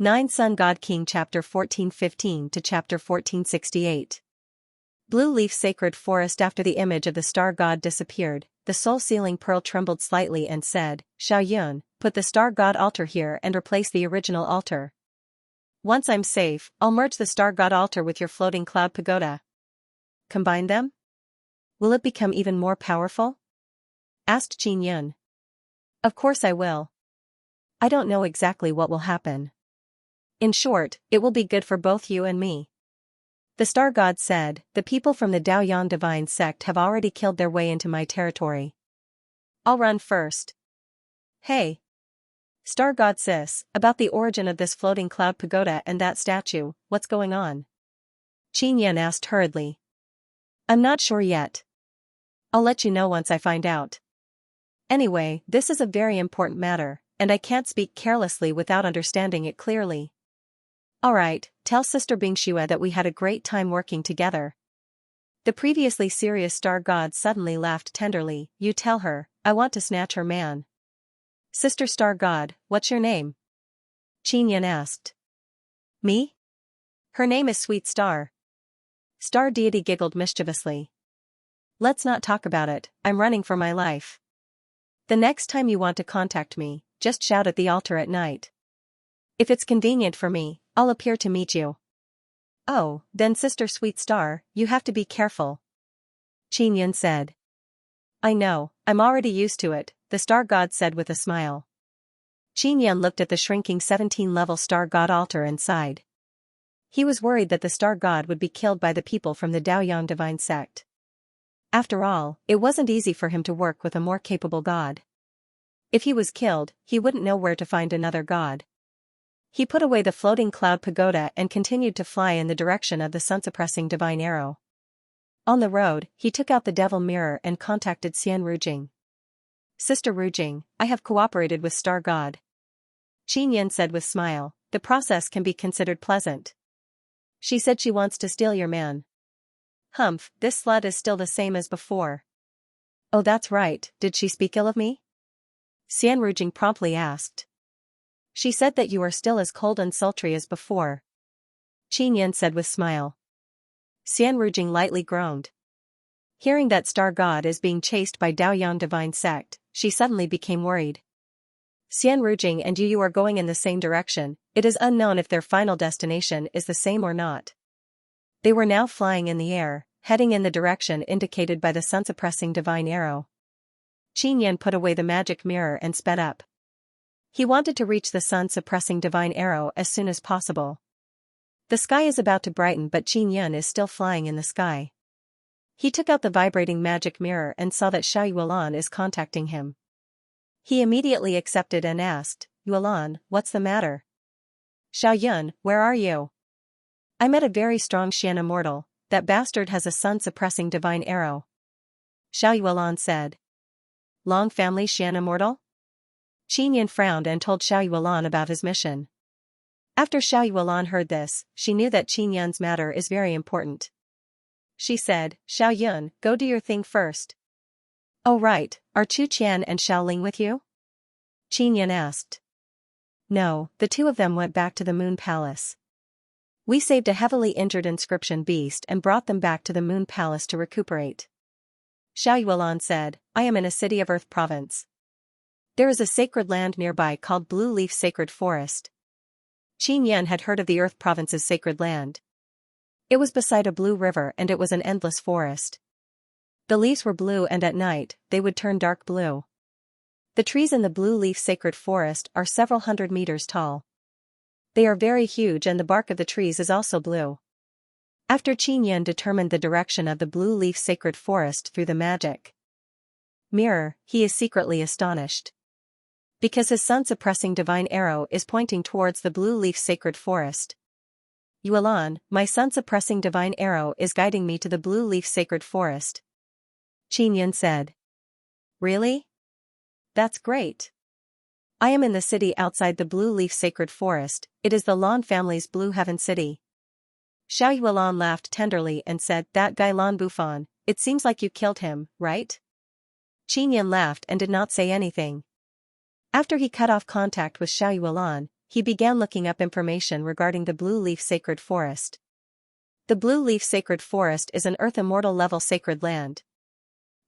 9 Sun God King Chapter 1415 to Chapter 1468. Blue Leaf Sacred Forest. After the image of the star god disappeared, the soul-sealing pearl trembled slightly and said, Xiaoyun, put the star god altar here and replace the original altar. Once I'm safe, I'll merge the star god altar with your floating cloud pagoda. Combine them? Will it become even more powerful? Asked Xianxia. Of course I will. I don't know exactly what will happen. In short, it will be good for both you and me. The star god said, the people from the Daoyan divine sect have already killed their way into my territory. I'll run first. Hey! Star god sis, about the origin of this floating cloud pagoda and that statue, what's going on? Xianxia asked hurriedly. I'm not sure yet. I'll let you know once I find out. Anyway, this is a very important matter, and I can't speak carelessly without understanding it clearly. Alright, tell Sister Bingxue that we had a great time working together. The previously serious star god suddenly laughed tenderly. You tell her, I want to snatch her man. Sister star god, what's your name? Xianxia asked. Me? Her name is Sweet Star. Star deity giggled mischievously. Let's not talk about it, I'm running for my life. The next time you want to contact me, just shout at the altar at night. If it's convenient for me, I'll appear to meet you. Oh, then Sister Sweet Star, you have to be careful. Xianxia said. I know, I'm already used to it, the star god said with a smile. Xianxia looked at the shrinking 17-level star god altar and sighed. He was worried that the star god would be killed by the people from the Daoyan divine sect. After all, it wasn't easy for him to work with a more capable god. If he was killed, he wouldn't know where to find another god. He put away the floating cloud pagoda and continued to fly in the direction of the sun-suppressing divine arrow. On the road, he took out the devil mirror and contacted Xian Rujing. Sister Rujing, I have cooperated with Star God. Xianxia said with smile, the process can be considered pleasant. She said she wants to steal your man. Humph, this slut is still the same as before. Oh, that's right, did she speak ill of me? Xian Rujing promptly asked. She said that you are still as cold and sultry as before. Xianxia said with smile. Xian Rujing lightly groaned. Hearing that Star God is being chased by Daoyan divine sect, she suddenly became worried. Xian Rujing and you are going in the same direction, it is unknown if their final destination is the same or not. They were now flying in the air, heading in the direction indicated by the sun-suppressing divine arrow. Xianxia put away the magic mirror and sped up. He wanted to reach the sun-suppressing divine arrow as soon as possible. The sky is about to brighten but Xianxia is still flying in the sky. He took out the vibrating magic mirror and saw that Xiao Yuan is contacting him. He immediately accepted and asked, Yuan, what's the matter? Xiaoyun, where are you? I met a very strong Xian immortal, that bastard has a sun-suppressing divine arrow. Xiao Yuan said. Long family Xian immortal? Xianxia frowned and told Xiao Yuan about his mission. After Xiao Yuan heard this, she knew that Xianxia's matter is very important. She said, Xiaoyun, go do your thing first. Oh right, are Chu Qian and Xiao Ling with you? Xianxia asked. No, the two of them went back to the Moon Palace. We saved a heavily injured inscription beast and brought them back to the Moon Palace to recuperate. Xiao Yuan said, I am in a city of Earth Province. There is a sacred land nearby called Blue Leaf Sacred Forest. Xianxia had heard of the Earth Province's sacred land. It was beside a blue river and it was an endless forest. The leaves were blue and at night, they would turn dark blue. The trees in the Blue Leaf Sacred Forest are several hundred meters tall. They are very huge and the bark of the trees is also blue. After Xianxia determined the direction of the Blue Leaf Sacred Forest through the magic mirror, he is secretly astonished. Because his sun-suppressing divine arrow is pointing towards the Blue Leaf Sacred Forest. Yuan, my sun-suppressing divine arrow is guiding me to the Blue Leaf Sacred Forest. Xianxia said. Really? That's great. I am in the city outside the Blue Leaf Sacred Forest, it is the Lan family's Blue Heaven City. Xiao Yuan laughed tenderly and said, that guy Lan Bufan, it seems like you killed him, right? Xianxia laughed and did not say anything. After he cut off contact with Xiao Yuan, he began looking up information regarding the Blue Leaf Sacred Forest. The Blue Leaf Sacred Forest is an Earth Immortal level sacred land.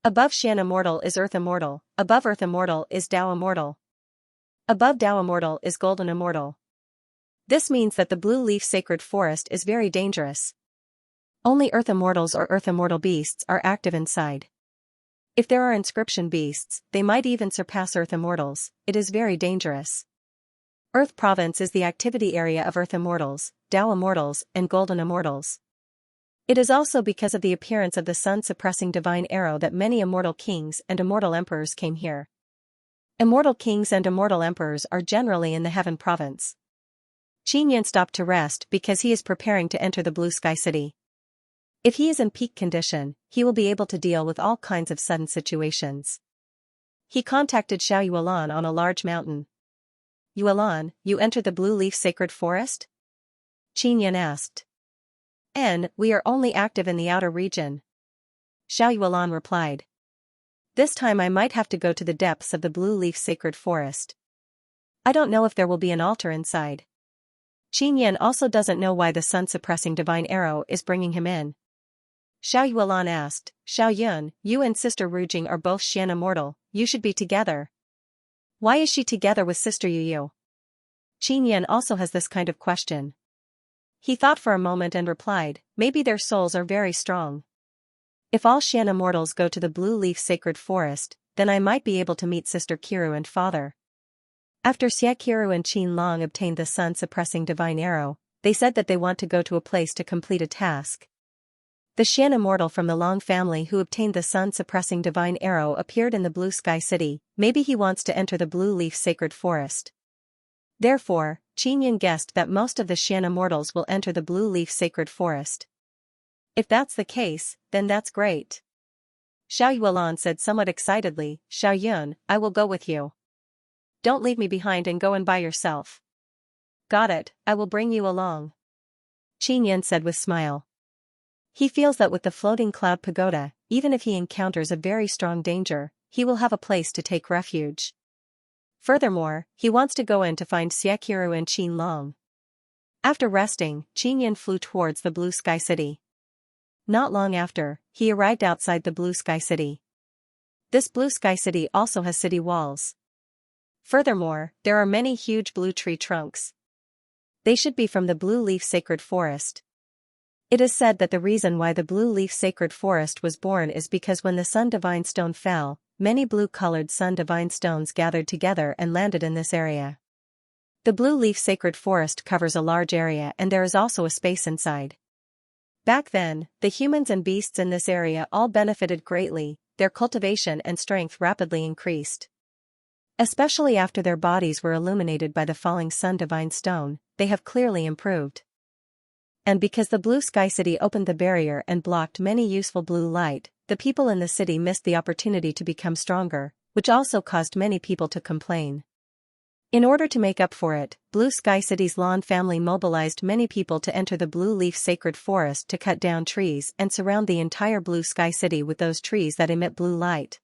Above Xian Immortal is Earth Immortal, above Earth Immortal is Tao Immortal. Above Tao Immortal is Golden Immortal. This means that the Blue Leaf Sacred Forest is very dangerous. Only Earth Immortals or Earth Immortal beasts are active inside. If there are inscription beasts, they might even surpass Earth Immortals. It is very dangerous. Earth Province is the activity area of Earth Immortals, Tao Immortals, and Golden Immortals. It is also because of the appearance of the sun-suppressing divine arrow that many immortal kings and immortal emperors came here. Immortal kings and immortal emperors are generally in the Heaven Province. Xianxia stopped to rest because he is preparing to enter the Blue Sky City. If he is in peak condition, he will be able to deal with all kinds of sudden situations. He contacted Xiao Yuelan on a large mountain. Yuelan, you entered the Blue Leaf Sacred Forest? Xianxia asked. We are only active in the outer region. Xiao Yuelan replied. This time I might have to go to the depths of the Blue Leaf Sacred Forest. I don't know if there will be an altar inside. Xianxia also doesn't know why the sun-suppressing divine arrow is bringing him in. Xiao Yuelan asked, Xiao Yun, you and Sister Rujing are both Xian Immortal, you should be together. Why is she together with Sister Yu? Xianxia also has this kind of question. He thought for a moment and replied, maybe their souls are very strong. If all Xian Immortals go to the Blue Leaf Sacred Forest, then I might be able to meet Sister Kiru and Father. After Xia Kiru and Qin Long obtained the sun-suppressing divine arrow, they said that they want to go to a place to complete a task. The Xian Immortal from the Long family who obtained the sun-suppressing divine arrow appeared in the Blue Sky City. Maybe he wants to enter the Blue Leaf Sacred Forest. Therefore, Xianxia guessed that most of the Xian Immortals will enter the Blue Leaf Sacred Forest. If that's the case, then that's great. Xiao Yuelan said somewhat excitedly, Xiao Yun, I will go with you. Don't leave me behind and go in by yourself. Got it, I will bring you along. Xianxia said with smile. He feels that with the floating cloud pagoda, even if he encounters a very strong danger, he will have a place to take refuge. Furthermore, he wants to go in to find Xia Kiru and Qin Long. After resting, Xianxia flew towards the Blue Sky City. Not long after, he arrived outside the Blue Sky City. This Blue Sky City also has city walls. Furthermore, there are many huge blue tree trunks. They should be from the Blue Leaf Sacred Forest. It is said that the reason why the Blue Leaf Sacred Forest was born is because when the Sun Divine Stone fell, many blue-colored Sun Divine Stones gathered together and landed in this area. The Blue Leaf Sacred Forest covers a large area and there is also a space inside. Back then, the humans and beasts in this area all benefited greatly, their cultivation and strength rapidly increased. Especially after their bodies were illuminated by the falling Sun Divine Stone, they have clearly improved. And because the Blue Sky City opened the barrier and blocked many useful blue light, the people in the city missed the opportunity to become stronger, which also caused many people to complain. In order to make up for it, Blue Sky City's Lan family mobilized many people to enter the Blue Leaf Sacred Forest to cut down trees and surround the entire Blue Sky City with those trees that emit blue light.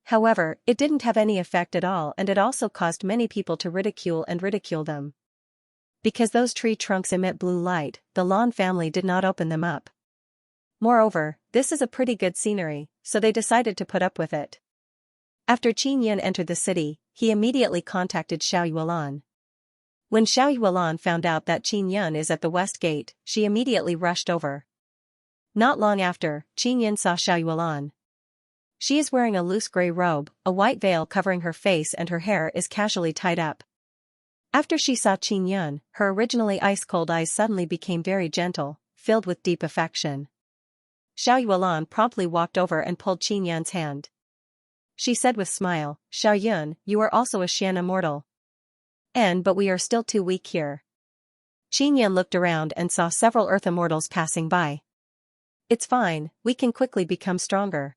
However, it didn't have any effect at all and it also caused many people to ridicule them. Because those tree trunks emit blue light, the Lan family did not open them up. Moreover, this is a pretty good scenery, so they decided to put up with it. After Xianxia entered the city, he immediately contacted Xiao Yuelan. When Xiao Yuelan found out that Xianxia is at the west gate, she immediately rushed over. Not long after, Xianxia saw Xiao Yuelan. She is wearing a loose gray robe, a white veil covering her face and her hair is casually tied up. After she saw Xianxia, her originally ice-cold eyes suddenly became very gentle, filled with deep affection. Xiao Yuelan promptly walked over and pulled Xianxia's hand. She said with smile, Xiao Yun, you are also a Xian Immortal. But we are still too weak here. Xianxia looked around and saw several Earth Immortals passing by. It's fine, we can quickly become stronger.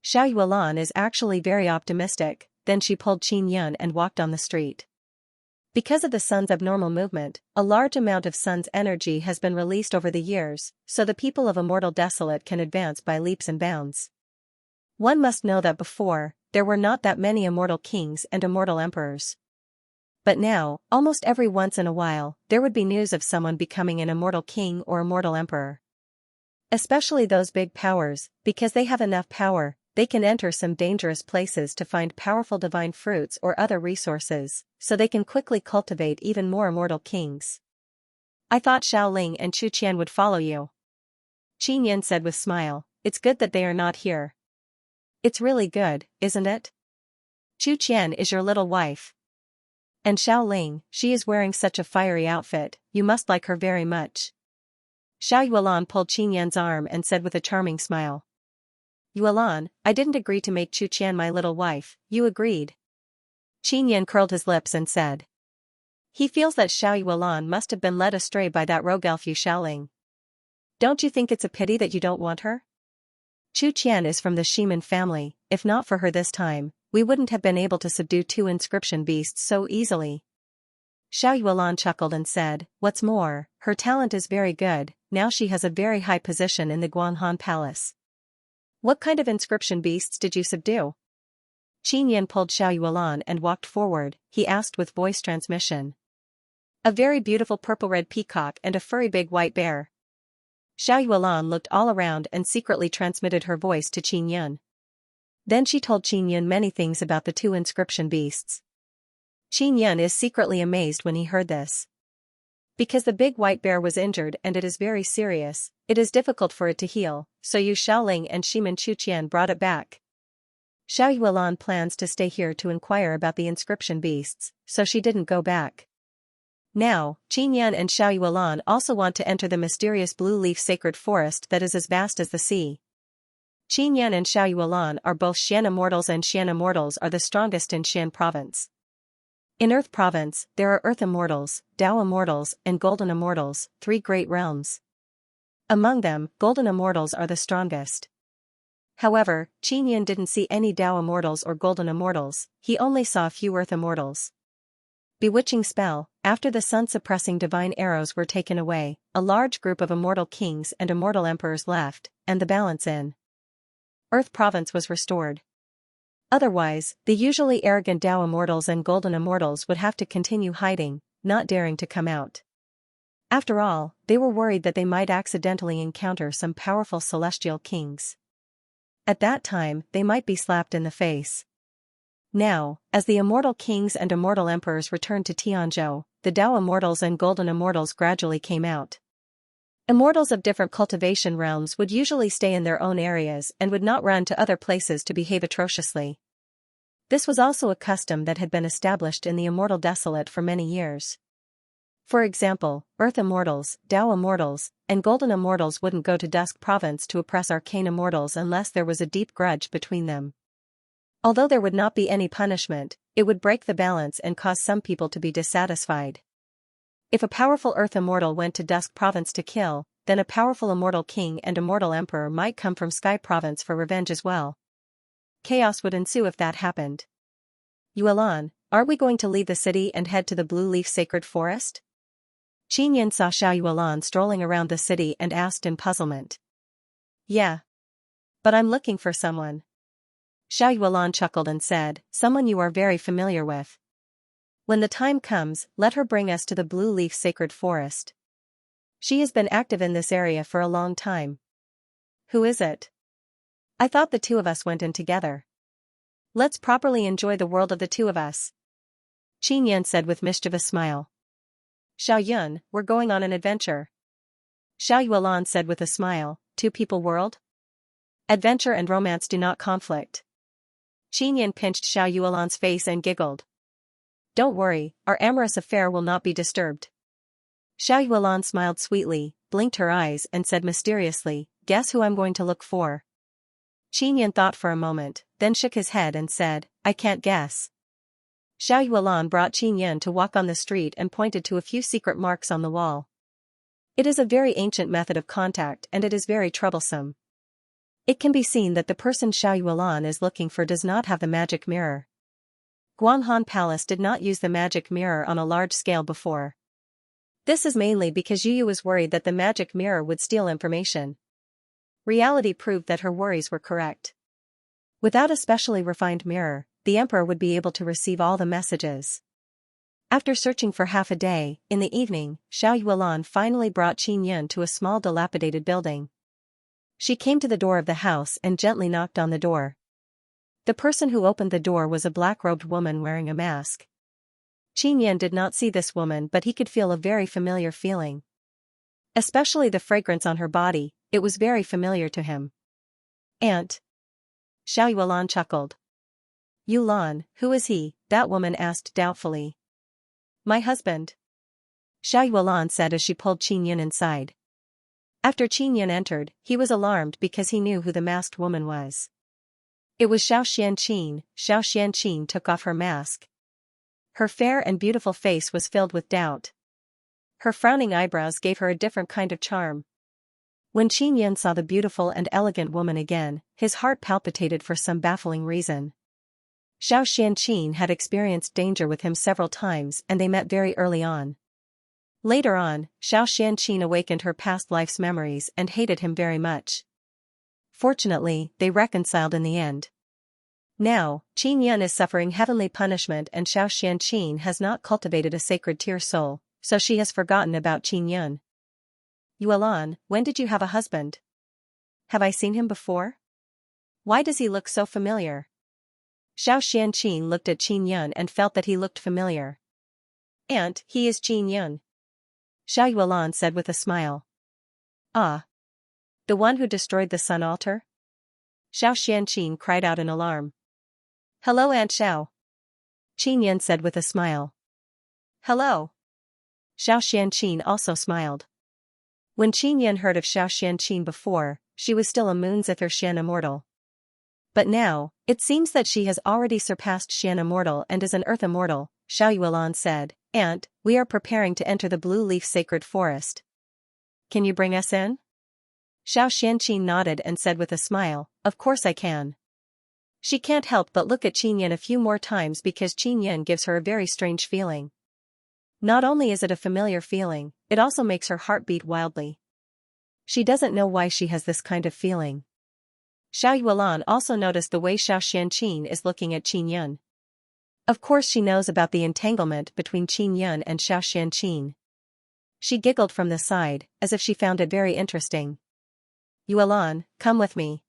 Xiao Yuelan is actually very optimistic, then she pulled Xianxia and walked on the street. Because of the sun's abnormal movement, a large amount of sun's energy has been released over the years, so the people of Immortal Desolate can advance by leaps and bounds. One must know that before, there were not that many immortal kings and immortal emperors. But now, almost every once in a while, there would be news of someone becoming an immortal king or immortal emperor. Especially those big powers, because they have enough power, they can enter some dangerous places to find powerful divine fruits or other resources, so they can quickly cultivate even more immortal kings. I thought Xiaoling and Chu Qian would follow you. Qin Yin said with smile, it's good that they are not here. It's really good, isn't it? Chu Qian is your little wife. And Xiaoling, she is wearing such a fiery outfit, you must like her very much. Xiao Yuelan pulled Qin Yan's arm and said with a charming smile. Yuelan, I didn't agree to make Chu Qian my little wife, you agreed. Qin Yan curled his lips and said. He feels that Xiao Yuelan must have been led astray by that rogue elf Yu Xiaoling. Don't you think it's a pity that you don't want her? Chu Qian is from the Shiman family, if not for her this time, we wouldn't have been able to subdue 2 inscription beasts so easily. Xiao Yuelan chuckled and said, what's more, her talent is very good, now she has a very high position in the Guanhan Palace. What kind of inscription beasts did you subdue? Qin Yin pulled Xiao Yuelan and walked forward, he asked with voice transmission. A very beautiful purple-red peacock and a furry big white bear. Xiao Yuelan looked all around and secretly transmitted her voice to Qin Yin. Then she told Qin Yin many things about the 2 inscription beasts. Qin Yin is secretly amazed when he heard this. Because the big white bear was injured and it is very serious, it is difficult for it to heal, so Yu Xiaoling and Shiman Chu Qian brought it back. Xiao Yuelan plans to stay here to inquire about the inscription beasts, so she didn't go back. Now, Qin Yan and Xiao Yuelan also want to enter the mysterious blue leaf sacred forest that is as vast as the sea. Qin Yan and Xiao Yuelan are both Xian immortals and Xian immortals are the strongest in Xian province. In Earth province, there are Earth immortals, Dao immortals, and Golden immortals, 3 great realms. Among them, Golden immortals are the strongest. However, Qin Yan didn't see any Dao immortals or Golden immortals, he only saw a few Earth immortals. Bewitching spell, after the sun-suppressing divine arrows were taken away, a large group of immortal kings and immortal emperors left, and the balance in Earth province was restored. Otherwise, the usually arrogant Dao immortals and Golden immortals would have to continue hiding, not daring to come out. After all, they were worried that they might accidentally encounter some powerful celestial kings. At that time, they might be slapped in the face. Now, as the immortal kings and immortal emperors returned to Tianzhou, the Dao immortals and Golden immortals gradually came out. Immortals of different cultivation realms would usually stay in their own areas and would not run to other places to behave atrociously. This was also a custom that had been established in the Immortal Desolate for many years. For example, Earth immortals, Dao immortals, and Golden immortals wouldn't go to Dusk Province to oppress Arcane immortals unless there was a deep grudge between them. Although there would not be any punishment, it would break the balance and cause some people to be dissatisfied. If a powerful Earth immortal went to Dusk Province to kill, then a powerful immortal king and immortal emperor might come from Sky Province for revenge as well. Chaos would ensue if that happened. Yuelan, are we going to leave the city and head to the Blue Leaf Sacred Forest? Qin Yin saw Xiao Yuelan strolling around the city and asked in puzzlement. Yeah. But I'm looking for someone. Xiao Yuelan chuckled and said, someone you are very familiar with. When the time comes, let her bring us to the Blue Leaf Sacred Forest. She has been active in this area for a long time. Who is it? I thought the 2 of us went in together. Let's properly enjoy the world of the 2 of us. Qin Yan said with mischievous smile. Xiao Yun, we're going on an adventure. Xiao Yuelan said with a smile, 2 people world? Adventure and romance do not conflict. Qin Yan pinched Xiao Yuelan's face and giggled. Don't worry, our amorous affair will not be disturbed. Xiao Yuelan smiled sweetly, blinked her eyes and said mysteriously, guess who I'm going to look for? Qin Yan thought for a moment, then shook his head and said, I can't guess. Xiao Yuelan brought Qin Yan to walk on the street and pointed to a few secret marks on the wall. It is a very ancient method of contact and it is very troublesome. It can be seen that the person Xiao Yuelan is looking for does not have the magic mirror. Guanhan Palace did not use the magic mirror on a large scale before. This is mainly because Yu was worried that the magic mirror would steal information. Reality proved that her worries were correct. Without a specially refined mirror, the emperor would be able to receive all the messages. After searching for half a day, in the evening, Xiao Yuelan finally brought Qin Yun to a small dilapidated building. She came to the door of the house and gently knocked on the door. The person who opened the door was a black-robed woman wearing a mask. Qin Yun did not see this woman, but he could feel a very familiar feeling. Especially the fragrance on her body, it was very familiar to him. Aunt. Xiao Yuelan chuckled. Yulan, who is he? That woman asked doubtfully. My husband. Xiao Yuelan said as she pulled Qin Yun inside. After Qin Yun entered, he was alarmed because he knew who the masked woman was. It was Xiao Xianqin. Xiao Xianqin took off her mask. Her fair and beautiful face was filled with doubt. Her frowning eyebrows gave her a different kind of charm. When Qin Yun saw the beautiful and elegant woman again, his heart palpitated for some baffling reason. Xiao Xianqin had experienced danger with him several times and they met very early on. Later on, Xiao Xianqin awakened her past life's memories and hated him very much. Fortunately, they reconciled in the end. Now, Qin Yun is suffering heavenly punishment and Xiao Xianqin has not cultivated a sacred tear soul, so she has forgotten about Qin Yun. Yuelan, when did you have a husband? Have I seen him before? Why does he look so familiar? Xiao Xianqin looked at Qin Yun and felt that he looked familiar. Aunt, he is Qin Yun. Xiao Yuelan said with a smile. Ah. The one who destroyed the sun altar? Xiao Xianqin cried out in alarm. Hello Aunt Xiao. Qin Yun said with a smile. Hello. Xiao Xianqin also smiled. When Qin Yun heard of Xiao Xianqin before, she was still a Moon's Ether Xian immortal. But now, it seems that she has already surpassed Xian immortal and is an Earth immortal, Xiao Yuelan said. Aunt, we are preparing to enter the Blue Leaf Sacred Forest. Can you bring us in? Xiao Xianqin nodded and said with a smile, of course I can. She can't help but look at Qin Yun a few more times because Qin Yun gives her a very strange feeling. Not only is it a familiar feeling, it also makes her heart beat wildly. She doesn't know why she has this kind of feeling. Xiao Yuelan also noticed the way Xiao Xianqin is looking at Qin Yun. Of course she knows about the entanglement between Qin Yun and Xiao Xianqin. She giggled from the side, as if she found it very interesting. Yuelan, come with me.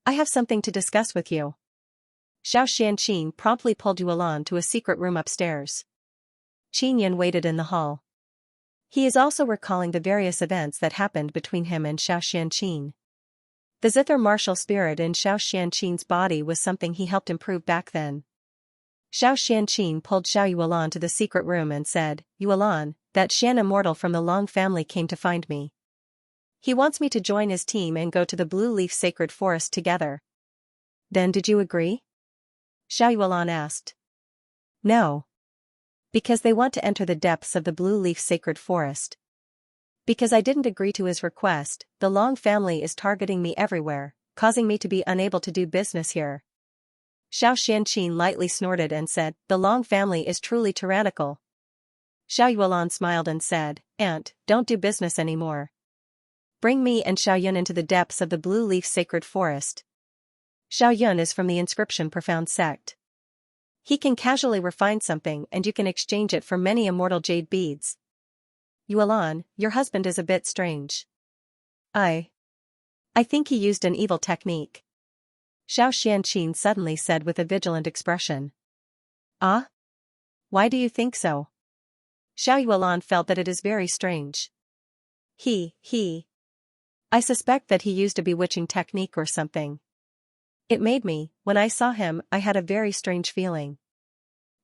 I have something to discuss with you. Xiao Xianqin promptly pulled Yuelan to a secret room upstairs. Qin Yun waited in the hall. He is also recalling the various events that happened between him and Xiao Xianqin. The zither martial spirit in Xiao Xianqin's body was something he helped improve back then. Xiao Xianqin pulled Xiao Yuelan to the secret room and said, Yuelan, that Xian immortal from the Long family came to find me. He wants me to join his team and go to the Blue Leaf Sacred Forest together. Then did you agree? Xiao Yuelan asked. No. Because they want to enter the depths of the Blue Leaf Sacred Forest. Because I didn't agree to his request, the Long family is targeting me everywhere, causing me to be unable to do business here. Xiao Xianqin lightly snorted and said, the Long family is truly tyrannical. Xiao Yuelan smiled and said, Aunt, don't do business anymore. Bring me and Xiao Yun into the depths of the Blue Leaf Sacred Forest. Xiao Yun is from the Inscription Profound sect. He can casually refine something and you can exchange it for many immortal jade beads. Yuelan, your husband is a bit strange. I think he used an evil technique. Xiao Xianqin suddenly said with a vigilant expression. Ah? Why do you think so? Xiao Yuelan felt that it is very strange. I suspect that he used a bewitching technique or something. It made me, when I saw him, I had a very strange feeling.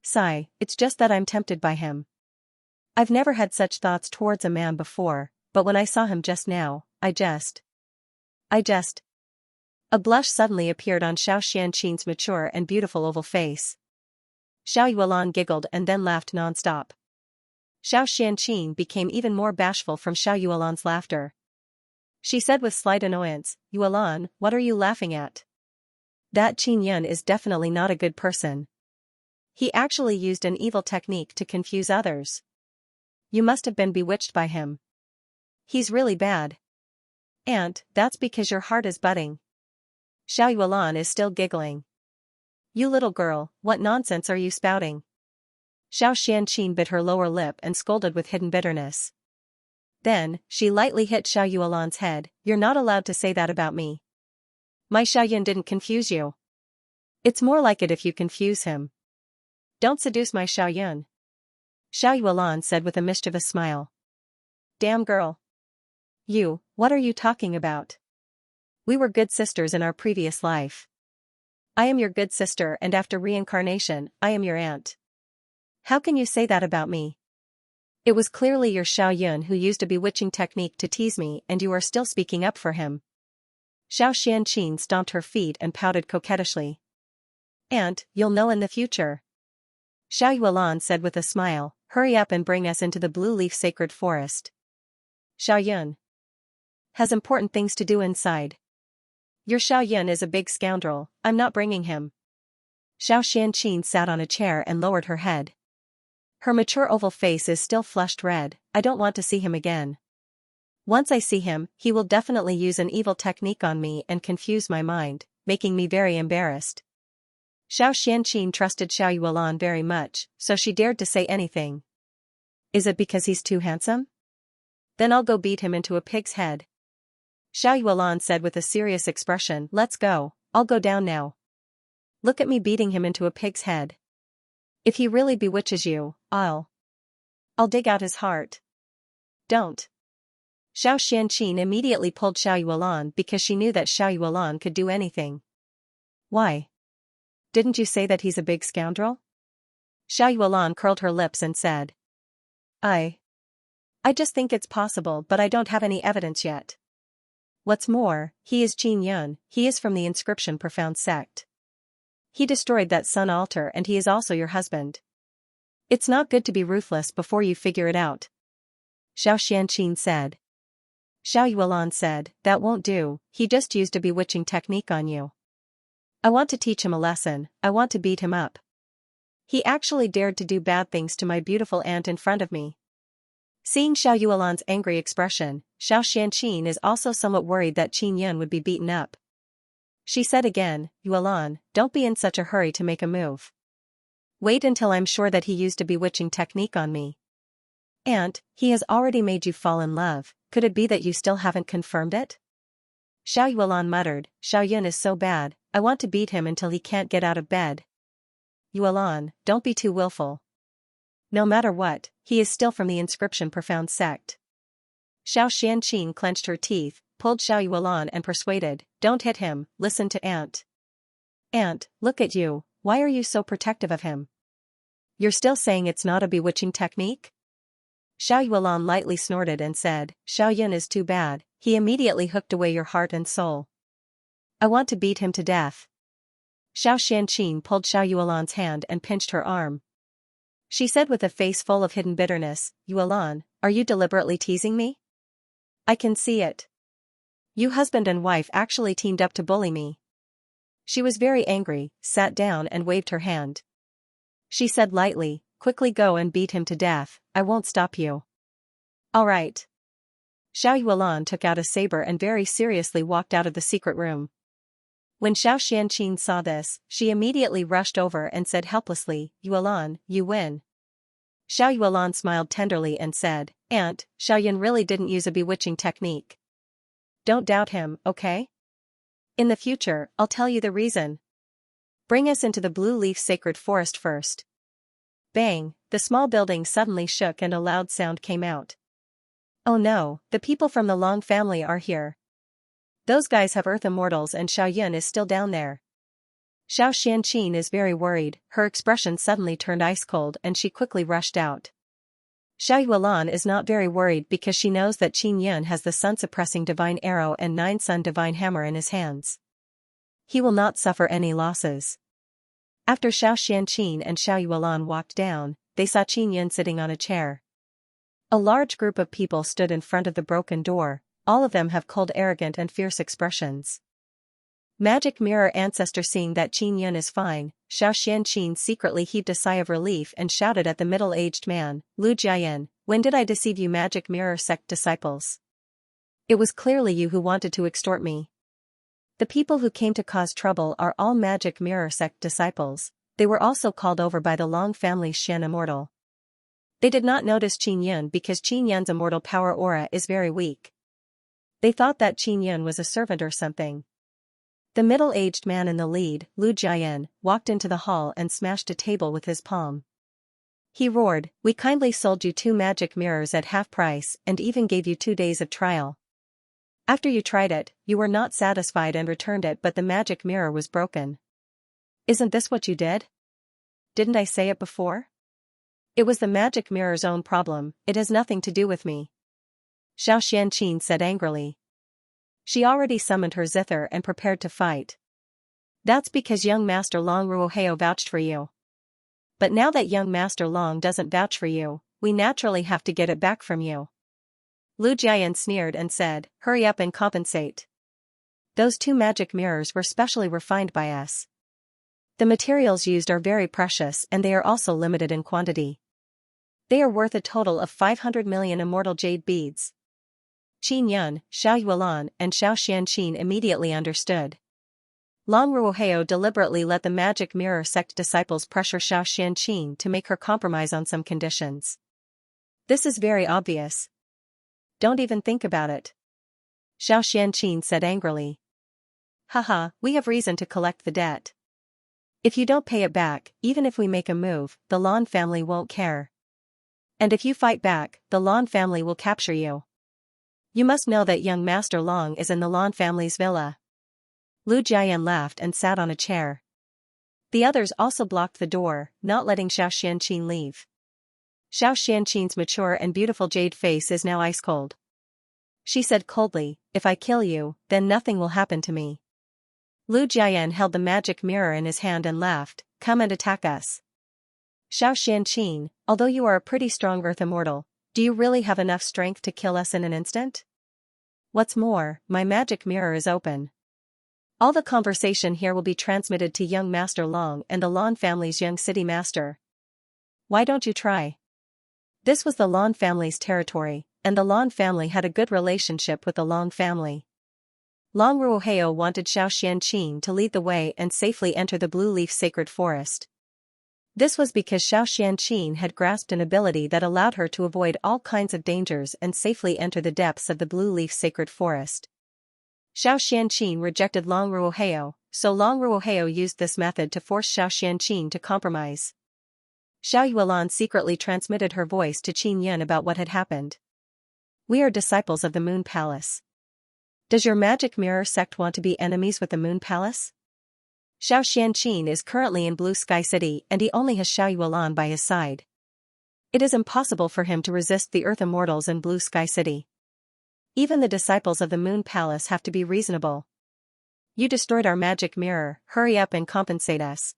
Sigh, it's just that I'm tempted by him. I've never had such thoughts towards a man before, but when I saw him just now, I just. A blush suddenly appeared on Xiao Xianqin's mature and beautiful oval face. Xiao Yuelan giggled and then laughed non-stop. Xiao Xianqin became even more bashful from Xiao Yuelan's laughter. She said with slight annoyance, Yuelan, what are you laughing at? That Qin Yun is definitely not a good person. He actually used an evil technique to confuse others. You must have been bewitched by him. He's really bad. Aunt, that's because your heart is budding. Xiao Yuelan is still giggling. You little girl, what nonsense are you spouting? Xianxia bit her lower lip and scolded with hidden bitterness. Then, she lightly hit Xiao Yuelan's head. "You're not allowed to say that about me. My Xiaoyun didn't confuse you. It's more like it if you confuse him. Don't seduce my Xiaoyun," Xiao Yuelan said with a mischievous smile. "Damn girl. What are you talking about? We were good sisters in our previous life. I am your good sister, and after reincarnation, I am your aunt. How can you say that about me? It was clearly your Xiaoyun who used a bewitching technique to tease me, and you are still speaking up for him." Xianxia stomped her feet and pouted coquettishly. "Aunt, you'll know in the future," Xiao Yuelan said with a smile. "Hurry up and bring us into the blue leaf sacred forest. Xiaoyun has important things to do inside. Your Xiaoyun is a big scoundrel, I'm not bringing him." Xianxia sat on a chair and lowered her head. Her mature oval face is still flushed red. "I don't want to see him again. Once I see him, he will definitely use an evil technique on me and confuse my mind, making me very embarrassed." Xianxia trusted Xiao Yuelan very much, so she dared to say anything. "Is it because he's too handsome? Then I'll go beat him into a pig's head," Xiao Yuelan said with a serious expression. "Let's go, I'll go down now. Look at me beating him into a pig's head. If he really bewitches you, I'll dig out his heart." "Don't." Xianxia immediately pulled Xiao Yuelan because she knew that Xiao Yuelan could do anything. "Why? Didn't you say that he's a big scoundrel?" Xiao Yuelan curled her lips and said. I just think it's possible, but I don't have any evidence yet. What's more, he is Qin Yun, he is from the Inscription Profound sect. He destroyed that sun altar and he is also your husband. It's not good to be ruthless before you figure it out," Xianxia said. Xiao Yuelan said, "That won't do, he just used a bewitching technique on you. I want to teach him a lesson, I want to beat him up. He actually dared to do bad things to my beautiful aunt in front of me." Seeing Xiao Yuelan's angry expression, Xianxia is also somewhat worried that Qin Yun would be beaten up. She said again, "Yuelan, don't be in such a hurry to make a move. Wait until I'm sure that he used a bewitching technique on me." "Aunt, he has already made you fall in love, could it be that you still haven't confirmed it?" Xiao Yuelan muttered, "Xiaoyun is so bad, I want to beat him until he can't get out of bed." "Yuelan, don't be too willful. No matter what, he is still from the Inscription Profound sect." Xianxia clenched her teeth, pulled Xiao Yuelan and persuaded, "Don't hit him, listen to Aunt. Aunt, look at you, why are you so protective of him? You're still saying it's not a bewitching technique?" Xiao Yuelan lightly snorted and said, "Xiaoyun is too bad, he immediately hooked away your heart and soul. I want to beat him to death." Xianxia pulled Xiao Yuelan's hand and pinched her arm. She said with a face full of hidden bitterness, "Yuelan, are you deliberately teasing me? I can see it. You husband and wife actually teamed up to bully me." She was very angry, sat down and waved her hand. She said lightly, "Quickly go and beat him to death, I won't stop you." "All right." Xiao Yuelan took out a saber and very seriously walked out of the secret room. When Xianxia saw this, she immediately rushed over and said helplessly, "Yuelan, you win." Xiao Yuelan smiled tenderly and said, "Aunt, Xiaoyun really didn't use a bewitching technique. Don't doubt him, okay? In the future, I'll tell you the reason. Bring us into the blue leaf sacred forest first." Bang, the small building suddenly shook and a loud sound came out. "Oh no, the people from the Long family are here. Those guys have Earth Immortals and Xiaoyun is still down there." Xianxia is very worried, her expression suddenly turned ice cold and she quickly rushed out. Xiao Yuelan is not very worried because she knows that Qin Yun has the sun-suppressing divine arrow and 9-sun divine hammer in his hands. He will not suffer any losses. After Xianxia and Xiao Yuelan walked down, they saw Qin Yun sitting on a chair. A large group of people stood in front of the broken door, all of them have cold, arrogant and fierce expressions. Magic Mirror Ancestor. Seeing that Qin Yun is fine, Xianxia secretly heaved a sigh of relief and shouted at the middle-aged man, "Lu Jiayan, when did I deceive you Magic Mirror sect disciples? It was clearly you who wanted to extort me. The people who came to cause trouble are all Magic Mirror sect disciples, they were also called over by the Long family's Xian immortal. They did not notice Qin Yun because Qin Yun's immortal power aura is very weak. They thought that Qin Yun was a servant or something. The middle-aged man in the lead, Lu Jian, walked into the hall and smashed a table with his palm. He roared, "We kindly sold you 2 magic mirrors at half price and even gave you 2 days of trial. After you tried it, you were not satisfied and returned it, but the magic mirror was broken. Isn't this what you did? Didn't I say it before? It was the magic mirror's own problem, it has nothing to do with me," Xianxia said angrily. She already summoned her zither and prepared to fight. "That's because young Master Long Ruoheo vouched for you. But now that young Master Long doesn't vouch for you, we naturally have to get it back from you." Lu Jian sneered and said, "Hurry up and compensate. Those 2 magic mirrors were specially refined by us. The materials used are very precious and they are also limited in quantity. They are worth a total of 500 million immortal jade beads." Qin Yun, Xiao Yuelan and Xiao Xianqin immediately understood. Long Ruoheo deliberately let the magic mirror sect disciples pressure Xiao Xianqin to make her compromise on some conditions. "This is very obvious. Don't even think about it," Xiao Xianqin said angrily. "Haha, we have reason to collect the debt. If you don't pay it back, even if we make a move, the Lan family won't care. And if you fight back, the Lan family will capture you. You must know that young Master Long is in the Lan family's villa." Lu Jian laughed and sat on a chair. The others also blocked the door, not letting Xiao Xianqin leave. Xiao Xianqin's mature and beautiful jade face is now ice cold. She said coldly, "If I kill you, then nothing will happen to me." Lu Jian held the magic mirror in his hand and laughed, "Come and attack us." "Xiao Xianqin, although you are a pretty strong earth immortal, do you really have enough strength to kill us in an instant? What's more, my magic mirror is open. All the conversation here will be transmitted to young Master Long and the Lan family's young city master. Why don't you try?" This was the Lan family's territory, and the Lan family had a good relationship with the Long family. Long Ruoheo wanted Xiao Xianqin to lead the way and safely enter the Blue Leaf Sacred Forest. This was because Xiao Xianqin had grasped an ability that allowed her to avoid all kinds of dangers and safely enter the depths of the Blue Leaf Sacred Forest. Xiao Xianqin rejected Long Ruoheo, so Long Ruoheo used this method to force Xiao Xianqin to compromise. Xiao Yuelan secretly transmitted her voice to Qin Yun about what had happened. "We are disciples of the Moon Palace. Does your magic mirror sect want to be enemies with the Moon Palace? Xiao Xianqin is currently in Blue Sky City and he only has Xiao Yuelan by his side. It is impossible for him to resist the Earth Immortals in Blue Sky City. Even the disciples of the Moon Palace have to be reasonable. You destroyed our magic mirror, hurry up and compensate us."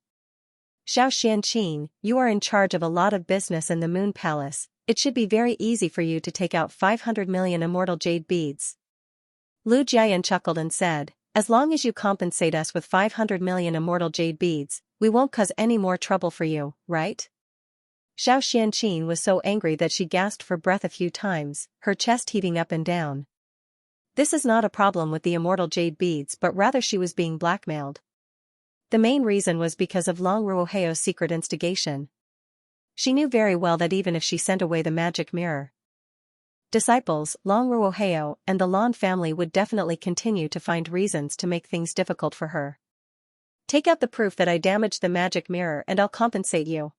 "Xiao Xianqin, you are in charge of a lot of business in the Moon Palace, it should be very easy for you to take out 500 million immortal jade beads." Lu Jian chuckled and said, "As long as you compensate us with 500 million immortal jade beads, we won't cause any more trouble for you, right?" Xiao Xianqin was so angry that she gasped for breath a few times, her chest heaving up and down. This is not a problem with the immortal jade beads, but rather she was being blackmailed. The main reason was because of Long Ruoheo's secret instigation. She knew very well that even if she sent away the magic mirror, disciples, Long Ruoheo, and the Lan family would definitely continue to find reasons to make things difficult for her. "Take out the proof that I damaged the magic mirror and I'll compensate you."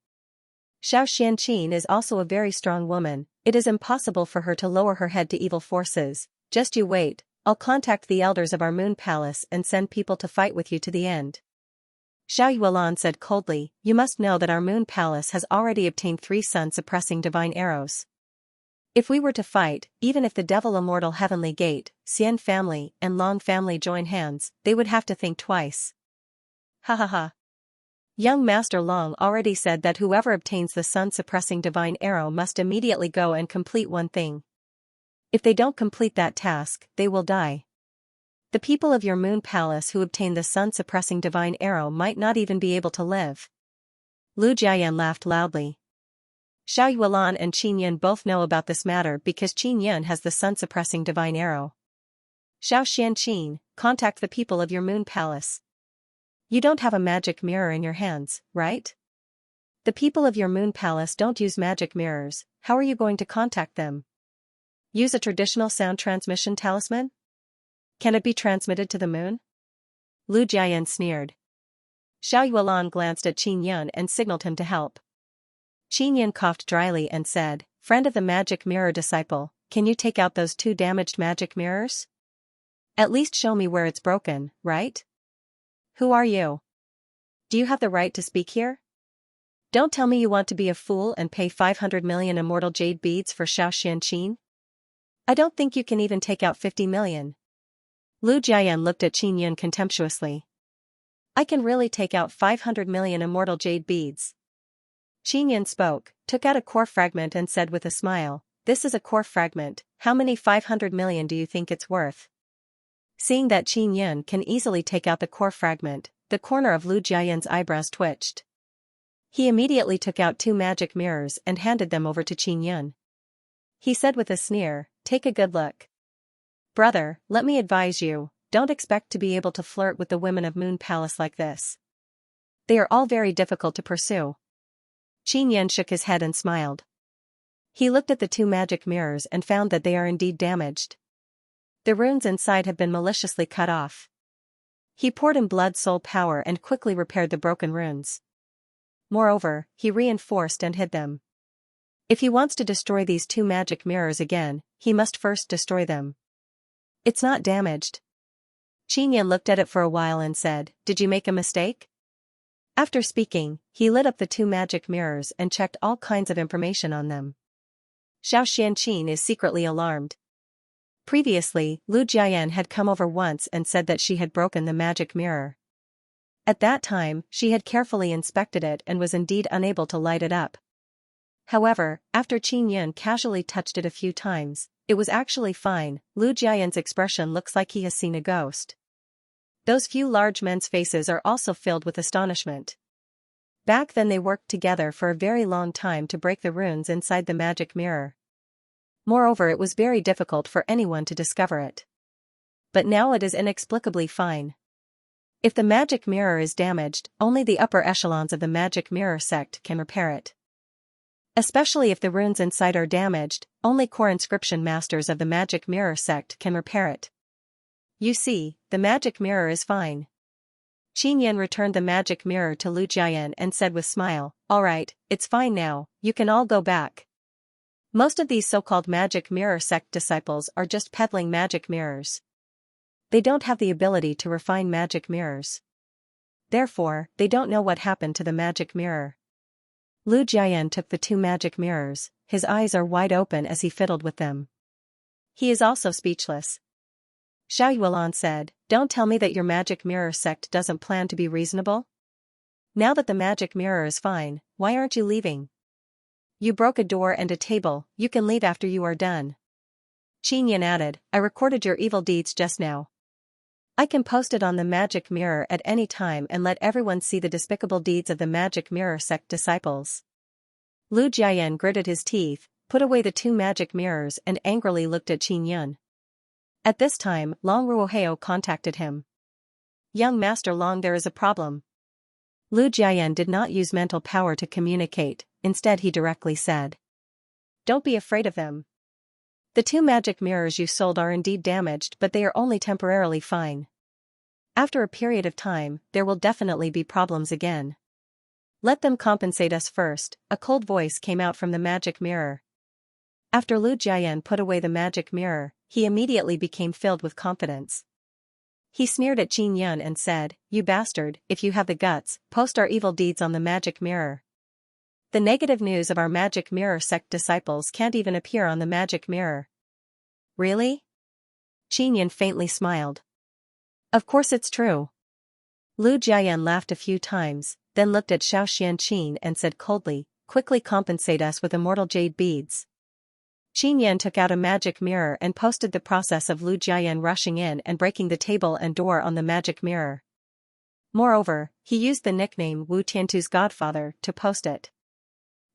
Xiao Xianqin is also a very strong woman, it is impossible for her to lower her head to evil forces. "Just you wait, I'll contact the elders of our Moon Palace and send people to fight with you to the end." Xiao Yuelan said coldly, "You must know that our Moon Palace has already obtained 3 sun-suppressing divine arrows. If we were to fight, even if the Devil Immortal Heavenly Gate, Xian family, and Long family join hands, they would have to think twice." "Ha ha ha. Young Master Long already said that whoever obtains the sun-suppressing divine arrow must immediately go and complete one thing. If they don't complete that task, they will die. The people of your Moon Palace who obtain the sun-suppressing divine arrow might not even be able to live." Lu Jian laughed loudly. Xiao Yuelan and Qin Yun both know about this matter because Qin Yun has the sun-suppressing divine arrow. "Xiao Xianqin, contact the people of your Moon Palace. You don't have a magic mirror in your hands, right? The people of your moon palace don't use magic mirrors, how are you going to contact them? Use a traditional sound transmission talisman? Can it be transmitted to the moon? Lu Jiayan sneered. Xiao Yuan glanced at Qin Yun and signaled him to help. Qin Yun coughed dryly and said, Friend of the magic mirror disciple, can you take out those 2 damaged magic mirrors? At least show me where it's broken, right? Who are you? Do you have the right to speak here? Don't tell me you want to be a fool and pay 500 million immortal jade beads for Xiao Xianqin. I don't think you can even take out 50 million. Lu Jiayan looked at Qin Yun contemptuously. I can really take out 500 million immortal jade beads. Qin Yun spoke, took out a core fragment and said with a smile, This is a core fragment, how many 500 million do you think it's worth? Seeing that Qin Yun can easily take out the core fragment, the corner of Lu Jiayan's eyebrows twitched. He immediately took out 2 magic mirrors and handed them over to Qin Yun. He said with a sneer, Take a good look. Brother, let me advise you, don't expect to be able to flirt with the women of Moon Palace like this. They are all very difficult to pursue. Qin Yun shook his head and smiled. He looked at the 2 magic mirrors and found that they are indeed damaged. The runes inside have been maliciously cut off. He poured in blood soul power and quickly repaired the broken runes. Moreover, he reinforced and hid them. If he wants to destroy these 2 magic mirrors again, he must first destroy them. It's not damaged. Qin Yun looked at it for a while and said, Did you make a mistake? After speaking, he lit up the 2 magic mirrors and checked all kinds of information on them. Xiao Xianqin is secretly alarmed. Previously, Lu Jiayan had come over once and said that she had broken the magic mirror. At that time, she had carefully inspected it and was indeed unable to light it up. However, after Qin Yun casually touched it a few times, it was actually fine. Lu Jiayan's expression looks like he has seen a ghost. Those few large men's faces are also filled with astonishment. Back then they worked together for a very long time to break the runes inside the magic mirror. Moreover, it was very difficult for anyone to discover it. But now it is inexplicably fine. If the magic mirror is damaged, only the upper echelons of the magic mirror sect can repair it. Especially if the runes inside are damaged, only core inscription masters of the magic mirror sect can repair it. You see, the magic mirror is fine. Qin Yun returned the magic mirror to Lu Jiayan and said with smile, Alright, it's fine now, you can all go back. Most of these so-called magic mirror sect disciples are just peddling magic mirrors. They don't have the ability to refine magic mirrors. Therefore, they don't know what happened to the magic mirror. Lu Jiayan took the 2 magic mirrors, his eyes are wide open as he fiddled with them. He is also speechless. Xiao Yuan said, Don't tell me that your magic mirror sect doesn't plan to be reasonable? Now that the magic mirror is fine, why aren't you leaving? You broke a door and a table, you can leave after you are done. Qin Yun added, I recorded your evil deeds just now. I can post it on the magic mirror at any time and let everyone see the despicable deeds of the magic mirror sect disciples. Lu Jiayan gritted his teeth, put away the 2 magic mirrors and angrily looked at Qin Yun. At this time, Long Ruoheo contacted him. Young Master Long, there is a problem. Lu Jiayan did not use mental power to communicate, instead he directly said. Don't be afraid of them. The 2 magic mirrors you sold are indeed damaged, but they are only temporarily fine. After a period of time, there will definitely be problems again. Let them compensate us first, a cold voice came out from the magic mirror. After Lu Jiayan put away the magic mirror, he immediately became filled with confidence. He sneered at Qin Yun and said, You bastard, if you have the guts, post our evil deeds on the magic mirror. The negative news of our magic mirror sect disciples can't even appear on the magic mirror. Really? Qin Yun faintly smiled. Of course it's true. Lu Jiayan laughed a few times, then looked at Xiao Xianqin and said coldly, Quickly compensate us with immortal jade beads. Qin Yun took out a magic mirror and posted the process of Lu Jiayan rushing in and breaking the table and door on the magic mirror. Moreover, he used the nickname Wu Tiantu's godfather to post it.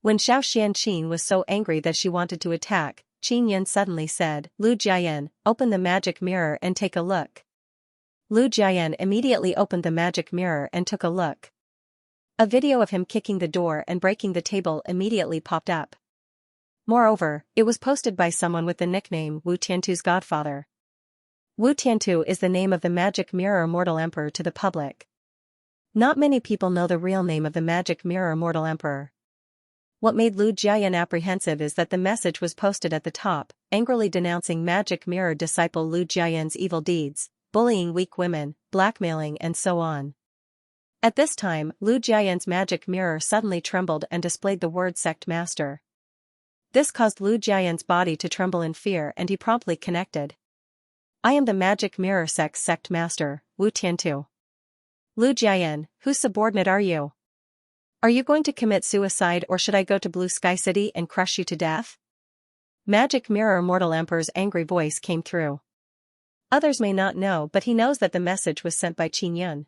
When Xiao Xianqin was so angry that she wanted to attack, Qin Yun suddenly said, Lu Jiayan, open the magic mirror and take a look. Lu Jiayan immediately opened the magic mirror and took a look. A video of him kicking the door and breaking the table immediately popped up. Moreover, it was posted by someone with the nickname Wu Tiantu's godfather. Wu Tiantu is the name of the magic mirror mortal emperor to the public. Not many people know the real name of the magic mirror mortal emperor. What made Lu Jiayan apprehensive is that the message was posted at the top, angrily denouncing magic mirror disciple Lu Jiayan's evil deeds, bullying weak women, blackmailing and so on. At this time, Lu Jiayan's magic mirror suddenly trembled and displayed the word sect master. This caused Lu Jiayan's body to tremble in fear and he promptly connected. I am the magic mirror sect master, Wu Tiantu. Lu Jiayan, whose subordinate are you? Are you going to commit suicide or should I go to Blue Sky City and crush you to death? Magic mirror mortal emperor's angry voice came through. Others may not know but he knows that the message was sent by Qin Yun.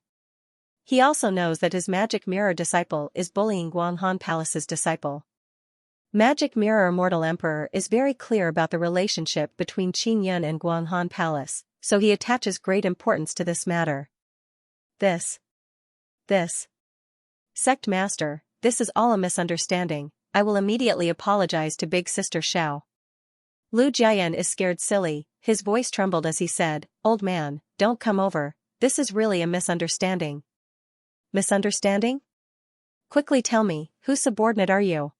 He also knows that his magic mirror disciple is bullying Guanghan Palace's disciple. Magic mirror mortal emperor is very clear about the relationship between Qin Yun and Guanghan Palace, so he attaches great importance to this matter. This. Sect master, this is all a misunderstanding, I will immediately apologize to big sister Xiao. Lu Jiayan is scared silly, his voice trembled as he said, old man, don't come over, this is really a misunderstanding. Misunderstanding? Quickly tell me, whose subordinate are you?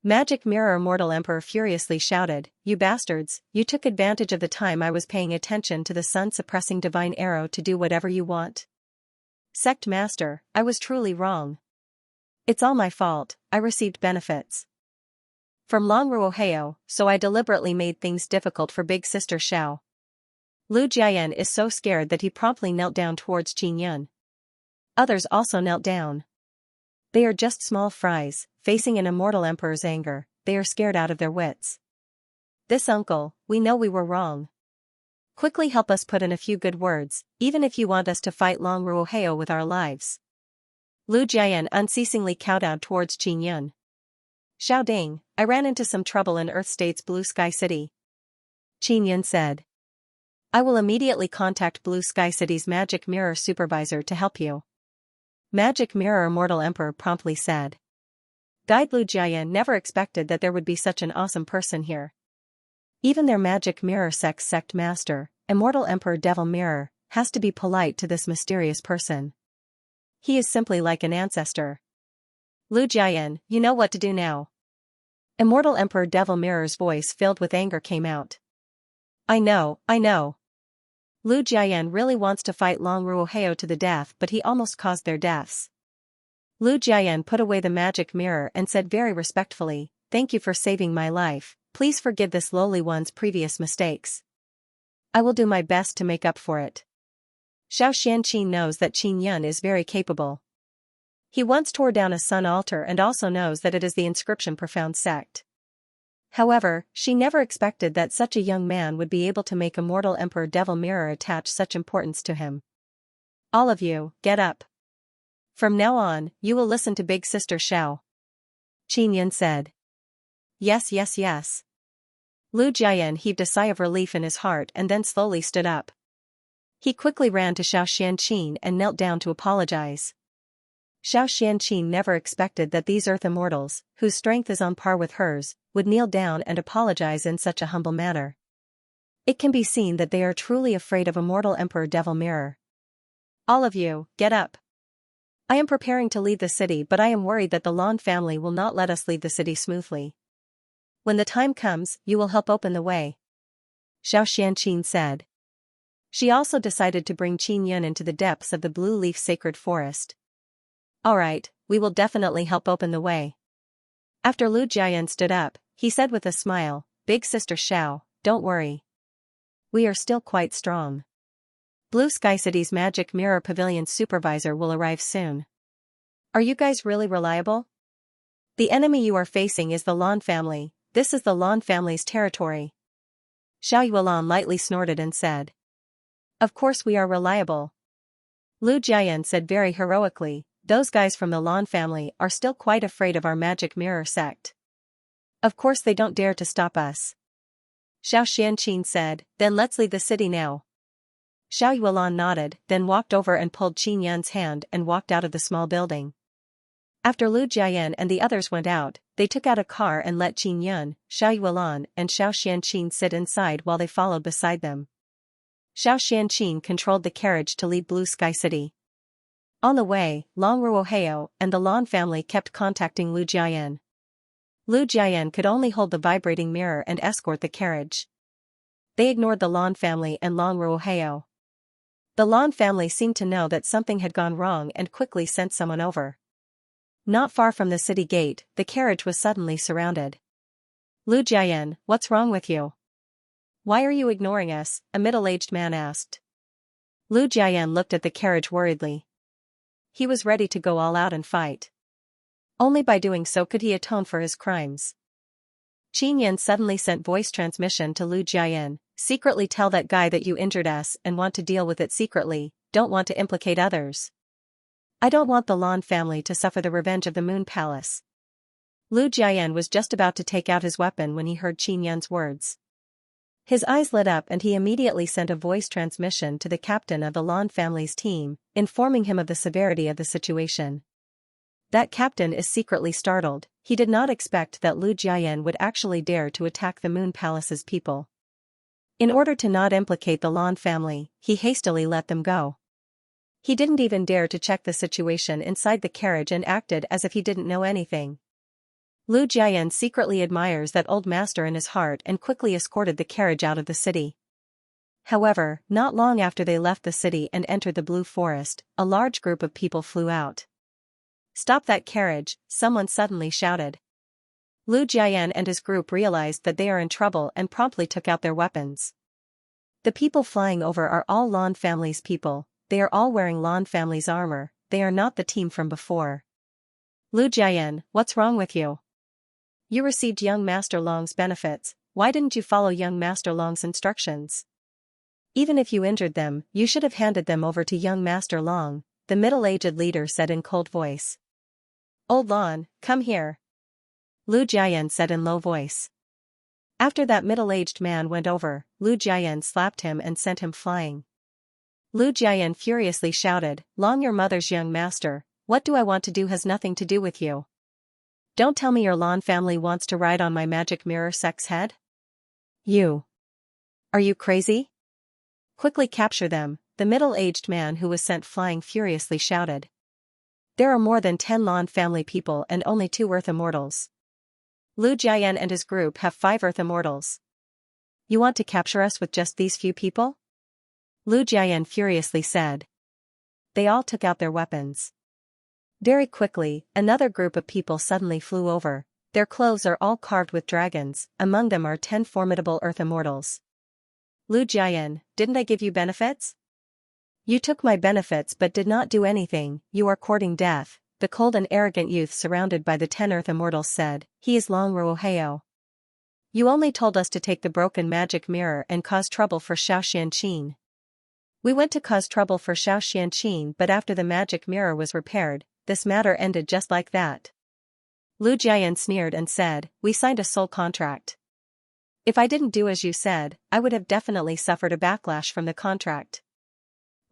Magic mirror mortal emperor furiously shouted, you bastards, you took advantage of the time I was paying attention to the sun-suppressing divine arrow to do whatever you want. Sect master, I was truly wrong. It's all my fault, I received benefits from Long Ruoheo, so I deliberately made things difficult for big sister Xiao. Lu Jiayan is so scared that he promptly knelt down towards Qin Yun. Others also knelt down. They are just small fries, facing an immortal emperor's anger, they are scared out of their wits. This uncle, we know we were wrong. Quickly help us put in a few good words, even if you want us to fight Long Ruoheo with our lives. Lu Jiayan unceasingly kowtowed towards Qin Yun. Xiao Ding, I ran into some trouble in Earth State's Blue Sky City. Qin Yun said. I will immediately contact Blue Sky City's Magic Mirror Supervisor to help you. Magic Mirror Mortal Emperor promptly said. Guide Lu Jiayan never expected that there would be such an awesome person here. Even their Magic Mirror sect master, Immortal Emperor Devil Mirror, has to be polite to this mysterious person. He is simply like an ancestor. Lu Jiayan, you know what to do now. Immortal Emperor Devil Mirror's voice filled with anger came out. I know. Lu Jiayan really wants to fight Long Ruoheo to the death but he almost caused their deaths. Lu Jiayan put away the magic mirror and said very respectfully, thank you for saving my life, please forgive this lowly one's previous mistakes. I will do my best to make up for it. Xiao Xianqi knows that Qin Yun is very capable. He once tore down a sun altar and also knows that it is the inscription profound sect. However, she never expected that such a young man would be able to make Immortal Emperor Devil Mirror attach such importance to him. All of you, get up. From now on, you will listen to Big Sister Xiao. Qin Yun said. Yes. Lu Jiayan heaved a sigh of relief in his heart and then slowly stood up. He quickly ran to Xiao Xianqi and knelt down to apologize. Xiao Xianqi never expected that these earth immortals, whose strength is on par with hers, would kneel down and apologize in such a humble manner. It can be seen that they are truly afraid of Immortal Emperor Devil Mirror. All of you, get up. I am preparing to leave the city but I am worried that the Lan family will not let us leave the city smoothly. When the time comes, you will help open the way. Xiao Xianqi said. She also decided to bring Qin Yun into the depths of the Blue Leaf Sacred Forest. Alright, we will definitely help open the way. After Lu Jiayan stood up, he said with a smile, Big Sister Xiao, don't worry. We are still quite strong. Blue Sky City's Magic Mirror Pavilion supervisor will arrive soon. Are you guys really reliable? The enemy you are facing is the Lan family, this is the Lan family's territory. Xiao Yuelan lightly snorted and said. Of course we are reliable. Lu Jiayan said very heroically, those guys from the Lan family are still quite afraid of our Magic Mirror sect. Of course they don't dare to stop us. Xiao Xianqi said, then let's leave the city now. Xiao Yuan nodded, then walked over and pulled Qin Yan's hand and walked out of the small building. After Lu Jiayan and the others went out, they took out a car and let Qin Yan, Xiao Yuan and Xiao Xianqin sit inside while they followed beside them. Xiao Xianqin controlled the carriage to leave Blue Sky City. On the way, Long Ruoheo and the Lan family kept contacting Lu Jiayan. Lu Jiayan could only hold the vibrating mirror and escort the carriage. They ignored the Lan family and Long Ruoheo. The Lan family seemed to know that something had gone wrong and quickly sent someone over. Not far from the city gate, the carriage was suddenly surrounded. Lu Jiayan, what's wrong with you? Why are you ignoring us? A middle-aged man asked. Lu Jiayan looked at the carriage worriedly. He was ready to go all out and fight. Only by doing so could he atone for his crimes. Qin Yan suddenly sent voice transmission to Lu Jiayan, secretly tell that guy that you injured us and want to deal with it secretly, don't want to implicate others. I don't want the Lan family to suffer the revenge of the Moon Palace. Lu Jiayan was just about to take out his weapon when he heard Qin Yan's words. His eyes lit up and he immediately sent a voice transmission to the captain of the Lan family's team, informing him of the severity of the situation. That captain is secretly startled, he did not expect that Lu Jiayan would actually dare to attack the Moon Palace's people. In order to not implicate the Lan family, he hastily let them go. He didn't even dare to check the situation inside the carriage and acted as if he didn't know anything. Lu Jiayan secretly admires that old master in his heart and quickly escorted the carriage out of the city. However, not long after they left the city and entered the Blue Forest, a large group of people flew out. Stop that carriage, someone suddenly shouted. Lu Jiayan and his group realized that they are in trouble and promptly took out their weapons. The people flying over are all Lan family's people, they are all wearing Lan family's armor, they are not the team from before. Lu Jiayan, what's wrong with you? You received young Master Long's benefits, why didn't you follow young Master Long's instructions? Even if you injured them, you should have handed them over to young Master Long, the middle-aged leader said in cold voice. Old Lan, come here. Lu Jiayan said in low voice. After that middle-aged man went over, Lu Jiayan slapped him and sent him flying. Lu Jiayan furiously shouted, Long, your mother's young master, what do I want to do has nothing to do with you. Don't tell me your Lan family wants to ride on my magic mirror sex head? You. Are you crazy? Quickly capture them, the middle-aged man who was sent flying furiously shouted. There are more than 10 Lan family people and only 2 Earth Immortals. Lu Jiayan and his group have 5 Earth Immortals. You want to capture us with just these few people? Lu Jiayan furiously said. They all took out their weapons. Very quickly, another group of people suddenly flew over, their clothes are all carved with dragons, among them are 10 formidable Earth Immortals. Lu Jiayan, didn't I give you benefits? You took my benefits but did not do anything, you are courting death, the cold and arrogant youth surrounded by the 10 Earth Immortals said, he is Long Ruoheo. You only told us to take the broken magic mirror and cause trouble for Xiao Xianqin. We went to cause trouble for Xiao Xianqin but after the magic mirror was repaired, this matter ended just like that. Lu Jiayan sneered and said, we signed a soul contract. If I didn't do as you said, I would have definitely suffered a backlash from the contract.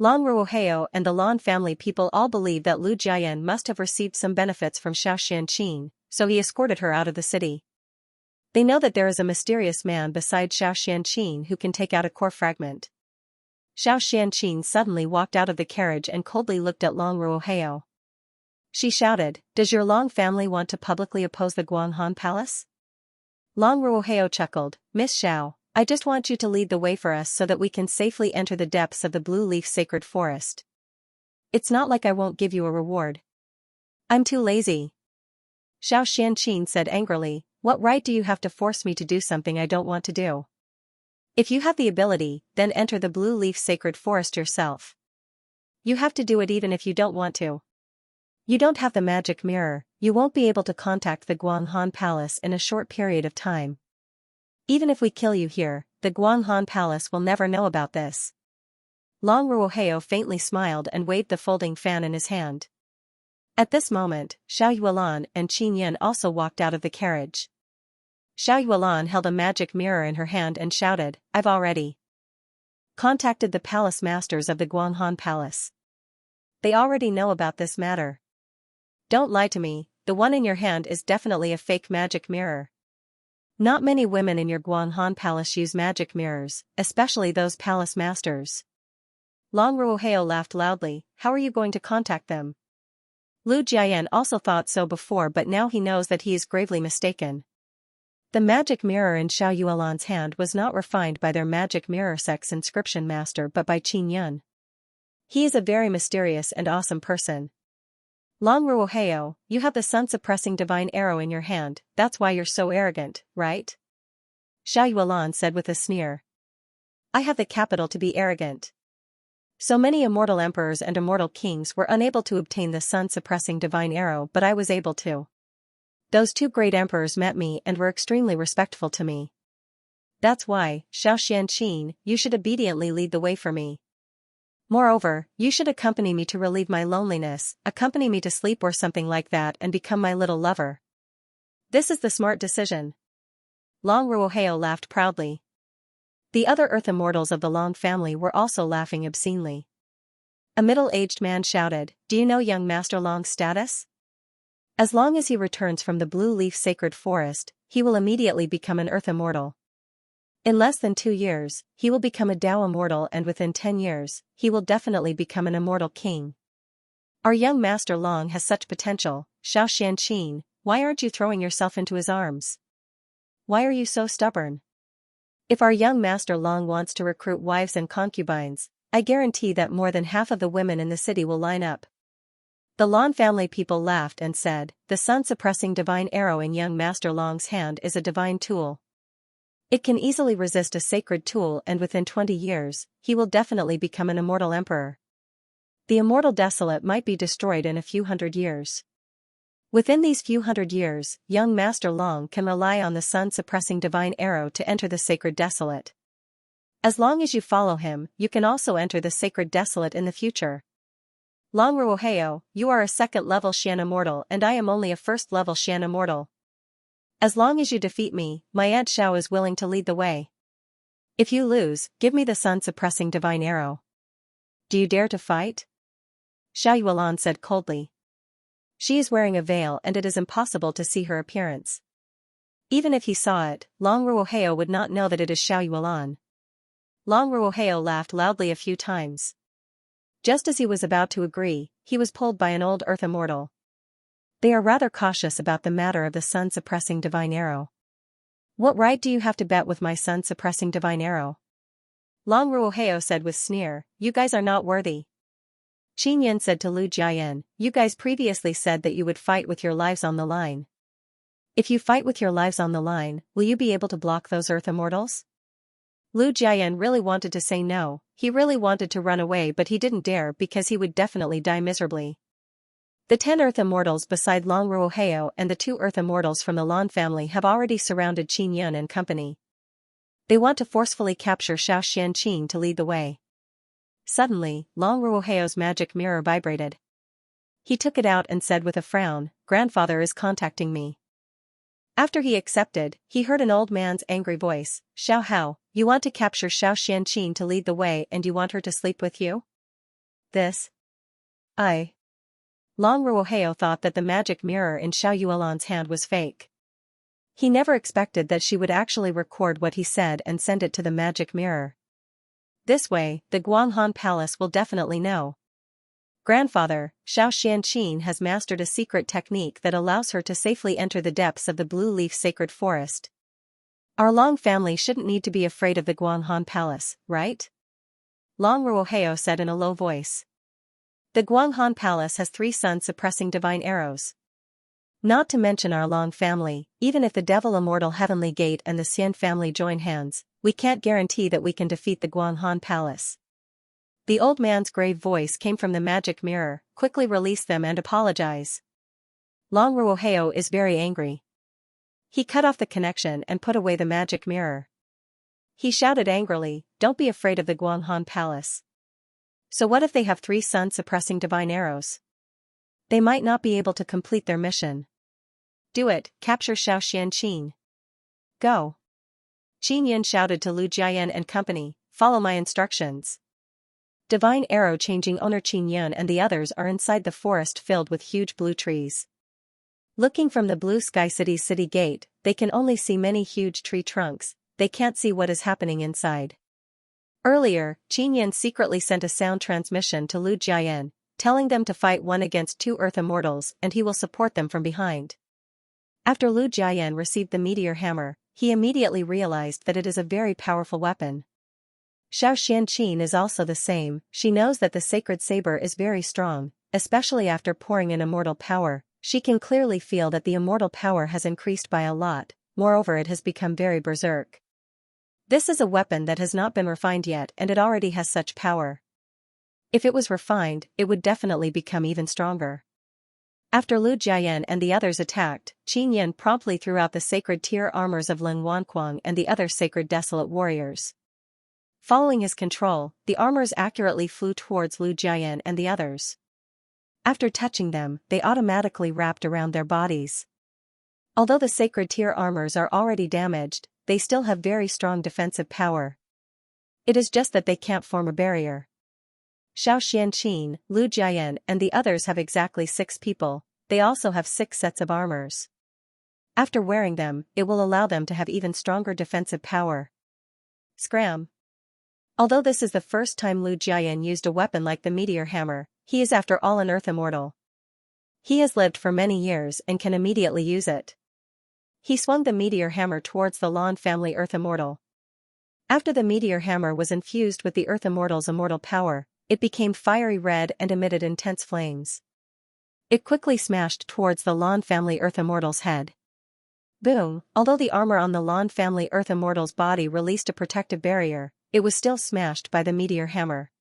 Long Ruoheo and the Lan family people all believe that Lu Jiayan must have received some benefits from Xiao Xianqin, so he escorted her out of the city. They know that there is a mysterious man beside Xiao Xianqin who can take out a core fragment. Xiao Xianqin suddenly walked out of the carriage and coldly looked at Long Ruoheo. She shouted, does your Long family want to publicly oppose the Guanghan Palace? Long Ruoheo chuckled, Miss Xiao, I just want you to lead the way for us so that we can safely enter the depths of the Blue Leaf Sacred Forest. It's not like I won't give you a reward. I'm too lazy. Xiao Xianqin said angrily, what right do you have to force me to do something I don't want to do? If you have the ability, then enter the Blue Leaf Sacred Forest yourself. You have to do it even if you don't want to. You don't have the magic mirror, you won't be able to contact the Guanghan Palace in a short period of time. Even if we kill you here, the Guanghan Palace will never know about this. Long Ruoheo faintly smiled and waved the folding fan in his hand. At this moment, Xiao Yuan and Qin Yan also walked out of the carriage. Xiao Yuan held a magic mirror in her hand and shouted, I've already contacted the palace masters of the Guanghan Palace. They already know about this matter. Don't lie to me, the one in your hand is definitely a fake magic mirror. Not many women in your Guanghan Palace use magic mirrors, especially those palace masters. Long Ruoheo laughed loudly. How are you going to contact them? Lu Jiayan also thought so before, but now he knows that he is gravely mistaken. The magic mirror in Xiao Yuelan's hand was not refined by their magic mirror sex inscription master but by Qin Yun. He is a very mysterious and awesome person. Long Ruoheo, you have the sun-suppressing divine arrow in your hand, that's why you're so arrogant, right? Xiao Yuelan said with a sneer. I have the capital to be arrogant. So many immortal emperors and immortal kings were unable to obtain the sun-suppressing divine arrow, but I was able to. Those two great emperors met me and were extremely respectful to me. That's why, Xiao Xianqin, you should obediently lead the way for me. Moreover, you should accompany me to relieve my loneliness, accompany me to sleep or something like that and become my little lover. This is the smart decision. Long Ruoheo laughed proudly. The other Earth Immortals of the Long family were also laughing obscenely. A middle-aged man shouted, Do you know young Master Long's status? As long as he returns from the Blue Leaf Sacred Forest, he will immediately become an Earth Immortal. In less than 2 years, he will become a Tao Immortal, and within 10 years, he will definitely become an Immortal King. Our young Master Long has such potential, Xiao Xianqin, why aren't you throwing yourself into his arms? Why are you so stubborn? If our young Master Long wants to recruit wives and concubines, I guarantee that more than half of the women in the city will line up. The Long family people laughed and said, the sun-suppressing divine arrow in young Master Long's hand is a divine tool. It can easily resist a sacred tool, and within 20 years, he will definitely become an immortal emperor. The immortal desolate might be destroyed in a few hundred years. Within these few hundred years, young Master Long can rely on the sun-suppressing divine arrow to enter the sacred desolate. As long as you follow him, you can also enter the sacred desolate in the future. Long Ruoheo, you are a second-level Xian Immortal and I am only a first-level Xian Immortal. As long as you defeat me, my Aunt Xiao is willing to lead the way. If you lose, give me the sun-suppressing divine arrow. Do you dare to fight? Xiao Yuelan said coldly. She is wearing a veil and it is impossible to see her appearance. Even if he saw it, Long Ruoheo would not know that it is Xiao Yuelan. Long Ruoheo laughed loudly a few times. Just as he was about to agree, he was pulled by an old Earth Immortal. They are rather cautious about the matter of the sun-suppressing divine arrow. What right do you have to bet with my sun-suppressing divine arrow? Long Ruoheo said with sneer, you guys are not worthy. Qin Yin said to Lu Jiayan, you guys previously said that you would fight with your lives on the line. If you fight with your lives on the line, will you be able to block those Earth Immortals? Lu Jiayan really wanted to say no, he really wanted to run away, but he didn't dare because he would definitely die miserably. The 10 Earth Immortals beside Long Ruoheo and the 2 Earth Immortals from the Lan family have already surrounded Qin Yun and company. They want to forcefully capture Xiao Xianqin to lead the way. Suddenly, Long Ruoheo's magic mirror vibrated. He took it out and said with a frown, Grandfather is contacting me. After he accepted, he heard an old man's angry voice, Xiao Hao, you want to capture Xiao Xianqin to lead the way and you want her to sleep with you? Long Ruoheo thought that the magic mirror in Xiao Yuelan's hand was fake. He never expected that she would actually record what he said and send it to the magic mirror. This way, the Guanghan Palace will definitely know. Grandfather, Xiao Xianqin has mastered a secret technique that allows her to safely enter the depths of the Blue Leaf Sacred Forest. Our Long family shouldn't need to be afraid of the Guanghan Palace, right? Long Ruoheo said in a low voice. The Guanghan Palace has 3 sun-suppressing divine arrows. Not to mention our Long family, even if the Devil Immortal Heavenly Gate and the Xian family join hands, we can't guarantee that we can defeat the Guanghan Palace. The old man's grave voice came from the magic mirror, quickly release them and apologize. Long Ruoheo is very angry. He cut off the connection and put away the magic mirror. He shouted angrily, don't be afraid of the Guanghan Palace. So what if they have 3 sun-suppressing divine arrows? They might not be able to complete their mission. Do it, capture Xiao Xianqin. Go. Qin Yin shouted to Lu Jiayan and company, follow my instructions. Divine Arrow changing owner Qin Yun and the others are inside the forest filled with huge blue trees. Looking from the Blue Sky City's city gate, they can only see many huge tree trunks, they can't see what is happening inside. Earlier, Qin Yun secretly sent a sound transmission to Lu Jiayan, telling them to fight one against 2 Earth Immortals and he will support them from behind. After Lu Jiayan received the meteor hammer, he immediately realized that it is a very powerful weapon. Xiao Xianqin is also the same, she knows that the sacred saber is very strong, especially after pouring in immortal power, she can clearly feel that the immortal power has increased by a lot, moreover it has become very berserk. This is a weapon that has not been refined yet and it already has such power. If it was refined, it would definitely become even stronger. After Lu Jiayan and the others attacked, Qin Yun promptly threw out the sacred tier armors of Ling Wanquang and the other sacred desolate warriors. Following his control, the armors accurately flew towards Lu Jiayan and the others. After touching them, they automatically wrapped around their bodies. Although the sacred tier armors are already damaged, they still have very strong defensive power. It is just that they can't form a barrier. Xiao Xianqin, Lu Jiayan and the others have exactly 6 people, they also have 6 sets of armors. After wearing them, it will allow them to have even stronger defensive power. Scram! Although this is the first time Lu Jiayan used a weapon like the meteor hammer, he is after all an Earth Immortal. He has lived for many years and can immediately use it. He swung the meteor hammer towards the Lan family Earth Immortal. After the meteor hammer was infused with the Earth Immortal's immortal power, it became fiery red and emitted intense flames. It quickly smashed towards the Lan family Earth Immortal's head. Boom! Although the armor on the Lan family Earth Immortal's body released a protective barrier, it was still smashed by the meteor hammer.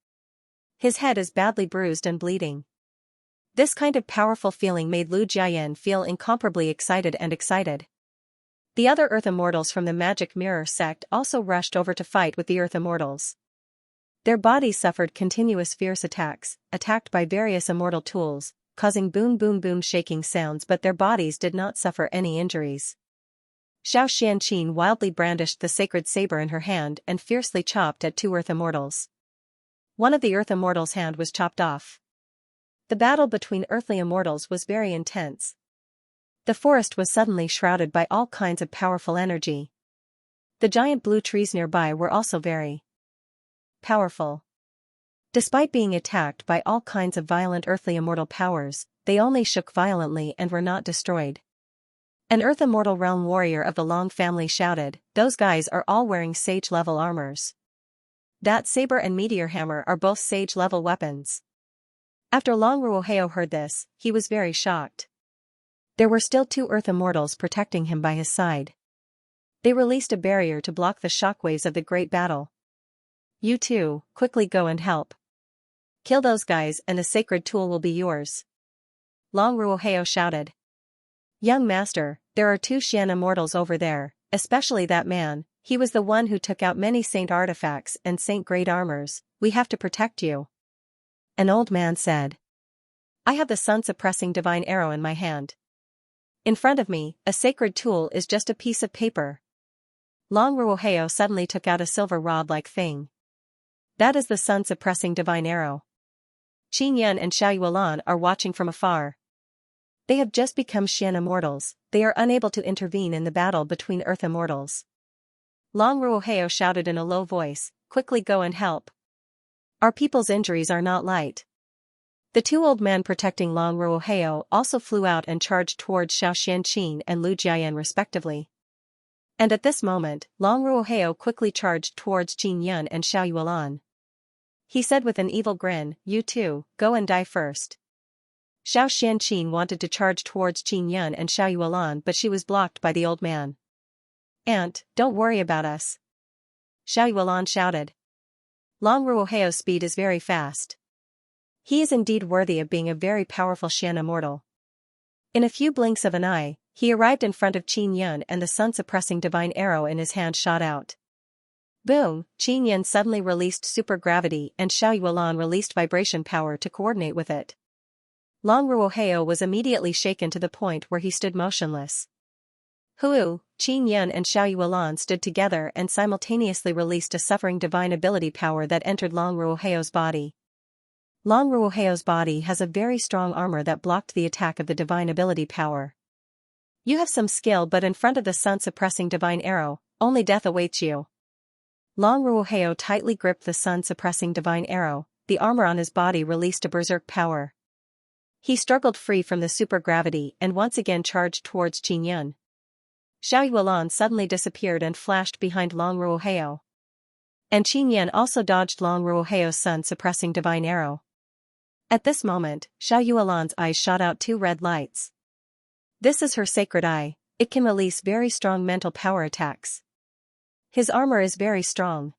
His head is badly bruised and bleeding. This kind of powerful feeling made Lu Jiayan feel incomparably excited. The other Earth Immortals from the Magic Mirror sect also rushed over to fight with the Earth Immortals. Their bodies suffered continuous fierce attacks, attacked by various immortal tools, causing boom boom boom shaking sounds, but their bodies did not suffer any injuries. Xiao Xianqin wildly brandished the sacred saber in her hand and fiercely chopped at 2 Earth Immortals. One of the Earth Immortals' hand was chopped off. The battle between earthly immortals was very intense. The forest was suddenly shrouded by all kinds of powerful energy. The giant blue trees nearby were also very powerful. Despite being attacked by all kinds of violent earthly immortal powers, they only shook violently and were not destroyed. An Earth Immortal Realm warrior of the Long family shouted, "Those guys are all wearing sage-level armors. That saber and meteor hammer are both sage-level weapons." After Long Ruoheo heard this, he was very shocked. There were still 2 Earth Immortals protecting him by his side. They released a barrier to block the shockwaves of the great battle. "You two, quickly go and help. Kill those guys and the sacred tool will be yours." Long Ruoheo shouted. "Young master, there are 2 Xian immortals over there, especially that man, he was the one who took out many saint artifacts and saint-grade armors, we have to protect you." An old man said. "I have the sun-suppressing divine arrow in my hand. In front of me, a sacred tool is just a piece of paper." Long Ruoheo suddenly took out a silver rod-like thing. "That is the sun-suppressing divine arrow." Qin Yun and Xiao Yuelan are watching from afar. They have just become Xian immortals, they are unable to intervene in the battle between Earth Immortals. Long Ruoheo shouted in a low voice, "Quickly go and help. Our people's injuries are not light." The 2 old men protecting Long Ruoheo also flew out and charged towards Xiao Xianqin and Lu Jiayan respectively. And at this moment, Long Ruoheo quickly charged towards Qin Yun and Xiao Yuelan. He said with an evil grin, "You two, go and die first." Xiao Xianqin wanted to charge towards Qin Yun and Xiao Yuelan, but she was blocked by the old man. "Aunt, don't worry about us," Xiao Yuelan shouted. Long Ruoheo's speed is very fast. He is indeed worthy of being a very powerful Xian immortal. In a few blinks of an eye, he arrived in front of Qin Yun and the sun-suppressing divine arrow in his hand shot out. Boom! Qin Yun suddenly released supergravity and Xiao Yuelan released vibration power to coordinate with it. Long Ruoheo was immediately shaken to the point where he stood motionless. Hu, Qin Yun and Xiao Yuelan stood together and simultaneously released a suffering divine ability power that entered Long Ruoheo's body. Long Ruoheo's body has a very strong armor that blocked the attack of the divine ability power. You have some skill, but in front of the sun-suppressing divine arrow, only death awaits you. Long Ruoheo tightly gripped the sun-suppressing divine arrow. The armor on his body released a berserk power. He struggled free from the supergravity and once again charged towards Qin Yun. Xiao Yuelan suddenly disappeared and flashed behind Long Ruoheo. And Qin Yun also dodged Long Ruoheo's sun-suppressing divine arrow. At this moment, Xiao Yuelan's eyes shot out two red lights. This is her sacred eye. It can release very strong mental power attacks. His armor is very strong.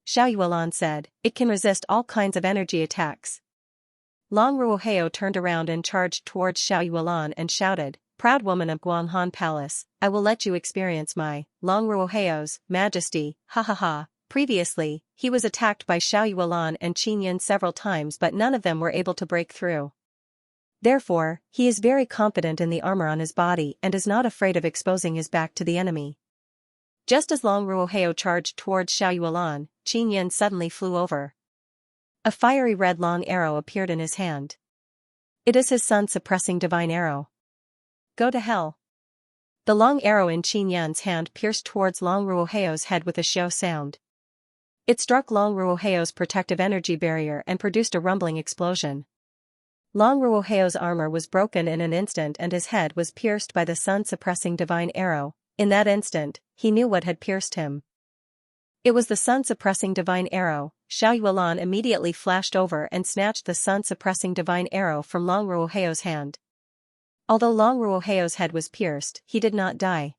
Xiao Yuelan said, it can resist all kinds of energy attacks. Long Ruoheo turned around and charged towards Xiao Yuelan and shouted, "Proud woman of Guanghan Palace, I will let you experience my, Long Ruoheo's, majesty, ha ha ha." Previously, he was attacked by Xiao Yuelan and Qin Yun several times, but none of them were able to break through. Therefore, he is very confident in the armor on his body and is not afraid of exposing his back to the enemy. Just as Long Ruoheo charged towards Xiao Yuelan, Qin Yun suddenly flew over. A fiery red long arrow appeared in his hand. It is his sun-suppressing divine arrow. Go to hell. The long arrow in Qin Yun's hand pierced towards Long Ruoheo's head with a xiao sound. It struck Long Ruoheo's protective energy barrier and produced a rumbling explosion. Long Ruoheo's armor was broken in an instant and his head was pierced by the sun-suppressing divine arrow. In that instant, he knew what had pierced him. It was the sun-suppressing divine arrow. Xiao Yuelan immediately flashed over and snatched the sun-suppressing divine arrow from Long Ruoheo's hand. Although Long Ruoheo's head was pierced, he did not die.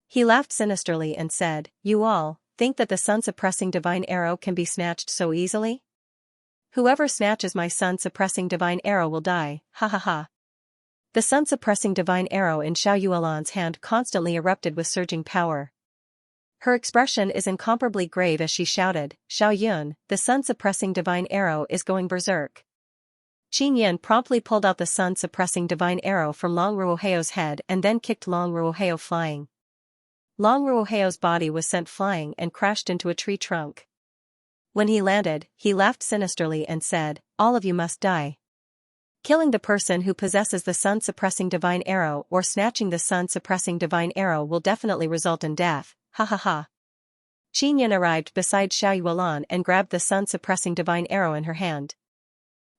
He laughed sinisterly and said, "You all think that the sun-suppressing divine arrow can be snatched so easily? Whoever snatches my sun-suppressing divine arrow will die, ha ha ha." The sun-suppressing divine arrow in Xiao Yuelan's hand constantly erupted with surging power. Her expression is incomparably grave as she shouted, "Xiao Yun, the sun-suppressing divine arrow is going berserk." Qin Yun promptly pulled out the sun-suppressing divine arrow from Long Ruoheo's head and then kicked Long Ruoheo flying. Long Ruoheo's body was sent flying and crashed into a tree trunk. When he landed, he laughed sinisterly and said, "All of you must die. Killing the person who possesses the sun-suppressing divine arrow or snatching the sun-suppressing divine arrow will definitely result in death, ha ha ha." Qin Yun arrived beside Xiao Yuelan and grabbed the sun-suppressing divine arrow in her hand.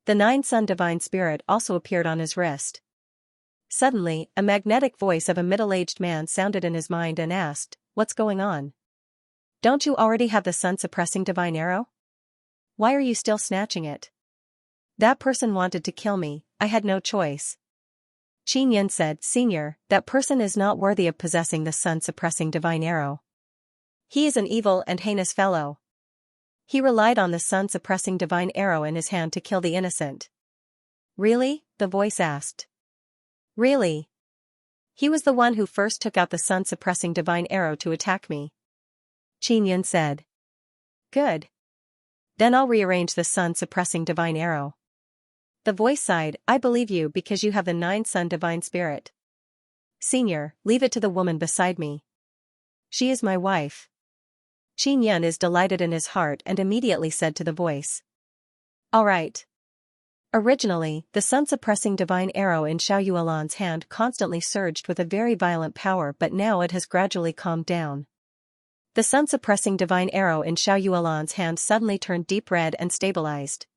The 9-sun divine spirit also appeared on his wrist. Suddenly, a magnetic voice of a middle-aged man sounded in his mind and asked, "What's going on? Don't you already have the sun-suppressing divine arrow? Why are you still snatching it?" "That person wanted to kill me, I had no choice." Qin Yun said, "Senior, that person is not worthy of possessing the sun-suppressing divine arrow. He is an evil and heinous fellow. He relied on the sun-suppressing divine arrow in his hand to kill the innocent." "Really?" the voice asked. "Really? He was the one who first took out the sun-suppressing divine arrow to attack me." Qin Yun said. "Good. Then I'll rearrange the sun-suppressing divine arrow." The voice sighed, "I believe you because you have the 9-sun divine spirit. Senior, leave it to the woman beside me. She is my wife." Qin Yun is delighted in his heart and immediately said to the voice, "All right." Originally, the sun-suppressing divine arrow in Xiao Yuelan's hand constantly surged with a very violent power, but now it has gradually calmed down. The sun-suppressing divine arrow in Xiao Yuelan's hand suddenly turned deep red and stabilized.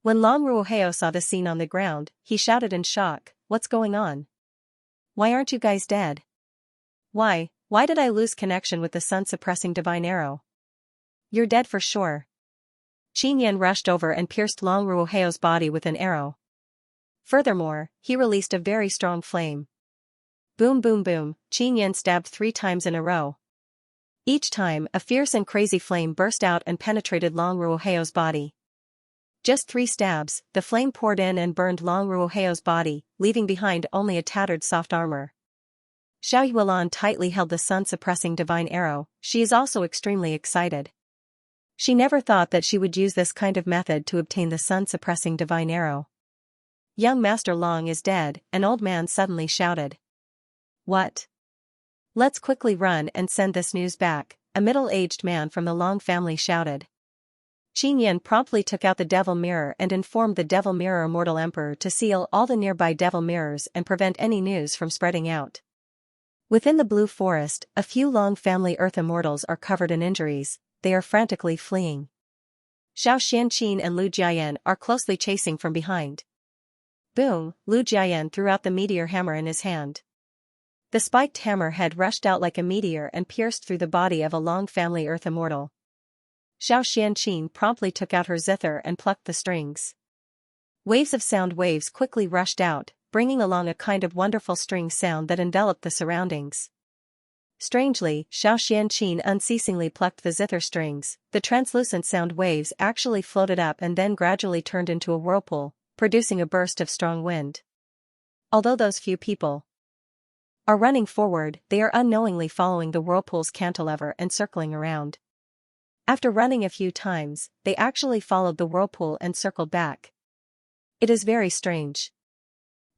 When Long Ruoheo saw the scene on the ground, he shouted in shock, "What's going on? Why aren't you guys dead? Why did I lose connection with the sun-suppressing divine arrow? You're dead for sure." Qin Yun rushed over and pierced Long Ruoheo's body with an arrow. Furthermore, he released a very strong flame. Boom boom boom, Qin Yun stabbed 3 times in a row. Each time, a fierce and crazy flame burst out and penetrated Long Ruoheo's body. Just 3 stabs, the flame poured in and burned Long Ruoheo's body, leaving behind only a tattered soft armor. Xiao Yuelan tightly held the sun-suppressing divine arrow. She is also extremely excited. She never thought that she would use this kind of method to obtain the sun-suppressing divine arrow. "Young Master Long is dead," an old man suddenly shouted. "What? Let's quickly run and send this news back, a middle-aged man from the Long family shouted. Qin Yin promptly took out the Devil Mirror and informed the Devil Mirror Immortal Emperor to seal all the nearby Devil Mirrors and prevent any news from spreading out. Within the Blue Forest, a few Long family Earth Immortals are covered in injuries, they are frantically fleeing. Xiao Xianqin and Lu Jiayan are closely chasing from behind. Boom, Lu Jiayan threw out the meteor hammer in his hand. The spiked hammer head rushed out like a meteor and pierced through the body of a Long family Earth Immortal. Xiao Xianqin promptly took out her zither and plucked the strings. Waves of sound waves quickly rushed out, bringing along a kind of wonderful string sound that enveloped the surroundings. Strangely, Xiao Xianqin unceasingly plucked the zither strings, the translucent sound waves actually floated up and then gradually turned into a whirlpool, producing a burst of strong wind. Although those few people are running forward, they are unknowingly following the whirlpool's cantilever and circling around. After running a few times, they actually followed the whirlpool and circled back. It is very strange.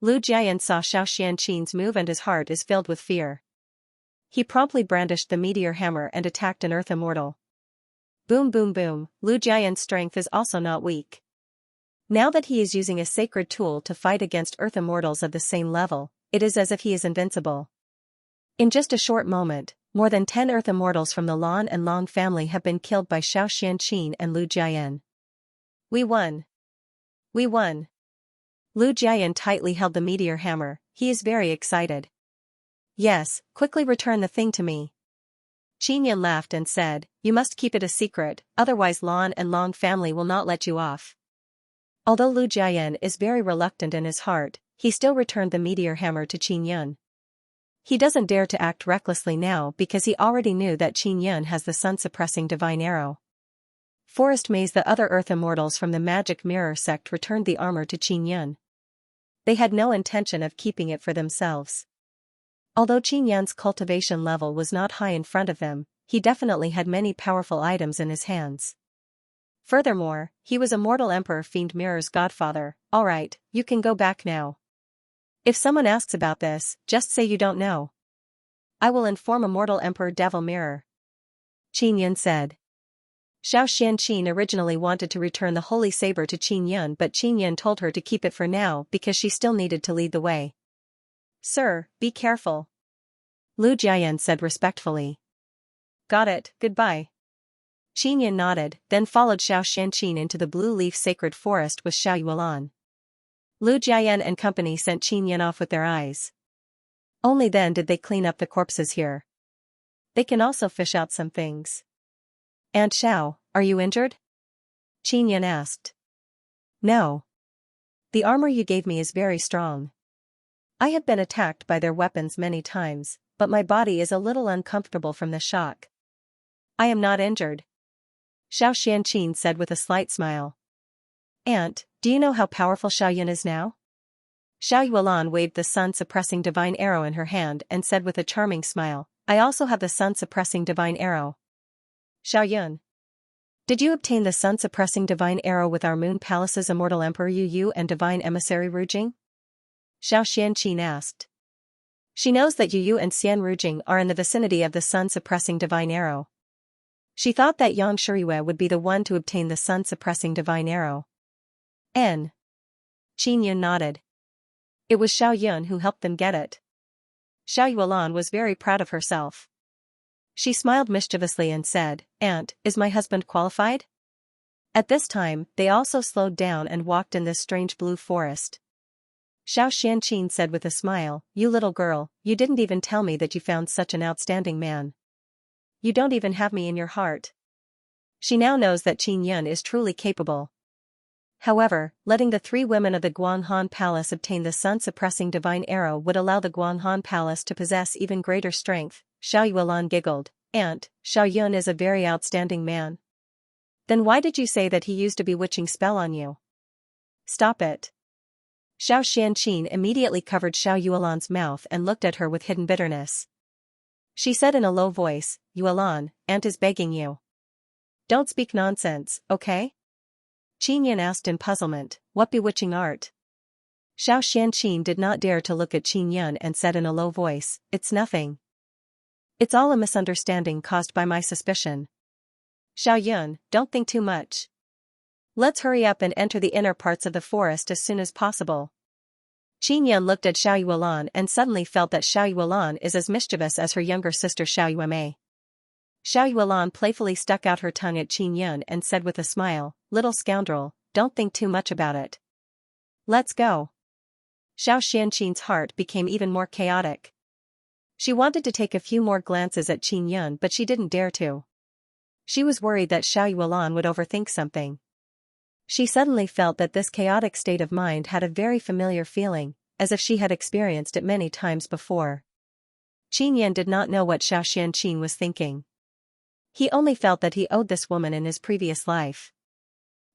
Lu Jiayan saw Xiao Xianqin's move and his heart is filled with fear. He promptly brandished the meteor hammer and attacked an Earth Immortal. Boom boom boom, Lu Jiayan's strength is also not weak. Now that he is using a sacred tool to fight against Earth Immortals of the same level, it is as if he is invincible. In just a short moment, more than 10 Earth Immortals from the Lan and Long family have been killed by Xiao Xianqin and Lu Jiayan. We won. We won. Lu Jiayan tightly held the meteor hammer, he is very excited. Yes, quickly return the thing to me. Qin Yin laughed and said, you must keep it a secret, otherwise Lan and Long family will not let you off. Although Lu Jiayan is very reluctant in his heart, he still returned the meteor hammer to Qin Yin. He doesn't dare to act recklessly now because he already knew that Qin Yin has the sun-suppressing divine arrow. Forest Maze, the other Earth Immortals from the Magic Mirror sect, returned the armor to Qin Yin. They had no intention of keeping it for themselves. Although Qin Yin's cultivation level was not high in front of them, he definitely had many powerful items in his hands. Furthermore, he was Immortal Emperor Fiend Mirror's godfather. Alright, you can go back now. If someone asks about this, just say you don't know. I will inform Immortal Emperor Devil Mirror. Qin Yin said. Xiao Xianqin originally wanted to return the Holy Saber to Qin Yin, but Qin Yin told her to keep it for now because she still needed to lead the way. Sir, be careful. Lu Jiayan said respectfully. Got it, goodbye. Qin Yin nodded, then followed Xiao Xianqin into the Blue Leaf Sacred Forest with Xiao Yuelan. Lu Jiayan and company sent Qin Yin off with their eyes. Only then did they clean up the corpses here. They can also fish out some things. Aunt Xiao, are you injured? Qin Yin asked. No. The armor you gave me is very strong. I have been attacked by their weapons many times, but my body is a little uncomfortable from the shock. I am not injured. Xiao Xianqin said with a slight smile. Aunt, do you know how powerful Xiao Yun is now? Xiao Yuelan waved the sun-suppressing divine arrow in her hand and said with a charming smile, I also have the sun-suppressing divine arrow. Xiao Yun. Did you obtain the sun-suppressing divine arrow with our Moon Palace's Immortal Emperor Yu Yu and divine emissary Rujing? Xiao Xianqin asked. She knows that Yu Yu and Xian Rujing are in the vicinity of the sun-suppressing divine arrow. She thought that Yang Shiriyue would be the one to obtain the sun-suppressing divine arrow. N. Qin Yun nodded. It was Xiao Yun who helped them get it. Xiao Yuelan was very proud of herself. She smiled mischievously and said, Aunt, is my husband qualified? At this time, they also slowed down and walked in this strange blue forest. Xiao Xianqin said with a smile, you little girl, you didn't even tell me that you found such an outstanding man. You don't even have me in your heart. She now knows that Qin Yun is truly capable. However, letting the 3 women of the Guanghan Palace obtain the sun-suppressing divine arrow would allow the Guanghan Palace to possess even greater strength. Xiao Yuelan giggled, Aunt, Xiao Yun is a very outstanding man. Then why did you say that he used a bewitching spell on you? Stop it. Xiao Xianqin immediately covered Xiao Yuelan's mouth and looked at her with hidden bitterness. She said in a low voice, Yuelan, Aunt is begging you. Don't speak nonsense, okay? Qin Yin asked in puzzlement, what bewitching art? Xiao Xianqin did not dare to look at Qin Yun and said in a low voice, it's nothing. It's all a misunderstanding caused by my suspicion. Xiao Yun, don't think too much. Let's hurry up and enter the inner parts of the forest as soon as possible. Qin Yan looked at Xiao Yuelan and suddenly felt that Xiao Yuelan is as mischievous as her younger sister Xiao Yuemei. Xiao Yuelan playfully stuck out her tongue at Qin Yan and said with a smile, "Little scoundrel, don't think too much about it. Let's go." Xiao Xianqin's heart became even more chaotic. She wanted to take a few more glances at Qin Yan but she didn't dare to. She was worried that Xiao Yuelan would overthink something. She suddenly felt that this chaotic state of mind had a very familiar feeling, as if she had experienced it many times before. Qin Yan did not know what Xiao Xianqin was thinking. He only felt that he owed this woman in his previous life.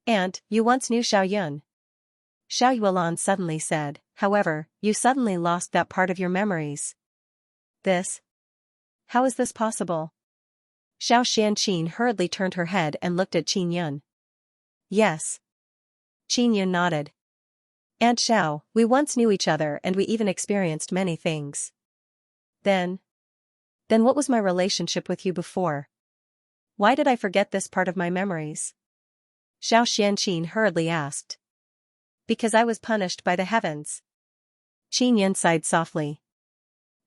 "And, you once knew Xiao Yun?" Xiao Yuelan suddenly said, "However, you suddenly lost that part of your memories." "This? How is this possible?" Xiao Xianqin hurriedly turned her head and looked at Qin Yun. "Yes." Qin Yun nodded. "Aunt Xiao, we once knew each other and we even experienced many things. Then what was my relationship with you before? Why did I forget this part of my memories?" Xiao Xianqin hurriedly asked. "Because I was punished by the heavens." Qin Yun sighed softly.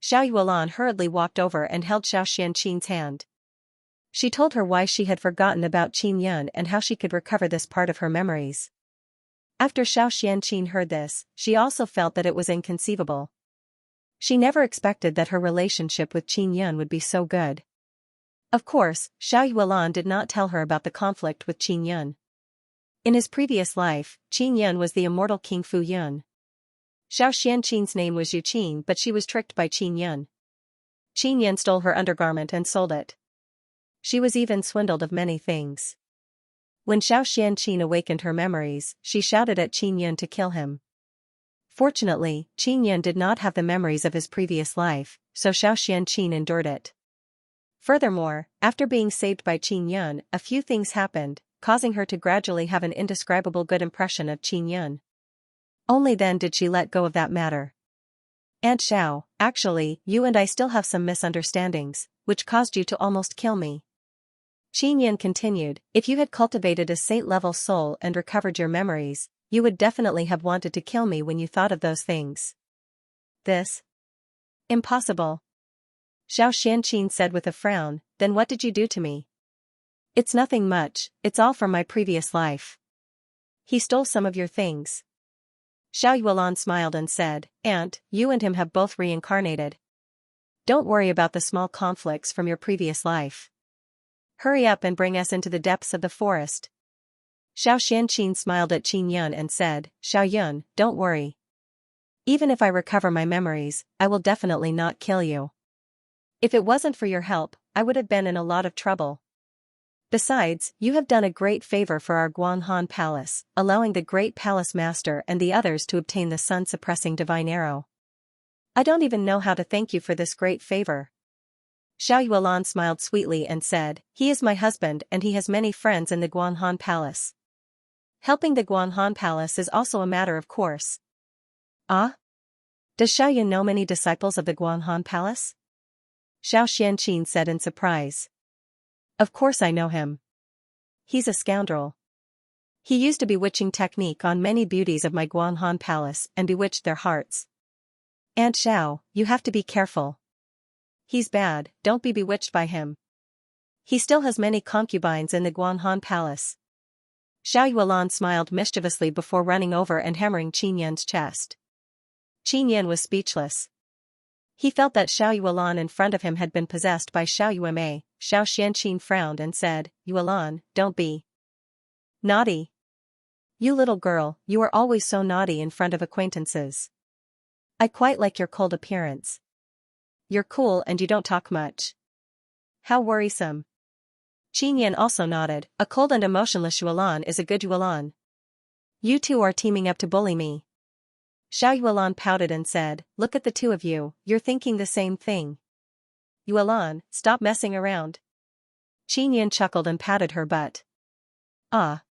Xiao Yuelan hurriedly walked over and held Xiao Xianqin's hand. She told her why she had forgotten about Qin Yun and how she could recover this part of her memories. After Xiao Xianqin heard this, she also felt that it was inconceivable. She never expected that her relationship with Qin Yun would be so good. Of course, Xiao Yuelan did not tell her about the conflict with Qin Yun. In his previous life, Qin Yun was the immortal King Fu Yun. Xiao Xianqin's name was Yu Qin but she was tricked by Qin Yun. Qin Yun stole her undergarment and sold it. She was even swindled of many things. When Xiao Xianqin awakened her memories, she shouted at Qin Yun to kill him. Fortunately, Qin Yun did not have the memories of his previous life, so Xiao Xianqin endured it. Furthermore, after being saved by Qin Yun, a few things happened, causing her to gradually have an indescribable good impression of Qin Yun. Only then did she let go of that matter. "Aunt Xiao, actually, you and I still have some misunderstandings, which caused you to almost kill me." Qin Yun continued, "If you had cultivated a saint-level soul and recovered your memories, you would definitely have wanted to kill me when you thought of those things." "This? Impossible." Xiao Xianqin said with a frown, "Then what did you do to me?" "It's nothing much, it's all from my previous life." "He stole some of your things." Xiao Yuelan smiled and said, "Aunt, you and him have both reincarnated. Don't worry about the small conflicts from your previous life. Hurry up and bring us into the depths of the forest." Xiao Xianqin smiled at Qin Yun and said, "Xiao Yun, don't worry. Even if I recover my memories, I will definitely not kill you. If it wasn't for your help, I would have been in a lot of trouble. Besides, you have done a great favor for our Guanghan Palace, allowing the great palace master and the others to obtain the sun-suppressing divine arrow. I don't even know how to thank you for this great favor." Xiao Yuelan smiled sweetly and said, "He is my husband and he has many friends in the Guanghan Palace. Helping the Guanghan Palace is also a matter of course." "Ah? Does Xiao Yun know many disciples of the Guanghan Palace?" Xiao Xianqin said in surprise. "Of course I know him. He's a scoundrel. He used a bewitching technique on many beauties of my Guanghan Palace and bewitched their hearts. Aunt Xiao, you have to be careful. He's bad, don't be bewitched by him. He still has many concubines in the Guanghan Palace." Xiao Yuelan smiled mischievously before running over and hammering Qin Yun's chest. Qin Yun was speechless. He felt that Xiao Yuelan in front of him had been possessed by Xiao Yuemei. Xiao Xianqin frowned and said, "Yuelan, don't be naughty. You little girl, you are always so naughty in front of acquaintances. I quite like your cold appearance. You're cool and you don't talk much. How worrisome." Qin Yan also nodded, "A cold and emotionless Yuelan is a good Yuelan. You two are teaming up to bully me." Xiao Yuelan pouted and said, "Look at the two of you, you're thinking the same thing. Yuelan, stop messing around." Qin Yan chuckled and patted her butt. "Ah."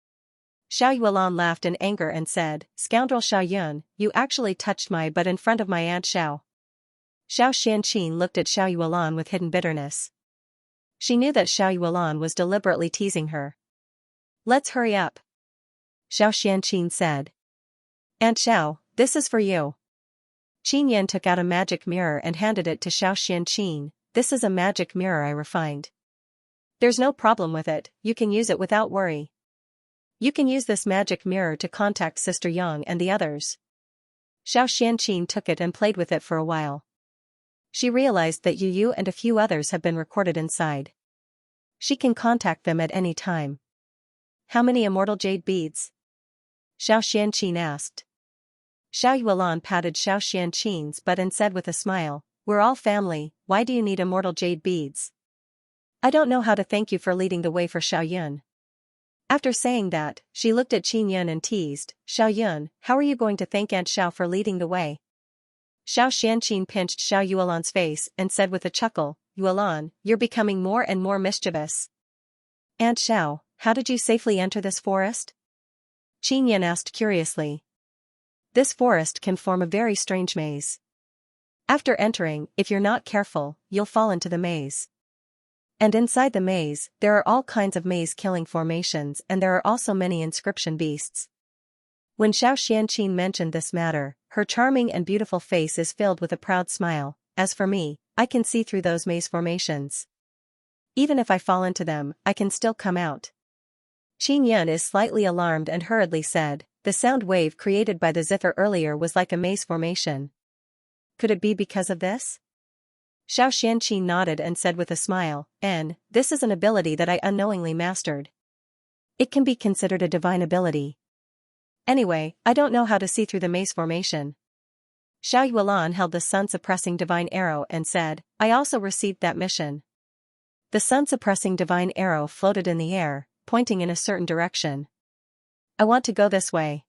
Xiao Yuelan laughed in anger and said, "Scoundrel Xiao Yun, you actually touched my butt in front of my Aunt Xiao." Xiao Xianqin looked at Xiao Yuelan with hidden bitterness. She knew that Xiao Yuelan was deliberately teasing her. Let's hurry up, Xiao Xianqin said. Aunt Xiao, this is for you. Qin Yan took out a magic mirror and handed it to Xiao Xianqin. This is a magic mirror I refined. There's no problem with it, you can use it without worry. You can use this magic mirror to contact Sister Yang and the others. Xiao Xianqin took it and played with it for a while. She realized that Yu and a few others have been recorded inside. She can contact them at any time. How many immortal jade beads? Xiao Xianqin asked. Xiao Yuelan patted Xiao Xianqin's butt and said with a smile, we're all family, why do you need immortal jade beads? I don't know how to thank you for leading the way for Xiao Yun. After saying that, she looked at Qin Yun and teased, Xiao Yun, how are you going to thank Aunt Xiao for leading the way? Xiao Xianqin pinched Xiao Yuelan's face and said with a chuckle, Yuelan, you're becoming more and more mischievous. Aunt Xiao, how did you safely enter this forest? Qin Yun asked curiously. This forest can form a very strange maze. After entering, if you're not careful, you'll fall into the maze. And inside the maze, there are all kinds of maze-killing formations and there are also many inscription beasts. When Xiao Xianqin mentioned this matter, her charming and beautiful face is filled with a proud smile. As for me, I can see through those maze formations. Even if I fall into them, I can still come out. Qin Yun is slightly alarmed and hurriedly said, the sound wave created by the zither earlier was like a maze formation. Could it be because of this? Xiao Xianqin nodded and said with a smile, this is an ability that I unknowingly mastered. It can be considered a divine ability. Anyway, I don't know how to see through the maze formation. Xiao Yuelan held the sun-suppressing divine arrow and said, I also received that mission. The sun-suppressing divine arrow floated in the air, pointing in a certain direction. I want to go this way.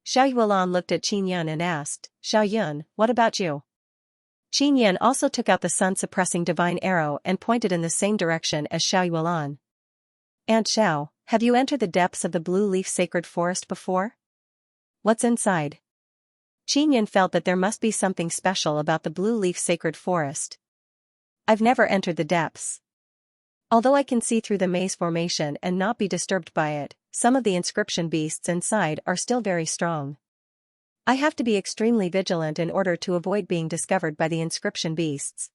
Xiao Yuelan looked at Qin Yun and asked, Xiao Yun, what about you? Qin Yun also took out the sun-suppressing divine arrow and pointed in the same direction as Xiao Yuelan. Aunt Xiao, have you entered the depths of the blue leaf sacred forest before? What's inside? Qin Yun felt that there must be something special about the blue leaf sacred forest. I've never entered the depths. Although I can see through the maze formation and not be disturbed by it, some of the inscription beasts inside are still very strong. I have to be extremely vigilant in order to avoid being discovered by the inscription beasts.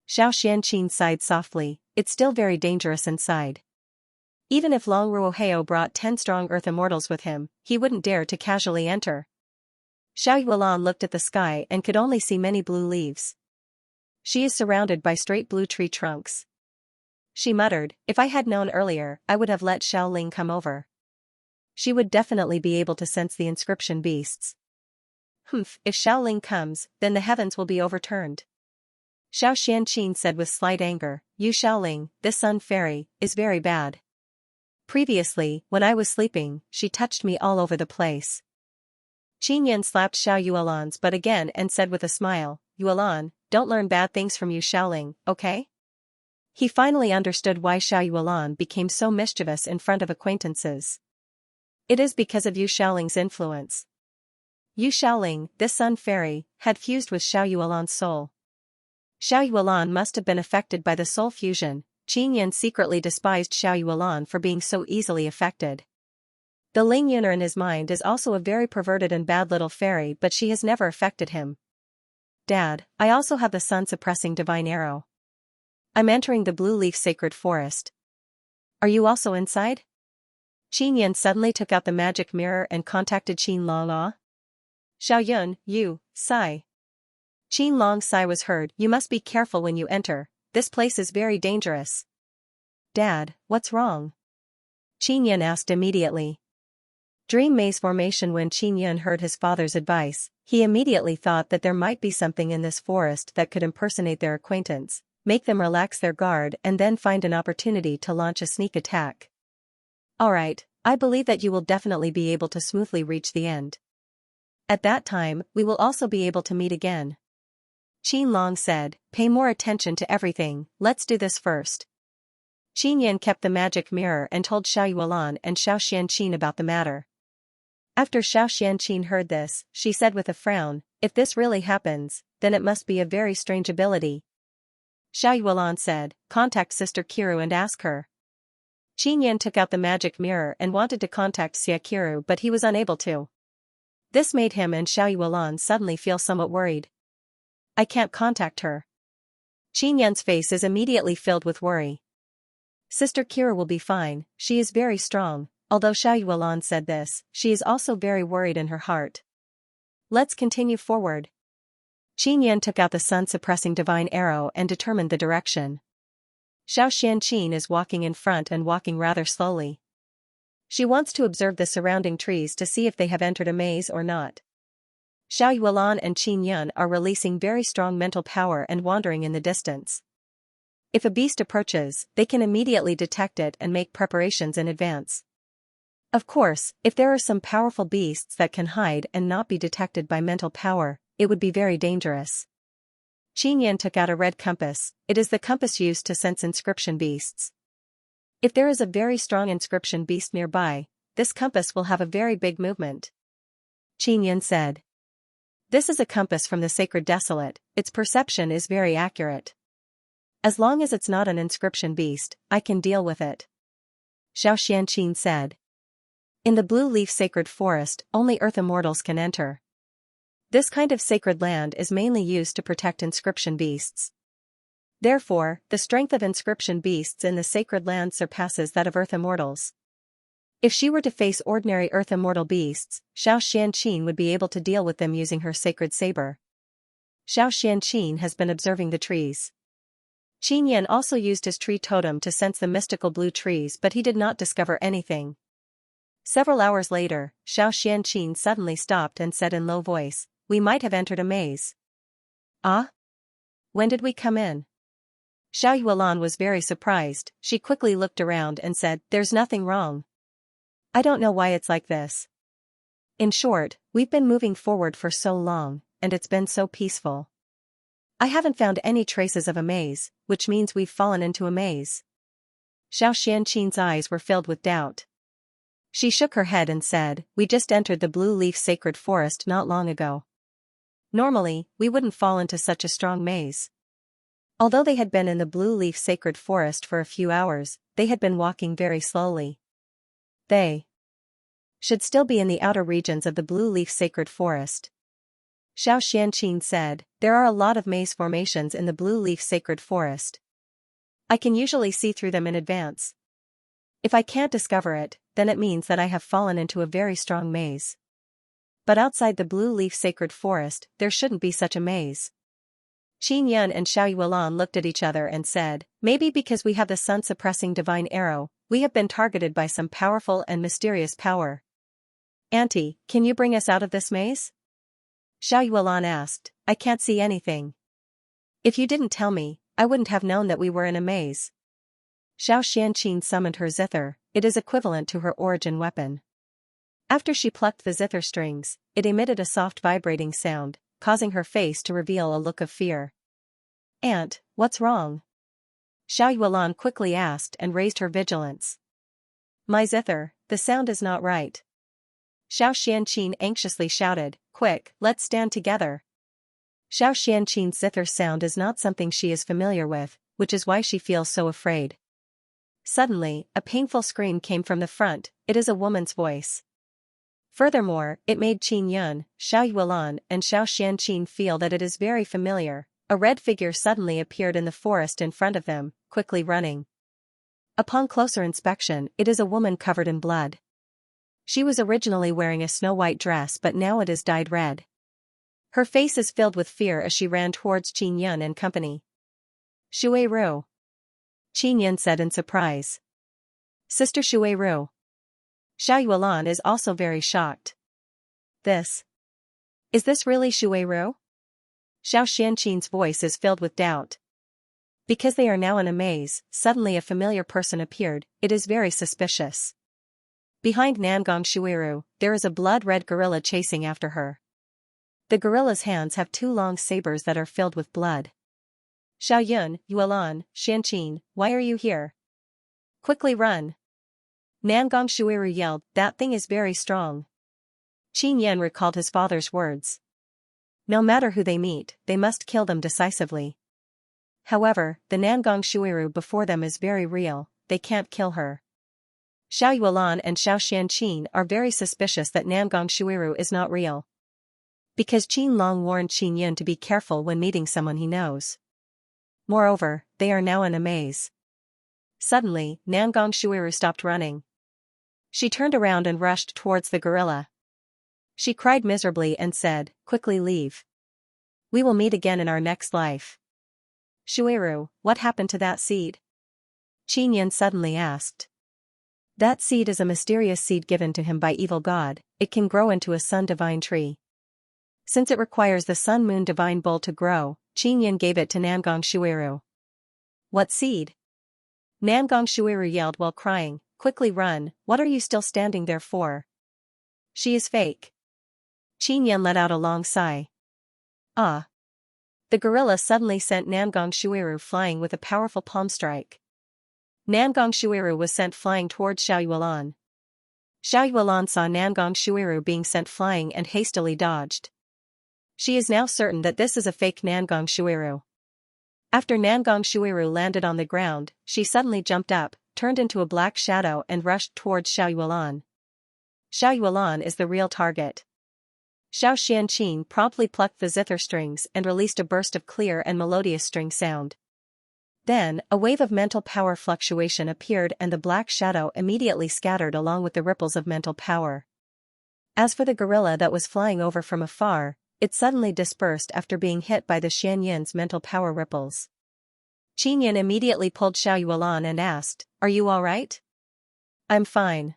Xiao Xianqin sighed softly, it's still very dangerous inside. Even if Long Ruoheo brought 10 strong earth immortals with him, he wouldn't dare to casually enter. Xiao Yuelan looked at the sky and could only see many blue leaves. She is surrounded by straight blue tree trunks. She muttered, if I had known earlier, I would have let Xiao Ling come over. She would definitely be able to sense the inscription beasts. If Xiao Ling comes, then the heavens will be overturned. Xiao Xianqin said with slight anger, you Xiao Ling, this sun fairy, is very bad. Previously, when I was sleeping, she touched me all over the place. Qin Yun slapped Xiao Yuelan's butt again and said with a smile, Yuelan, don't learn bad things from you Xiao Ling, okay? He finally understood why Xiao Yuelan became so mischievous in front of acquaintances. It is because of Yu Xiaoling's influence. Yu Xiaoling, this sun fairy, had fused with Xiao Yuelan's soul. Xiao Yuelan must have been affected by the soul fusion. Qin Yun secretly despised Xiao Yuelan for being so easily affected. The Ling Yuner in his mind is also a very perverted and bad little fairy, but she has never affected him. Dad, I also have the sun-suppressing divine arrow. I'm entering the blue leaf sacred forest. Are you also inside? Qin Yun suddenly took out the magic mirror and contacted Qin Long. Xiao Yun, you, sigh. Qin Long's sigh was heard, you must be careful when you enter, this place is very dangerous. Dad, what's wrong? Qin Yun asked immediately. Dream maze formation. When Qin Yun heard his father's advice, he immediately thought that there might be something in this forest that could impersonate their acquaintance, make them relax their guard and then find an opportunity to launch a sneak attack. Alright, I believe that you will definitely be able to smoothly reach the end. At that time, we will also be able to meet again. Qin Long said, pay more attention to everything, let's do this first. Qin Yun kept the magic mirror and told Xiao Yuelan and Xiao Xianqin about the matter. After Xiao Xianqin heard this, she said with a frown, if this really happens, then it must be a very strange ability. Xiao Yuan said, contact Sister Kiru and ask her. Qin Yan took out the magic mirror and wanted to contact Xia Kiru, but he was unable to. This made him and Xiao Yuan suddenly feel somewhat worried. I can't contact her. Qin Yan's face is immediately filled with worry. Sister Kira will be fine, she is very strong. Although Xiao Yuan said this, she is also very worried in her heart. Let's continue forward. Qin Yan took out the sun-suppressing divine arrow and determined the direction. Xiao Xianqin is walking in front and walking rather slowly. She wants to observe the surrounding trees to see if they have entered a maze or not. Xiao Yuan and Qin Yan are releasing very strong mental power and wandering in the distance. If a beast approaches, they can immediately detect it and make preparations in advance. Of course, if there are some powerful beasts that can hide and not be detected by mental power, it would be very dangerous. Qin Yan took out a red compass. It is the compass used to sense inscription beasts. If there is a very strong inscription beast nearby, this compass will have a very big movement. Qin Yan said. This is a compass from the sacred desolate, its perception is very accurate. As long as it's not an inscription beast, I can deal with it. Xiao Xianqin said. In the blue leaf sacred forest, only earth immortals can enter. This kind of sacred land is mainly used to protect inscription beasts. Therefore, the strength of inscription beasts in the sacred land surpasses that of earth immortals. If she were to face ordinary earth immortal beasts, Xiao Xianqin would be able to deal with them using her sacred saber. Xiao Xianqin has been observing the trees. Qin Yan also used his tree totem to sense the mystical blue trees, but he did not discover anything. Several hours later, Xiao Xianqin suddenly stopped and said in low voice, "We might have entered a maze." Ah? When did we come in? Xiao Yuan was very surprised. She quickly looked around and said, "There's nothing wrong. I don't know why it's like this. In short, we've been moving forward for so long, and it's been so peaceful. I haven't found any traces of a maze, which means we've fallen into a maze." Xiao Xianqin's eyes were filled with doubt. She shook her head and said, "We just entered the blue leaf sacred forest not long ago. Normally, we wouldn't fall into such a strong maze." Although they had been in the blue leaf sacred forest for a few hours, they had been walking very slowly. They should still be in the outer regions of the blue leaf sacred forest. Xiao Xianqin said, "There are a lot of maze formations in the blue leaf sacred forest. I can usually see through them in advance. If I can't discover it, then it means that I have fallen into a very strong maze. But outside the blue leaf sacred forest, there shouldn't be such a maze." Qin Yan and Xiao Yuan looked at each other and said, "Maybe because we have the sun-suppressing divine arrow, we have been targeted by some powerful and mysterious power. Auntie, can you bring us out of this maze?" Xiao Yuan asked. "I can't see anything. If you didn't tell me, I wouldn't have known that we were in a maze." Xiao Xianqin summoned her zither. It is equivalent to her origin weapon. After she plucked the zither strings, it emitted a soft vibrating sound, causing her face to reveal a look of fear. "Aunt, what's wrong?" Xiao Yuan quickly asked and raised her vigilance. "My zither, the sound is not right." Xiao Xianqin anxiously shouted, "Quick, let's stand together." Xiao Xianqin's zither sound is not something she is familiar with, which is why she feels so afraid. Suddenly, a painful scream came from the front. It is a woman's voice. Furthermore, it made Qin Yan, Xiao Yuan and Xiao Xianqin feel that it is very familiar. A red figure suddenly appeared in the forest in front of them, quickly running. Upon closer inspection, it is a woman covered in blood. She was originally wearing a snow-white dress, but now it is dyed red. Her face is filled with fear as she ran towards Qin Yan and company. "Shui Ru," Qin Yan said in surprise. "Sister Shui Ru." Xiao Yuan is also very shocked. Is this really Shui Ru? Xiao Xianqin's voice is filled with doubt. Because they are now in a maze, suddenly a familiar person appeared. It is very suspicious. Behind Nangong Shuiru, there is a blood-red gorilla chasing after her. The gorilla's hands have two long sabers that are filled with blood. "Xiao Yun, Yuan, Xianqin, why are you here? Quickly run!" Nangong Shuiru yelled, "That thing is very strong." Qin Yan recalled his father's words. No matter who they meet, they must kill them decisively. However, the Nangong Shuiru before them is very real, they can't kill her. Xiao Yuelan and Xiao Xianqin are very suspicious that Nangong Shuiru is not real. Because Qin Long warned Qin Yun to be careful when meeting someone he knows. Moreover, they are now in a maze. Suddenly, Nangong Shuiru stopped running. She turned around and rushed towards the gorilla. She cried miserably and said, "Quickly leave. We will meet again in our next life." "Shuiru, what happened to that seed?" Qin Yun suddenly asked. "That seed is a mysterious seed given to him by evil god. It can grow into a sun divine tree. Since it requires the sun moon divine bull to grow, Qin Yun gave it to Nangong Shuiru." "What seed?" Nangong Shuiru yelled while crying, "Quickly run, what are you still standing there for? She is fake." Qin Yun let out a long sigh. "Ah." The gorilla suddenly sent Nangong Shuiru flying with a powerful palm strike. Nangong Shuiru was sent flying towards Xiao Yuelan. Xiao Yuelan saw Nangong Shuiru being sent flying and hastily dodged. She is now certain that this is a fake Nangong Shuiru. After Nangong Shuiru landed on the ground, she suddenly jumped up, turned into a black shadow and rushed towards Xiao Yuelan. Xiao Yuelan is the real target. Xiao Xianqin promptly plucked the zither strings and released a burst of clear and melodious string sound. Then, a wave of mental power fluctuation appeared and the black shadow immediately scattered along with the ripples of mental power. As for the gorilla that was flying over from afar, it suddenly dispersed after being hit by the Xian Yun's mental power ripples. Qin Yun immediately pulled Xiao Yuelan and asked, "Are you alright?" "I'm fine."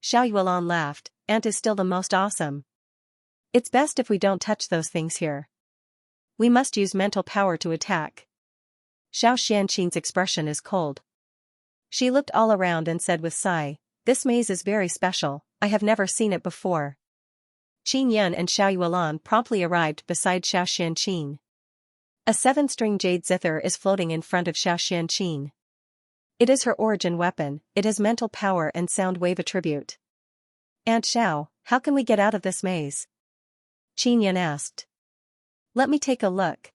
Xiao Yuelan laughed, "Ant is still the most awesome. It's best if we don't touch those things here. We must use mental power to attack." Xiao Xianqin's expression is cold. She looked all around and said with sigh, "This maze is very special, I have never seen it before." Qin Yun and Xiao Yuelan promptly arrived beside Xiao Xianqin. A 7-string jade zither is floating in front of Xiao Xianqin. It is her origin weapon, it has mental power and sound wave attribute. "Aunt Xiao, how can we get out of this maze?" Qin Yun asked. "Let me take a look."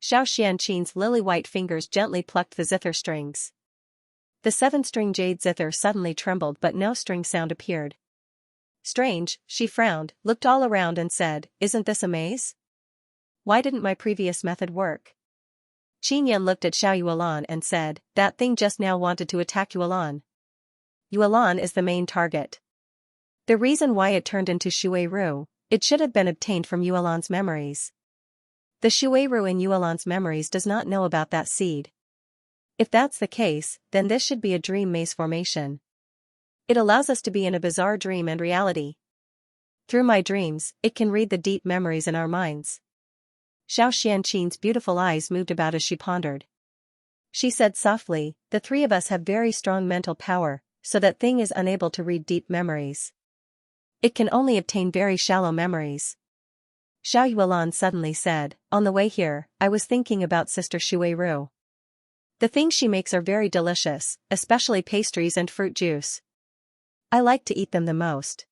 Xiao Xianqin's lily-white fingers gently plucked the zither strings. The 7-string jade zither suddenly trembled but no string sound appeared. Strange, she frowned, looked all around and said, "Isn't this a maze? Why didn't my previous method work?" Qin Yun looked at Xiao Yuelan and said, "That thing just now wanted to attack Yuelan. Yuelan is the main target. The reason why it turned into Shuiru, it should have been obtained from Yuelan's memories. The Shuiru in Yuelan's memories does not know about that seed. If that's the case, then this should be a dream maze formation. It allows us to be in a bizarre dream and reality. Through my dreams, it can read the deep memories in our minds." Xiao Xianqin's beautiful eyes moved about as she pondered. She said softly, "The three of us have very strong mental power, so that thing is unable to read deep memories. It can only obtain very shallow memories." Xiao Yuelan suddenly said, "On the way here, I was thinking about Sister Shuiru. The things she makes are very delicious, especially pastries and fruit juice. I like to eat them the most.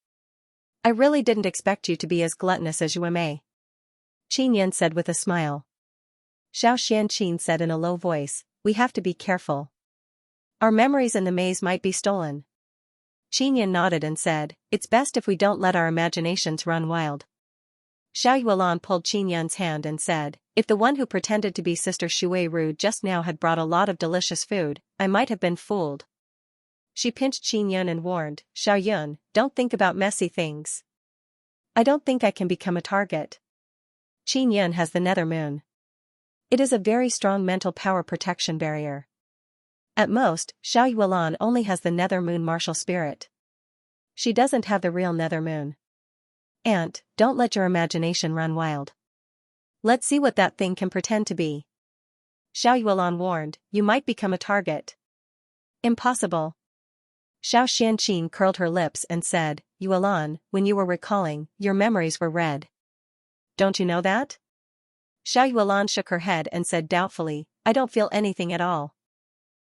I really didn't expect you to be as gluttonous as you am." Qin Yun said with a smile. Xiao Xianqin said in a low voice, "We have to be careful. Our memories in the maze might be stolen." Qin Yun nodded and said, "It's best if we don't let our imaginations run wild." Xiao Yuelan pulled Qin Yun's hand and said, "If the one who pretended to be Sister Shuiru just now had brought a lot of delicious food, I might have been fooled." She pinched Qin Yun and warned, "Xiao Yun, don't think about messy things. I don't think I can become a target. Qin Yun has the nether moon. It is a very strong mental power protection barrier. At most, Xiao Yuelan only has the nether moon martial spirit. She doesn't have the real nether moon. Aunt, don't let your imagination run wild. Let's see what that thing can pretend to be." Xiao Yuelan warned, "You might become a target." "Impossible." Xiao Xianqin curled her lips and said, "Yuelan, when you were recalling, your memories were red. Don't you know that?" Xiao Yuelan shook her head and said doubtfully, "I don't feel anything at all.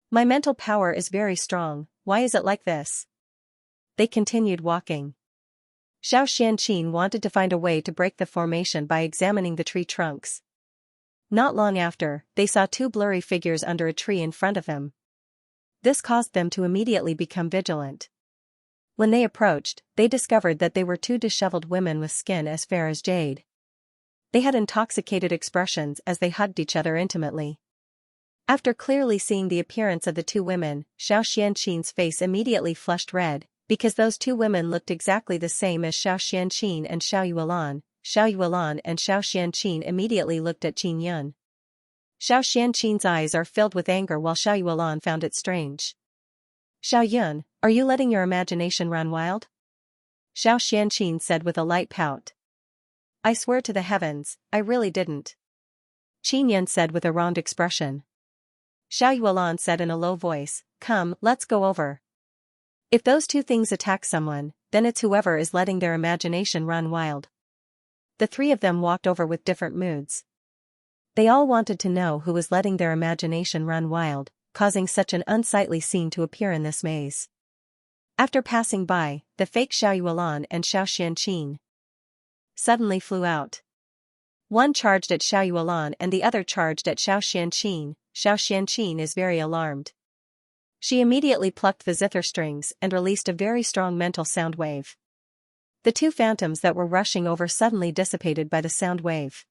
My mental power is very strong, why is it like this?" They continued walking. Xianxia wanted to find a way to break the formation by examining the tree trunks. Not long after, they saw two blurry figures under a tree in front of him. This caused them to immediately become vigilant. When they approached, they discovered that they were two disheveled women with skin as fair as jade. They had intoxicated expressions as they hugged each other intimately. After clearly seeing the appearance of the two women, Xianxia's face immediately flushed red, because those two women looked exactly the same as Xianxia and Xiaoyuan. Xiaoyuan and Xianxia immediately looked at Qin Yun. Xianxia's eyes are filled with anger while Xiaoyuan found it strange. "Xiaoyun, are you letting your imagination run wild?" Xianxia said with a light pout. "I swear to the heavens, I really didn't." Qin Yun said with a wronged expression. Xiaoyuan said in a low voice, "Come, let's go over. If those two things attack someone, then it's whoever is letting their imagination run wild." The three of them walked over with different moods. They all wanted to know who was letting their imagination run wild, causing such an unsightly scene to appear in this maze. After passing by, the fake Xiaoyuan and Xianxia suddenly flew out. One charged at Xiaoyuan and the other charged at Xianxia. Xianxia is very alarmed. She immediately plucked the zither strings and released a very strong mental sound wave. The two phantoms that were rushing over suddenly dissipated by the sound wave.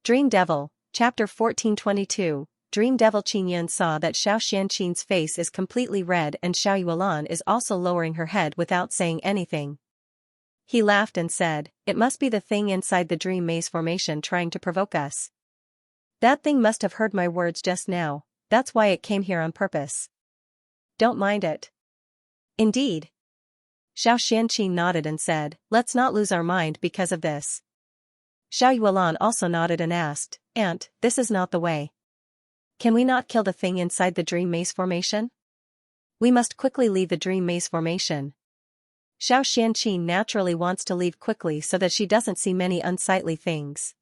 Dream Devil, Chapter 1422. Dream Devil. Qin Yun saw that Xianxia's face is completely red and Xiaoyuan is also lowering her head without saying anything. He laughed and said, "It must be the thing inside the dream maze formation trying to provoke us. That thing must have heard my words just now, that's why it came here on purpose. Don't mind it." "Indeed." Xianxia nodded and said, "Let's not lose our mind because of this." Xiaoyuan also nodded and asked, "Aunt, this is not the way. Can we not kill the thing inside the dream maze formation? We must quickly leave the dream maze formation." Xianxia naturally wants to leave quickly so that she doesn't see many unsightly things.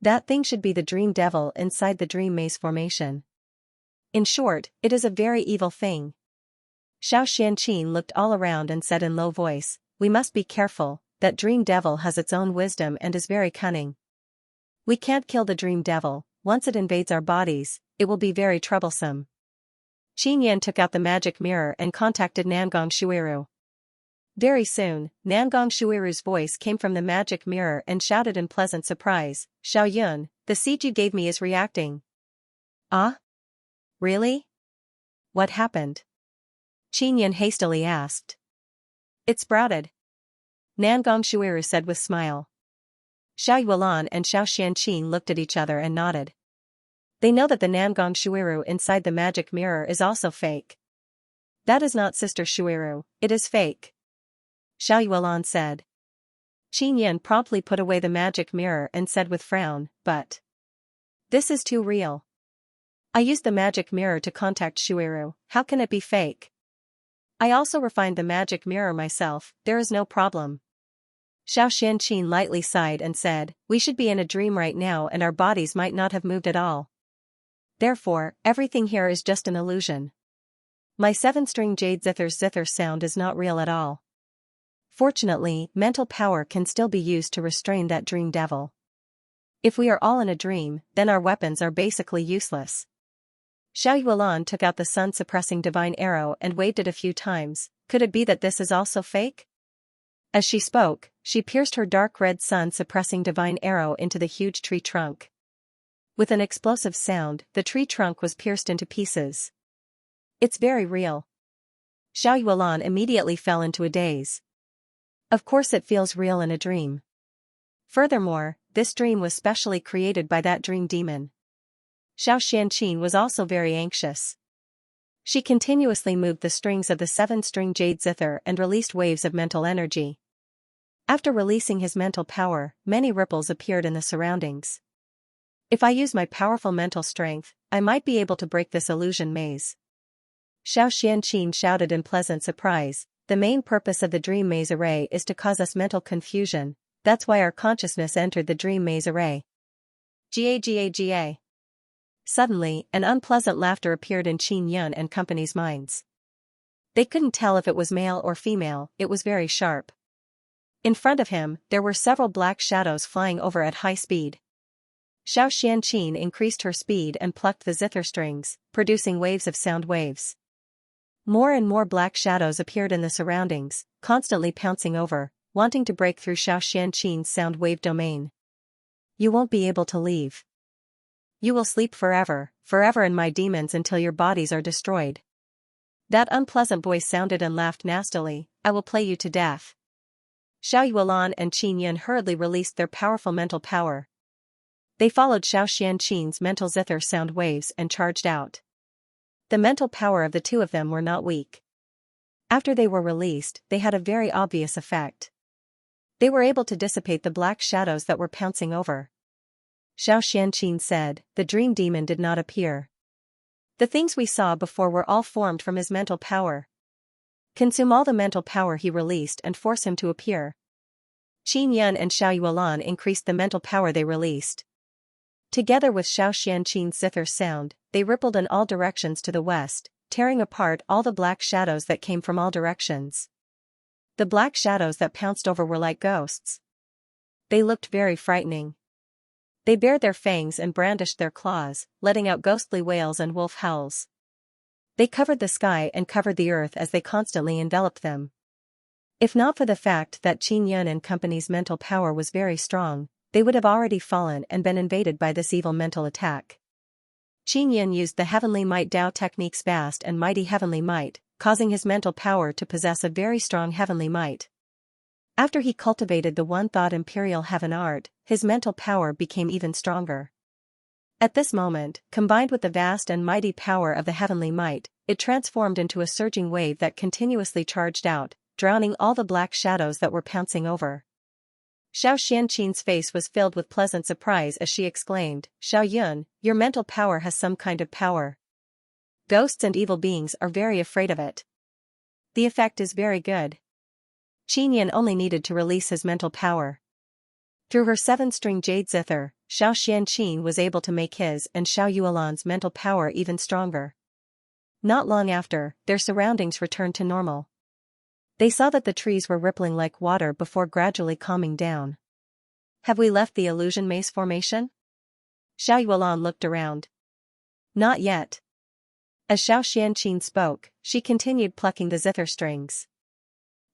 That thing should be the dream devil inside the dream maze formation. In short, it is a very evil thing. Xianxia looked all around and said in low voice, "We must be careful, that dream devil has its own wisdom and is very cunning. We can't kill the dream devil, once it invades our bodies, it will be very troublesome." Qin Yan took out the magic mirror and contacted Nangong Shuiru. Very soon, Nangong Shuiru's voice came from the magic mirror and shouted in pleasant surprise, "Xiaoyun, the seed you gave me is reacting." "Ah? Really? What happened?" Qin Yan hastily asked. "It sprouted," Nangong Shuiru said with smile. Xiaoyuan and Xianxia looked at each other and nodded. They know that the Nangong Shuiru inside the magic mirror is also fake. "That is not Sister Shuiru, it is fake," Xiaoyuan said. Qin Yan promptly put away the magic mirror and said with frown, "But this is too real. I used the magic mirror to contact Shuiru, how can it be fake? I also refined the magic mirror myself, there is no problem." Xianxia lightly sighed and said, "We should be in a dream right now and our bodies might not have moved at all. Therefore, everything here is just an illusion. My 7-string jade zither sound is not real at all." Fortunately, mental power can still be used to restrain that dream devil. If we are all in a dream, then our weapons are basically useless. Xiaoyuan took out the sun-suppressing divine arrow and waved it a few times. Could it be that this is also fake? As she spoke, she pierced her dark red sun-suppressing divine arrow into the huge tree trunk. With an explosive sound, the tree trunk was pierced into pieces. "It's very real." Xiaoyuan immediately fell into a daze. Of course it feels real in a dream. Furthermore, this dream was specially created by that dream demon. Xianxia was also very anxious. She continuously moved the strings of the 7-string jade zither and released waves of mental energy. After releasing his mental power, many ripples appeared in the surroundings. "If I use my powerful mental strength, I might be able to break this illusion maze." Xianxia shouted in pleasant surprise, "The main purpose of the dream maze array is to cause us mental confusion, that's why our consciousness entered the dream maze array." Ga. Suddenly, an unpleasant laughter appeared in Qin Yun and company's minds. They couldn't tell if it was male or female, it was very sharp. In front of him, there were several black shadows flying over at high speed. Xianxia increased her speed and plucked the zither strings, producing waves of sound waves. More and more black shadows appeared in the surroundings, constantly pouncing over, wanting to break through Xianxia's sound wave domain. You won't be able to leave. You will sleep forever, forever in my demons until your bodies are destroyed. That unpleasant voice sounded and laughed nastily. I will play you to death. Xiao Yuan and Qin Yun hurriedly released their powerful mental power. They followed Xianxia's mental zither sound waves and charged out. The mental power of the two of them were not weak. After they were released, they had a very obvious effect. They were able to dissipate the black shadows that were pouncing over. Xianxia said, the dream demon did not appear. The things we saw before were all formed from his mental power. Consume all the mental power he released and force him to appear. Qin Yun and Xiao Yuan increased the mental power they released. Together with Xianxia's zither sound, they rippled in all directions to the west, tearing apart all the black shadows that came from all directions. The black shadows that pounced over were like ghosts. They looked very frightening. They bared their fangs and brandished their claws, letting out ghostly wails and wolf howls. They covered the sky and covered the earth as they constantly enveloped them. If not for the fact that Qin Yun and company's mental power was very strong, they would have already fallen and been invaded by this evil mental attack. Qin Yun used the Heavenly Might Dao technique's vast and mighty Heavenly Might, causing his mental power to possess a very strong Heavenly Might. After he cultivated the one-thought Imperial Heaven art, his mental power became even stronger. At this moment, combined with the vast and mighty power of the Heavenly Might, it transformed into a surging wave that continuously charged out, drowning all the black shadows that were pouncing over. Xianxia's face was filled with pleasant surprise as she exclaimed, Xiao Yun, your mental power has some kind of power. Ghosts and evil beings are very afraid of it. The effect is very good. Qin Yun only needed to release his mental power. Through her 7-string jade zither, Xianxia was able to make his and Xiao Yuan's mental power even stronger. Not long after, their surroundings returned to normal. They saw that the trees were rippling like water before gradually calming down. Have we left the illusion maze formation? Xiao Yuan looked around. Not yet. As Xianxia spoke, she continued plucking the zither strings.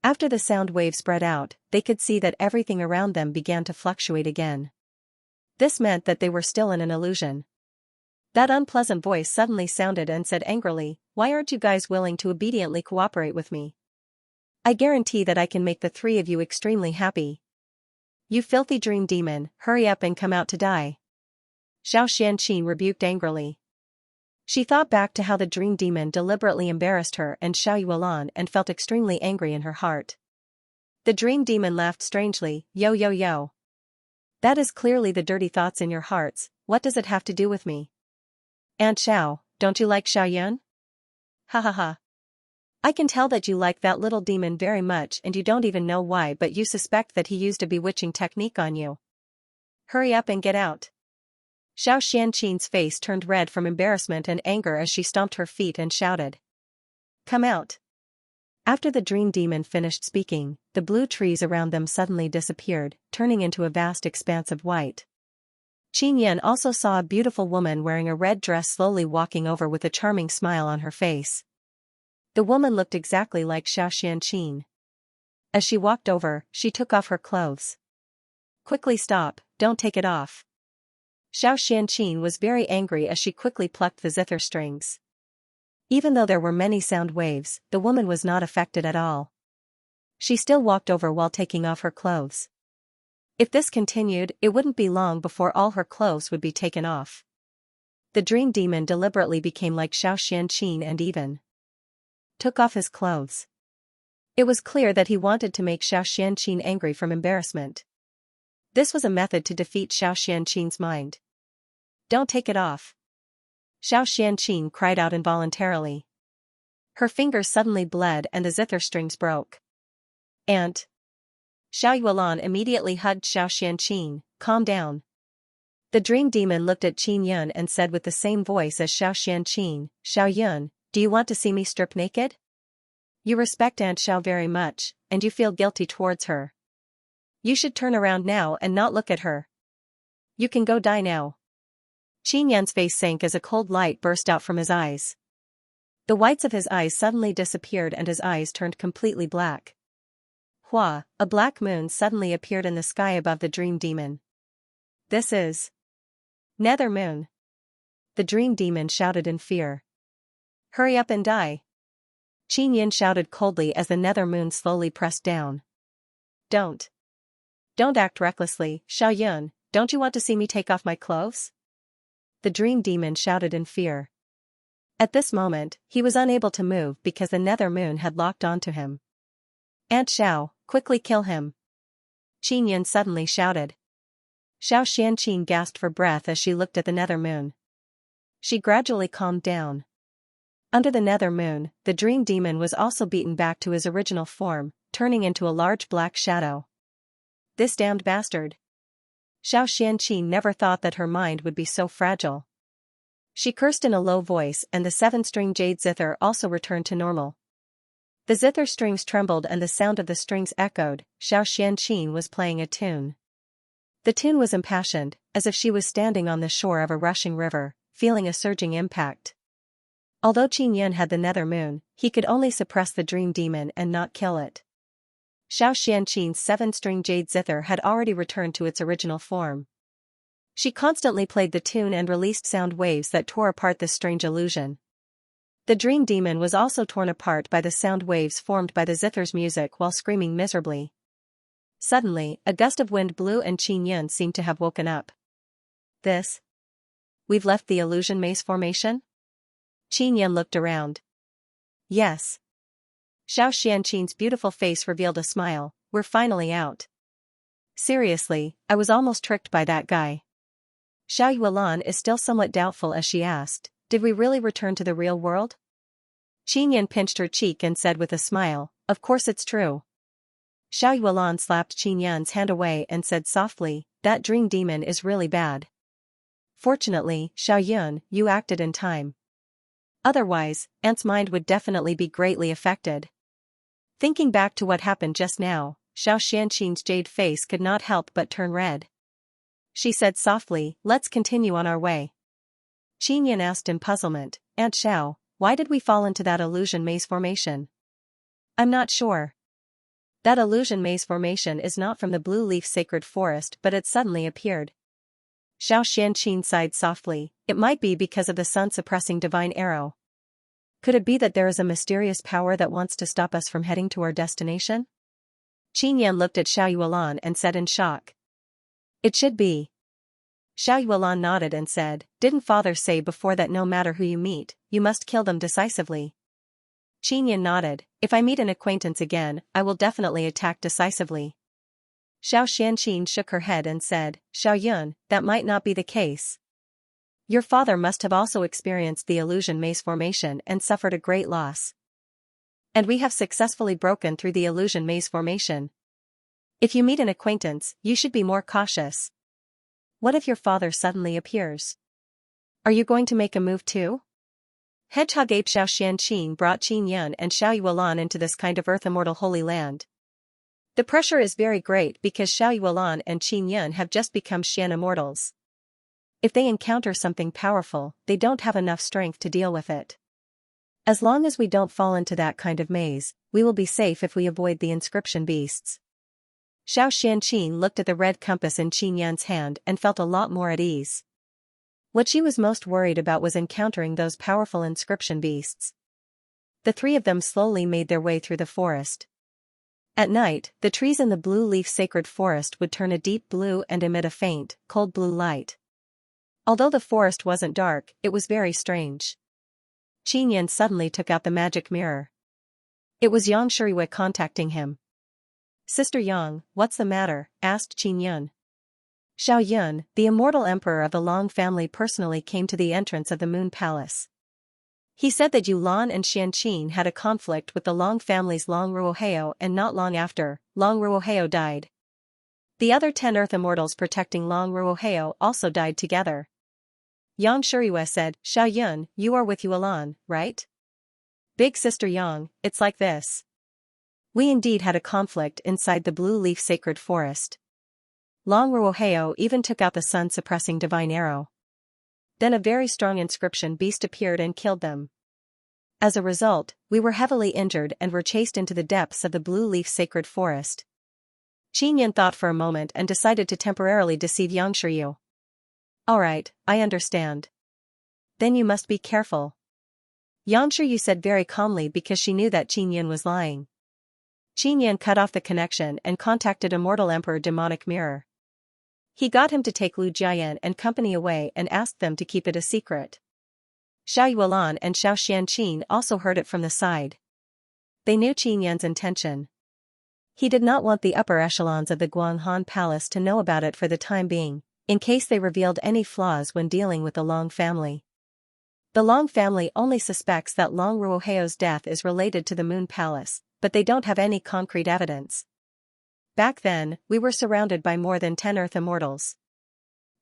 After the sound wave spread out, they could see that everything around them began to fluctuate again. This meant that they were still in an illusion. That unpleasant voice suddenly sounded and said angrily, why aren't you guys willing to obediently cooperate with me? I guarantee that I can make the three of you extremely happy. You filthy dream demon, hurry up and come out to die. Xianxia rebuked angrily. She thought back to how the dream demon deliberately embarrassed her and Xiao Yuan and felt extremely angry in her heart. The dream demon laughed strangely, yo yo yo. That is clearly the dirty thoughts in your hearts, what does it have to do with me? Aunt Xiao, don't you like Xiao Yun? Ha ha ha. I can tell that you like that little demon very much and you don't even know why, but you suspect that he used a bewitching technique on you. Hurry up and get out. Xianxia's face turned red from embarrassment and anger as she stomped her feet and shouted. Come out. After the dream demon finished speaking, the blue trees around them suddenly disappeared, turning into a vast expanse of white. Qin Yun also saw a beautiful woman wearing a red dress slowly walking over with a charming smile on her face. The woman looked exactly like Xianxia. As she walked over, she took off her clothes. Quickly stop, don't take it off. Xianxia was very angry as she quickly plucked the zither strings. Even though there were many sound waves, the woman was not affected at all. She still walked over while taking off her clothes. If this continued, it wouldn't be long before all her clothes would be taken off. The dream demon deliberately became like Xianxia and even took off his clothes. It was clear that he wanted to make Xianxia angry from embarrassment. This was a method to defeat Xianxia's mind. Don't take it off. Xianxia cried out involuntarily. Her fingers suddenly bled and the zither strings broke. Aunt. Xiao Yuan immediately hugged Xianxia, calm down. The dream demon looked at Qin Yun and said with the same voice as Xianxia, Xiao Yun, do you want to see me strip naked? You respect Aunt Xiao very much, and you feel guilty towards her. You should turn around now and not look at her. You can go die now. Qin Yan's face sank as a cold light burst out from his eyes. The whites of his eyes suddenly disappeared and his eyes turned completely black. Hua, a black moon suddenly appeared in the sky above the dream demon. This is Nether Moon. The dream demon shouted in fear. Hurry up and die. Qin Yan shouted coldly as the nether moon slowly pressed down. Don't act recklessly, Xiao Yun, don't you want to see me take off my clothes? The dream demon shouted in fear. At this moment, he was unable to move because the nether moon had locked onto him. Aunt Xiao, quickly kill him. Qin Yan suddenly shouted. Xiao Xianqin gasped for breath as she looked at the nether moon. She gradually calmed down. Under the nether moon, the dream demon was also beaten back to his original form, turning into a large black shadow. This damned bastard. Xiao Xianqin never thought that her mind would be so fragile. She cursed in a low voice and the 7-string jade zither also returned to normal. The zither strings trembled and the sound of the strings echoed. Xiao Xianqin was playing a tune. The tune was impassioned, as if she was standing on the shore of a rushing river, feeling a surging impact. Although Qin Yan had the nether moon, he could only suppress the dream demon and not kill it. Xiao Xianqin's 7-string jade zither had already returned to its original form. She constantly played the tune and released sound waves that tore apart this strange illusion. The dream demon was also torn apart by the sound waves formed by the zither's music while screaming miserably. Suddenly, a gust of wind blew and Qin Yan seemed to have woken up. We've left the illusion maze formation? Qin Yan looked around. Yes. Xiao Xianqin's beautiful face revealed a smile. We're finally out. Seriously, I was almost tricked by that guy. Xiao Yuelan is still somewhat doubtful as she asked, did we really return to the real world? Qin Yan pinched her cheek and said with a smile, of course it's true. Xiao Yuelan slapped Qin Yan's hand away and said softly, that dream demon is really bad. Fortunately, Xiao Yun, you acted in time. Otherwise, Aunt's mind would definitely be greatly affected. Thinking back to what happened just now, Xiao Xianqin's jade face could not help but turn red. She said softly, let's continue on our way. Qin Yan asked in puzzlement, Aunt Xiao, why did we fall into that illusion maze formation? I'm not sure. That illusion maze formation is not from the blue leaf sacred forest but it suddenly appeared. Xiao Xianqin sighed softly, it might be because of the sun-suppressing divine arrow. Could it be that there is a mysterious power that wants to stop us from heading to our destination? Qin Yan looked at Xiao Yuelan and said in shock. It should be. Xiao Yuelan nodded and said, didn't father say before that no matter who you meet, you must kill them decisively? Qin Yan nodded, if I meet an acquaintance again, I will definitely attack decisively. Xiao Xianqin shook her head and said, Xiao Yun, that might not be the case. Your father must have also experienced the illusion maze formation and suffered a great loss. And we have successfully broken through the illusion maze formation. If you meet an acquaintance, you should be more cautious. What if your father suddenly appears? Are you going to make a move too? Hedgehog ape Xiao Xianqin brought Qin Yan and Xiao Yuelan into this kind of earth immortal holy land. The pressure is very great because Xiao Yuelan and Qin Yan have just become Xian immortals. If they encounter something powerful, they don't have enough strength to deal with it. As long as we don't fall into that kind of maze, we will be safe if we avoid the inscription beasts. Xiao Xianqin looked at the red compass in Qin Yan's hand and felt a lot more at ease. What she was most worried about was encountering those powerful inscription beasts. The three of them slowly made their way through the forest. At night, the trees in the blue leaf sacred forest would turn a deep blue and emit a faint, cold blue light. Although the forest wasn't dark, it was very strange. Qin Yan suddenly took out the magic mirror. It was Yang Shuriwei contacting him. Sister Yang, what's the matter? Asked Qin Yan. Xiao Yun, the immortal emperor of the Long family personally came to the entrance of the Moon Palace. He said that Yulan and Xianqin had a conflict with the Long family's Long Ruoheo and not long after, Long Ruoheo died. The other 10 Earth Immortals protecting Long Ruoheo also died together. Yang Shuriwei said, Xiao Yun, you are with Yulan, right? Big Sister Yang, it's like this. We indeed had a conflict inside the blue leaf sacred forest. Long Ruoheo even took out the sun-suppressing divine arrow. Then a very strong inscription beast appeared and killed them. As a result, we were heavily injured and were chased into the depths of the blue leaf sacred forest. Qinyan thought for a moment and decided to temporarily deceive Xianxia. Alright, I understand. Then you must be careful. Xianxia said very calmly because she knew that Qinyan was lying. Qinyan cut off the connection and contacted Immortal Emperor Demonic Mirror. He got him to take Lu Jiayan and company away and asked them to keep it a secret. Xiao Yuelan and Xiao Xianqin also heard it from the side. They knew Qinyan's intention. He did not want the upper echelons of the Guanghan Palace to know about it for the time being, in case they revealed any flaws when dealing with the Long family. The Long family only suspects that Long Ruoheo's death is related to the Moon Palace, but they don't have any concrete evidence. Back then, we were surrounded by more than 10 Earth Immortals.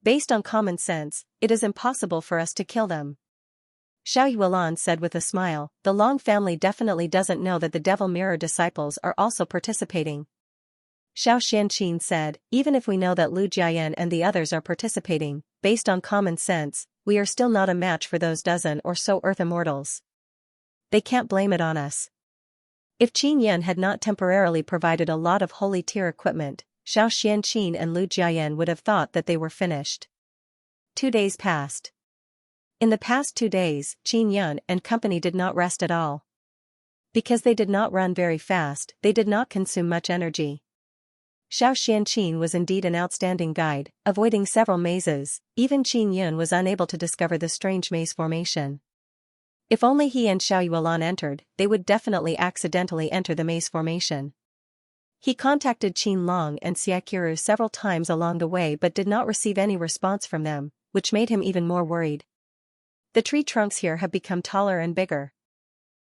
Based on common sense, it is impossible for us to kill them. Xiao Yuelan said with a smile, the Long family definitely doesn't know that the Devil Mirror disciples are also participating. Xiao Xianqin said, even if we know that Lu Jiayan and the others are participating, based on common sense, we are still not a match for those dozen or so Earth Immortals. They can't blame it on us. If Qinyan had not temporarily provided a lot of holy tier equipment, Xiao Xianqin and Lu Jiayan would have thought that they were finished. 2 days passed. In the past 2 days, Qinyan and company did not rest at all. Because they did not run very fast, they did not consume much energy. Xiao Xianqin was indeed an outstanding guide, avoiding several mazes. Even Qinyan was unable to discover the strange maze formation. If only he and Xiao Yuelan entered, they would definitely accidentally enter the maze formation. He contacted Qin Long and Xiaqiru several times along the way but did not receive any response from them, which made him even more worried. The tree trunks here have become taller and bigger.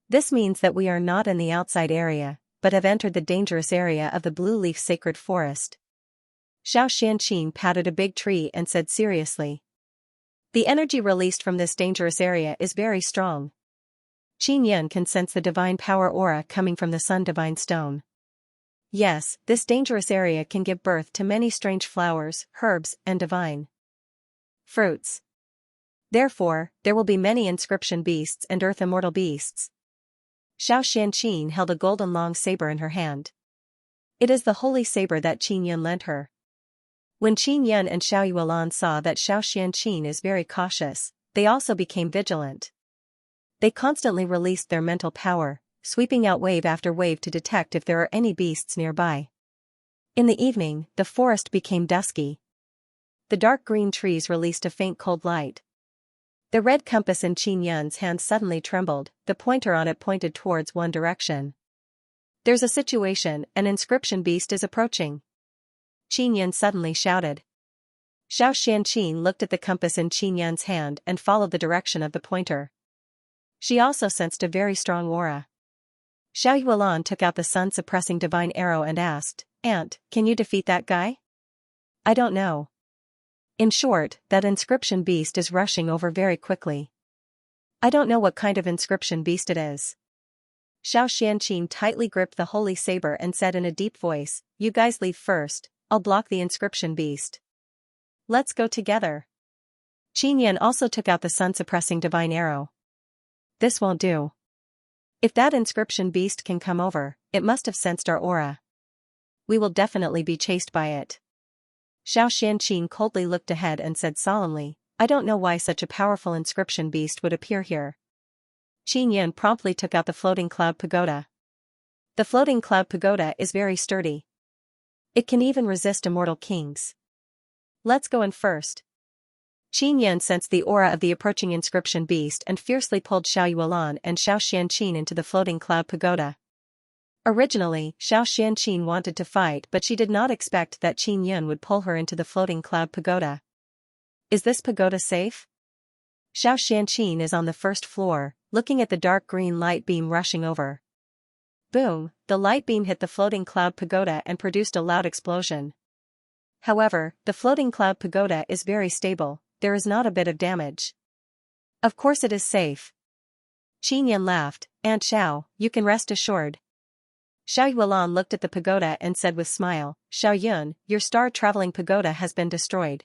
This means that we are not in the outside area, but have entered the dangerous area of the blue leaf sacred forest. Xiao Xianqin patted a big tree and said seriously. The energy released from this dangerous area is very strong. Qinyan can sense the divine power aura coming from the Sun Divine Stone. Yes, this dangerous area can give birth to many strange flowers, herbs, and divine fruits. Therefore, there will be many inscription beasts and earth immortal beasts. Xiao Xianqin held a golden long saber in her hand. It is the holy saber that Qinyan lent her. When Qinyan and Xiao Yuelan saw that Xiao Xianqin is very cautious, they also became vigilant. They constantly released their mental power, sweeping out wave after wave to detect if there are any beasts nearby. In the evening, the forest became dusky. The dark green trees released a faint cold light. The red compass in Qinyan's hand suddenly trembled, the pointer on it pointed towards one direction. There's a situation, an inscription beast is approaching. Qinyan suddenly shouted. Xiao Xianqin looked at the compass in Qinyan's hand and followed the direction of the pointer. She also sensed a very strong aura. Xiao Yuelan took out the sun-suppressing divine arrow and asked, Aunt, can you defeat that guy? I don't know. In short, that inscription beast is rushing over very quickly. I don't know what kind of inscription beast it is. Xiao Xianqin tightly gripped the holy saber and said in a deep voice, You guys leave first, I'll block the inscription beast. Let's go together. Qinyan also took out the sun-suppressing divine arrow. This won't do. If that inscription beast can come over, it must have sensed our aura. We will definitely be chased by it. Xiao Xianqin coldly looked ahead and said solemnly, I don't know why such a powerful inscription beast would appear here. Qinyan promptly took out the floating cloud pagoda. The floating cloud pagoda is very sturdy. It can even resist immortal kings. Let's go in first. Qinyan sensed the aura of the approaching inscription beast and fiercely pulled Xiao Yuelan and Xiao Xianqin into the floating cloud pagoda. Originally, Xiao Xianqin wanted to fight but she did not expect that Qinyan would pull her into the floating cloud pagoda. Is this pagoda safe? Xiao Xianqin is on the first floor, looking at the dark green light beam rushing over. Boom, the light beam hit the floating cloud pagoda and produced a loud explosion. However, the floating cloud pagoda is very stable, there is not a bit of damage. Of course it is safe. Qinyan laughed, Aunt Xiao, you can rest assured. Xiao Yuan looked at the pagoda and said with smile, Xiao Yun, your star-traveling pagoda has been destroyed.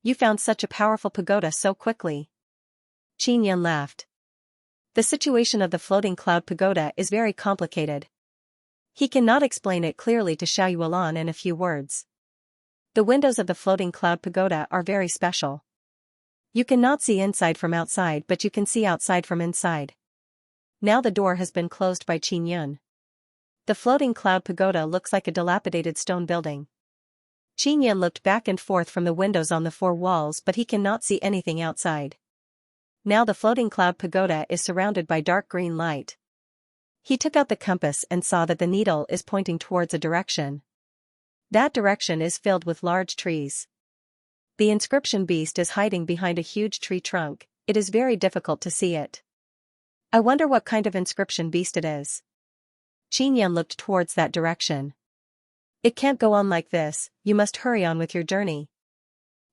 You found such a powerful pagoda so quickly. Qin Yan laughed. The situation of the floating cloud pagoda is very complicated. He cannot explain it clearly to Xiao Yuan in a few words. The windows of the floating cloud pagoda are very special. You cannot see inside from outside, but you can see outside from inside. Now the door has been closed by Qin Yun. The floating cloud pagoda looks like a dilapidated stone building. Qin Yun looked back and forth from the windows on the four walls, but he cannot see anything outside. Now the floating cloud pagoda is surrounded by dark green light. He took out the compass and saw that the needle is pointing towards a direction. That direction is filled with large trees. The inscription beast is hiding behind a huge tree trunk. It is very difficult to see it. I wonder what kind of inscription beast it is. Qin Yan looked towards that direction. It can't go on like this, you must hurry on with your journey.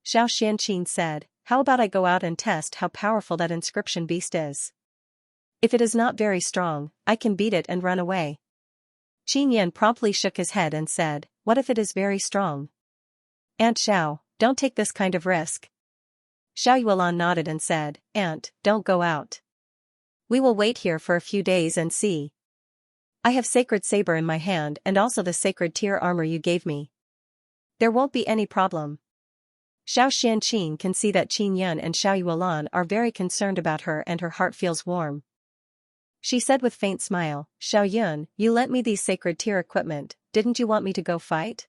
Xiao Xianqin said, how about I go out and test how powerful that inscription beast is? If it is not very strong, I can beat it and run away. Qin Yan promptly shook his head and said, what if it is very strong? Aunt Xiao, don't take this kind of risk. Xiao Yuan nodded and said, Aunt, don't go out. We will wait here for a few days and see. I have sacred saber in my hand and also the sacred tear armor you gave me. There won't be any problem. Xiao Xianqin can see that Qin Yun and Xiao Yuan are very concerned about her and her heart feels warm. She said with faint smile, Xiao Yun, you lent me these sacred tear equipment, didn't you want me to go fight?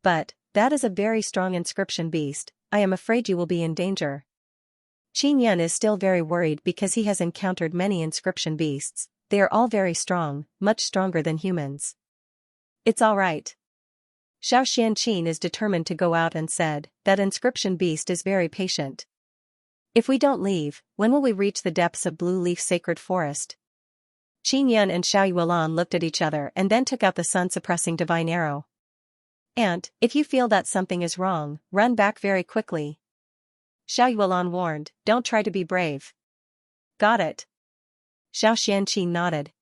But, that is a very strong inscription beast, I am afraid you will be in danger. Qin Yun is still very worried because he has encountered many inscription beasts, they are all very strong, much stronger than humans. It's all right. Xiao Xianqin is determined to go out and said, that inscription beast is very patient. If we don't leave, when will we reach the depths of Blue Leaf Sacred Forest? Qin Yun and Xiao Yuan looked at each other and then took out the sun-suppressing divine arrow. Aunt, if you feel that something is wrong, run back very quickly. Xiao Yuan warned, don't try to be brave. Got it. Xiao Xianqin nodded.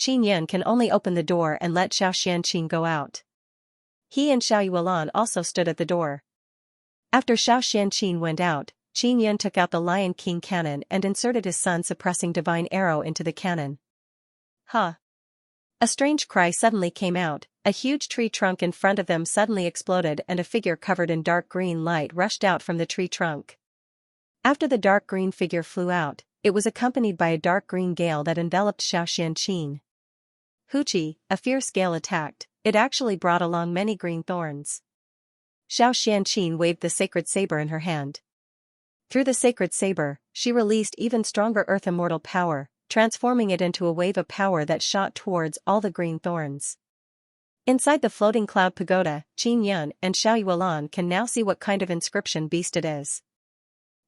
Qin Yun can only open the door and let Xiao Xianqin go out. He and Xiao Yuan also stood at the door. After Xiao Xianqin went out, Qin Yun took out the Lion King cannon and inserted his sun-suppressing divine arrow into the cannon. Huh! A strange cry suddenly came out, a huge tree trunk in front of them suddenly exploded and a figure covered in dark green light rushed out from the tree trunk. After the dark green figure flew out, it was accompanied by a dark green gale that enveloped Xiao Xianqin. Huchi, a fierce gale attacked, it actually brought along many green thorns. Xiao Xianqin waved the sacred saber in her hand. Through the sacred saber, she released even stronger earth immortal power, transforming it into a wave of power that shot towards all the green thorns. Inside the floating cloud pagoda, Qin Yun and Xiao Yuan can now see what kind of inscription beast it is.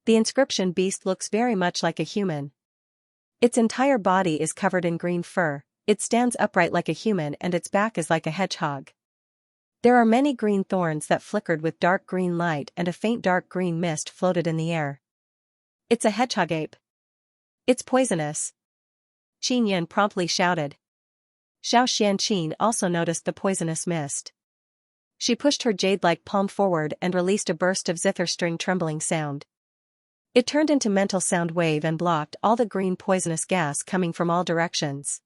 The inscription beast looks very much like a human. Its entire body is covered in green fur, it stands upright like a human and its back is like a hedgehog. There are many green thorns that flickered with dark green light and a faint dark green mist floated in the air. It's a hedgehog ape. It's poisonous. Qin Yun promptly shouted. Xiao Xianqin also noticed the poisonous mist. She pushed her jade-like palm forward and released a burst of zither string trembling sound. It turned into mental sound wave and blocked all the green poisonous gas coming from all directions.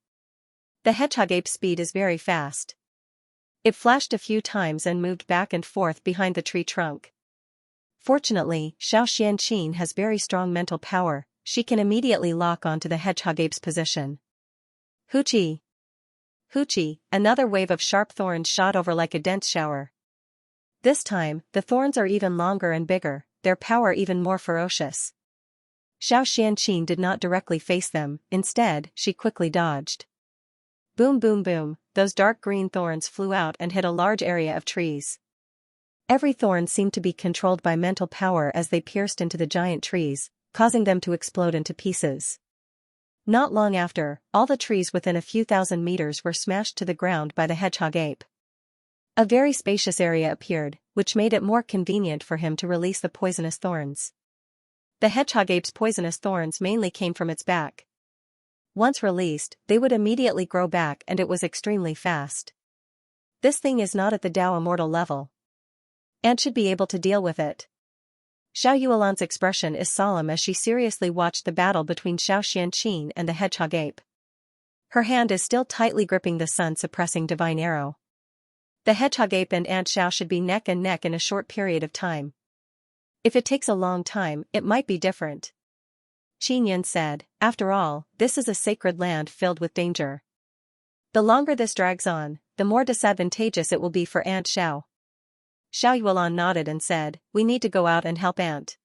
The hedgehog ape's speed is very fast. It flashed a few times and moved back and forth behind the tree trunk. Fortunately, Xiao Xianqin has very strong mental power, she can immediately lock onto the hedgehog ape's position. Huchi! Huchi! Another wave of sharp thorns shot over like a dense shower. This time, the thorns are even longer and bigger, their power even more ferocious. Xiao Xianqin did not directly face them, instead, she quickly dodged. Boom boom boom, those dark green thorns flew out and hit a large area of trees. Every thorn seemed to be controlled by mental power as they pierced into the giant trees, causing them to explode into pieces. Not long after, all the trees within a few thousand meters were smashed to the ground by the hedgehog ape. A very spacious area appeared, which made it more convenient for him to release the poisonous thorns. The hedgehog ape's poisonous thorns mainly came from its back. Once released, they would immediately grow back, and it was extremely fast. This thing is not at the Tao immortal level, and should be able to deal with it. Xiao Yuelan's expression is solemn as she seriously watched the battle between Xiao Xianqin and the hedgehog ape. Her hand is still tightly gripping the sun-suppressing divine arrow. The hedgehog ape and Aunt Xiao should be neck and neck in a short period of time. If it takes a long time, it might be different. Qin Yan said, after all, this is a sacred land filled with danger. The longer this drags on, the more disadvantageous it will be for Aunt Xiao. Xiao Yuelan nodded and said, we need to go out and help Aunt.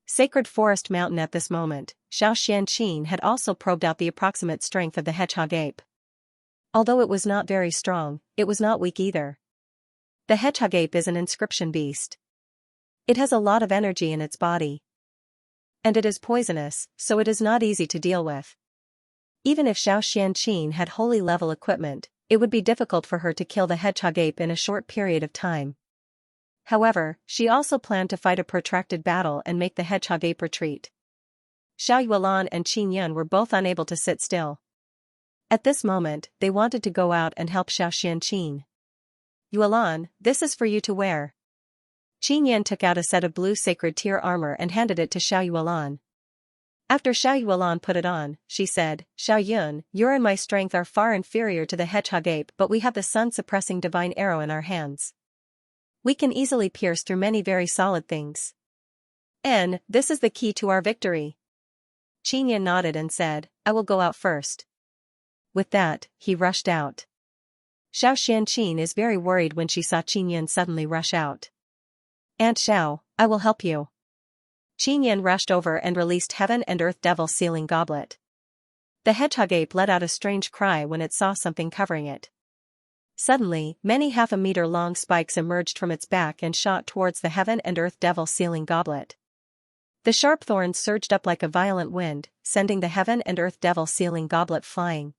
Sacred Forest Mountain. At this moment, Xiao Xianqin had also probed out the approximate strength of the hedgehog ape. Although it was not very strong, it was not weak either. The hedgehog ape is an inscription beast. It has a lot of energy in its body. And it is poisonous, so it is not easy to deal with. Even if Xiao Xianqin had holy level equipment, it would be difficult for her to kill the hedgehog ape in a short period of time. However, she also planned to fight a protracted battle and make the hedgehog ape retreat. Xiao Yuelan and Qin Yan were both unable to sit still. At this moment, they wanted to go out and help Xiao Xianqin. Yuelan, this is for you to wear. Qin Yan took out a set of blue sacred tier armor and handed it to Xiao Yuelan. After Xiao Yuelan put it on, she said, Xiao Yun, your and my strength are far inferior to the hedgehog ape, but we have the sun-suppressing divine arrow in our hands. We can easily pierce through many very solid things. And this is the key to our victory. Qin Yan nodded and said, I will go out first. With that, he rushed out. Xiao Xianqin is very worried when she saw Qin Yan suddenly rush out. Aunt Xiao, I will help you. Qin Yan rushed over and released Heaven and Earth Devil Sealing Goblet. The hedgehog ape let out a strange cry when it saw something covering it. Suddenly, many half-a-meter-long spikes emerged from its back and shot towards the Heaven and Earth Devil Sealing Goblet. The sharp thorns surged up like a violent wind, sending the Heaven and Earth Devil Sealing Goblet flying.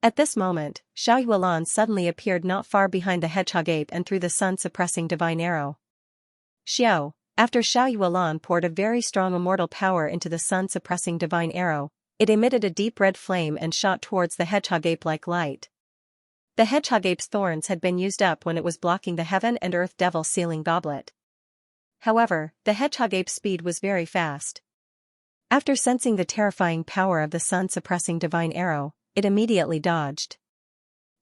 At this moment, Xiao Yuelan suddenly appeared not far behind the hedgehog ape and threw the sun-suppressing divine arrow. Xiao, after Xiao Yuelan poured a very strong immortal power into the sun-suppressing divine arrow, it emitted a deep red flame and shot towards the hedgehog ape like light. The hedgehog ape's thorns had been used up when it was blocking the Heaven and Earth Devil Sealing Goblet. However, the hedgehog ape's speed was very fast. After sensing the terrifying power of the sun-suppressing divine arrow, it immediately dodged.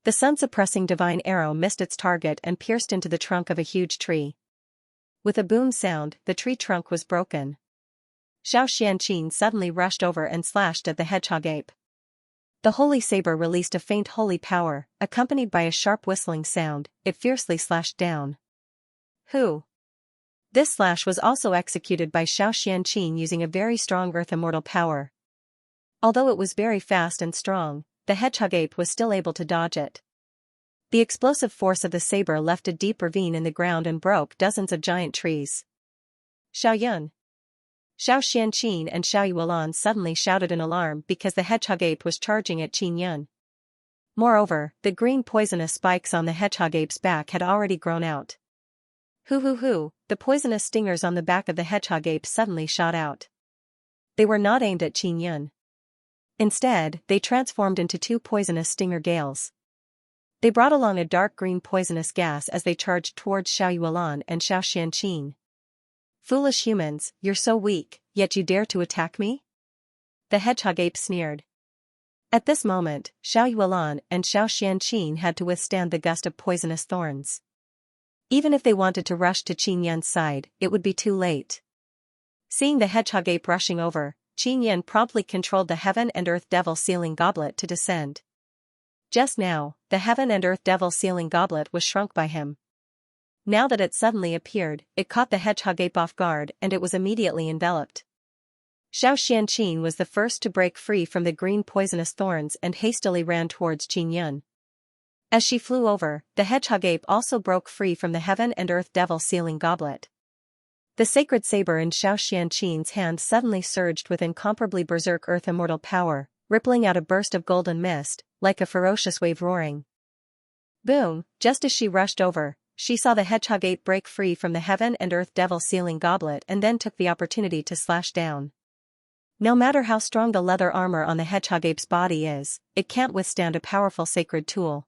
The sun-suppressing divine arrow missed its target and pierced into the trunk of a huge tree. With a boom sound, the tree trunk was broken. Xiao Xianqin suddenly rushed over and slashed at the hedgehog ape. The holy saber released a faint holy power, accompanied by a sharp whistling sound. It fiercely slashed down. Who? This slash was also executed by Xiao Xianqin using a very strong earth immortal power. Although it was very fast and strong, the hedgehog ape was still able to dodge it. The explosive force of the saber left a deep ravine in the ground and broke dozens of giant trees. Xiao Yun. Xiao Xianqin and Xiao Yuelan suddenly shouted in alarm because the hedgehog ape was charging at Qin Yun. Moreover, the green poisonous spikes on the hedgehog ape's back had already grown out. Hoo, the poisonous stingers on the back of the hedgehog ape suddenly shot out. They were not aimed at Qin Yun. Instead, they transformed into two poisonous stinger gales. They brought along a dark green poisonous gas as they charged towards Xiao Yuelan and Xiao Xianqin. Foolish humans, you're so weak, yet you dare to attack me? The hedgehog ape sneered. At this moment, Xiao Yuelan and Xiao Xianqin had to withstand the gust of poisonous thorns. Even if they wanted to rush to Qin Yan's side, it would be too late. Seeing the hedgehog ape rushing over, Qin Yan promptly controlled the Heaven and Earth Devil Sealing Goblet to descend. Just now, the Heaven and Earth Devil Sealing Goblet was shrunk by him. Now that it suddenly appeared, it caught the hedgehog ape off guard and it was immediately enveloped. Xiao Xianqin was the first to break free from the green poisonous thorns and hastily ran towards Qin Yun. As she flew over, the hedgehog ape also broke free from the Heaven and Earth Devil Sealing Goblet. The sacred saber in Xiao Xianqin's hand suddenly surged with incomparably berserk earth immortal power, rippling out a burst of golden mist, like a ferocious wave roaring. Boom! Just as she rushed over, she saw the hedgehog ape break free from the Heaven and Earth Devil Sealing Goblet and then took the opportunity to slash down. No matter how strong the leather armor on the hedgehog ape's body is, it can't withstand a powerful sacred tool.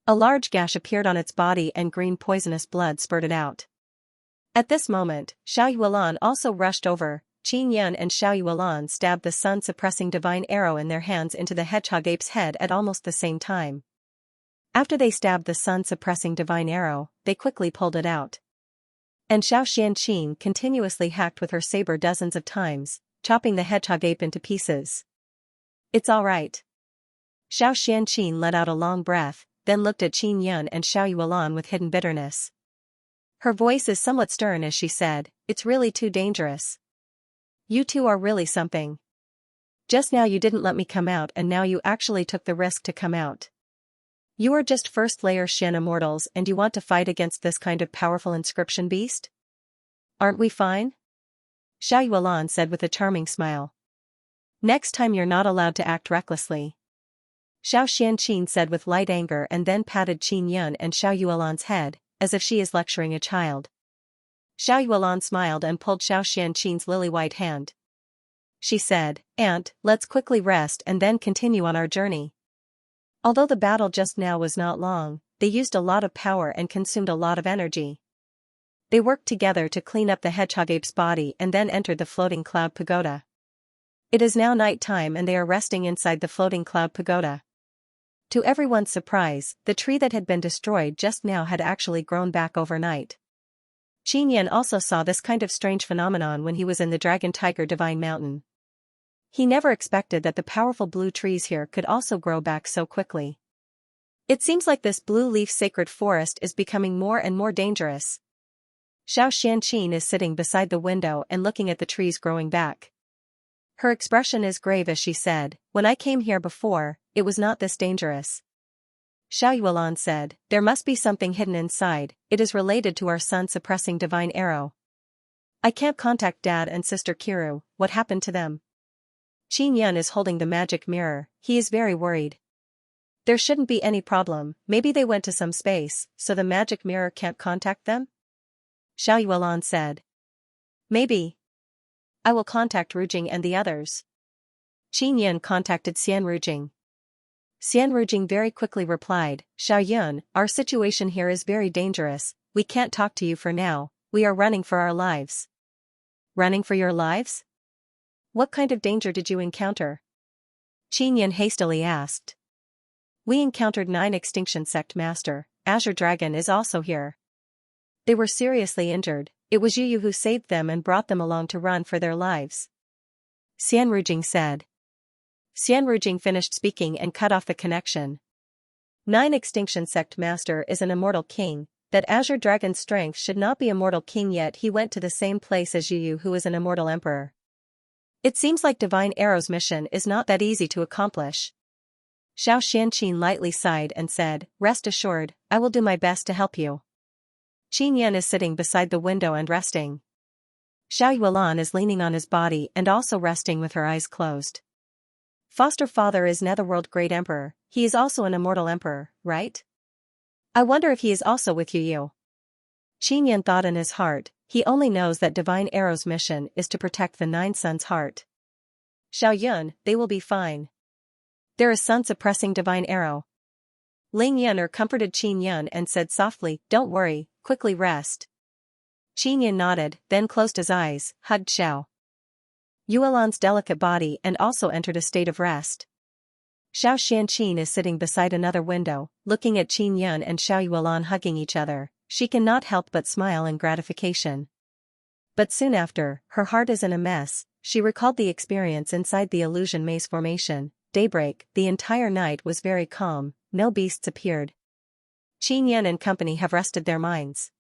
A large gash appeared on its body and green poisonous blood spurted out. At this moment, Xiao Yuan also rushed over. Qin Yan and Xiao Yuan stabbed the sun-suppressing divine arrow in their hands into the hedgehog ape's head at almost the same time. After they stabbed the sun-suppressing divine arrow, they quickly pulled it out. And Xiao Xianqin continuously hacked with her saber dozens of times, chopping the hedgehog ape into pieces. It's all right. Xiao Xianqin let out a long breath, then looked at Qin Yan and Xiao Yuan with hidden bitterness. Her voice is somewhat stern as she said, "It's really too dangerous. You two are really something. Just now you didn't let me come out and now you actually took the risk to come out. You are just first-layer Shen immortals and you want to fight against this kind of powerful inscription beast? Aren't we fine?" Xiao Yuan said with a charming smile. "Next time you're not allowed to act recklessly," Xiao Xianqin said with light anger and then patted Qin Yan and Xiao Yuan's head, as if she is lecturing a child. Xiao Yuan smiled and pulled Xiao Xianqin's lily-white hand. She said, "Aunt, let's quickly rest and then continue on our journey." Although the battle just now was not long, they used a lot of power and consumed a lot of energy. They worked together to clean up the hedgehog ape's body and then entered the floating cloud pagoda. It is now night time and they are resting inside the floating cloud pagoda. To everyone's surprise, the tree that had been destroyed just now had actually grown back overnight. Qin Yan also saw this kind of strange phenomenon when he was in the Dragon Tiger Divine Mountain. He never expected that the powerful blue trees here could also grow back so quickly. It seems like this blue leaf sacred forest is becoming more and more dangerous. Xiao Xianqin is sitting beside the window and looking at the trees growing back. Her expression is grave as she said, "When I came here before, it was not this dangerous." Xiao Yuan said, "There must be something hidden inside, it is related to our sun-suppressing divine arrow. I can't contact Dad and Sister Kiru, what happened to them?" Qin Yan is holding the magic mirror, he is very worried. "There shouldn't be any problem, maybe they went to some space, so the magic mirror can't contact them?" Xiao Yuan said. "Maybe. I will contact Rujing and the others." Qin Yan contacted Xian Rujing. Xian Rujing very quickly replied, "Xiao Yun, our situation here is very dangerous, we can't talk to you for now, we are running for our lives." "Running for your lives? What kind of danger did you encounter?" Qin Yan hastily asked. "We encountered 9 Extinction Sect Master, Azure Dragon is also here. They were seriously injured, it was you who saved them and brought them along to run for their lives," Xian Rujing said. Xian Rujing finished speaking and cut off the connection. 9 Extinction Sect Master is an immortal king, that Azure Dragon's strength should not be immortal king yet he went to the same place as Yu who is an immortal emperor. It seems like Divine Arrow's mission is not that easy to accomplish. Xiao Xianqin lightly sighed and said, "Rest assured, I will do my best to help you." Qin Yan is sitting beside the window and resting. Xiao Yuan is leaning on his body and also resting with her eyes closed. Foster father is Netherworld Great Emperor, he is also an immortal emperor, right? I wonder if he is also with Yu. Qin Yan thought in his heart, he only knows that Divine Arrow's mission is to protect the 9 Suns' heart. Xiao Yun, they will be fine. There is sun-suppressing Divine Arrow. Ling Yuner comforted Qin Yan and said softly, "Don't worry, quickly rest." Qin Yan nodded, then closed his eyes, hugged Xiao Yuan's delicate body and also entered a state of rest. Xiao Xianqin is sitting beside another window, looking at Qin Yan and Xiao Yuan hugging each other, she cannot help but smile in gratification. But soon after, her heart is in a mess, she recalled the experience inside the illusion maze formation. Daybreak, the entire night was very calm, no beasts appeared. Qin Yan and company have rested their minds.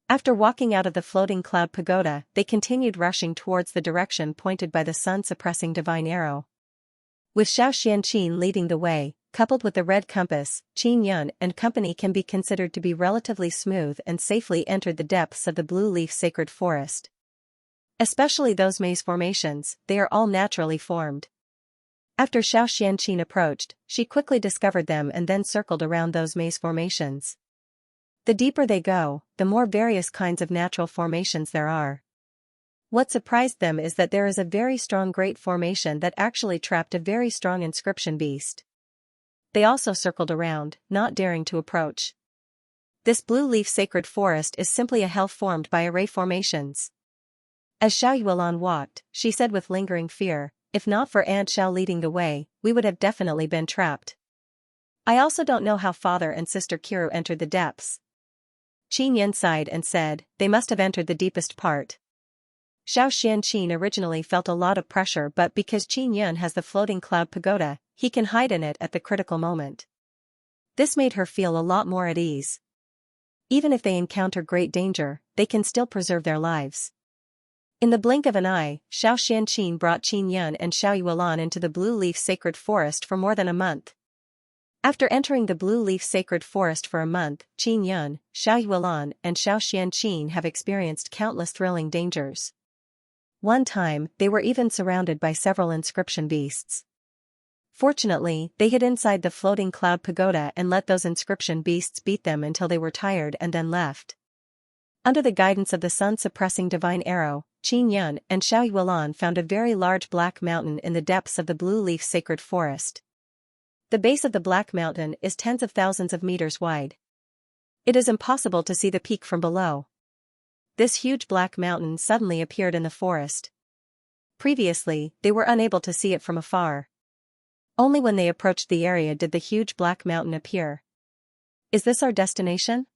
After walking out of the floating cloud pagoda, they continued rushing towards the direction pointed by the sun-suppressing divine arrow. With Xiao Xianqin leading the way, coupled with the red compass, Qin Yan and company can be considered to be relatively smooth and safely entered the depths of the blue leaf sacred forest. Especially those maze formations, they are all naturally formed. After Xiao Xianqin approached, she quickly discovered them and then circled around those maze formations. The deeper they go, the more various kinds of natural formations there are. What surprised them is that there is a very strong great formation that actually trapped a very strong inscription beast. They also circled around, not daring to approach. This blue leaf sacred forest is simply a hell formed by array formations. As Xiao Yuelan walked, she said with lingering fear, if not for Aunt Xiao leading the way, we would have definitely been trapped. I also don't know how father and sister Kiru entered the depths. Qin Yin sighed and said, they must have entered the deepest part. Xiao Xianqin originally felt a lot of pressure, but because Qin Yin has the floating cloud pagoda, he can hide in it at the critical moment. This made her feel a lot more at ease. Even if they encounter great danger, they can still preserve their lives. In the blink of an eye, Xiao Xianqin brought Qin Yin and Xiao Yuelan into the blue leaf sacred forest for more than a month. After entering the blue leaf sacred forest for a month, Qin Yin, Xiao Yuelan, and Xiao Xianqin have experienced countless thrilling dangers. One time, they were even surrounded by several inscription beasts. Fortunately, they hid inside the floating cloud pagoda and let those inscription beasts beat them until they were tired and then left. Under the guidance of the sun-suppressing divine arrow, Qin Yin and Xiao Yuelan found a very large black mountain in the depths of the blue leaf sacred forest. The base of the black mountain is tens of thousands of meters wide. It is impossible to see the peak from below. This huge black mountain suddenly appeared in the forest. Previously, they were unable to see it from afar. Only when they approached the area did the huge black mountain appear. Is this our destination?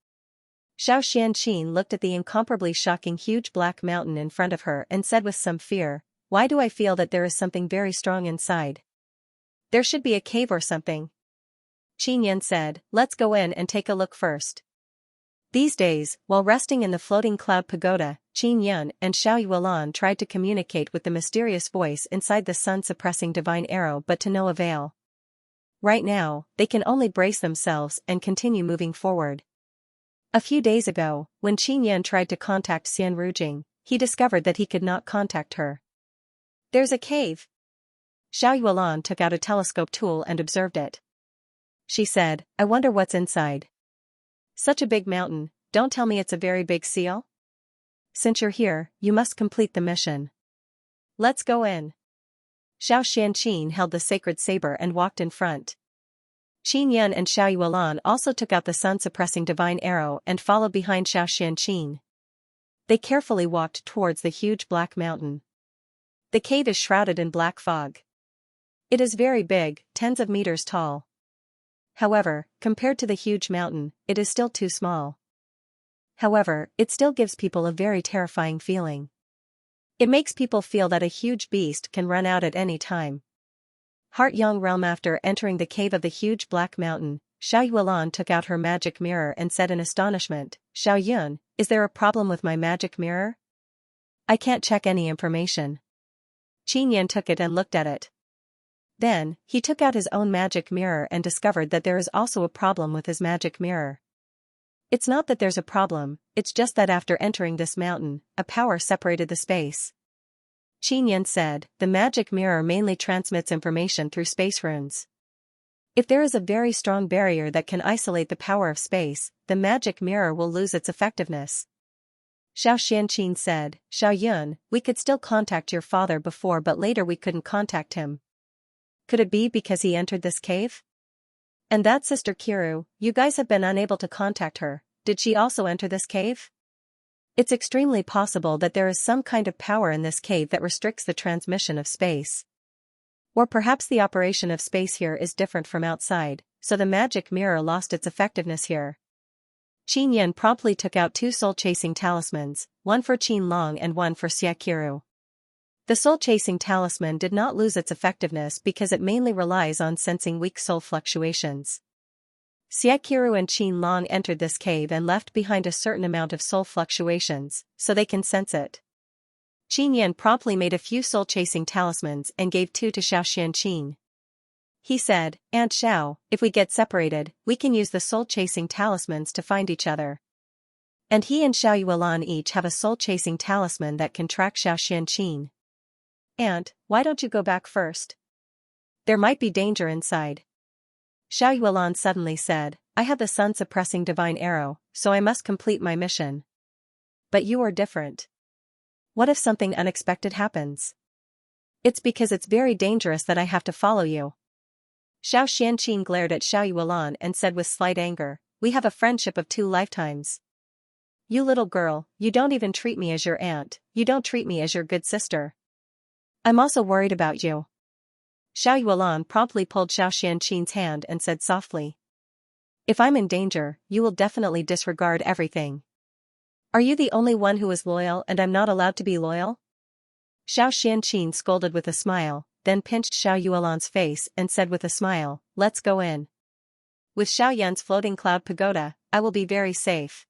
Xiao Xianqin looked at the incomparably shocking huge black mountain in front of her and said with some fear, why do I feel that there is something very strong inside? There should be a cave or something. Qin Yin said, let's go in and take a look first. These days, while resting in the floating cloud pagoda, Qin Yin and Xiao Yuelan tried to communicate with the mysterious voice inside the sun-suppressing divine arrow, but to no avail. Right now, they can only brace themselves and continue moving forward. A few days ago, when Qin Yin tried to contact Xian Rujing, he discovered that he could not contact her. There's a cave. Xiao Yuelan took out a telescope tool and observed it. She said, I wonder what's inside. Such a big mountain, don't tell me it's a very big seal? Since you're here, you must complete the mission. Let's go in. Xiao Xianqin held the sacred saber and walked in front. Qin Yin and Xiao Yuelan also took out the sun-suppressing divine arrow and followed behind Xiao Xianqin. They carefully walked towards the huge black mountain. The cave is shrouded in black fog. It is very big, tens of meters tall. However, compared to the huge mountain, it is still too small. However, it still gives people a very terrifying feeling. It makes people feel that a huge beast can run out at any time. Heart Yang realm. After entering the cave of the huge black mountain, Xiao Yuelan took out her magic mirror and said in astonishment, Xiao Yun, is there a problem with my magic mirror? I can't check any information. Qin Yin took it and looked at it. Then, he took out his own magic mirror and discovered that there is also a problem with his magic mirror. It's not that there's a problem, it's just that after entering this mountain, a power separated the space. Qin Yin said, the magic mirror mainly transmits information through space runes. If there is a very strong barrier that can isolate the power of space, the magic mirror will lose its effectiveness. Xiao Xianqin said, Xiao Yun, we could still contact your father before, but later we couldn't contact him. Could it be because he entered this cave? And that sister Kiru, you guys have been unable to contact her, did she also enter this cave? It's extremely possible that there is some kind of power in this cave that restricts the transmission of space. Or perhaps the operation of space here is different from outside, so the magic mirror lost its effectiveness here. Qin Yin promptly took out 2 soul-chasing talismans, one for Qin Long and one for Xia Kiru. The soul-chasing talisman did not lose its effectiveness because it mainly relies on sensing weak soul fluctuations. Xia Kiru and Qin Long entered this cave and left behind a certain amount of soul fluctuations, so they can sense it. Qin Yin promptly made a few soul-chasing talismans and gave 2 to Xiao Xianqin. He said, Aunt Xiao, if we get separated, we can use the soul-chasing talismans to find each other. And he and Xiao Yuelan each have a soul-chasing talisman that can track Xiao Xianqin. Aunt, why don't you go back first? There might be danger inside. Xiao Yuelan suddenly said, I have the sun-suppressing divine arrow, so I must complete my mission. But you are different. What if something unexpected happens? It's because it's very dangerous that I have to follow you. Xiao Xianqin glared at Xiao Yuelan and said with slight anger, we have a friendship of 2 lifetimes. You little girl, you don't even treat me as your aunt, you don't treat me as your good sister. I'm also worried about you. Xiao Yuelan promptly pulled Xiao Xianqin's hand and said softly. If I'm in danger, you will definitely disregard everything. Are you the only one who is loyal and I'm not allowed to be loyal? Xiao Xianqin scolded with a smile, then pinched Xiao Yuelan's face and said with a smile, let's go in. With Xiao Yun's floating cloud pagoda, I will be very safe.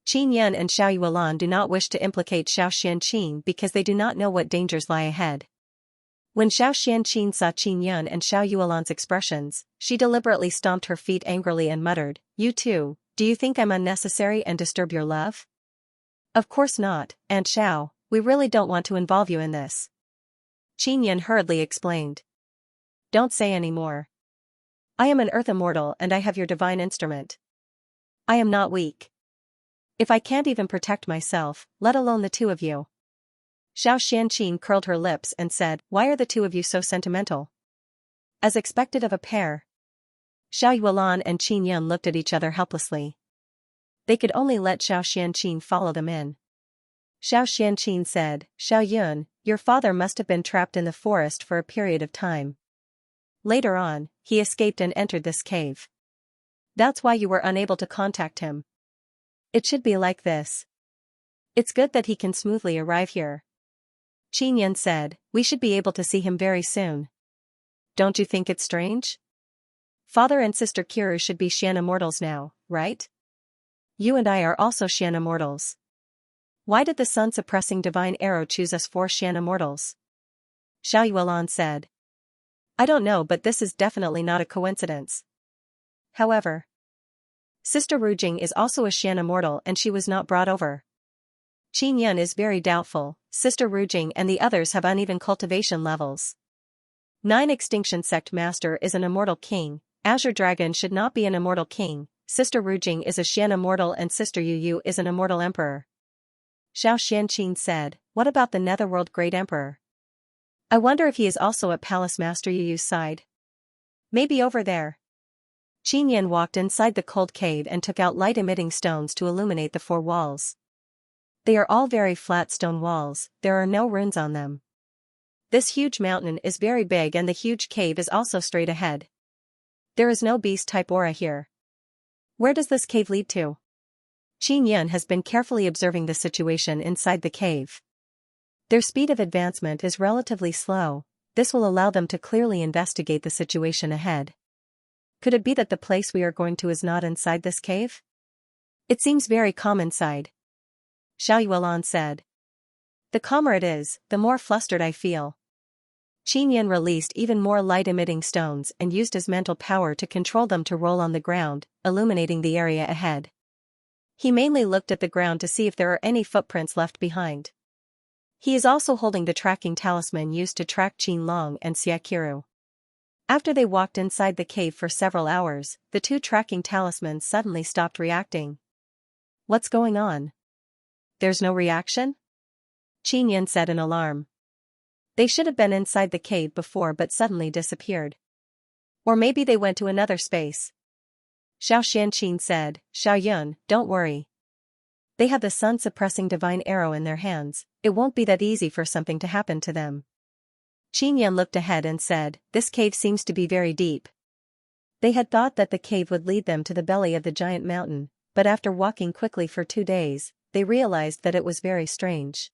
Qin Yun and Xiao Yuelan do not wish to implicate Xiao Xianqin because they do not know what dangers lie ahead. When Xiao Xianqin saw Qin Yun and Xiao Yuelan's expressions, she deliberately stomped her feet angrily and muttered, you two, do you think I'm unnecessary and disturb your love? Of course not, Aunt Xiao, we really don't want to involve you in this. Qin Yun hurriedly explained. Don't say any more. I am an earth immortal and I have your divine instrument. I am not weak. If I can't even protect myself, let alone the 2 of you. Xiao Xianqin curled her lips and said, why are the 2 of you so sentimental? As expected of a pair. Xiao Yuelan and Qin Yun looked at each other helplessly. They could only let Xiao Xianqin follow them in. Xiao Xianqin said, Xiao Yun, your father must have been trapped in the forest for a period of time. Later on, he escaped and entered this cave. That's why you were unable to contact him. It should be like this. It's good that he can smoothly arrive here. Qin Yun said, we should be able to see him very soon. Don't you think it's strange? Father and Sister Kiru should be Xian immortals now, right? You and I are also Xian immortals. Why did the sun-suppressing divine arrow choose us 4 Xian immortals? Xiao Yuelan said. I don't know, but this is definitely not a coincidence. However, Sister Rujing is also a Xian immortal and she was not brought over. Qin Yun is very doubtful, Sister Rujing and the others have uneven cultivation levels. 9 Extinction Sect Master is an immortal king, Azure Dragon should not be an immortal king, Sister Rujing is a Xian immortal and Sister Yu Yu is an immortal emperor. Xiao Xianqin said, what about the Netherworld Great Emperor? I wonder if he is also at Palace Master Yu Yu's side. Maybe over there. Qin Yun walked inside the cold cave and took out light-emitting stones to illuminate the 4 walls. They are all very flat stone walls, there are no runes on them. This huge mountain is very big and the huge cave is also straight ahead. There is no beast-type aura here. Where does this cave lead to? Qin Yun has been carefully observing the situation inside the cave. Their speed of advancement is relatively slow, this will allow them to clearly investigate the situation ahead. Could it be that the place we are going to is not inside this cave? It seems very calm inside. Xiao Yuelan said. The calmer it is, the more flustered I feel. Qin Yun released even more light-emitting stones and used his mental power to control them to roll on the ground, illuminating the area ahead. He mainly looked at the ground to see if there are any footprints left behind. He is also holding the tracking talisman used to track Qin Long and Xiaqiru. After they walked inside the cave for several hours, the 2 tracking talismans suddenly stopped reacting. What's going on? There's no reaction? Qin Yun said in alarm. They should have been inside the cave before but suddenly disappeared. Or maybe they went to another space. Xiao Xianqin said, Xiao Yun, don't worry. They have the sun-suppressing divine arrow in their hands, it won't be that easy for something to happen to them. Qin Yun looked ahead and said, this cave seems to be very deep. They had thought that the cave would lead them to the belly of the giant mountain, but after walking quickly for 2 days, they realized that it was very strange.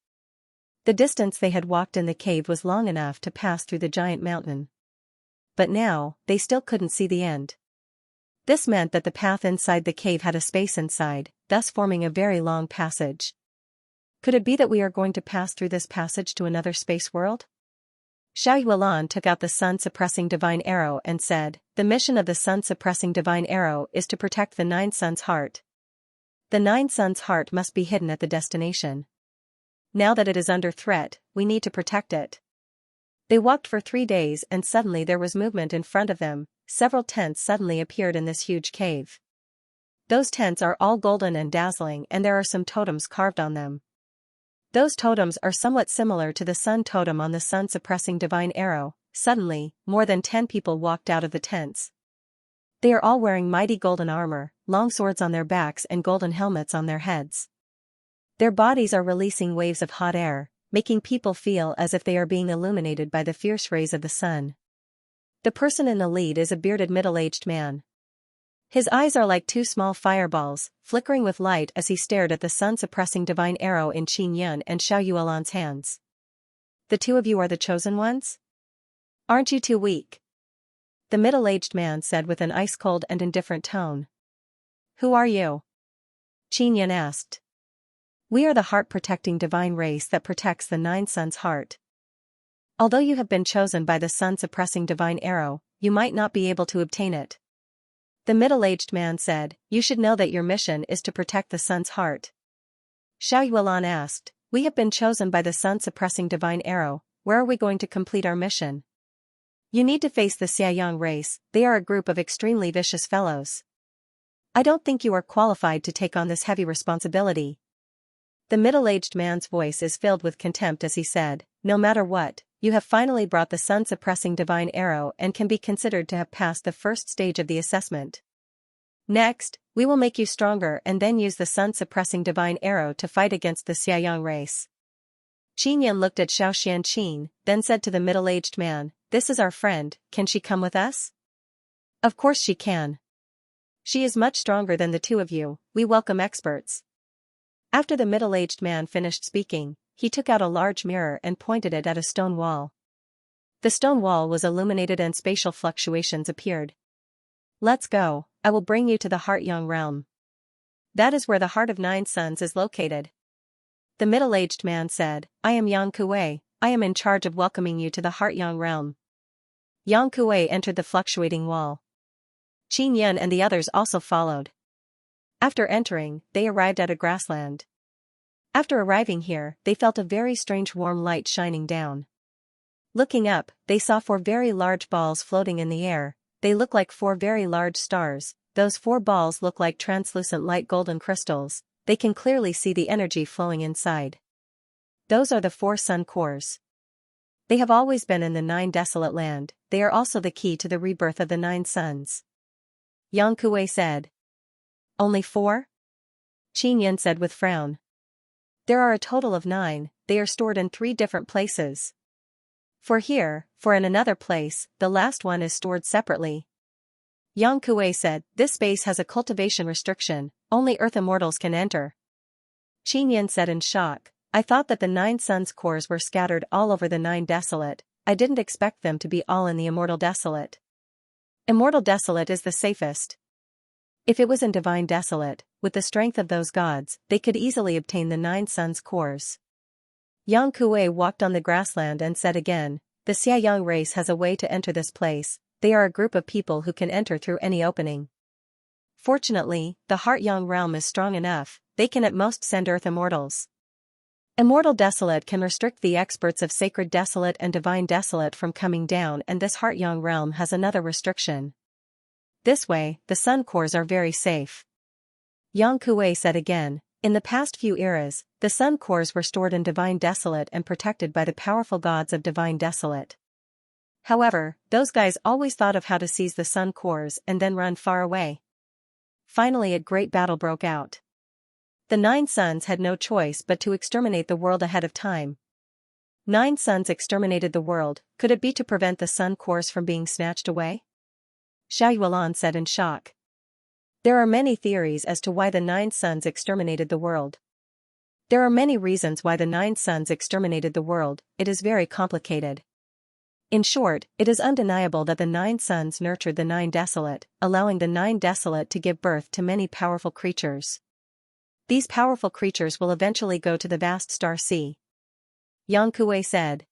The distance they had walked in the cave was long enough to pass through the giant mountain. But now, they still couldn't see the end. This meant that the path inside the cave had a space inside, thus forming a very long passage. Could it be that we are going to pass through this passage to another space world? Xiao Yuelan took out the sun-suppressing divine arrow and said, the mission of the sun-suppressing divine arrow is to protect the 9 suns' heart. The 9 suns' heart must be hidden at the destination. Now that it is under threat, we need to protect it. They walked for 3 days and suddenly there was movement in front of them, several tents suddenly appeared in this huge cave. Those tents are all golden and dazzling and there are some totems carved on them. Those totems are somewhat similar to the sun totem on the sun-suppressing divine arrow. Suddenly, more than 10 people walked out of the tents. They are all wearing mighty golden armor, long swords on their backs and golden helmets on their heads. Their bodies are releasing waves of hot air, making people feel as if they are being illuminated by the fierce rays of the sun. The person in the lead is a bearded middle-aged man. His eyes are like two small fireballs, flickering with light as he stared at the sun-suppressing divine arrow in Qin Yun and Xiao Yuelan's hands. The two of you are the chosen ones? Aren't you too weak? The middle-aged man said with an ice-cold and indifferent tone. Who are you? Qin Yun asked. We are the heart-protecting divine race that protects the Nine Suns' heart. Although you have been chosen by the sun-suppressing divine arrow, you might not be able to obtain it. The middle-aged man said, you should know that your mission is to protect the sun's heart. Xiao Yuelan asked, we have been chosen by the sun-suppressing divine arrow, where are we going to complete our mission? You need to face the Xiaoyang race, they are a group of extremely vicious fellows. I don't think you are qualified to take on this heavy responsibility. The middle-aged man's voice is filled with contempt as he said, no matter what, you have finally brought the sun-suppressing divine arrow and can be considered to have passed the first stage of the assessment. Next, we will make you stronger and then use the sun-suppressing divine arrow to fight against the Xiaoyang race. Qin Yun looked at Xiao Xianqin, then said to the middle-aged man, this is our friend, can she come with us? Of course she can. She is much stronger than the two of you, we welcome experts. After the middle-aged man finished speaking, he took out a large mirror and pointed it at a stone wall. The stone wall was illuminated and spatial fluctuations appeared. Let's go, I will bring you to the Heart-Yang realm. That is where the Heart of Nine Suns is located. The middle-aged man said, I am Yang Kuei, I am in charge of welcoming you to the Heart-Yang realm. Yang Kuei entered the fluctuating wall. Qin Yun and the others also followed. After entering, they arrived at a grassland. After arriving here, they felt a very strange warm light shining down. Looking up, they saw 4 very large balls floating in the air. They look like 4 very large stars. Those 4 balls look like translucent light golden crystals. They can clearly see the energy flowing inside. Those are the 4 sun cores. They have always been in the 9 desolate land. They are also the key to the rebirth of the 9 suns. Yang Kuei said. Only 4? Qin Yun said with frown. There are a total of 9, they are stored in 3 different places. For here, for in another place, the last one is stored separately. Yang Kuei said, this space has a cultivation restriction, only Earth Immortals can enter. Qin Yun said in shock, I thought that the 9 suns cores were scattered all over the 9 desolate, I didn't expect them to be all in the Immortal Desolate. Immortal Desolate is the safest. If it was in Divine Desolate, with the strength of those gods, they could easily obtain the 9 suns cores. Yang Kuei walked on the grassland and said again, the Xiaoyang race has a way to enter this place, they are a group of people who can enter through any opening. Fortunately, the Heart-Yang realm is strong enough, they can at most send Earth Immortals. Immortal Desolate can restrict the experts of Sacred Desolate and Divine Desolate from coming down, and this Heart-Yang realm has another restriction. This way, the sun cores are very safe. Yang Kuei said again, in the past few eras, the sun cores were stored in Divine Desolate and protected by the powerful gods of Divine Desolate. However, those guys always thought of how to seize the sun cores and then run far away. Finally a great battle broke out. The 9 suns had no choice but to exterminate the world ahead of time. 9 suns exterminated the world, could it be to prevent the sun cores from being snatched away? Xiao Yuelan said in shock. There are many theories as to why the 9 suns exterminated the world. There are many reasons why the 9 suns exterminated the world, it is very complicated. In short, it is undeniable that the 9 suns nurtured the 9 desolate, allowing the 9 desolate to give birth to many powerful creatures. These powerful creatures will eventually go to the vast star sea. Yang Kuei said.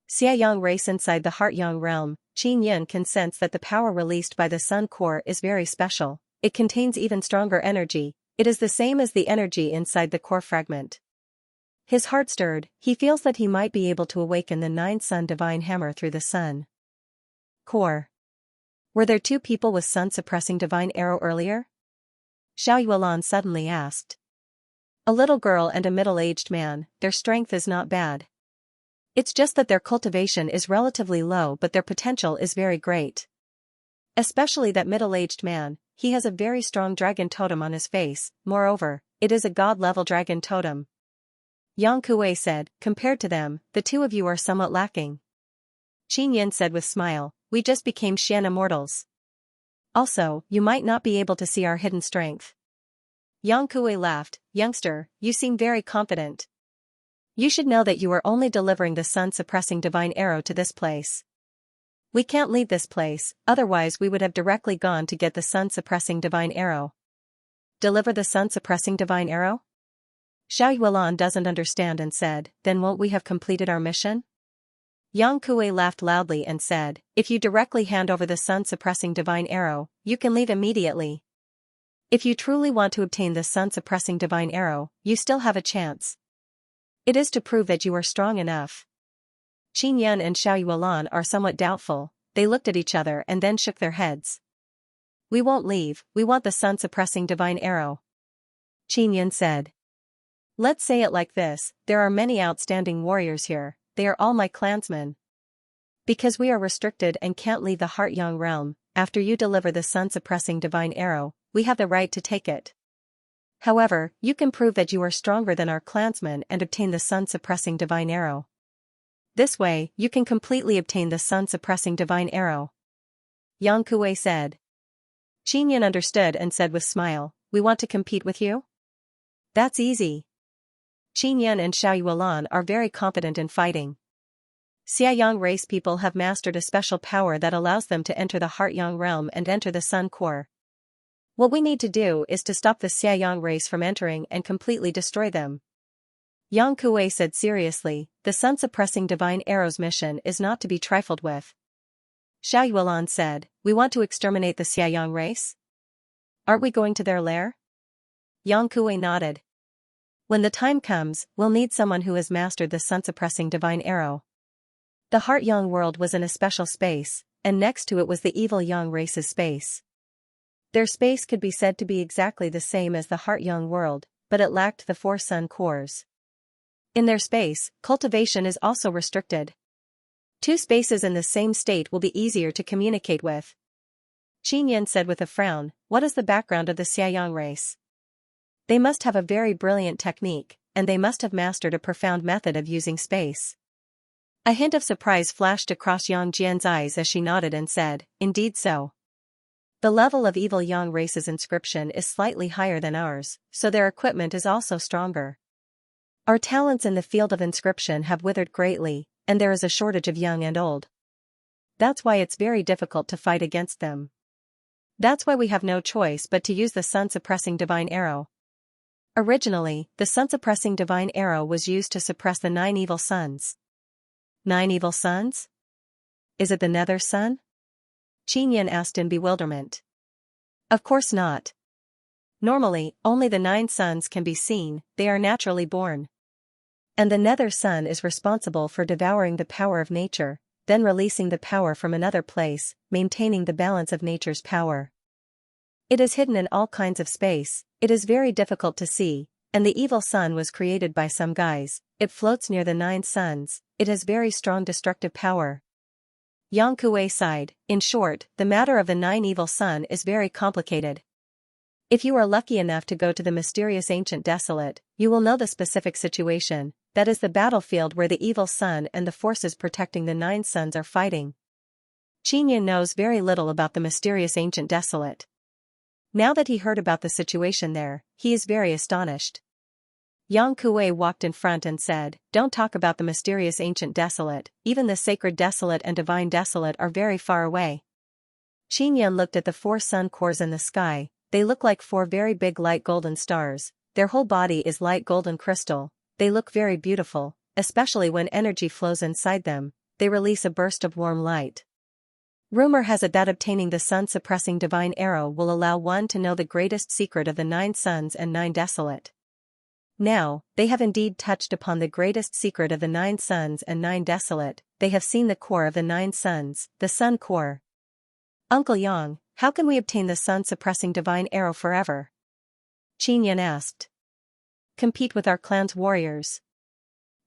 Xiaoyang race inside the Heart-Yang realm, Qin Yun can sense that the power released by the sun core is very special, it contains even stronger energy, it is the same as the energy inside the core fragment. His heart stirred, he feels that he might be able to awaken the 9 sun divine hammer through the sun core. Were there 2 people with sun-suppressing divine arrow earlier? Xiao Yuelan suddenly asked. A little girl and a middle-aged man, their strength is not bad. It's just that their cultivation is relatively low but their potential is very great. Especially that middle-aged man, he has a very strong dragon totem on his face, moreover, it is a god-level dragon totem. Yang Kuei said, compared to them, the two of you are somewhat lacking. Qin Yin said with smile, we just became Xian immortals. Also, you might not be able to see our hidden strength. Yang Kuei laughed, youngster, you seem very confident. You should know that you are only delivering the sun-suppressing divine arrow to this place. We can't leave this place, otherwise we would have directly gone to get the sun-suppressing divine arrow. Deliver the sun-suppressing divine arrow? Xiao Yuan doesn't understand and said, then won't we have completed our mission? Yang Kuei laughed loudly and said, if you directly hand over the sun-suppressing divine arrow, you can leave immediately. If you truly want to obtain the sun-suppressing divine arrow, you still have a chance. It is to prove that you are strong enough. Qin Yan and Xiao Yuan are somewhat doubtful, they looked at each other and then shook their heads. We won't leave, we want the sun-suppressing divine arrow. Qin Yan said. Let's say it like this, there are many outstanding warriors here, they are all my clansmen. Because we are restricted and can't leave the Heart Yang realm, after you deliver the sun-suppressing divine arrow, we have the right to take it. However, you can prove that you are stronger than our clansmen and obtain the sun-suppressing divine arrow. This way, you can completely obtain the sun-suppressing divine arrow. Yang Kuei said. Qin Yin understood and said with smile, we want to compete with you? That's easy. Qin Yan and Xiao Yuan are very confident in fighting. Xiayang race people have mastered a special power that allows them to enter the Heart Yang realm and enter the Sun core. What we need to do is to stop the Xiayang race from entering and completely destroy them. Yang Kuei said seriously, the sun-suppressing divine arrow's mission is not to be trifled with. Xiao Yuan said, we want to exterminate the Xiayang race? Aren't we going to their lair? Yang Kuei nodded. When the time comes, we'll need someone who has mastered the sun-suppressing divine arrow. The Heart Yang world was in a special space, and next to it was the evil Yang race's space. Their space could be said to be exactly the same as the Heart Yang world, but it lacked the 4 sun cores. In their space, cultivation is also restricted. 2 spaces in the same state will be easier to communicate with. Qin Yin said with a frown, what is the background of the Xiayang race? They must have a very brilliant technique, and they must have mastered a profound method of using space. A hint of surprise flashed across Yang Jian's eyes as she nodded and said, indeed so. The level of evil Yang race's inscription is slightly higher than ours, so their equipment is also stronger. Our talents in the field of inscription have withered greatly, and there is a shortage of young and old. That's why it's very difficult to fight against them. That's why we have no choice but to use the sun-suppressing divine arrow. Originally, the sun-suppressing divine arrow was used to suppress the 9 evil suns. 9 evil suns? Is it the Nether Sun? Qin Yin asked in bewilderment. Of course not. Normally, only the 9 suns can be seen, they are naturally born. And the Nether Sun is responsible for devouring the power of nature, then releasing the power from another place, maintaining the balance of nature's power. It is hidden in all kinds of space, it is very difficult to see, and the evil sun was created by some guys, it floats near the 9 suns, it has very strong destructive power. Yang Kuei sighed, in short, the matter of the 9 evil sun is very complicated. If you are lucky enough to go to the mysterious ancient desolate, you will know the specific situation, that is the battlefield where the evil sun and the forces protecting the 9 suns are fighting. Qin Yin knows very little about the mysterious ancient desolate. Now that he heard about the situation there, he is very astonished. Yang Kuei walked in front and said, don't talk about the mysterious ancient desolate, even the sacred desolate and divine desolate are very far away. Qin Yin looked at the 4 sun cores in the sky, they look like 4 very big light golden stars, their whole body is light golden crystal, they look very beautiful, especially when energy flows inside them, they release a burst of warm light. Rumor has it that obtaining the sun-suppressing divine arrow will allow one to know the greatest secret of the 9 suns and 9 desolate. Now, they have indeed touched upon the greatest secret of the 9 suns and 9 desolate, they have seen the core of the 9 suns, the sun core. Uncle Yang, how can we obtain the sun-suppressing divine arrow forever? Qin Yan asked. compete with our clan's warriors.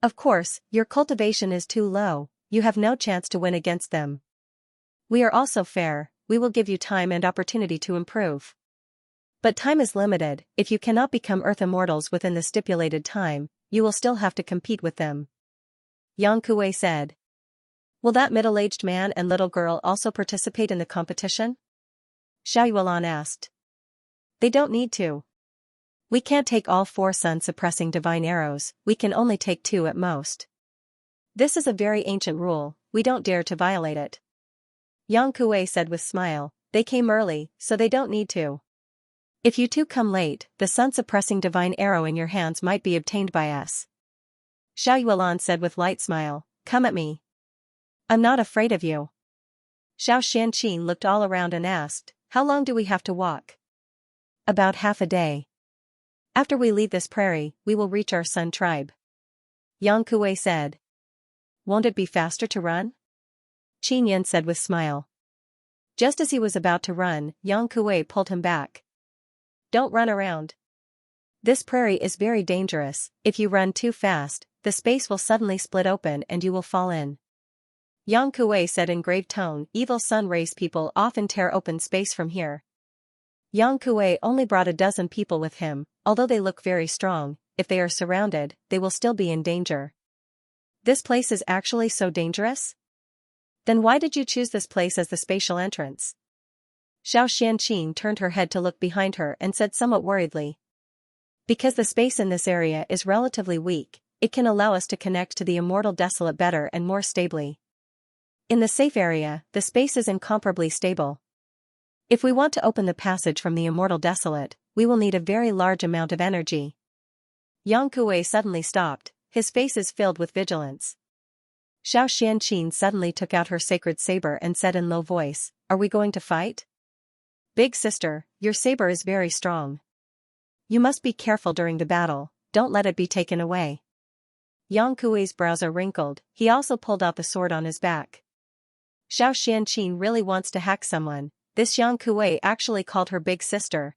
Of course, your cultivation is too low, you have no chance to win against them. We are also fair, we will give you time and opportunity to improve. But time is limited, if you cannot become Earth Immortals within the stipulated time, you will still have to compete with them. Yang Kuei said. Will that middle-aged man and little girl also participate in the competition? Xiao Yuan asked. They don't need to. We can't take all 4 sun-suppressing divine arrows, we can only take 2 at most. This is a very ancient rule, we don't dare to violate it. Yang Kuei said with smile, they came early, so they don't need to. If you two come late, the sun-suppressing divine arrow in your hands might be obtained by us. Xiao Yuan said with light smile, come at me. I'm not afraid of you. Xiao Xianqin looked all around and asked, how long do we have to walk? About half a day. After we leave this prairie, we will reach our sun tribe. Yang Kuei said. Won't it be faster to run? Qin Yan said with smile. Just as he was about to run, Yang Kuei pulled him back. Don't run around. This prairie is very dangerous, if you run too fast, the space will suddenly split open and you will fall in. Yang Kuei said in grave tone, evil sun race people often tear open space from here. Yang Kuei only brought a dozen people with him, although they look very strong, if they are surrounded, they will still be in danger. This place is actually so dangerous? Then why did you choose this place as the spatial entrance? Xiao Xianqin turned her head to look behind her and said somewhat worriedly. Because the space in this area is relatively weak, it can allow us to connect to the immortal desolate better and more stably. In the safe area, the space is incomparably stable. If we want to open the passage from the immortal desolate, we will need a very large amount of energy. Yang Kuei suddenly stopped, his face is filled with vigilance. Xiao Xianqin suddenly took out her sacred saber and said in low voice, are we going to fight? Big sister, your saber is very strong. You must be careful during the battle, don't let it be taken away. Yang Kuei's brows are wrinkled, he also pulled out the sword on his back. Xiao Xianqin really wants to hack someone, this Yang Kuei actually called her big sister.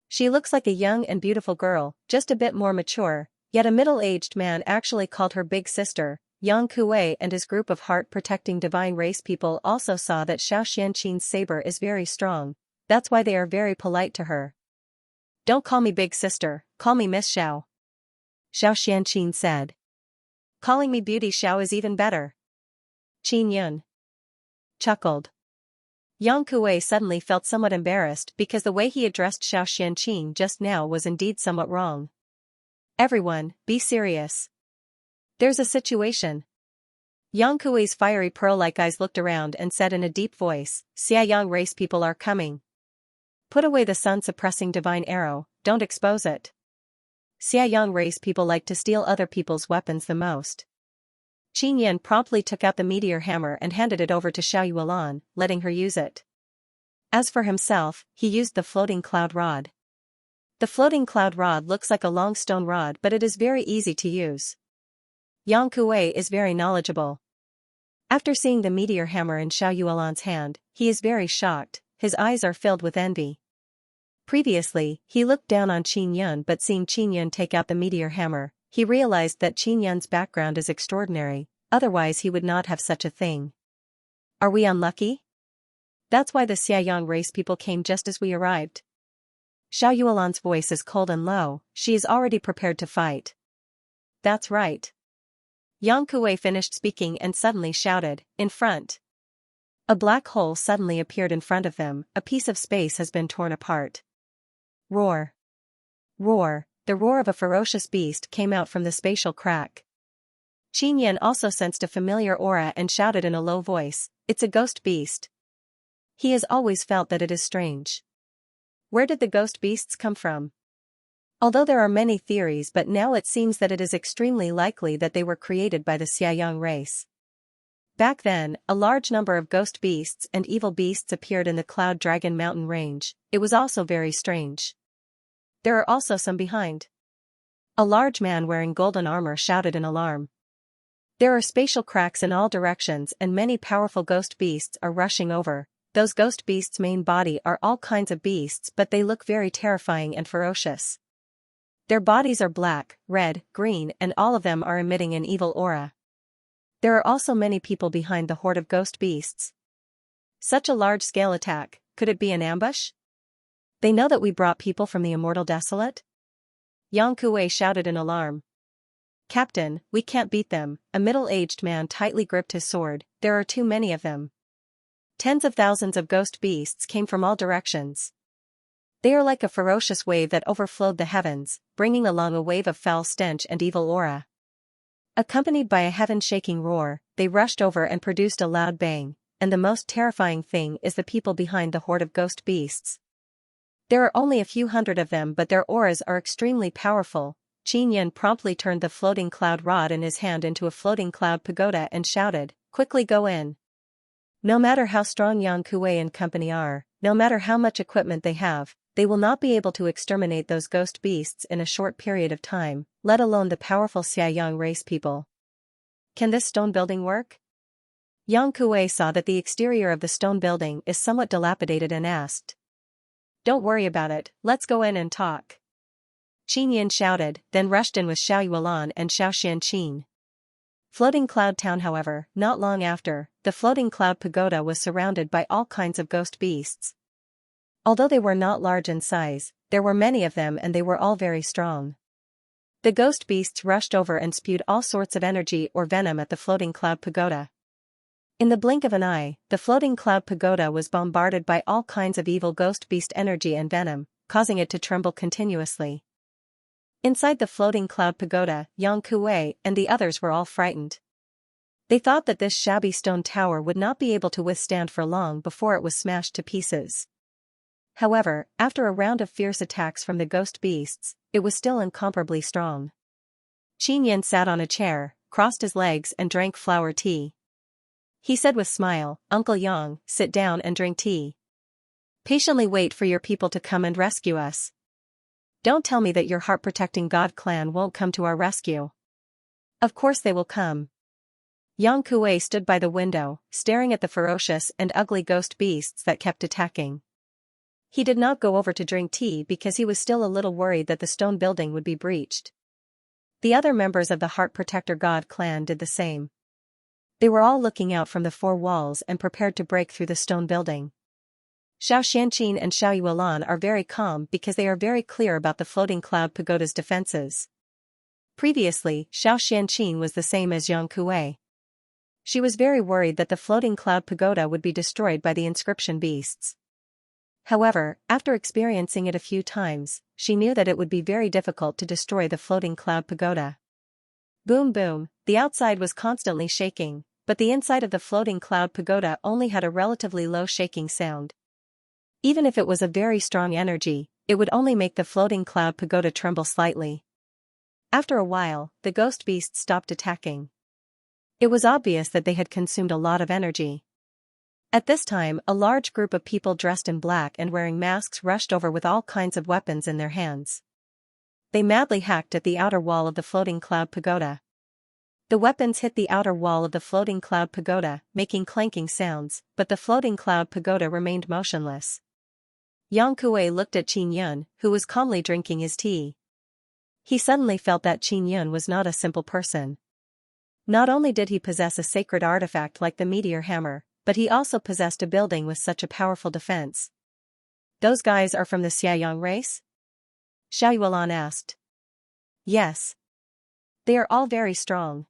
She looks like a young and beautiful girl, just a bit more mature, yet a middle-aged man actually called her big sister. Yang Kuei and his group of heart-protecting divine race people also saw that Xiao Xianqin's saber is very strong, that's why they are very polite to her. Don't call me big sister, call me Miss Xiao. Xiao Xianqin said. Calling me Beauty Xiao is even better. Qin Yun chuckled. Yang Kuei suddenly felt somewhat embarrassed because the way he addressed Xiao Xianqin just now was indeed somewhat wrong. Everyone, be serious. There's a situation. Yang Kuei's fiery pearl-like eyes looked around and said in a deep voice, Xiayang race people are coming. Put away the sun-suppressing divine arrow, don't expose it. Xiayang race people like to steal other people's weapons the most. Qin Yan promptly took out the meteor hammer and handed it over to Xiao Yuan, letting her use it. As for himself, he used the floating cloud rod. The floating cloud rod looks like a long stone rod but it is very easy to use. Yang Kuei is very knowledgeable. After seeing the meteor hammer in Xiao Yuan's hand, he is very shocked, his eyes are filled with envy. Previously, he looked down on Qin Yun but seeing Qin Yun take out the meteor hammer, he realized that Qin Yun's background is extraordinary, otherwise he would not have such a thing. Are we unlucky? That's why the Xiayang race people came just as we arrived. Xiao Yuan's voice is cold and low, she is already prepared to fight. That's right. Yang Kuei finished speaking and suddenly shouted, in front. A black hole suddenly appeared in front of them, a piece of space has been torn apart. Roar. Roar, the roar of a ferocious beast came out from the spatial crack. Qin Yan also sensed a familiar aura and shouted in a low voice, it's a ghost beast. He has always felt that it is strange. Where did the ghost beasts come from? Although there are many theories but now it seems that it is extremely likely that they were created by the Xiayang race. Back then, a large number of ghost beasts and evil beasts appeared in the Cloud Dragon mountain range, it was also very strange. There are also some behind. A large man wearing golden armor shouted in alarm. There are spatial cracks in all directions and many powerful ghost beasts are rushing over. Those ghost beasts' main body are all kinds of beasts but they look very terrifying and ferocious. Their bodies are black, red, green, and all of them are emitting an evil aura. There are also many people behind the horde of ghost beasts. Such a large-scale attack, could it be an ambush? They know that we brought people from the immortal desolate? Yang Kuei shouted in alarm. Captain, we can't beat them, a middle-aged man tightly gripped his sword, there are too many of them. Tens of thousands of ghost beasts came from all directions. They are like a ferocious wave that overflowed the heavens, bringing along a wave of foul stench and evil aura. Accompanied by a heaven-shaking roar, they rushed over and produced a loud bang, and the most terrifying thing is the people behind the horde of ghost beasts. There are only a few hundred of them, but their auras are extremely powerful. Qin Yan promptly turned the floating cloud rod in his hand into a floating cloud pagoda and shouted, "Quickly go in." No matter how strong Yang Kuei and company are, no matter how much equipment they have, they will not be able to exterminate those ghost beasts in a short period of time, let alone the powerful Xianxia race people. Can this stone building work? Yang Kuei saw that the exterior of the stone building is somewhat dilapidated and asked. Don't worry about it, let's go in and talk. Qin Yin shouted, then rushed in with Xiao Yuelan and Xiao Xianqin. Floating Cloud Town, however, not long after, the floating cloud pagoda was surrounded by all kinds of ghost beasts. Although they were not large in size, there were many of them and they were all very strong. The ghost beasts rushed over and spewed all sorts of energy or venom at the floating cloud pagoda. In the blink of an eye, the floating cloud pagoda was bombarded by all kinds of evil ghost beast energy and venom, causing it to tremble continuously. Inside the floating cloud pagoda, Yang Kuei and the others were all frightened. They thought that this shabby stone tower would not be able to withstand for long before it was smashed to pieces. However, after a round of fierce attacks from the ghost beasts, it was still incomparably strong. Qin Yin sat on a chair, crossed his legs and drank flower tea. He said with smile, "Uncle Yang, sit down and drink tea. Patiently wait for your people to come and rescue us. Don't tell me that your heart-protecting God clan won't come to our rescue. Of course they will come." Yang Kuei stood by the window, staring at the ferocious and ugly ghost beasts that kept attacking. He did not go over to drink tea because he was still a little worried that the stone building would be breached. The other members of the Heart Protector God clan did the same. They were all looking out from the four walls and prepared to break through the stone building. Xiao Xianqin and Xiao Yuelan are very calm because they are very clear about the floating cloud pagoda's defenses. Previously, Xiao Xianqin was the same as Yang Kuei. She was very worried that the floating cloud pagoda would be destroyed by the inscription beasts. However, after experiencing it a few times, she knew that it would be very difficult to destroy the floating cloud pagoda. Boom boom, the outside was constantly shaking, but the inside of the floating cloud pagoda only had a relatively low shaking sound. Even if it was a very strong energy, it would only make the floating cloud pagoda tremble slightly. After a while, the ghost beasts stopped attacking. It was obvious that they had consumed a lot of energy. At this time, a large group of people dressed in black and wearing masks rushed over with all kinds of weapons in their hands. They madly hacked at the outer wall of the floating cloud pagoda. The weapons hit the outer wall of the floating cloud pagoda, making clanking sounds, but the floating cloud pagoda remained motionless. Yang Kuei looked at Qin Yun, who was calmly drinking his tea. He suddenly felt that Qin Yun was not a simple person. Not only did he possess a sacred artifact like the meteor hammer, but he also possessed a building with such a powerful defense. Those guys are from the Xiaoyang race? Xiao Yuelan asked. Yes. They are all very strong.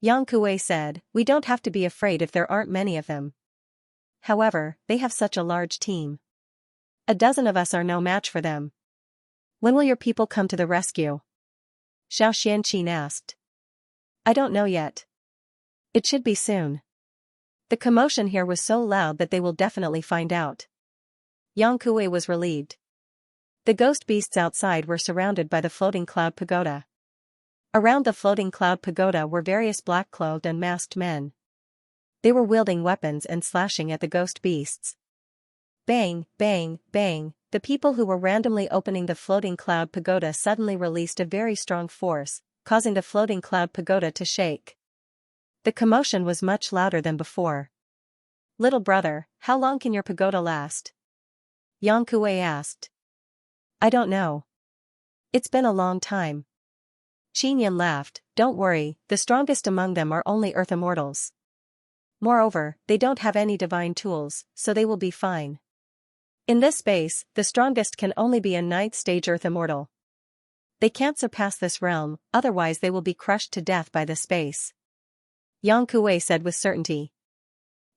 Yang Kuei said, we don't have to be afraid if there aren't many of them. However, they have such a large team. A dozen of us are no match for them. When will your people come to the rescue? Xiao Xianqin asked. I don't know yet. It should be soon. The commotion here was so loud that they will definitely find out. Yang Kuei was relieved. The ghost beasts outside were surrounded by the floating cloud pagoda. Around the floating cloud pagoda were various black-clothed and masked men. They were wielding weapons and slashing at the ghost beasts. Bang, bang, bang, the people who were randomly opening the floating cloud pagoda suddenly released a very strong force, causing the floating cloud pagoda to shake. The commotion was much louder than before. Little brother, how long can your pagoda last? Yang Kuei asked. I don't know. It's been a long time. Xianxia laughed. Don't worry, the strongest among them are only earth immortals. Moreover, they don't have any divine tools, so they will be fine. In this space, the strongest can only be a 9th stage earth immortal. They can't surpass this realm, otherwise they will be crushed to death by this space. Yang Kuei said with certainty.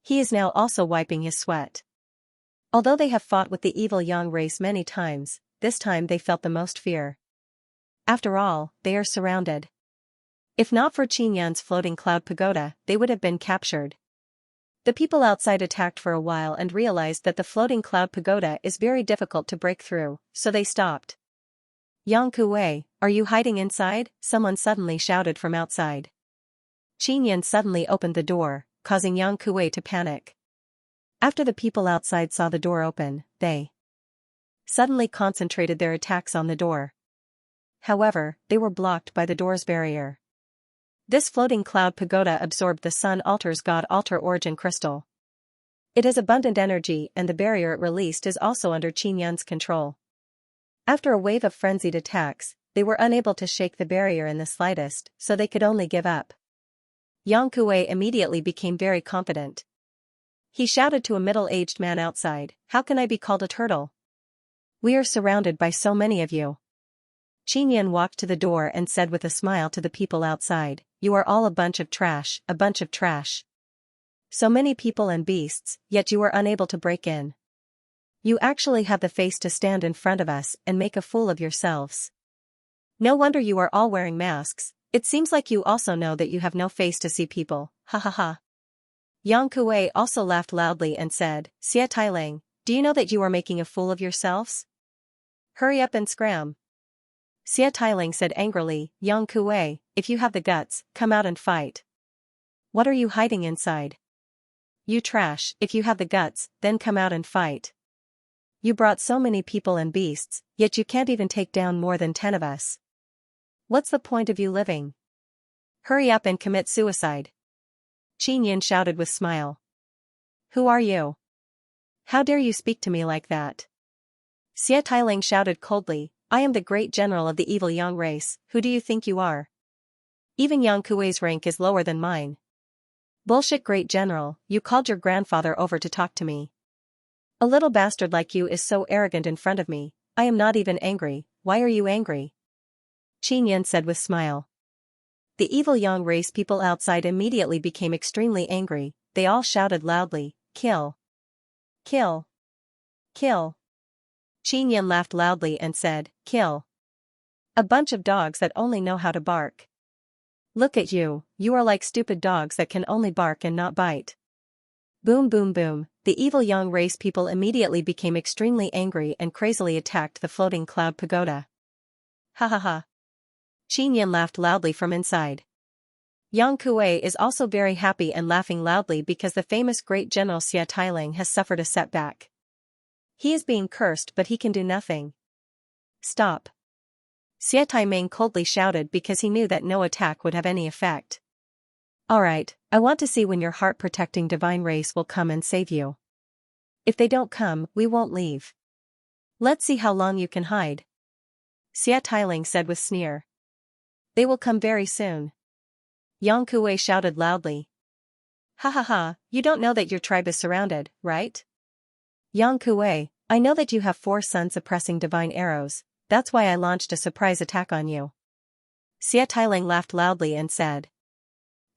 He is now also wiping his sweat. Although they have fought with the evil Yang race many times, this time they felt the most fear. After all, they are surrounded. If not for Xianxia's floating cloud pagoda, they would have been captured. The people outside attacked for a while and realized that the floating cloud pagoda is very difficult to break through, so they stopped. Yang Kuei, are you hiding inside? Someone suddenly shouted from outside. Xianxia suddenly opened the door, causing Yang Kuei to panic. After the people outside saw the door open, they suddenly concentrated their attacks on the door. However, they were blocked by the door's barrier. This floating cloud pagoda absorbed the Sun Altar's God Altar origin crystal. It has abundant energy and the barrier it released is also under Xianxia's control. After a wave of frenzied attacks, they were unable to shake the barrier in the slightest, so they could only give up. Yang Kuei immediately became very confident. He shouted to a middle-aged man outside, "How can I be called a turtle? We are surrounded by so many of you." Xianxia walked to the door and said with a smile to the people outside, "You are all a bunch of trash, a bunch of trash. So many people and beasts, yet you are unable to break in. You actually have the face to stand in front of us and make a fool of yourselves. No wonder you are all wearing masks, it seems like you also know that you have no face to see people, ha ha ha." Yang Kuei also laughed loudly and said, "Xia Tailang, do you know that you are making a fool of yourselves? Hurry up and scram." Xia Tailang said angrily, "Yang Kuei, if you have the guts, come out and fight. What are you hiding inside? You trash, if you have the guts, then come out and fight. You brought so many people and beasts, yet you can't even take down more than 10 of us. What's the point of you living? Hurry up and commit suicide." Xianxia shouted with smile. "Who are you? How dare you speak to me like that?" Xia Tailang shouted coldly, "I am the great general of the evil Yang race, who do you think you are? Even Yang Kuei's rank is lower than mine." "Bullshit great general, you called your grandfather over to talk to me. A little bastard like you is so arrogant in front of me, I am not even angry, why are you angry?" Xianxia said with smile. The evil Yang race people outside immediately became extremely angry, they all shouted loudly, "Kill! Kill! Kill!" Xianxia laughed loudly and said, "Kill! A bunch of dogs that only know how to bark. Look at you, you are like stupid dogs that can only bark and not bite." Boom boom boom, the evil Yang race people immediately became extremely angry and crazily attacked the floating cloud pagoda. Ha ha ha. Xianxia laughed loudly from inside. Yang Kuei is also very happy and laughing loudly because the famous great general Xia Tailang has suffered a setback. He is being cursed but he can do nothing. "Stop!" Xia Taimeng coldly shouted because he knew that no attack would have any effect. "Alright, I want to see when your heart-protecting divine race will come and save you. If they don't come, we won't leave. Let's see how long you can hide." Xia Tailang said with sneer. "They will come very soon." Yang Kuei shouted loudly. "Ha ha ha, you don't know that your tribe is surrounded, right? Yang Kuei, I know that you have 4 sun-suppressing divine arrows, that's why I launched a surprise attack on you." Xia Tailang laughed loudly and said.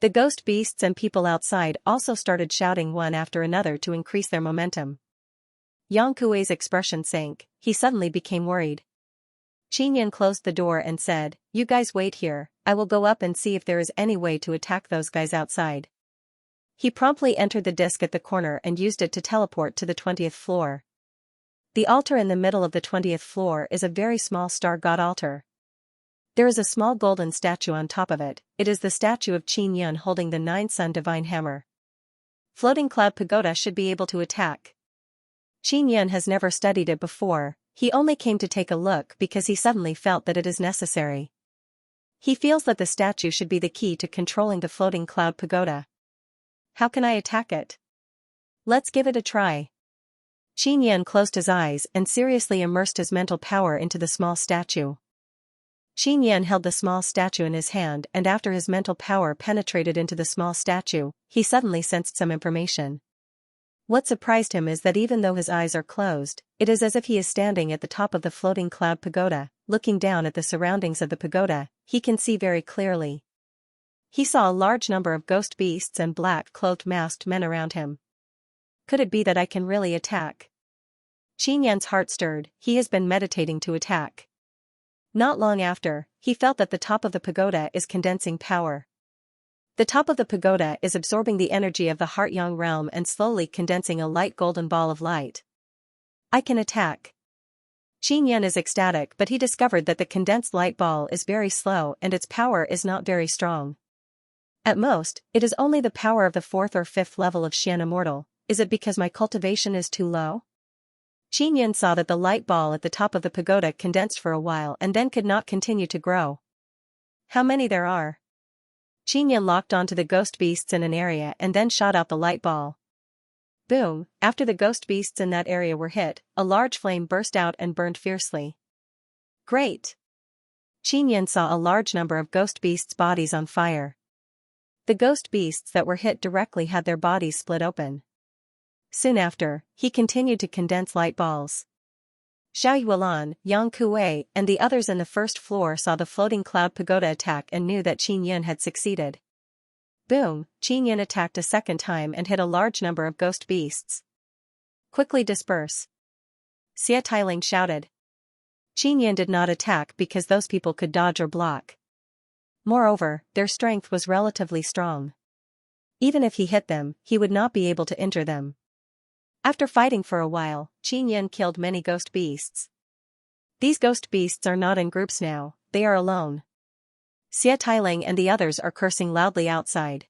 The ghost beasts and people outside also started shouting one after another to increase their momentum. Yang Kuei's expression sank, he suddenly became worried. Xianxia closed the door and said, "You guys wait here, I will go up and see if there is any way to attack those guys outside." He promptly entered the disc at the corner and used it to teleport to the 20th floor. The altar in the middle of the 20th floor is a very small star god altar. There is a small golden statue on top of it, it is the statue of Xianxia holding the 9-sun divine hammer. Floating cloud pagoda should be able to attack. Xianxia has never studied it before, he only came to take a look because he suddenly felt that it is necessary. He feels that the statue should be the key to controlling the floating cloud pagoda. How can I attack it? Let's give it a try. Xianxia closed his eyes and seriously immersed his mental power into the small statue. Xianxia held the small statue in his hand, and after his mental power penetrated into the small statue, he suddenly sensed some information. What surprised him is that even though his eyes are closed, it is as if he is standing at the top of the floating cloud pagoda. Looking down at the surroundings of the pagoda, he can see very clearly. He saw a large number of ghost beasts and black-cloaked masked men around him. Could it be that I can really attack? Xianxia's heart stirred. He has been meditating to attack. Not long after, he felt that the top of the pagoda is condensing power. The top of the pagoda is absorbing the energy of the Heart-Yang realm and slowly condensing a light golden ball of light. I can attack. Xianxia is ecstatic, but he discovered that the condensed light ball is very slow and its power is not very strong. At most, it is only the power of the 4th or 5th level of Xian Immortal. Is it because my cultivation is too low? Xianxia saw that the light ball at the top of the pagoda condensed for a while and then could not continue to grow. How many there are? Xianxia locked onto the ghost beasts in an area and then shot out the light ball. Boom! After the ghost beasts in that area were hit, a large flame burst out and burned fiercely. Great! Xianxia saw a large number of ghost beasts' bodies on fire. The ghost beasts that were hit directly had their bodies split open. Soon after, he continued to condense light balls. Xiao Yuelan, Yang Kuei, and the others in the first floor saw the floating cloud pagoda attack and knew that Xianxia had succeeded. Boom! Xianxia attacked a second time and hit a large number of ghost beasts. Quickly disperse! Xia Tailing shouted. Xianxia did not attack because those people could dodge or block. Moreover, their strength was relatively strong. Even if he hit them, he would not be able to injure them. After fighting for a while, Xianxia killed many ghost beasts. These ghost beasts are not in groups now, they are alone. Xia Tailing and the others are cursing loudly outside.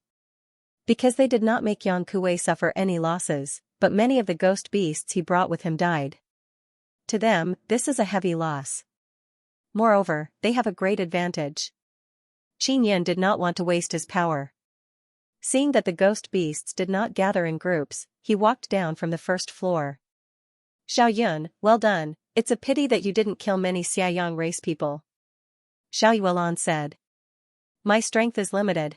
Because they did not make Yang Kuei suffer any losses, but many of the ghost beasts he brought with him died. To them, this is a heavy loss. Moreover, they have a great advantage. Xianxia did not want to waste his power. Seeing that the ghost beasts did not gather in groups, he walked down from the first floor. Xiao Yun, well done, it's a pity that you didn't kill many Xiaoyang race people. Xiao Yuelan said. My strength is limited.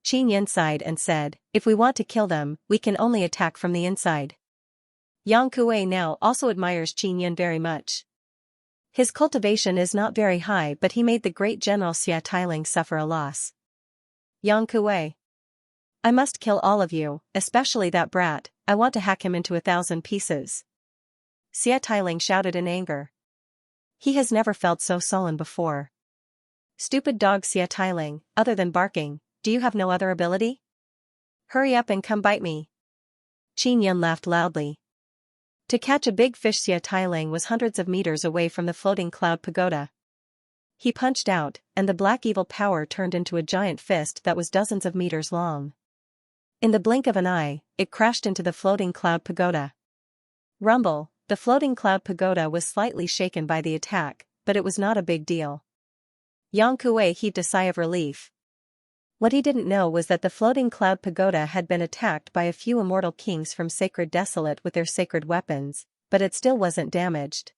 Xianxia sighed and said, if we want to kill them, we can only attack from the inside. Yang Kuei now also admires Xianxia very much. His cultivation is not very high, but he made the great general Xia Tailing suffer a loss. Yang Kuei. I must kill all of you, especially that brat, I want to hack him into 1,000 pieces. Xia Tailing shouted in anger. He has never felt so sullen before. Stupid dog Xia Tailing, other than barking, do you have no other ability? Hurry up and come bite me. Xianxia laughed loudly. To catch a big fish, Xia Tailing was hundreds of meters away from the floating cloud pagoda. He punched out, and the black evil power turned into a giant fist that was dozens of meters long. In the blink of an eye, it crashed into the floating cloud pagoda. Rumble, the floating cloud pagoda was slightly shaken by the attack, but it was not a big deal. Yang Kuei heaved a sigh of relief. What he didn't know was that the floating cloud pagoda had been attacked by a few immortal kings from Sacred Desolate with their sacred weapons, but it still wasn't damaged.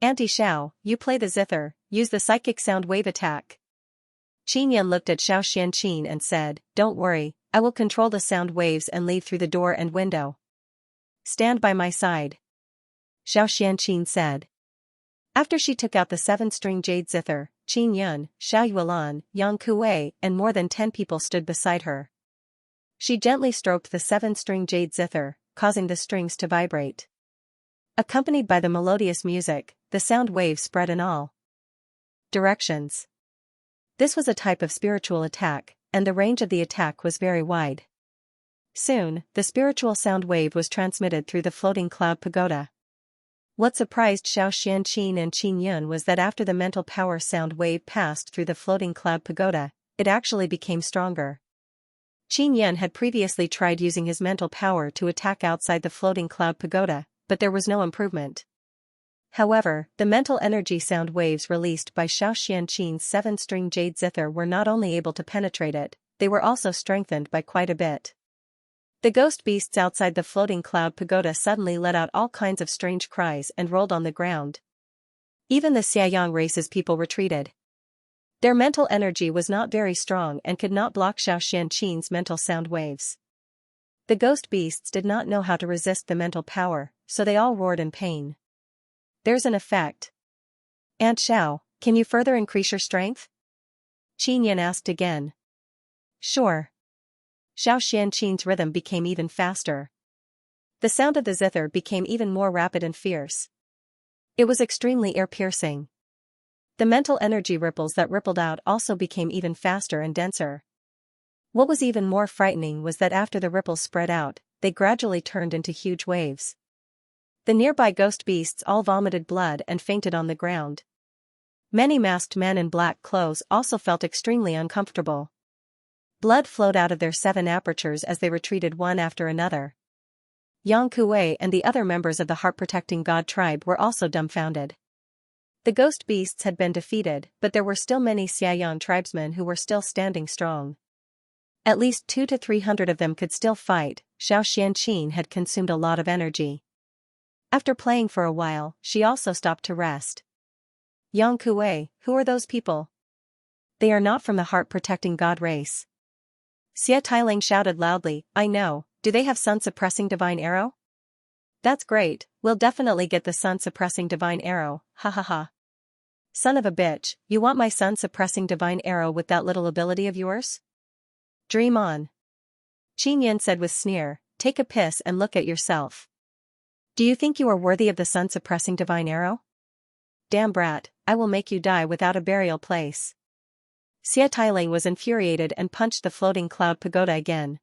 Auntie Xiao, you play the zither, use the psychic sound wave attack. Xianxia looked at Xiao Xianqin and said, don't worry, I will control the sound waves and leave through the door and window. Stand by my side. Xiao Xianqin said. After she took out the 7-string jade zither, Qin Yun, Xiao Yuelan, Yang Kuei, and more than 10 people stood beside her. She gently stroked the 7-string jade zither, causing the strings to vibrate. Accompanied by the melodious music, the sound waves spread in all directions. This was a type of spiritual attack, and the range of the attack was very wide. Soon, the spiritual sound wave was transmitted through the floating cloud pagoda. What surprised Xiao Xianqin and Qin Yun was that after the mental power sound wave passed through the floating cloud pagoda, it actually became stronger. Qin Yun had previously tried using his mental power to attack outside the floating cloud pagoda, but there was no improvement. However, the mental energy sound waves released by Xiao Xianqin's 7-string jade zither were not only able to penetrate it, they were also strengthened by quite a bit. The ghost beasts outside the floating cloud pagoda suddenly let out all kinds of strange cries and rolled on the ground. Even the Xiaoyang race's people retreated. Their mental energy was not very strong and could not block Xiao Xianqin's mental sound waves. The ghost beasts did not know how to resist the mental power, so they all roared in pain. There's an effect. Aunt Xiao, can you further increase your strength? Qinyan asked again. Sure. Xiao Xianqin's rhythm became even faster. The sound of the zither became even more rapid and fierce. It was extremely ear-piercing. The mental energy ripples that rippled out also became even faster and denser. What was even more frightening was that after the ripples spread out, they gradually turned into huge waves. The nearby ghost beasts all vomited blood and fainted on the ground. Many masked men in black clothes also felt extremely uncomfortable. Blood flowed out of their 7 apertures as they retreated one after another. Yang Kuei and the other members of the heart-protecting god tribe were also dumbfounded. The ghost beasts had been defeated, but there were still many Xiaoyang tribesmen who were still standing strong. At least 200 to 300 of them could still fight. Xiao Xianqin had consumed a lot of energy. After playing for a while, she also stopped to rest. Yang Kuei, who are those people? They are not from the heart-protecting god race. Xia Tailing shouted loudly, I know, do they have sun-suppressing divine arrow? That's great, we'll definitely get the sun-suppressing divine arrow, ha ha ha. Son of a bitch, you want my sun-suppressing divine arrow with that little ability of yours? Dream on. Qinyan said with sneer, take a piss and look at yourself. Do you think you are worthy of the sun-suppressing divine arrow? Damn brat, I will make you die without a burial place. Xia Tailing was infuriated and punched the floating cloud pagoda again.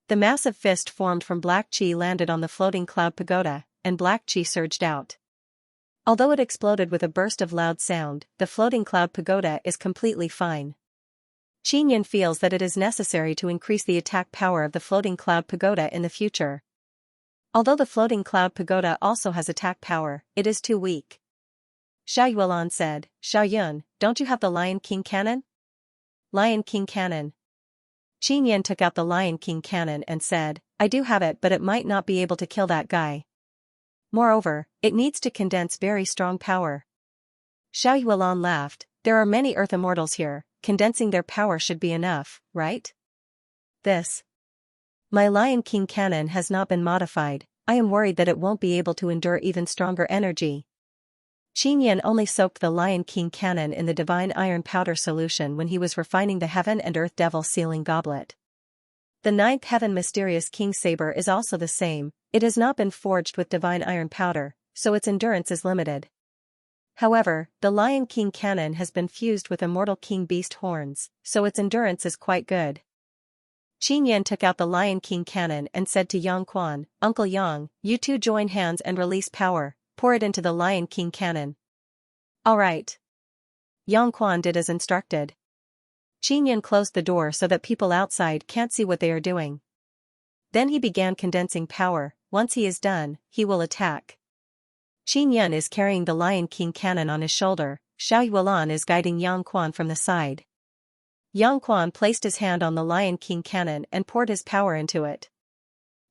The massive fist formed from black qi landed on the floating cloud pagoda, and black qi surged out. Although it exploded with a burst of loud sound, the floating cloud pagoda is completely fine. Qinyan feels that it is necessary to increase the attack power of the floating cloud pagoda in the future. Although the floating cloud pagoda also has attack power, it is too weak. Xiao Yuelan said, Xiaoyun, don't you have the Lion King cannon? Lion King cannon. Qinyan took out the Lion King cannon and said, I do have it, but it might not be able to kill that guy. Moreover, it needs to condense very strong power. Xiao Yuelan laughed, there are many Earth immortals here, condensing their power should be enough, right? My Lion King cannon has not been modified, I am worried that it won't be able to endure even stronger energy. Qinyan only soaked the Lion King cannon in the divine iron powder solution when he was refining the Heaven and Earth Devil sealing goblet. The 9th Heaven Mysterious King Saber is also the same, it has not been forged with divine iron powder, so its endurance is limited. However, the Lion King cannon has been fused with Immortal King Beast horns, so its endurance is quite good. Qinyan took out the Lion King cannon and said to Yang Quan, Uncle Yang, you two join hands and release power. Pour it into the Lion King cannon. Alright. Yang Quan did as instructed. Qinyan closed the door so that people outside can't see what they are doing. Then he began condensing power, once he is done, he will attack. Qinyan is carrying the Lion King cannon on his shoulder, Xiao Yuelan is guiding Yang Quan from the side. Yang Quan placed his hand on the Lion King cannon and poured his power into it.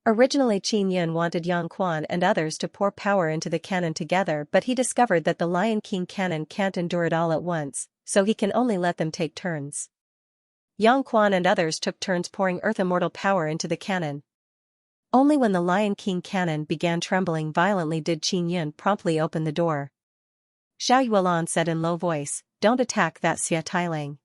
Originally Qinyan wanted Yang Quan and others to pour power into the cannon together, but he discovered that the Lion King cannon can't endure it all at once, so he can only let them take turns. Yang Quan and others took turns pouring Earth Immortal power into the cannon. Only when the Lion King cannon began trembling violently did Qinyan promptly open the door. Xiao Yuelan said in low voice, don't attack that Xia Tailing.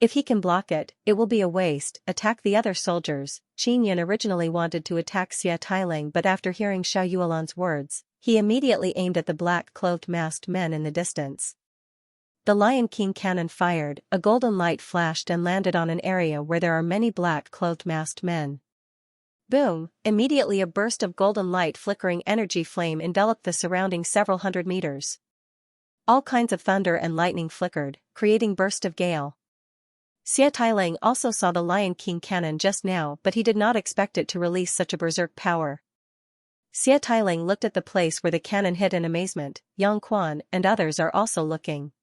If he can block it, it will be a waste, attack the other soldiers. Qinyan originally wanted to attack Xia Tailing, but after hearing Xiao Yuelan's words, he immediately aimed at the black-clothed masked men in the distance. The Lion King cannon fired, a golden light flashed and landed on an area where there are many black-clothed masked men. Boom! Immediately a burst of golden light flickering energy flame enveloped the surrounding several hundred meters. All kinds of thunder and lightning flickered, creating burst of gale. Xia Tailing also saw the Lion King cannon just now, but he did not expect it to release such a berserk power. Xia Tailing looked at the place where the cannon hit in amazement. Yang Quan and others are also looking.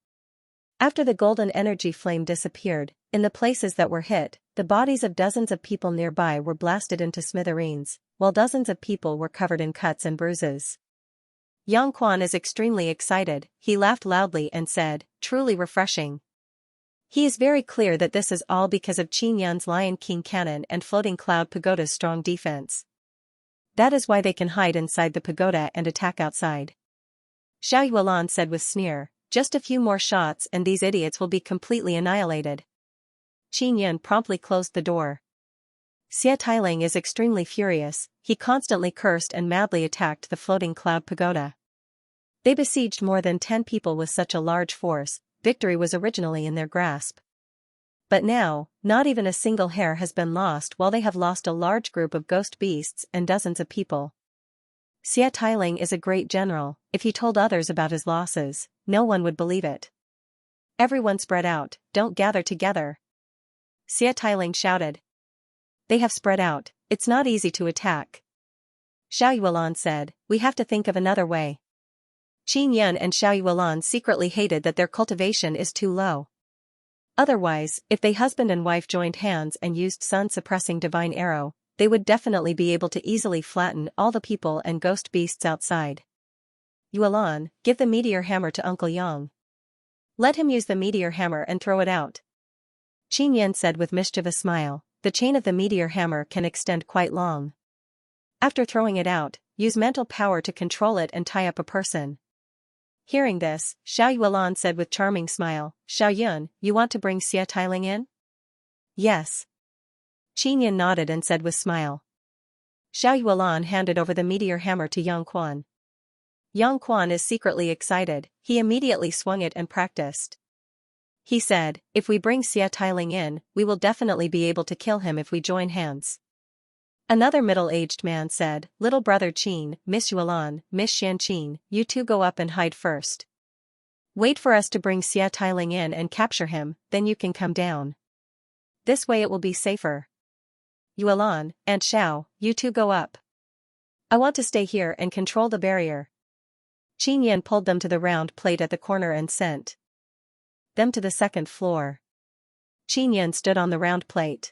After the golden energy flame disappeared, in the places that were hit, the bodies of dozens of people nearby were blasted into smithereens, while dozens of people were covered in cuts and bruises. Yang Quan is extremely excited, he laughed loudly and said, truly refreshing. He is very clear that this is all because of Qin Yun's Lion King cannon and Floating Cloud Pagoda's strong defense. That is why they can hide inside the pagoda and attack outside. Xiao Yuelan said with sneer, just a few more shots and these idiots will be completely annihilated. Qin Yun promptly closed the door. Xia Tailing is extremely furious, he constantly cursed and madly attacked the Floating Cloud Pagoda. They besieged more than 10 people with such a large force, victory was originally in their grasp. But now, not even a single hair has been lost while they have lost a large group of ghost beasts and dozens of people. Xia Tailing is a great general, if he told others about his losses, no one would believe it. Everyone spread out, don't gather together. Xia Tailing shouted. They have spread out, it's not easy to attack. Xiao Yuelan said, we have to think of another way. Qin Yun and Xiao Yuelan secretly hated that their cultivation is too low. Otherwise, if they husband and wife joined hands and used sun-suppressing divine arrow, they would definitely be able to easily flatten all the people and ghost beasts outside. Yuelan, give the meteor hammer to Uncle Yang. Let him use the meteor hammer and throw it out. Qin Yun said with mischievous smile, the chain of the meteor hammer can extend quite long. After throwing it out, use mental power to control it and tie up a person. Hearing this, Xiao Yuelan said with charming smile, Xiao Yun, you want to bring Xia Tailing in? Yes. Qin Yun nodded and said with smile. Xiao Yuelan handed over the meteor hammer to Yang Quan. Yang Quan is secretly excited, he immediately swung it and practiced. He said, if we bring Xia Tailing in, we will definitely be able to kill him if we join hands. Another middle-aged man said, little brother Qin, Miss Yuelan, Miss Xianxia, you two go up and hide first. Wait for us to bring Xia Tailing in and capture him, then you can come down. This way it will be safer. Yuelan, Aunt Xiao, you two go up. I want to stay here and control the barrier. Qin Yun pulled them to the round plate at the corner and sent them to the second floor. Qin Yun stood on the round plate.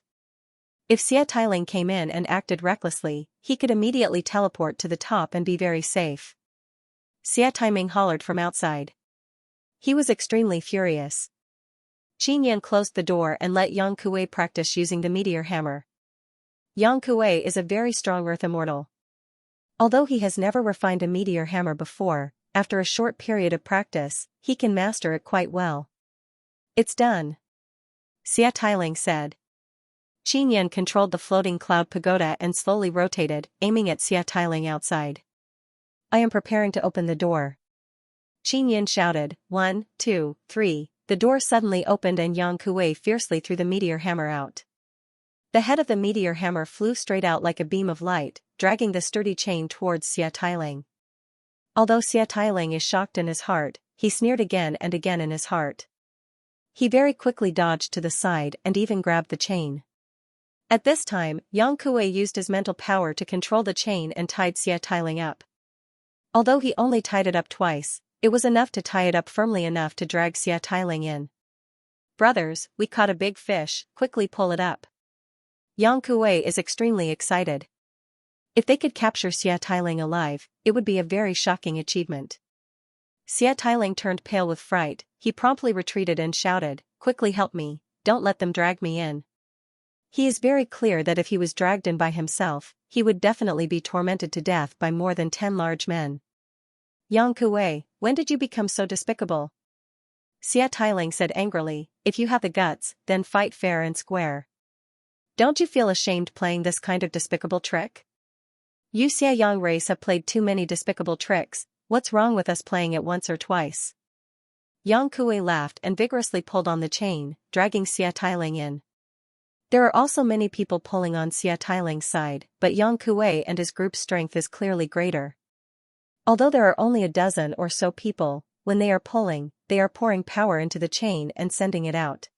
If Xia Tailing came in and acted recklessly, he could immediately teleport to the top and be very safe. Xia Tailing hollered from outside. He was extremely furious. Qin Yun closed the door and let Yang Kuei practice using the meteor hammer. Yang Kuei is a very strong earth immortal. Although he has never refined a meteor hammer before, after a short period of practice, he can master it quite well. It's done. Xia Tailing said. Qin Yun controlled the floating cloud pagoda and slowly rotated, aiming at Xia Tailing outside. I am preparing to open the door. Qin Yun shouted, 1, 2, 3, the door suddenly opened and Yang Kuei fiercely threw the meteor hammer out. The head of the meteor hammer flew straight out like a beam of light, dragging the sturdy chain towards Xia Tailing. Although Xia Tailing is shocked in his heart, he sneered again and again in his heart. He very quickly dodged to the side and even grabbed the chain. At this time, Yang Kuei used his mental power to control the chain and tied Xia Tailing up. Although he only tied it up twice, it was enough to tie it up firmly enough to drag Xia Tailing in. Brothers, we caught a big fish, quickly pull it up. Yang Kuei is extremely excited. If they could capture Xia Tailing alive, it would be a very shocking achievement. Xia Tailing turned pale with fright, he promptly retreated and shouted, quickly help me, don't let them drag me in. He is very clear that if he was dragged in by himself, he would definitely be tormented to death by more than 10 large men. Yang Kuei, when did you become so despicable? Xia Tailing said angrily, if you have the guts, then fight fair and square. Don't you feel ashamed playing this kind of despicable trick? You Xia Yang race have played too many despicable tricks, what's wrong with us playing it once or twice? Yang Kuei laughed and vigorously pulled on the chain, dragging Xia Tailing in. There are also many people pulling on Xia Tailing's side, but Yang Kuei and his group's strength is clearly greater. Although there are only a dozen or so people, when they are pulling, they are pouring power into the chain and sending it out.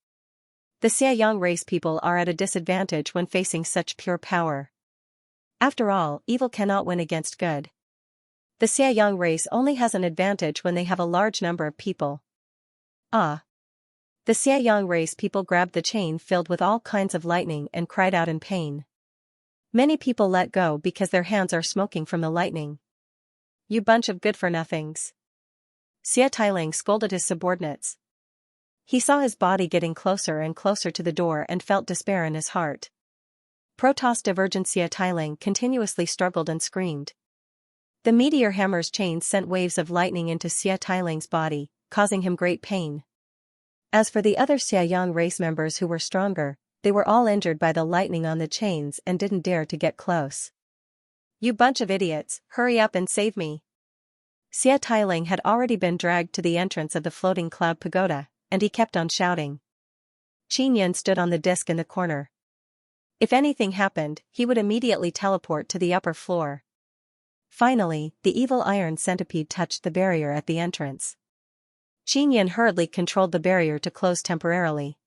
The Xia Yang race people are at a disadvantage when facing such pure power. After all, evil cannot win against good. The Xia Yang race only has an advantage when they have a large number of people. Ah! The Xia Yang race people grabbed the chain filled with all kinds of lightning and cried out in pain. Many people let go because their hands are smoking from the lightning. You bunch of good-for-nothings. Xia Tailing scolded his subordinates. He saw his body getting closer and closer to the door and felt despair in his heart. Protoss Divergent Xia Tailing continuously struggled and screamed. The meteor hammer's chains sent waves of lightning into Xia Tailing's body, causing him great pain. As for the other Xiaoyang race members who were stronger, they were all injured by the lightning on the chains and didn't dare to get close. You bunch of idiots, hurry up and save me. Xia Tailing had already been dragged to the entrance of the floating cloud pagoda, and he kept on shouting. Qin Yun stood on the disc in the corner. If anything happened, he would immediately teleport to the upper floor. Finally, the evil iron centipede touched the barrier at the entrance. Qin Yun hurriedly controlled the barrier to close temporarily.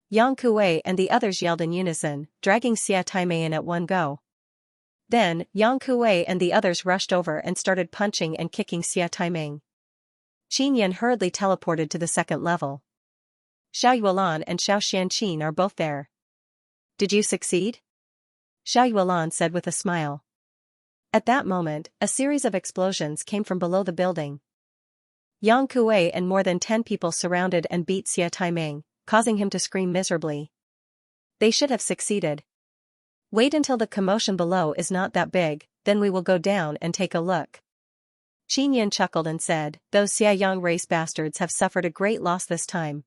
Yang Kuei and the others yelled in unison, dragging Xia Taimei in at one go. Then, Yang Kuei and the others rushed over and started punching and kicking Xia Taimei. Qin Yun hurriedly teleported to the second level. Xiao Yuelan and Xiao Xianqin are both there. Did you succeed? Xiao Yuelan said with a smile. At that moment, a series of explosions came from below the building. Yang Kuei and more than 10 people surrounded and beat Xia Taimei, causing him to scream miserably. They should have succeeded. Wait until the commotion below is not that big, then we will go down and take a look. Qin Yun chuckled and said, those Xiaoyang race bastards have suffered a great loss this time.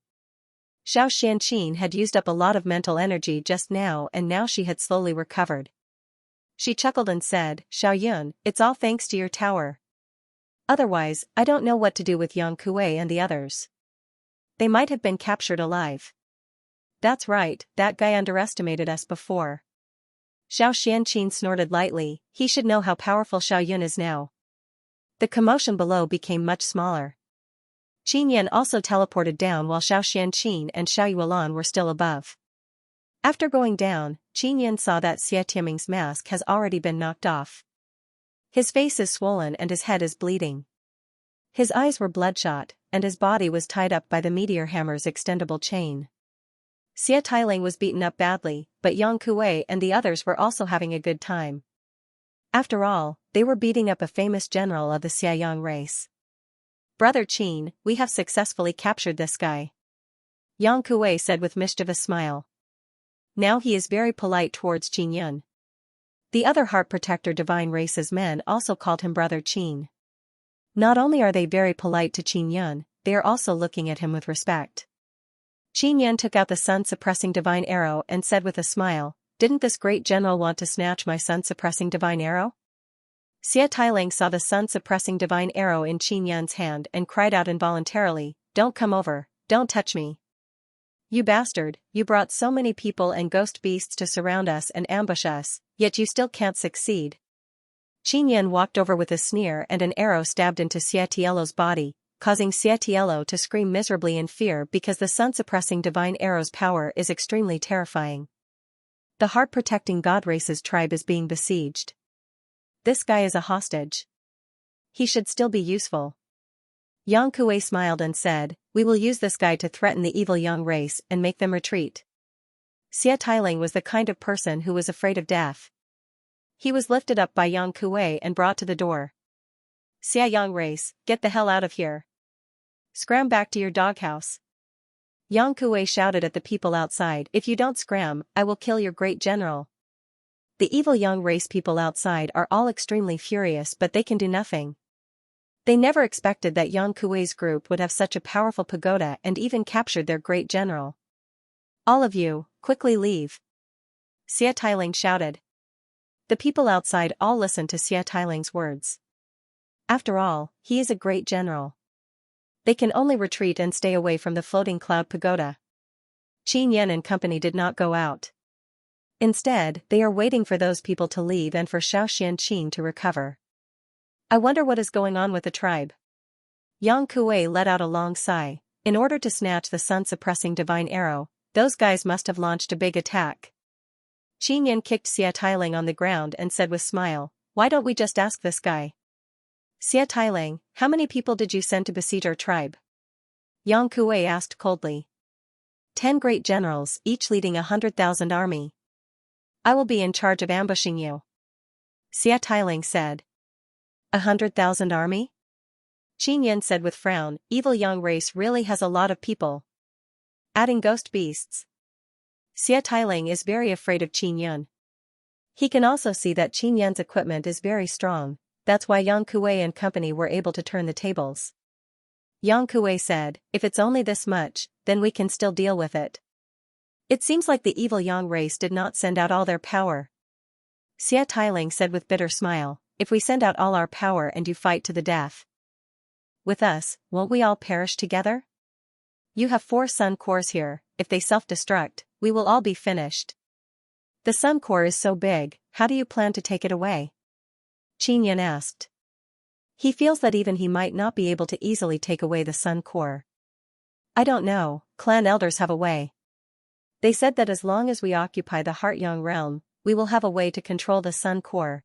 Xiao Xianqin had used up a lot of mental energy just now and now she had slowly recovered. She chuckled and said, Xiao Yun, it's all thanks to your tower. Otherwise, I don't know what to do with Yang Kuei and the others. They might have been captured alive. That's right, that guy underestimated us before. Xiao Xianqin snorted lightly, he should know how powerful Xiao Yun is now. The commotion below became much smaller. Qin Yun also teleported down while Xiao Xianqin and Xiao Yuelan were still above. After going down, Qin Yun saw that Xia Tianming's mask has already been knocked off. His face is swollen and his head is bleeding. His eyes were bloodshot, and his body was tied up by the meteor hammer's extendable chain. Xia Tailing was beaten up badly, but Yang Kuei and the others were also having a good time. After all, they were beating up a famous general of the Xiaoyang race. Brother Qin, we have successfully captured this guy. Yang Kuei said with mischievous smile. Now he is very polite towards Qin Yun. The other Heart Protector Divine Race's men also called him Brother Qin. Not only are they very polite to Qin Yun, they are also looking at him with respect. Qin Yun took out the sun-suppressing divine arrow and said with a smile, didn't this great general want to snatch my sun-suppressing divine arrow? Xia Tailing saw the sun-suppressing divine arrow in Qin Yun's hand and cried out involuntarily, don't come over, don't touch me. You bastard, you brought so many people and ghost beasts to surround us and ambush us, yet you still can't succeed. Qin Yun walked over with a sneer and an arrow stabbed into Xia Tiello's body, causing Xia Tiello to scream miserably in fear because the sun-suppressing divine arrow's power is extremely terrifying. The heart-protecting God Race's tribe is being besieged. This guy is a hostage. He should still be useful. Yang Kuei smiled and said, we will use this guy to threaten the evil Yang race and make them retreat. Xia Tailing was the kind of person who was afraid of death. He was lifted up by Yang Kuei and brought to the door. Xia Yang race, get the hell out of here. Scram back to your doghouse. Yang Kuei shouted at the people outside, if you don't scram, I will kill your great general. The evil Yang race people outside are all extremely furious but they can do nothing. They never expected that Yang Kuei's group would have such a powerful pagoda and even captured their great general. All of you, quickly leave. Xia Tailing shouted. The people outside all listened to Xia Tailing's words. After all, he is a great general. They can only retreat and stay away from the floating cloud pagoda. Qin Yun and company did not go out. Instead, they are waiting for those people to leave and for Xiao Xianqin to recover. I wonder what is going on with the tribe. Yang Kuei let out a long sigh. In order to snatch the sun-suppressing divine arrow, those guys must have launched a big attack. Qin Yun kicked Xia Tailing on the ground and said with smile, why don't we just ask this guy? Xia Tailing, how many people did you send to besiege our tribe? Yang Kuei asked coldly. 10 great generals, each leading 100,000 army. I will be in charge of ambushing you. Xia Tailing said. 100,000 army? Qin Yan said with frown, evil young race really has a lot of people. Adding ghost beasts. Xia Tailing is very afraid of Qin Yan. He can also see that Qin Yan's equipment is very strong, that's why Yang Kuei and company were able to turn the tables. Yang Kuei said, if it's only this much, then we can still deal with it. It seems like the evil Yang race did not send out all their power. Xia Tailing said with bitter smile, if we send out all our power and you fight to the death with us, won't we all perish together? You have 4 sun cores here, if they self-destruct, we will all be finished. The sun core is so big, how do you plan to take it away? Qin Yan asked. He feels that even he might not be able to easily take away the sun core. I don't know, clan elders have a way. They said that as long as we occupy the Heart Yang realm, we will have a way to control the sun core.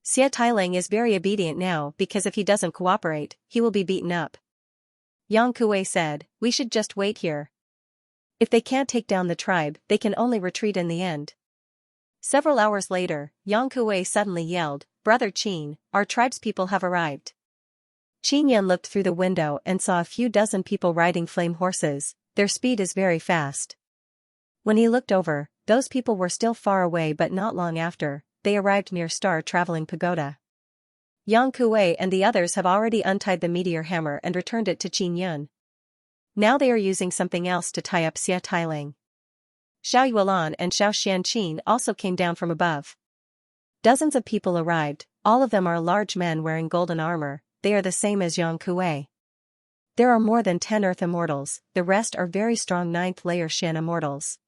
Xia Tailing is very obedient now because if he doesn't cooperate, he will be beaten up. Yang Kuei said, we should just wait here. If they can't take down the tribe, they can only retreat in the end. Several hours later, Yang Kuei suddenly yelled, Brother Qin, our tribespeople have arrived. Qin Yan looked through the window and saw a few dozen people riding flame horses, their speed is very fast. When he looked over, those people were still far away but not long after, they arrived near Star Traveling Pagoda. Yang Kuei and the others have already untied the meteor hammer and returned it to Qin Yan. Now they are using something else to tie up Xia Tailing. Xiao Yuelan and Xiao Xianqin also came down from above. Dozens of people arrived, all of them are large men wearing golden armor, they are the same as Yang Kuei. There are more than 10 Earth Immortals, the rest are very strong 9th layer Shan Immortals.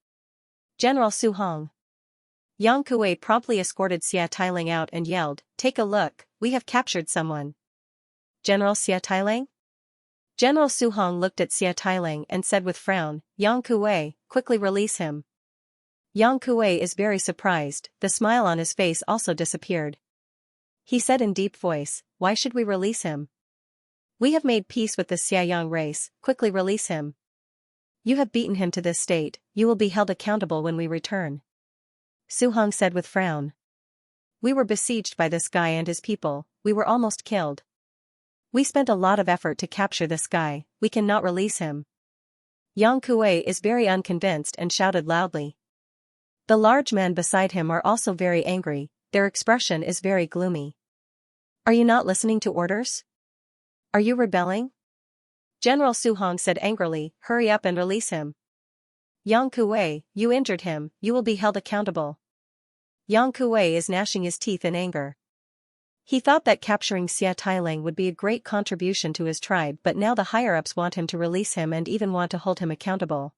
General Su Hong. Yang Kuei promptly escorted Xia Tailing out and yelled, take a look, we have captured someone. General Xia Tailing? General Su Hong looked at Xia Tailing and said with frown, Yang Kuei, quickly release him. Yang Kuei is very surprised, the smile on his face also disappeared. He said in deep voice, why should we release him? We have made peace with the Xia Yang race, quickly release him. You have beaten him to this state, you will be held accountable when we return. Su Hong said with frown. We were besieged by this guy and his people, we were almost killed. We spent a lot of effort to capture this guy, we cannot release him. Yang Kuei is very unconvinced and shouted loudly. The large men beside him are also very angry, their expression is very gloomy. Are you not listening to orders? Are you rebelling? General Su Hong said angrily, hurry up and release him. Yang Kuei, you injured him, you will be held accountable. Yang Kuei is gnashing his teeth in anger. He thought that capturing Xia Tailing would be a great contribution to his tribe, but now the higher-ups want him to release him and even want to hold him accountable.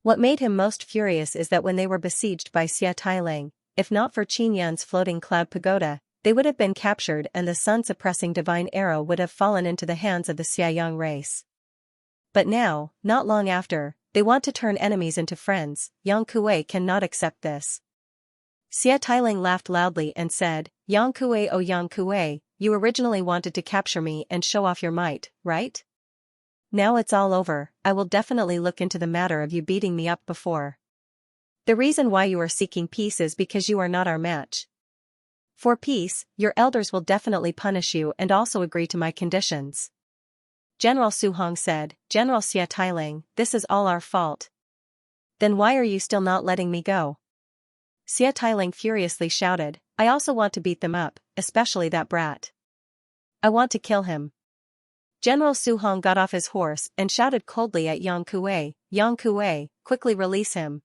What made him most furious is that when they were besieged by Xia Tailing, if not for Qin Yan's floating cloud pagoda, they would have been captured and the sun-suppressing divine arrow would have fallen into the hands of the Xia Yang race. But now, not long after, they want to turn enemies into friends, Yang Kuei cannot accept this. Xia Tailing laughed loudly and said, Yang Kuei, oh Yang Kuei, you originally wanted to capture me and show off your might, right? Now it's all over, I will definitely look into the matter of you beating me up before. The reason why you are seeking peace is because you are not our match. For peace, your elders will definitely punish you and also agree to my conditions. General Su Hong said, General Xia Tailing, this is all our fault. Then why are you still not letting me go? Xia Tailing furiously shouted, I also want to beat them up, especially that brat. I want to kill him. General Su Hong got off his horse and shouted coldly at Yang Kuei, quickly release him.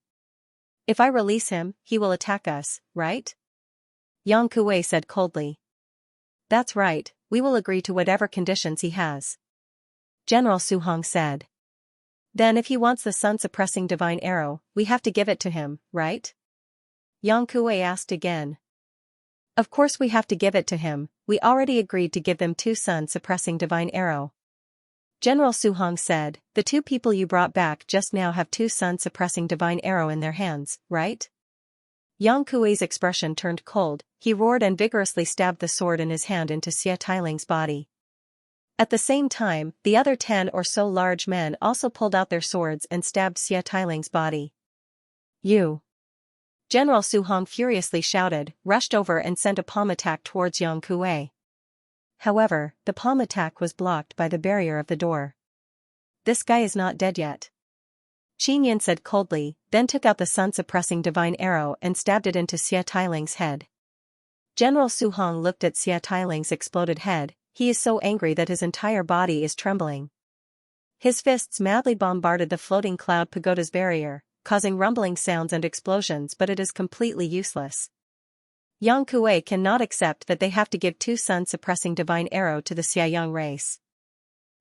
If I release him, he will attack us, right? Yang Kuei said coldly. That's right, we will agree to whatever conditions he has. General Su Hong said. Then if he wants the sun-suppressing divine arrow, we have to give it to him, right? Yang Kuei asked again. Of course we have to give it to him, we already agreed to give them 2 sun-suppressing divine arrow. General Su Hong said, the 2 people you brought back just now have 2 sun-suppressing divine arrow in their hands, right? Yang Kuei's expression turned cold, he roared and vigorously stabbed the sword in his hand into Xia Tailing's body. At the same time, the other 10 or so large men also pulled out their swords and stabbed Xia Tailing's body. You! General Su Hong furiously shouted, rushed over and sent a palm attack towards Yang Kuei. However, the palm attack was blocked by the barrier of the door. This guy is not dead yet. Xianxia said coldly, then took out the sun-suppressing divine arrow and stabbed it into Xia Tailing's head. General Su Hong looked at Xia Tailing's exploded head. He is so angry that his entire body is trembling. His fists madly bombarded the floating cloud pagoda's barrier, causing rumbling sounds and explosions, but it is completely useless. Yang Kuei cannot accept that they have to give two sun-suppressing divine arrow to the Xiaoyang race.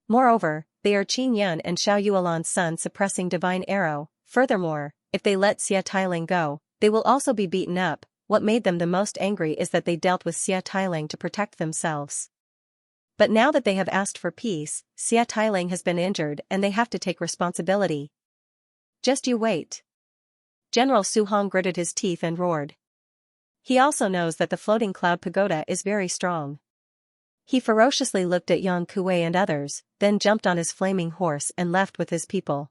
Moreover, they are Qin Yun and Xiao Yuelan's sun-suppressing divine arrow. Furthermore, if they let Xia Tailing go, they will also be beaten up. What made them the most angry is that they dealt with Xia Tailing to protect themselves. But now that they have asked for peace, Xia Tailing has been injured and they have to take responsibility. Just you wait. General Su Hong gritted his teeth and roared. He also knows that the floating cloud pagoda is very strong. He ferociously looked at Yang Kuei and others, then jumped on his flaming horse and left with his people.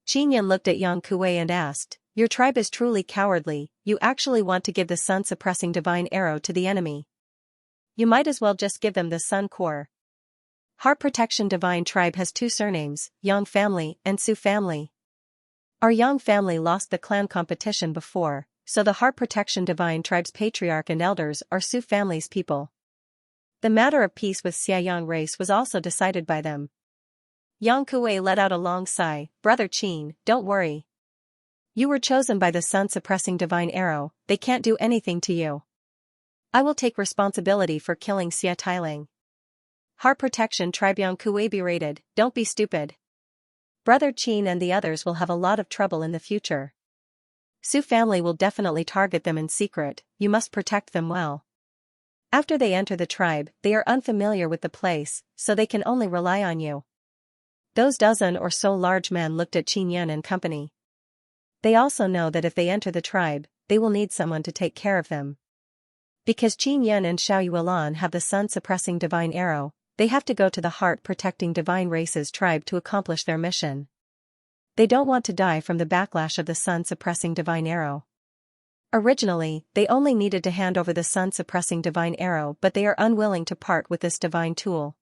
Xianxia looked at Yang Kuei and asked, "Your tribe is truly cowardly. You actually want to give the sun-suppressing divine arrow to the enemy. You might as well just give them the Sun Core." Heart Protection Divine Tribe has two surnames, Yang family and Su family. Our Yang family lost the clan competition before, so the Heart Protection Divine Tribe's patriarch and elders are Su family's people. The matter of peace with Xiaoyang race was also decided by them. Yang Kuei let out a long sigh. "Brother Qin, don't worry. You were chosen by the sun-suppressing divine arrow, they can't do anything to you. I will take responsibility for killing Xia Tailing." Heart Protection Tribe Yang Kuei berated, "Don't be stupid. Brother Qin and the others will have a lot of trouble in the future. Su family will definitely target them in secret, you must protect them well. After they enter the tribe, they are unfamiliar with the place, so they can only rely on you." Those dozen or so large men looked at Qin Yun and company. They also know that if they enter the tribe, they will need someone to take care of them. Because Qin Yun and Xiao Yuelan have the sun-suppressing divine arrow, they have to go to the heart-protecting divine race's tribe to accomplish their mission. They don't want to die from the backlash of the sun-suppressing divine arrow. Originally, they only needed to hand over the sun-suppressing divine arrow, but they are unwilling to part with this divine tool.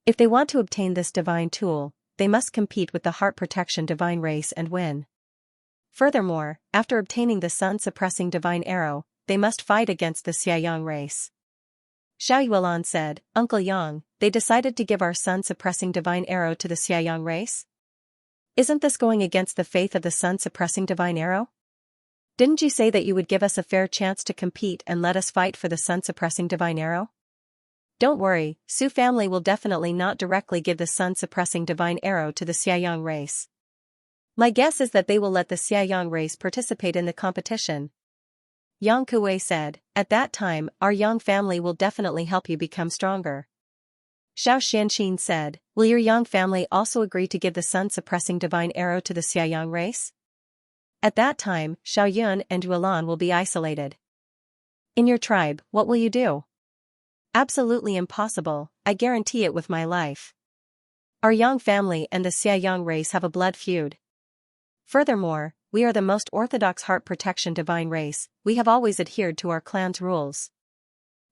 If they want to obtain this divine tool, they must compete with the Heart Protection divine race and win. Furthermore, after obtaining the sun-suppressing divine arrow, they must fight against the Xiaoyang race. Xiao Yuelan said, "Uncle Yang, they decided to give our sun-suppressing divine arrow to the Xiaoyang race? Isn't this going against the faith of the sun-suppressing divine arrow? Didn't you say that you would give us a fair chance to compete and let us fight for the sun-suppressing divine arrow?" "Don't worry, Su family will definitely not directly give the sun-suppressing divine arrow to the Xiaoyang race. My guess is that they will let the Xiaoyang race participate in the competition." Yang Kuei said, "At that time, our Yang family will definitely help you become stronger." Xiao Xianxin said, "Will your Yang family also agree to give the sun-suppressing divine arrow to the Xiaoyang race? At that time, Xiao Yun and Yuelan will be isolated. In your tribe, what will you do?" "Absolutely impossible, I guarantee it with my life. Our Yang family and the Xiaoyang race have a blood feud. Furthermore, we are the most orthodox Heart Protection divine race, we have always adhered to our clan's rules."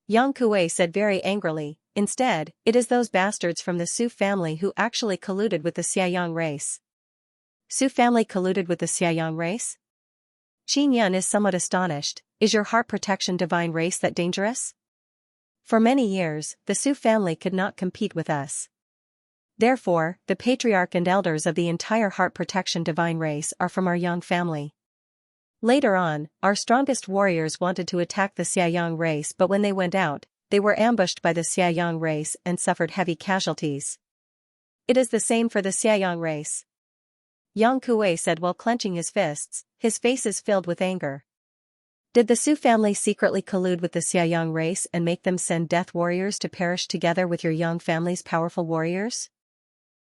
Yang Kuei said very angrily, "Instead, it is those bastards from the Su family who actually colluded with the Xiaoyang race." "Su family colluded with the Xiaoyang race?" Qin Yun is somewhat astonished. "Is your Heart Protection divine race that dangerous? For many years, the Su family could not compete with us. Therefore, the patriarch and elders of the entire Heart Protection divine race are from our Yang family. Later on, our strongest warriors wanted to attack the Xiaoyang race, but when they went out, they were ambushed by the Xiaoyang race and suffered heavy casualties. It is the same for the Xiaoyang race." Yang Kuei said while clenching his fists, his face is filled with anger. "Did the Su family secretly collude with the Xiaoyang race and make them send death warriors to perish together with your Yang family's powerful warriors?"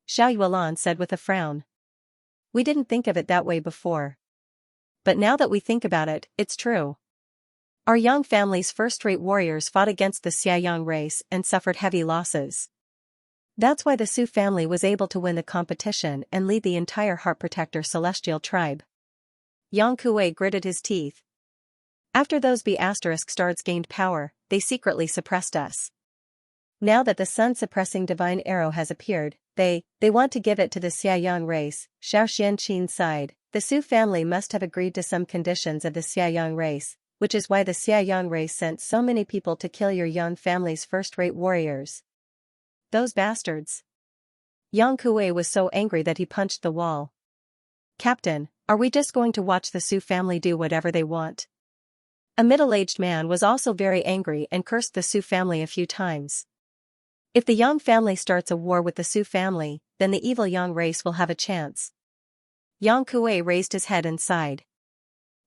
Xiao Yuelan said with a frown. "We didn't think of it that way before. But now that we think about it, it's true. Our Yang family's first-rate warriors fought against the Xiaoyang race and suffered heavy losses. That's why the Su family was able to win the competition and lead the entire Heart Protector Celestial tribe." Yang Kuei gritted his teeth. "After those B** stars gained power, they secretly suppressed us. Now that the sun-suppressing divine arrow has appeared, they want to give it to the Xiaoyang race. Xiao Xianqin sighed. The Su family must have agreed to some conditions of the Xiaoyang race, which is why the Xiaoyang race sent so many people to kill your Yang family's first-rate warriors. Those bastards. Yang Kuei was so angry that he punched the wall. Captain, are we just going to watch the Su family do whatever they want? A middle-aged man was also very angry and cursed the Su family a few times. If the Yang family starts a war with the Su family, then the evil Yang race will have a chance. Yang Kuei raised his head and sighed.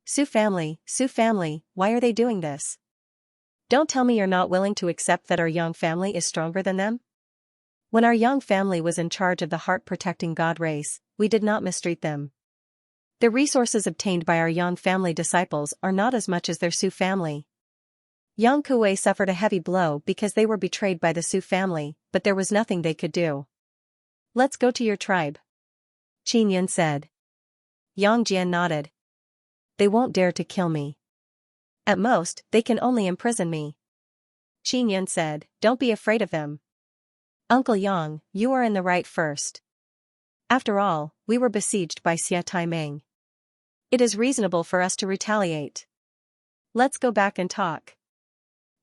Su family, why are they doing this? Don't tell me you're not willing to accept that our Yang family is stronger than them? When our Yang family was in charge of the heart-protecting God race, we did not mistreat them. The resources obtained by our Yang family disciples are not as much as their Su family. Yang Kuei suffered a heavy blow because they were betrayed by the Su family, but there was nothing they could do. Let's go to your tribe, Qin Yun said. Yang Jian nodded. They won't dare to kill me. At most, they can only imprison me. Qin Yun said, don't be afraid of them. Uncle Yang, you are in the right first. After all, we were besieged by Xia Taimeng. It is reasonable for us to retaliate. Let's go back and talk.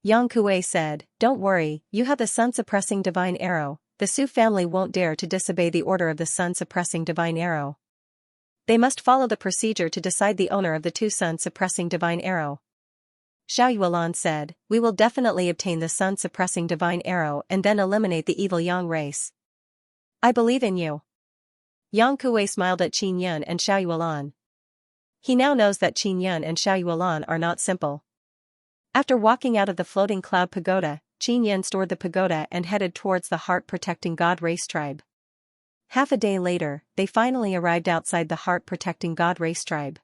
Yang Kuei said, don't worry, you have the sun-suppressing divine arrow. The Su family won't dare to disobey the order of the sun-suppressing divine arrow. They must follow the procedure to decide the owner of the two sun-suppressing divine arrow. Xiao Yuelan said, we will definitely obtain the sun-suppressing divine arrow and then eliminate the evil Yang race. I believe in you. Yang Kuei smiled at Qin Yun and Xiao Yuelan. He now knows that Qin Yun and Xiao Yuelan are not simple. After walking out of the floating cloud pagoda, Qin Yun stored the pagoda and headed towards the heart-protecting God race tribe. Half a day later, they finally arrived outside the heart-protecting God race tribe.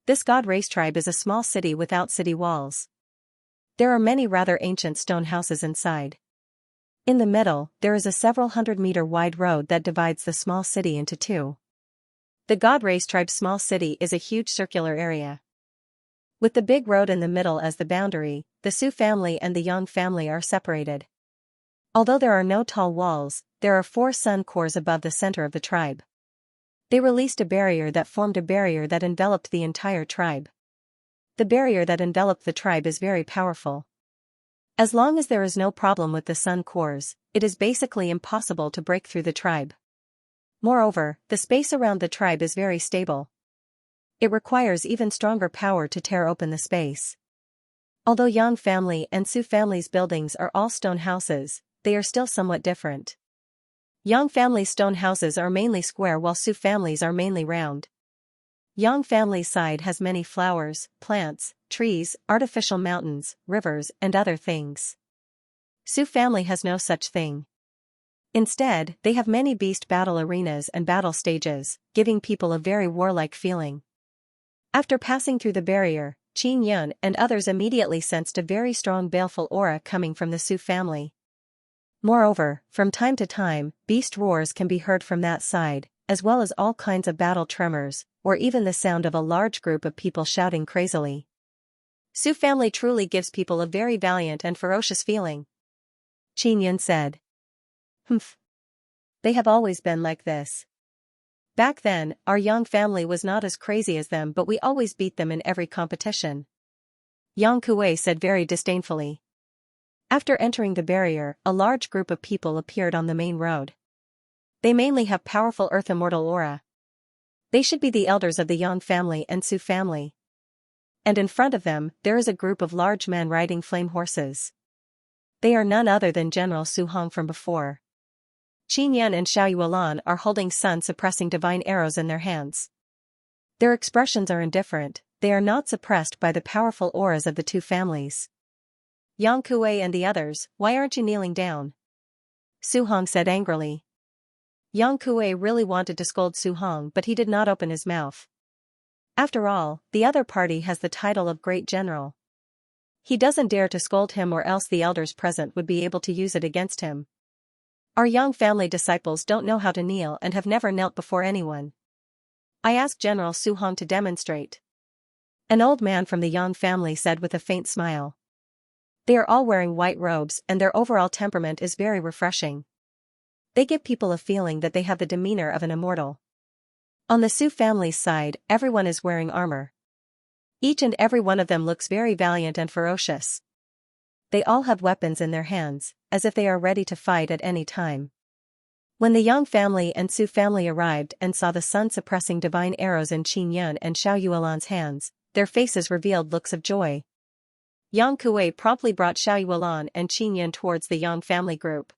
This God race tribe is a small city without city walls. There are many rather ancient stone houses inside. In the middle, there is a several hundred-meter wide road that divides the small city into two. The God race tribe's small city is a huge circular area. With the big road in the middle as the boundary, the Su family and the Yang family are separated. Although there are no tall walls, there are 4 sun cores above the center of the tribe. They released a barrier that formed a barrier that enveloped the entire tribe. The barrier that enveloped the tribe is very powerful. As long as there is no problem with the sun cores, it is basically impossible to break through the tribe. Moreover, the space around the tribe is very stable. It requires even stronger power to tear open the space. Although Yang family and Su family's buildings are all stone houses, they are still somewhat different. Yang family's stone houses are mainly square while Su family's are mainly round. Yang family's side has many flowers, plants, trees, artificial mountains, rivers, and other things. Su family has no such thing. Instead, they have many beast battle arenas and battle stages, giving people a very warlike feeling. After passing through the barrier, Qin Yun and others immediately sensed a very strong baleful aura coming from the Su family. Moreover, from time to time, beast roars can be heard from that side, as well as all kinds of battle tremors, or even the sound of a large group of people shouting crazily. Su family truly gives people a very valiant and ferocious feeling. Qin Yun said. Humph. They have always been like this. Back then, our Yang family was not as crazy as them, but we always beat them in every competition. Yang Kuei said very disdainfully. After entering the barrier, a large group of people appeared on the main road. They mainly have powerful earth immortal aura. They should be the elders of the Yang family and Su family. And in front of them, there is a group of large men riding flame horses. They are none other than General Su Hong from before. Qin Yun and Xiao Yuelan are holding sun-suppressing divine arrows in their hands. Their expressions are indifferent, they are not suppressed by the powerful auras of the two families. Yang Kuei and the others, why aren't you kneeling down? Su Hong said angrily. Yang Kuei really wanted to scold Su Hong, but he did not open his mouth. After all, the other party has the title of Great General. He doesn't dare to scold him, or else the elders present would be able to use it against him. Our Yang family disciples don't know how to kneel and have never knelt before anyone. I asked General Su Hong to demonstrate. An old man from the Yang family said with a faint smile. They are all wearing white robes and their overall temperament is very refreshing. They give people a feeling that they have the demeanor of an immortal. On the Su family's side, everyone is wearing armor. Each and every one of them looks very valiant and ferocious. They all have weapons in their hands, as if they are ready to fight at any time. When the Yang family and Su family arrived and saw the sun-suppressing divine arrows in Qin Yun and Xiao Yuelan's hands, their faces revealed looks of joy. Yang Kuei promptly brought Xiao Yuelan and Qin Yun towards the Yang family group.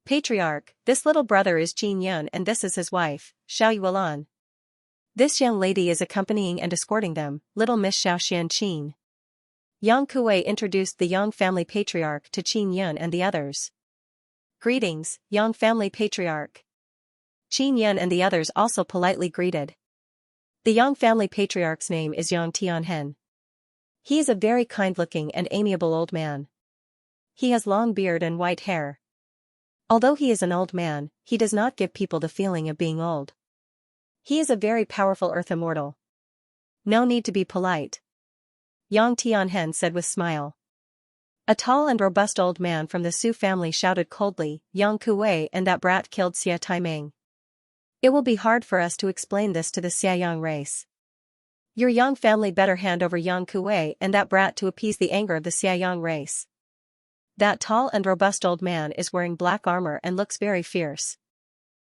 Patriarch, this little brother is Qin Yun and this is his wife, Xiao Yuelan. This young lady is accompanying and escorting them, little Miss Xiao Xianqin. Yang Kuei introduced the Yang family patriarch to Qin Yun and the others. Greetings, Yang family patriarch. Qin Yun and the others also politely greeted. The Yang family patriarch's name is Yang Tianhen. He is a very kind-looking and amiable old man. He has long beard and white hair. Although he is an old man, he does not give people the feeling of being old. He is a very powerful earth immortal. No need to be polite. Yang Tianhen said with smile. A tall and robust old man from the Su family shouted coldly, Yang Kuei and that brat killed Xia Taiming. It will be hard for us to explain this to the Xiayang race. Your Yang family better hand over Yang Kuei and that brat to appease the anger of the Xiayang race. That tall and robust old man is wearing black armor and looks very fierce.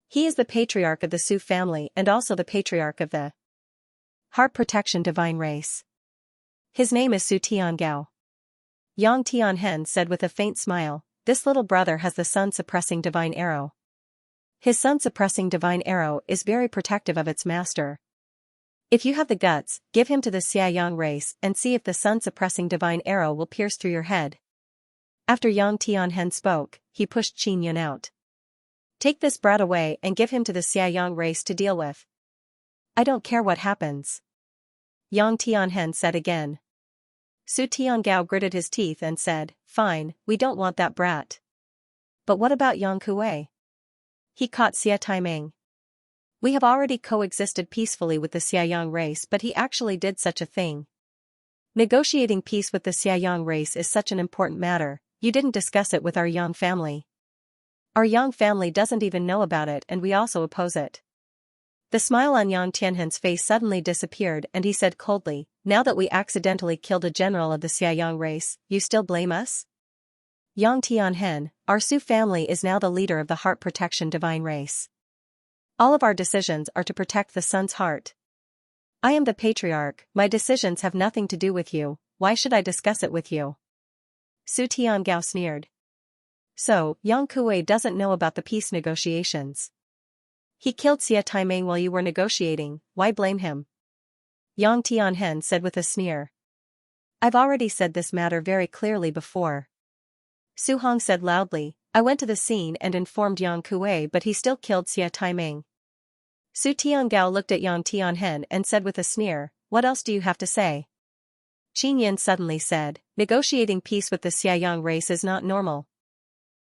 He is the patriarch of the Su family and also the patriarch of the Heart Protection Divine Race. His name is Su Tiangao. Yang Tianhen said with a faint smile, this little brother has the sun-suppressing divine arrow. His sun-suppressing divine arrow is very protective of its master. If you have the guts, give him to the Xiayang race and see if the sun-suppressing divine arrow will pierce through your head. After Yang Tianhen spoke, he pushed Qin Yun out. Take this brat away and give him to the Xiayang race to deal with. I don't care what happens. Yang Tianhen said again. Su Tiangao gritted his teeth and said, fine, we don't want that brat. But what about Yang Kuei? He caught Xia Taiming. We have already coexisted peacefully with the Xiayang race but he actually did such a thing. Negotiating peace with the Xiayang race is such an important matter, you didn't discuss it with our Yang family. Our Yang family doesn't even know about it and we also oppose it. The smile on Yang Tianhen's face suddenly disappeared and he said coldly, now that we accidentally killed a general of the Xiayang race, you still blame us? Yang Tianhen, our Su family is now the leader of the Heart Protection Divine Race. All of our decisions are to protect the sun's heart. I am the patriarch, my decisions have nothing to do with you, why should I discuss it with you? Su Tiangao sneered. So, Yang Kuei doesn't know about the peace negotiations. He killed Xia Taiming while you were negotiating, why blame him? Yang Tianhen said with a sneer. I've already said this matter very clearly before. Su Hong said loudly, I went to the scene and informed Yang Kuei but he still killed Xia Taiming. Su Tiangao looked at Yang Tianhen and said with a sneer, what else do you have to say? Qin Yin suddenly said, negotiating peace with the Xiayang race is not normal.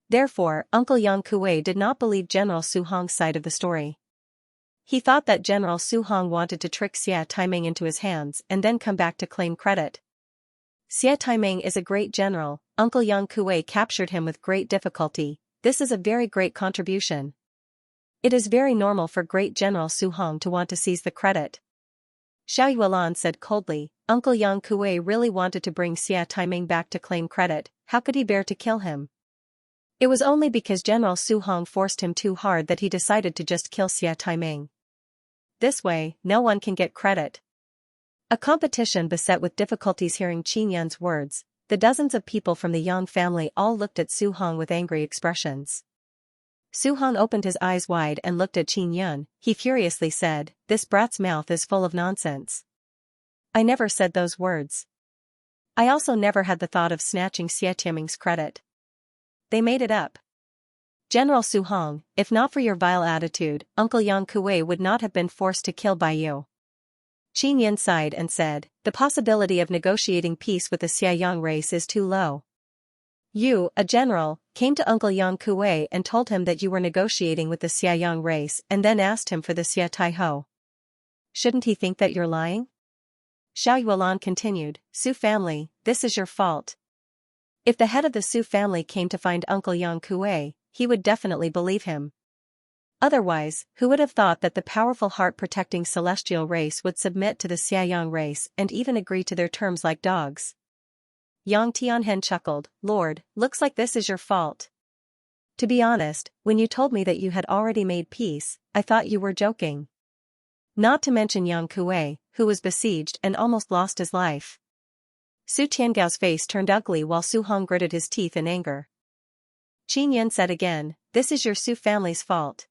Therefore, Uncle Yang Kuei did not believe General Su Hong's side of the story. He thought that General Su Hong wanted to trick Xia Taiming into his hands and then come back to claim credit. Xia Taiming is a great general, Uncle Yang Kuei captured him with great difficulty, this is a very great contribution. It is very normal for great General Su Hong to want to seize the credit. Xiao Yuelan said coldly, Uncle Yang Kuei really wanted to bring Xia Taiming back to claim credit, how could he bear to kill him? It was only because General Su Hong forced him too hard that he decided to just kill Xia Taiming. This way, no one can get credit. A competition beset with difficulties. Hearing Qin Yun's words, the dozens of people from the Yang family all looked at Su Hong with angry expressions. Su Hong opened his eyes wide and looked at Qin Yun, he furiously said, this brat's mouth is full of nonsense. I never said those words. I also never had the thought of snatching Xia Taiming's credit. They made it up. General Su Hong, if not for your vile attitude, Uncle Yang Kuei would not have been forced to kill by you. Qin Yin sighed and said, the possibility of negotiating peace with the Xiayang race is too low. You, a general, came to Uncle Yang Kuei and told him that you were negotiating with the Xiayang race and then asked him for the Xia Taiho. Shouldn't he think that you're lying? Xiao Yuelan continued, Su family, this is your fault. If the head of the Su family came to find Uncle Yang Kuei, he would definitely believe him. Otherwise, who would have thought that the powerful heart-protecting celestial race would submit to the Xiaoyang race and even agree to their terms like dogs? Yang Tianhen chuckled, "Lord, looks like this is your fault. To be honest, when you told me that you had already made peace, I thought you were joking." Not to mention Yang Kuei, who was besieged and almost lost his life. Su Tiangao's face turned ugly while Su Hong gritted his teeth in anger. Qin Yan said again, "This is your Su family's fault."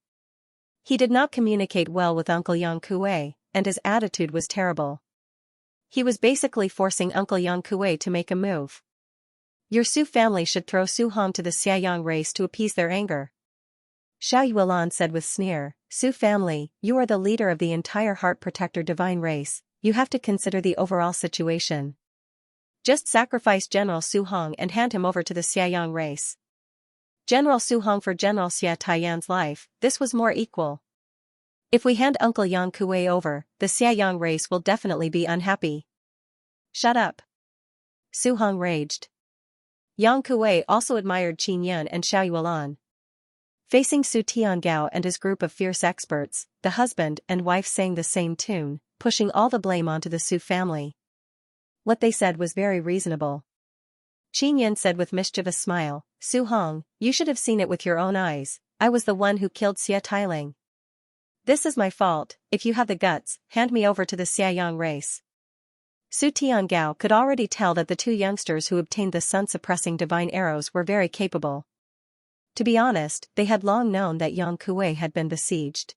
He did not communicate well with Uncle Yang Kuei, and his attitude was terrible. He was basically forcing Uncle Yang Kuei to make a move. Your Su family should throw Su Hong to the Xiaoyang race to appease their anger. Xiao Yuelan said with sneer, "Su family, you are the leader of the entire Heart Protector divine race, you have to consider the overall situation. Just sacrifice General Su Hong and hand him over to the Xiaoyang race. General Su Hong for General Xia Taiyan's life, this was more equal. If we hand Uncle Yang Kuei over, the Xiaoyang race will definitely be unhappy." "Shut up." Su Hong raged. Yang Kuei also admired Qin Yan and Xiao Yuelan. Facing Su Tiangao and his group of fierce experts, the husband and wife sang the same tune, pushing all the blame onto the Su family. What they said was very reasonable. Qin Yan said with mischievous smile, "Su Hong, you should have seen it with your own eyes, I was the one who killed Xia Tailing. This is my fault, if you have the guts, hand me over to the Xiaoyang race." Su Tiangao could already tell that the two youngsters who obtained the sun-suppressing divine arrows were very capable. To be honest, they had long known that Yang Kuei had been besieged.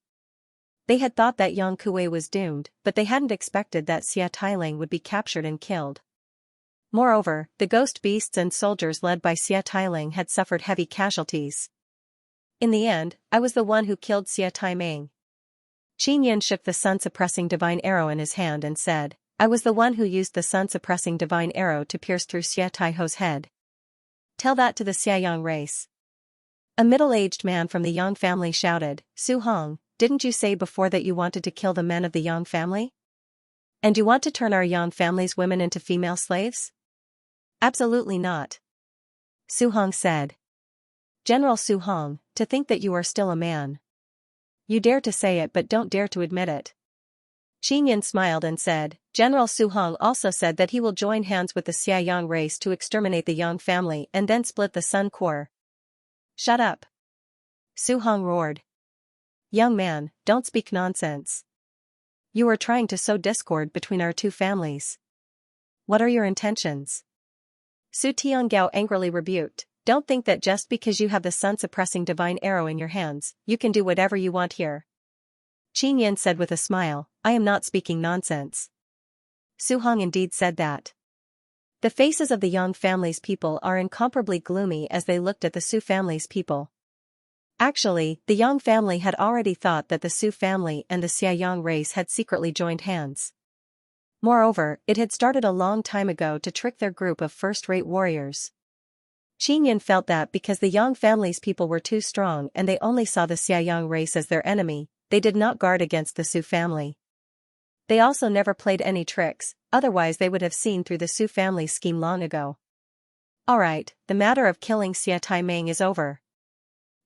They had thought that Yang Kuei was doomed, but they hadn't expected that Xia Tailing would be captured and killed. Moreover, the ghost beasts and soldiers led by Xia Tailing had suffered heavy casualties. In the end, I was the one who killed Xia Taiming. Qin Yan shook the sun-suppressing divine arrow in his hand and said, "I was the one who used the sun-suppressing divine arrow to pierce through Xia Taiho's head. Tell that to the Xiaoyang race." A middle-aged man from the Yang family shouted, "Su Hong, didn't you say before that you wanted to kill the men of the Yang family? And you want to turn our Yang family's women into female slaves?" "Absolutely not," Su Hong said. "General Su Hong, to think that you are still a man. You dare to say it but don't dare to admit it." Qin Yan smiled and said, "General Su Hong also said that he will join hands with the Xiaoyang race to exterminate the Yang family and then split the Sun Core." "Shut up," Su Hong roared. "Young man, don't speak nonsense. You are trying to sow discord between our two families. What are your intentions?" Su Tiangao angrily rebuked, "Don't think that just because you have the sun-suppressing divine arrow in your hands, you can do whatever you want here." Qin Yan said with a smile, "I am not speaking nonsense." Su Hong indeed said that. The faces of the Yang family's people are incomparably gloomy as they looked at the Su family's people. Actually, the Yang family had already thought that the Su family and the Xiaoyang race had secretly joined hands. Moreover, it had started a long time ago to trick their group of first-rate warriors. Qin Yan felt that because the Yang family's people were too strong and they only saw the Xiaoyang race as their enemy, they did not guard against the Su family. They also never played any tricks, otherwise they would have seen through the Su family's scheme long ago. "Alright, the matter of killing Xia Taiming is over.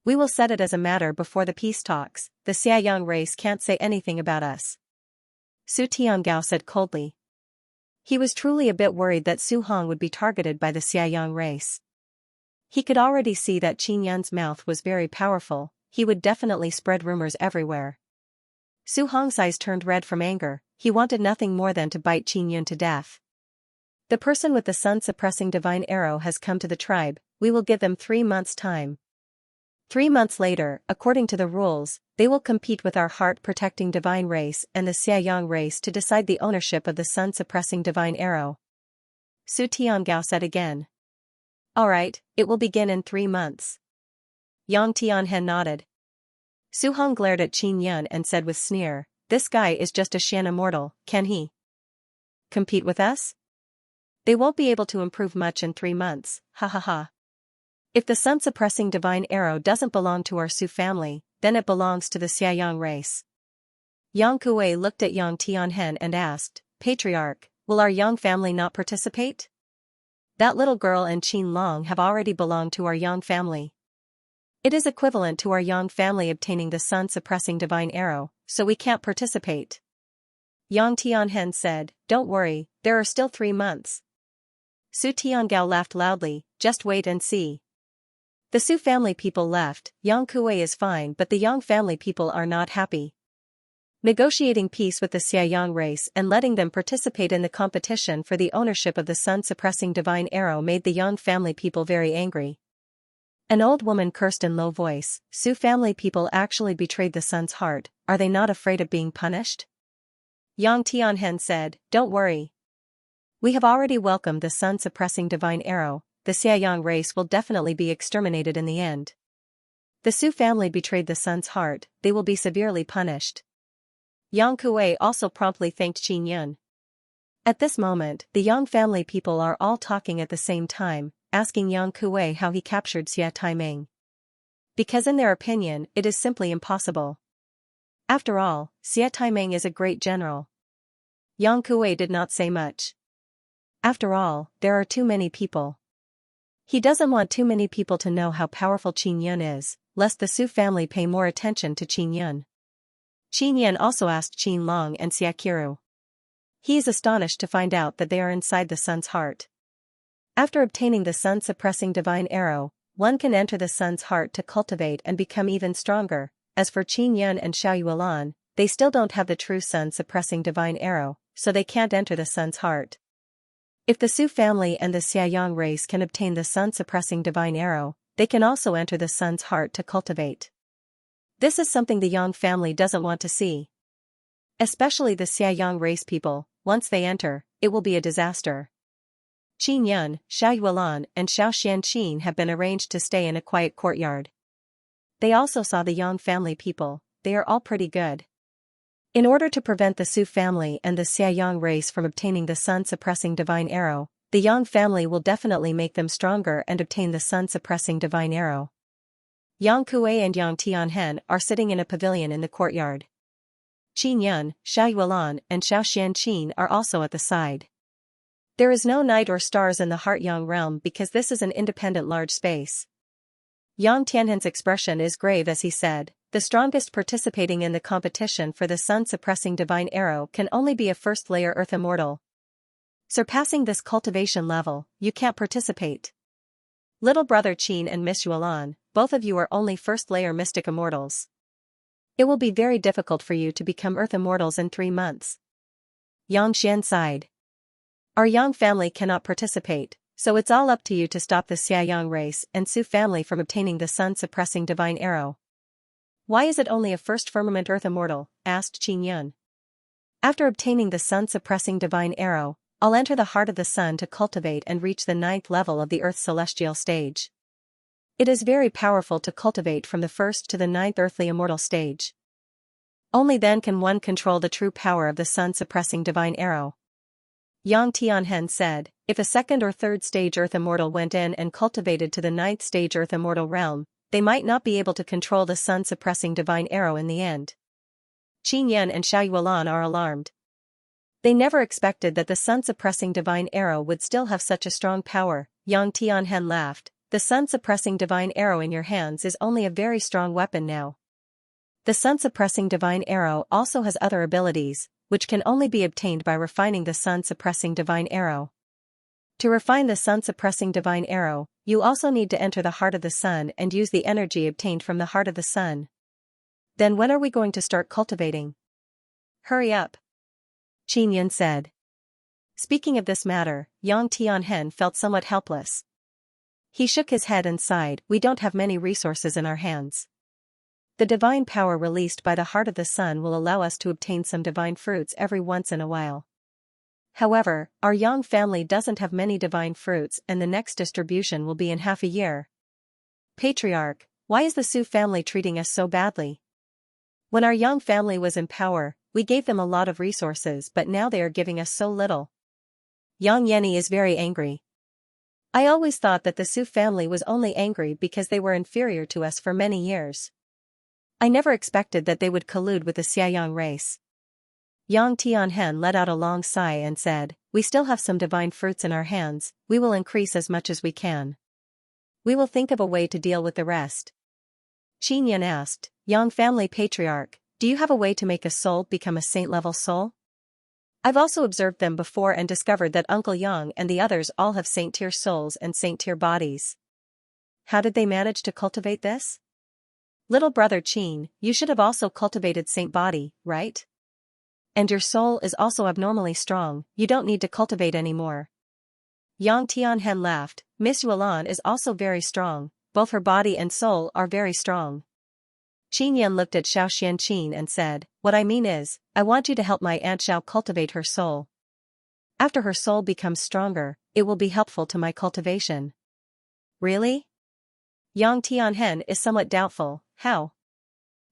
We will set it as a matter before the peace talks, the Xiaoyang race can't say anything about us," Su Tiangao said coldly. He was truly a bit worried that Su Hong would be targeted by the Xiaoyang race. He could already see that Qin Yan's mouth was very powerful, he would definitely spread rumors everywhere. Su Hong's eyes turned red from anger, he wanted nothing more than to bite Qin Yan to death. "The person with the sun-suppressing divine arrow has come to the tribe, we will give them 3 months' time. 3 months later, according to the rules, they will compete with our heart-protecting divine race and the Xiaoyang race to decide the ownership of the sun-suppressing divine arrow." Su Tiangao said again. "Alright, it will begin in 3 months. Yang Tianhen nodded. Su Hong glared at Qin Yan and said with sneer, "This guy is just a Shan immortal, can he compete with us? They won't be able to improve much in 3 months, ha ha ha. If the sun-suppressing divine arrow doesn't belong to our Su family, then it belongs to the Xiaoyang race." Yang Kuei looked at Yang Tianhen and asked, "Patriarch, will our Yang family not participate?" That little girl and Qin Long have already belonged to our Yang family. It is equivalent to our Yang family obtaining the sun-suppressing divine arrow, so we can't participate. Yang Tianhen said, "Don't worry, there are still 3 months." Su Tiangao laughed loudly, "Just wait and see." The Su family people left. Yang Kuei is fine, but the Yang family people are not happy. Negotiating peace with the Xiaoyang race and letting them participate in the competition for the ownership of the sun-suppressing divine arrow made the Yang family people very angry. An old woman cursed in low voice, "Su family people actually betrayed the sun's heart, are they not afraid of being punished?" Yang Tianhen said, "Don't worry. We have already welcomed the sun-suppressing divine arrow, the Xiaoyang race will definitely be exterminated in the end. The Su family betrayed the sun's heart, they will be severely punished." Yang Kuei also promptly thanked Qin Yun. At this moment, the Yang family people are all talking at the same time, asking Yang Kuei how he captured Xia Taiming. Because in their opinion, it is simply impossible. After all, Xia Taiming is a great general. Yang Kuei did not say much. After all, there are too many people. He doesn't want too many people to know how powerful Qin Yun is, lest the Su family pay more attention to Qin Yun. Qin Yun also asked Qin Long and Xia Qiru. He is astonished to find out that they are inside the sun's heart. After obtaining the sun-suppressing divine arrow, one can enter the sun's heart to cultivate and become even stronger. As for Qin Yun and Xiao Yuelan, they still don't have the true sun-suppressing divine arrow, so they can't enter the sun's heart. If the Su family and the Xiaoyang race can obtain the sun-suppressing divine arrow, they can also enter the sun's heart to cultivate. This is something the Yang family doesn't want to see. Especially the Xiaoyang race people, once they enter, it will be a disaster. Qin Yun, Xiao Yuelan and Xiao Xianqin have been arranged to stay in a quiet courtyard. They also saw the Yang family people, they are all pretty good. In order to prevent the Su family and the Xiaoyang race from obtaining the sun-suppressing divine arrow, the Yang family will definitely make them stronger and obtain the sun-suppressing divine arrow. Yang Kuei and Yang Tianhen are sitting in a pavilion in the courtyard. Qin Yun, Xiao Yuelan and Xiao Xianqin are also at the side. There is no night or stars in the Heart Yang realm because this is an independent large space. Yang Tianhen's expression is grave as he said, "The strongest participating in the competition for the sun-suppressing divine arrow can only be a first-layer earth immortal. Surpassing this cultivation level, you can't participate. Little brother Qin and Miss Yuelan, both of you are only first-layer mystic immortals. It will be very difficult for you to become earth immortals in 3 months." Yang Xian sighed. "Our Yang family cannot participate, so it's all up to you to stop the Xiaoyang race and Su family from obtaining the sun-suppressing divine arrow." "Why is it only a first firmament earth immortal?" asked Qin Yun. "After obtaining the sun-suppressing divine arrow, I'll enter the heart of the sun to cultivate and reach the 9th level of the earth's celestial stage. It is very powerful to cultivate from the 1st to the 9th earthly immortal stage. Only then can one control the true power of the sun-suppressing divine arrow." Yang Tianhen said, "If a 2nd or 3rd stage earth immortal went in and cultivated to the 9th stage earth immortal realm, they might not be able to control the sun-suppressing divine arrow in the end." Qin Yun and Xiao Yuelan are alarmed. They never expected that the sun-suppressing divine arrow would still have such a strong power. Yang Tianhen laughed, "The sun-suppressing divine arrow in your hands is only a very strong weapon now. The sun-suppressing divine arrow also has other abilities, which can only be obtained by refining the sun-suppressing divine arrow. To refine the sun-suppressing divine arrow, you also need to enter the heart of the sun and use the energy obtained from the heart of the sun. Then when are we going to start cultivating?" "Hurry up," Qin Yun said. Speaking of this matter, Yang Tianhen felt somewhat helpless. He shook his head and sighed, "We don't have many resources in our hands. The divine power released by the heart of the sun will allow us to obtain some divine fruits every once in a while. However, our Yang family doesn't have many divine fruits and the next distribution will be in half a year. Patriarch, why is the Su family treating us so badly? When our Yang family was in power, we gave them a lot of resources but now they are giving us so little." Yang Yenny is very angry. "I always thought that the Su family was only angry because they were inferior to us for many years. I never expected that they would collude with the Xiaoyang race. Yang Tianhen let out a long sigh and said, we still have some divine fruits in our hands, we will increase as much as we can. We will think of a way to deal with the rest. Qin Yan asked, Yang family patriarch, do you have a way to make a soul become a saint-level soul? I've also observed them before and discovered that Uncle Yang and the others all have saint-tier souls and saint-tier bodies. How did they manage to cultivate this? Little brother Qin, you should have also cultivated saint body, right? And your soul is also abnormally strong, you don't need to cultivate anymore. Yang Tianhen laughed, Miss Yuelan is also very strong, both her body and soul are very strong. Qin Yan looked at Xiao Xianqin and said, what I mean is, I want you to help my Aunt Xiao cultivate her soul. After her soul becomes stronger, it will be helpful to my cultivation. Really? Yang Tianhen is somewhat doubtful, how?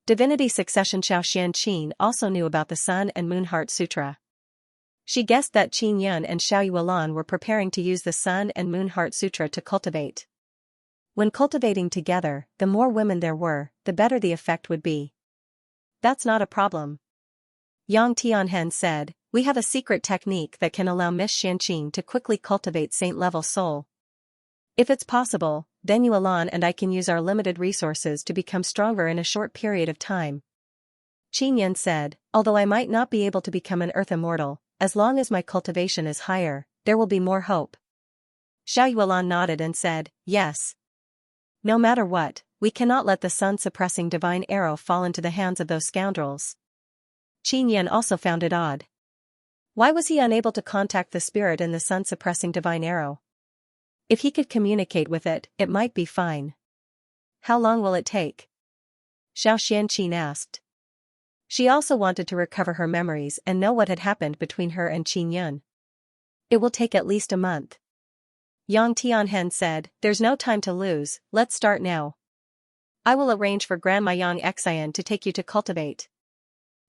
Divinity Succession Xiao Xianqin also knew about the Sun and Moon Heart Sutra. She guessed that Qin Yan and Xiao Yuelan were preparing to use the Sun and Moon Heart Sutra to cultivate. When cultivating together, the more women there were, the better the effect would be. That's not a problem. Yang Tianhen said, we have a secret technique that can allow Miss Xianqin to quickly cultivate saint-level soul. If it's possible, then Yuelan and I can use our limited resources to become stronger in a short period of time. Qin Yan said, although I might not be able to become an earth immortal, as long as my cultivation is higher, there will be more hope. Xiao Yuelan nodded and said, yes. No matter what, we cannot let the sun-suppressing divine arrow fall into the hands of those scoundrels. Qin Yan also found it odd. Why was he unable to contact the spirit in the sun-suppressing divine arrow? If he could communicate with it, it might be fine. How long will it take? Xiao Xianqin asked. She also wanted to recover her memories and know what had happened between her and Qin Yan. It will take at least a month. Yang Tianhen said, there's no time to lose, let's start now. I will arrange for Grandma Yang Xian to take you to cultivate.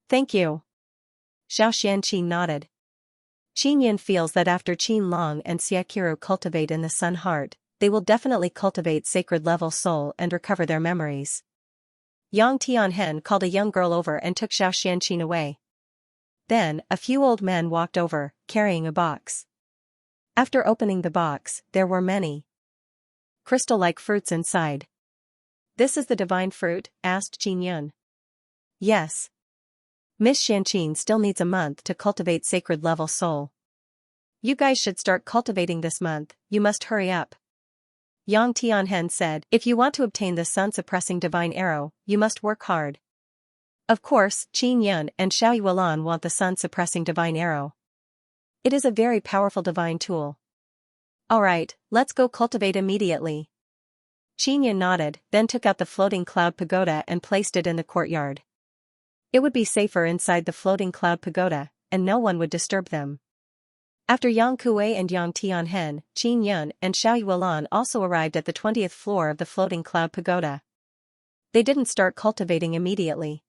Thank you. Xiao Xianqin nodded. Qin Yan feels that after Qin Long and Xiaqiru cultivate in the Sun Heart, they will definitely cultivate sacred-level soul and recover their memories. Yang Tianhen called a young girl over and took Xiao Xianqin away. Then, a few old men walked over, carrying a box. After opening the box, there were many crystal-like fruits inside. This is the divine fruit? Asked Qin Yan. Yes. Miss Xianqin still needs a month to cultivate sacred-level soul. You guys should start cultivating this month, you must hurry up. Yang Tianhen said, if you want to obtain the sun-suppressing divine arrow, you must work hard. Of course, Qin Yan and Xiao Yuelan want the sun-suppressing divine arrow. It is a very powerful divine tool. Alright, let's go cultivate immediately. Qin Yan nodded, then took out the floating cloud pagoda and placed it in the courtyard. It would be safer inside the floating cloud pagoda, and no one would disturb them. After Yang Kuei and Yang Tianhen, Qin Yan and Xiao Yuelan also arrived at the 20th floor of the floating cloud pagoda. They didn't start cultivating immediately.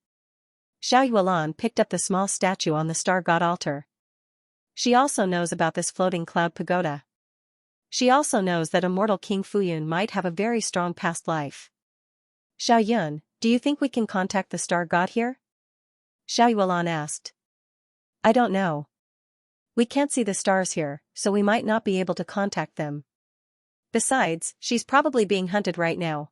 Xiao Yuelan picked up the small statue on the star god altar. She also knows about this floating cloud pagoda. She also knows that immortal King Fuyun might have a very strong past life. Xiao Yun, do you think we can contact the star god here? Xiao Yuelan asked. I don't know. We can't see the stars here, so we might not be able to contact them. Besides, she's probably being hunted right now.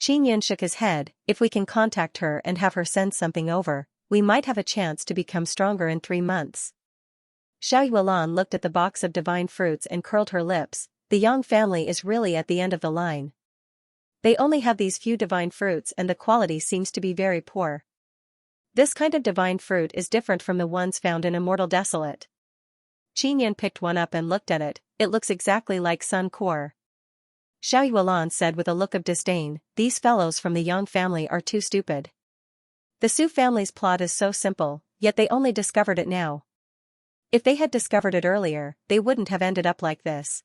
Qin Yan shook his head, if we can contact her and have her send something over, we might have a chance to become stronger in 3 months. Xiao Yuelan looked at the box of divine fruits and curled her lips, the Yang family is really at the end of the line. They only have these few divine fruits and the quality seems to be very poor. This kind of divine fruit is different from the ones found in Immortal Desolate. Qin Yan picked one up and looked at it, it looks exactly like Sun Core. Xiao Yuelan said with a look of disdain, these fellows from the Yang family are too stupid. The Su family's plot is so simple, yet they only discovered it now. If they had discovered it earlier, they wouldn't have ended up like this.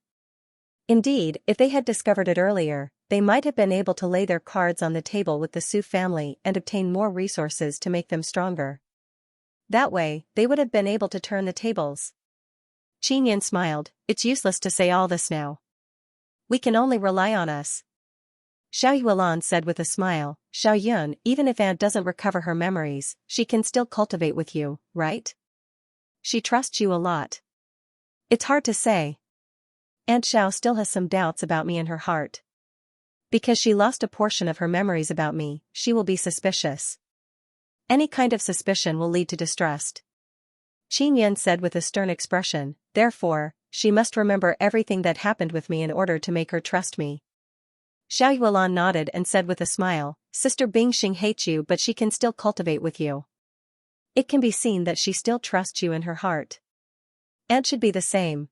Indeed, if they had discovered it earlier, they might have been able to lay their cards on the table with the Su family and obtain more resources to make them stronger. That way, they would have been able to turn the tables. Qin Yan smiled, it's useless to say all this now. We can only rely on us. Xiao Yuelan said with a smile, Xiao Yun, even if Aunt doesn't recover her memories, she can still cultivate with you, right? She trusts you a lot. It's hard to say. Aunt Xiao still has some doubts about me in her heart. Because she lost a portion of her memories about me, she will be suspicious. Any kind of suspicion will lead to distrust. Qin Yan said with a stern expression, therefore, she must remember everything that happened with me in order to make her trust me. Xiao Yuelan nodded and said with a smile, Sister Bingxing hates you but she can still cultivate with you. It can be seen that she still trusts you in her heart. Aunt should be the same.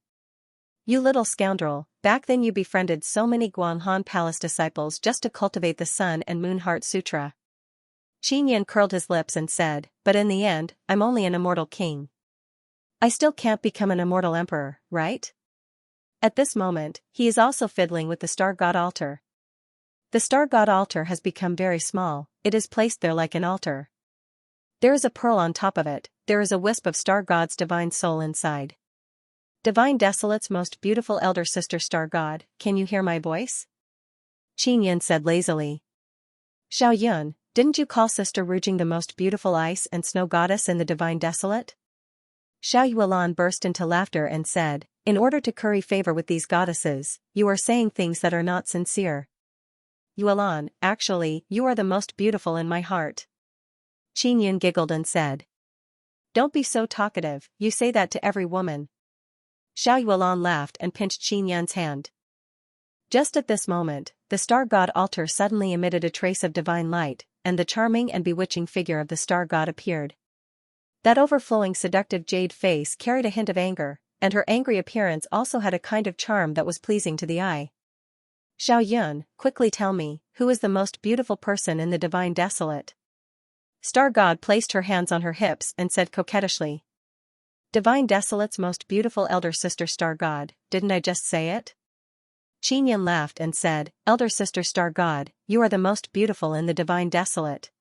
You little scoundrel, back then you befriended so many Guanghan Palace disciples just to cultivate the Sun and Moon Heart Sutra. Qin Yan curled his lips and said, but in the end, I'm only an immortal king. I still can't become an immortal emperor, right? At this moment, he is also fiddling with the Star God altar. The Star God altar has become very small, it is placed there like an altar. There is a pearl on top of it, there is a wisp of Star God's divine soul inside. Divine Desolate's most beautiful elder sister Star God, can you hear my voice? Qin Yan said lazily. Xiao Yun, didn't you call Sister Rujing the most beautiful ice and snow goddess in the Divine Desolate? Xiao Yuelan burst into laughter and said, in order to curry favor with these goddesses, you are saying things that are not sincere. Yuelan, actually, you are the most beautiful in my heart. Qin Yun giggled and said. Don't be so talkative, you say that to every woman. Xiao Yuelan laughed and pinched Qin Yan's hand. Just at this moment, the Star God altar suddenly emitted a trace of divine light, and the charming and bewitching figure of the Star God appeared. That overflowing seductive jade face carried a hint of anger, and her angry appearance also had a kind of charm that was pleasing to the eye. Xiao Yun, quickly tell me, who is the most beautiful person in the Divine Desolate? Star God placed her hands on her hips and said coquettishly. Divine Desolate's most beautiful elder sister Star God, didn't I just say it? Qin Yan laughed and said, Elder sister Star God, you are the most beautiful in the Divine Desolate.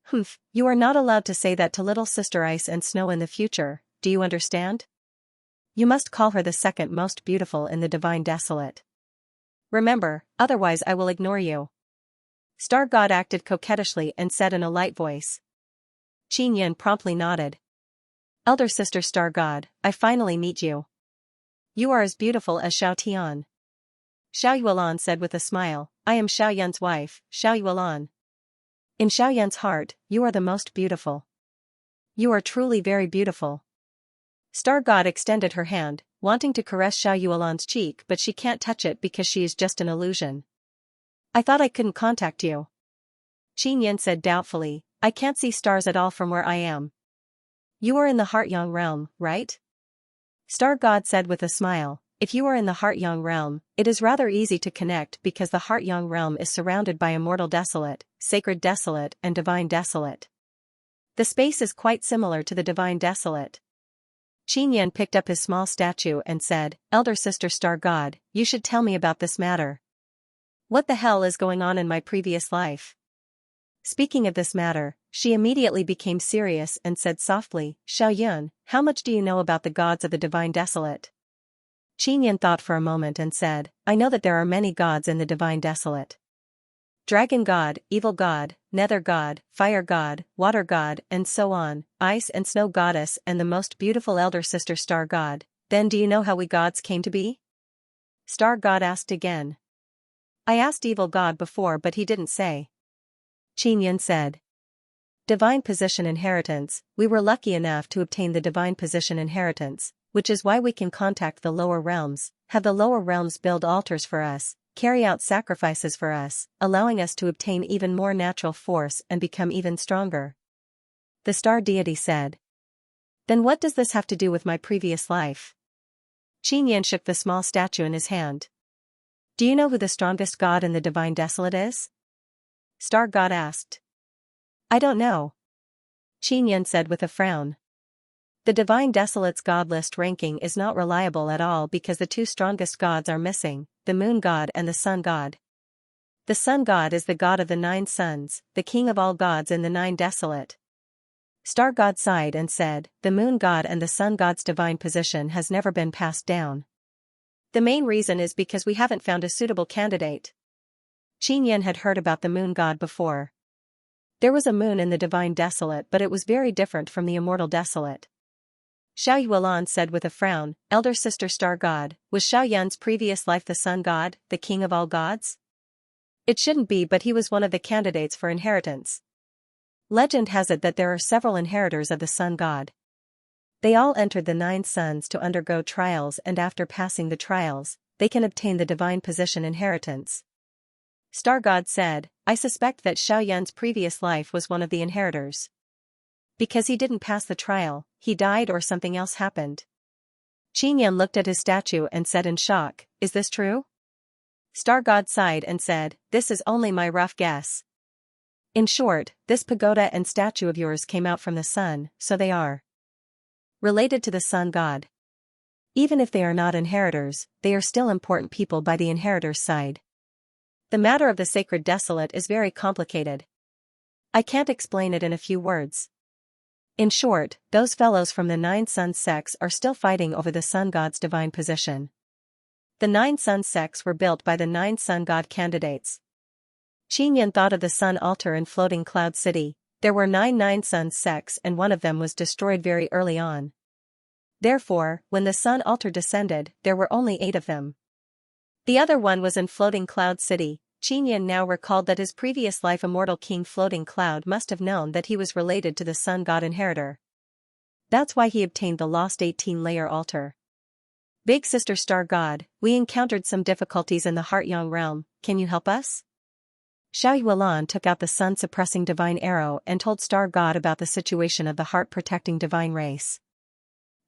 Humph, you are not allowed to say that to little sister Ice and Snow in the future, do you understand? You must call her the second most beautiful in the Divine Desolate. Remember, otherwise I will ignore you. Star God acted coquettishly and said in a light voice. Qin Yan promptly nodded. Elder sister Star God, I finally meet you. You are as beautiful as Xiao Tian. Xiao Yuelan said with a smile, I am Xiao Yan's wife, Xiao Yuelan. In Xiao Yan's heart, you are the most beautiful. You are truly very beautiful. Star God extended her hand, wanting to caress Xiao Yuelan's cheek but she can't touch it because she is just an illusion. I thought I couldn't contact you. Qin Yan said doubtfully, I can't see stars at all from where I am. You are in the Heart-Yang realm, right? Star God said with a smile, if you are in the Heart-Yang realm, it is rather easy to connect because the Heart-Yang realm is surrounded by Immortal Desolate, Sacred Desolate and Divine Desolate. The space is quite similar to the Divine Desolate. Qin Yan picked up his small statue and said, Elder Sister Star God, you should tell me about this matter. What the hell is going on in my previous life? Speaking of this matter, she immediately became serious and said softly, Xiao Yun, how much do you know about the gods of the Divine Desolate? Qin Yan thought for a moment and said, I know that there are many gods in the Divine Desolate. Dragon God, Evil God, Nether God, Fire God, Water God, and so on, Ice and Snow Goddess and the most beautiful Elder Sister Star God. Then do you know how we gods came to be? Star God asked again. I asked Evil God before but he didn't say. Qin Yan said. Divine Position Inheritance, we were lucky enough to obtain the Divine Position Inheritance, which is why we can contact the lower realms, have the lower realms build altars for us, carry out sacrifices for us, allowing us to obtain even more natural force and become even stronger. The star deity said. Then what does this have to do with my previous life? Qin Yan shook the small statue in his hand. Do you know who the strongest god in the Divine Desolate is? Star God asked. I don't know. Qin Yan said with a frown. The Divine Desolate's god list ranking is not reliable at all because the two strongest gods are missing, the Moon God and the Sun God. The Sun God is the god of the 9 suns, the king of all gods in the 9 Desolate. Star God sighed and said, the Moon God and the Sun God's divine position has never been passed down. The main reason is because we haven't found a suitable candidate. Qin Yan had heard about the Moon God before. There was a moon in the Divine Desolate but it was very different from the Immortal Desolate. Xiao Yuan said with a frown, elder sister star god, was Xiao Yun's previous life the sun god, the king of all gods? It shouldn't be, but he was one of the candidates for inheritance. Legend has it that there are several inheritors of the sun god. They all entered the 9 suns to undergo trials, and after passing the trials, they can obtain the divine position inheritance. Star God said, I suspect that Xiao Yun's previous life was one of the inheritors. Because he didn't pass the trial, he died or something else happened. Qin Yan looked at his statue and said in shock, is this true? Star God sighed and said, this is only my rough guess. In short, this pagoda and statue of yours came out from the sun, so they are related to the sun god. Even if they are not inheritors, they are still important people by the inheritors' side. The matter of the sacred desolate is very complicated. I can't explain it in a few words. In short, those fellows from the 9 sun sects are still fighting over the sun god's divine position. The 9 sun sects were built by the 9 sun god candidates. Qin Yan thought of the sun altar in Floating Cloud City. There were 9 sun sects and one of them was destroyed very early on. Therefore, when the sun altar descended, there were only 8 of them. The other one was in Floating Cloud City. Qin Yan now recalled that his previous life immortal king Floating Cloud must have known that he was related to the sun god inheritor. That's why he obtained the lost 18-layer altar. Big sister star god, we encountered some difficulties in the Heart-Yang realm, can you help us? Xiao Yuan took out the sun-suppressing divine arrow and told Star God about the situation of the heart-protecting divine race.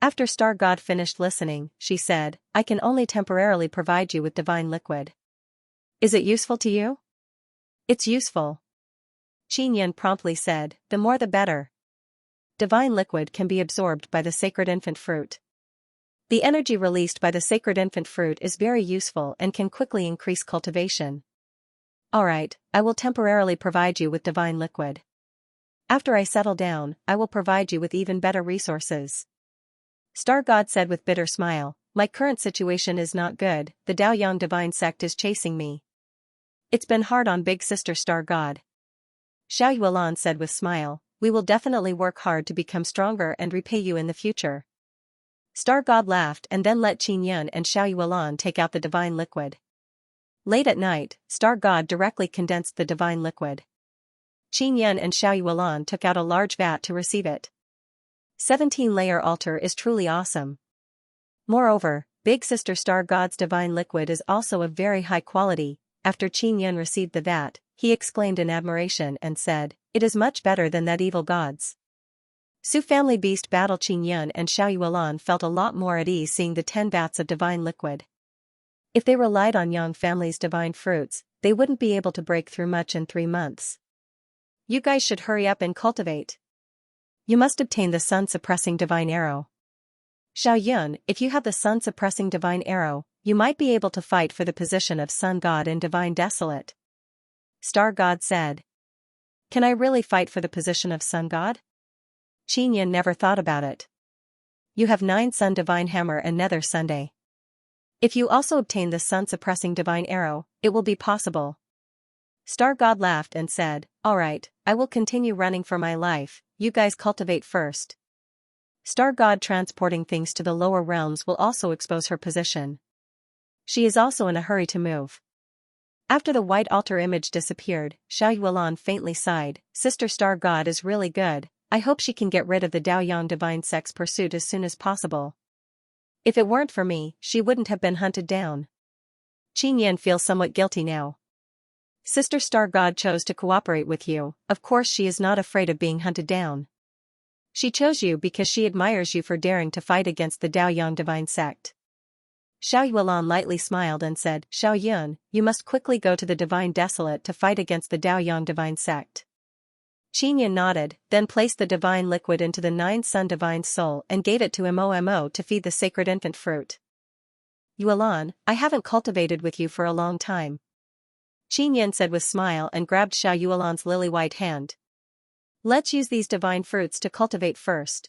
After Star God finished listening, she said, I can only temporarily provide you with divine liquid. Is it useful to you? It's useful. Qin Yan promptly said, the more the better. Divine liquid can be absorbed by the sacred infant fruit. The energy released by the sacred infant fruit is very useful and can quickly increase cultivation. Alright, I will temporarily provide you with divine liquid. After I settle down, I will provide you with even better resources. Star God said with bitter smile, my current situation is not good, the Daoyang divine sect is chasing me. It's been hard on big sister Star God. Xiao Yuan said with smile, we will definitely work hard to become stronger and repay you in the future. Star God laughed and then let Qin Yan and Xiao Yuan take out the divine liquid. Late at night, Star God directly condensed the divine liquid. Qin Yan and Xiao Yuan took out a large vat to receive it. 17-layer altar is truly awesome. Moreover, Big Sister Star God's divine liquid is also of very high quality. After Qin Yan received the vat, he exclaimed in admiration and said, it is much better than that evil god's. Su family beast battle. Qin Yan and Xiao Yuan felt a lot more at ease seeing the 10 vats of divine liquid. If they relied on Yang family's divine fruits, they wouldn't be able to break through much in 3 months. You guys should hurry up and cultivate. You must obtain the sun-suppressing divine arrow. Xiao Yun, if you have the sun-suppressing divine arrow, you might be able to fight for the position of sun god in divine desolate. Star God said. Can I really fight for the position of sun god? Qin Yan never thought about it. You have 9 sun divine hammer and nether Sunday. If you also obtain the sun-suppressing divine arrow, it will be possible. Star God laughed and said, alright, I will continue running for my life, you guys cultivate first. Star God transporting things to the lower realms will also expose her position. She is also in a hurry to move. After the white altar image disappeared, Xiao Yuan faintly sighed, Sister Star God is really good, I hope she can get rid of the Daoyang divine sect's pursuit as soon as possible. If it weren't for me, she wouldn't have been hunted down. Qin Yan feels somewhat guilty now. Sister Star God chose to cooperate with you, of course she is not afraid of being hunted down. She chose you because she admires you for daring to fight against the Daoyang divine sect. Xiao Yuan lightly smiled and said, Xiao Yun, you must quickly go to the divine desolate to fight against the Daoyang divine sect. Qin Yan nodded, then placed the divine liquid into the 9 sun divine soul and gave it to Mo to feed the sacred infant fruit. Yuan, I haven't cultivated with you for a long time. Qin Yan said with smile and grabbed Xiao Yuan's lily-white hand. Let's use these divine fruits to cultivate first.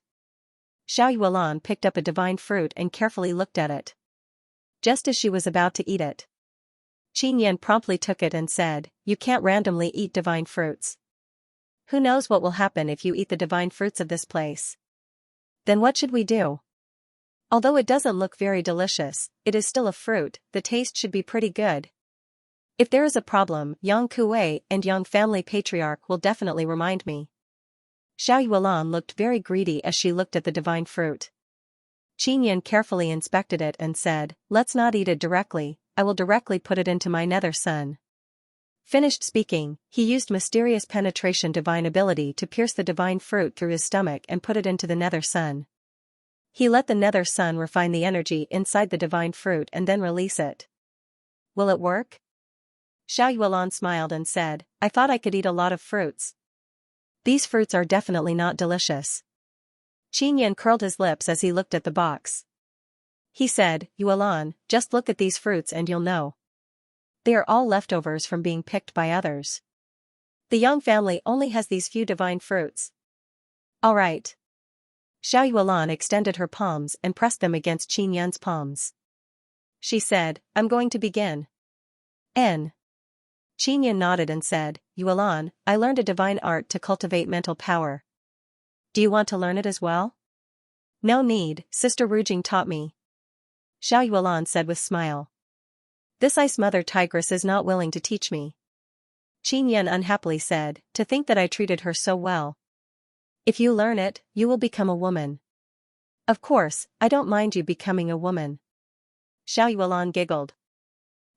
Xiao Yuan picked up a divine fruit and carefully looked at it. Just as she was about to eat it, Qin Yan promptly took it and said, you can't randomly eat divine fruits. Who knows what will happen if you eat the divine fruits of this place? Then what should we do? Although it doesn't look very delicious, it is still a fruit, the taste should be pretty good. If there is a problem, Yang Kuei and Yang family patriarch will definitely remind me. Xiao Yuan looked very greedy as she looked at the divine fruit. Qin Yan carefully inspected it and said, let's not eat it directly, I will directly put it into my nether sun. Finished speaking, he used mysterious penetration divine ability to pierce the divine fruit through his stomach and put it into the nether sun. He let the nether sun refine the energy inside the divine fruit and then release it. Will it work? Xiao Yuan smiled and said, I thought I could eat a lot of fruits. These fruits are definitely not delicious. Qin Yan curled his lips as he looked at the box. He said, Yuan, just look at these fruits and you'll know. They are all leftovers from being picked by others. The Yang family only has these few divine fruits. All right. Xiao Yuan extended her palms and pressed them against Qin Yan's palms. She said, I'm going to begin. N. Qin Yan nodded and said, Yuan, I learned a divine art to cultivate mental power. Do you want to learn it as well? No need, Sister Rujing taught me. Xiao Yuan said with smile. This ice mother tigress is not willing to teach me. Qin Yan unhappily said, to think that I treated her so well. If you learn it, you will become a woman. Of course, I don't mind you becoming a woman. Xiao Yuan giggled.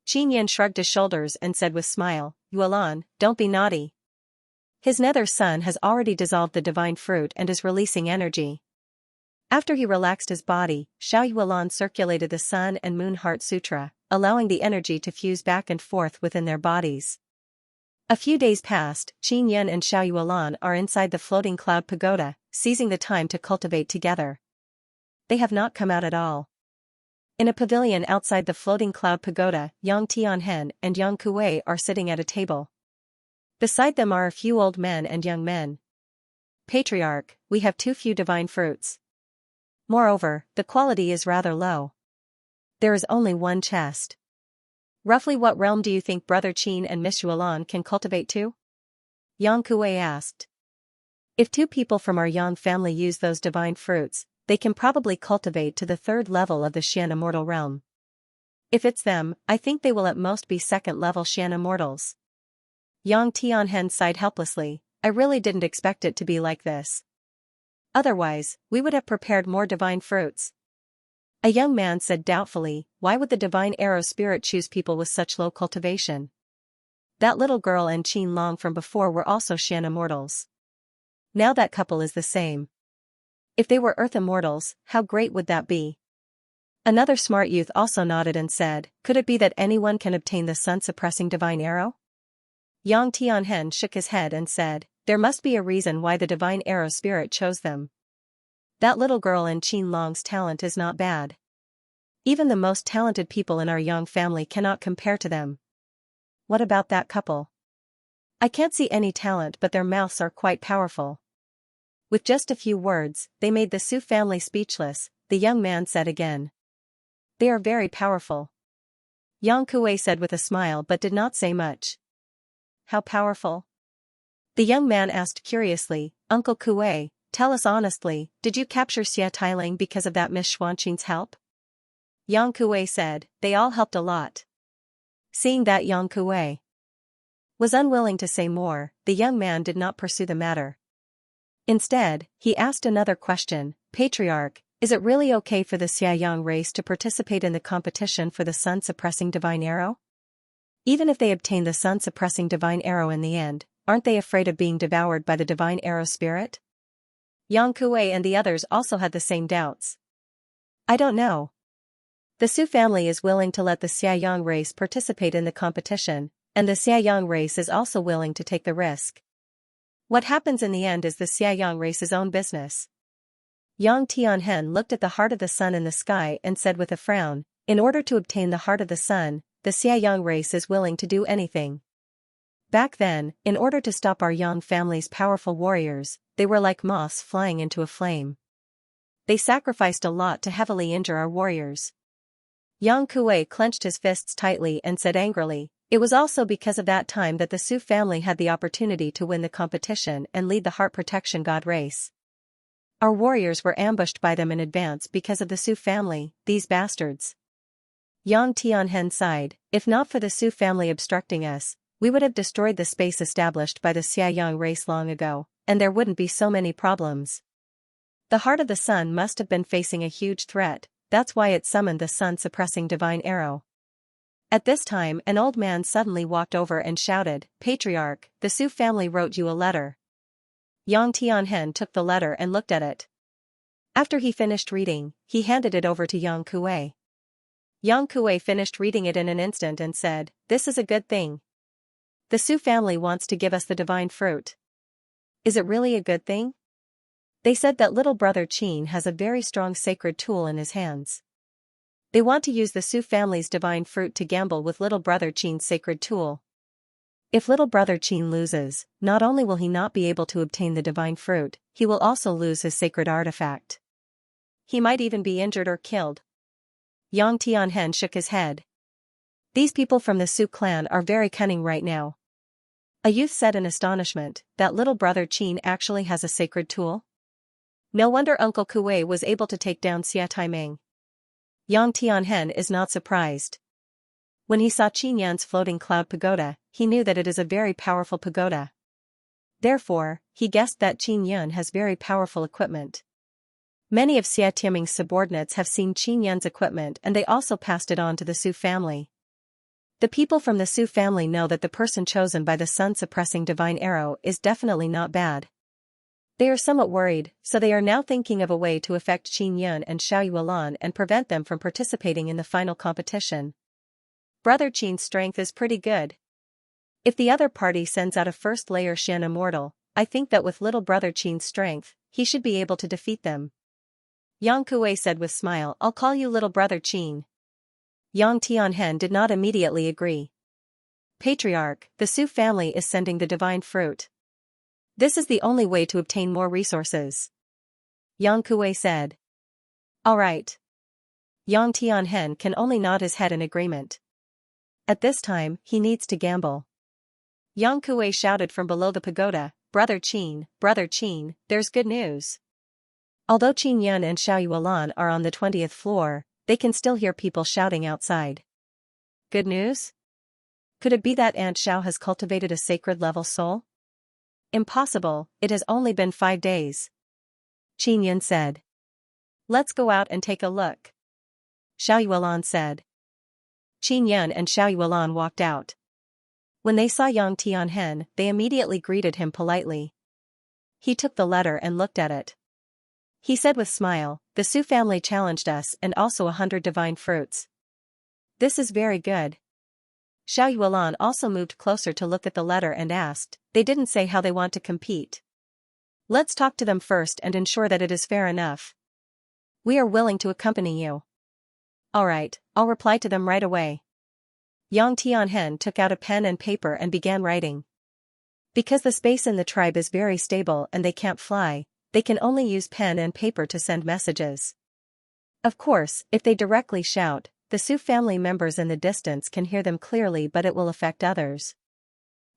Qin Yan shrugged his shoulders and said with smile, Yuan, don't be naughty. His nether sun has already dissolved the divine fruit and is releasing energy. After he relaxed his body, Xiao Yuan circulated the Sun and Moon Heart Sutra, allowing the energy to fuse back and forth within their bodies. A few days passed, Qin Yan and Xiao Yuan are inside the floating cloud pagoda, seizing the time to cultivate together. They have not come out at all. In a pavilion outside the floating cloud pagoda, Yang Tianhen and Yang Kuei are sitting at a table. Beside them are a few old men and young men. Patriarch, we have too few divine fruits. Moreover, the quality is rather low. There is only one chest. Roughly what realm do you think Brother Qin and Miss Yuan can cultivate to? Yang Kuei asked. If two people from our Yang family use those divine fruits, they can probably cultivate to the third level of the Xian immortal realm. If it's them, I think they will at most be second-level Xian immortals. Yang Tianhen sighed helplessly, I really didn't expect it to be like this. Otherwise, we would have prepared more divine fruits. A young man said doubtfully, why would the divine arrow spirit choose people with such low cultivation? That little girl and Qin Long from before were also Xian immortals. Now that couple is the same. If they were earth immortals, how great would that be? Another smart youth also nodded and said, could it be that anyone can obtain the sun-suppressing divine arrow? Yang Tianhen shook his head and said, there must be a reason why the divine arrow spirit chose them. That little girl and Qin Long's talent is not bad. Even the most talented people in our Yang family cannot compare to them. What about that couple? I can't see any talent, but their mouths are quite powerful. With just a few words, they made the Su family speechless, the young man said again. They are very powerful. Yang Kuei said with a smile but did not say much. How powerful? The young man asked curiously, Uncle Kuei, tell us honestly, did you capture Xia Tailing because of that Miss Xuanqing's help? Yang Kuei said, they all helped a lot. Seeing that Yang Kuei was unwilling to say more, the young man did not pursue the matter. Instead, he asked another question, Patriarch, is it really okay for the Xiayang race to participate in the competition for the sun-suppressing divine arrow? Even if they obtain the sun-suppressing divine arrow in the end, aren't they afraid of being devoured by the divine arrow spirit? Yang Kuei and the others also had the same doubts. I don't know. The Su family is willing to let the Xiayang race participate in the competition, and the Xiayang race is also willing to take the risk. What happens in the end is the Xiayang race's own business. Yang Tianhen looked at the heart of the sun in the sky and said with a frown, in order to obtain the heart of the sun, the Xiayang race is willing to do anything. Back then, in order to stop our Yang family's powerful warriors, they were like moths flying into a flame. They sacrificed a lot to heavily injure our warriors. Yang Kuei clenched his fists tightly and said angrily, it was also because of that time that the Su family had the opportunity to win the competition and lead the heart protection god race. Our warriors were ambushed by them in advance because of the Su family, these bastards. Yang Tianhen sighed, if not for the Su family obstructing us, we would have destroyed the space established by the Xiaoyang race long ago, and there wouldn't be so many problems. The heart of the sun must have been facing a huge threat, that's why it summoned the sun-suppressing divine arrow. At this time an old man suddenly walked over and shouted, Patriarch, the Su family wrote you a letter. Yang Tianhen took the letter and looked at it. After he finished reading, he handed it over to Yang Kuei. Yang Kuei finished reading it in an instant and said, this is a good thing. The Su family wants to give us the divine fruit. Is it really a good thing? They said that little brother Qin has a very strong sacred tool in his hands. They want to use the Su family's divine fruit to gamble with little brother Qin's sacred tool. If little brother Qin loses, not only will he not be able to obtain the divine fruit, he will also lose his sacred artifact. He might even be injured or killed. Yang Tianhen shook his head. These people from the Su clan are very cunning right now. A youth said in astonishment, that little brother Qin actually has a sacred tool? No wonder Uncle Kuei was able to take down Xia Taiming. Yang Tianhen is not surprised. When he saw Qin Yan's floating cloud pagoda, he knew that it is a very powerful pagoda. Therefore, he guessed that Qin Yan has very powerful equipment. Many of Xia Taiming's subordinates have seen Qin Yan's equipment and they also passed it on to the Su family. The people from the Su family know that the person chosen by the sun-suppressing divine arrow is definitely not bad. They are somewhat worried, so they are now thinking of a way to affect Qin Yan and Xiao Yuelan and prevent them from participating in the final competition. Brother Qin's strength is pretty good. If the other party sends out a first-layer Xian immortal, I think that with little brother Qin's strength, he should be able to defeat them. Yang Kuei said with smile, I'll call you little brother Qin. Yang Tianhen did not immediately agree. Patriarch, the Su family is sending the divine fruit. This is the only way to obtain more resources. Yang Kuei said. All right. Yang Tianhen can only nod his head in agreement. At this time, he needs to gamble. Yang Kuei shouted from below the pagoda, Brother Qin, there's good news. Although Qin Yan and Xiao Yuelan are on the 20th floor, they can still hear people shouting outside. Good news? Could it be that Aunt Xiao has cultivated a sacred level soul? Impossible, it has only been 5 days. Qin Yan said. Let's go out and take a look. Xiao Yuelan said. Qin Yan and Xiao Yuelan walked out. When they saw Yang Tianhen, they immediately greeted him politely. He took the letter and looked at it. He said with smile, the Su family challenged us and also 100 divine fruits. This is very good. Xiao Yuelan also moved closer to look at the letter and asked, they didn't say how they want to compete. Let's talk to them first and ensure that it is fair enough. We are willing to accompany you. Alright, I'll reply to them right away. Yang Tianhen took out a pen and paper and began writing. Because the space in the tribe is very stable and they can't fly, they can only use pen and paper to send messages. Of course, if they directly shout, the Su family members in the distance can hear them clearly, but it will affect others.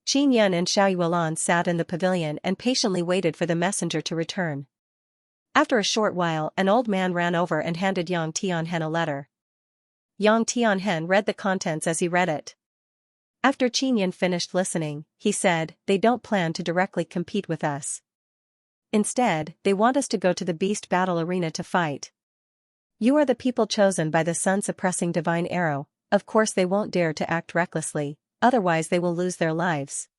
Qin Yan and Xiao Yuelan sat in the pavilion and patiently waited for the messenger to return. After a short while, an old man ran over and handed Yang Tianhen a letter. Yang Tianhen read the contents as he read it. After Qin Yan finished listening, he said, they don't plan to directly compete with us. Instead, they want us to go to the beast battle arena to fight. You are the people chosen by the sun-suppressing divine arrow, of course they won't dare to act recklessly, otherwise they will lose their lives.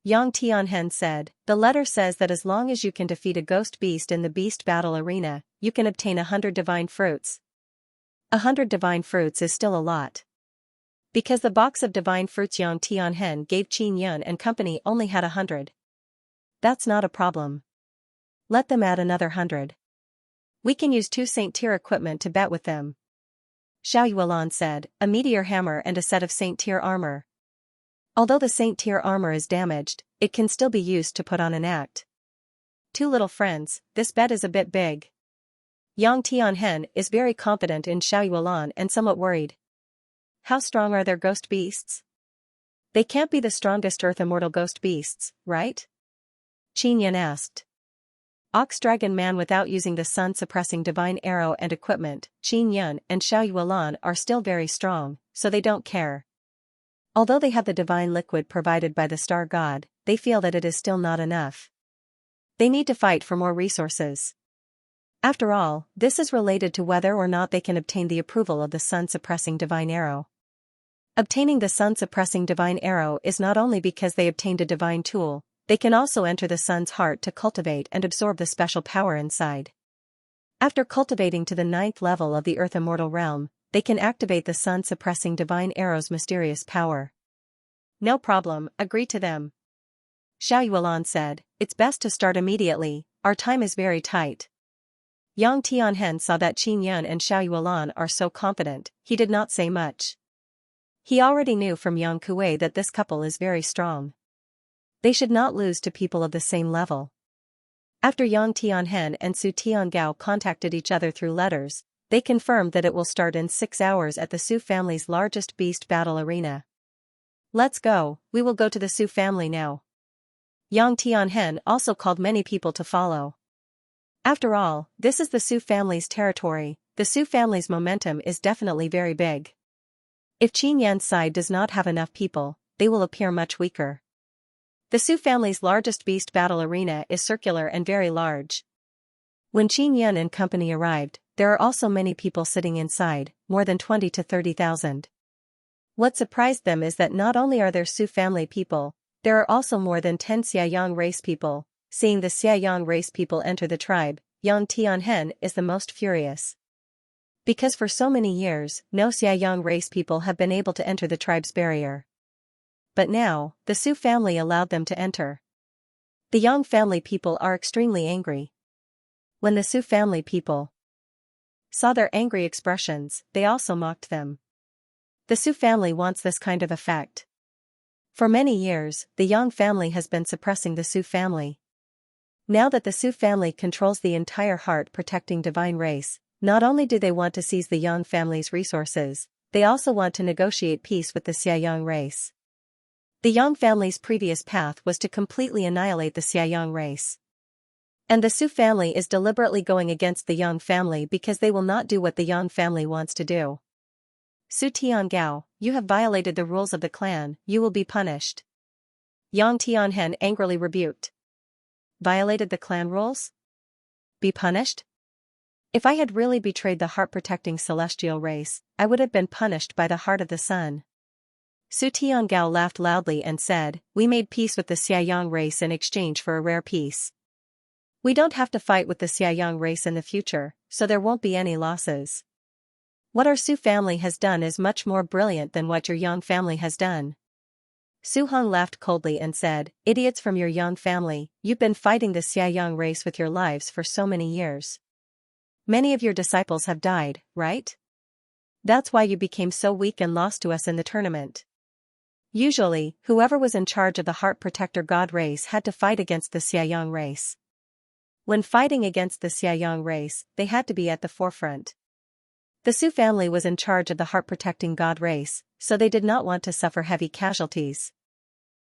Yang Tianhen said, the letter says that as long as you can defeat a ghost beast in the beast battle arena, you can obtain 100 divine fruits. 100 divine fruits is still a lot. Because the box of divine fruits Yang Tianhen gave Qin Yan and company only had 100. That's not a problem. Let them add another 100. We can use 2 Saint Tier equipment to bet with them. Xiao Yuelan said, a meteor hammer and a set of Saint Tier armor. Although the Saint Tier armor is damaged, it can still be used to put on an act. 2 little friends, this bet is a bit big. Yang Tianhen is very confident in Xiao Yuelan and somewhat worried. How strong are their ghost beasts? They can't be the strongest earth immortal ghost beasts, right? Qin Yan asked. Ox-Dragon Man without using the sun-suppressing divine arrow and equipment, Qin Yun and Xiao Yuan are still very strong, so they don't care. Although they have the divine liquid provided by the star god, they feel that it is still not enough. They need to fight for more resources. After all, this is related to whether or not they can obtain the approval of the sun-suppressing divine arrow. Obtaining the sun-suppressing divine arrow is not only because they obtained a divine tool, they can also enter the sun's heart to cultivate and absorb the special power inside. After cultivating to the 9th level of the Earth Immortal Realm, they can activate the sun-suppressing divine arrow's mysterious power. No problem, agree to them. Xiao Yuan said, it's best to start immediately, our time is very tight. Yang Tianhen saw that Qin Yun and Xiao Yuan are so confident, he did not say much. He already knew from Yang Kuei that this couple is very strong. They should not lose to people of the same level. After Yang Tianhen and Su Tiangao contacted each other through letters, they confirmed that it will start in 6 hours at the Su family's largest beast battle arena. Let's go, we will go to the Su family now. Yang Tianhen also called many people to follow. After all, this is the Su family's territory, the Su family's momentum is definitely very big. If Qin Yan's side does not have enough people, they will appear much weaker. The Su family's largest beast battle arena is circular and very large. When Qin Yan and company arrived, there are also many people sitting inside, more than 20 to 30,000. What surprised them is that not only are there Su family people, there are also more than 10 Xiaoyang race people. Seeing the Xiaoyang race people enter the tribe, Yang Tianhen is the most furious. Because for so many years, no Xiaoyang race people have been able to enter the tribe's barrier. But now, the Su family allowed them to enter. The Yang family people are extremely angry. When the Su family people saw their angry expressions, they also mocked them. The Su family wants this kind of effect. For many years, the Yang family has been suppressing the Su family. Now that the Su family controls the entire heart-protecting divine race, not only do they want to seize the Yang family's resources, they also want to negotiate peace with the Xiaoyang race. The Yang family's previous path was to completely annihilate the Xiaoyang race. And the Su family is deliberately going against the Yang family because they will not do what the Yang family wants to do. Su Tiangao, you have violated the rules of the clan, you will be punished. Yang Tianhen angrily rebuked. Violated the clan rules? Be punished? If I had really betrayed the heart-protecting celestial race, I would have been punished by the heart of the sun. Su Tiangao laughed loudly and said, we made peace with the Xiaoyang race in exchange for a rare peace. We don't have to fight with the Xiaoyang race in the future, so there won't be any losses. What our Su family has done is much more brilliant than what your Yang family has done. Su Heng laughed coldly and said, idiots from your Yang family, you've been fighting the Xiaoyang race with your lives for so many years. Many of your disciples have died, right? That's why you became so weak and lost to us in the tournament. Usually, whoever was in charge of the Heart Protector God race had to fight against the Xiaoyang race. When fighting against the Xiaoyang race, they had to be at the forefront. The Su family was in charge of the Heart Protecting God race, so they did not want to suffer heavy casualties.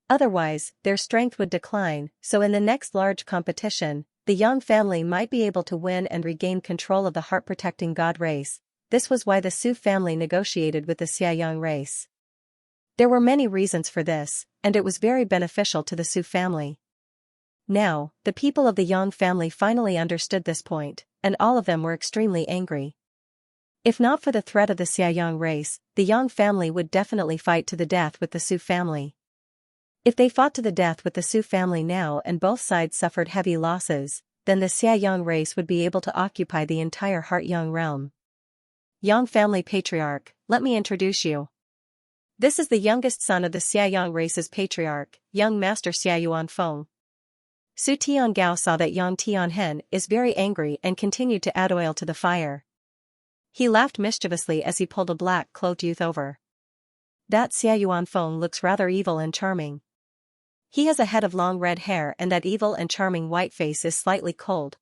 Otherwise, their strength would decline, so in the next large competition, the Yang family might be able to win and regain control of the heart-protecting God race. This was why the Su family negotiated with the Xiaoyang race. There were many reasons for this, and it was very beneficial to the Su family. Now, the people of the Yang family finally understood this point, and all of them were extremely angry. If not for the threat of the Xiaoyang race, the Yang family would definitely fight to the death with the Su family. If they fought to the death with the Su family now and both sides suffered heavy losses, then the Xiaoyang race would be able to occupy the entire Heart Yang realm. Yang family patriarch, let me introduce you. This is the youngest son of the Xiaoyang race's patriarch, young master Xiaoyuan Feng. Su Tiangao saw that Yang Tianhen is very angry and continued to add oil to the fire. He laughed mischievously as he pulled a black-cloaked youth over. That Xiaoyuan Feng looks rather evil and charming. He has a head of long red hair and that evil and charming white face is slightly cold.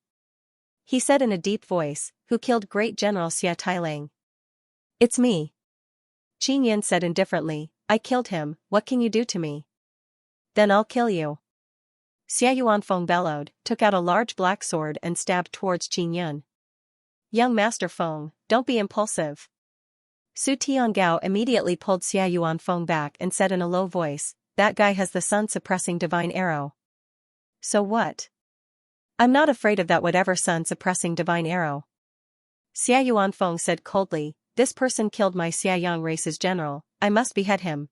He said in a deep voice, who killed great General Xia Tailang? It's me. Qin Yin said indifferently, I killed him, what can you do to me? Then I'll kill you. Xia Yuanfeng bellowed, took out a large black sword and stabbed towards Qin Yun. Young Master Feng, don't be impulsive. Su Tiangao immediately pulled Xia Yuanfeng back and said in a low voice, that guy has the sun-suppressing divine arrow. So what? I'm not afraid of that whatever sun-suppressing divine arrow. Xia Yuanfeng said coldly, this person killed my Xiayang race's general, I must behead him.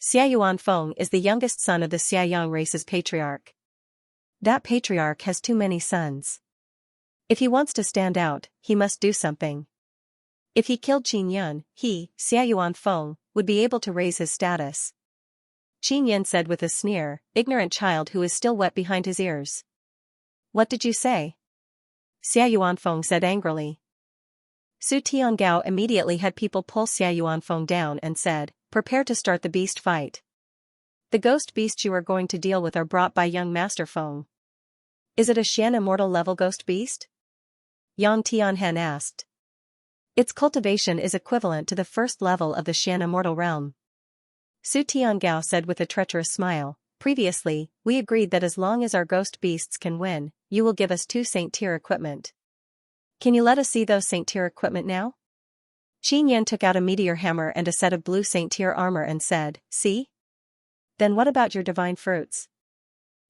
Xia Yuanfeng is the youngest son of the Xiayang race's patriarch. That patriarch has too many sons. If he wants to stand out, he must do something. If he killed Qin Yun, he, Xia Yuanfeng, would be able to raise his status. Qin Yun said with a sneer, ignorant child who is still wet behind his ears. What did you say? Xia Yuanfeng said angrily. Su Tiangao immediately had people pull Xia Yuanfeng down and said, prepare to start the beast fight. The ghost beasts you are going to deal with are brought by young Master Feng. Is it a Xian immortal level ghost beast? Yang Tianhen asked. Its cultivation is equivalent to the first level of the Xian immortal realm. Su Tiangao said with a treacherous smile, previously, we agreed that as long as our ghost beasts can win, you will give us 2 Saint-tier equipment. Can you let us see those Saint-tier equipment now? Qin Yan took out a meteor hammer and a set of blue Saint-tier armor and said, see? Then what about your divine fruits?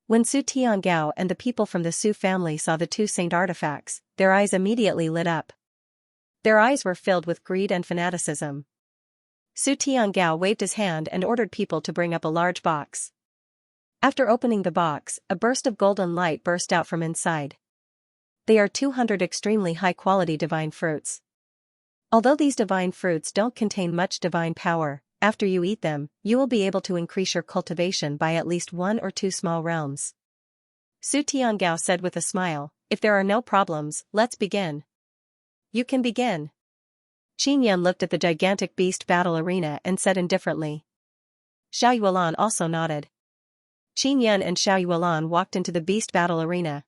When Su Tiangao and the people from the Su family saw the 2 saint artifacts, their eyes immediately lit up. Their eyes were filled with greed and fanaticism. Su Tiangao waved his hand and ordered people to bring up a large box. After opening the box, a burst of golden light burst out from inside. They are 200 extremely high-quality divine fruits. Although these divine fruits don't contain much divine power, after you eat them, you will be able to increase your cultivation by at least 1 or 2 small realms. Su Tiangao said with a smile, if there are no problems, let's begin. You can begin. Qin Yan looked at the gigantic beast battle arena and said indifferently. Xiao Yuelan also nodded. Qin Yan and Xiao Yuelan walked into the beast battle arena.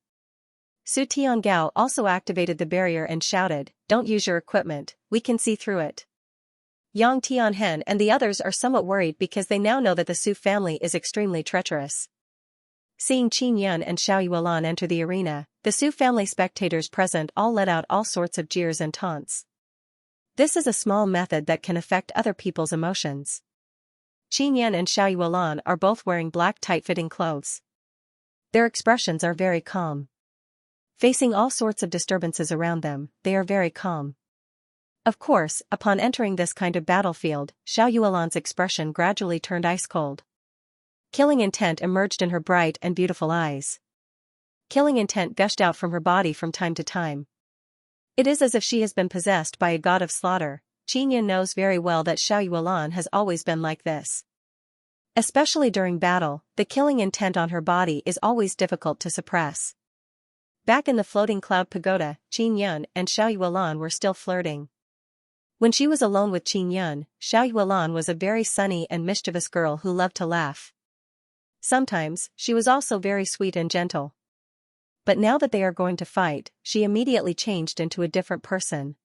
Su Tiangao also activated the barrier and shouted, don't use your equipment, we can see through it. Yang Tianhen and the others are somewhat worried because they now know that the Su family is extremely treacherous. Seeing Qin Yan and Xiao Yuelan enter the arena, the Su family spectators present all let out all sorts of jeers and taunts. This is a small method that can affect other people's emotions. Qin Yan and Xiao Yuelan are both wearing black tight-fitting clothes. Their expressions are very calm. Facing all sorts of disturbances around them, they are very calm. Of course, upon entering this kind of battlefield, Xiao Yuelan's expression gradually turned ice-cold. Killing intent emerged in her bright and beautiful eyes. Killing intent gushed out from her body from time to time. It is as if she has been possessed by a god of slaughter. Qin Yan knows very well that Xiao Yuelan has always been like this. Especially during battle, the killing intent on her body is always difficult to suppress. Back in the floating cloud pagoda, Qin Yun and Xiao Yuelan were still flirting. When she was alone with Qin Yun, Xiao Yuelan was a very sunny and mischievous girl who loved to laugh. Sometimes, she was also very sweet and gentle. But now that they are going to fight, she immediately changed into a different person.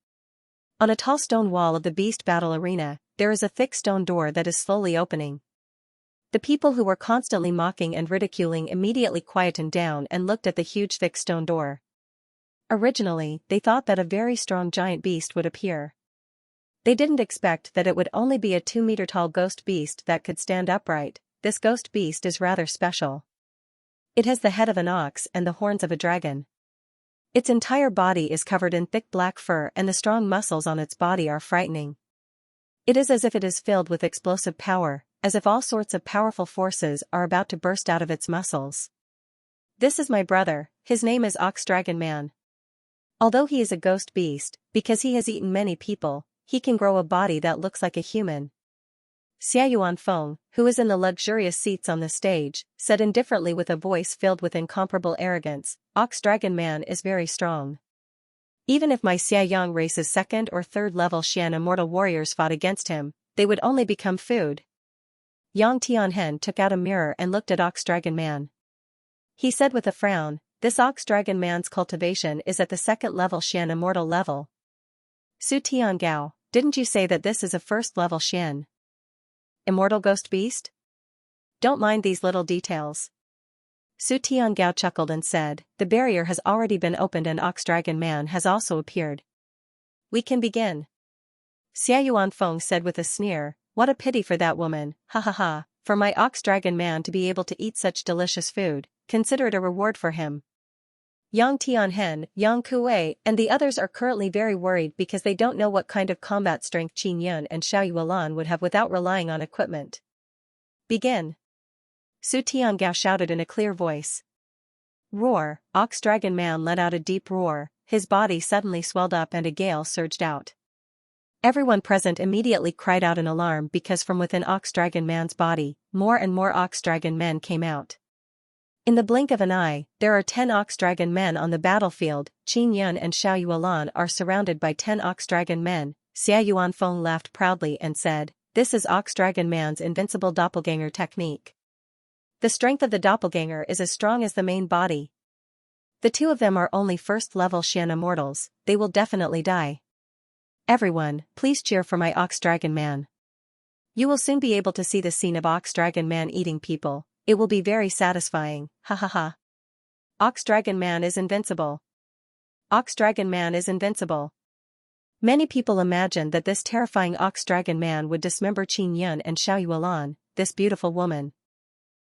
On a tall stone wall of the beast battle arena, there is a thick stone door that is slowly opening. The people who were constantly mocking and ridiculing immediately quietened down and looked at the huge thick stone door. Originally, they thought that a very strong giant beast would appear. They didn't expect that it would only be a 2-meter-tall ghost beast that could stand upright. This ghost beast is rather special. It has the head of an ox and the horns of a dragon. Its entire body is covered in thick black fur and the strong muscles on its body are frightening. It is as if it is filled with explosive power, as if all sorts of powerful forces are about to burst out of its muscles. This is my brother, his name is Ox Dragon Man. Although he is a ghost beast, because he has eaten many people, he can grow a body that looks like a human. Xia Yuanfeng, who is in the luxurious seats on the stage, said indifferently with a voice filled with incomparable arrogance, Ox Dragon Man is very strong. Even if my Xiayang race's 2nd or 3rd level Xian immortal warriors fought against him, they would only become food. Yang Tianhen took out a mirror and looked at Ox Dragon Man. He said with a frown, this Ox Dragon Man's cultivation is at the 2nd level Xian immortal level. Su Tiangao, didn't you say that this is a 1st level Xian immortal ghost beast? Don't mind these little details. Su Tiangao chuckled and said, "The barrier has already been opened and Ox Dragon Man has also appeared. We can begin." Xia Yuanfeng said with a sneer, "What a pity for that woman, ha ha ha, for my Ox Dragon Man to be able to eat such delicious food, consider it a reward for him." Yang Tianhen, Yang Kuei, and the others are currently very worried because they don't know what kind of combat strength Qin Yun and Xiao Yuelan would have without relying on equipment. Begin. Su Tiangao shouted in a clear voice. Roar! Ox Dragon Man let out a deep roar, his body suddenly swelled up and a gale surged out. Everyone present immediately cried out in alarm because from within Ox Dragon Man's body, more and more Ox Dragon Men came out. In the blink of an eye, there are 10 Ox Dragon Men on the battlefield. Qin Yun and Xiao Yuelan are surrounded by 10 Ox Dragon Men. Xia Yuanfeng laughed proudly and said, "This is Ox Dragon Man's invincible doppelganger technique. The strength of the doppelganger is as strong as the main body. The two of them are only first-level Xian immortals, they will definitely die. Everyone, please cheer for my Ox Dragon Man. You will soon be able to see the scene of Ox Dragon Man eating people. It will be very satisfying, ha ha ha. Ox Dragon Man is invincible. Ox Dragon Man is invincible." Many people imagined that this terrifying Ox Dragon Man would dismember Qin Yun and Xiao Yuelan, this beautiful woman.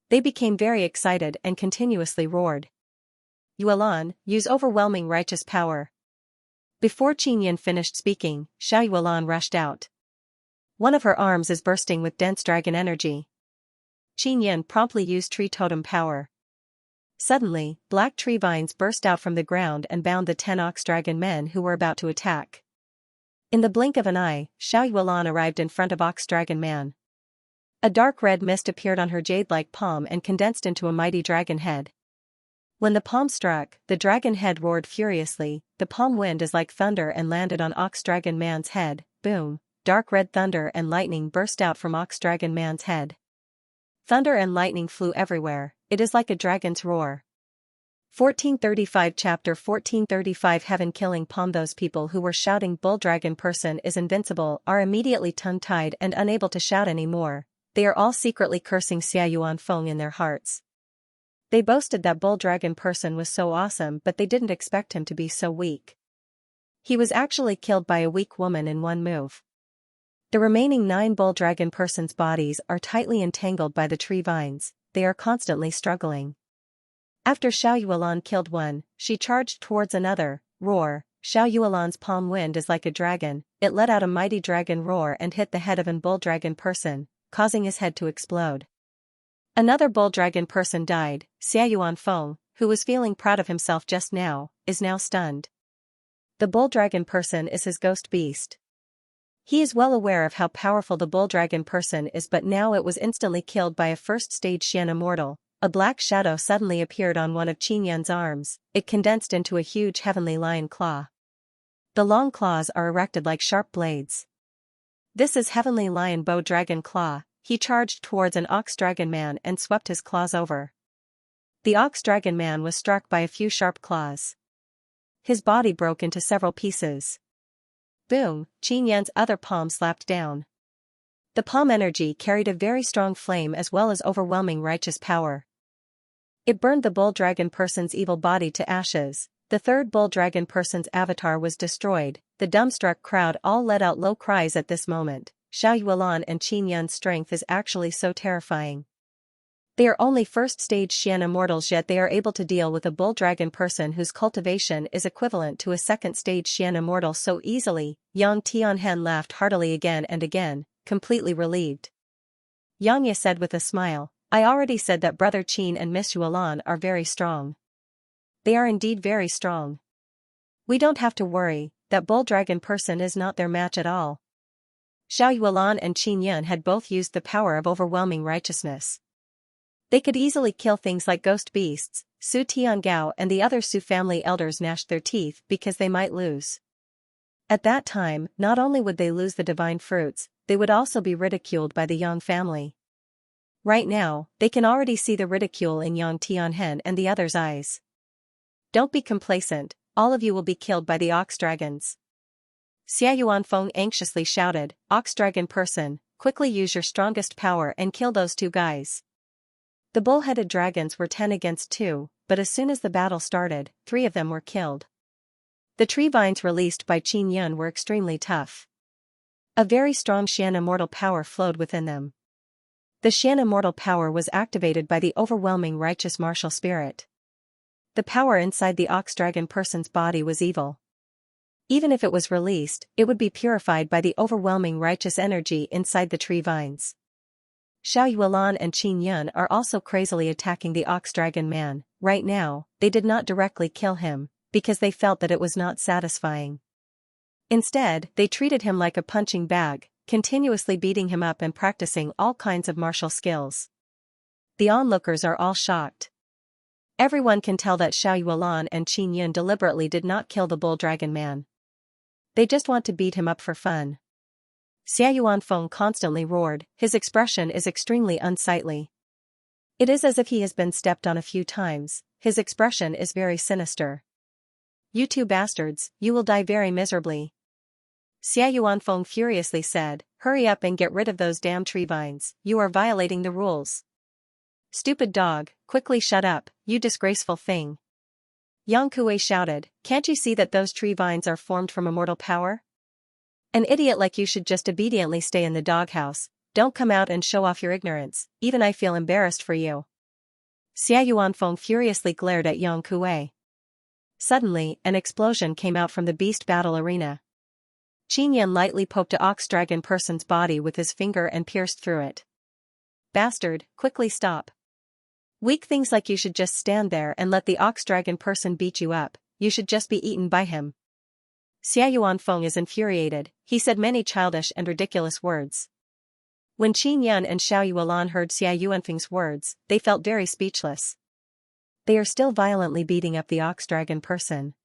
They became very excited and continuously roared. "Yuelan, use overwhelming righteous power." Before Qin Yun finished speaking, Xiao Yuelan rushed out. One of her arms is bursting with dense dragon energy. Qin Yun promptly used tree totem power. Suddenly, black tree vines burst out from the ground and bound the 10 Ox Dragon Men who were about to attack. In the blink of an eye, Xiao Yuelan arrived in front of Ox Dragon Man. A dark red mist appeared on her jade-like palm and condensed into a mighty dragon head. When the palm struck, the dragon head roared furiously. The palm wind is like thunder and landed on Ox Dragon Man's head. Boom! Dark red thunder and lightning burst out from Ox Dragon Man's head. Thunder and lightning flew everywhere. It is like a dragon's roar. 1435 Chapter 1435 Heaven-killing palm. Those people who were shouting "Bull Dragon Person is invincible" are immediately tongue-tied and unable to shout anymore. They are all secretly cursing Xia Yuanfeng in their hearts. They boasted that Bull Dragon Person was so awesome, but they didn't expect him to be so weak. He was actually killed by a weak woman in one move. The remaining 9 Bull Dragon Person's bodies are tightly entangled by the tree vines. They are constantly struggling. After Xiao Yuelan killed one, she charged towards another. Roar! Xiao Yuelan's palm wind is like a dragon. It let out a mighty dragon roar and hit the head of an Bull Dragon Person, causing his head to explode. Another Bull Dragon Person died. Xia Yuanfeng, who was feeling proud of himself just now, is now stunned. The Bull Dragon Person is his ghost beast. He is well aware of how powerful the Bull Dragon Person is, but now it was instantly killed by a first-stage Xian immortal. A black shadow suddenly appeared on one of Qin Yun's arms. It condensed into a huge heavenly lion claw. The long claws are erected like sharp blades. This is Heavenly Lion Bow Dragon Claw. He charged towards an Ox Dragon Man and swept his claws over. The Ox Dragon Man was struck by a few sharp claws. His body broke into several pieces. Boom! Qin Yun's other palm slapped down. The palm energy carried a very strong flame as well as overwhelming righteous power. It burned the Bull Dragon Person's evil body to ashes. The third Bull Dragon Person's avatar was destroyed. The dumbstruck crowd all let out low cries at this moment. Xiao Yuelan and Qin Yun's strength is actually so terrifying. They are only first-stage Xian immortals, yet they are able to deal with a Bull Dragon Person whose cultivation is equivalent to a second-stage Xian immortal so easily. Yang Tianhen laughed heartily again and again, completely relieved. Xianxia said with a smile, "I already said that Brother Qin and Miss Yuelan are very strong. They are indeed very strong. We don't have to worry, that Bull Dragon Person is not their match at all." Xiao Yuelan and Qin Yun had both used the power of overwhelming righteousness. They could easily kill things like ghost beasts. Su Tiangao and the other Su family elders gnashed their teeth because they might lose. At that time, not only would they lose the divine fruits, they would also be ridiculed by the Yang family. Right now, they can already see the ridicule in Yang Tianhen and the others' eyes. "Don't be complacent, all of you will be killed by the Ox Dragons." Xia Yuanfeng anxiously shouted, "Ox Dragon Person, quickly use your strongest power and kill those 2 guys." The bull-headed dragons were 10 against 2, but as soon as the battle started, 3 of them were killed. The tree vines released by Qin Yun were extremely tough. A very strong Xian immortal power flowed within them. The Xian immortal power was activated by the overwhelming righteous martial spirit. The power inside the ox dragon person's body was evil. Even if it was released, it would be purified by the overwhelming righteous energy inside the tree vines. Xiao Yuelan and Qin Yun are also crazily attacking the ox dragon man. Right now, they did not directly kill him, because they felt that it was not satisfying. Instead, they treated him like a punching bag, continuously beating him up and practicing all kinds of martial skills. The onlookers are all shocked. Everyone can tell that Xiao Yuelan and Qin Yun deliberately did not kill the bull dragon man. They just want to beat him up for fun. Xia Yuanfeng constantly roared, his expression is extremely unsightly. It is as if he has been stepped on a few times, his expression is very sinister. You two bastards, you will die very miserably. Xia Yuanfeng furiously said, hurry up and get rid of those damn tree vines, you are violating the rules. Stupid dog, quickly shut up, you disgraceful thing. Yang Kuei shouted, can't you see that those tree vines are formed from immortal power? An idiot like you should just obediently stay in the doghouse, don't come out and show off your ignorance, even I feel embarrassed for you. Xia Yuanfeng furiously glared at Yang Kuei. Suddenly, an explosion came out from the beast battle arena. Qin Yun lightly poked a ox dragon person's body with his finger and pierced through it. Bastard, quickly stop. Weak things like you should just stand there and let the ox dragon person beat you up, you should just be eaten by him. Xia Yuanfeng is infuriated, he said many childish and ridiculous words. When Qin Yun and Xiao Yuelan heard Xia Yuanfeng's words, they felt very speechless. They are still violently beating up the ox dragon person.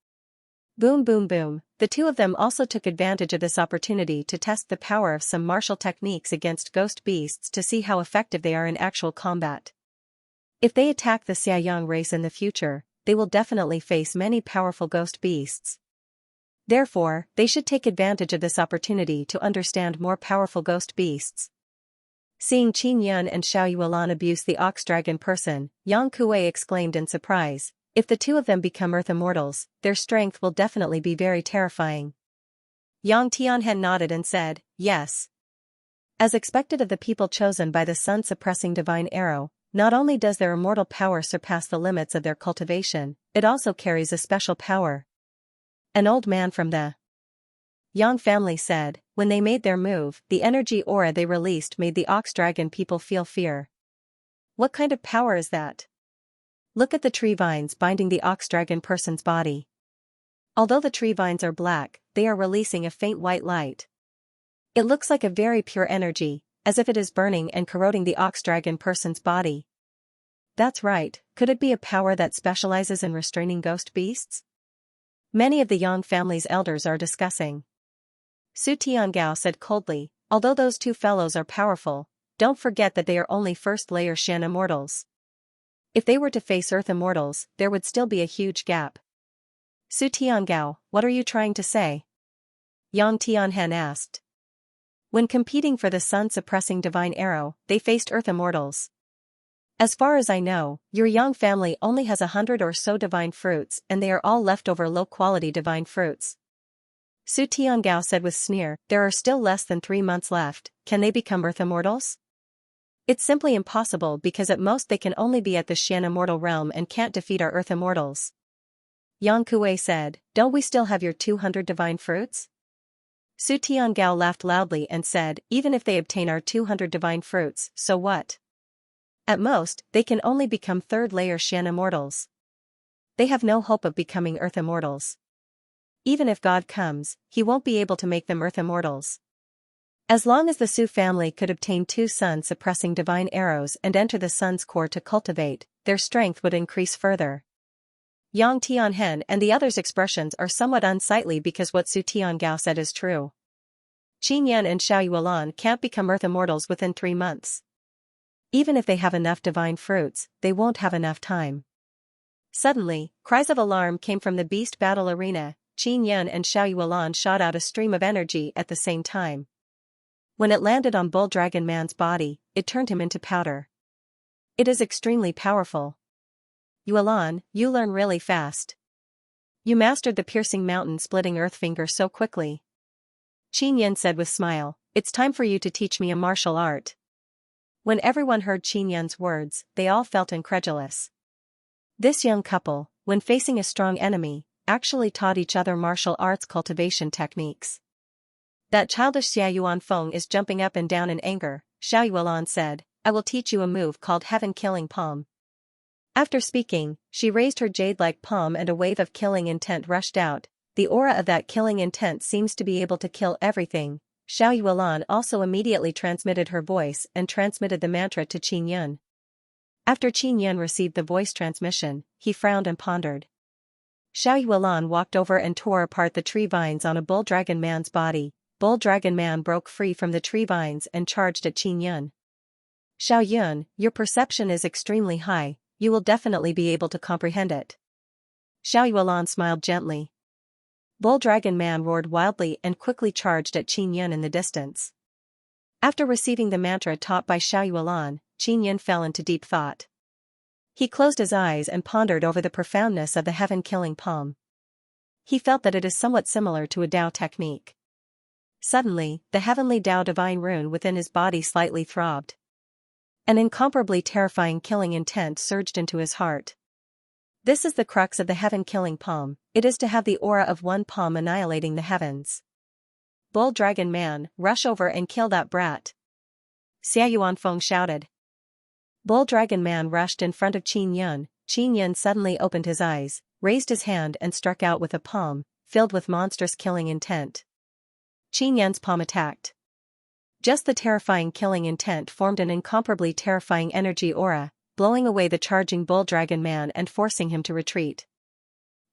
Boom boom boom, the two of them also took advantage of this opportunity to test the power of some martial techniques against ghost beasts to see how effective they are in actual combat. If they attack the Xiaoyang race in the future, they will definitely face many powerful ghost beasts. Therefore, they should take advantage of this opportunity to understand more powerful ghost beasts. Seeing Qin Yun and Xiao Yuelan abuse the ox dragon person, Yang Kuei exclaimed in surprise, if the two of them become earth immortals, their strength will definitely be very terrifying. Yang Tianhen nodded and said, yes. As expected of the people chosen by the sun-suppressing divine arrow, not only does their immortal power surpass the limits of their cultivation, it also carries a special power. An old man from the Yang family said, when they made their move, the energy aura they released made the ox dragon people feel fear. What kind of power is that? Look at the tree vines binding the ox dragon person's body. Although the tree vines are black, they are releasing a faint white light. It looks like a very pure energy, as if it is burning and corroding the ox dragon person's body. That's right, could it be a power that specializes in restraining ghost beasts? Many of the Yang family's elders are discussing. Su Tiangao said coldly, although those two fellows are powerful, don't forget that they are only first-layer Shan immortals. If they were to face Earth immortals, there would still be a huge gap. Su Tiangao, what are you trying to say? Yang Tianhen asked. When competing for the sun-suppressing divine arrow, they faced Earth immortals. As far as I know, your Yang family only has 100 or so divine fruits and they are all leftover low-quality divine fruits. Su Tiangao said with sneer, there are still less than 3 months left, can they become Earth immortals? It's simply impossible because at most they can only be at the Xian immortal realm and can't defeat our Earth immortals. Yang Kuei said, don't we still have your 200 divine fruits? Su Tiangao laughed loudly and said, even if they obtain our 200 divine fruits, so what? At most, they can only become third-layer Xian immortals. They have no hope of becoming Earth immortals. Even if God comes, he won't be able to make them Earth immortals. As long as the Su family could obtain 2 sun-suppressing divine arrows and enter the sun's core to cultivate, their strength would increase further. Yang Tianhen and the others' expressions are somewhat unsightly because what Su Tiangao said is true. Qin Yun and Xiao Yuelan can't become Earth immortals within 3 months. Even if they have enough divine fruits, they won't have enough time. Suddenly, cries of alarm came from the beast battle arena. Qin Yun and Xiao Yuelan shot out a stream of energy at the same time. When it landed on Bull Dragon Man's body, it turned him into powder. It is extremely powerful. Yuelan, you learn really fast. You mastered the piercing mountain-splitting earth finger so quickly. Qin Yan said with smile, it's time for you to teach me a martial art. When everyone heard Qin Yan's words, they all felt incredulous. This young couple, when facing a strong enemy, actually taught each other martial arts cultivation techniques. That childish Xia Yuanfeng is jumping up and down in anger, Xiao Yuelan said, I will teach you a move called Heaven-Killing Palm. After speaking, she raised her jade-like palm and a wave of killing intent rushed out. The aura of that killing intent seems to be able to kill everything. Xiao Yuelan also immediately transmitted her voice and transmitted the mantra to Qin Yun. After Qin Yun received the voice transmission, he frowned and pondered. Xiao Yuelan walked over and tore apart the tree vines on a bull dragon man's body. Bull dragon man broke free from the tree vines and charged at Qin Yun. Xiao Yun, your perception is extremely high, you will definitely be able to comprehend it. Xiao Yuelan smiled gently. Bull dragon man roared wildly and quickly charged at Qin Yun in the distance. After receiving the mantra taught by Xiao Yuelan, Qin Yun fell into deep thought. He closed his eyes and pondered over the profoundness of the heaven-killing palm. He felt that it is somewhat similar to a Dao technique. Suddenly, the heavenly Dao divine rune within his body slightly throbbed. An incomparably terrifying killing intent surged into his heart. This is the crux of the heaven-killing palm, it is to have the aura of one palm annihilating the heavens. Bull dragon man, rush over and kill that brat. Xia Yuanfeng shouted. Bull dragon man rushed in front of Qin Yun. Qin Yun suddenly opened his eyes, raised his hand and struck out with a palm, filled with monstrous killing intent. Qin Yun's palm attacked. Just the terrifying killing intent formed an incomparably terrifying energy aura, blowing away the charging bull dragon man and forcing him to retreat.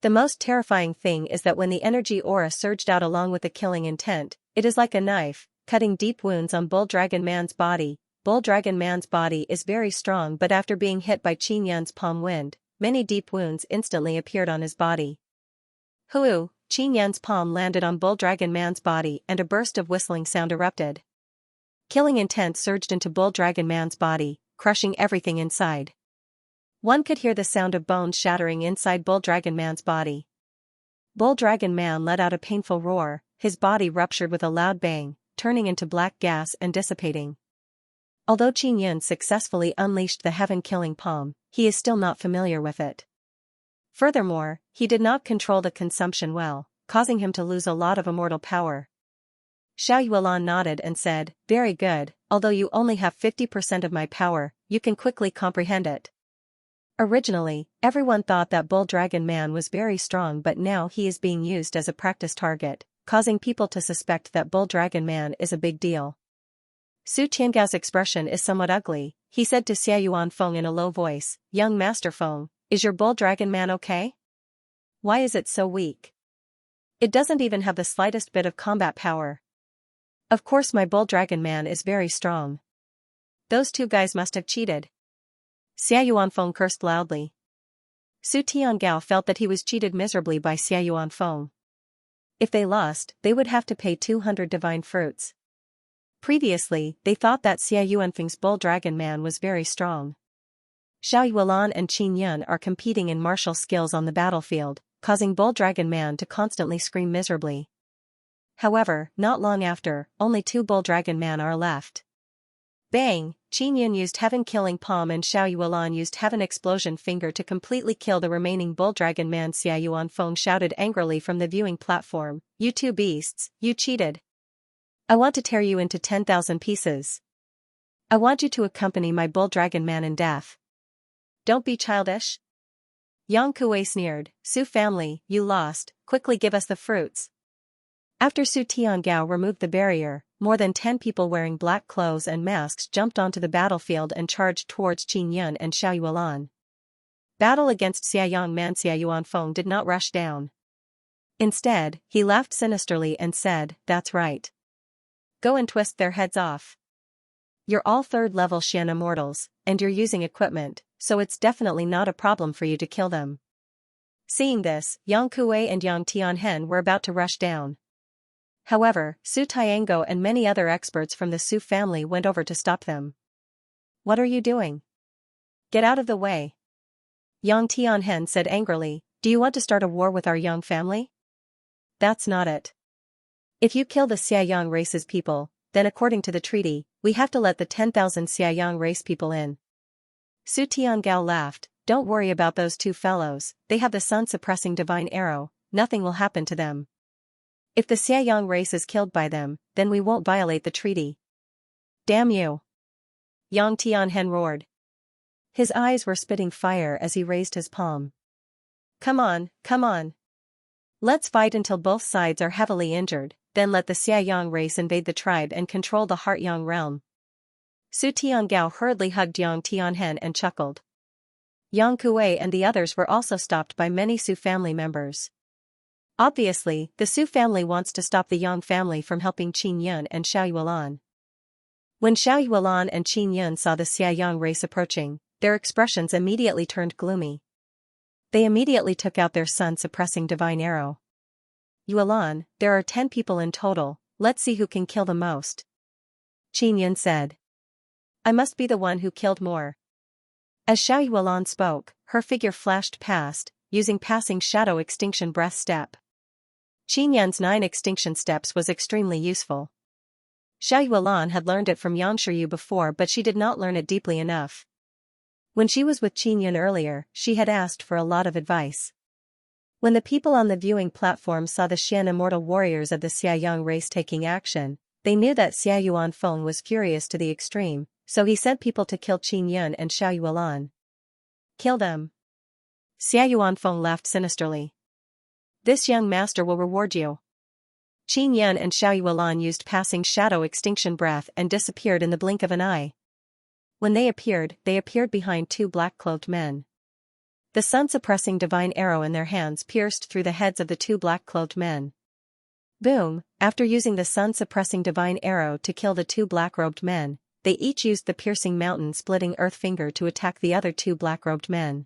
The most terrifying thing is that when the energy aura surged out along with the killing intent, it is like a knife, cutting deep wounds on bull dragon man's body. Bull dragon man's body is very strong, but after being hit by Qin Yun's palm wind, many deep wounds instantly appeared on his body. Hoo! Qin Yun's palm landed on bull dragon man's body and a burst of whistling sound erupted. Killing intent surged into bull dragon man's body, crushing everything inside. One could hear the sound of bones shattering inside bull dragon man's body. Bull dragon man let out a painful roar, his body ruptured with a loud bang, turning into black gas and dissipating. Although Qin Yun successfully unleashed the heaven-killing palm, he is still not familiar with it. Furthermore, he did not control the consumption well, causing him to lose a lot of immortal power. Xiao Yuelan nodded and said, very good, although you only have 50% of my power, you can quickly comprehend it. Originally, everyone thought that Bull Dragon Man was very strong, but now he is being used as a practice target, causing people to suspect that Bull Dragon Man is a big deal. Su Tiangao's expression is somewhat ugly. He said to Xia Yuanfeng in a low voice, young Master Feng, is your Bull Dragon Man okay? Why is it so weak? It doesn't even have the slightest bit of combat power. Of course my Bull Dragon Man is very strong. Those two guys must have cheated. Xia Yuanfeng cursed loudly. Su Tiangao felt that he was cheated miserably by Xia Yuanfeng. If they lost, they would have to pay 200 divine fruits. Previously, they thought that Xia Yuanfeng's Bull Dragon Man was very strong. Xiao Yuelan and Qin Yun are competing in martial skills on the battlefield, causing Bull Dragon Man to constantly scream miserably. However, not long after, only 2 Bull Dragon Man are left. Bang! Qin Yun used Heaven-Killing Palm and Xiao Yuelan used Heaven Explosion Finger to completely kill the remaining Bull Dragon Man. Xia Yuanfeng shouted angrily from the viewing platform, you two beasts, you cheated. I want to tear you into 10,000 pieces. I want you to accompany my Bull Dragon Man in death. Don't be childish. Yang Kuei sneered, Su family, you lost, quickly give us the fruits. After Su Tiangao removed the barrier, more than 10 people wearing black clothes and masks jumped onto the battlefield and charged towards Qin Yun and Xiao Yuelan. Battle against Xia Yang Man. Xia Yuanfeng did not rush down. Instead, he laughed sinisterly and said, that's right. Go and twist their heads off. You're all 3rd level Xian immortals, and you're using equipment, so it's definitely not a problem for you to kill them. Seeing this, Yang Kuei and Yang Tianhen were about to rush down. However, Su Tiango and many other experts from the Su family went over to stop them. What are you doing? Get out of the way. Yang Tianhen said angrily, do you want to start a war with our Yang family? That's not it. If you kill the Xiaoyang race's people, then according to the treaty, we have to let the 10,000 Xiaoyang race people in. Su Tiangao laughed, don't worry about those two fellows, they have the sun-suppressing divine arrow, nothing will happen to them. If the Xiaoyang race is killed by them, then we won't violate the treaty. Damn you! Yang Tianhen roared. His eyes were spitting fire as he raised his palm. Come on, come on. Let's fight until both sides are heavily injured, then let the Xiaoyang race invade the tribe and control the Heartyang realm. Su Tiangao hurriedly hugged Yang Tianhen and chuckled. Yang Kuei and the others were also stopped by many Su family members. Obviously, the Su family wants to stop the Yang family from helping Qin Yun and Xiao Yuelan. When Xiao Yuelan and Qin Yun saw the Xiaoyang race approaching, their expressions immediately turned gloomy. They immediately took out their sun-suppressing divine arrow. Yuelan, there are 10 people in total, let's see who can kill the most. Qin Yun said. I must be the one who killed more. As Xiao Yuelan spoke, her figure flashed past, using passing shadow extinction breath step. Qin Yun's 9 extinction steps was extremely useful. Xiao Yuelan had learned it from Yang Shiyu before, but she did not learn it deeply enough. When she was with Qin Yun earlier, she had asked for a lot of advice. When the people on the viewing platform saw the Xian immortal warriors of the Xiaoyang race taking action, they knew that Xiao Yuanfeng was furious to the extreme, so he sent people to kill Qin Yun and Xiao Yuelan. Kill them. Xiao Yuanfeng laughed sinisterly. This young master will reward you. Qin Yun and Xiao Yuelan used passing shadow extinction breath and disappeared in the blink of an eye. When they appeared behind 2 black-clothed men. The sun-suppressing divine arrow in their hands pierced through the heads of the 2 black-clothed men. Boom! After using the sun-suppressing divine arrow to kill the 2 black-robed men, they each used the piercing mountain-splitting earth finger to attack the other 2 black-robed men.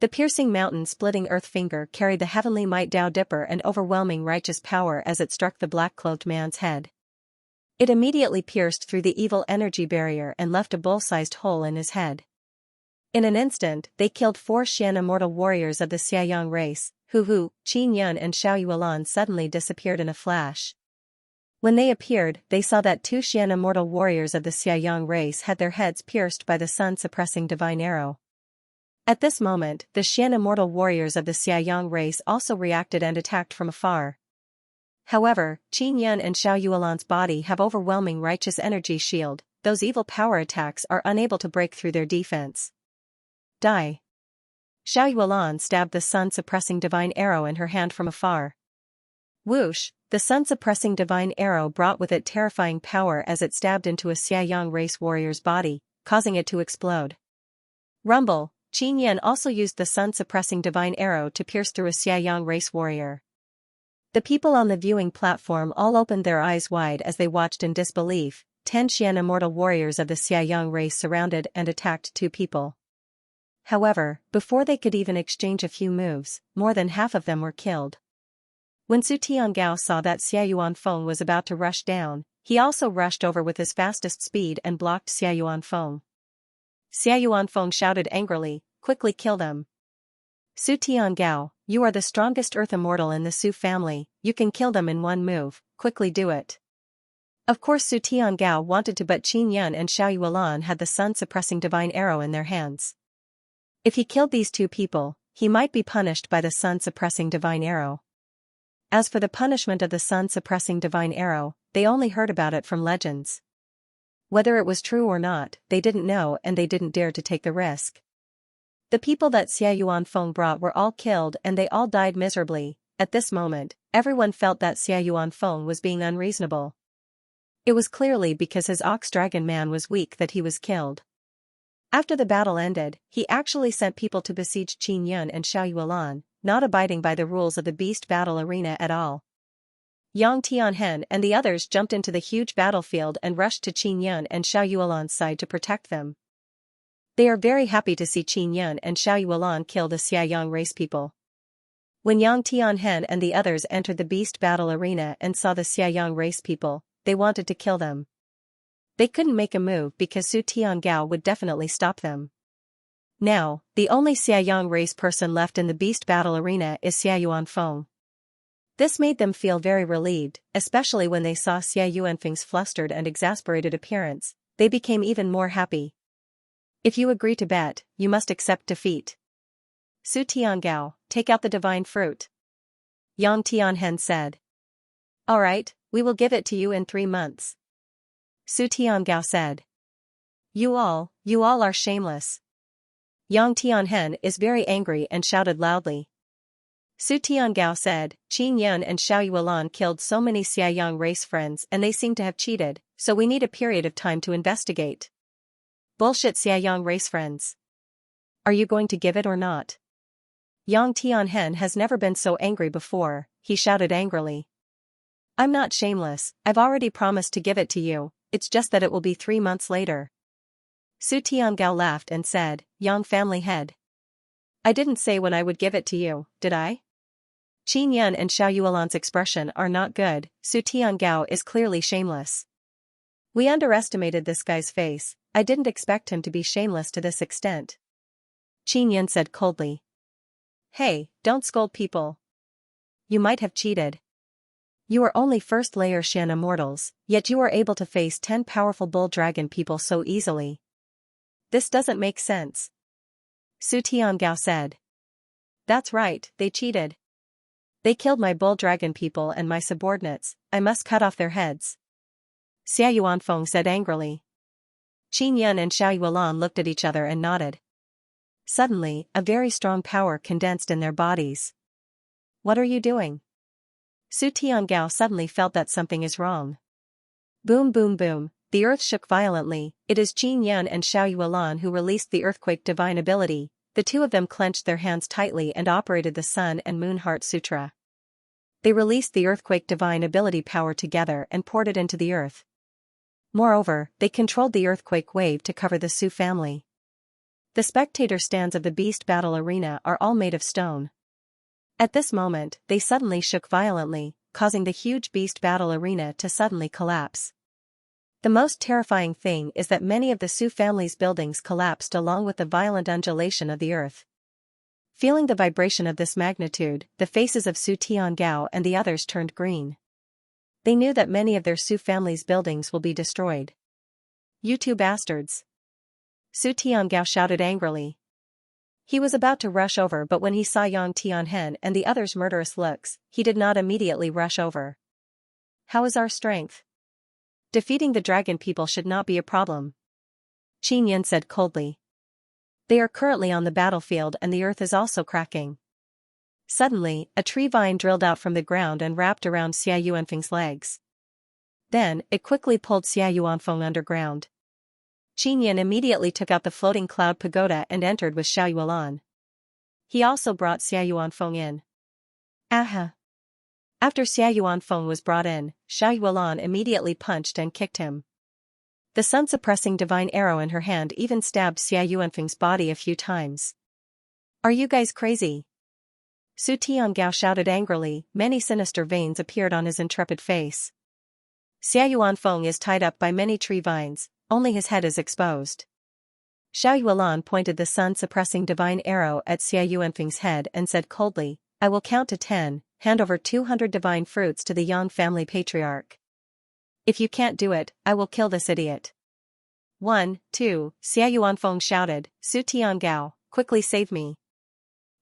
The piercing mountain-splitting earth finger carried the heavenly might Tao Dipper and overwhelming righteous power as it struck the black-clothed man's head. It immediately pierced through the evil energy barrier and left a bull-sized hole in his head. In an instant, they killed 4 Xian immortal warriors of the Xiaoyang race. Qin Yun and Xiao Yuelan suddenly disappeared in a flash. When they appeared, they saw that 2 Xian immortal warriors of the Xiaoyang race had their heads pierced by the sun-suppressing divine arrow. At this moment, the Xian immortal warriors of the Xiaoyang race also reacted and attacked from afar. However, Qin Yun and Xiao Yuelan's body have overwhelming righteous energy shield, those evil power attacks are unable to break through their defense. Die. Xiao Yuelan stabbed the sun-suppressing divine arrow in her hand from afar. Whoosh, the sun-suppressing divine arrow brought with it terrifying power as it stabbed into a Xiaoyang race warrior's body, causing it to explode. Rumble, Qin Yun also used the sun-suppressing divine arrow to pierce through a Xiaoyang race warrior. The people on the viewing platform all opened their eyes wide as they watched in disbelief. 10 Xian immortal warriors of the Xiaoyang race surrounded and attacked 2 people. However, before they could even exchange a few moves, more than half of them were killed. When Su Tiangao saw that Xiao Yuanfeng was about to rush down, he also rushed over with his fastest speed and blocked Xiao Yuanfeng. Xiao Yuanfeng shouted angrily, quickly kill them. Su Tiangao, you are the strongest earth immortal in the Su family, you can kill them in one move, quickly do it. Of course Su Tiangao wanted to, but Qin Yun and Xiao Yuelan had the sun-suppressing divine arrow in their hands. If he killed these 2 people, he might be punished by the sun-suppressing divine arrow. As for the punishment of the sun-suppressing divine arrow, they only heard about it from legends. Whether it was true or not, they didn't know and they didn't dare to take the risk. The people that Xiao Yuanfeng brought were all killed and they all died miserably. At this moment, everyone felt that Xiao Yuanfeng was being unreasonable. It was clearly because his ox-dragon man was weak that he was killed. After the battle ended, he actually sent people to besiege Qin Yun and Xiao Yuelan, not abiding by the rules of the beast battle arena at all. Yang Tianhen and the others jumped into the huge battlefield and rushed to Qin Yun and Xiao Yuelan's side to protect them. They are very happy to see Qin Yun and Xiao Yuelan kill the Xiaoyang race people. When Yang Tianhen and the others entered the beast battle arena and saw the Xiaoyang race people, they wanted to kill them. They couldn't make a move because Su Tiangao would definitely stop them. Now, the only Xiaoyang race person left in the beast battle arena is Xia Yuanfeng. This made them feel very relieved, especially when they saw Xia Yuanfeng's flustered and exasperated appearance. They became even more happy. If you agree to bet, you must accept defeat. Su Tiangao, take out the divine fruit. Yang Tianhen said. Alright, we will give it to you in 3 months. Su Tiangao said. You all are shameless. Yang Tianhen is very angry and shouted loudly. Su Tiangao said, Qin Yun and Xiao Yuelan killed so many Xiaoyang race friends and they seem to have cheated, so we need a period of time to investigate. Bullshit Xiaoyang race friends. Are you going to give it or not? Yang Tianhen has never been so angry before, he shouted angrily. I'm not shameless, I've already promised to give it to you, it's just that it will be 3 months later. Su Tiangao laughed and said, Yang family head. I didn't say when I would give it to you, did I? Qin Yun and Xiao Yuelan's expression are not good. Su Tiangao is clearly shameless. We underestimated this guy's face, I didn't expect him to be shameless to this extent. Qin Yun said coldly. Hey, don't scold people. You might have cheated. You are only first layer Xian immortals, yet you are able to face 10 powerful bull dragon people so easily. This doesn't make sense. Su Tiangao said. That's right, they cheated. They killed my bull dragon people and my subordinates, I must cut off their heads. Xia Yuanfeng said angrily. Qin Yun and Xiao Yuelan looked at each other and nodded. Suddenly, a very strong power condensed in their bodies. What are you doing? Su Tiangao suddenly felt that something is wrong. Boom boom boom, the earth shook violently. It is Qin Yun and Xiao Yuelan who released the earthquake divine ability. The two of them clenched their hands tightly and operated the Sun and Moon Heart Sutra. They released the earthquake divine ability power together and poured it into the earth. Moreover, they controlled the earthquake wave to cover the Su family. The spectator stands of the beast battle arena are all made of stone. At this moment, they suddenly shook violently, causing the huge beast battle arena to suddenly collapse. The most terrifying thing is that many of the Su family's buildings collapsed along with the violent undulation of the earth. Feeling the vibration of this magnitude, the faces of Su Tiangao and the others turned green. They knew that many of their Su family's buildings will be destroyed. You two bastards! Su Tiangao shouted angrily. He was about to rush over, but when he saw Yang Tianhen and the others' murderous looks, he did not immediately rush over. How is our strength? Defeating the dragon people should not be a problem. Qin Yun said coldly. They are currently on the battlefield and the earth is also cracking. Suddenly, a tree vine drilled out from the ground and wrapped around Xia Yuanfeng's legs. Then, it quickly pulled Xia Yuanfeng underground. Qin Yun immediately took out the floating cloud pagoda and entered with Xiao Yuelan. He also brought Xia Yuanfeng in. Aha! After Xia Yuanfeng was brought in, Xiao Yuelan immediately punched and kicked him. The sun-suppressing divine arrow in her hand even stabbed Xia Yuanfeng's body a few times. Are you guys crazy? Su Tiangao shouted angrily, many sinister veins appeared on his intrepid face. Xia Yuanfeng is tied up by many tree vines, only his head is exposed. Xiao Yuelan pointed the sun-suppressing divine arrow at Xia Yuanfeng's head and said coldly, I will count to 10, hand over 200 divine fruits to the Yang family patriarch. If you can't do it, I will kill this idiot. 1, 2, Xia Yuanfeng shouted, Su Tiangao, quickly save me.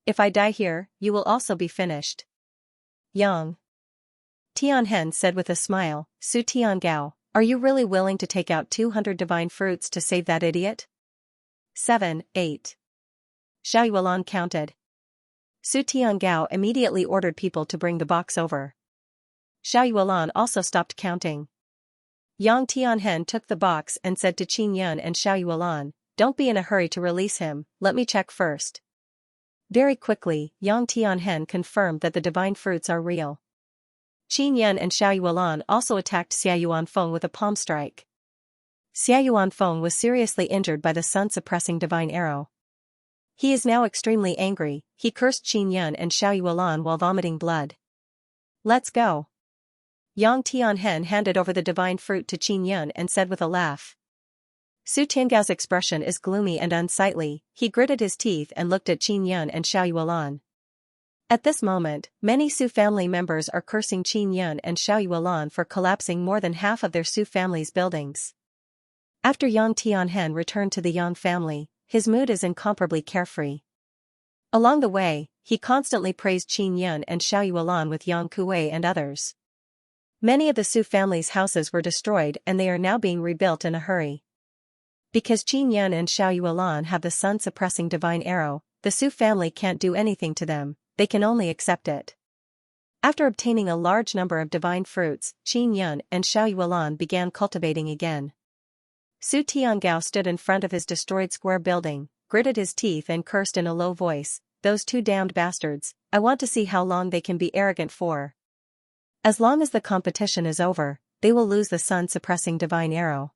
If I die here, you will also be finished. Yang Tianhen said with a smile, Su Tiangao, are you really willing to take out 200 divine fruits to save that idiot? 7, 8. Xiao Yuelan counted. Su Tiangao immediately ordered people to bring the box over. Xiao Yuelan also stopped counting. Yang Tianhen took the box and said to Qin Yun and Xiao Yuelan, don't be in a hurry to release him, let me check first. Very quickly, Yang Tianhen confirmed that the divine fruits are real. Qin Yun and Xiao Yuelan also attacked Xia Yuanfeng with a palm strike. Xia Yuanfeng was seriously injured by the sun-suppressing divine arrow. He is now extremely angry, he cursed Qin Yun and Xiao Yuelan while vomiting blood. Let's go. Yang Tianhen handed over the divine fruit to Qin Yun and said with a laugh. Su Tiangao's expression is gloomy and unsightly. He gritted his teeth and looked at Qin Yun and Xiao Yuelan. At this moment, many Su family members are cursing Qin Yun and Xiao Yuelan for collapsing more than half of their Su family's buildings. After Yang Tianhen returned to the Yang family, his mood is incomparably carefree. Along the way, he constantly praised Qin Yun and Xiao Yuelan with Yang Kuei and others. Many of the Su family's houses were destroyed and they are now being rebuilt in a hurry. Because Qin Yun and Xiao Yuelan have the sun-suppressing divine arrow, the Su family can't do anything to them, they can only accept it. After obtaining a large number of divine fruits, Qin Yun and Xiao Yuelan began cultivating again. Su Tiangao stood in front of his destroyed square building, gritted his teeth and cursed in a low voice, "Those two damned bastards, I want to see how long they can be arrogant for. As long as the competition is over, they will lose the sun-suppressing divine arrow.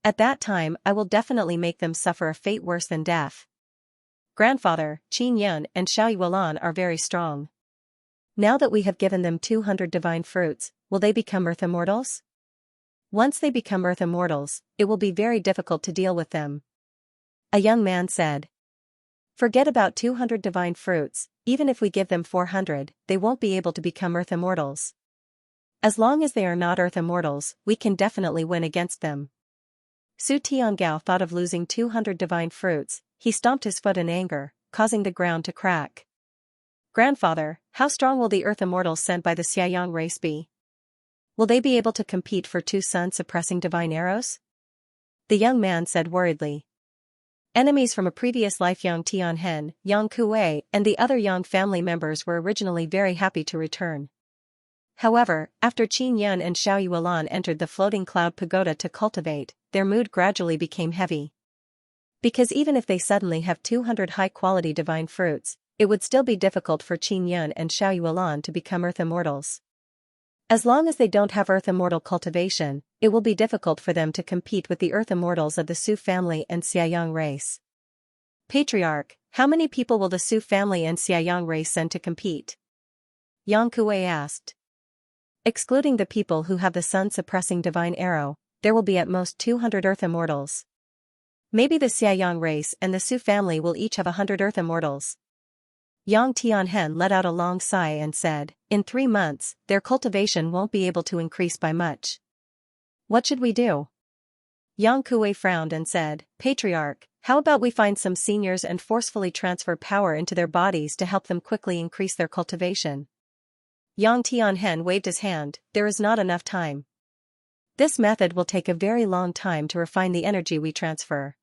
At that time I will definitely make them suffer a fate worse than death." Grandfather, Qin Yun and Xiao Yuelan are very strong. Now that we have given them 200 divine fruits, will they become Earth Immortals? Once they become Earth Immortals, it will be very difficult to deal with them. A young man said. Forget about 200 divine fruits, even if we give them 400, they won't be able to become Earth Immortals. As long as they are not Earth Immortals, we can definitely win against them. Su Tiangao thought of losing 200 divine fruits. He stomped his foot in anger, causing the ground to crack. Grandfather, how strong will the Earth Immortals sent by the Xiaoyang race be? Will they be able to compete for 2 sun-suppressing divine arrows? The young man said worriedly. Enemies from a previous life, Yang Tianhen, Yang Kuei, and the other Yang family members were originally very happy to return. However, after Qin Yun and Xiao Yuelan entered the floating cloud pagoda to cultivate, their mood gradually became heavy. Because even if they suddenly have 200 high-quality divine fruits, it would still be difficult for Qin Yun and Xiao Yuelan to become Earth Immortals. As long as they don't have Earth Immortal cultivation, it will be difficult for them to compete with the Earth Immortals of the Su family and Xiaoyang race. Patriarch, how many people will the Su family and Xiaoyang race send to compete? Yang Kuei asked. Excluding the people who have the sun-suppressing divine arrow, there will be at most 200 Earth Immortals. Maybe the Xiaoyang race and the Su family will each have 100 Earth Immortals. Yang Tianhen let out a long sigh and said, in 3 months, their cultivation won't be able to increase by much. What should we do? Yang Kuei frowned and said, Patriarch, how about we find some seniors and forcefully transfer power into their bodies to help them quickly increase their cultivation? Yang Tianhen waved his hand, there is not enough time. This method will take a very long time to refine the energy we transfer.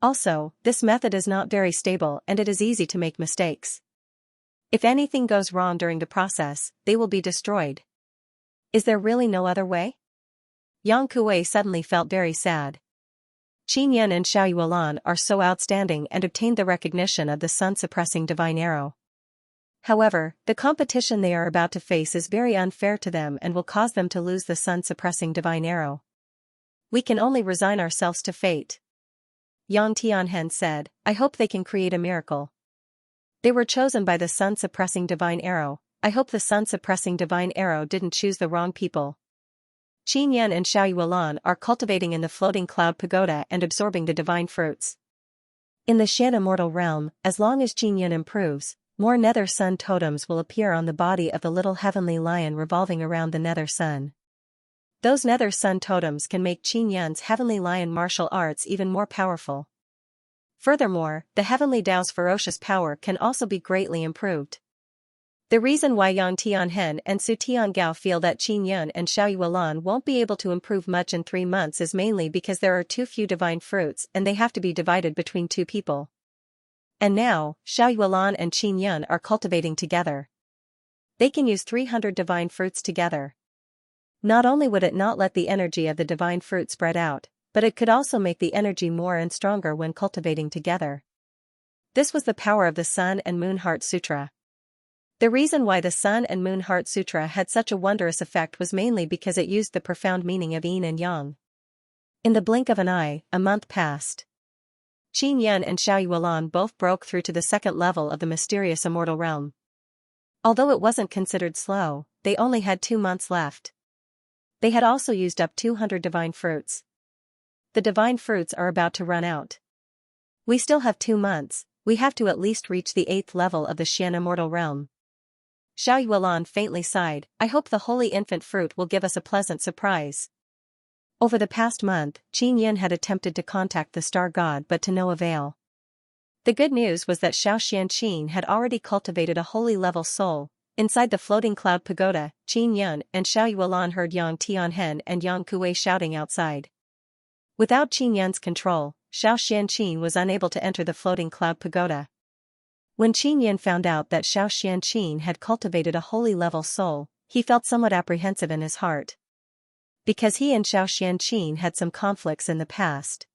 Also, this method is not very stable and it is easy to make mistakes. If anything goes wrong during the process, they will be destroyed. Is there really no other way? Yang Kuei suddenly felt very sad. Qin Yun and Xiao Yuelan are so outstanding and obtained the recognition of the sun-suppressing divine arrow. However, the competition they are about to face is very unfair to them and will cause them to lose the sun-suppressing divine arrow. We can only resign ourselves to fate. Yang Tianhen said, I hope they can create a miracle. They were chosen by the sun-suppressing divine arrow. I hope the sun-suppressing divine arrow didn't choose the wrong people. Qin Yun and Xiao Yuelan are cultivating in the floating cloud pagoda and absorbing the divine fruits. In the Xian immortal realm, as long as Qin Yun improves, more nether sun totems will appear on the body of the little heavenly lion revolving around the nether sun. Those nether sun totems can make Qin Yun's heavenly lion martial arts even more powerful. Furthermore, the heavenly Tao's ferocious power can also be greatly improved. The reason why Yang Tianhen and Su Tiangao feel that Qin Yun and Xiao Yuelan won't be able to improve much in 3 months is mainly because there are too few divine fruits and they have to be divided between 2 people. And now, Xiao Yuelan and Qin Yun are cultivating together. They can use 300 divine fruits together. Not only would it not let the energy of the divine fruit spread out, but it could also make the energy more and stronger when cultivating together. This was the power of the Sun and Moon Heart Sutra. The reason why the Sun and Moon Heart Sutra had such a wondrous effect was mainly because it used the profound meaning of yin and yang. In the blink of an eye, a month passed. Qin Yun and Xiao Yuelan both broke through to the 2nd level of the mysterious immortal realm. Although it wasn't considered slow, they only had 2 months left. They had also used up 200 divine fruits. The divine fruits are about to run out. We still have 2 months, we have to at least reach the 8th level of the Xian immortal realm. Xiao Yuelan faintly sighed, I hope the holy infant fruit will give us a pleasant surprise. Over the past month, Qin Yin had attempted to contact the star god but to no avail. The good news was that Xiao Xianqin had already cultivated a holy level soul. Inside the floating cloud pagoda, Qin Yin and Xiao Yuelan heard Yang Tianhen and Yang Kuei shouting outside. Without Qin Yin's control, Xiao Xianqin was unable to enter the floating cloud pagoda. When Qin Yin found out that Xiao Xianqin had cultivated a holy level soul, he felt somewhat apprehensive in his heart. Because he and Xiao Xianqin had some conflicts in the past.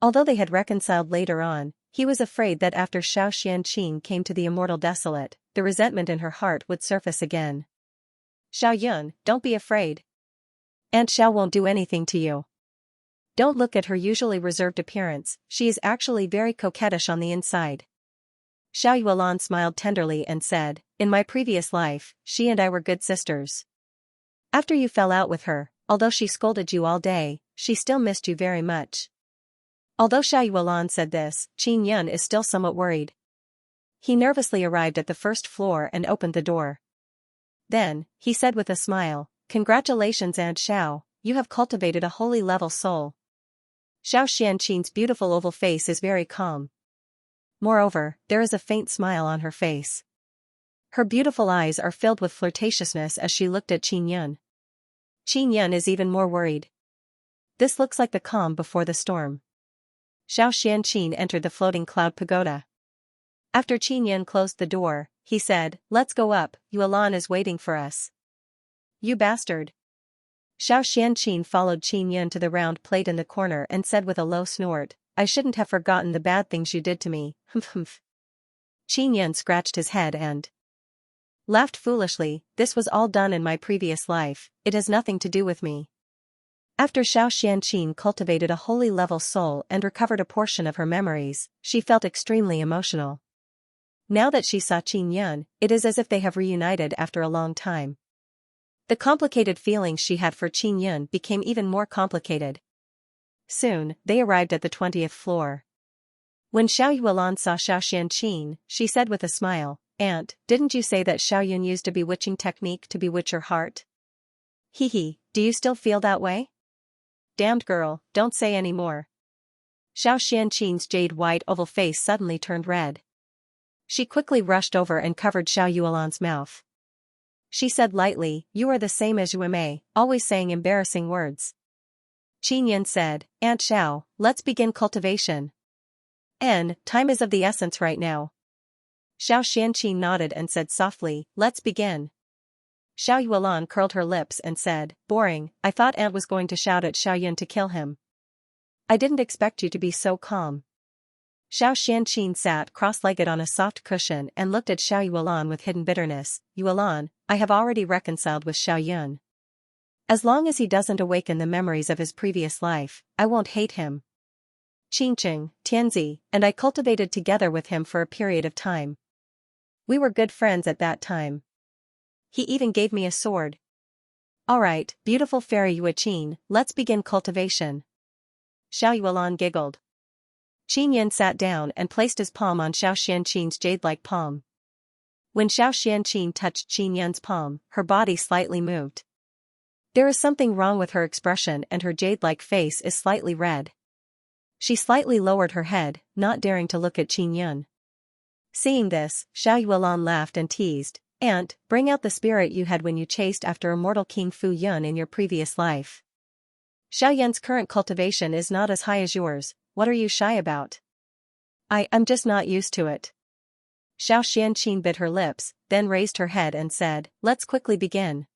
Although they had reconciled later on, he was afraid that after Xiao Xianqin came to the immortal desolate, the resentment in her heart would surface again. Xiao Yun, don't be afraid. Aunt Xiao won't do anything to you. Don't look at her usually reserved appearance, she is actually very coquettish on the inside. Xiao Yuelan smiled tenderly and said, in my previous life, she and I were good sisters. After you fell out with her, although she scolded you all day, she still missed you very much. Although Xiao Yuelan said this, Qin Yun is still somewhat worried. He nervously arrived at the first floor and opened the door. Then, he said with a smile, congratulations Aunt Xiao, you have cultivated a holy level soul. Xiao Xianqin's beautiful oval face is very calm. Moreover, there is a faint smile on her face. Her beautiful eyes are filled with flirtatiousness as she looked at Qin Yun. Qin Yun is even more worried. This looks like the calm before the storm. Xiao Xianqin entered the floating cloud pagoda. After Qin Yun closed the door, he said, let's go up, Yuelan is waiting for us. You bastard. Xiao Xianqin followed Qin Yun to the round plate in the corner and said with a low snort, I shouldn't have forgotten the bad things you did to me, humph. Qin Yun scratched his head and laughed foolishly, this was all done in my previous life, it has nothing to do with me. After Xiao Xianqin cultivated a holy level soul and recovered a portion of her memories, she felt extremely emotional. Now that she saw Qin Yun, it is as if they have reunited after a long time. The complicated feelings she had for Qin Yun became even more complicated. Soon, they arrived at the 20th floor. When Xiao Yuelan saw Xiao Xianqin, she said with a smile, Aunt, didn't you say that Xiao Yun used a bewitching technique to bewitch your heart? Hee, do you still feel that way? Damned girl, don't say any more. Xiao Xianqin's jade-white oval face suddenly turned red. She quickly rushed over and covered Xiao Yuelan's mouth. She said lightly, you are the same as Yuemei, always saying embarrassing words. Qin Yun said, Aunt Xiao, let's begin cultivation. Time is of the essence right now. Xiao Xianqin nodded and said softly, let's begin. Xiao Yuelan curled her lips and said, boring, I thought Aunt was going to shout at Xiao Yun to kill him. I didn't expect you to be so calm. Xiao Xianqin sat cross-legged on a soft cushion and looked at Xiao Yuelan with hidden bitterness. Yuelan, I have already reconciled with Xiao Yun. As long as he doesn't awaken the memories of his previous life, I won't hate him. Qingqing, Tianzi, and I cultivated together with him for a period of time. We were good friends at that time. He even gave me a sword. Alright, beautiful fairy Yueqin, let's begin cultivation. Xiao Yuelan giggled. Qin Yun sat down and placed his palm on Xiao Xianqin's jade-like palm. When Xiao Xianqin touched Qin Yun's palm, her body slightly moved. There is something wrong with her expression and her jade-like face is slightly red. She slightly lowered her head, not daring to look at Qin Yun. Seeing this, Xiao Yuelan laughed and teased, Aunt, bring out the spirit you had when you chased after immortal King Fu Yun in your previous life. Xiao Yun's current cultivation is not as high as yours, what are you shy about? I'm just not used to it. Xiao Xianqin bit her lips, then raised her head and said, let's quickly begin.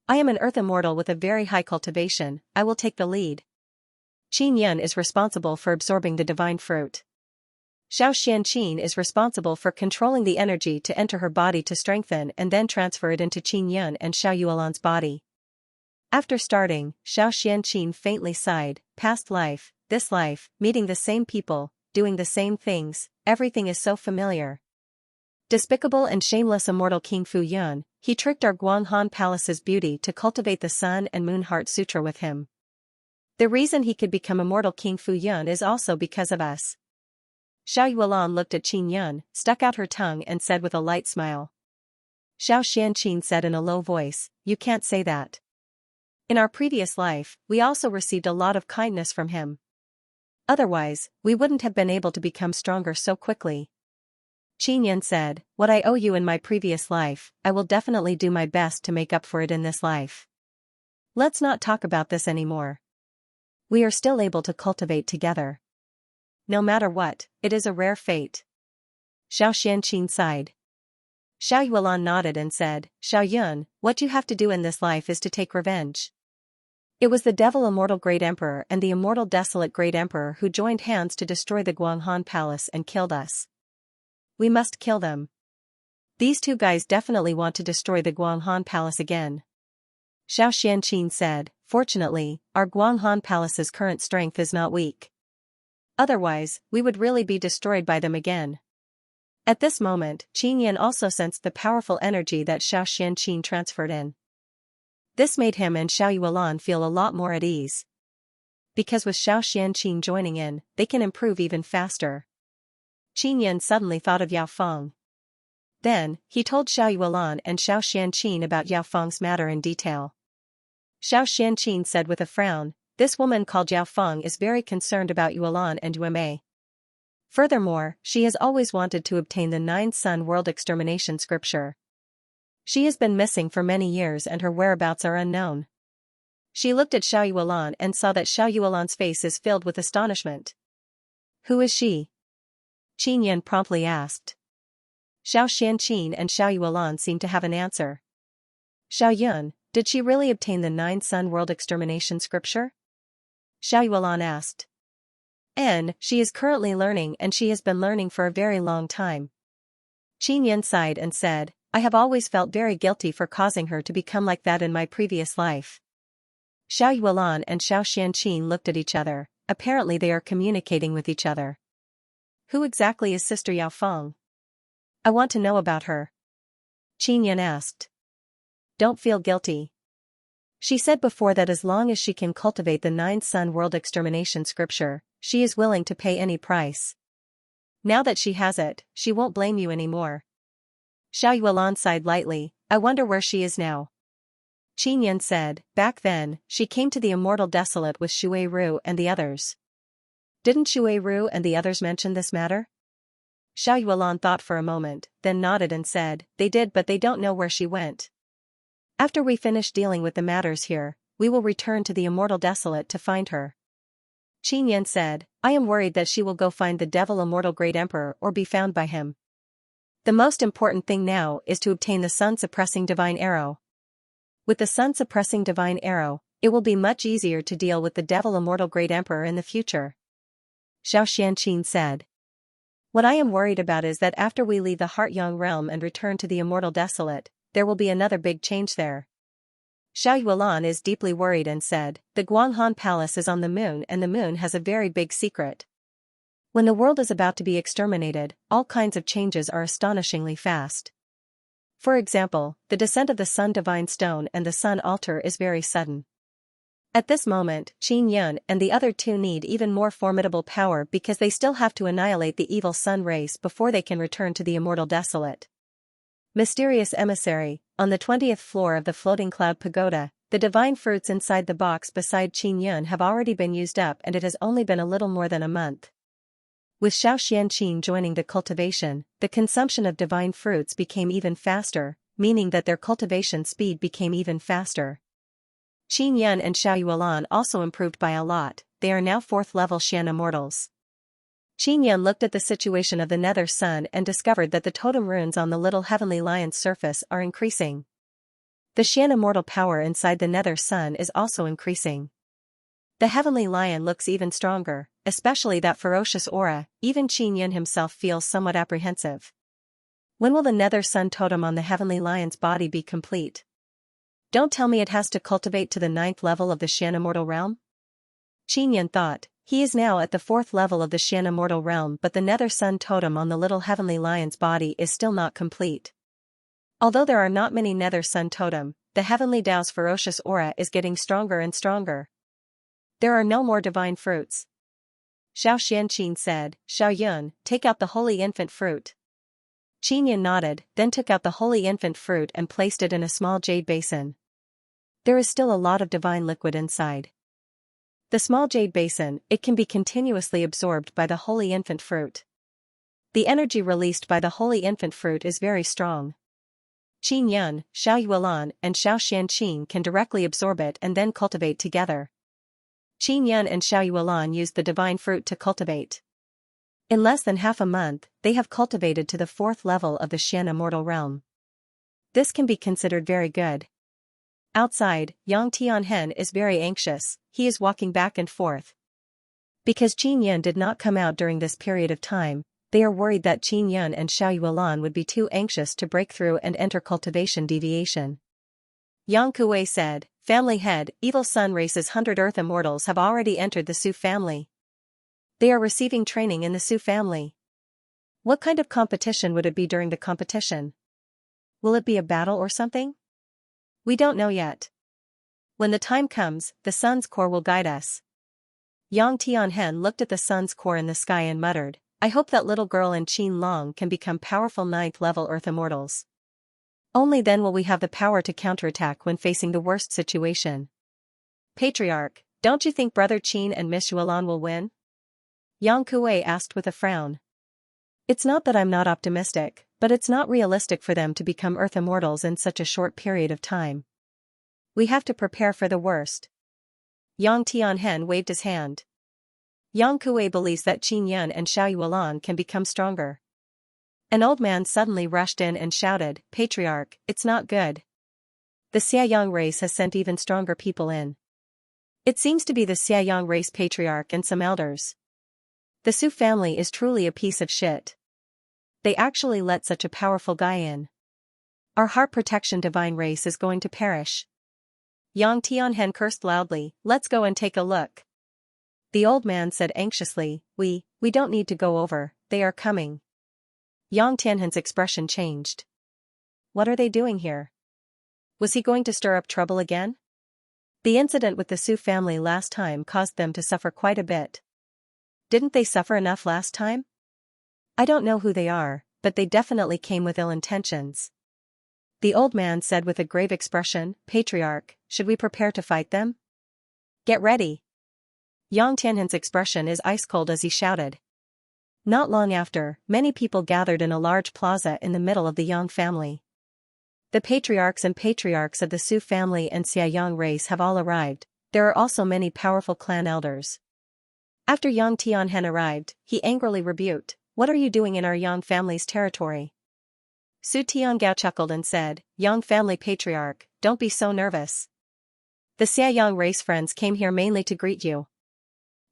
I am an earth immortal with a very high cultivation, I will take the lead. Qin Yun is responsible for absorbing the divine fruit. Xiao Xianqin is responsible for controlling the energy to enter her body to strengthen and then transfer it into Qin Yun and Xiao Yuelan's body. After starting, Xiao Xianqin faintly sighed, past life, this life, meeting the same people, doing the same things, everything is so familiar. Despicable and shameless immortal King Fu Yun, he tricked our Guanghan Palace's beauty to cultivate the Sun and Moon Heart Sutra with him. The reason he could become immortal King Fu Yun is also because of us. Xiao Yuan looked at Qin Yun, stuck out her tongue and said with a light smile. Xiao Xianqin said in a low voice, "You can't say that. In our previous life, we also received a lot of kindness from him. Otherwise, we wouldn't have been able to become stronger so quickly." Qin Yun said, "What I owe you in my previous life, I will definitely do my best to make up for it in this life. Let's not talk about this anymore. We are still able to cultivate together. No matter what, it is a rare fate." Xiao Xianqin sighed. Xiao Yuan nodded and said, "Xiao Yun, what you have to do in this life is to take revenge. It was the devil immortal great emperor and the immortal desolate great emperor who joined hands to destroy the Guanghan palace and killed us. We must kill them. These two guys definitely want to destroy the Guanghan palace again." Xiao Xianqin said, "Fortunately, our Guanghan palace's current strength is not weak. Otherwise, we would really be destroyed by them again." At this moment, Qin Yan also sensed the powerful energy that Xiao Xianqin transferred in. This made him and Xiao Yuan feel a lot more at ease. Because with Xiao Xianqin joining in, they can improve even faster. Qin Yan suddenly thought of Yao Feng. Then, he told Xiao Yuan and Xiao Xianqin about Yao Feng's matter in detail. Xiao Xianqin said with a frown, "This woman called Yao Feng is very concerned about Yuan and Yuemei. Furthermore, she has always wanted to obtain the 9-Sun World Extermination Scripture. She has been missing for many years and her whereabouts are unknown." She looked at Xiao Yuan and saw that Xiao Yuan's face is filled with astonishment. "Who is she?" Qin Yan promptly asked. Xiao Xianqin and Xiao Yuan seemed to have an answer. "Xiao Yun, did she really obtain the 9-Sun World Extermination Scripture?" Xiao Yuan asked. She is currently learning and she has been learning for a very long time." Qin Yan sighed and said, "I have always felt very guilty for causing her to become like that in my previous life." Xiao Yuan and Xiao Xianqin looked at each other, apparently they are communicating with each other. "Who exactly is Sister Yao Feng? I want to know about her." Qin Yan asked. "Don't feel guilty. She said before that as long as she can cultivate the 9-Sun World Extermination Scripture, she is willing to pay any price. Now that she has it, she won't blame you anymore." Xiao Yuan sighed lightly, "I wonder where she is now." Qin Yan said, "Back then, she came to the Immortal Desolate with Shui Ru and the others." "Didn't Shui Ru and the others mention this matter?" Xiao Yuan thought for a moment, then nodded and said, "They did, but they don't know where she went. After we finish dealing with the matters here, we will return to the Immortal Desolate to find her." Qin Yan said, "I am worried that she will go find the devil immortal great emperor or be found by him. The most important thing now is to obtain the sun-suppressing divine arrow. With the sun-suppressing divine arrow, it will be much easier to deal with the devil immortal great emperor in the future." Xiao Xianqin said. "What I am worried about is that after we leave the Heart-Yang realm and return to the Immortal Desolate, there will be another big change there." Xiao Yuan is deeply worried and said, "The Guanghan Palace is on the moon and the moon has a very big secret. When the world is about to be exterminated, all kinds of changes are astonishingly fast. For example, the descent of the Sun Divine Stone and the Sun Altar is very sudden. At this moment, Qin Yun and the other two need even more formidable power because they still have to annihilate the evil Sun race before they can return to the Immortal Desolate." Mysterious Emissary, on the 20th floor of the Floating Cloud Pagoda, the divine fruits inside the box beside Qin Yun have already been used up and it has only been a little more than a month. With Xiao Xianqin joining the cultivation, the consumption of divine fruits became even faster, meaning that their cultivation speed became even faster. Qin Yun and Xiao Yuan also improved by a lot, they are now 4th level Xian immortals. Qin Yun looked at the situation of the Nether Sun and discovered that the totem runes on the little heavenly lion's surface are increasing. The Xian immortal power inside the Nether Sun is also increasing. The heavenly lion looks even stronger, especially that ferocious aura. Even Qin Yun himself feels somewhat apprehensive. When will the Nether Sun totem on the heavenly lion's body be complete? Don't tell me it has to cultivate to the 9th level of the Xian immortal realm? Qin Yun thought. He is now at the 4th level of the Xian immortal realm, but the Nether Sun totem on the little heavenly lion's body is still not complete. Although there are not many Nether Sun totem, the heavenly Tao's ferocious aura is getting stronger and stronger. There are no more divine fruits. Xiao Xianqin said, Xiao Yun, take out the holy infant fruit. Qin Yun nodded, then took out the holy infant fruit and placed it in a small jade basin. There is still a lot of divine liquid inside. The small jade basin, it can be continuously absorbed by the holy infant fruit. The energy released by the holy infant fruit is very strong. Qin Yun, Xiao Yuelan, and Xiao Xianqin can directly absorb it and then cultivate together. Qin Yun and Xiao Yuelan used the divine fruit to cultivate. In less than half a month, they have cultivated to the 4th level of the Xian immortal realm. This can be considered very good. Outside, Yang Tianhen is very anxious, he is walking back and forth. Because Qin Yun did not come out during this period of time, they are worried that Qin Yun and Xiao Yuelan would be too anxious to break through and enter cultivation deviation. Yang Kuei said, Family head, evil sun race's 100 Earth immortals have already entered the Su family. They are receiving training in the Su family. What kind of competition would it be during the competition? Will it be a battle or something? We don't know yet. When the time comes, the sun's core will guide us. Yang Tianhen looked at the sun's core in the sky and muttered, I hope that little girl and Qin Long can become powerful 9th level Earth immortals. Only then will we have the power to counterattack when facing the worst situation. Patriarch, don't you think Brother Qin and Miss Yuelan will win? Yang Kuei asked with a frown. It's not that I'm not optimistic, but it's not realistic for them to become Earth immortals in such a short period of time. We have to prepare for the worst. Yang Tianhen waved his hand. Yang Kuei believes that Qin Yun and Xiao Yuelan can become stronger. An old man suddenly rushed in and shouted, Patriarch, it's not good. The Xiaoyang race has sent even stronger people in. It seems to be the Xiaoyang race patriarch and some elders. The Su family is truly a piece of shit. They actually let such a powerful guy in. Our heart protection divine race is going to perish. Yang Tianhen cursed loudly, let's go and take a look. The old man said anxiously, we don't need to go over, they are coming. Yang Tianhen's expression changed. What are they doing here? Was he going to stir up trouble again? The incident with the Su family last time caused them to suffer quite a bit. Didn't they suffer enough last time? I don't know who they are, but they definitely came with ill intentions. The old man said with a grave expression, Patriarch, should we prepare to fight them? Get ready. Yang Tianhen's expression is ice cold as he shouted. Not long after, many people gathered in a large plaza in the middle of the Yang family. The patriarchs and patriarchs of the Su family and Xiaoyang race have all arrived. There are also many powerful clan elders. After Yang Tianhen arrived, he angrily rebuked, What are you doing in our Yang family's territory? Su Tiangao chuckled and said, Yang family patriarch, don't be so nervous. The Xiaoyang race friends came here mainly to greet you.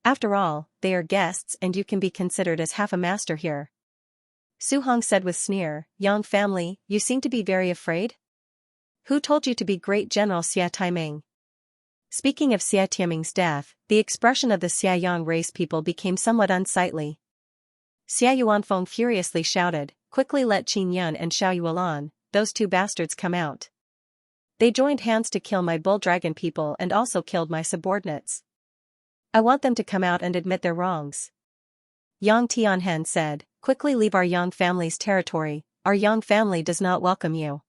After all, they are guests and you can be considered as half a master here. Su Hong said with sneer, Yang family, you seem to be very afraid? Who told you to be great General Xia Taiming? Speaking of Xia Taiming's death, the expression of the Xiaoyang race people became somewhat unsightly. Xia Yuanfeng furiously shouted, quickly let Qin Yun and Xiao Yuelan, those two bastards come out. They joined hands to kill my bull dragon people and also killed my subordinates. I want them to come out and admit their wrongs. Yang Tianhen said, quickly leave our Yang family's territory, our Yang family does not welcome you.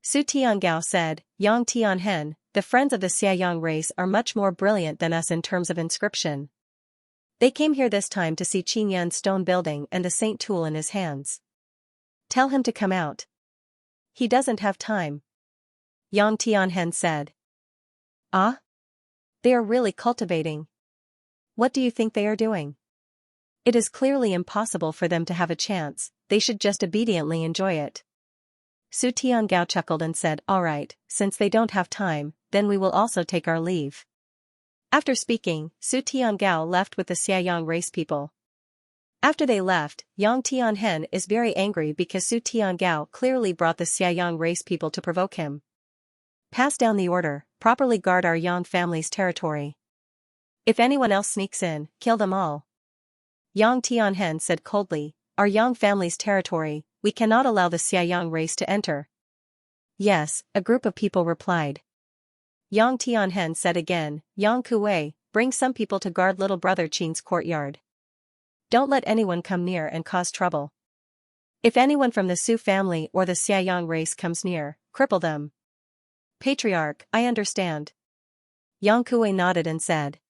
Su Tiangao said, Yang Tianhen, the friends of the Xiaoyang race are much more brilliant than us in terms of inscription. They came here this time to see Qin Yun's stone building and the saint tool in his hands. Tell him to come out. He doesn't have time. Yang Tianhen said. Ah? They are really cultivating. What do you think they are doing? It is clearly impossible for them to have a chance, they should just obediently enjoy it. Su Tiangao chuckled and said, all right, since they don't have time, then we will also take our leave. After speaking, Su Tiangao left with the Xiaoyang race people. After they left, Yang Tianhen is very angry because Su Tiangao clearly brought the Xiaoyang race people to provoke him. Pass down the order, properly guard our Yang family's territory. If anyone else sneaks in, kill them all. Yang Tianhen said coldly, our Yang family's territory, we cannot allow the Xiaoyang race to enter. Yes, a group of people replied. Yang Tianhen said again, Yang Kuei, bring some people to guard little brother Qin's courtyard. Don't let anyone come near and cause trouble. If anyone from the Su family or the Xiaoyang race comes near, cripple them. Patriarch, I understand. Yang Kuei nodded and said.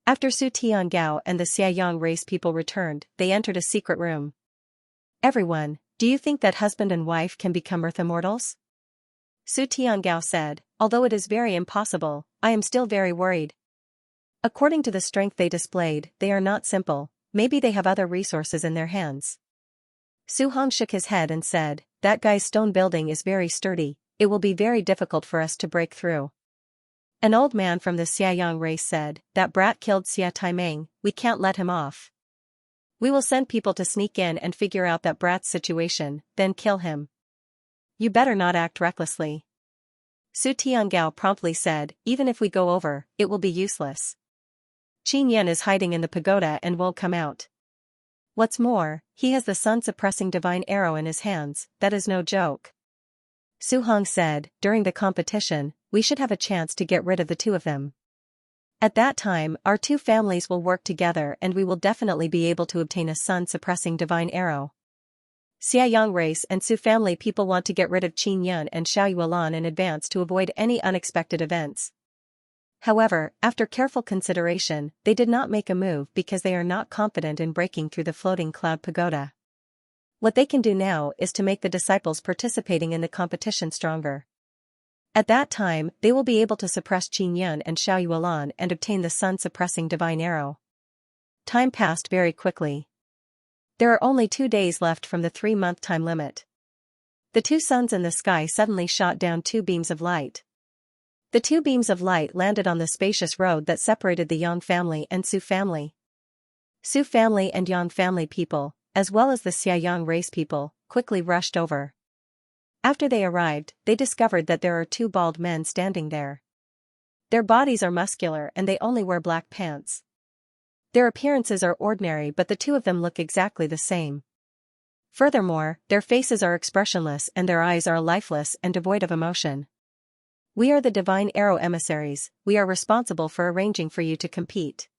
After Su Tiangao and the Xiaoyang race people returned, they entered a secret room. Everyone, do you think that husband and wife can become earth immortals? Su Tiangao said, although it is very impossible, I am still very worried. According to the strength they displayed, they are not simple, maybe they have other resources in their hands. Su Hong shook his head and said, that guy's stone building is very sturdy, it will be very difficult for us to break through. An old man from the Xiaoyang race said, that brat killed Xia Taimeng, we can't let him off. We will send people to sneak in and figure out that brat's situation, then kill him. You better not act recklessly. Su Tiangao promptly said, even if we go over, it will be useless. Qin Yan is hiding in the pagoda and won't come out. What's more, he has the sun-suppressing divine arrow in his hands, that is no joke. Su Hong said, during the competition, we should have a chance to get rid of the two of them. At that time, our two families will work together and we will definitely be able to obtain a sun-suppressing divine arrow. Xiaoyang race and Su family people want to get rid of Qin Yan and Xiao Yuelan in advance to avoid any unexpected events. However, after careful consideration, they did not make a move because they are not confident in breaking through the floating cloud pagoda. What they can do now is to make the disciples participating in the competition stronger. At that time, they will be able to suppress Qin Yan and Xiao Yuelan and obtain the sun-suppressing divine arrow. Time passed very quickly. There are only 2 days left from the 3-month time limit. The two suns in the sky suddenly shot down 2 beams of light. The 2 beams of light landed on the spacious road that separated the Yang family and Su family. Su family and Yang family people, as well as the Xiaoyang race people, quickly rushed over. After they arrived, they discovered that there are 2 bald men standing there. Their bodies are muscular and they only wear black pants. Their appearances are ordinary but the 2 of them look exactly the same. Furthermore, their faces are expressionless and their eyes are lifeless and devoid of emotion. We are the Divine Arrow emissaries, we are responsible for arranging for you to compete.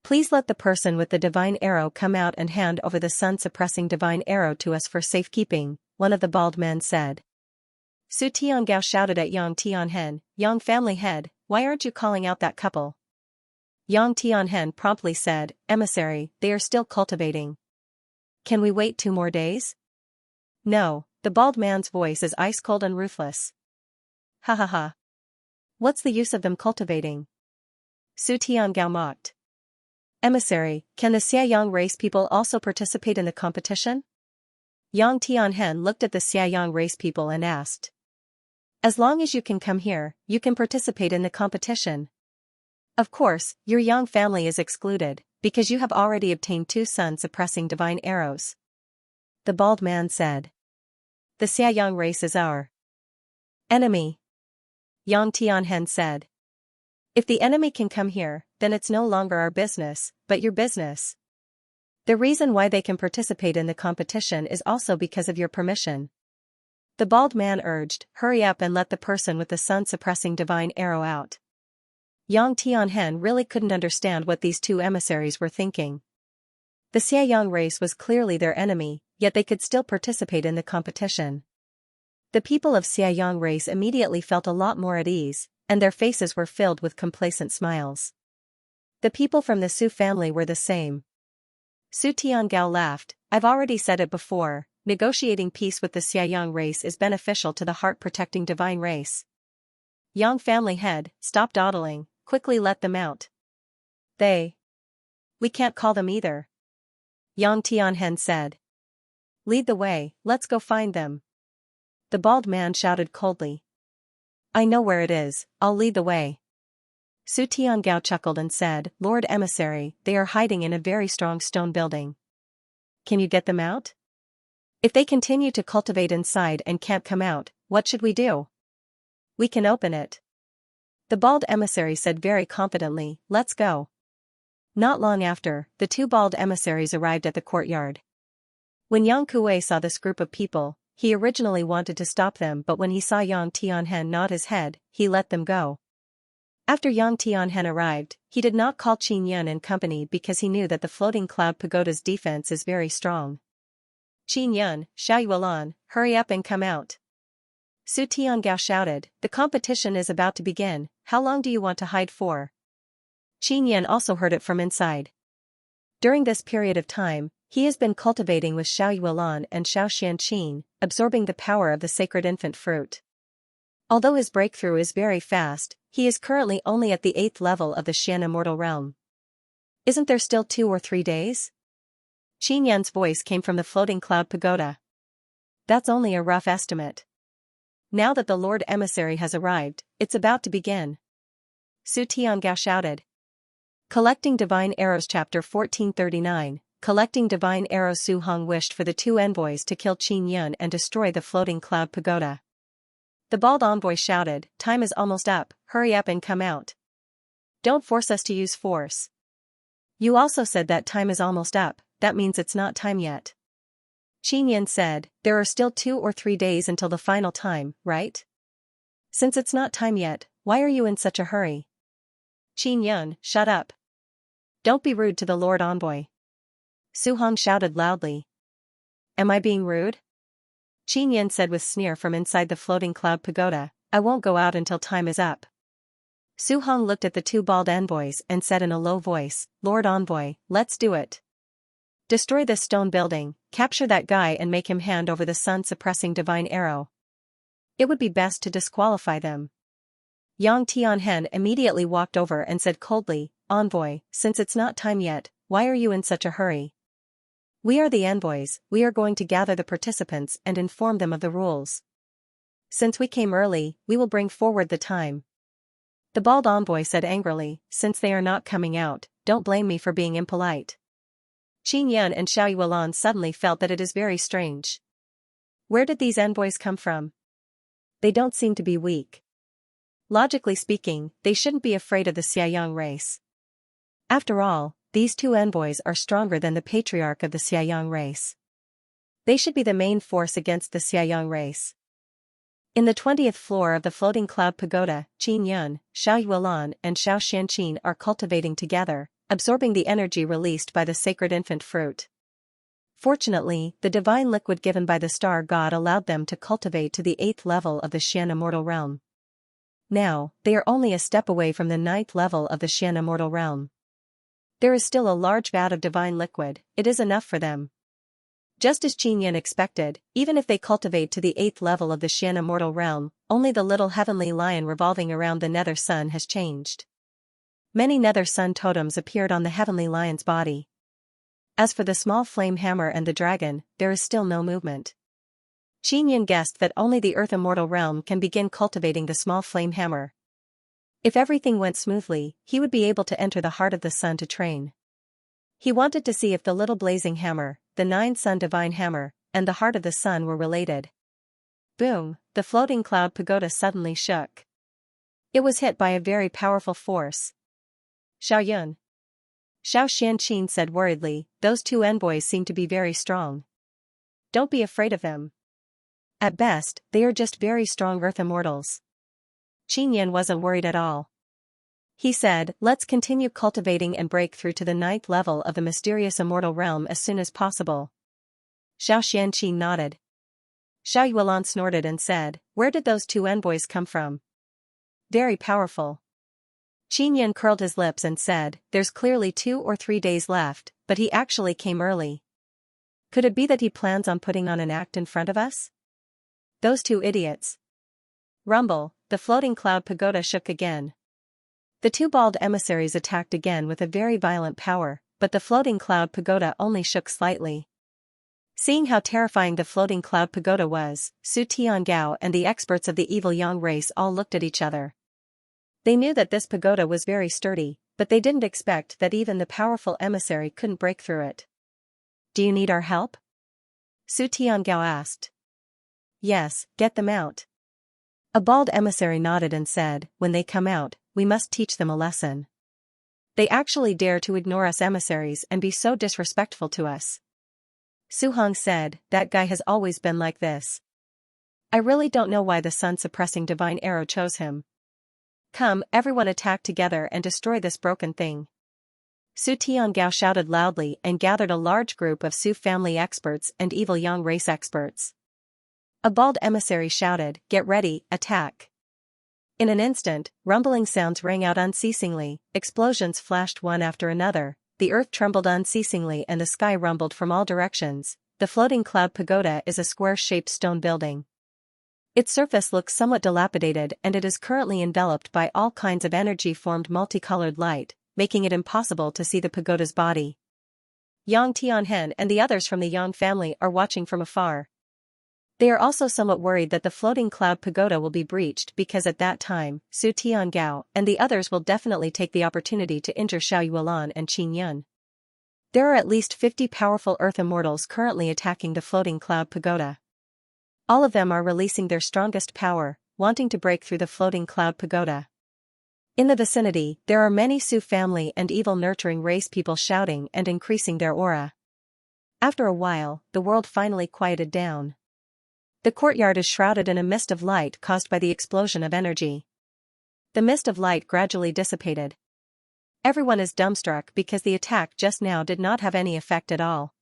Please let the person with the Divine Arrow come out and hand over the sun-suppressing Divine Arrow to us for safekeeping, one of the bald men said. Su Tiangao shouted at Yang Tianhen, Yang family head, why aren't you calling out that couple? Yang Tianhen promptly said, emissary, they are still cultivating. Can we wait 2 more days? No, the bald man's voice is ice-cold and ruthless. Ha ha ha. What's the use of them cultivating? Su Tiangao mocked. Emissary, can the Xiaoyang race people also participate in the competition? Yang Tianhen looked at the Xiaoyang race people and asked. As long as you can come here, you can participate in the competition. Of course, your Yang family is excluded, because you have already obtained 2 sun-suppressing divine arrows. The bald man said. The Xiaoyang race is our enemy. Yang Tianhen said. If the enemy can come here, then it's no longer our business, but your business. The reason why they can participate in the competition is also because of your permission. The bald man urged, hurry up and let the person with the sun-suppressing divine arrow out. Yang Tianhen really couldn't understand what these 2 emissaries were thinking. The Xiaoyang race was clearly their enemy, yet they could still participate in the competition. The people of Xiaoyang race immediately felt a lot more at ease, and their faces were filled with complacent smiles. The people from the Su family were the same. Su Tiangao laughed, I've already said it before, negotiating peace with the Xiaoyang race is beneficial to the heart-protecting divine race. Yang family head, stop dawdling, quickly let them out. We can't call them either. Yang Tianhen said. Lead the way, let's go find them. The bald man shouted coldly. I know where it is, I'll lead the way. Su Tiangao chuckled and said, Lord Emissary, they are hiding in a very strong stone building. Can you get them out? If they continue to cultivate inside and can't come out, what should we do? We can open it. The bald emissary said very confidently, let's go. Not long after, the 2 bald emissaries arrived at the courtyard. When Yang Kuei saw this group of people, he originally wanted to stop them but when he saw Yang Tianhen nod his head, he let them go. After Yang Tianhen arrived, he did not call Qin Yun and company because he knew that the floating cloud pagoda's defense is very strong. Qin Yun, Xiao Yuan, hurry up and come out. Su Tiangao shouted, the competition is about to begin, how long do you want to hide for? Qin Yun also heard it from inside. During this period of time, he has been cultivating with Xiao Yuan and Xiao Xianxia, absorbing the power of the sacred infant fruit. Although his breakthrough is very fast, he is currently only at the 8th level of the Xian immortal realm. Isn't there still 2 or 3 days? Qin Yun's voice came from the floating cloud pagoda. That's only a rough estimate. Now that the Lord Emissary has arrived, it's about to begin. Su Tiangao shouted. Collecting Divine Arrows Chapter 1439. Collecting Divine Arrows. Su Hong wished for the 2 envoys to kill Qin Yun and destroy the floating cloud pagoda. The bald envoy shouted, time is almost up, hurry up and come out. Don't force us to use force. You also said that time is almost up, that means it's not time yet. Qin Yun said, there are still 2 or 3 days until the final time, right? Since it's not time yet, why are you in such a hurry? Qin Yun, shut up. Don't be rude to the Lord Envoy. Su Hong shouted loudly. Am I being rude? Qin Yun said with sneer from inside the floating cloud pagoda, I won't go out until time is up. Su Hong looked at the 2 bald envoys and said in a low voice, Lord Envoy, let's do it. Destroy this stone building, capture that guy and make him hand over the sun-suppressing divine arrow. It would be best to disqualify them. Yang Tianhen immediately walked over and said coldly, Envoy, since it's not time yet, why are you in such a hurry? We are the envoys, we are going to gather the participants and inform them of the rules. Since we came early, we will bring forward the time. The bald envoy said angrily, since they are not coming out, don't blame me for being impolite. Qin Yun and Xiao Yuan suddenly felt that it is very strange. Where did these envoys come from? They don't seem to be weak. Logically speaking, they shouldn't be afraid of the Xiaoyang race. After all, these 2 envoys are stronger than the patriarch of the Xiaoyang race. They should be the main force against the Xiaoyang race. In the 20th floor of the floating cloud pagoda, Qin Yun, Xiao Yuan and Xiao Xianxia are cultivating together, absorbing the energy released by the sacred infant fruit. Fortunately, the divine liquid given by the star god allowed them to cultivate to the 8th level of the Xian immortal realm. Now, they are only a step away from the 9th level of the Xian immortal realm. There is still a large vat of divine liquid, it is enough for them. Just as Qin Yun expected, even if they cultivate to the 8th level of the Xian immortal realm, only the little heavenly lion revolving around the nether sun has changed. Many nether sun totems appeared on the heavenly lion's body. As for the small flame hammer and the dragon, there is still no movement. Qin Yun guessed that only the earth immortal realm can begin cultivating the small flame hammer. If everything went smoothly, he would be able to enter the heart of the sun to train. He wanted to see if the little blazing hammer, the 9-sun divine hammer, and the heart of the sun were related. Boom, the floating cloud pagoda suddenly shook. It was hit by a very powerful force. Xiao Yun. Xiao Xianxia said worriedly, those 2 envoys seem to be very strong. Don't be afraid of them. At best, they are just very strong earth immortals. Qin Yun wasn't worried at all. He said, let's continue cultivating and break through to the 9th level of the mysterious immortal realm as soon as possible. Xiao Xianxia nodded. Xiao Yuan snorted and said, where did those 2 envoys come from? Very powerful. Qin Yun curled his lips and said, there's clearly 2 or 3 days left, but he actually came early. Could it be that he plans on putting on an act in front of us? Those 2 idiots. Rumble, the floating cloud pagoda shook again. The 2 bald emissaries attacked again with a very violent power, but the floating cloud pagoda only shook slightly. Seeing how terrifying the floating cloud pagoda was, Su Tiangao and the experts of the evil Yang race all looked at each other. They knew that this pagoda was very sturdy, but they didn't expect that even the powerful emissary couldn't break through it. Do you need our help? Su Tiangao asked. Yes, get them out. A bald emissary nodded and said, when they come out, we must teach them a lesson. They actually dare to ignore us emissaries and be so disrespectful to us. Su Hong said, that guy has always been like this. I really don't know why the sun-suppressing divine arrow chose him. Come, everyone attack together and destroy this broken thing. Su Tiangao shouted loudly and gathered a large group of Su family experts and evil Yang race experts. A bald emissary shouted, "Get ready, attack." In an instant, rumbling sounds rang out unceasingly, explosions flashed one after another, the earth trembled unceasingly and the sky rumbled from all directions. The floating cloud pagoda is a square-shaped stone building. Its surface looks somewhat dilapidated and it is currently enveloped by all kinds of energy-formed multicolored light, making it impossible to see the pagoda's body. Yang Tianhen and the others from the Yang family are watching from afar. They are also somewhat worried that the floating cloud pagoda will be breached because at that time, Su Tiangao and the others will definitely take the opportunity to injure Xiao Yuelan and Qin Yun. There are at least 50 powerful Earth Immortals currently attacking the floating cloud pagoda. All of them are releasing their strongest power, wanting to break through the floating cloud pagoda. In the vicinity, there are many Su family and evil nurturing race people shouting and increasing their aura. After a while, the world finally quieted down. The courtyard is shrouded in a mist of light caused by the explosion of energy. The mist of light gradually dissipated. Everyone is dumbstruck because the attack just now did not have any effect at all.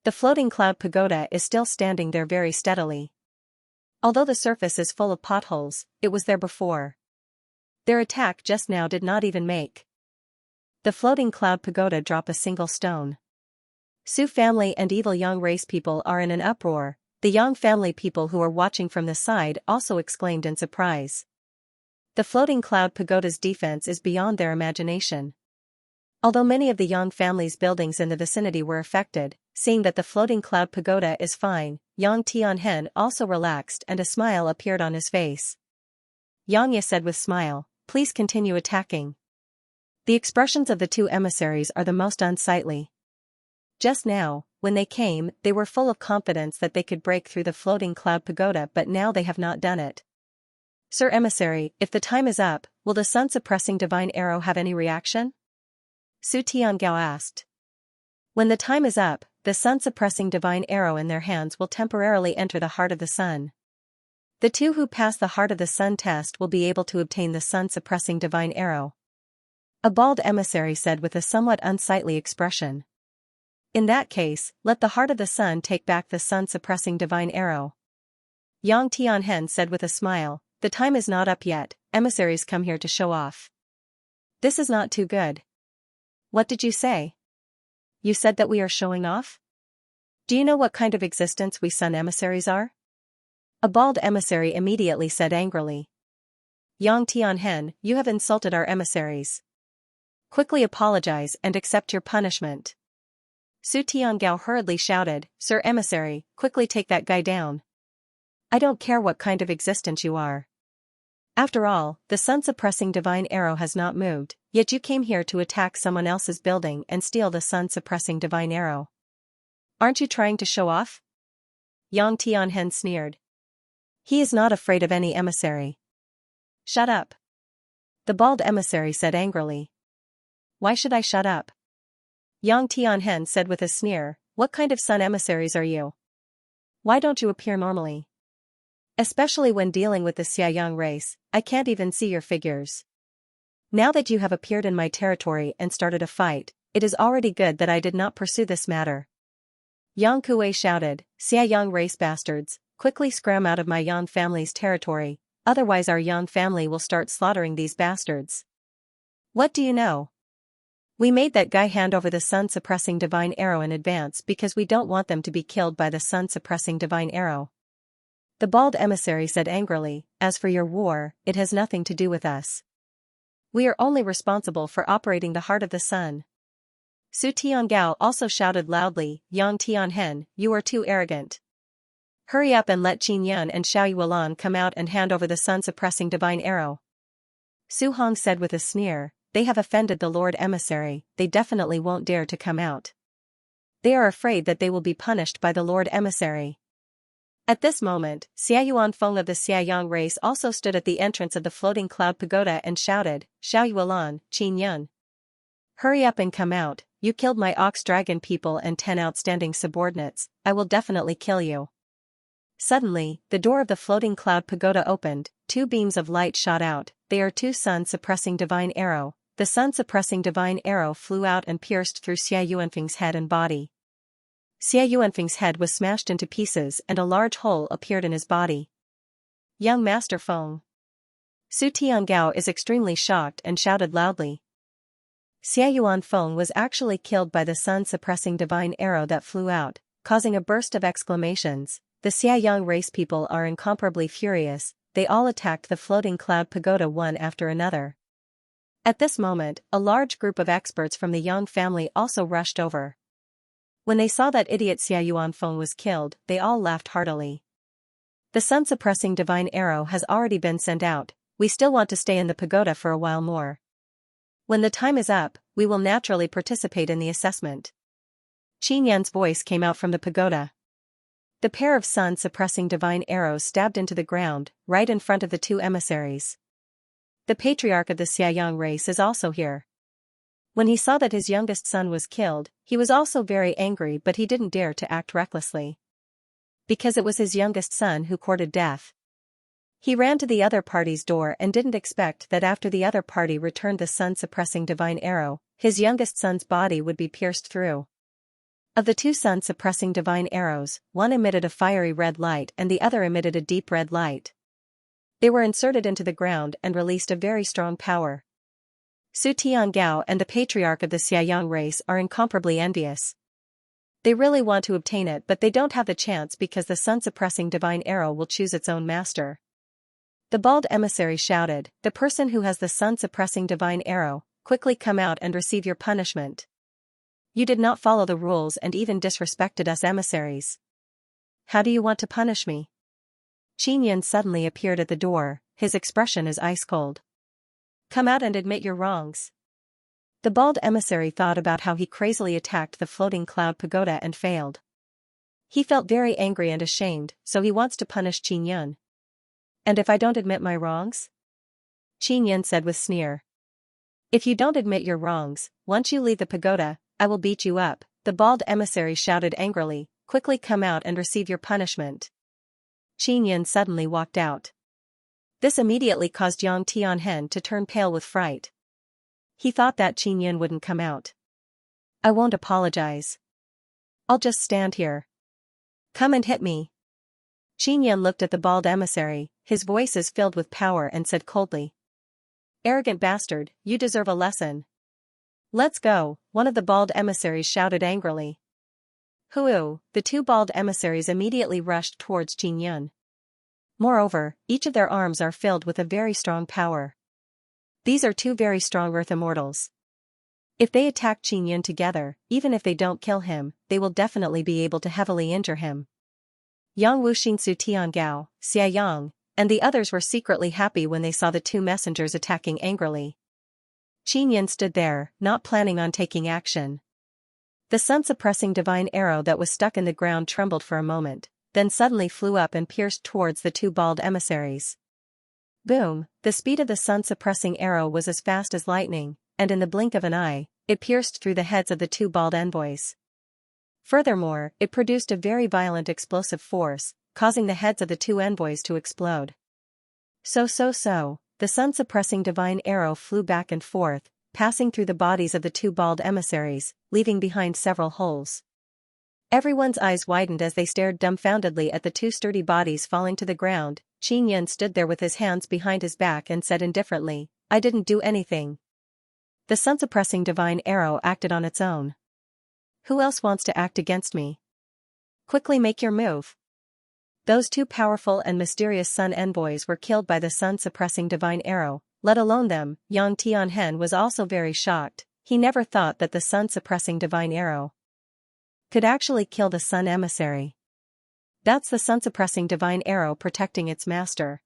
The floating cloud pagoda is still standing there very steadily. Although the surface is full of potholes, it was there before. Their attack just now did not even make the floating cloud pagoda drop a single stone. Su family and evil Yang race people are in an uproar. The Yang family people who are watching from the side also exclaimed in surprise. The floating cloud pagoda's defense is beyond their imagination. Although many of the Yang family's buildings in the vicinity were affected, seeing that the floating cloud pagoda is fine, Yang Tianhen also relaxed and a smile appeared on his face. Xianxia said with smile, "Please continue attacking." The expressions of the two emissaries are the most unsightly. Just now, when they came, they were full of confidence that they could break through the floating cloud pagoda, but now they have not done it. Sir Emissary, if the time is up, will the sun-suppressing divine arrow have any reaction? Su Tiangao asked. When the time is up, the sun-suppressing divine arrow in their hands will temporarily enter the heart of the sun. The two who pass the heart of the sun test will be able to obtain the sun-suppressing divine arrow. A bald emissary said with a somewhat unsightly expression. In that case, let the heart of the sun take back the sun-suppressing divine arrow. Yang Tianhen said with a smile, "The time is not up yet, emissaries come here to show off." This is not too good. What did you say? You said that we are showing off? Do you know what kind of existence we sun emissaries are? A bald emissary immediately said angrily. Yang Tianhen, you have insulted our emissaries. Quickly apologize and accept your punishment. Su Tiangao hurriedly shouted, "Sir Emissary, quickly take that guy down. I don't care what kind of existence you are. After all, the sun-suppressing divine arrow has not moved, yet you came here to attack someone else's building and steal the sun-suppressing divine arrow. Aren't you trying to show off?" Yang Tianhen sneered. He is not afraid of any emissary. Shut up. The bald emissary said angrily. Why should I shut up? Yang Tianhen said with a sneer, "What kind of sun emissaries are you? Why don't you appear normally? Especially when dealing with the Xiaoyang race, I can't even see your figures. Now that you have appeared in my territory and started a fight, it is already good that I did not pursue this matter." Yang Kuei shouted, "Xiaoyang race bastards, quickly scram out of my Yang family's territory, otherwise our Yang family will start slaughtering these bastards. What do you know? We made that guy hand over the sun-suppressing divine arrow in advance because we don't want them to be killed by the sun-suppressing divine arrow." The bald emissary said angrily, "As for your war, it has nothing to do with us. We are only responsible for operating the heart of the sun." Su Tiangao also shouted loudly, "Yang Tianhen, you are too arrogant. Hurry up and let Qin Yun and Xiao Yuelan come out and hand over the sun-suppressing divine arrow." Su Hong said with a sneer, "They have offended the Lord Emissary, they definitely won't dare to come out. They are afraid that they will be punished by the Lord Emissary." At this moment, Xia Yuanfeng of the Xiaoyang race also stood at the entrance of the floating cloud pagoda and shouted, "Xiao Yuelan, Qin Yun. Hurry up and come out, you killed my ox dragon people and 10 outstanding subordinates, I will definitely kill you." Suddenly, the door of the floating cloud pagoda opened, 2 beams of light shot out, they are two sun-suppressing divine arrow. The sun-suppressing divine arrow flew out and pierced through Xia Yuanfeng's head and body. Xia Yuanfeng's head was smashed into pieces and a large hole appeared in his body. Young Master Feng. Su Tiangao is extremely shocked and shouted loudly. Xia Yuanfeng was actually killed by the sun-suppressing divine arrow that flew out, causing a burst of exclamations. The Xiaoyang race people are incomparably furious, they all attacked the floating cloud pagoda one after another. At this moment, a large group of experts from the Yang family also rushed over. When they saw that idiot Xia Yuanfeng was killed, they all laughed heartily. The sun-suppressing divine arrow has already been sent out, we still want to stay in the pagoda for a while more. When the time is up, we will naturally participate in the assessment. Qin Yan's voice came out from the pagoda. The pair of sun-suppressing divine arrows stabbed into the ground, right in front of the two emissaries. The patriarch of the Xiaoyang race is also here. When he saw that his youngest son was killed, he was also very angry, but he didn't dare to act recklessly. Because it was his youngest son who courted death. He ran to the other party's door and didn't expect that after the other party returned the sun-suppressing divine arrow, his youngest son's body would be pierced through. Of the two sun-suppressing divine arrows, one emitted a fiery red light and the other emitted a deep red light. They were inserted into the ground and released a very strong power. Su Tiangao and the patriarch of the Xiaoyang race are incomparably envious. They really want to obtain it, but they don't have the chance because the sun-suppressing divine arrow will choose its own master. The bald emissary shouted, "The person who has the sun-suppressing divine arrow, quickly come out and receive your punishment. You did not follow the rules and even disrespected us emissaries. How do you want to punish me?" Qin Yan suddenly appeared at the door, his expression is ice cold. "Come out and admit your wrongs." The bald emissary thought about how he crazily attacked the floating cloud pagoda and failed. He felt very angry and ashamed, so he wants to punish Qin Yan. "And if I don't admit my wrongs?" Qin Yan said with sneer. "If you don't admit your wrongs, once you leave the pagoda, I will beat you up," the bald emissary shouted angrily, "Quickly come out and receive your punishment." Qin Yan suddenly walked out. This immediately caused Yang Tianhen to turn pale with fright. He thought that Qin Yan wouldn't come out. "I won't apologize. I'll just stand here. Come and hit me." Qin Yan looked at the bald emissary, his voice is filled with power, and said coldly, "Arrogant bastard, you deserve a lesson." "Let's go," one of the bald emissaries shouted angrily. "Hoo!" The two bald emissaries immediately rushed towards Qin Yan. Moreover, each of their arms are filled with a very strong power. These are two very strong earth immortals. If they attack Qin Yan together, even if they don't kill him, they will definitely be able to heavily injure him. Yang Wuxin, Su Tiangao, Xia Yang, and the others were secretly happy when they saw the two messengers attacking angrily. Qin Yan stood there, not planning on taking action. The sun-suppressing divine arrow that was stuck in the ground trembled for a moment, then suddenly flew up and pierced towards the two bald emissaries. Boom! The speed of the sun-suppressing arrow was as fast as lightning, and in the blink of an eye, it pierced through the heads of the two bald envoys. Furthermore, it produced a very violent explosive force, causing the heads of the two envoys to explode. So, the sun-suppressing divine arrow flew back and forth, passing through the bodies of the two bald emissaries, leaving behind several holes. Everyone's eyes widened as they stared dumbfoundedly at the two sturdy bodies falling to the ground. Qin Yan stood there with his hands behind his back and said indifferently, "I didn't do anything. The sun-suppressing divine arrow acted on its own. Who else wants to act against me? Quickly make your move." Those two powerful and mysterious sun envoys were killed by the sun-suppressing divine arrow, let alone them. Yang Tianhen was also very shocked. He never thought that the sun-suppressing divine arrow could actually kill the sun emissary. That's the sun-suppressing divine arrow protecting its master.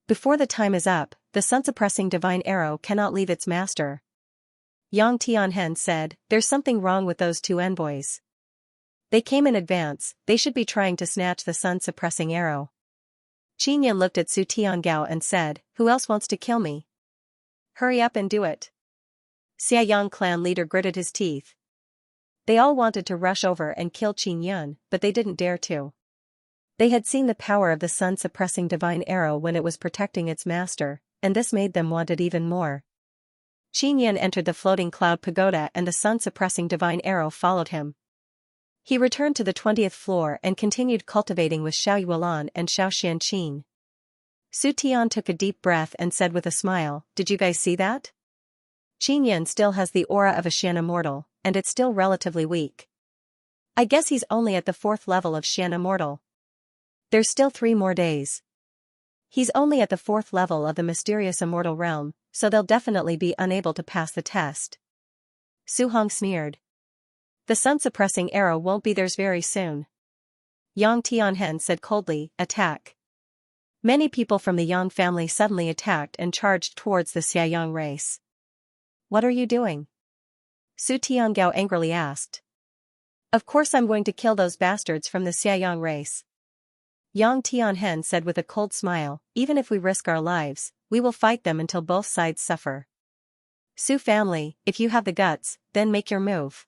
Before the time is up, the sun-suppressing divine arrow cannot leave its master. Yang Tianhen said, "There's something wrong with those two envoys. They came in advance, they should be trying to snatch the sun-suppressing arrow." Qin Yan looked at Su Tiangao and said, "Who else wants to kill me? Hurry up and do it." Xiaoyang clan leader gritted his teeth. They all wanted to rush over and kill Qin Yan, but they didn't dare to. They had seen the power of the sun-suppressing divine arrow when it was protecting its master, and this made them want it even more. Qin Yin entered the floating cloud pagoda and the sun-suppressing divine arrow followed him. He returned to the 20th floor and continued cultivating with Xiao Yuelan and Xiao Xianqin. Su Tian took a deep breath and said with a smile, "Did you guys see that? Qin Yin still has the aura of a Xian immortal, and it's still relatively weak. I guess he's only at the 4th level of Xian immortal. There's still 3 more days. He's only at the 4th level of the mysterious immortal realm, so they'll definitely be unable to pass the test." Su Hong sneered. "The sun-suppressing arrow won't be theirs very soon." Yang Tianhen said coldly, "Attack." Many people from the Yang family suddenly attacked and charged towards the Xiaoyang race. "What are you doing?" Su Tiangao angrily asked. "Of course I'm going to kill those bastards from the Xiaoyang race." Yang Tianhen said with a cold smile, "Even if we risk our lives, we will fight them until both sides suffer." "Su family, if you have the guts, then make your move."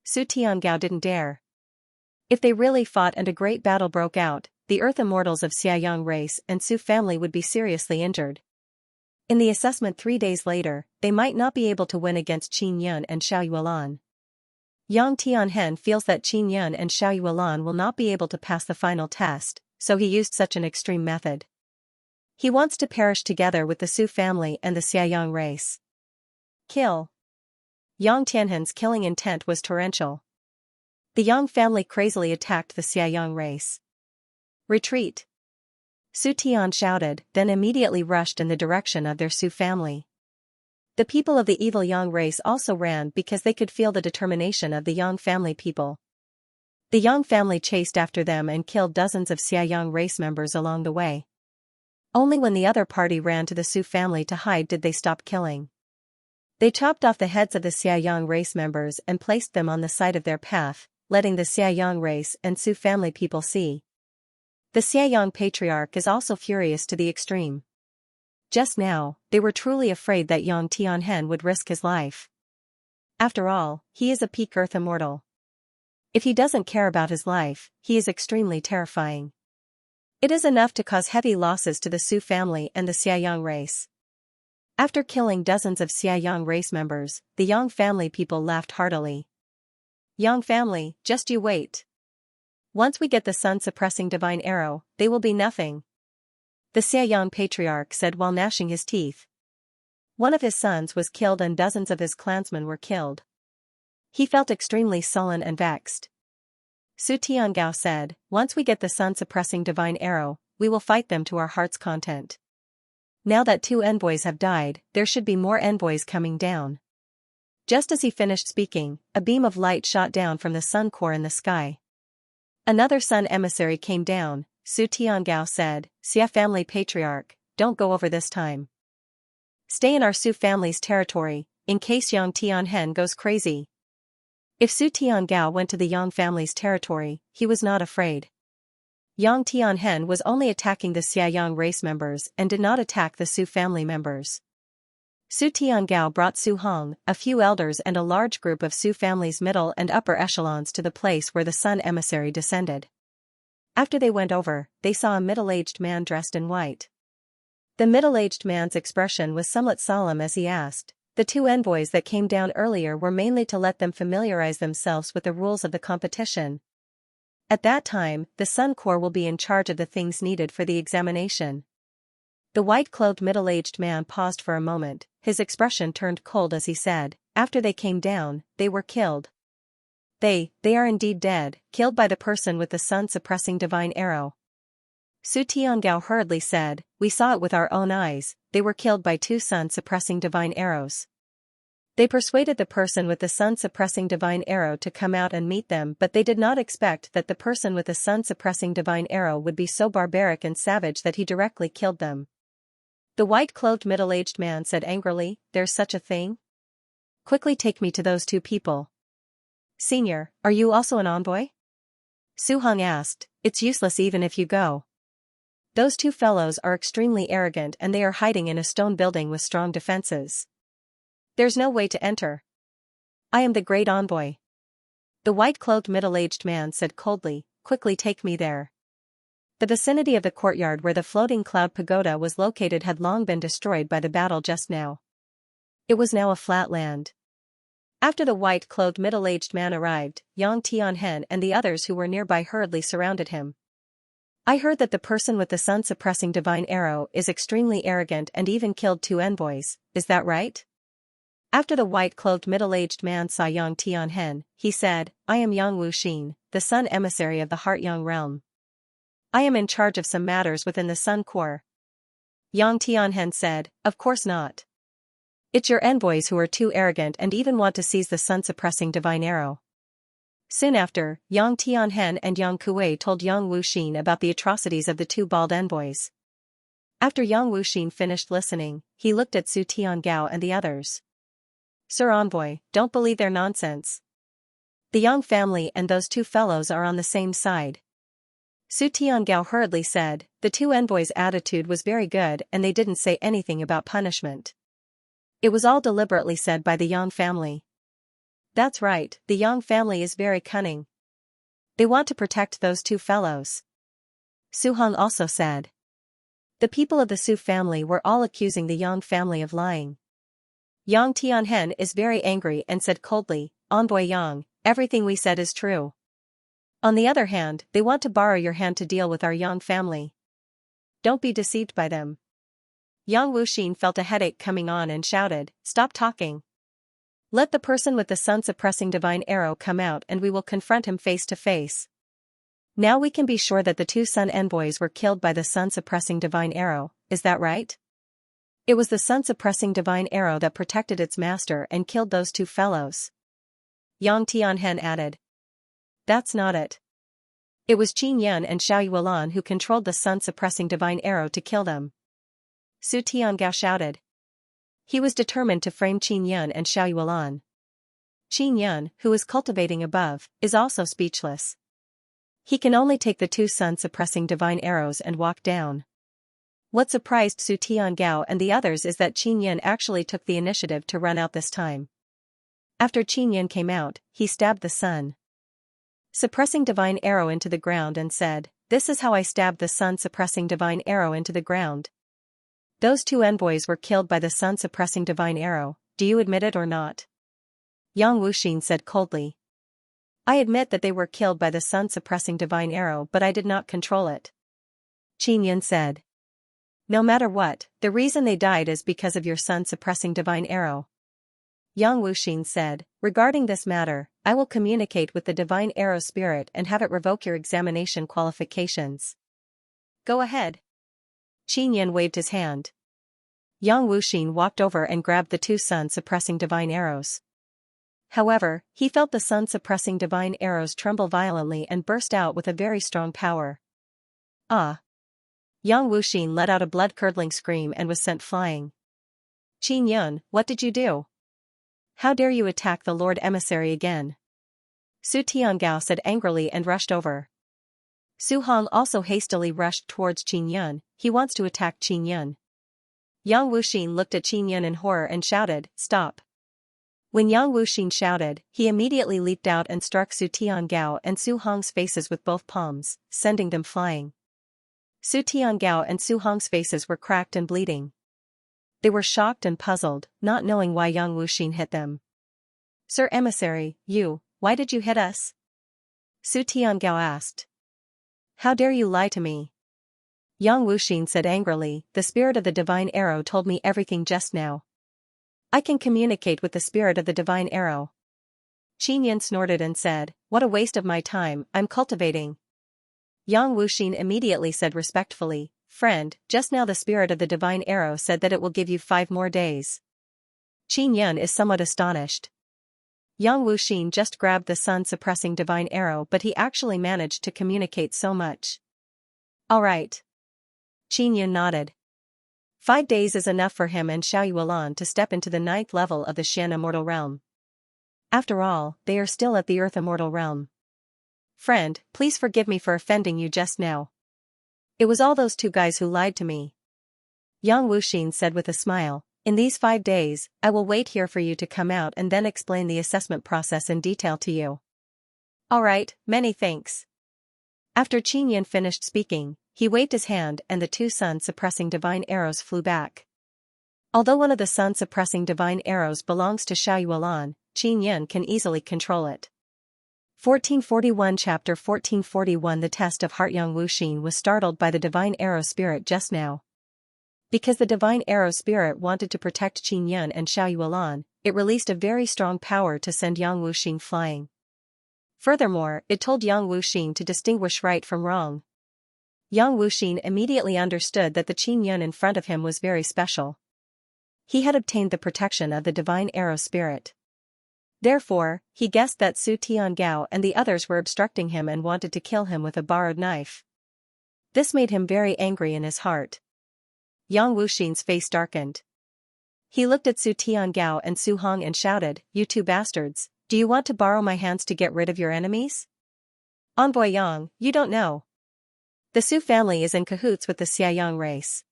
Su Tiangao didn't dare. If they really fought and a great battle broke out, the Earth Immortals of Xiaoyang race and Su family would be seriously injured. In the assessment 3 days later, they might not be able to win against Qin Yun and Xiao Yuelan. Yang Tianhen feels that Qin Yun and Xiao Yuelan will not be able to pass the final test, so he used such an extreme method. He wants to perish together with the Su family and the Xiaoyang race. Kill. Yang Tianhen's killing intent was torrential. The Yang family crazily attacked the Xiaoyang race. "Retreat!" Su Tian shouted, then immediately rushed in the direction of their Su family. The people of the evil Yang race also ran because they could feel the determination of the Yang family people. The Yang family chased after them and killed dozens of Xiaoyang race members along the way. Only when the other party ran to the Su family to hide did they stop killing. They chopped off the heads of the Xiaoyang race members and placed them on the side of their path, letting the Xiaoyang race and Su family people see. The Xiaoyang patriarch is also furious to the extreme. Just now, they were truly afraid that Yang Tianhen would risk his life. After all, he is a peak Earth immortal. If he doesn't care about his life, he is extremely terrifying. It is enough to cause heavy losses to the Su family and the Xiaoyang race. After killing dozens of Xiaoyang race members, the Yang family people laughed heartily. "Yang family, just you wait. Once we get the sun-suppressing divine arrow, they will be nothing," the Xiaoyang patriarch said while gnashing his teeth. One of his sons was killed and dozens of his clansmen were killed. He felt extremely sullen and vexed. Su Tiangao said, "Once we get the sun-suppressing divine arrow, we will fight them to our heart's content. Now that 2 envoys have died, there should be more envoys coming down." Just as he finished speaking, a beam of light shot down from the sun core in the sky. Another sun emissary came down. Su Tiangao said, "Xia family patriarch, don't go over this time. Stay in our Su family's territory, in case Yang Tianhen goes crazy." If Su Tiangao went to the Yang family's territory, he was not afraid. Yang Tianhen was only attacking the Xiaoyang race members and did not attack the Su family members. Su Tiangao brought Su Hong, a few elders and a large group of Su family's middle and upper echelons to the place where the sun emissary descended. After they went over, they saw a middle-aged man dressed in white. The middle-aged man's expression was somewhat solemn as he asked, "The 2 envoys that came down earlier were mainly to let them familiarize themselves with the rules of the competition. At that time, the Sun Core will be in charge of the things needed for the examination." The white-clothed middle-aged man paused for a moment, his expression turned cold as he said, "After they came down, they were killed. They are indeed dead, killed by the person with the sun-suppressing divine arrow." Su Tiangao hurriedly said, "We saw it with our own eyes, they were killed by 2 sun-suppressing divine arrows. They persuaded the person with the sun-suppressing divine arrow to come out and meet them, but they did not expect that the person with the sun-suppressing divine arrow would be so barbaric and savage that he directly killed them." The white-clothed middle-aged man said angrily, "There's such a thing? Quickly take me to those 2 people." "Senior, are you also an envoy?" Su Hong asked. "It's useless even if you go. Those 2 fellows are extremely arrogant and they are hiding in a stone building with strong defenses. There's no way to enter. I am the great envoy." The white-clothed middle-aged man said coldly, "Quickly take me there." The vicinity of the courtyard where the floating cloud pagoda was located had long been destroyed by the battle just now. It was now a flat land. After the white-clothed middle-aged man arrived, Yang Tianhen and the others who were nearby hurriedly surrounded him. I heard that the person with the sun-suppressing divine arrow is extremely arrogant and even killed 2 envoys, is that right? After the white-clothed middle-aged man saw Yang Tianhen, he said, I am Yang Wuxin, the sun emissary of the Heart-Yang realm. I am in charge of some matters within the Sun Core. Yang Tianhen said, of course not. It's your envoys who are too arrogant and even want to seize the sun-suppressing divine arrow. Soon after, Yang Tianhen and Yang Kuei told Yang Wuxin about the atrocities of the 2 bald envoys. After Yang Wuxin finished listening, he looked at Su Tiangao and the others. Sir Envoy, don't believe their nonsense. The Yang family and those 2 fellows are on the same side. Su Tiangao hurriedly said, the 2 envoys' attitude was very good and they didn't say anything about punishment. It was all deliberately said by the Yang family. That's right, the Yang family is very cunning. They want to protect those 2 fellows. Su Hong also said. The people of the Su family were all accusing the Yang family of lying. Yang Tianhen is very angry and said coldly, Envoy Yang, everything we said is true. On the other hand, they want to borrow your hand to deal with our Yang family. Don't be deceived by them. Yang Wuxin felt a headache coming on and shouted, stop talking. Let the person with the sun-suppressing divine arrow come out and we will confront him face to face. Now we can be sure that the 2 sun envoys were killed by the sun-suppressing divine arrow, is that right? It was the sun-suppressing divine arrow that protected its master and killed those 2 fellows. Yang Tianhen added. That's not it. It was Qin Yan and Xiao Yuan who controlled the sun-suppressing divine arrow to kill them. Su Tiangao shouted. He was determined to frame Qin Yan and Xiao Yuan. Qin Yan, who is cultivating above, is also speechless. He can only take the 2 sun-suppressing divine arrows and walk down. What surprised Su Tiangao and the others is that Qin Yan actually took the initiative to run out this time. After Qin Yan came out, he stabbed the sun-suppressing divine arrow into the ground and said, this is how I stabbed the sun-suppressing divine arrow into the ground. Those 2 envoys were killed by the sun-suppressing divine arrow, do you admit it or not? Yang Wuxin said coldly. I admit that they were killed by the sun-suppressing divine arrow but I did not control it. Qin Yan said. No matter what, the reason they died is because of your sun-suppressing divine arrow. Yang Wuxin said, regarding this matter, I will communicate with the divine arrow spirit and have it revoke your examination qualifications. Go ahead. Qin Yan waved his hand. Yang Wuxin walked over and grabbed the 2 sun-suppressing divine arrows. However, he felt the sun-suppressing divine arrows tremble violently and burst out with a very strong power. Ah! Yang Wuxin let out a blood-curdling scream and was sent flying. Qin Yan, what did you do? How dare you attack the Lord Emissary again? Su Tiangao said angrily and rushed over. Su Hong also hastily rushed towards Qin Yan, he wants to attack Qin Yan. Yang Wuxin looked at Qin Yan in horror and shouted, stop. When Yang Wuxin shouted, he immediately leaped out and struck Su Tiangao and Su Hong's faces with both palms, sending them flying. Su Tiangao and Su Hong's faces were cracked and bleeding. They were shocked and puzzled, not knowing why Yang Wuxin hit them. Sir Emissary, why did you hit us? Su Tiangao asked. How dare you lie to me? Yang Wuxin said angrily, the spirit of the divine arrow told me everything just now. I can communicate with the spirit of the divine arrow. Qin Yan snorted and said, what a waste of my time, I'm cultivating. Yang Wuxin immediately said respectfully, friend, just now the spirit of the divine arrow said that it will give you 5 more days. Qin Yan is somewhat astonished. Yang Wuxin just grabbed the sun-suppressing divine arrow but he actually managed to communicate so much. Alright. Qin Yan nodded. 5 days is enough for him and Xiao Yuan to step into the 9th level of the Xian immortal realm. After all, they are still at the Earth immortal realm. Friend, please forgive me for offending you just now. It was all those 2 guys who lied to me. Yang Wuxin said with a smile, in these 5 days, I will wait here for you to come out and then explain the assessment process in detail to you. Alright, many thanks. After Qin Yan finished speaking, he waved his hand and the two sun-suppressing divine arrows flew back. Although one of the sun-suppressing divine arrows belongs to Xiaoyuan, Qin Yun can easily control it. 1441 Chapter 1441 The test of heart. Yang Wuxin was startled by the divine arrow spirit just now. Because the divine arrow spirit wanted to protect Qin Yun and Xiaoyuan, it released a very strong power to send Yang Wuxin flying. Furthermore, it told Yang Wuxin to distinguish right from wrong. Yang Wuxin immediately understood that the Qin Yun in front of him was very special. He had obtained the protection of the divine arrow spirit. Therefore, he guessed that Su Tiangao and the others were obstructing him and wanted to kill him with a borrowed knife. This made him very angry in his heart. Yang Wuxin's face darkened. He looked at Su Tiangao and Su Hong and shouted, "You two bastards, do you want to borrow my hands to get rid of your enemies? Envoy Yang, you don't know. The Su family is in cahoots with the Xiaoyang race.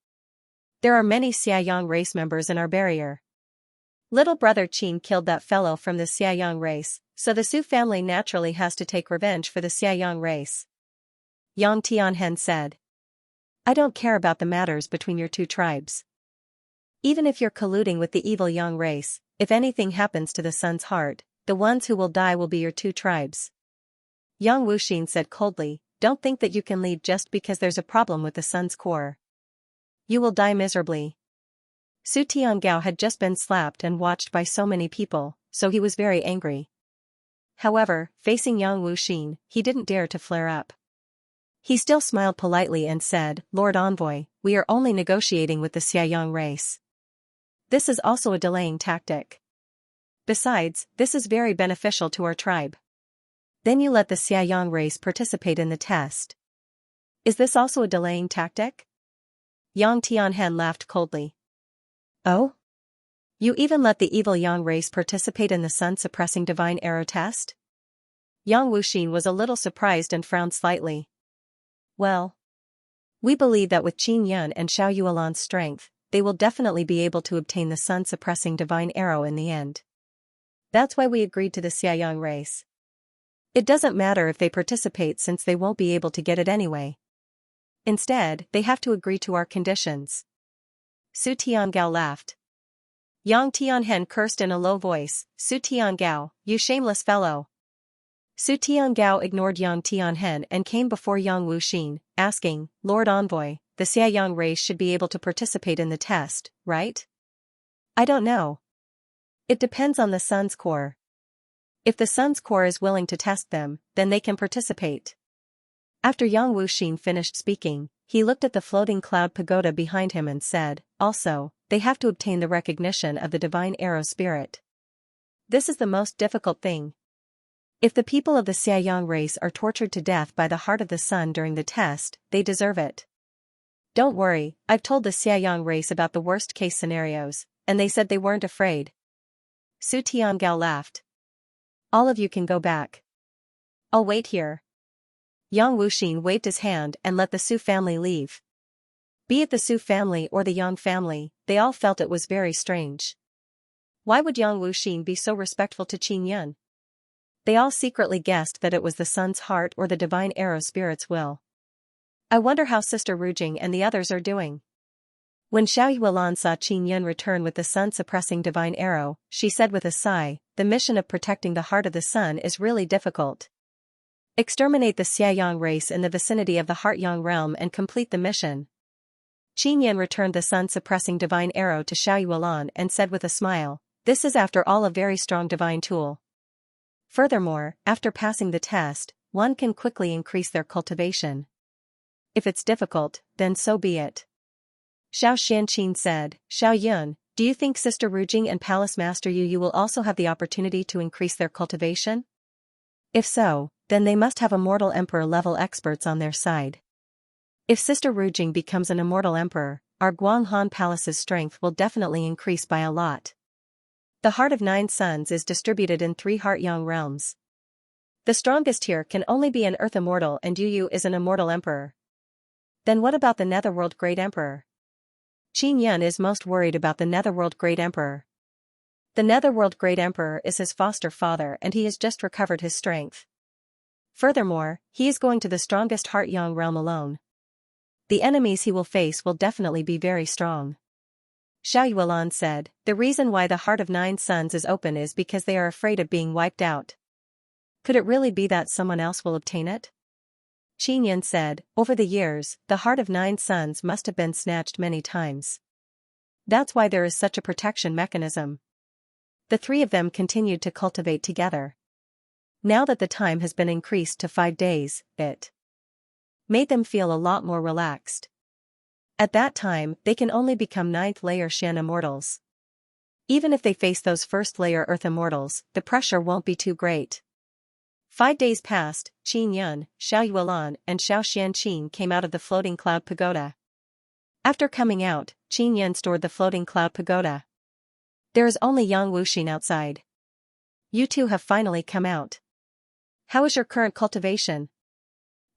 There are many Xiaoyang race members in our barrier. Little brother Qin killed that fellow from the Xiaoyang race, so the Su family naturally has to take revenge for the Xiaoyang race." Yang Tianhen said. "I don't care about the matters between your two tribes. Even if you're colluding with the evil Yang race, if anything happens to the sun's heart, the ones who will die will be your two tribes." Yang Wuxin said coldly, "Don't think that you can lead just because there's a problem with the sun's core. You will die miserably." Su Tiangao had just been slapped and watched by so many people, so he was very angry. However, facing Yang Wuxin, he didn't dare to flare up. He still smiled politely and said, "Lord Envoy, we are only negotiating with the Xiaoyang race. This is also a delaying tactic. Besides, this is very beneficial to our tribe. Then you let the Xiaoyang race participate in the test. Is this also a delaying tactic?" Yang Tianhen laughed coldly. "Oh? You even let the evil Yang race participate in the sun-suppressing divine arrow test?" Yang Wuxin was a little surprised and frowned slightly. "Well, we believe that with Qin Yun and Xiaoyulan's strength, they will definitely be able to obtain the sun-suppressing divine arrow in the end. That's why we agreed to the Xiaoyang race. It doesn't matter if they participate since they won't be able to get it anyway. Instead, they have to agree to our conditions." Su Tiangao laughed. Yang Tianhen cursed in a low voice, "Su Tiangao, you shameless fellow." Su Tiangao ignored Yang Tianhen and came before Yang Wuxin, asking, "Lord Envoy, the Xiaoyang race should be able to participate in the test, right?" "I don't know. It depends on the sun's core. If the sun's core is willing to test them, then they can participate." After Yang Wuxin finished speaking, he looked at the floating cloud pagoda behind him and said, "Also, they have to obtain the recognition of the divine arrow spirit. This is the most difficult thing. If the people of the Xiaoyang race are tortured to death by the heart of the sun during the test, they deserve it. Don't worry, I've told the Xiaoyang race about the worst-case scenarios, and they said they weren't afraid." Su Tiangao laughed. "All of you can go back. I'll wait here." Yang Wuxin waved his hand and let the Su family leave. Be it the Su family or the Yang family, they all felt it was very strange. Why would Yang Wuxin be so respectful to Qin Yun? They all secretly guessed that it was the sun's heart or the divine arrow spirit's will. I wonder how Sister Rujing and the others are doing. When Xiaoyulan saw Qin Yun return with the sun-suppressing divine arrow, she said with a sigh, "The mission of protecting the heart of the sun is really difficult. Exterminate the Xiaoyang race in the vicinity of the Heart-Yang realm and complete the mission." Qin Yun returned the sun-suppressing divine arrow to Xiaoyulan and said with a smile, "This is after all a very strong divine tool. Furthermore, after passing the test, one can quickly increase their cultivation. If it's difficult, then so be it." Xiao Xianqin said, "Xiao Yun, do you think Sister Rujing and Palace Master Yu will also have the opportunity to increase their cultivation? If so, then they must have immortal emperor-level experts on their side. If Sister Rujing becomes an immortal emperor, our Guanghan Palace's strength will definitely increase by a lot. The Heart of Nine Suns is distributed in 3 Heart-Yang realms. The strongest here can only be an Earth Immortal and Yu is an immortal emperor. Then what about the Netherworld Great Emperor?" Qin Yun is most worried about the Netherworld Great Emperor. The Netherworld Great Emperor is his foster father and he has just recovered his strength. Furthermore, he is going to the strongest Heart-Yang realm alone. The enemies he will face will definitely be very strong. Xiao Yuan said, the reason why the Heart of Nine Suns is open is because they are afraid of being wiped out. Could it really be that someone else will obtain it? Qin Yan said, over the years, the Heart of Nine Suns must have been snatched many times. That's why there is such a protection mechanism. The three of them continued to cultivate together. Now that the time has been increased to 5 days, it made them feel a lot more relaxed. At that time, they can only become 9th layer Xian immortals. Even if they face those 1st layer Earth immortals, the pressure won't be too great. 5 days passed. Qin Yun, Xiao Yuan, and Xiao Xianqin came out of the floating cloud pagoda. After coming out, Qin Yun stored the floating cloud pagoda. There is only Yang Wuxin outside. You two have finally come out. How is your current cultivation?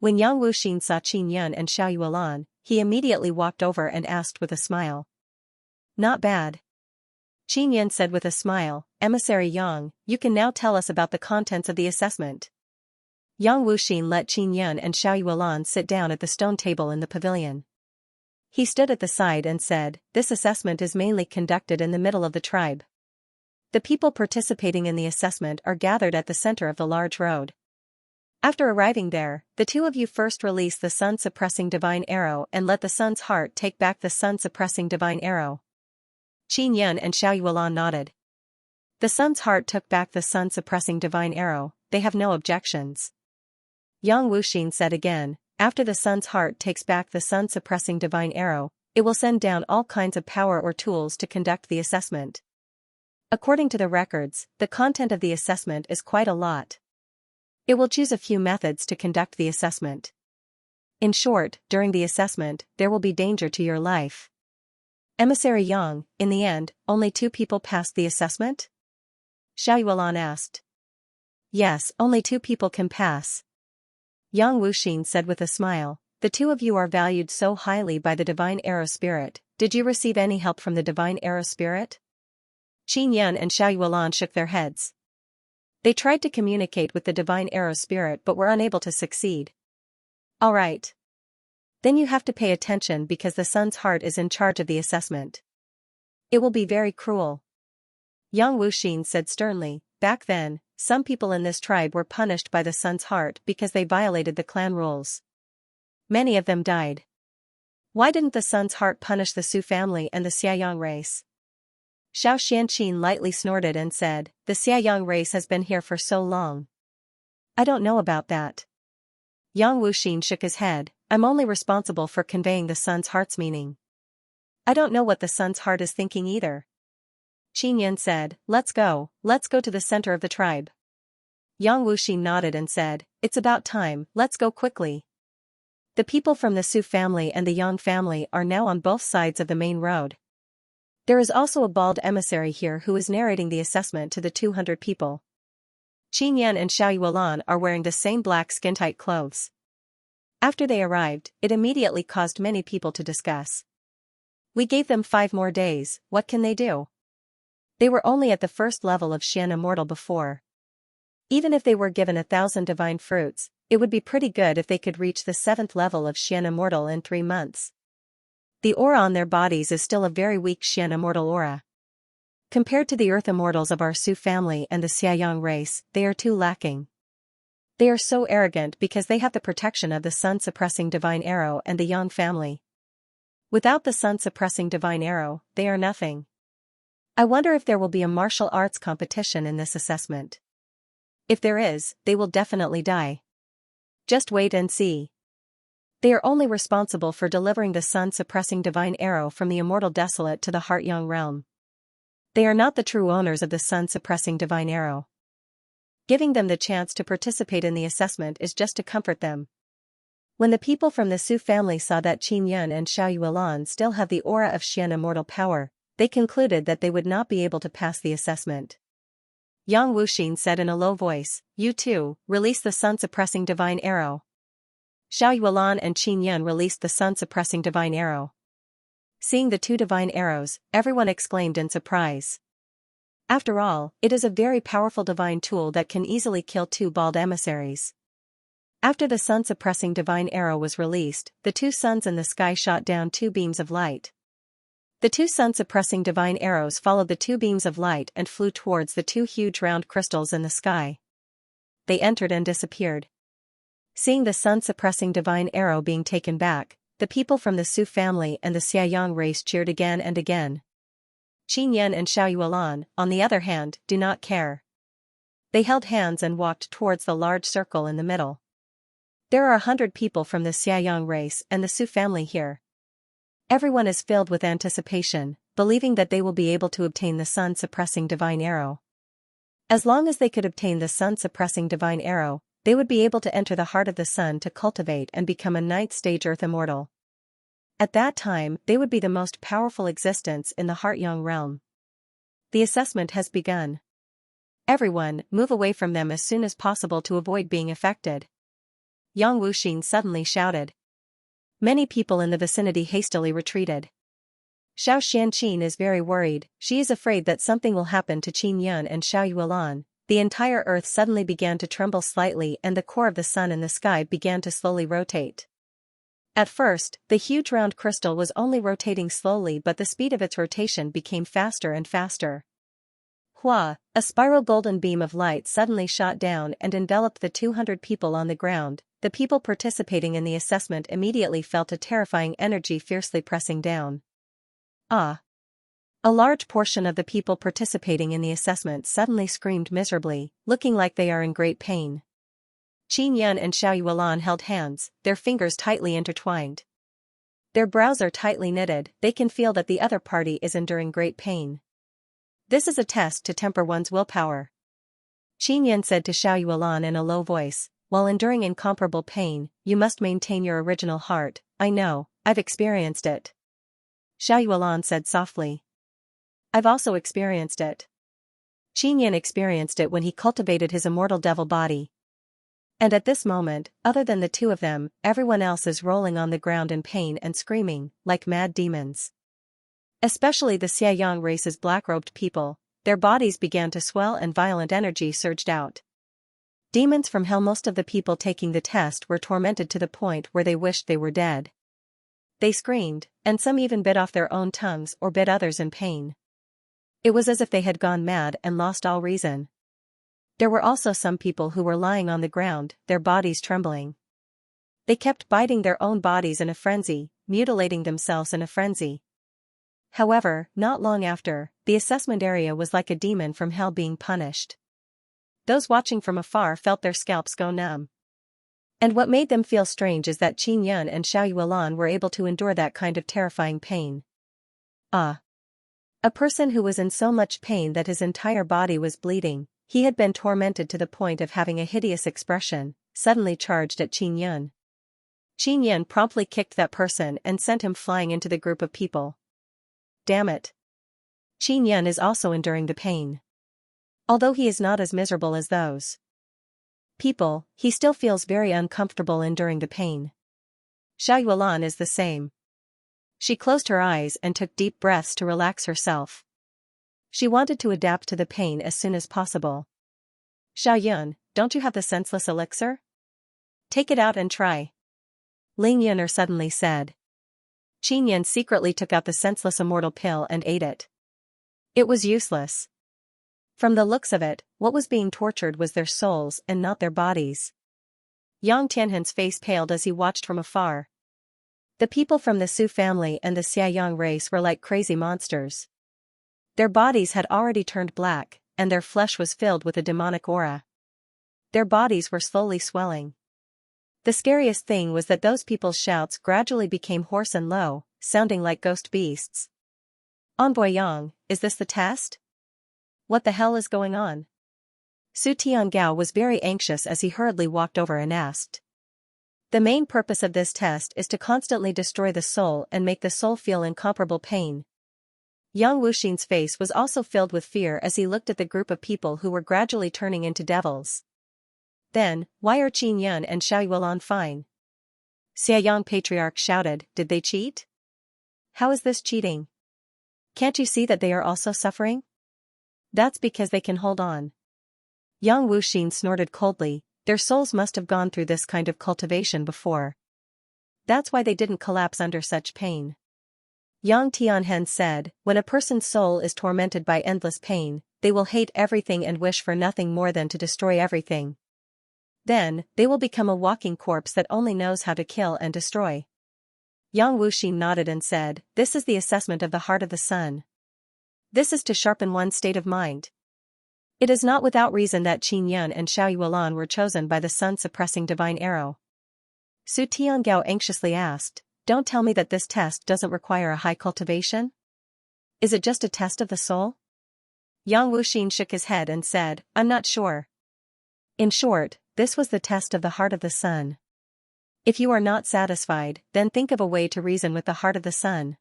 When Yang Wuxin saw Qin Yun and Xiao Yuan, he immediately walked over and asked with a smile. Not bad. Qin Yun said with a smile, Emissary Yang, you can now tell us about the contents of the assessment. Yang Wuxin let Qin Yun and Xiao Yuan sit down at the stone table in the pavilion. He stood at the side and said, this assessment is mainly conducted in the middle of the tribe. The people participating in the assessment are gathered at the center of the large road. After arriving there, the two of you first release the sun-suppressing divine arrow and let the sun's heart take back the sun-suppressing divine arrow. Qin Yun and Xiao Yuan nodded. The sun's heart took back the sun-suppressing divine arrow, they have no objections. Yang Wuxin said again, after the sun's heart takes back the sun-suppressing divine arrow, it will send down all kinds of power or tools to conduct the assessment. According to the records, the content of the assessment is quite a lot. It will choose a few methods to conduct the assessment. In short, during the assessment, there will be danger to your life. Emissary Yang, in the end, only 2 people passed the assessment? Xiao Yuan asked. Yes, only 2 people can pass. Yang Wuxin said with a smile, the 2 of you are valued so highly by the divine arrow spirit, did you receive any help from the divine arrow spirit? Qin Yun and Xiao Yuan shook their heads. They tried to communicate with the divine arrow spirit but were unable to succeed. Alright. Then you have to pay attention because the sun's heart is in charge of the assessment. It will be very cruel. Yang Wuxin said sternly, back then, some people in this tribe were punished by the sun's heart because they violated the clan rules. Many of them died. Why didn't the sun's heart punish the Su family and the Xiaoyang race? Xiao Xianqin lightly snorted and said, the Xiaoyang race has been here for so long. I don't know about that. Yang Wuxin shook his head, I'm only responsible for conveying the sun's heart's meaning. I don't know what the sun's heart is thinking either. Qin Yun said, let's go to the center of the tribe. Yang Wuxin nodded and said, it's about time, let's go quickly. The people from the Su family and the Yang family are now on both sides of the main road. There is also a bald emissary here who is narrating the assessment to the 200 people. Qin Yan and Xiao Yuan are wearing the same black skin-tight clothes. After they arrived, it immediately caused many people to discuss. We gave them 5 more days, what can they do? They were only at the 1st level of Xian Immortal before. Even if they were given 1,000 divine fruits, it would be pretty good if they could reach the 7th level of Xian Immortal in 3 months. The aura on their bodies is still a very weak Xian Immortal aura. Compared to the Earth Immortals of our Su family and the Xiaoyang race, they are too lacking. They are so arrogant because they have the protection of the sun-suppressing divine arrow and the Yang family. Without the sun-suppressing divine arrow, they are nothing. I wonder if there will be a martial arts competition in this assessment. If there is, they will definitely die. Just wait and see. They are only responsible for delivering the sun-suppressing divine arrow from the immortal desolate to the Heart Yang realm. They are not the true owners of the sun-suppressing divine arrow. Giving them the chance to participate in the assessment is just to comfort them. When the people from the Su family saw that Qin Yun and Xiao Yuan still have the aura of Xian immortal power, they concluded that they would not be able to pass the assessment. Yang Wuxin said in a low voice, you too, release the sun-suppressing divine arrow. Xiao Yuan and Qin Yun released the sun-suppressing divine arrow. Seeing the 2 divine arrows, everyone exclaimed in surprise. After all, it is a very powerful divine tool that can easily kill 2 bald emissaries. After the sun-suppressing divine arrow was released, the two suns in the sky shot down two beams of light. The two sun-suppressing divine arrows followed the two beams of light and flew towards the two huge round crystals in the sky. They entered and disappeared. Seeing the sun-suppressing divine arrow being taken back, the people from the Su family and the Xianxia race cheered again and again. Qin Yan and Xiao Yuan, on the other hand, do not care. They held hands and walked towards the large circle in the middle. There are 100 people from the Xianxia race and the Su family here. Everyone is filled with anticipation, believing that they will be able to obtain the sun-suppressing divine arrow. As long as they could obtain the sun-suppressing divine arrow, they would be able to enter the heart of the sun to cultivate and become a 9th-stage earth immortal. At that time, they would be the most powerful existence in the Heart-Yang realm. The assessment has begun. Everyone, move away from them as soon as possible to avoid being affected. Yang Wuxin suddenly shouted. Many people in the vicinity hastily retreated. Xiao Xianqin is very worried. She is afraid that something will happen to Qin Yan and Xiao Yuan. The entire earth suddenly began to tremble slightly and the core of the sun in the sky began to slowly rotate. At first, the huge round crystal was only rotating slowly, but the speed of its rotation became faster and faster. Hua, a spiral golden beam of light suddenly shot down and enveloped the 200 people on the ground. The people participating in the assessment immediately felt a terrifying energy fiercely pressing down. Ah! A large portion of the people participating in the assessment suddenly screamed miserably, looking like they are in great pain. Qin Yan and Xiao Yuan held hands, their fingers tightly intertwined. Their brows are tightly knitted, they can feel that the other party is enduring great pain. This is a test to temper one's willpower. Qin Yan said to Xiao Yuan in a low voice, while enduring incomparable pain, you must maintain your original heart. I know, I've experienced it. Xiao Yuan said softly. I've also experienced it. Qin Yan experienced it when he cultivated his immortal devil body. And at this moment, other than the two of them, everyone else is rolling on the ground in pain and screaming, like mad demons. Especially the Xianxia race's black-robed people, their bodies began to swell and violent energy surged out. Demons from hell. Most of the people taking the test were tormented to the point where they wished they were dead. They screamed, and some even bit off their own tongues or bit others in pain. It was as if they had gone mad and lost all reason. There were also some people who were lying on the ground, their bodies trembling. They kept biting their own bodies in a frenzy, mutilating themselves in a frenzy. However, not long after, the assessment area was like a demon from hell being punished. Those watching from afar felt their scalps go numb. And what made them feel strange is that Qin Yan and Xiao Yuan were able to endure that kind of terrifying pain. Ah! A person who was in so much pain that his entire body was bleeding, he had been tormented to the point of having a hideous expression, suddenly charged at Qin Yan. Qin Yan promptly kicked that person and sent him flying into the group of people. Damn it! Qin Yan is also enduring the pain. Although he is not as miserable as those people, he still feels very uncomfortable enduring the pain. Xiao Yuan is the same. She closed her eyes and took deep breaths to relax herself. She wanted to adapt to the pain as soon as possible. Xiao Yun, don't you have the senseless elixir? Take it out and try. Ling Yuner suddenly said. Qin Yan secretly took out the senseless immortal pill and ate it. It was useless. From the looks of it, what was being tortured was their souls and not their bodies. Yang Tianhan's face paled as he watched from afar. The people from the Su family and the Xianxia race were like crazy monsters. Their bodies had already turned black, and their flesh was filled with a demonic aura. Their bodies were slowly swelling. The scariest thing was that those people's shouts gradually became hoarse and low, sounding like ghost beasts. Envoy Yang, is this the test? What the hell is going on? Su Tiangao was very anxious as he hurriedly walked over and asked. The main purpose of this test is to constantly destroy the soul and make the soul feel incomparable pain. Yang Wuxin's face was also filled with fear as he looked at the group of people who were gradually turning into devils. Then, why are Qin Yan and Xiao Yuan fine? Xiaoyang Patriarch shouted, did they cheat? How is this cheating? Can't you see that they are also suffering? That's because they can hold on. Yang Wuxin snorted coldly, Their souls must have gone through this kind of cultivation before. That's why they didn't collapse under such pain. Yang Tianhen said, when a person's soul is tormented by endless pain, they will hate everything and wish for nothing more than to destroy everything. Then, they will become a walking corpse that only knows how to kill and destroy. Yang Wuxin nodded and said, this is the assessment of the heart of the sun. This is to sharpen one's state of mind. It is not without reason that Qin Yun and Xiao Yuan were chosen by the sun-suppressing divine arrow. Su Tiangao anxiously asked, don't tell me that this test doesn't require a high cultivation? Is it just a test of the soul? Yang Wuxin shook his head and said, I'm not sure. In short, this was the test of the heart of the sun. If you are not satisfied, then think of a way to reason with the heart of the sun.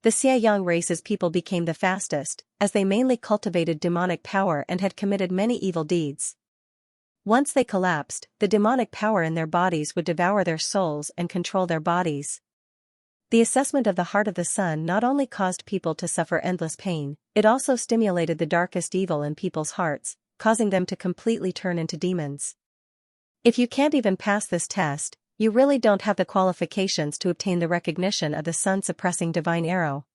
The Xianyang race's people became the fastest, as they mainly cultivated demonic power and had committed many evil deeds. Once they collapsed, the demonic power in their bodies would devour their souls and control their bodies. The assessment of the heart of the sun not only caused people to suffer endless pain, it also stimulated the darkest evil in people's hearts, causing them to completely turn into demons. If you can't even pass this test, you really don't have the qualifications to obtain the recognition of the sun-suppressing divine arrow.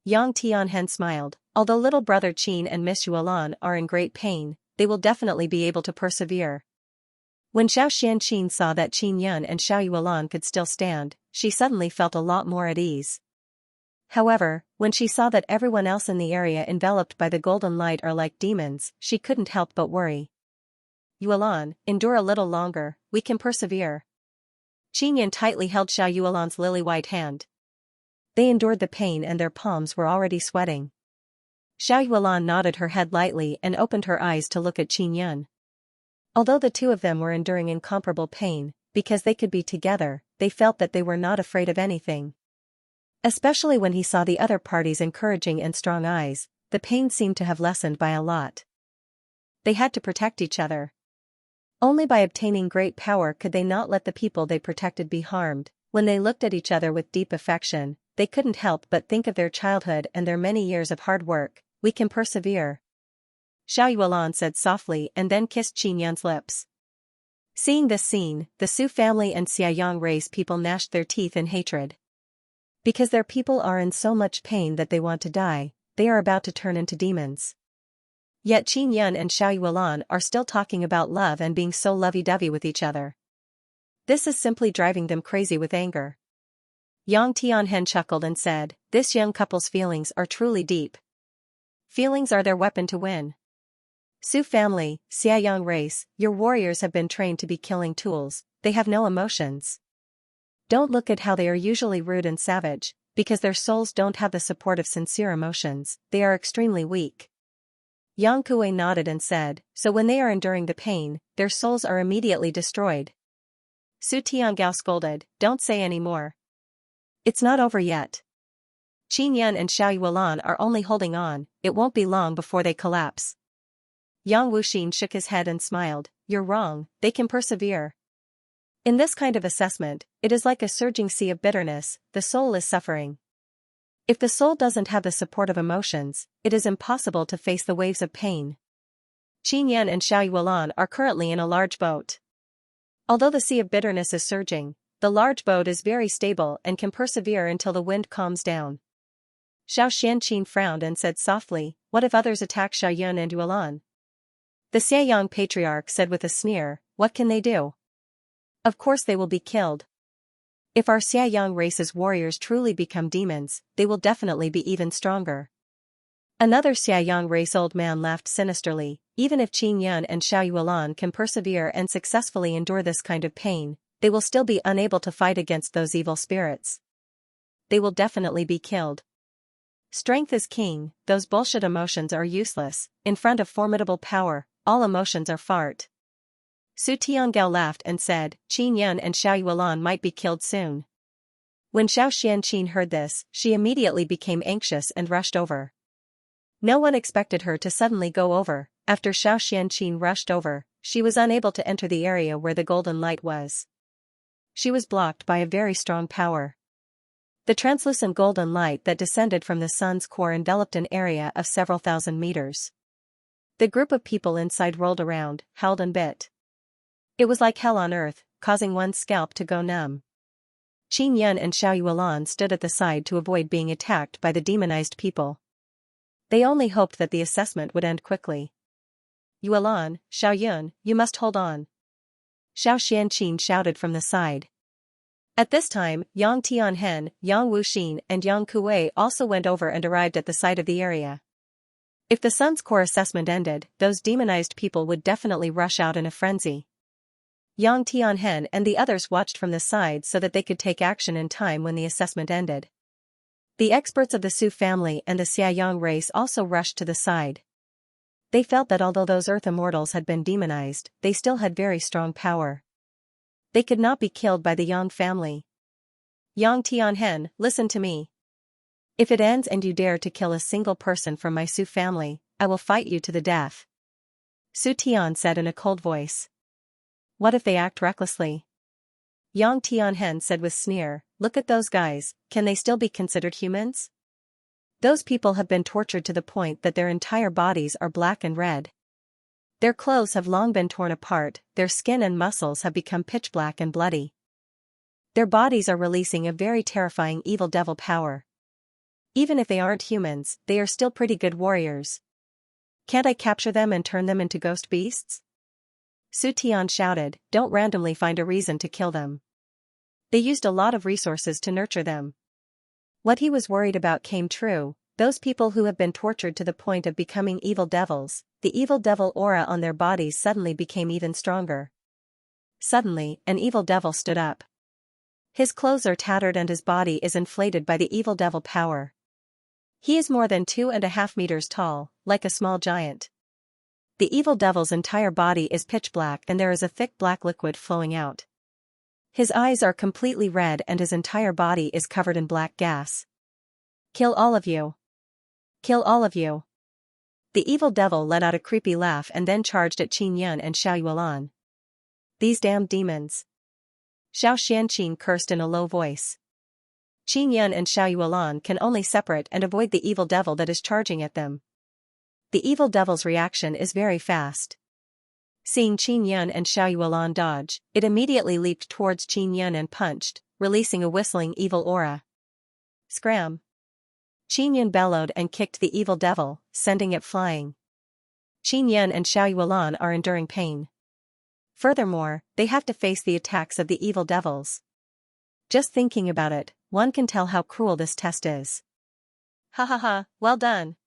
Yang Tianhen smiled, although little brother Qin and Miss Yuelan are in great pain, they will definitely be able to persevere. When Xiao Xianqin saw that Qin Yun and Xiao Yuelan could still stand, she suddenly felt a lot more at ease. However, when she saw that everyone else in the area enveloped by the golden light are like demons, she couldn't help but worry. Yuelan, endure a little longer, we can persevere. Qin Yun tightly held Xiao Yuelan's lily-white hand. They endured the pain and their palms were already sweating. Xiao Yuelan nodded her head lightly and opened her eyes to look at Qin Yun. Although the two of them were enduring incomparable pain, because they could be together, they felt that they were not afraid of anything. Especially when he saw the other party's encouraging and strong eyes, the pain seemed to have lessened by a lot. They had to protect each other. Only by obtaining great power could they not let the people they protected be harmed. When they looked at each other with deep affection, they couldn't help but think of their childhood and their many years of hard work. We can persevere. Xiao Yuelan said softly and then kissed Qin Yun's lips. Seeing this scene, the Su family and Xianyang race people gnashed their teeth in hatred. Because their people are in so much pain that they want to die, they are about to turn into demons. Yet Qin Yun and Xiao Yuelan are still talking about love and being so lovey-dovey with each other. This is simply driving them crazy with anger. Yang Tianhen chuckled and said, this young couple's feelings are truly deep. Feelings are their weapon to win. Su family, Xianyang race, your warriors have been trained to be killing tools, they have no emotions. Don't look at how they are usually rude and savage, because their souls don't have the support of sincere emotions, they are extremely weak. Yang Kuei nodded and said, so when they are enduring the pain, their souls are immediately destroyed. Su Tiangao scolded, don't say any more. It's not over yet. Qin Yun and Xiao Yuelan are only holding on, it won't be long before they collapse. Yang Wuxin shook his head and smiled, you're wrong, they can persevere. In this kind of assessment, it is like a surging sea of bitterness, the soul is suffering. If the soul doesn't have the support of emotions, it is impossible to face the waves of pain. Qin Yun and Xiao Yuelan are currently in a large boat. Although the sea of bitterness is surging, the large boat is very stable and can persevere until the wind calms down. Xiao Xianqin frowned and said softly, what if others attack Xiao Yun and Yuelan? The Xianyang patriarch said with a sneer, what can they do? Of course they will be killed. If our Xianyang race's warriors truly become demons, they will definitely be even stronger. Another Xianyang race old man laughed sinisterly, even if Qin Yun and Xiao Yuelan can persevere and successfully endure this kind of pain, they will still be unable to fight against those evil spirits. They will definitely be killed. Strength is king, those bullshit emotions are useless, in front of formidable power, all emotions are fart. Su Tiangao laughed and said, Qin Yun and Xiao Yuelan might be killed soon. When Xiao Xianqin heard this, she immediately became anxious and rushed over. No one expected her to suddenly go over. After Xiao Xianqin rushed over, she was unable to enter the area where the golden light was. She was blocked by a very strong power. The translucent golden light that descended from the sun's core enveloped an area of several thousand meters. The group of people inside rolled around, howled and bit. It was like hell on earth, causing one's scalp to go numb. Qin Yun and Xiao Yuan stood at the side to avoid being attacked by the demonized people. They only hoped that the assessment would end quickly. Yuan, Xiao Yun, you must hold on. Xiao Xianqin shouted from the side. At this time, Yang Tianhen, Yang Wuxin and Yang Kuwei also went over and arrived at the site of the area. If the Sun's core assessment ended, those demonized people would definitely rush out in a frenzy. Yang Tianhen and the others watched from the side so that they could take action in time when the assessment ended. The experts of the Su family and the Xiaoyang race also rushed to the side. They felt that although those Earth immortals had been demonized, they still had very strong power. They could not be killed by the Yang family. Yang Tianhen, listen to me. If it ends and you dare to kill a single person from my Su family, I will fight you to the death. Su Tian said in a cold voice. What if they act recklessly? Yang Tianhen said with sneer, look at those guys, can they still be considered humans? Those people have been tortured to the point that their entire bodies are black and red. Their clothes have long been torn apart, their skin and muscles have become pitch black and bloody. Their bodies are releasing a very terrifying evil devil power. Even if they aren't humans, they are still pretty good warriors. Can't I capture them and turn them into ghost beasts? Su Tian shouted, don't randomly find a reason to kill them. They used a lot of resources to nurture them. What he was worried about came true, those people who have been tortured to the point of becoming evil devils, the evil devil aura on their bodies suddenly became even stronger. Suddenly, an evil devil stood up. His clothes are tattered and his body is inflated by the evil devil power. He is more than 2.5 meters tall, like a small giant. The evil devil's entire body is pitch black and there is a thick black liquid flowing out. His eyes are completely red and his entire body is covered in black gas. Kill all of you. Kill all of you. The evil devil let out a creepy laugh and then charged at Qin Yun and Xiao Yuan. These damned demons. Xiao Xianqin cursed in a low voice. Qin Yun and Xiao Yuan can only separate and avoid the evil devil that is charging at them. The evil devil's reaction is very fast. Seeing Qin Yun and Xiao Yuan dodge, it immediately leaped towards Qin Yun and punched, releasing a whistling evil aura. Scram! Qin Yun bellowed and kicked the evil devil, sending it flying. Qin Yun and Xiao Yuan are enduring pain. Furthermore, they have to face the attacks of the evil devils. Just thinking about it, one can tell how cruel this test is. Ha ha ha, well done.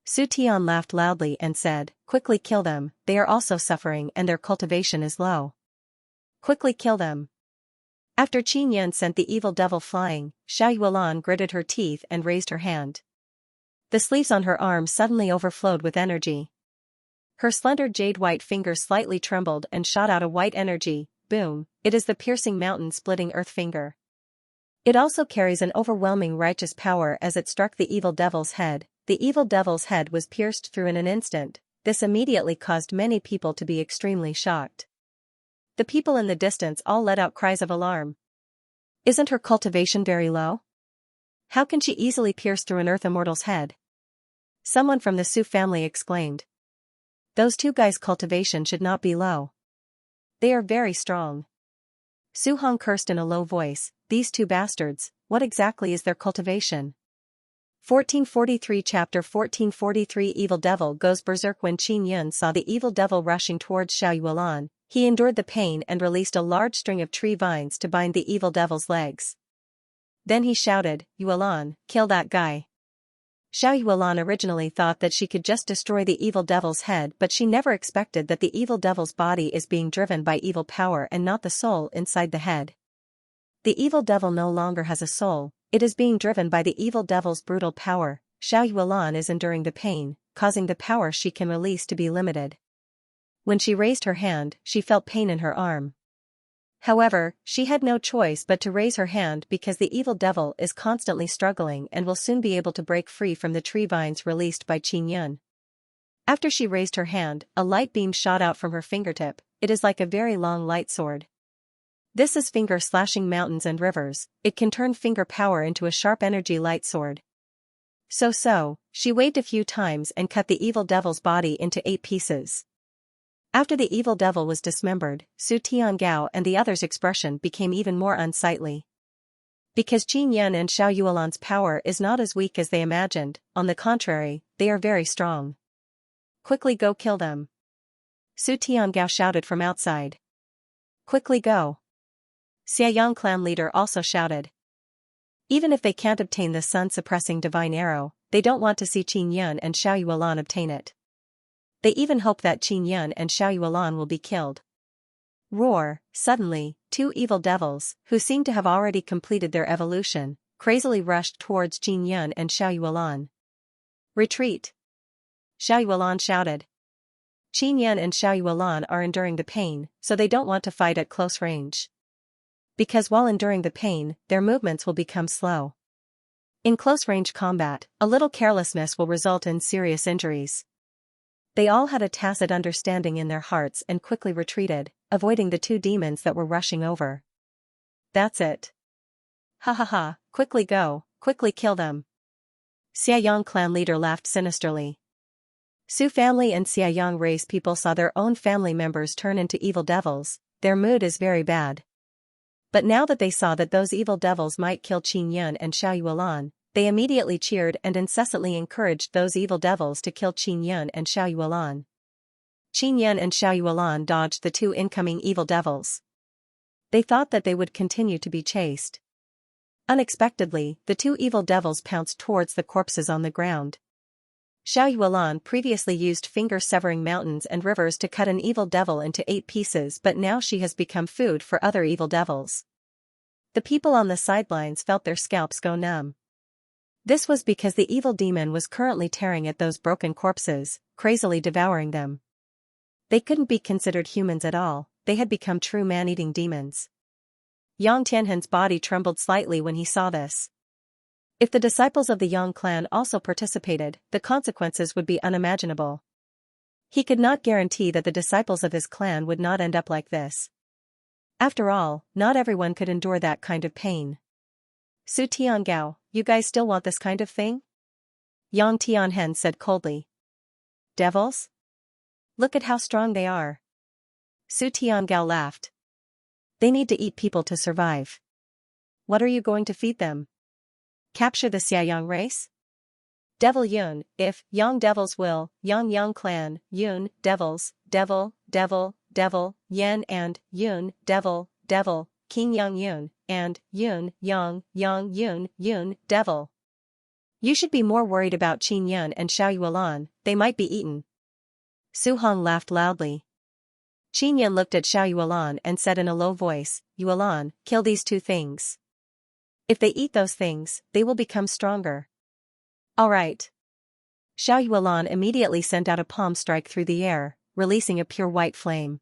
Su Tian laughed loudly and said, quickly kill them, they are also suffering and their cultivation is low. Quickly kill them. After Qin Yun sent the evil devil flying, Xiao Yuan gritted her teeth and raised her hand. The sleeves on her arm suddenly overflowed with energy. Her slender jade-white fingers slightly trembled and shot out a white energy, boom, it is the piercing mountain-splitting earth finger. It also carries an overwhelming righteous power as it struck the evil devil's head. The evil devil's head was pierced through in an instant. This immediately caused many people to be extremely shocked. The people in the distance all let out cries of alarm. Isn't her cultivation very low? How can she easily pierce through an earth immortal's head? Someone from the Su family exclaimed. Those two guys' cultivation should not be low. They are very strong. Su Hong cursed in a low voice, these two bastards, what exactly is their cultivation? 1443 Chapter 1443 Evil Devil goes berserk. When Qin Yun saw the evil devil rushing towards Xiao Yuan, he endured the pain and released a large string of tree vines to bind the evil devil's legs. Then he shouted, Yuan, kill that guy. Xiao Yuan originally thought that she could just destroy the evil devil's head, but she never expected that the evil devil's body is being driven by evil power and not the soul inside the head. The evil devil no longer has a soul. It is being driven by the evil devil's brutal power. Xiao Yuan is enduring the pain, causing the power she can release to be limited. When she raised her hand, she felt pain in her arm. However, she had no choice but to raise her hand because the evil devil is constantly struggling and will soon be able to break free from the tree vines released by Qin Yun. After she raised her hand, a light beam shot out from her fingertip. It is like a very long light sword. This is finger slashing mountains and rivers. It can turn finger power into a sharp energy light sword. So, she waved a few times and cut the evil devil's body into 8 pieces. After the evil devil was dismembered, Su Tiangao and the others' expression became even more unsightly. Because Qin Yan and Xiao Yuelan's power is not as weak as they imagined, on the contrary, they are very strong. Quickly go kill them. Su Tiangao shouted from outside. Quickly go. Xiaoyang clan leader also shouted. Even if they can't obtain the sun-suppressing divine arrow, they don't want to see Qin Yan and Xiao Yuelan obtain it. They even hope that Qin Yan and Xiao Yuelan will be killed. Roar! Suddenly, two evil devils, who seemed to have already completed their evolution, crazily rushed towards Qin Yan and Xiao Yuelan. Retreat! Xiao Yuelan shouted. Qin Yan and Xiao Yuelan are enduring the pain, so they don't want to fight at close range. Because while enduring the pain, their movements will become slow. In close-range combat, a little carelessness will result in serious injuries. They all had a tacit understanding in their hearts and quickly retreated, avoiding the two demons that were rushing over. That's it. Ha ha ha, quickly go, quickly kill them. Xiaoyang clan leader laughed sinisterly. Su family and Xiaoyang race people saw their own family members turn into evil devils, their mood is very bad. But now that they saw that those evil devils might kill Qin Yan and Xiao Yuelan, they immediately cheered and incessantly encouraged those evil devils to kill Qin Yan and Xiao Yuelan. Qin Yan and Xiao Yuelan dodged the two incoming evil devils. They thought that they would continue to be chased. Unexpectedly, the two evil devils pounced towards the corpses on the ground. Xiao Yuelan previously used finger-severing mountains and rivers to cut an evil devil into 8 pieces, but now she has become food for other evil devils. The people on the sidelines felt their scalps go numb. This was because the evil demon was currently tearing at those broken corpses, crazily devouring them. They couldn't be considered humans at all, they had become true man-eating demons. Yang Tianhen's body trembled slightly when he saw this. If the disciples of the Yang clan also participated, the consequences would be unimaginable. He could not guarantee that the disciples of his clan would not end up like this. After all, not everyone could endure that kind of pain. Su Tiangao, you guys still want this kind of thing? Yang Tianhen said coldly. Devils? Look at how strong they are. Su Tiangao laughed. They need to eat people to survive. What are you going to feed them? Capture the Xiaoyang race? Devil Yun, if, Yang devils will, Yang clan, Yun, devils, devil, Yan and, Yun, devil, Qin Yang Yun, and, Yun, Yang Yun, devil. You should be more worried about Qin Yan and Xiao Yuelan, they might be eaten. Su Hong laughed loudly. Qin Yan looked at Xiao Yuelan and said in a low voice, Yuelan, kill these two things. If they eat those things, they will become stronger. All right. Xiao Yuelan immediately sent out a palm strike through the air, releasing a pure white flame.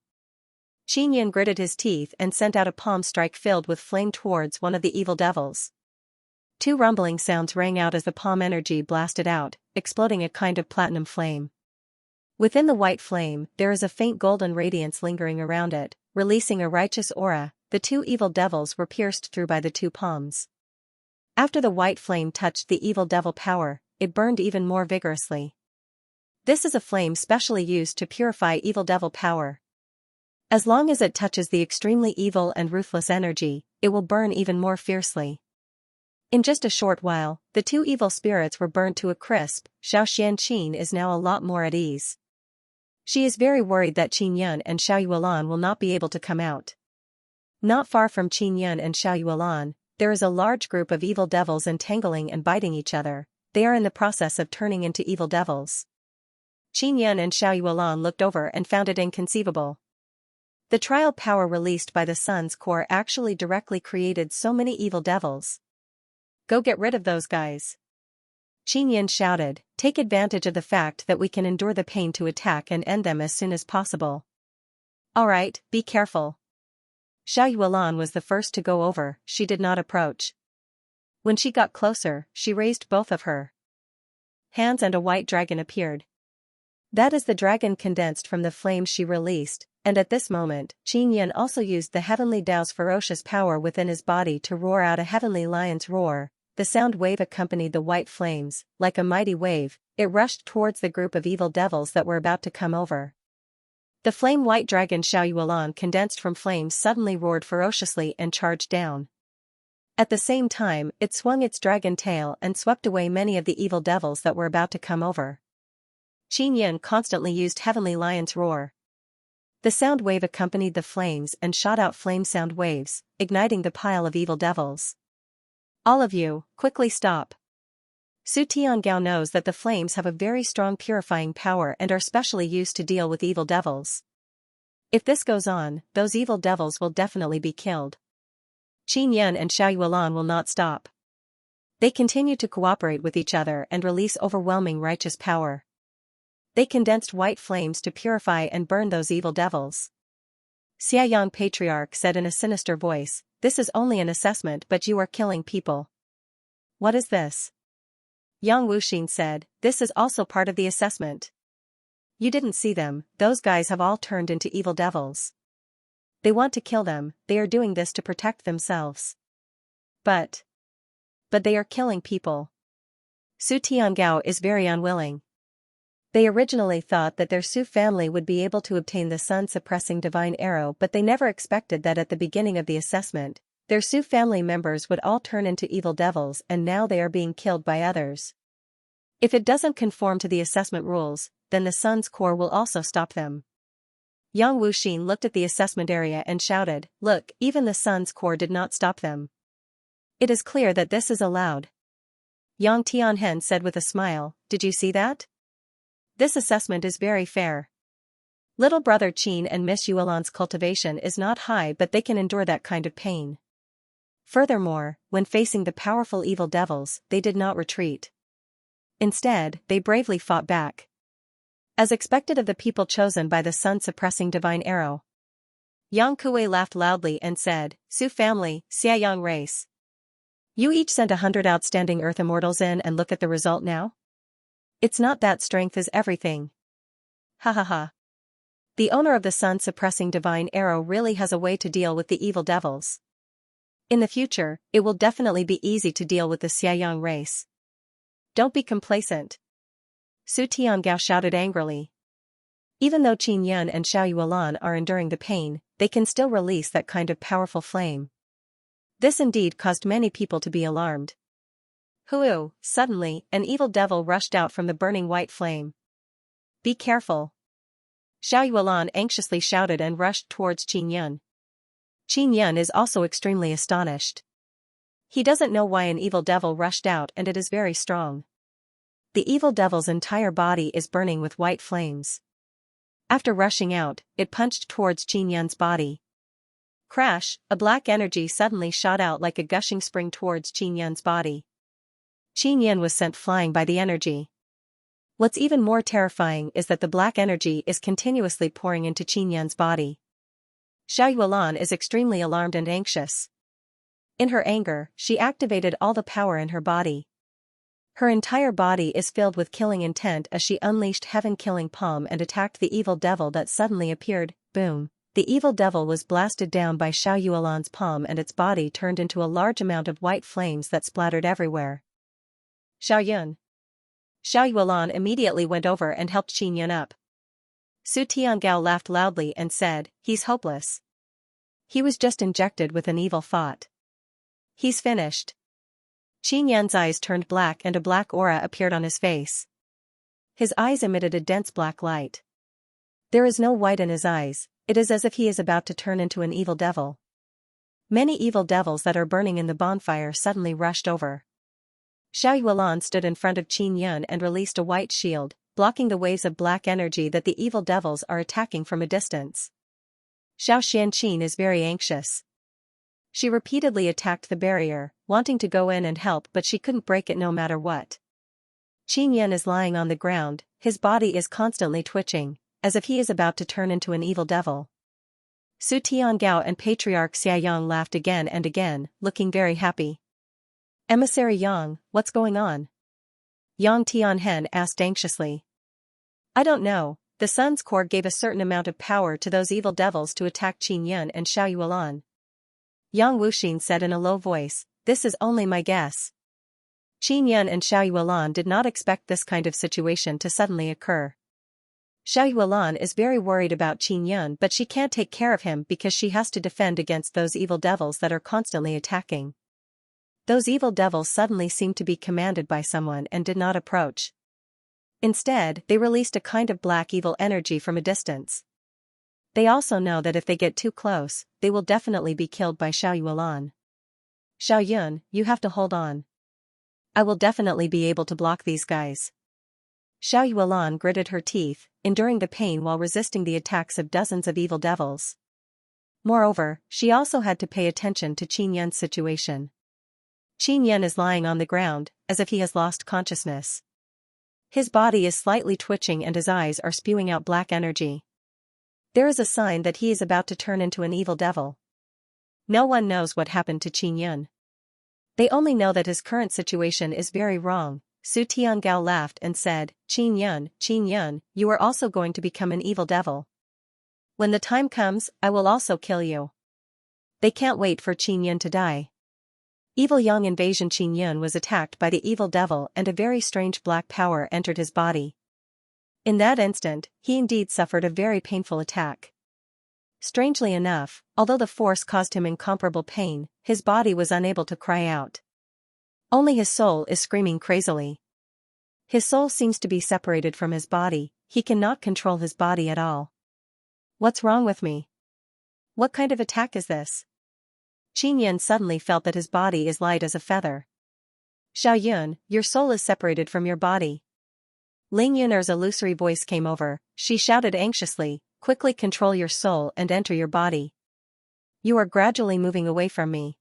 Qin Yan gritted his teeth and sent out a palm strike filled with flame towards one of the evil devils. 2 rumbling sounds rang out as the palm energy blasted out, exploding a kind of platinum flame. Within the white flame, there is a faint golden radiance lingering around it, releasing a righteous aura. The 2 evil devils were pierced through by the 2 palms. After the white flame touched the evil devil power, it burned even more vigorously. This is a flame specially used to purify evil devil power. As long as it touches the extremely evil and ruthless energy, it will burn even more fiercely. In just a short while, the 2 evil spirits were burnt to a crisp. Xiao Xianqin is now a lot more at ease. She is very worried that Qin Yan and Xiao Yuelan will not be able to come out. Not far from Qin Yan and Xiao Yuelan, there is a large group of evil devils entangling and biting each other. They are in the process of turning into evil devils. Qin Yan and Xiao Yuelan looked over and found it inconceivable. The trial power released by the sun's core actually directly created so many evil devils. Go get rid of those guys. Qin Yan shouted, take advantage of the fact that we can endure the pain to attack and end them as soon as possible. Alright, be careful. Xiao Yuelan was the first to go over, she did not approach. When she got closer, she raised both of her hands and a white dragon appeared. That is the dragon condensed from the flames she released, and at this moment, Qin Yan also used the heavenly Tao's ferocious power within his body to roar out a heavenly lion's roar. The sound wave accompanied the white flames, like a mighty wave, it rushed towards the group of evil devils that were about to come over. The flame-white dragon Xiaoyuan condensed from flames suddenly roared ferociously and charged down. At the same time, it swung its dragon tail and swept away many of the evil devils that were about to come over. Qin Yin constantly used Heavenly Lion's roar. The sound wave accompanied the flames and shot out flame sound waves, igniting the pile of evil devils. All of you, quickly stop. Su Tiangao knows that the flames have a very strong purifying power and are specially used to deal with evil devils. If this goes on, those evil devils will definitely be killed. Qin Yin and Xiaoyuan will not stop. They continue to cooperate with each other and release overwhelming righteous power. They condensed white flames to purify and burn those evil devils. Xiayang Patriarch said in a sinister voice, "This is only an assessment, but you are killing people." "What is this?" Yang Wuxin said, "This is also part of the assessment. You didn't see them, those guys have all turned into evil devils. They want to kill them, they are doing this to protect themselves. But they are killing people." Su Tiangao is very unwilling. They originally thought that their Su family would be able to obtain the sun-suppressing divine arrow, but they never expected that at the beginning of the assessment, their Su family members would all turn into evil devils, and now they are being killed by others. If it doesn't conform to the assessment rules, then the sun's core will also stop them. Yang Wuxin looked at the assessment area and shouted, "Look, even the sun's core did not stop them. It is clear that this is allowed." Yang Tianhen said with a smile, "Did you see that? This assessment is very fair. Little brother Qin and Miss Yuelan's cultivation is not high, but they can endure that kind of pain. Furthermore, when facing the powerful evil devils, they did not retreat. Instead, they bravely fought back. As expected of the people chosen by the sun-suppressing divine arrow." Yang Kuei laughed loudly and said, "Su family, Xiayang race. You each sent 100 outstanding Earth Immortals in, and look at the result now? It's not that strength is everything. Ha ha ha. The owner of the sun-suppressing divine arrow really has a way to deal with the evil devils. In the future, it will definitely be easy to deal with the Xiayang race. Don't be complacent." Su Tiangao shouted angrily. Even though Qin Yin and Xiaoyuan are enduring the pain, they can still release that kind of powerful flame. This indeed caused many people to be alarmed. Hoo! Suddenly, an evil devil rushed out from the burning white flame. "Be careful!" Xiaoyuan anxiously shouted and rushed towards Qin Yin. Qin Yin is also extremely astonished. He doesn't know why an evil devil rushed out, and it is very strong. The evil devil's entire body is burning with white flames. After rushing out, it punched towards Qin Yin's body. Crash! A black energy suddenly shot out like a gushing spring towards Qin Yin's body. Qin Yin was sent flying by the energy. What's even more terrifying is that the black energy is continuously pouring into Qin Yin's body. Xiaoyuan is extremely alarmed and anxious. In her anger, she activated all the power in her body. Her entire body is filled with killing intent as she unleashed heaven-killing palm and attacked the evil devil that suddenly appeared. Boom! The evil devil was blasted down by Xiaoyuan's palm, and its body turned into a large amount of white flames that splattered everywhere. "Xiaoyun!" Xiaoyuan immediately went over and helped Qin Yin up. Su Tiangao laughed loudly and said, "He's hopeless. He was just injected with an evil thought. He's finished." Qin Yin's eyes turned black and a black aura appeared on his face. His eyes emitted a dense black light. There is no white in his eyes, it is as if he is about to turn into an evil devil. Many evil devils that are burning in the bonfire suddenly rushed over. Xiaoyuan stood in front of Qin Yin and released a white shield, blocking the waves of black energy that the evil devils are attacking from a distance. Xiao Xianqin is very anxious. She repeatedly attacked the barrier, wanting to go in and help, but she couldn't break it no matter what. Qin Yin is lying on the ground, his body is constantly twitching, as if he is about to turn into an evil devil. Su Tiangao and Patriarch Xiayang laughed again and again, looking very happy. "Emissary Yang, what's going on?" Yang Tianhen asked anxiously. "I don't know, the sun's core gave a certain amount of power to those evil devils to attack Qin Yin and Xiaoyuan." Yang Wuxin said in a low voice, "This is only my guess." Qin Yin and Xiaoyuan did not expect this kind of situation to suddenly occur. Xiao Yuelan is very worried about Qin Yun, but she can't take care of him because she has to defend against those evil devils that are constantly attacking. Those evil devils suddenly seemed to be commanded by someone and did not approach. Instead, they released a kind of black evil energy from a distance. They also know that if they get too close, they will definitely be killed by Xiao Yuelan. Xiao Yun, you have to hold on. I will definitely be able to block these guys. Xiao Yuelan gritted her teeth, enduring the pain while resisting the attacks of dozens of evil devils. Moreover, she also had to pay attention to Qin Yun's situation. Qin Yun is lying on the ground, as if he has lost consciousness. His body is slightly twitching and his eyes are spewing out black energy. There is a sign that he is about to turn into an evil devil. No one knows what happened to Qin Yun. They only know that his current situation is very wrong. Su Tiangao laughed and said, Qin Yun, you are also going to become an evil devil. When the time comes, I will also kill you. They can't wait for Qin Yun to die. Evil Young Invasion. Qin Yun was attacked by the evil devil and a very strange black power entered his body. In that instant, he indeed suffered a very painful attack. Strangely enough, although the force caused him incomparable pain, his body was unable to cry out. Only his soul is screaming crazily. His soul seems to be separated from his body, he cannot control his body at all. What's wrong with me? What kind of attack is this? Qin Yun suddenly felt that his body is light as a feather. Xiao Yun, your soul is separated from your body. Ling Yun'er's illusory voice came over, she shouted anxiously, quickly control your soul and enter your body. You are gradually moving away from me.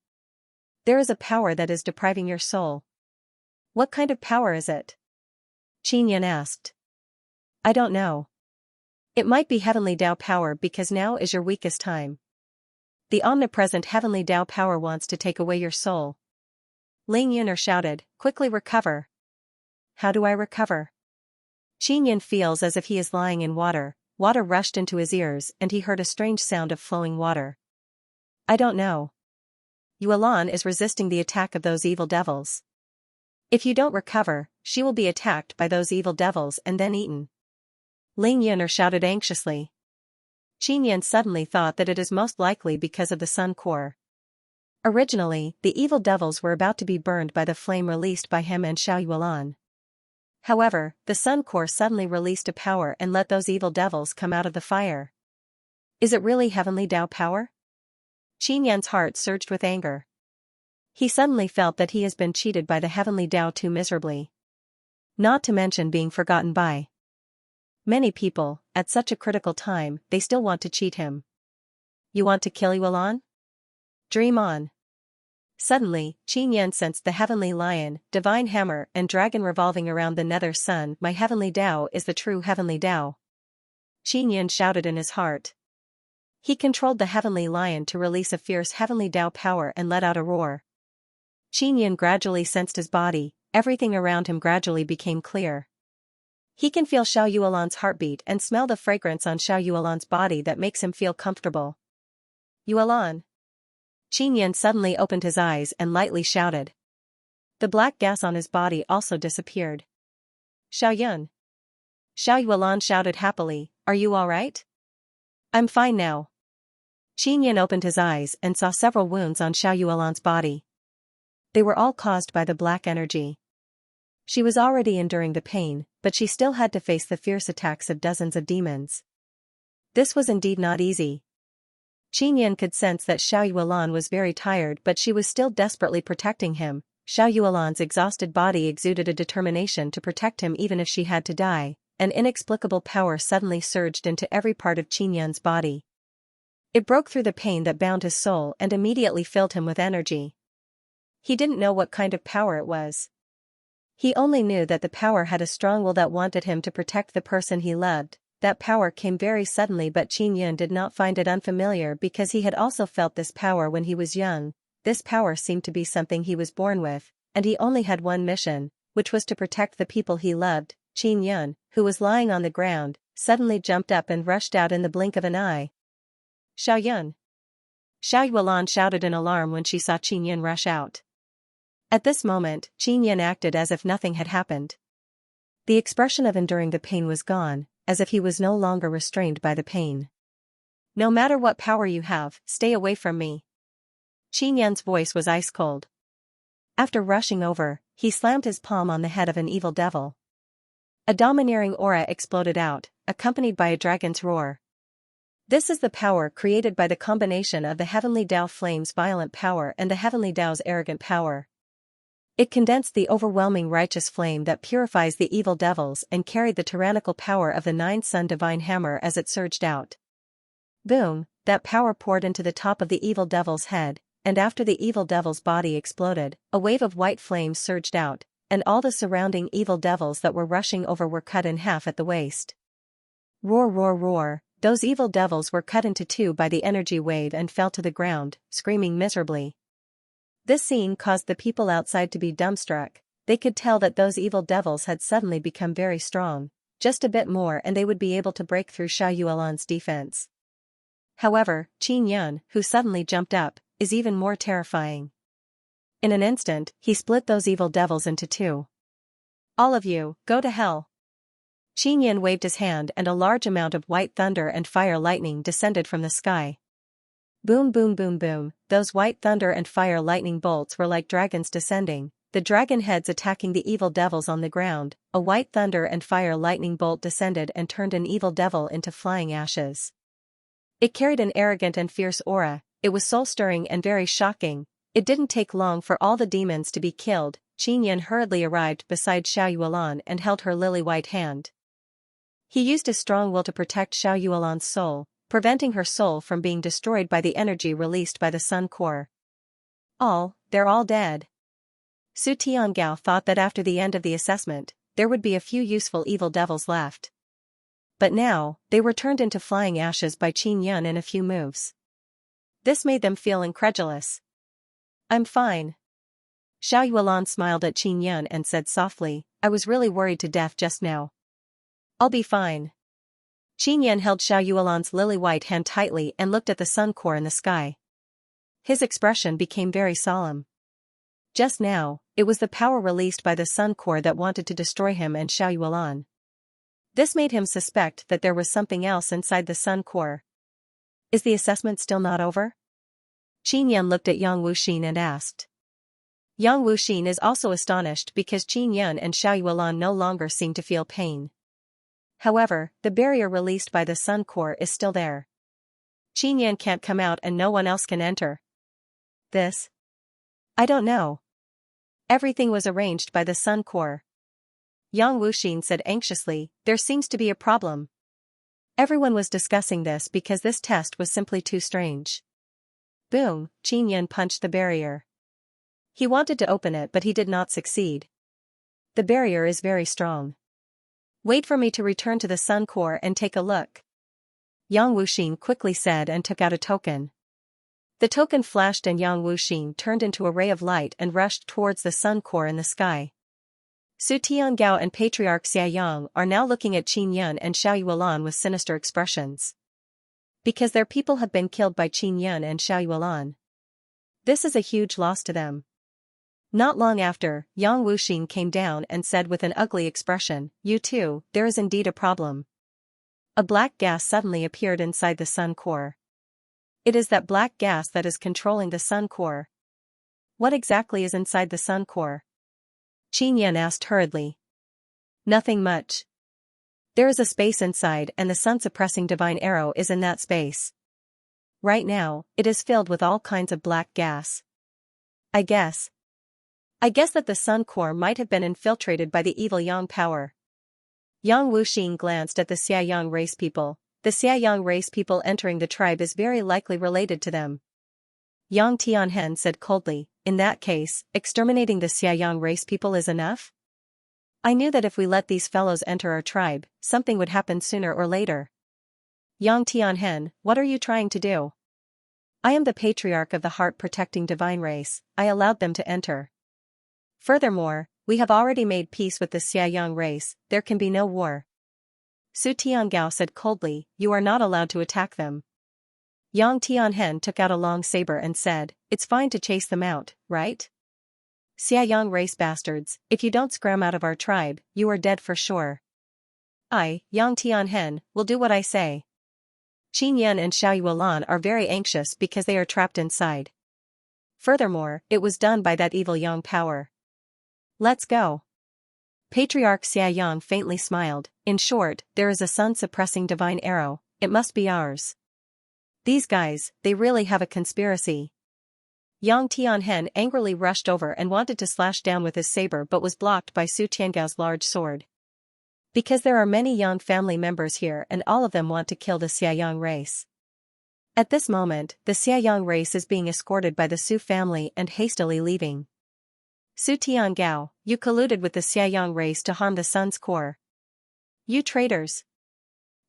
There is a power that is depriving your soul. What kind of power is it? Qin Yun asked. I don't know. It might be Heavenly Tao power because now is your weakest time. The omnipresent Heavenly Tao power wants to take away your soul. Ling Yun'er shouted, quickly recover. How do I recover? Qin Yun feels as if he is lying in water. Water rushed into his ears and he heard a strange sound of flowing water. I don't know. Yuelan is resisting the attack of those evil devils. If you don't recover, she will be attacked by those evil devils and then eaten. Ling Yun'er shouted anxiously. Qin Yun suddenly thought that it is most likely because of the sun core. Originally, the evil devils were about to be burned by the flame released by him and Xiao Yuelan. However, the sun core suddenly released a power and let those evil devils come out of the fire. Is it really Heavenly Tao power? Qin Yun's heart surged with anger. He suddenly felt that he has been cheated by the Heavenly Tao too miserably. Not to mention being forgotten by many people, at such a critical time, they still want to cheat him. You want to kill Yuelan? Dream on. Suddenly, Qin Yun sensed the Heavenly Lion, Divine Hammer and Dragon revolving around the nether sun. My Heavenly Tao is the true Heavenly Tao. Qin Yun shouted in his heart. He controlled the Heavenly Lion to release a fierce Heavenly Tao power and let out a roar. Qin Yun gradually sensed his body, everything around him gradually became clear. He can feel Xiao Yuelan's heartbeat and smell the fragrance on Xiao Yuelan's body that makes him feel comfortable. Yuelan. Qin Yun suddenly opened his eyes and lightly shouted. The black gas on his body also disappeared. Xiao Yun. Xiao Yuelan shouted happily, are you alright? I'm fine now. Qin Yun opened his eyes and saw several wounds on Xiao Yuelan's body. They were all caused by the black energy. She was already enduring the pain, but she still had to face the fierce attacks of dozens of demons. This was indeed not easy. Qin Yun could sense that Xiao Yuelan was very tired, but she was still desperately protecting him. Xiao Yuelan's exhausted body exuded a determination to protect him even if she had to die. An inexplicable power suddenly surged into every part of Qin Yun's body. It broke through the pain that bound his soul and immediately filled him with energy. He didn't know what kind of power it was. He only knew that the power had a strong will that wanted him to protect the person he loved. That power came very suddenly, but Qin Yun did not find it unfamiliar because he had also felt this power when he was young. This power seemed to be something he was born with, and he only had one mission, which was to protect the people he loved. Qin Yun, who was lying on the ground, suddenly jumped up and rushed out in the blink of an eye. Xiao Yun. Xiao Yuelan shouted in alarm when she saw Qin Yun rush out. At this moment, Qin Yun acted as if nothing had happened. The expression of enduring the pain was gone, as if he was no longer restrained by the pain. No matter what power you have, stay away from me. Qin Yan's voice was ice cold. After rushing over, he slammed his palm on the head of an evil devil. A domineering aura exploded out, accompanied by a dragon's roar. This is the power created by the combination of the heavenly Tao flame's violent power and the heavenly Tao's arrogant power. It condensed the overwhelming righteous flame that purifies the evil devils and carried the tyrannical power of the nine-sun divine hammer as it surged out. Boom, that power poured into the top of the evil devil's head, and after the evil devil's body exploded, a wave of white flames surged out, and all the surrounding evil devils that were rushing over were cut in half at the waist. Roar, roar, roar, those evil devils were cut into two by the energy wave and fell to the ground, screaming miserably. This scene caused the people outside to be dumbstruck. They could tell that those evil devils had suddenly become very strong. Just a bit more and they would be able to break through Xiao Yuelan's defense. However, Qin Yan, who suddenly jumped up, is even more terrifying. In an instant, he split those evil devils into two. All of you, go to hell. Qin Yan waved his hand and a large amount of white thunder and fire lightning descended from the sky. Boom, boom, boom, boom, those white thunder and fire lightning bolts were like dragons descending, the dragon heads attacking the evil devils on the ground. A white thunder and fire lightning bolt descended and turned an evil devil into flying ashes. It carried an arrogant and fierce aura. It was soul-stirring and very shocking. It didn't take long for all the demons to be killed. Qin Yan hurriedly arrived beside Xiao Yuelan and held her lily-white hand. He used his strong will to protect Xiao Yuelan's soul, preventing her soul from being destroyed by the energy released by the Sun Core. They're all dead. Su Tiangao thought that after the end of the assessment, there would be a few useful evil devils left. But now, they were turned into flying ashes by Qin Yan in a few moves. This made them feel incredulous. I'm fine. Xiao Yuelan smiled at Qin Yan and said softly, I was really worried to death just now. I'll be fine. Qin Yan held Xiao Yuelan's lily-white hand tightly and looked at the sun core in the sky. His expression became very solemn. Just now, it was the power released by the sun core that wanted to destroy him and Xiao Yuelan. This made him suspect that there was something else inside the sun core. Is the assessment still not over? Qin Yan looked at Yang Wuxin and asked. Yang Wuxin is also astonished because Qin Yan and Xiao Yuelan no longer seem to feel pain. However, the barrier released by the sun core is still there. Qin Yan can't come out and no one else can enter. This? I don't know. Everything was arranged by the sun core. Yang Wuxin said anxiously, there seems to be a problem. Everyone was discussing this because this test was simply too strange. Boom, Qin Yan punched the barrier. He wanted to open it but he did not succeed. The barrier is very strong. Wait for me to return to the sun core and take a look. Yang Wuxin quickly said and took out a token. The token flashed and Yang Wuxin turned into a ray of light and rushed towards the sun core in the sky. Su Tiangao and Patriarch Xiaoyang are now looking at Qin Yan and Xiao Yuelan with sinister expressions. Because their people have been killed by Qin Yan and Xiao Yuelan. This is a huge loss to them. Not long after, Yang Wuxin came down and said with an ugly expression, You too, there is indeed a problem. A black gas suddenly appeared inside the sun core. It is that black gas that is controlling the sun core. What exactly is inside the sun core? Qin Yan asked hurriedly. Nothing much. There is a space inside and the sun-suppressing divine arrow is in that space. Right now, it is filled with all kinds of black gas. I guess that the sun core might have been infiltrated by the evil Yang power. Yang Wuxin glanced at the Xiaoyang race people. The Xiaoyang race people entering the tribe is very likely related to them. Yang Tianhen said coldly, in that case, exterminating the Xiaoyang race people is enough? I knew that if we let these fellows enter our tribe, something would happen sooner or later. Yang Tianhen, what are you trying to do? I am the patriarch of the heart-protecting divine race, I allowed them to enter. Furthermore, we have already made peace with the Xiaoyang race, there can be no war. Su Tiangao said coldly, you are not allowed to attack them. Yang Tianhen took out a long saber and said, it's fine to chase them out, right? Xiaoyang race bastards, if you don't scram out of our tribe, you are dead for sure. I, Yang Tianhen, will do what I say. Qin Yan and Xiao Yuan are very anxious because they are trapped inside. Furthermore, it was done by that evil Yang power. Let's go. Patriarch Xia Yang faintly smiled. In short, there is a sun-suppressing divine arrow, it must be ours. These guys, they really have a conspiracy. Yang Tianhen angrily rushed over and wanted to slash down with his saber but was blocked by Su Tiangao's large sword. Because there are many Yang family members here and all of them want to kill the Xia Yang race. At this moment, the Xia Yang race is being escorted by the Su family and hastily leaving. Su Tiangao, you colluded with the Xia Yang race to harm the sun's core. You traitors.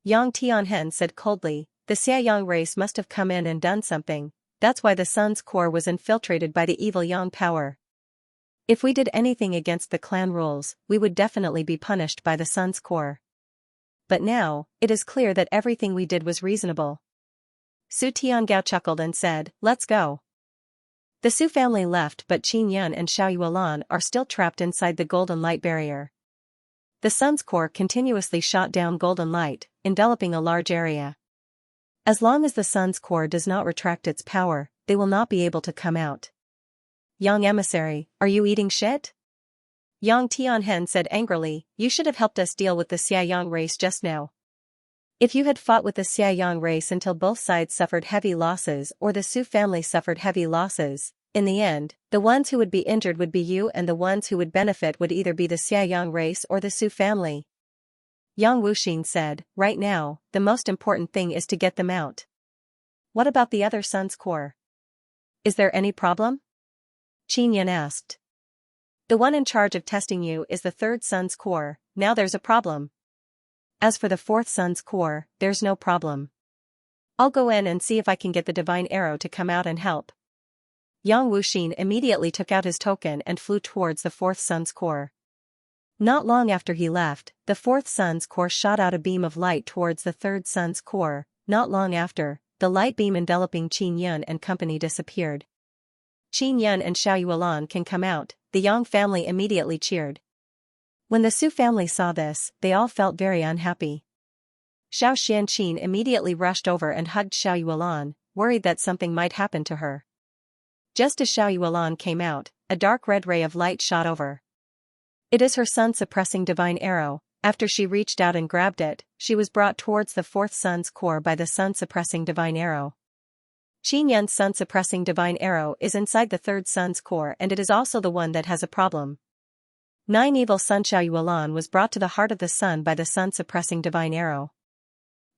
Yang Tianhen said coldly, the Xia Yang race must have come in and done something, that's why the sun's core was infiltrated by the evil Yang power. If we did anything against the clan rules, we would definitely be punished by the sun's core. But now, it is clear that everything we did was reasonable. Su Tiangao chuckled and said, let's go. The Su family left but Qin Yan and Xiao Yuan are still trapped inside the golden light barrier. The sun's core continuously shot down golden light, enveloping a large area. As long as the sun's core does not retract its power, they will not be able to come out. Young emissary, are you eating shit? Yang Tianhen said angrily, you should have helped us deal with the Xia Yang race just now. If you had fought with the Xia Yang race until both sides suffered heavy losses or the Su family suffered heavy losses, in the end, the ones who would be injured would be you and the ones who would benefit would either be the Xia Yang race or the Su family. Yang Wuxin said, right now, the most important thing is to get them out. What about the other sun's core? Is there any problem? Qin Yan asked. The one in charge of testing you is the third sun's core, now there's a problem. As for the fourth sun's core, there's no problem. I'll go in and see if I can get the divine arrow to come out and help. Yang Wuxin immediately took out his token and flew towards the fourth sun's core. Not long after he left, the fourth sun's core shot out a beam of light towards the third sun's core. Not long after, the light beam enveloping Qin Yan and company disappeared. Qin Yan and Xiao Yuan can come out, the Yang family immediately cheered. When the Su family saw this, they all felt very unhappy. Xiao Xianqin immediately rushed over and hugged Xiao Yuan, worried that something might happen to her. Just as Xiao Yuan came out, a dark red ray of light shot over. It is her sun-suppressing divine arrow. After she reached out and grabbed it, she was brought towards the fourth sun's core by the sun-suppressing divine arrow. Qin Yan's sun-suppressing divine arrow is inside the third sun's core and it is also the one that has a problem. 9 evil sun Xiao Yuan was brought to the heart of the sun by the sun-suppressing divine arrow.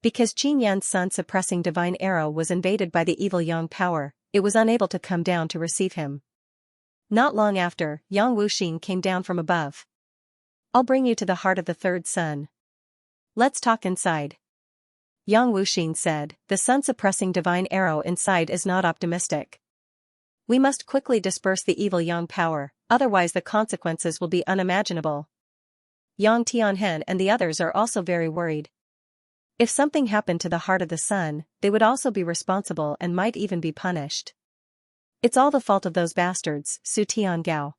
Because Qin Yan's sun-suppressing divine arrow was invaded by the evil Yang power, it was unable to come down to receive him. Not long after, Yang Wuxin came down from above. I'll bring you to the heart of the third sun. Let's talk inside. Yang Wuxin said, the sun-suppressing divine arrow inside is not optimistic. We must quickly disperse the evil Yang power, otherwise the consequences will be unimaginable. Yang Tianhen and the others are also very worried. If something happened to the heart of the sun, they would also be responsible and might even be punished. It's all the fault of those bastards, Su Tiangao.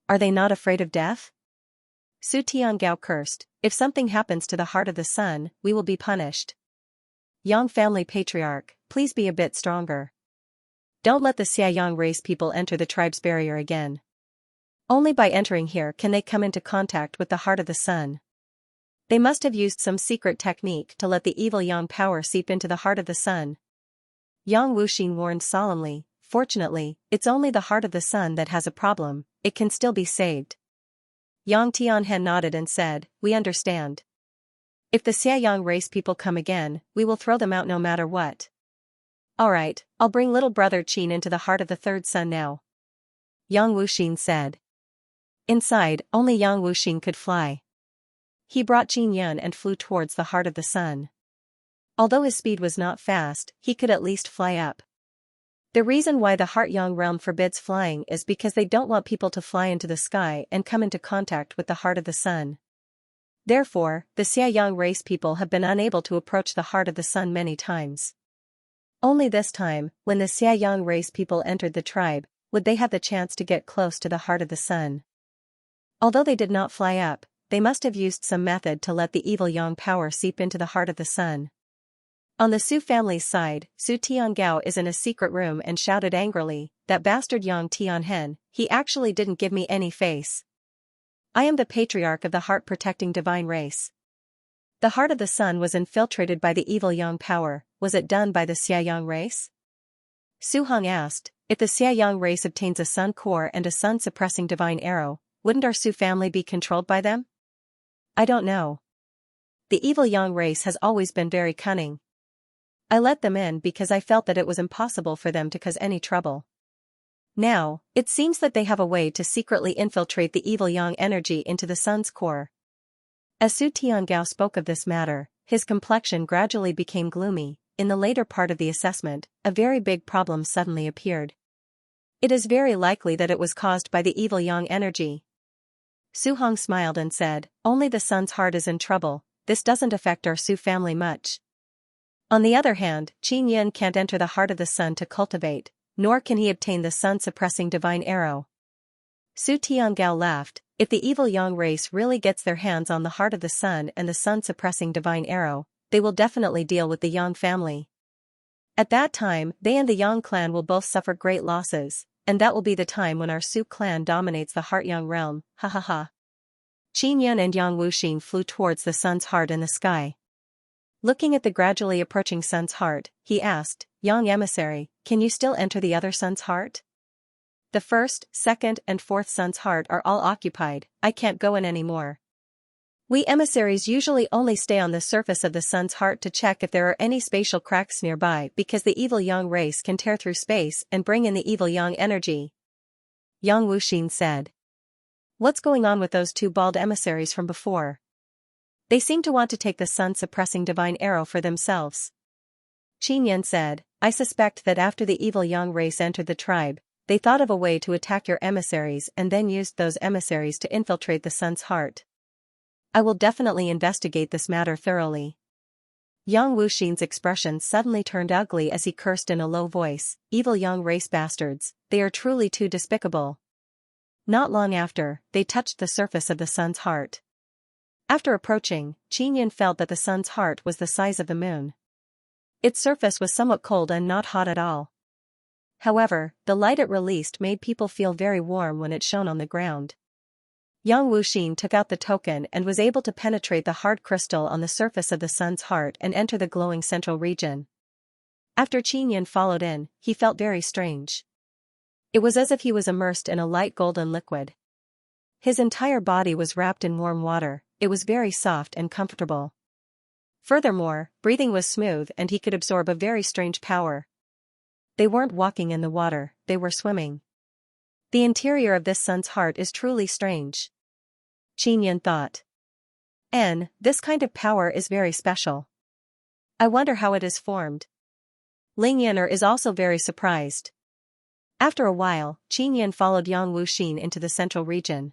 Are they not afraid of death? Su Tiangao cursed, if something happens to the heart of the sun, we will be punished. Yang family patriarch, please be a bit stronger. Don't let the Xia Yang race people enter the tribe's barrier again. Only by entering here can they come into contact with the heart of the sun. They must have used some secret technique to let the evil Yang power seep into the heart of the sun. Yang Wuxin warned solemnly, fortunately, it's only the heart of the sun that has a problem, it can still be saved. Yang Tianhen nodded and said, we understand. If the Xia Yang race people come again, we will throw them out no matter what. Alright, I'll bring little brother Qin into the heart of the third sun now. Yang Wuxin said. Inside, only Yang Wuxin could fly. He brought Qin Yan and flew towards the heart of the sun. Although his speed was not fast, he could at least fly up. The reason why the Heart Yang realm forbids flying is because they don't want people to fly into the sky and come into contact with the heart of the sun. Therefore, the Xia Yang race people have been unable to approach the heart of the sun many times. Only this time, when the Xia Yang race people entered the tribe, would they have the chance to get close to the heart of the sun. Although they did not fly up, they must have used some method to let the evil yang power seep into the heart of the sun. On the Su family's side, Su Tiangao is in a secret room and shouted angrily, "That bastard Yang Tianhen, he actually didn't give me any face. I am the patriarch of the heart-protecting divine race. The heart of the sun was infiltrated by the evil yang power, was it done by the Xiaoyang race?" Su Hong asked, "If the Xiaoyang race obtains a sun core and a sun-suppressing divine arrow, wouldn't our Su family be controlled by them?" "I don't know. The evil yang race has always been very cunning. I let them in because I felt that it was impossible for them to cause any trouble. Now, it seems that they have a way to secretly infiltrate the evil yang energy into the sun's core." As Su Tiangao spoke of this matter, his complexion gradually became gloomy. In the later part of the assessment, a very big problem suddenly appeared. "It is very likely that it was caused by the evil yang energy." Su Hong smiled and said, "Only the sun's heart is in trouble, this doesn't affect our Su family much. On the other hand, Qin Yin can't enter the heart of the sun to cultivate, nor can he obtain the sun-suppressing divine arrow." Su Tiangao laughed, "If the evil yang race really gets their hands on the heart of the sun and the sun-suppressing divine arrow, they will definitely deal with the Yang family. At that time, they and the Yang clan will both suffer great losses, and that will be the time when our Su clan dominates the Heart Yang realm, ha ha ha." Qin Yin and Yang Wuxin flew towards the sun's heart in the sky. Looking at the gradually approaching sun's heart, he asked, "Yang emissary, can you still enter the other sun's heart?" "The first, second and fourth sun's heart are all occupied, I can't go in anymore. We emissaries usually only stay on the surface of the sun's heart to check if there are any spatial cracks nearby because the evil yang race can tear through space and bring in the evil yang energy." Yang Wuxin said, "What's going on with those two bald emissaries from before? They seem to want to take the sun-suppressing divine arrow for themselves." Qin Yin said, "I suspect that after the evil yang race entered the tribe, they thought of a way to attack your emissaries and then used those emissaries to infiltrate the sun's heart. I will definitely investigate this matter thoroughly." Yang Wuxin's expression suddenly turned ugly as he cursed in a low voice, "Evil yang race bastards, they are truly too despicable." Not long after, they touched the surface of the sun's heart. After approaching, Qin Yin felt that the sun's heart was the size of the moon. Its surface was somewhat cold and not hot at all. However, the light it released made people feel very warm when it shone on the ground. Yang Wuxin took out the token and was able to penetrate the hard crystal on the surface of the sun's heart and enter the glowing central region. After Qin Yin followed in, he felt very strange. It was as if he was immersed in a light golden liquid. His entire body was wrapped in warm water, it was very soft and comfortable. Furthermore, breathing was smooth and he could absorb a very strange power. They weren't walking in the water, they were swimming. The interior of this sun's heart is truly strange. Qin Yin thought. This kind of power is very special. I wonder how it is formed. Ling Yin'er is also very surprised. After a while, Qin Yin followed Yang Wuxin into the central region.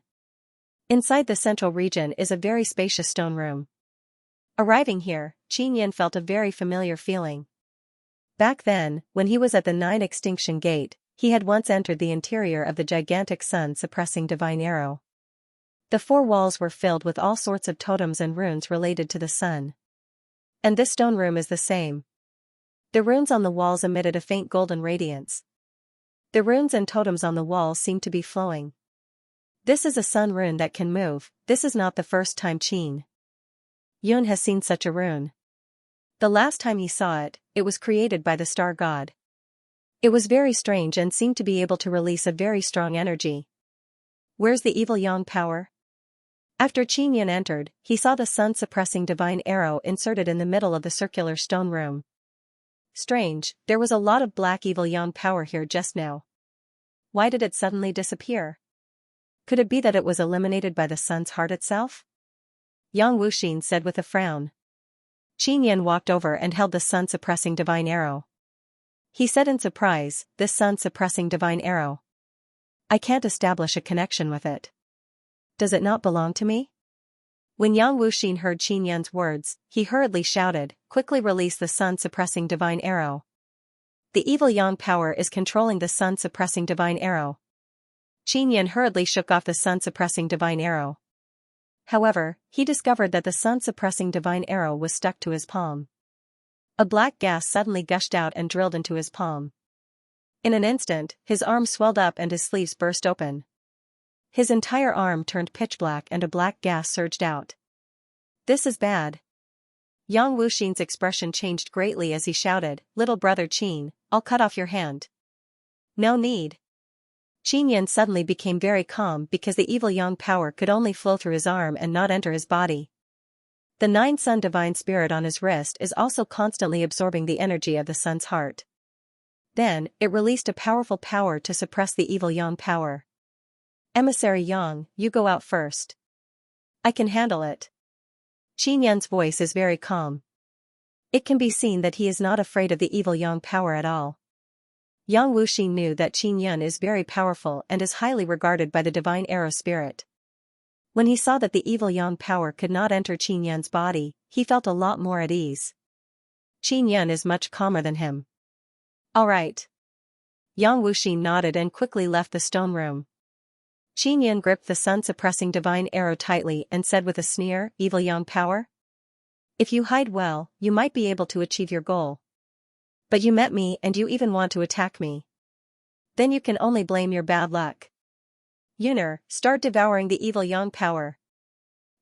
Inside the central region is a very spacious stone room. Arriving here, Qin Yin felt a very familiar feeling. Back then, when he was at the 9 Extinction Gate, he had once entered the interior of the gigantic sun-suppressing divine arrow. The 4 walls were filled with all sorts of totems and runes related to the sun. And this stone room is the same. The runes on the walls emitted a faint golden radiance. The runes and totems on the walls seemed to be flowing. This is a sun rune that can move, this is not the first time Qin Yun has seen such a rune. The last time he saw it, it was created by the star god. It was very strange and seemed to be able to release a very strong energy. Where's the evil yang power? After Qin Yun entered, he saw the sun-suppressing divine arrow inserted in the middle of the circular stone room. Strange, there was a lot of black evil yang power here just now. Why did it suddenly disappear? Could it be that it was eliminated by the sun's heart itself? Yang Wuxin said with a frown. Qin Yin walked over and held the sun-suppressing divine arrow. He said in surprise, "This sun-suppressing divine arrow. I can't establish a connection with it. Does it not belong to me?" When Yang Wuxin heard Qin Yin's words, he hurriedly shouted, "Quickly release the sun-suppressing divine arrow. The evil yang power is controlling the sun-suppressing divine arrow." Qin Yin hurriedly shook off the sun-suppressing divine arrow. However, he discovered that the sun-suppressing divine arrow was stuck to his palm. A black gas suddenly gushed out and drilled into his palm. In an instant, his arm swelled up and his sleeves burst open. His entire arm turned pitch black and a black gas surged out. "This is bad." Yang Wuxin's expression changed greatly as he shouted, "Little brother Qin, I'll cut off your hand." "No need." Qin Yan suddenly became very calm because the evil yang power could only flow through his arm and not enter his body. The nine sun divine spirit on his wrist is also constantly absorbing the energy of the sun's heart. Then, it released a powerful power to suppress the evil yang power. "Emissary Yang, you go out first. I can handle it." Qin Yan's voice is very calm. It can be seen that he is not afraid of the evil yang power at all. Yang Wuxin knew that Qin Yan is very powerful and is highly regarded by the divine arrow spirit. When he saw that the evil yang power could not enter Qin Yan's body, he felt a lot more at ease. Qin Yan is much calmer than him. "All right." Yang Wuxin nodded and quickly left the stone room. Qin Yan gripped the sun-suppressing divine arrow tightly and said with a sneer, "Evil yang power? If you hide well, you might be able to achieve your goal. But you met me and you even want to attack me. Then you can only blame your bad luck. Yuner, start devouring the evil yang power."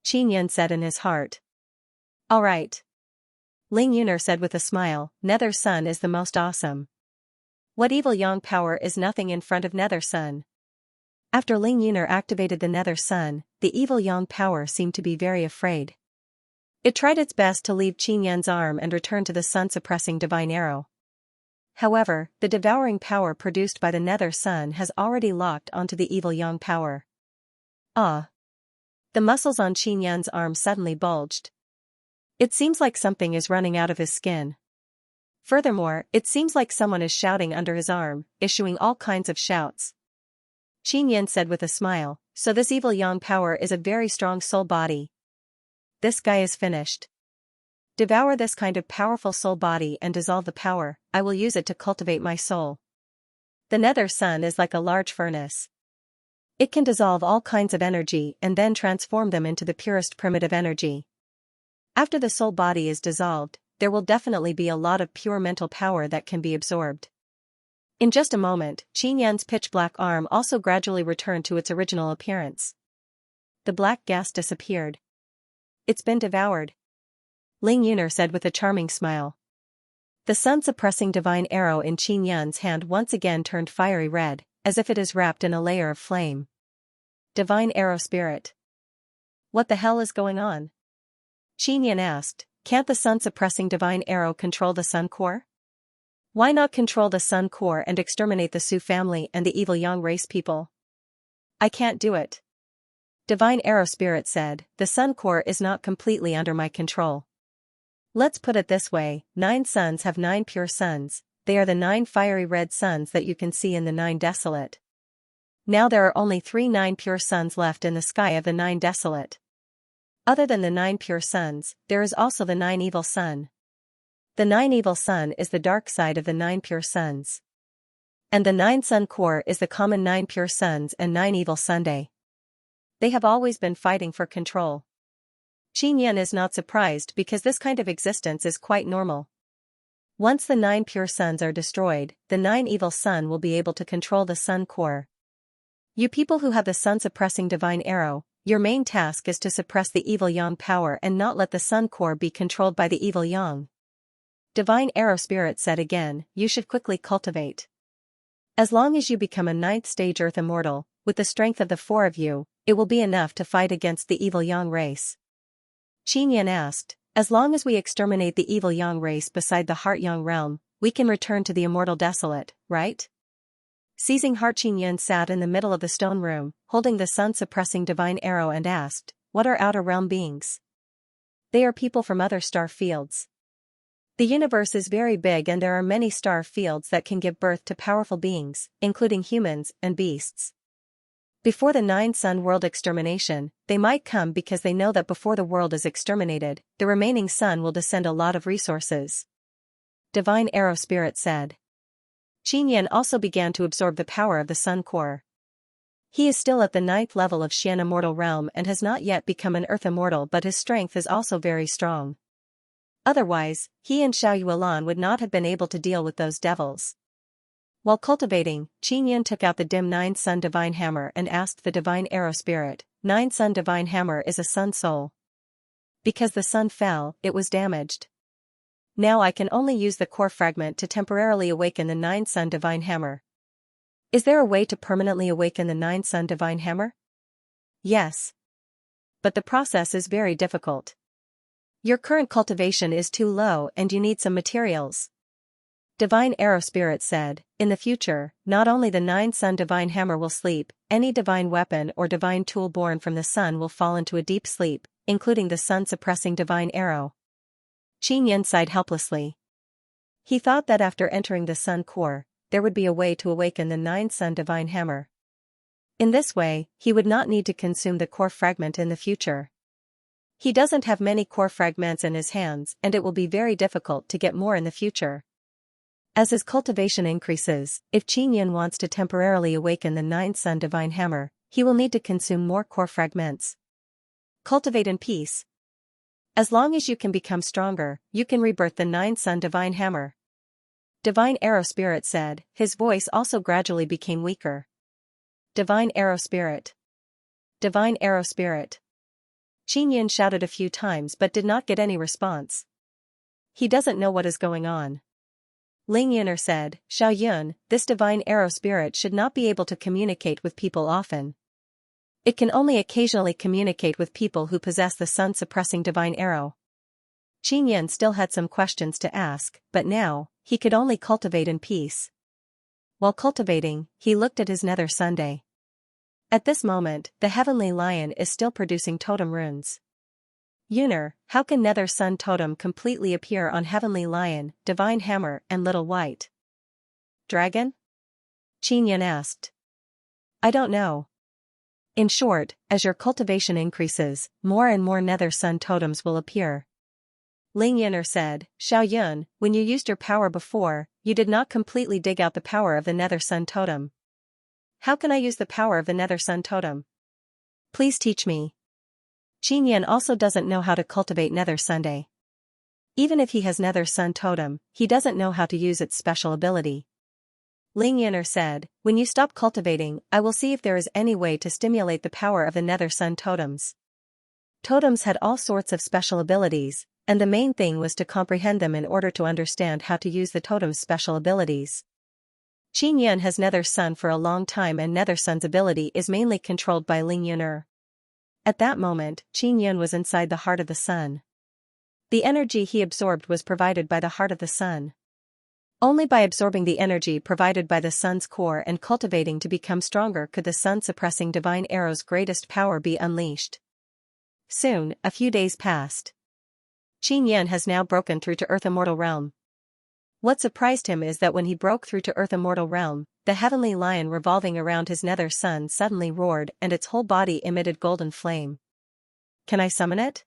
Qin Yan said in his heart. "All right." Ling Yuner said with a smile, "Nether Sun is the most awesome. What evil yang power is nothing in front of Nether Sun." After Ling Yuner activated the Nether Sun, the evil yang power seemed to be very afraid. It tried its best to leave Qin Yan's arm and return to the sun-suppressing divine arrow. However, the devouring power produced by the Nether Sun has already locked onto the evil yang power. Ah! The muscles on Qin Yan's arm suddenly bulged. It seems like something is running out of his skin. Furthermore, it seems like someone is shouting under his arm, issuing all kinds of shouts. Qin Yan said with a smile, "So this evil yang power is a very strong soul body. This guy is finished. Devour this kind of powerful soul body and dissolve the power, I will use it to cultivate my soul." The Nether Sun is like a large furnace. It can dissolve all kinds of energy and then transform them into the purest primitive energy. After the soul body is dissolved, there will definitely be a lot of pure mental power that can be absorbed. In just a moment, Qin Yan's pitch-black arm also gradually returned to its original appearance. The black gas disappeared. "It's been devoured," Ling Yuner said with a charming smile. The sun-suppressing divine arrow in Qin Yan's hand once again turned fiery red, as if it is wrapped in a layer of flame. Divine arrow spirit. What the hell is going on? Qin Yan asked, "Can't the sun-suppressing divine arrow control the sun core? Why not control the sun core and exterminate the Su family and the evil yang race people?" "I can't do it." Divine arrow spirit said, "The sun core is not completely under my control. Let's put it this way, 9 suns have 9 pure suns, they are the 9 fiery red suns that you can see in the 9 desolate. Now there are only 3 9 pure suns left in the sky of the 9 desolate. Other than the 9 pure suns, there is also the 9 evil sun. The 9 evil sun is the dark side of the 9 pure suns. And the 9 sun core is the common 9 pure suns and 9 evil Sunday. They have always been fighting for control." Qin Yan is not surprised because this kind of existence is quite normal. Once the 9 pure suns are destroyed, the 9 evil sun will be able to control the sun core. You people who have the sun-suppressing divine arrow, your main task is to suppress the evil yang power and not let the sun core be controlled by the evil yang. Divine arrow spirit said again, "You should quickly cultivate. As long as you become a 9th stage earth immortal, with the strength of the 4 of you, it will be enough to fight against the evil yang race." Qin Yan asked, "As long as we exterminate the evil yang race beside the Heart Yang realm, we can return to the immortal desolate, right?" Seizing Heart, Qin Yan sat in the middle of the stone room, holding the sun-suppressing divine arrow and asked, "What are outer realm beings?" "They are people from other star fields. The universe is very big and there are many star fields that can give birth to powerful beings, including humans and beasts. Before the 9 sun world extermination, they might come because they know that before the world is exterminated, the remaining sun will descend a lot of resources." Divine arrow spirit said. Qin Yan also began to absorb the power of the sun core. He is still at the 9th level of Xian immortal realm and has not yet become an earth immortal, but his strength is also very strong. Otherwise, he and Xiao Yuelan would not have been able to deal with those devils. While cultivating, Qin took out the dim 9 Sun Divine Hammer and asked the Divine Arrow Spirit, 9 Sun Divine Hammer is a sun soul. Because the sun fell, it was damaged. Now I can only use the core fragment to temporarily awaken the 9 Sun Divine Hammer. Is there a way to permanently awaken the 9 Sun Divine Hammer? Yes. But the process is very difficult. Your current cultivation is too low and you need some materials. Divine Arrow Spirit said, in the future, not only the 9 Sun Divine Hammer will sleep, any divine weapon or divine tool born from the sun will fall into a deep sleep, including the sun-suppressing divine arrow. Qin sighed helplessly. He thought that after entering the sun core, there would be a way to awaken the 9 Sun Divine Hammer. In this way, he would not need to consume the core fragment in the future. He doesn't have many core fragments in his hands and it will be very difficult to get more in the future. As his cultivation increases, if Qin wants to temporarily awaken the 9 Sun Divine Hammer, he will need to consume more core fragments. Cultivate in peace. As long as you can become stronger, you can rebirth the 9 Sun Divine Hammer. Divine Arrow Spirit said, his voice also gradually became weaker. Divine Arrow Spirit. Divine Arrow Spirit. Qin shouted a few times but did not get any response. He doesn't know what is going on. Ling Yun'er said, Xiao Yun, this divine arrow spirit should not be able to communicate with people often. It can only occasionally communicate with people who possess the sun-suppressing divine arrow. Qin still had some questions to ask, but now, he could only cultivate in peace. While cultivating, he looked at his nether Sunday. At this moment, the heavenly lion is still producing totem runes. Yun'er, how can Nether Sun Totem completely appear on Heavenly Lion, Divine Hammer and Little White Dragon? Qin asked. I don't know. In short, as your cultivation increases, more and more Nether Sun Totems will appear. Ling Yun'er said, Xiao Yun, when you used your power before, you did not completely dig out the power of the Nether Sun Totem. How can I use the power of the Nether Sun Totem? Please teach me. Qin also doesn't know how to cultivate Nether Sunday. Even if he has Nether Sun Totem, he doesn't know how to use its special ability. Ling Yun'er said, when you stop cultivating, I will see if there is any way to stimulate the power of the Nether Sun Totems. Totems had all sorts of special abilities, and the main thing was to comprehend them in order to understand how to use the totem's special abilities. Qin has Nether Sun for a long time and Nether Sun's ability is mainly controlled by Ling Yun'er. At that moment, Qin was inside the heart of the sun. The energy he absorbed was provided by the heart of the sun. Only by absorbing the energy provided by the sun's core and cultivating to become stronger could the sun-suppressing divine arrow's greatest power be unleashed. Soon, a few days passed. Qin has now broken through to Earth Immortal Realm. What surprised him is that when he broke through to Earth Immortal Realm, the heavenly lion revolving around his nether sun suddenly roared and its whole body emitted golden flame. Can I summon it?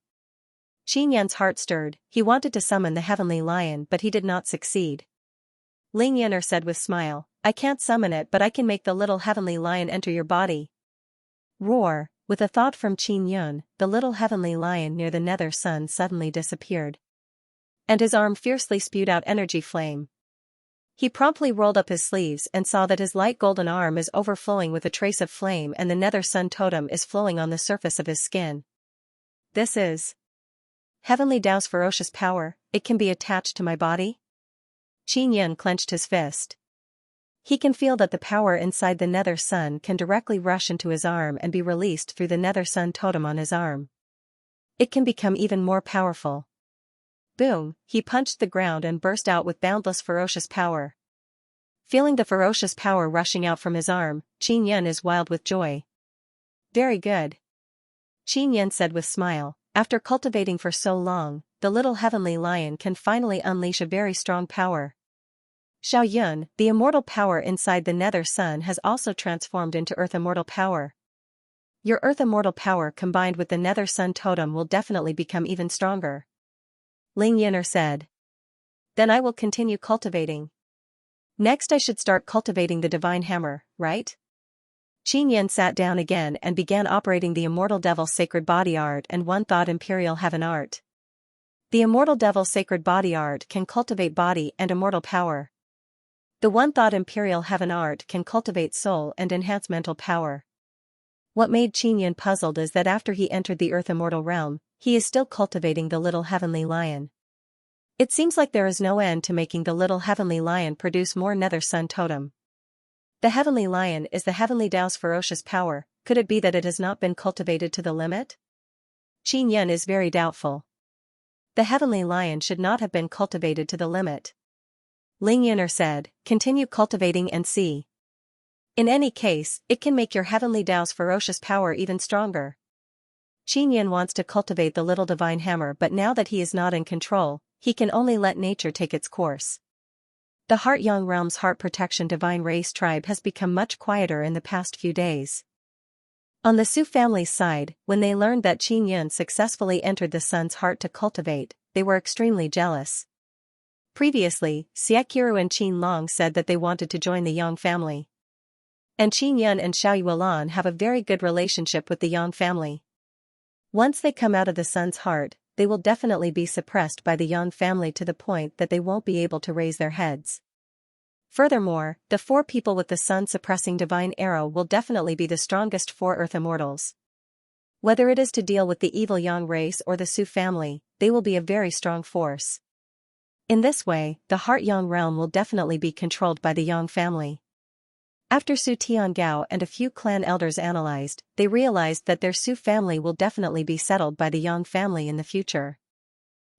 Qin's heart stirred, he wanted to summon the heavenly lion but he did not succeed. Ling Yun'er said with smile, I can't summon it but I can make the little heavenly lion enter your body. Roar, with a thought from Qin, the little heavenly lion near the nether sun suddenly disappeared. And his arm fiercely spewed out energy flame. He promptly rolled up his sleeves and saw that his light golden arm is overflowing with a trace of flame and the Nether Sun Totem is flowing on the surface of his skin. This is Heavenly Tao's ferocious power, it can be attached to my body? Qin clenched his fist. He can feel that the power inside the Nether Sun can directly rush into his arm and be released through the Nether Sun Totem on his arm. It can become even more powerful. Boom, he punched the ground and burst out with boundless ferocious power. Feeling the ferocious power rushing out from his arm, Qin is wild with joy. Very good. Qin said with smile, after cultivating for so long, the little heavenly lion can finally unleash a very strong power. Xiao Yun, the immortal power inside the Nether Sun has also transformed into Earth Immortal power. Your Earth Immortal power combined with the Nether Sun Totem will definitely become even stronger. Ling Yun'er said. Then I will continue cultivating. Next I should start cultivating the Divine Hammer, right? Qin Yan sat down again and began operating the Immortal Devil Sacred Body Art and One Thought Imperial Heaven Art. The Immortal Devil Sacred Body Art can cultivate body and immortal power. The One Thought Imperial Heaven Art can cultivate soul and enhance mental power. What made Qin Yan puzzled is that after he entered the Earth Immortal Realm, he is still cultivating the little Heavenly Lion. It seems like there is no end to making the little Heavenly Lion produce more Nether Sun Totem. The Heavenly Lion is the Heavenly Tao's ferocious power. Could it be that it has not been cultivated to the limit? Qin Yan is very doubtful. The Heavenly Lion should not have been cultivated to the limit. Ling Yin'er said, continue cultivating and see. In any case, it can make your Heavenly Tao's ferocious power even stronger. Qin Yan wants to cultivate the little divine hammer, but now that he is not in control, he can only let nature take its course. The Heart Yang Realm's Heart Protection Divine Race tribe has become much quieter in the past few days. On the Su family's side, when they learned that Qin Yan successfully entered the Sun's heart to cultivate, they were extremely jealous. Previously, Xiaqiru and Qin Long said that they wanted to join the Yang family. And Qin Yan and Xiao Yuelan have a very good relationship with the Yang family. Once they come out of the Sun's heart, they will definitely be suppressed by the Yang family to the point that they won't be able to raise their heads. Furthermore, the 4 people with the sun-suppressing divine arrow will definitely be the strongest 4 Earth Immortals. Whether it is to deal with the evil Yang race or the Su family, they will be a very strong force. In this way, the Heart Yang realm will definitely be controlled by the Yang family. After Su Tiangao and a few clan elders analyzed, they realized that their Su family will definitely be settled by the Yang family in the future.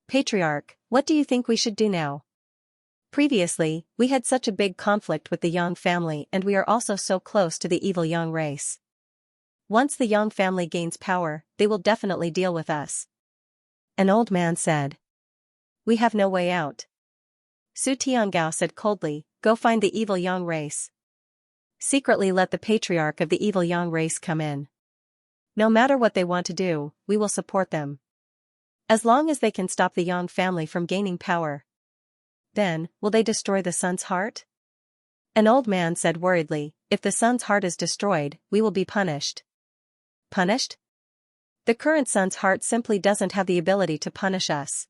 Patriarch, what do you think we should do now? Previously, we had such a big conflict with the Yang family, and we are also so close to the evil Yang race. Once the Yang family gains power, they will definitely deal with us. An old man said. We have no way out. Su Tiangao said coldly, go find the evil Yang race. Secretly let the patriarch of the evil Yang race come in. No matter what they want to do, we will support them. As long as they can stop the Yang family from gaining power. Then, will they destroy the Sun's heart? An old man said worriedly, if the Sun's heart is destroyed, we will be punished. Punished? The current Sun's heart simply doesn't have the ability to punish us.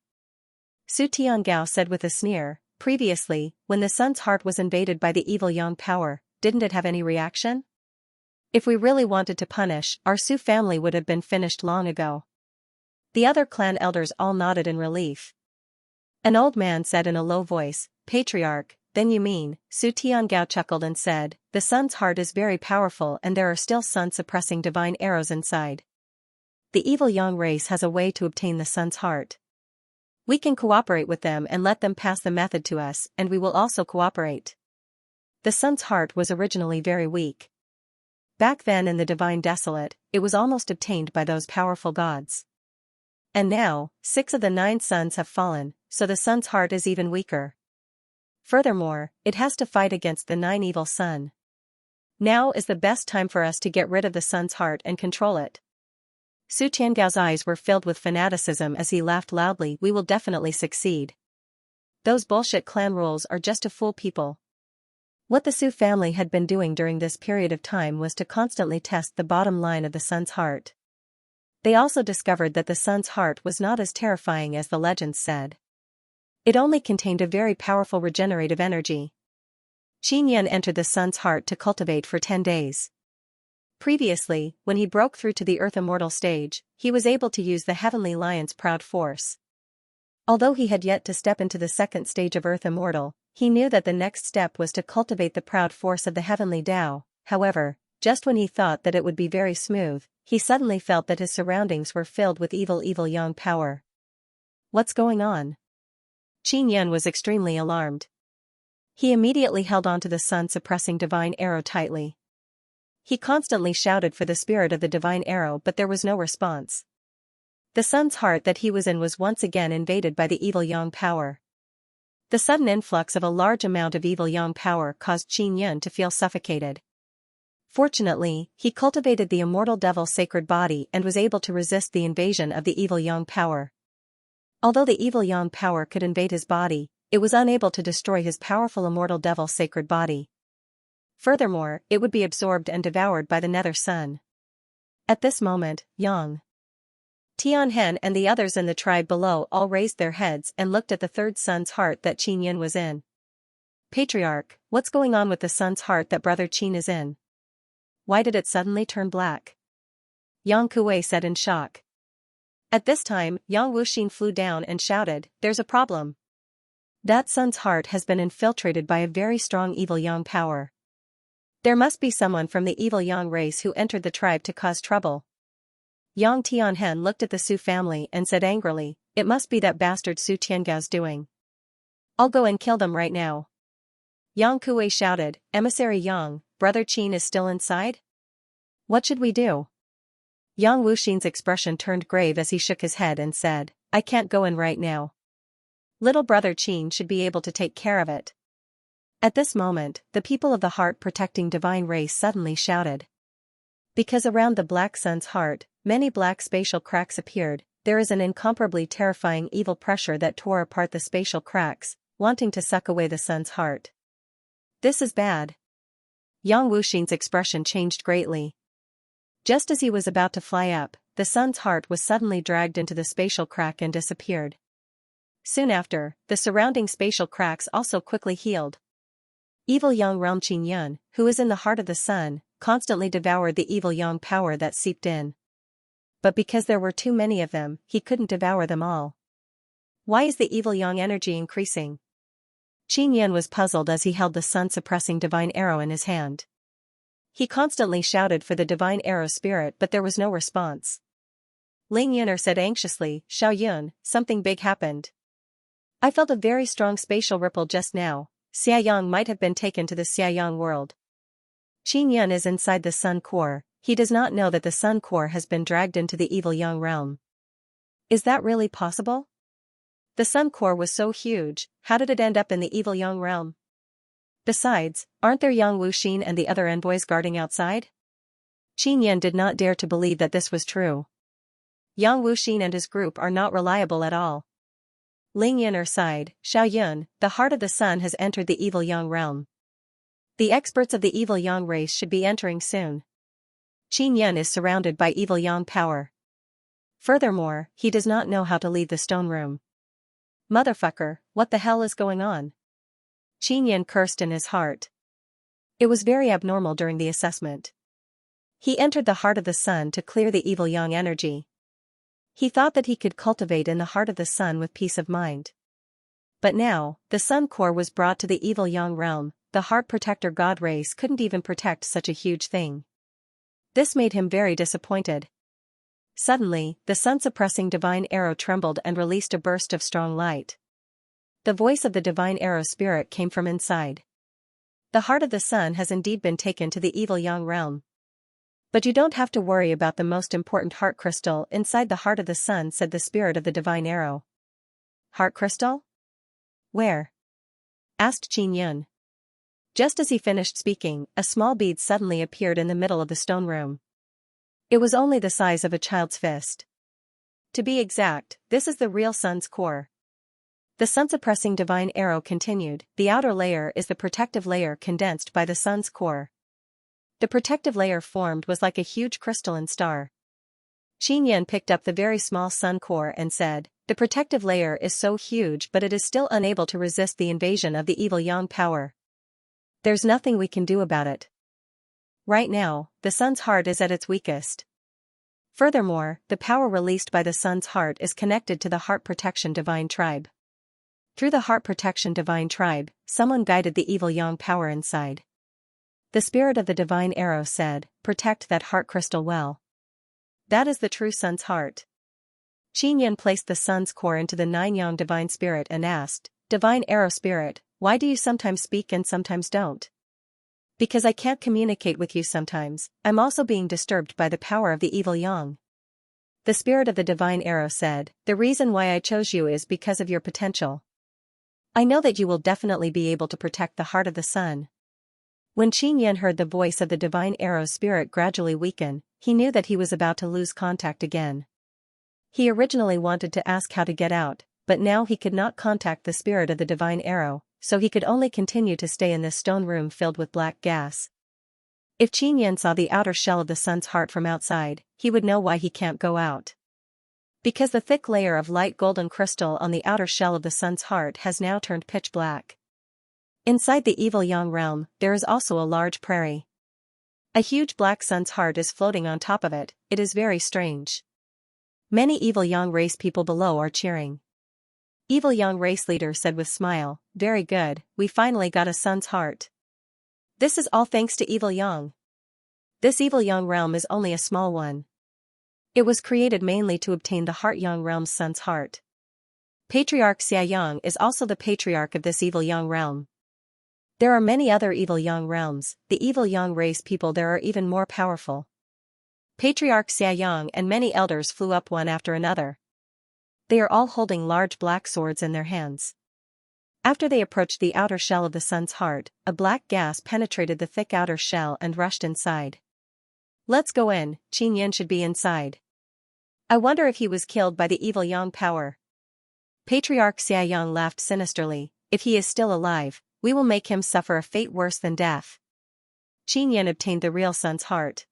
Su Tiangao said with a sneer, previously, when the Sun's heart was invaded by the evil Yang power, didn't it have any reaction? If we really wanted to punish, our Su family would have been finished long ago. The other clan elders all nodded in relief. An old man said in a low voice, Patriarch, then you mean, Su Tiangao chuckled and said, the Sun's heart is very powerful and there are still sun-suppressing divine arrows inside. The evil Yang race has a way to obtain the Sun's heart. We can cooperate with them and let them pass the method to us, and we will also cooperate. The Sun's heart was originally very weak. Back then in the Divine Desolate, it was almost obtained by those powerful gods. And now, 6 of the 9 suns have fallen, so the Sun's heart is even weaker. Furthermore, it has to fight against the 9 evil sun. Now is the best time for us to get rid of the Sun's heart and control it. Su Tiangao's eyes were filled with fanaticism as he laughed loudly. We will definitely succeed. Those bullshit clan rules are just to fool people. What the Su family had been doing during this period of time was to constantly test the bottom line of the Sun's heart. They also discovered that the Sun's heart was not as terrifying as the legends said. It only contained a very powerful regenerative energy. Qin Yan entered the Sun's heart to cultivate for 10 days. Previously, when he broke through to the Earth Immortal stage, he was able to use the Heavenly Lion's proud force. Although he had yet to step into the 2nd stage of Earth Immortal, he knew that the next step was to cultivate the proud force of the Heavenly Tao. However, just when he thought that it would be very smooth, he suddenly felt that his surroundings were filled with evil Yang power. What's going on? Qin Yan was extremely alarmed. He immediately held onto the sun-suppressing divine arrow tightly. He constantly shouted for the spirit of the divine arrow, but there was no response. The Sun's heart that he was in was once again invaded by the evil Yang power. The sudden influx of a large amount of evil Yang power caused Qin Yan to feel suffocated. Fortunately, he cultivated the Immortal Devil Sacred Body and was able to resist the invasion of the evil Yang power. Although the evil Yang power could invade his body, it was unable to destroy his powerful Immortal Devil Sacred Body. Furthermore, it would be absorbed and devoured by the nether sun. At this moment, Yang Tianhen and the others in the tribe below all raised their heads and looked at the third sun's heart that Qin Yin was in. Patriarch, what's going on with the sun's heart that brother Qin is in? Why did it suddenly turn black? Yang Kuwei said in shock. At this time, Yang Wuxin flew down and shouted, "There's a problem. That sun's heart has been infiltrated by a very strong evil Yang power. There must be someone from the evil Yang race who entered the tribe to cause trouble." Yang Tianhen looked at the Su family and said angrily, "It must be that bastard Su Tiangao's doing. I'll go and kill them right now." Yang Kuwei shouted, "Emissary Yang, brother Qin is still inside? What should we do?" Yang Wuxin's expression turned grave as he shook his head and said, "I can't go in right now. Little brother Qin should be able to take care of it." At this moment, the people of the heart-protecting divine race suddenly shouted. Because around the black sun's heart, many black spatial cracks appeared, there is an incomparably terrifying evil pressure that tore apart the spatial cracks, wanting to suck away the sun's heart. This is bad. Yang Wuxin's expression changed greatly. Just as he was about to fly up, the sun's heart was suddenly dragged into the spatial crack and disappeared. Soon after, the surrounding spatial cracks also quickly healed. Evil Yang realm Qin Yun, who is in the heart of the sun, constantly devoured the evil Yang power that seeped in. But because there were too many of them, he couldn't devour them all. Why is the evil Yang energy increasing? Qin Yun was puzzled as he held the sun-suppressing divine arrow in his hand. He constantly shouted for the divine arrow spirit but there was no response. Ling Yuner said anxiously, "Xiao Yun, something big happened. I felt a very strong spatial ripple just now. Xia Yang might have been taken to the Xia Yang world." Qin Yun is inside the sun core, he does not know that the sun core has been dragged into the evil Yang realm. Is that really possible? The sun core was so huge, how did it end up in the evil Yang realm? Besides, aren't there Yang Wuxin and the other envoys guarding outside? Qin Yun did not dare to believe that this was true. Yang Wuxin and his group are not reliable at all. Ling Yuner sighed, "Xiao Yun, the heart of the sun has entered the evil Yang realm. The experts of the evil Yang race should be entering soon. Qin Yun is surrounded by evil Yang power. Furthermore, he does not know how to leave the stone room. Motherfucker, what the hell is going on?" Qin Yun cursed in his heart. It was very abnormal during the assessment. He entered the heart of the sun to clear the evil Yang energy. He thought that he could cultivate in the heart of the sun with peace of mind. But now, the sun core was brought to the evil Yang realm, the heart protector god race couldn't even protect such a huge thing. This made him very disappointed. Suddenly, the sun-suppressing divine arrow trembled and released a burst of strong light. The voice of the divine arrow spirit came from inside. "The heart of the sun has indeed been taken to the evil Yang realm. But you don't have to worry about the most important heart crystal inside the heart of the sun," said the spirit of the divine arrow. "Heart crystal? Where?" asked Qin Yun. Just as he finished speaking, a small bead suddenly appeared in the middle of the stone room. It was only the size of a child's fist. To be exact, this is the real sun's core. The sun-suppressing divine arrow continued, "The outer layer is the protective layer condensed by the sun's core. The protective layer formed was like a huge crystalline star." Qin Yun picked up the very small sun core and said, "The protective layer is so huge but it is still unable to resist the invasion of the evil Yang power. There's nothing we can do about it. Right now, the sun's heart is at its weakest. Furthermore, the power released by the sun's heart is connected to the heart protection divine tribe. Through the heart protection divine tribe, someone guided the evil Yang power inside. The spirit of the divine arrow said, "Protect that heart crystal well. That is the true sun's heart." Qin Yun placed the sun's core into the 9 Yang divine spirit and asked, "Divine arrow spirit, why do you sometimes speak and sometimes don't?" "Because I can't communicate with you sometimes, I'm also being disturbed by the power of the evil Yang." The spirit of the divine arrow said, "The reason why I chose you is because of your potential. I know that you will definitely be able to protect the heart of the sun." When Qin Yun heard the voice of the divine arrow's spirit gradually weaken, he knew that he was about to lose contact again. He originally wanted to ask how to get out, but now he could not contact the spirit of the divine arrow, so he could only continue to stay in this stone room filled with black gas. If Xianxia saw the outer shell of the sun's heart from outside, he would know why he can't go out. Because the thick layer of light golden crystal on the outer shell of the sun's heart has now turned pitch black. Inside the evil Yang realm, there is also a large prairie. A huge black sun's heart is floating on top of it. It is very strange. Many evil Yang race people below are cheering. Evil Yang race leader said with smile, "Very good, we finally got a sun's heart. This is all thanks to evil Yang. This evil Yang realm is only a small one. It was created mainly to obtain the Heart Yang realm's sun's heart. Patriarch Xianxia is also the patriarch of this evil Yang realm. There are many other evil Yang realms. The evil Yang race people there are even more powerful." Patriarch Xianxia and many elders flew up one after another. They are all holding large black swords in their hands. After they approached the outer shell of the sun's heart, a black gas penetrated the thick outer shell and rushed inside. "Let's go in, Xianxia should be inside. I wonder if he was killed by the evil Yang power." Patriarch Xianxia laughed sinisterly, "If he is still alive, we will make him suffer a fate worse than death." Xianxia obtained the real sun's heart.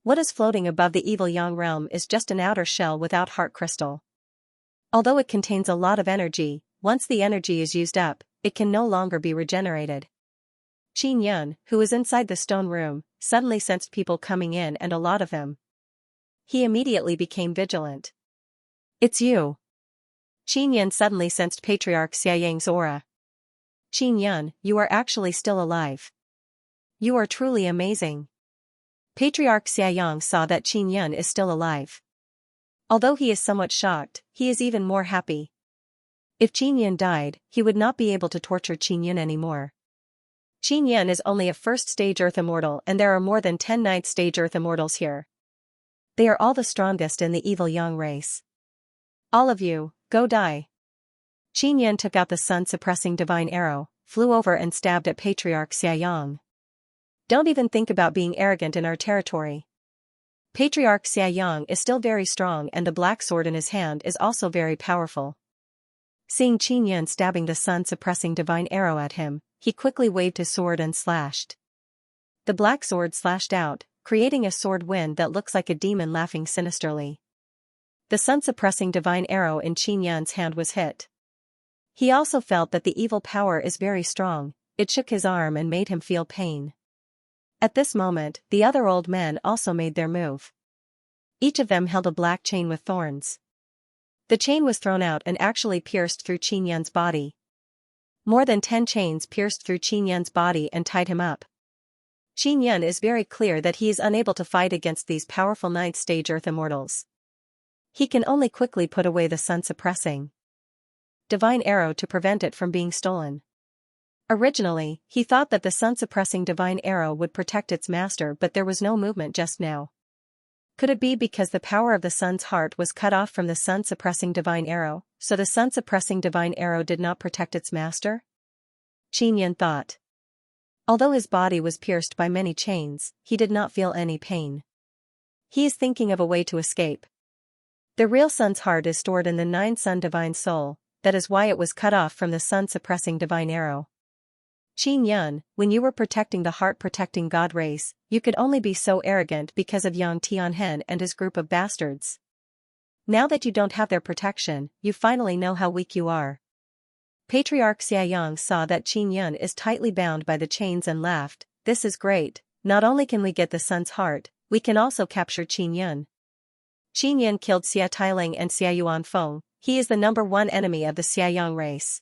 What is floating above the evil Yang realm is just an outer shell without heart crystal. Although it contains a lot of energy, once the energy is used up, it can no longer be regenerated. Xianxia, who was inside the stone room, suddenly sensed people coming in and a lot of them. He immediately became vigilant. "It's you." Xianxia suddenly sensed Patriarch Xianxia's aura. "Xianxia, you are actually still alive. You are truly amazing." Patriarch Xianxia saw that Xianxia is still alive. Although he is somewhat shocked, he is even more happy. If Xianxia died, he would not be able to torture Xianxia anymore. Xianxia is only a first-stage Earth Immortal and there are more than 10 ninth-stage Earth Immortals here. They are all the strongest in the evil Yang race. "All of you, go die." Xianxia took out the sun-suppressing divine arrow, flew over and stabbed at Patriarch Xianxia. "Don't even think about being arrogant in our territory." Patriarch Xianxia is still very strong and the black sword in his hand is also very powerful. Seeing Xianxia stabbing the sun-suppressing divine arrow at him, he quickly waved his sword and slashed. The black sword slashed out, creating a sword wind that looks like a demon laughing sinisterly. The sun-suppressing divine arrow in Xianxia's hand was hit. He also felt that the evil power is very strong. It shook his arm and made him feel pain. At this moment, the other old men also made their move. Each of them held a black chain with thorns. The chain was thrown out and actually pierced through Xianxia's body. More than 10 chains pierced through Xianxia's body and tied him up. Xianxia is very clear that he is unable to fight against these powerful 9th stage Earth Immortals. He can only quickly put away the sun-suppressing divine arrow to prevent it from being stolen. Originally, he thought that the sun-suppressing divine arrow would protect its master, but there was no movement just now. Could it be because the power of the sun's heart was cut off from the sun-suppressing divine arrow, so the sun-suppressing divine arrow did not protect its master? Xianxia thought. Although his body was pierced by many chains, he did not feel any pain. He is thinking of a way to escape. The real sun's heart is stored in the 9 sun divine soul, that is why it was cut off from the sun-suppressing divine arrow. Xianxia, when you were protecting the heart-protecting god race, you could only be so arrogant because of Yang Tianhen and his group of bastards. Now that you don't have their protection, you finally know how weak you are. Patriarch Xianxia saw that Xianxia is tightly bound by the chains and laughed, "This is great, not only can we get the sun's heart, we can also capture Xianxia." Xianxia killed Xia Tailing and Xia Yuanfeng. He is the #1 enemy of the Xiaoyang race.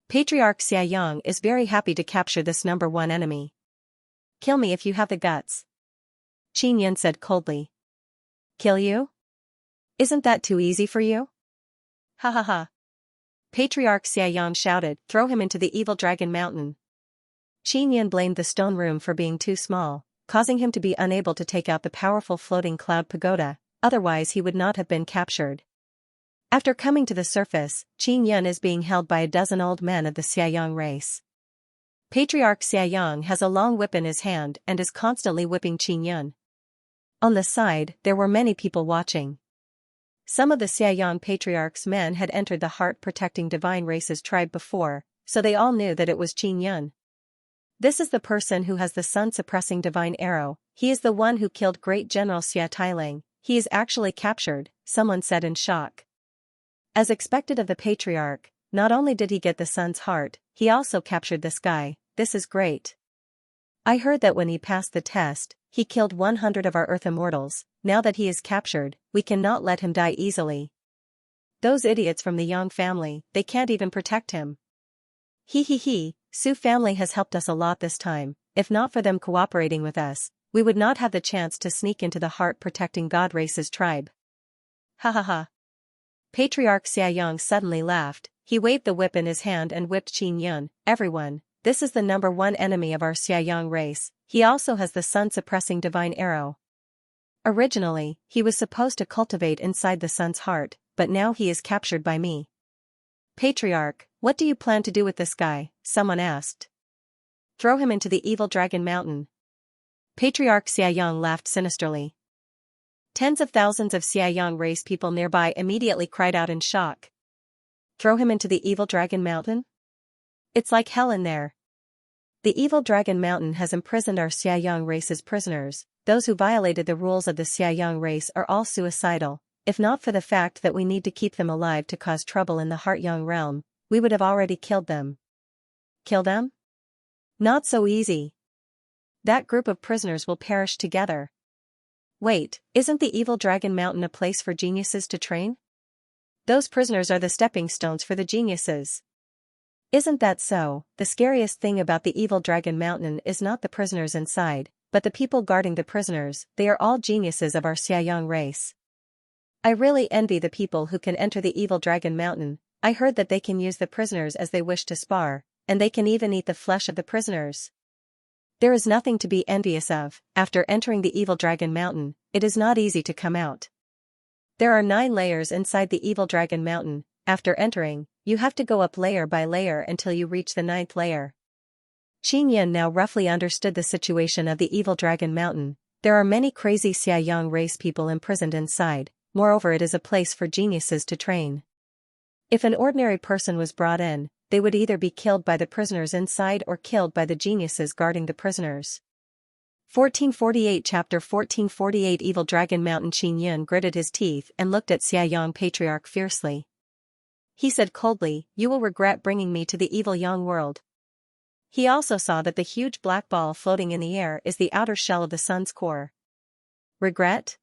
Patriarch Xiaoyang is very happy to capture this #1 enemy. "Kill me if you have the guts," Xianxia said coldly. "Kill you? Isn't that too easy for you?" "Ha ha ha." Patriarch Xiaoyang shouted, "Throw him into the evil dragon mountain." Xianxia blamed the stone room for being too small, causing him to be unable to take out the powerful floating cloud pagoda, otherwise he would not have been captured. After coming to the surface, Xianxia is being held by a dozen old men of the Xiaoyang race. Patriarch Xiaoyang has a long whip in his hand and is constantly whipping Xianxia. On the side, there were many people watching. Some of the Xiaoyang patriarch's men had entered the heart-protecting divine race's tribe before, so they all knew that it was Qin Yun. This is the person who has the sun-suppressing divine arrow. He is the one who killed great General Xia Tailing. He is actually captured, someone said in shock. As expected of the patriarch, not only did he get the sun's heart, he also captured the sky. This is great. I heard that when he passed the test, he killed 100 of our Earth immortals. Now that he is captured, we cannot let him die easily. Those idiots from the Yang family, they can't even protect him. He, Su family has helped us a lot this time. If not for them cooperating with us, we would not have the chance to sneak into the heart-protecting God race's tribe. Ha ha ha. Patriarch Xiaoyang suddenly laughed. He waved the whip in his hand and whipped Qin Yun. Everyone, this is the #1 enemy of our Xiaoyang race. He also has the sun-suppressing divine arrow. Originally, he was supposed to cultivate inside the sun's heart, but now he is captured by me. Patriarch, what do you plan to do with this guy? Someone asked. Throw him into the evil dragon mountain. Patriarch Xiaoyang laughed sinisterly. Tens of thousands of Xiaoyang race people nearby immediately cried out in shock. Throw him into the evil dragon mountain? It's like hell in there. The evil dragon mountain has imprisoned our Xiaoyang race as prisoners. Those who violated the rules of the Xiaoyang race are all suicidal. If not for the fact that we need to keep them alive to cause trouble in the Heart-Yang realm, we would have already killed them. Kill them? Not so easy. That group of prisoners will perish together. Wait, isn't the evil dragon mountain a place for geniuses to train? Those prisoners are the stepping stones for the geniuses. Isn't that so? The scariest thing about the evil dragon mountain is not the prisoners inside, but the people guarding the prisoners. They are all geniuses of our Xiaoyang race. I really envy the people who can enter the evil dragon mountain. I heard that they can use the prisoners as they wish to spar, and they can even eat the flesh of the prisoners. There is nothing to be envious of. After entering the evil dragon mountain, it is not easy to come out. There are 9 layers inside the evil dragon mountain. After entering, you have to go up layer by layer until you reach the 9th layer. Qin Yun now roughly understood the situation of the evil dragon mountain. There are many crazy Xiaoyang race people imprisoned inside. Moreover, it is a place for geniuses to train. If an ordinary person was brought in, they would either be killed by the prisoners inside or killed by the geniuses guarding the prisoners. 1448 Chapter 1448 Evil Dragon Mountain. Qin Yun gritted his teeth and looked at Xiaoyang Patriarch fiercely. He said coldly, "You will regret bringing me to the evil Yang world." He also saw that the huge black ball floating in the air is the outer shell of the sun's core. Regret?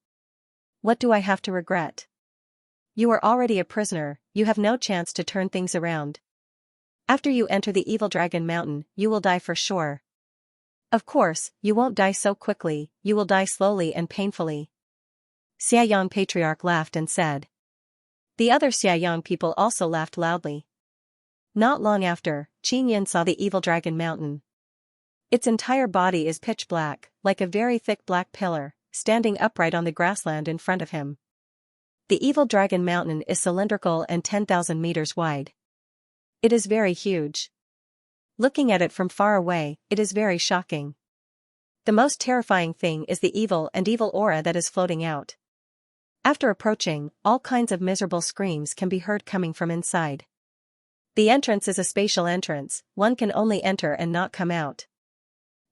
What do I have to regret? You are already a prisoner, you have no chance to turn things around. After you enter the evil dragon mountain, you will die for sure. Of course, you won't die so quickly, you will die slowly and painfully. Xiaoyang Patriarch laughed and said. The other Xiaoyang people also laughed loudly. Not long after, Qin Yun saw the evil dragon mountain. Its entire body is pitch black, like a very thick black pillar, standing upright on the grassland in front of him. The evil dragon mountain is cylindrical and 10,000 meters wide. It is very huge. Looking at it from far away, it is very shocking. The most terrifying thing is the evil aura that is floating out. After approaching, all kinds of miserable screams can be heard coming from inside. The entrance is a spatial entrance, one can only enter and not come out.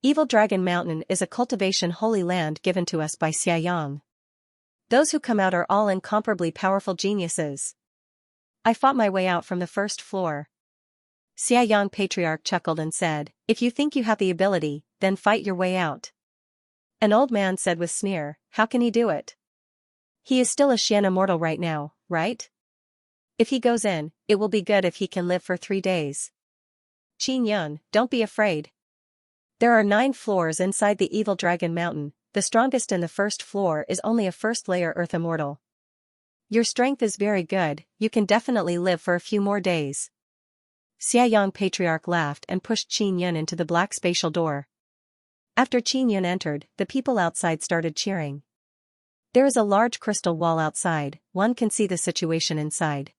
Evil Dragon Mountain is a cultivation holy land given to us by Xiaoyang. Those who come out are all incomparably powerful geniuses. I fought my way out from the first floor. Xiaoyang Patriarch chuckled and said, "If you think you have the ability, then fight your way out." An old man said with sneer, "How can he do it? He is still a Xian immortal right now, right? If he goes in, it will be good if he can live for 3 days. Qin Yun, don't be afraid. There are 9 floors inside the evil dragon mountain. The strongest in the first floor is only a first-layer earth immortal. Your strength is very good, you can definitely live for a few more days." Xiaoyang Patriarch laughed and pushed Qin Yun into the black spatial door. After Qin Yun entered, the people outside started cheering. There is a large crystal wall outside, one can see the situation inside.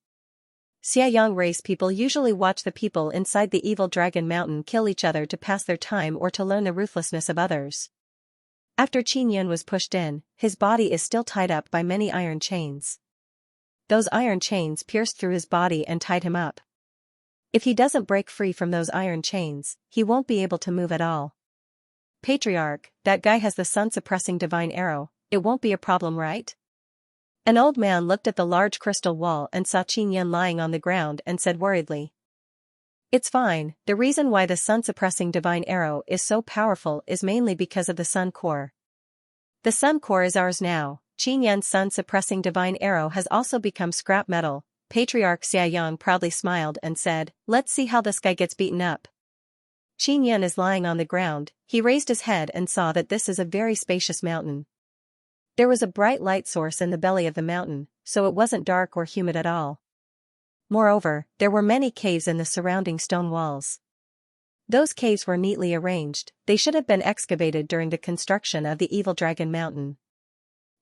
Xiaoyang race people usually watch the people inside the evil dragon mountain kill each other to pass their time or to learn the ruthlessness of others. After Qin Yun was pushed in, his body is still tied up by many iron chains. Those iron chains pierced through his body and tied him up. If he doesn't break free from those iron chains, he won't be able to move at all. Patriarch, that guy has the sun-suppressing divine arrow, it won't be a problem, right? An old man looked at the large crystal wall and saw Xianxia lying on the ground and said worriedly. It's fine, the reason why the sun-suppressing divine arrow is so powerful is mainly because of the sun core. The sun core is ours now. Xianxia's sun-suppressing divine arrow has also become scrap metal. Patriarch Xiaoyang proudly smiled and said, let's see how this guy gets beaten up. Xianxia is lying on the ground. He raised his head and saw that this is a very spacious mountain. There was a bright light source in the belly of the mountain, so it wasn't dark or humid at all. Moreover, there were many caves in the surrounding stone walls. Those caves were neatly arranged. They should have been excavated during the construction of the Evil Dragon Mountain.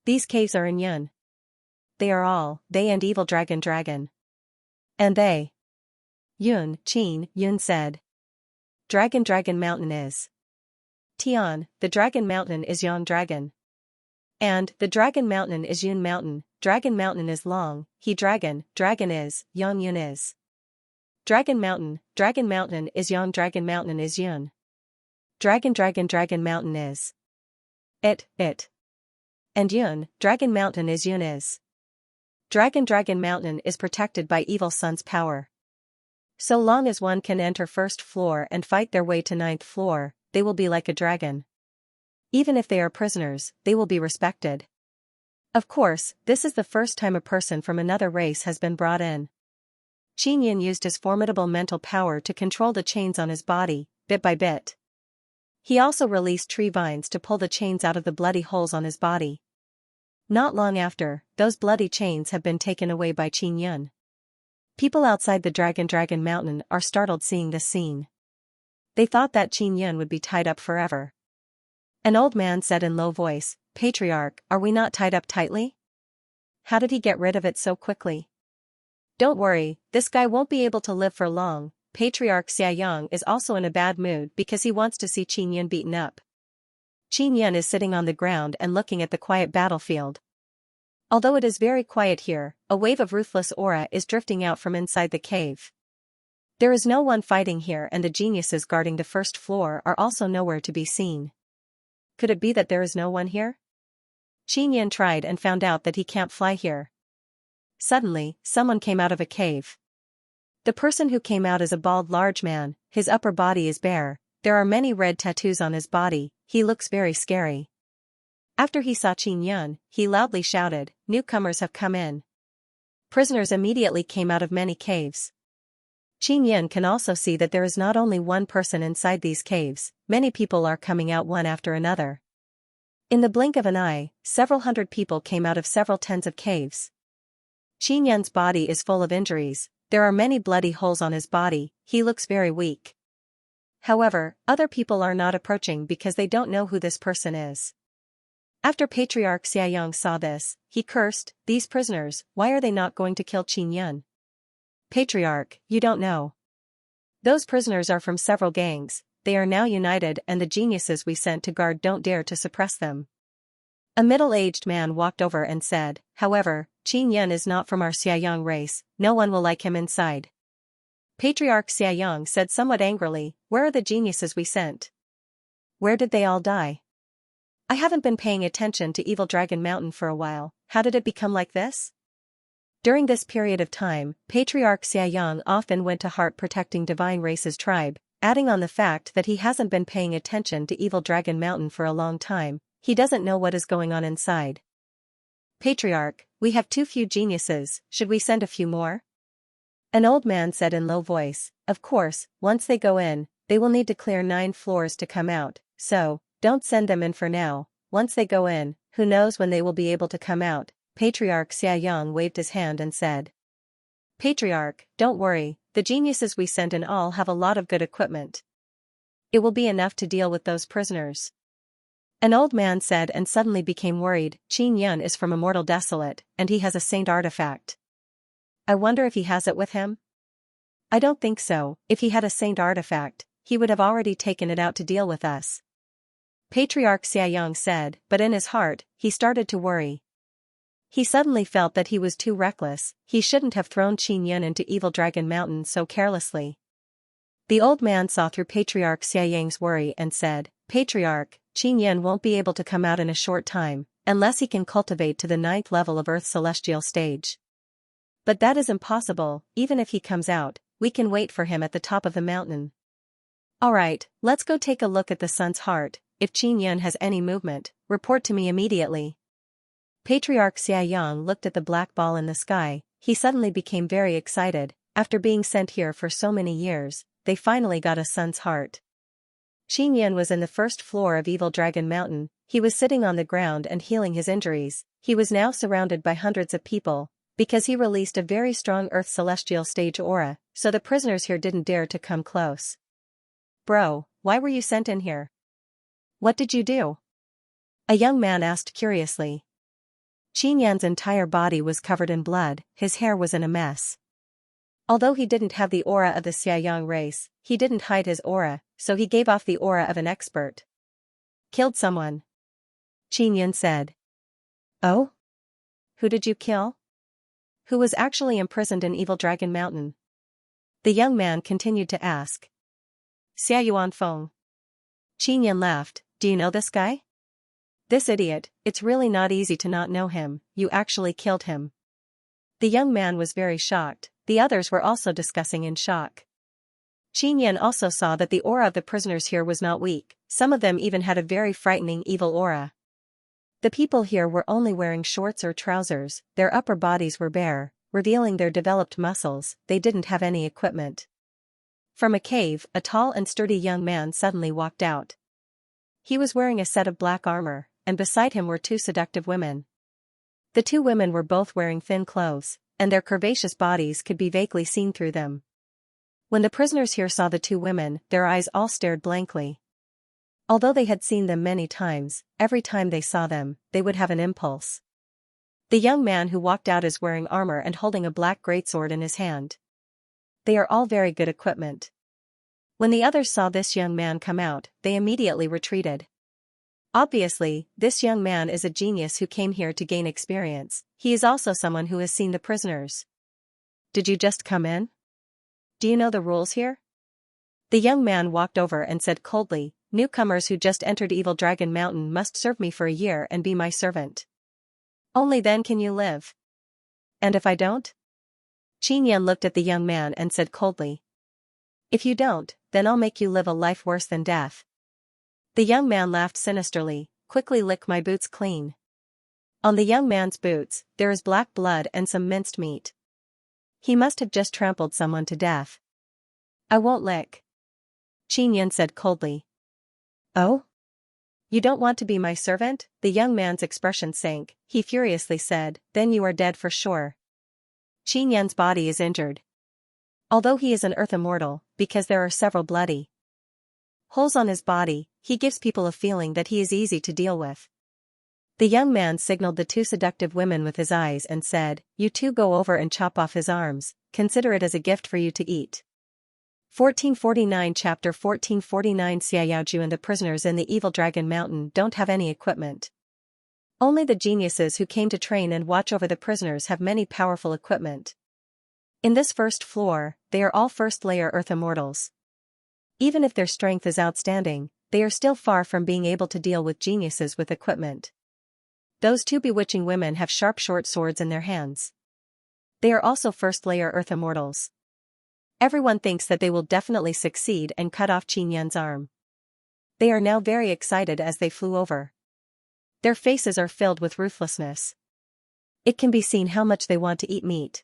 These caves are in Yun. They are all, they and Evil Dragon. And they. Yun said. Dragon Mountain is. Tian, the Dragon Mountain is Yang Dragon. And, the Dragon Mountain is Yun Mountain. Dragon Mountain is long, he Dragon is, Yun is. Dragon Mountain is Yang Dragon Mountain is Yun. Dragon Mountain is. It. And Yun, Dragon Mountain is Yun is. Dragon Mountain is protected by Evil Sun's power. So long as one can enter first floor and fight their way to ninth floor, they will be like a dragon. Even if they are prisoners, they will be respected. Of course, this is the first time a person from another race has been brought in. Xianxia used his formidable mental power to control the chains on his body, bit by bit. He also released tree vines to pull the chains out of the bloody holes on his body. Not long after, those bloody chains have been taken away by Xianxia. People outside the Dragon Mountain are startled seeing this scene. They thought that Xianxia would be tied up forever. An old man said in low voice, Patriarch, are we not tied up tightly? How did he get rid of it so quickly? Don't worry, this guy won't be able to live for long. Patriarch Xiaoyang is also in a bad mood because he wants to see Xianxia beaten up. Xianxia is sitting on the ground and looking at the quiet battlefield. Although it is very quiet here, a wave of ruthless aura is drifting out from inside the cave. There is no one fighting here and the geniuses guarding the first floor are also nowhere to be seen. Could it be that there is no one here? Xianxia tried and found out that he can't fly here. Suddenly, someone came out of a cave. The person who came out is a bald large man, his upper body is bare, there are many red tattoos on his body, he looks very scary. After he saw Xianxia, he loudly shouted, newcomers have come in. Prisoners immediately came out of many caves. Xianxia can also see that there is not only one person inside these caves, many people are coming out one after another. In the blink of an eye, several hundred people came out of several tens of caves. Xianxia's body is full of injuries, there are many bloody holes on his body, he looks very weak. However, other people are not approaching because they don't know who this person is. After Patriarch Xiaoyang saw this, he cursed, these prisoners, why are they not going to kill Xianxia? Patriarch, you don't know. Those prisoners are from several gangs, they are now united and the geniuses we sent to guard don't dare to suppress them. A middle-aged man walked over and said, however, Xianxia is not from our Xiaoyang race, no one will like him inside. Patriarch Xiaoyang said somewhat angrily, where are the geniuses we sent? Where did they all die? I haven't been paying attention to Evil Dragon Mountain for a while, how did it become like this? During this period of time, Patriarch Xiaoyang often went to heart protecting Divine Race's tribe, adding on the fact that he hasn't been paying attention to Evil Dragon Mountain for a long time, he doesn't know what is going on inside. Patriarch, we have too few geniuses, should we send a few more? An old man said in low voice, of course, once they go in, they will need to clear 9 floors to come out, so, don't send them in for now, once they go in, who knows when they will be able to come out. Patriarch Xiaoyang waved his hand and said. Patriarch, don't worry, the geniuses we sent in all have a lot of good equipment. It will be enough to deal with those prisoners. An old man said and suddenly became worried, Xianxia is from Immortal Desolate, and he has a saint artifact. I wonder if he has it with him? I don't think so, if he had a saint artifact, he would have already taken it out to deal with us. Patriarch Xiaoyang said, but in his heart, he started to worry. He suddenly felt that he was too reckless, he shouldn't have thrown Xianxia into Evil Dragon Mountain so carelessly. The old man saw through Patriarch Xianxia's worry and said, Patriarch, Qin Yan won't be able to come out in a short time, unless he can cultivate to the 9th level of Earth's celestial stage. But that is impossible. Even if he comes out, we can wait for him at the top of the mountain. Alright, let's go take a look at the sun's heart. If Qin Yan has any movement, report to me immediately. Patriarch Xiaoyang looked at the black ball in the sky. He suddenly became very excited. After being sent here for so many years, they finally got a sun's heart. Qin Yan was in the first floor of Evil Dragon Mountain. He was sitting on the ground and healing his injuries. He was now surrounded by hundreds of people, because he released a very strong Earth celestial stage aura, so the prisoners here didn't dare to come close. Bro, why were you sent in here? What did you do? A young man asked curiously. Qin Yan's entire body was covered in blood, his hair was in a mess. Although he didn't have the aura of the Xiaoyang race, he didn't hide his aura, so he gave off the aura of an expert. Killed someone. Qin Yan said. Oh? Who did you kill? Who was actually imprisoned in Evil Dragon Mountain? The young man continued to ask. Xiaoyuan Feng. Qin Yan laughed. Do you know this guy? This idiot, it's really not easy to not know him. You actually killed him. The young man was very shocked. The others were also discussing in shock. Qin Yan also saw that the aura of the prisoners here was not weak. Some of them even had a very frightening evil aura. The people here were only wearing shorts or trousers, their upper bodies were bare, revealing their developed muscles. They didn't have any equipment. From a cave, a tall and sturdy young man suddenly walked out. He was wearing a set of black armor, and beside him were two seductive women. The two women were both wearing thin clothes, and their curvaceous bodies could be vaguely seen through them. When the prisoners here saw the two women, their eyes all stared blankly. Although they had seen them many times, every time they saw them, they would have an impulse. The young man who walked out is wearing armor and holding a black greatsword in his hand. They are all very good equipment. When the others saw this young man come out, they immediately retreated. Obviously, this young man is a genius who came here to gain experience. He is also someone who has seen the prisoners. Did you just come in? Do you know the rules here? The young man walked over and said coldly, newcomers who just entered Evil Dragon Mountain must serve me for a year and be my servant. Only then can you live. And if I don't? Qin Yan looked at the young man and said coldly. If you don't, then I'll make you live a life worse than death. The young man laughed sinisterly. Quickly lick my boots clean. On the young man's boots, there is black blood and some minced meat. He must have just trampled someone to death. I won't lick. Qin Yan said coldly. Oh? You don't want to be my servant? The young man's expression sank. He furiously said, then you are dead for sure. Qin Yan's body is injured. Although he is an earth immortal, because there are several bloody holes on his body, he gives people a feeling that he is easy to deal with. The young man signaled the two seductive women with his eyes and said, you two go over and chop off his arms, consider it as a gift for you to eat. 1449 Chapter 1449 Xiaoyaju and the prisoners in the Evil Dragon Mountain don't have any equipment. Only the geniuses who came to train and watch over the prisoners have many powerful equipment. In this first floor, they are all first-layer Earth immortals. Even if their strength is outstanding, they are still far from being able to deal with geniuses with equipment. Those two bewitching women have sharp short swords in their hands. They are also first-layer Earth immortals. Everyone thinks that they will definitely succeed and cut off Qin Yan's arm. They are now very excited as they flew over. Their faces are filled with ruthlessness. It can be seen how much they want to eat meat.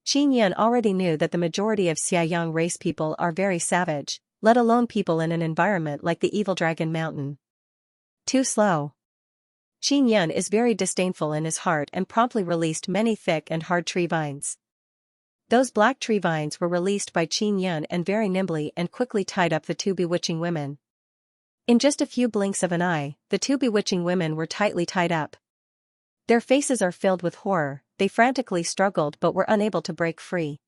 Qin Yan already knew that the majority of Xiaoyang race people are very savage, let alone people in an environment like the Evil Dragon Mountain. Too slow. Qin Yan is very disdainful in his heart and promptly released many thick and hard tree vines. Those black tree vines were released by Qin Yan and very nimbly and quickly tied up the two bewitching women. In just a few blinks of an eye, the two bewitching women were tightly tied up. Their faces are filled with horror. They frantically struggled but were unable to break free.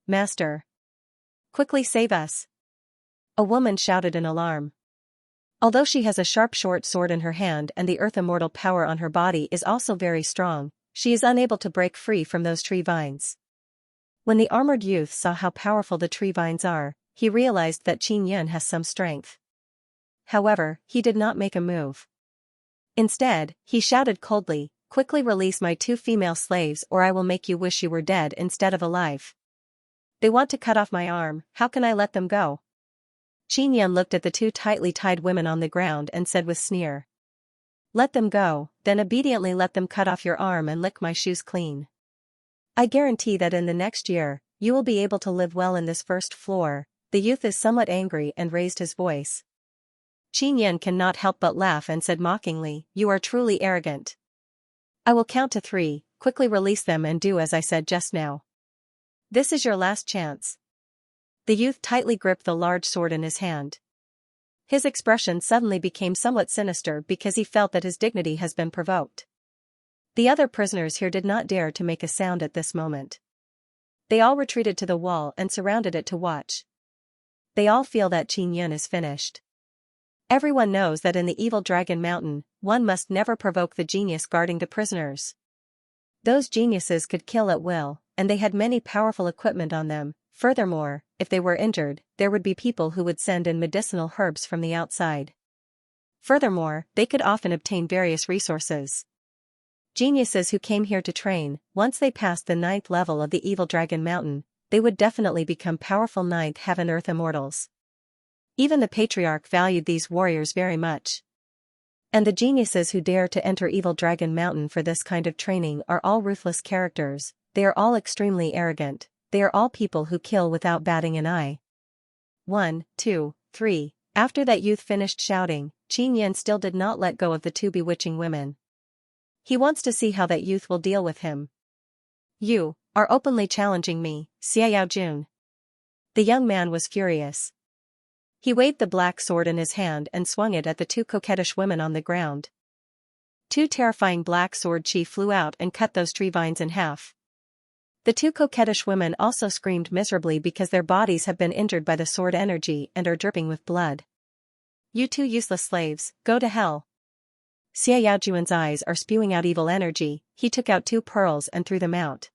Master! Quickly save us! A woman shouted in alarm. Although she has a sharp short sword in her hand and the earth immortal power on her body is also very strong, she is unable to break free from those tree vines. When the armored youth saw how powerful the tree vines are, he realized that Qin Yan has some strength. However, he did not make a move. Instead, he shouted coldly, "Quickly release my 2 female slaves or I will make you wish you were dead instead of alive. They want to cut off my arm, how can I let them go?" Qin Yan looked at the 2 tightly tied women on the ground and said with sneer. "Let them go, then obediently let them cut off your arm and lick my shoes clean. I guarantee that in the next year, you will be able to live well in this first floor." The youth is somewhat angry and raised his voice. Qin Yan cannot help but laugh and said mockingly, "You are truly arrogant. I will count to 3, quickly release them and do as I said just now. This is your last chance." The youth tightly gripped the large sword in his hand. His expression suddenly became somewhat sinister because he felt that his dignity has been provoked. The other prisoners here did not dare to make a sound at this moment. They all retreated to the wall and surrounded it to watch. They all feel that Qin Yan is finished. Everyone knows that in the evil Dragon Mountain, one must never provoke the genius guarding the prisoners. Those geniuses could kill at will, and they had many powerful equipment on them. Furthermore, if they were injured, there would be people who would send in medicinal herbs from the outside. Furthermore, they could often obtain various resources. Geniuses who came here to train, once they passed the 9th level of the evil Dragon Mountain, they would definitely become powerful 9th Heaven Earth Immortals. Even the Patriarch valued these warriors very much. And the geniuses who dare to enter evil Dragon Mountain for this kind of training are all ruthless characters, they are all extremely arrogant, they are all people who kill without batting an eye. 1, 2, 3. After that youth finished shouting, Qin Yan still did not let go of the 2 bewitching women. He wants to see how that youth will deal with him. "You are openly challenging me, Xiaojun." The young man was furious. He waved the black sword in his hand and swung it at the 2 coquettish women on the ground. 2 terrifying black sword chi flew out and cut those tree vines in half. The 2 coquettish women also screamed miserably because their bodies have been injured by the sword energy and are dripping with blood. "You 2 useless slaves, go to hell." Xia Yaojuan's eyes are spewing out evil energy. He took out 2 pearls and threw them out.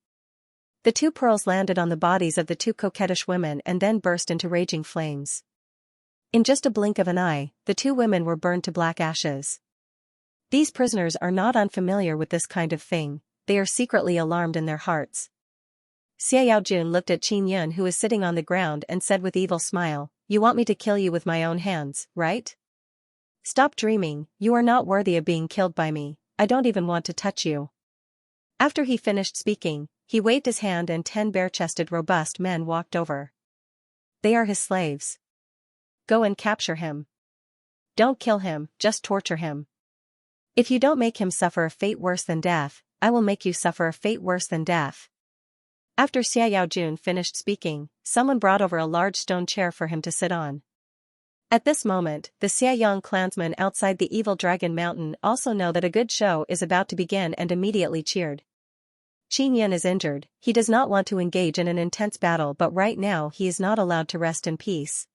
The 2 pearls landed on the bodies of the 2 coquettish women and then burst into raging flames. In just a blink of an eye, the 2 women were burned to black ashes. These prisoners are not unfamiliar with this kind of thing, they are secretly alarmed in their hearts. Xia Yaojun looked at Qin Yan who was sitting on the ground and said with evil smile, "You want me to kill you with my own hands, right? Stop dreaming, you are not worthy of being killed by me, I don't even want to touch you." After he finished speaking, he waved his hand and 10 bare-chested robust men walked over. "They are his slaves. Go and capture him. Don't kill him, just torture him. If you don't make him suffer a fate worse than death, I will make you suffer a fate worse than death." After Xia Yaojun finished speaking, someone brought over a large stone chair for him to sit on. At this moment, the Xiayang clansmen outside the evil Dragon Mountain also know that a good show is about to begin and immediately cheered. Qin Yan is injured, he does not want to engage in an intense battle, but right now he is not allowed to rest in peace.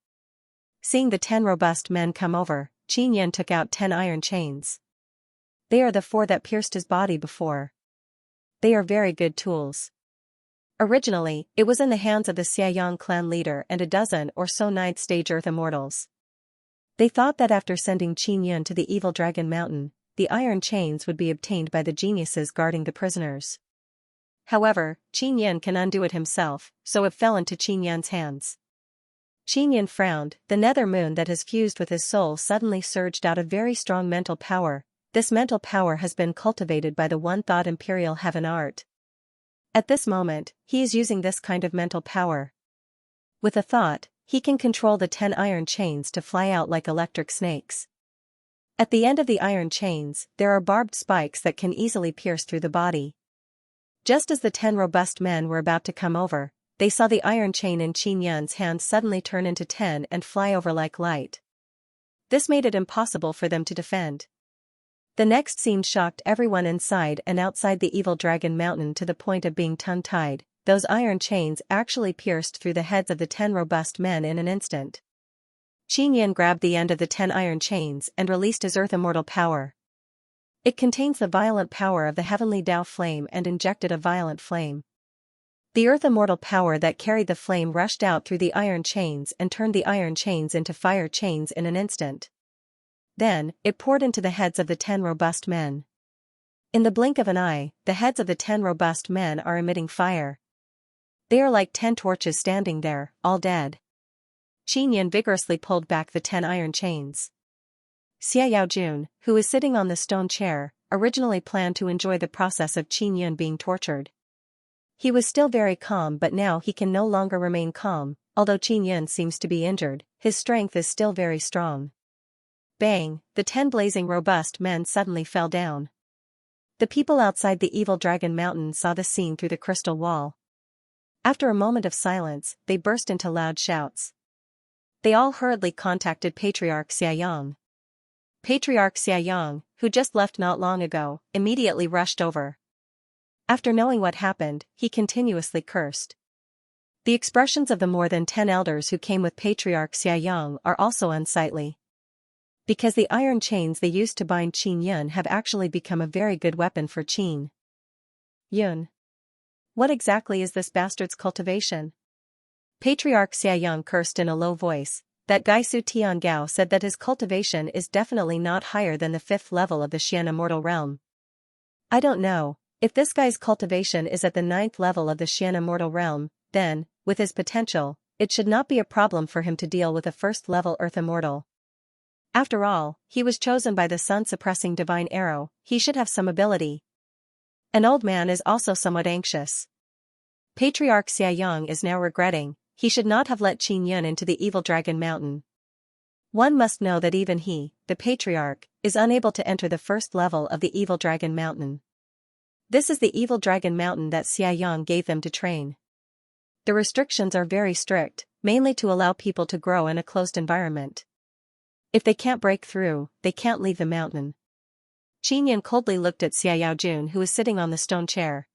Seeing the 10 robust men come over, Qin Yan took out 10 iron chains. They are the 4 that pierced his body before. They are very good tools. Originally, it was in the hands of the Xiayang clan leader and a dozen or so 9th stage Earth Immortals. They thought that after sending Qin Yan to the evil Dragon Mountain, the iron chains would be obtained by the geniuses guarding the prisoners. However, Qin Yan can undo it himself, so it fell into Qin Yan's hands. Qin Yan frowned, the nether moon that has fused with his soul suddenly surged out a very strong mental power. This mental power has been cultivated by the one-thought Imperial Heaven art. At this moment, he is using this kind of mental power. With a thought, he can control the 10 iron chains to fly out like electric snakes. At the end of the iron chains, there are barbed spikes that can easily pierce through the body. Just as the 10 robust men were about to come over, they saw the iron chain in Qin Yan's hand suddenly turn into 10 and fly over like light. This made it impossible for them to defend. The next scene shocked everyone inside and outside the evil Dragon Mountain to the point of being tongue-tied. Those iron chains actually pierced through the heads of the 10 robust men in an instant. Qin Yan grabbed the end of the 10 iron chains and released his Earth Immortal power. It contains the violent power of the heavenly Tao flame and injected a violent flame. The earth immortal power that carried the flame rushed out through the iron chains and turned the iron chains into fire chains in an instant. Then, it poured into the heads of the 10 robust men. In the blink of an eye, the heads of the 10 robust men are emitting fire. They are like 10 torches standing there, all dead. Qin Yan vigorously pulled back the 10 iron chains. Xiao Jun, who is sitting on the stone chair, originally planned to enjoy the process of Qin Yan being tortured. He was still very calm, but now he can no longer remain calm. Although Qin Yan seems to be injured, his strength is still very strong. Bang! The 10 blazing robust men suddenly fell down. The people outside the evil dragon mountain saw the scene through the crystal wall. After a moment of silence, they burst into loud shouts. They all hurriedly contacted Patriarch Xiaoyang. Patriarch Xiaoyang, who just left not long ago, immediately rushed over. After knowing what happened, he continuously cursed. The expressions of the more than 10 elders who came with Patriarch Xiaoyang are also unsightly. Because the iron chains they used to bind Qin Yun have actually become a very good weapon for Qin Yun. What exactly is this bastard's cultivation? Patriarch Xiaoyang cursed in a low voice. That guy Su Tiangao said that his cultivation is definitely not higher than the 5th level of the Xian immortal realm. I don't know, if this guy's cultivation is at the 9th level of the Xian immortal realm, then, with his potential, it should not be a problem for him to deal with a 1st level earth immortal. After all, he was chosen by the sun-suppressing divine arrow, he should have some ability. An old man is also somewhat anxious. Patriarch Xiaoyang is now regretting, he should not have let Qin Yun into the evil dragon mountain. One must know that even he, the patriarch, is unable to enter the 1st level of the evil dragon mountain. This is the evil dragon mountain that Xiaoyang gave them to train. The restrictions are very strict, mainly to allow people to grow in a closed environment. If they can't break through, they can't leave the mountain. Qin Yan coldly looked at Xiao Jun, who was sitting on the stone chair.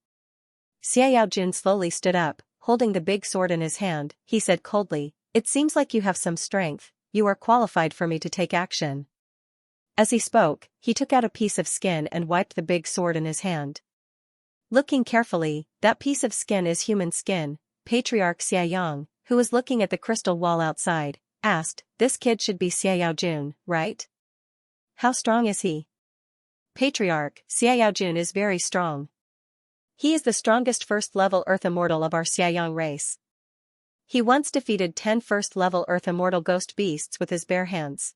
Xiao Jun slowly stood up, holding the big sword in his hand. He said coldly, "It seems like you have some strength, you are qualified for me to take action." As he spoke, he took out a piece of skin and wiped the big sword in his hand. Looking carefully, that piece of skin is human skin. Patriarch Xiaoyang, who was looking at the crystal wall outside, asked, "This kid should be Xiao Jun, right? How strong is he?" Patriarch, Xiao Jun is very strong. He is the strongest 1st level earth immortal of our Xiaoyang race. He once defeated 10 1st level earth immortal ghost beasts with his bare hands.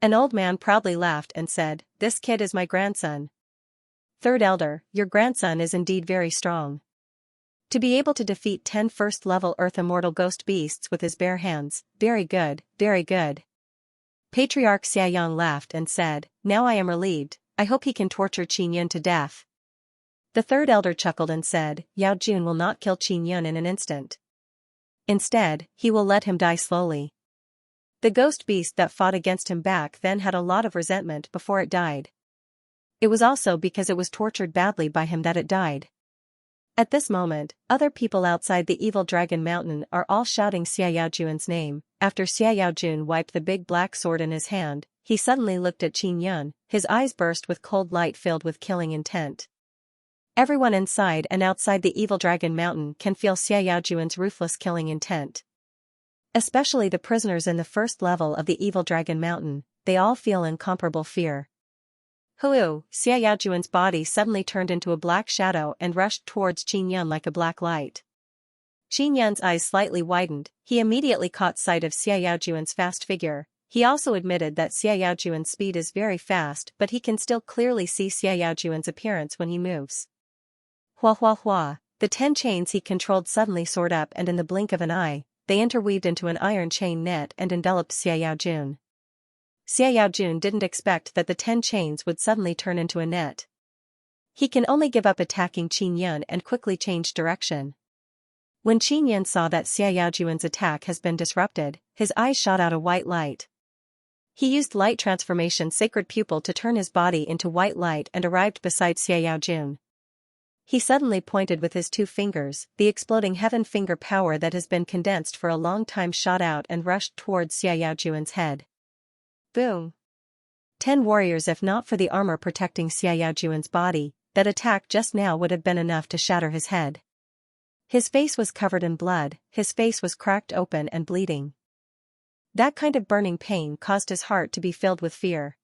An old man proudly laughed and said, "This kid is my grandson." Third elder, your grandson is indeed very strong. To be able to defeat 10 1st level earth immortal ghost beasts with his bare hands, very good, very good. Patriarch Xiaoyang laughed and said, "Now I am relieved, I hope he can torture Qin Yun to death." The 3rd elder chuckled and said, "Yao Jun will not kill Qin Yun in an instant. Instead, he will let him die slowly." The ghost beast that fought against him back then had a lot of resentment before it died. It was also because it was tortured badly by him that it died. At this moment, other people outside the evil dragon mountain are all shouting Xiao Jun's name. After Xiao Jun wiped the big black sword in his hand, he suddenly looked at Qin Yun, his eyes burst with cold light filled with killing intent. Everyone inside and outside the evil dragon mountain can feel Xiao Jun's ruthless killing intent. Especially the prisoners in the 1st level of the evil dragon mountain, they all feel incomparable fear. Hoo! Xiao Jun's body suddenly turned into a black shadow and rushed towards Qin Yun like a black light. Qin Yun's eyes slightly widened, he immediately caught sight of Xiao Jun's fast figure. He also admitted that Xiao Jun's speed is very fast, but he can still clearly see Xiao Jun's appearance when he moves. Hua hua hua, the 10 chains he controlled suddenly soared up, and in the blink of an eye, they interweaved into an iron chain net and enveloped Xiao Jun. Xiao Jun didn't expect that the 10 chains would suddenly turn into a net. He can only give up attacking Qin Yun and quickly change direction. When Qin Yun saw that Xiao Jun's attack has been disrupted, his eyes shot out a white light. He used light transformation sacred pupil to turn his body into white light and arrived beside Xiao Jun. He suddenly pointed with his 2 fingers, the exploding heaven finger power that has been condensed for a long time shot out and rushed towards Xiao Jun's head. Boom! 10 warriors, if not for the armor protecting Xiao Jun's body, that attack just now would have been enough to shatter his head. His face was covered in blood, his face was cracked open and bleeding. That kind of burning pain caused his heart to be filled with fear.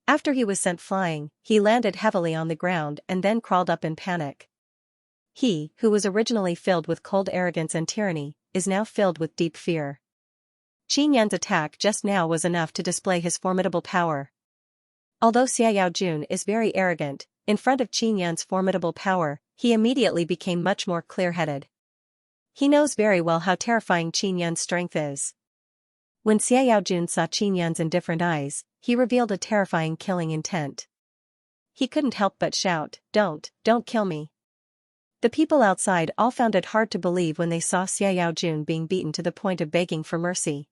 After he was sent flying, he landed heavily on the ground and then crawled up in panic. He, who was originally filled with cold arrogance and tyranny, is now filled with deep fear. Qin Yan's attack just now was enough to display his formidable power. Although Xiao Jun is very arrogant, in front of Qin Yan's formidable power, he immediately became much more clear-headed. He knows very well how terrifying Qin Yan's strength is. When Xiao Jun saw Qin Yan's indifferent eyes, he revealed a terrifying killing intent. He couldn't help but shout, don't kill me." The people outside all found it hard to believe when they saw Xiao Jun being beaten to the point of begging for mercy.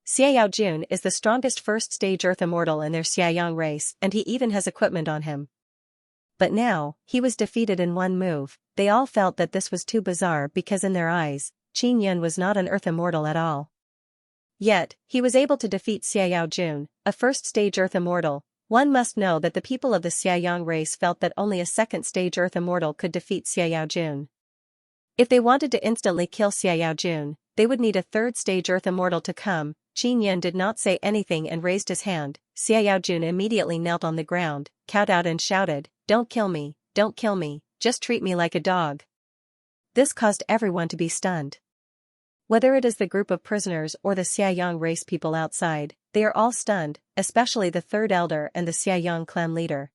Xiao Jun is the strongest first-stage Earth Immortal in their Xiaoyang race, and he even has equipment on him. But now, he was defeated in one move. They all felt that this was too bizarre because in their eyes, Qin Yan was not an Earth Immortal at all. Yet, he was able to defeat Xiao Jun, a first-stage Earth Immortal. One must know that the people of the Xiaoyang race felt that only a second-stage Earth Immortal could defeat Xiao Jun. If they wanted to instantly kill Xiao Jun, they would need a third-stage Earth Immortal to come. Qin Yan did not say anything and raised his hand. Xiao Jun immediately knelt on the ground, cowed out and shouted, don't kill me, just treat me like a dog." This caused everyone to be stunned. Whether it is the group of prisoners or the Xiaoyang race people outside, they are all stunned, especially the third elder and the Xiaoyang clan leader.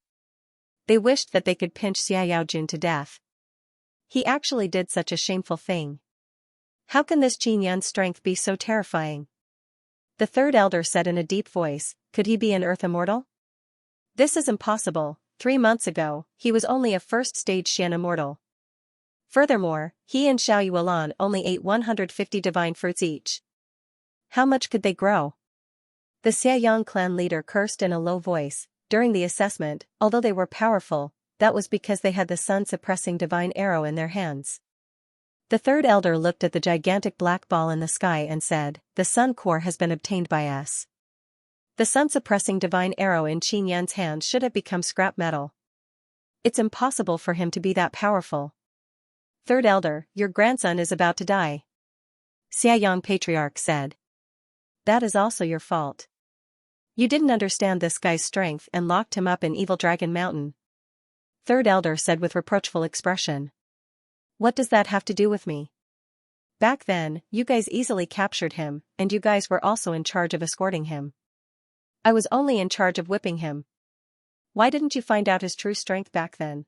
They wished that they could pinch Xiao Jun to death. He actually did such a shameful thing. How can this Qin Yan's strength be so terrifying? The third elder said in a deep voice, could he be an Earth Immortal? This is impossible. 3 months ago, he was only a first-stage Xian Immortal. Furthermore, he and Xiao Yuelan only ate 150 divine fruits each. How much could they grow? The Xiaoyang clan leader cursed in a low voice. During the assessment, although they were powerful, that was because they had the sun-suppressing divine arrow in their hands. The third elder looked at the gigantic black ball in the sky and said, the sun core has been obtained by us. The sun-suppressing divine arrow in Qin Yan's hand should have become scrap metal. It's impossible for him to be that powerful. Third elder, your grandson is about to die. Xiaoyang Patriarch said. That is also your fault. You didn't understand this guy's strength and locked him up in Evil Dragon Mountain. Third elder said with reproachful expression. What does that have to do with me? Back then, you guys easily captured him, and you guys were also in charge of escorting him. I was only in charge of whipping him. Why didn't you find out his true strength back then?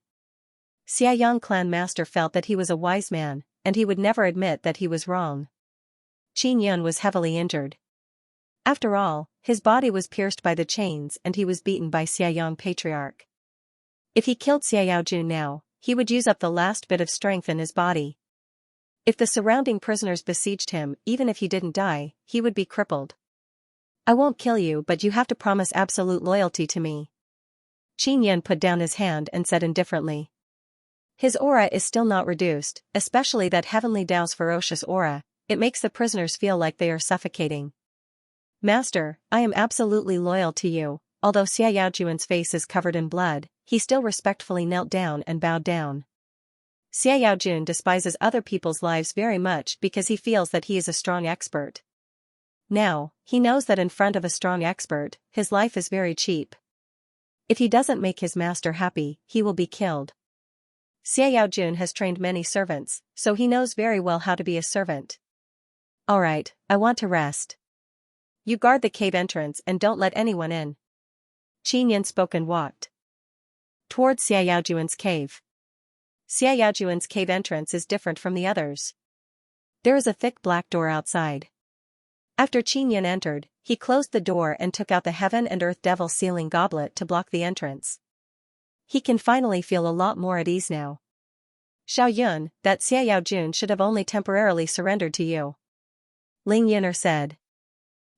Xiaoyang clan master felt that he was a wise man, and he would never admit that he was wrong. Qin Yan was heavily injured. After all, his body was pierced by the chains and he was beaten by Xiaoyang Patriarch. If he killed Xiao Jun now, he would use up the last bit of strength in his body. If the surrounding prisoners besieged him, even if he didn't die, he would be crippled. I won't kill you, but you have to promise absolute loyalty to me. Qin Yan put down his hand and said indifferently. His aura is still not reduced, especially that heavenly Dao's ferocious aura. It makes the prisoners feel like they are suffocating. Master, I am absolutely loyal to you. Although Xiao Jun's face is covered in blood, he still respectfully knelt down and bowed down. Xiao Jun despises other people's lives very much because he feels that he is a strong expert. Now, he knows that in front of a strong expert, his life is very cheap. If he doesn't make his master happy, he will be killed. Xiao Jun has trained many servants, so he knows very well how to be a servant. Alright, I want to rest. You guard the cave entrance and don't let anyone in. Qin Yan spoke and walked towards Xiao Jun's cave. Xiao Jun's cave entrance is different from the others. There is a thick black door outside. After Qin Yan entered, he closed the door and took out the Heaven and Earth Devil sealing goblet to block the entrance. He can finally feel a lot more at ease now. Xiao Yun, that Xiao Jun should have only temporarily surrendered to you. Ling Yin'er said.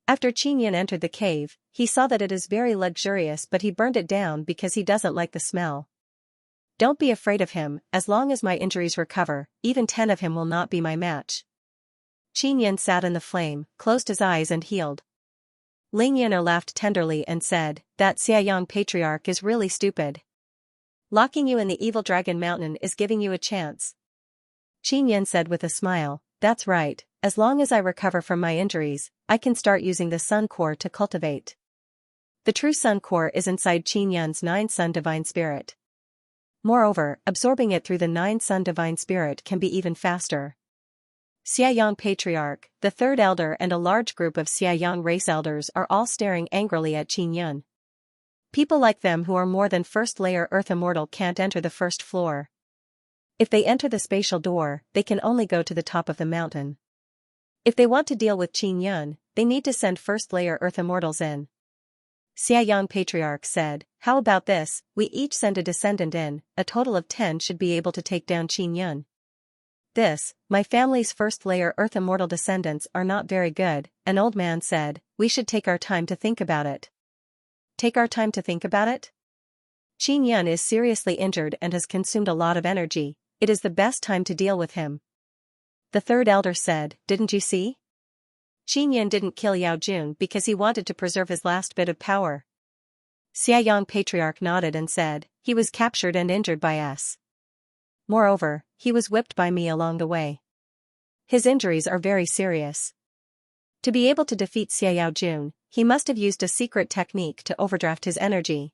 After Qin Yan entered the cave, he saw that it is very luxurious, but he burned it down because he doesn't like the smell. Don't be afraid of him. As long as my injuries recover, even 10 of him will not be my match. Qin Yan sat in the flame, closed his eyes and healed. Ling Yin'er laughed tenderly and said, that Xiaoyang Patriarch is really stupid. Locking you in the Evil Dragon Mountain is giving you a chance. Qin Yan said with a smile, that's right, as long as I recover from my injuries, I can start using the Sun Core to cultivate. The true Sun Core is inside Qin Yan's 9 Sun Divine Spirit. Moreover, absorbing it through the 9 Sun Divine Spirit can be even faster. Xiaoyang Patriarch, the third elder and a large group of Xiaoyang race elders are all staring angrily at Qin Yan. People like them who are more than first layer Earth Immortal can't enter the first floor. If they enter the spatial door, they can only go to the top of the mountain. If they want to deal with Qin Yan, they need to send first layer Earth Immortals in. Xiaoyang Patriarch said, how about this, we each send a descendant in, a total of 10 should be able to take down Qin Yan. This, my family's first layer Earth Immortal descendants are not very good, an old man said, we should take our time to think about it. Take our time to think about it? Qin Yan is seriously injured and has consumed a lot of energy, it is the best time to deal with him. The third elder said, didn't you see? Qin Yan didn't kill Yao Jun because he wanted to preserve his last bit of power. Xiaoyang Patriarch nodded and said, he was captured and injured by us. Moreover, he was whipped by me along the way. His injuries are very serious. To be able to defeat Xiao Jun, he must have used a secret technique to overdraft his energy.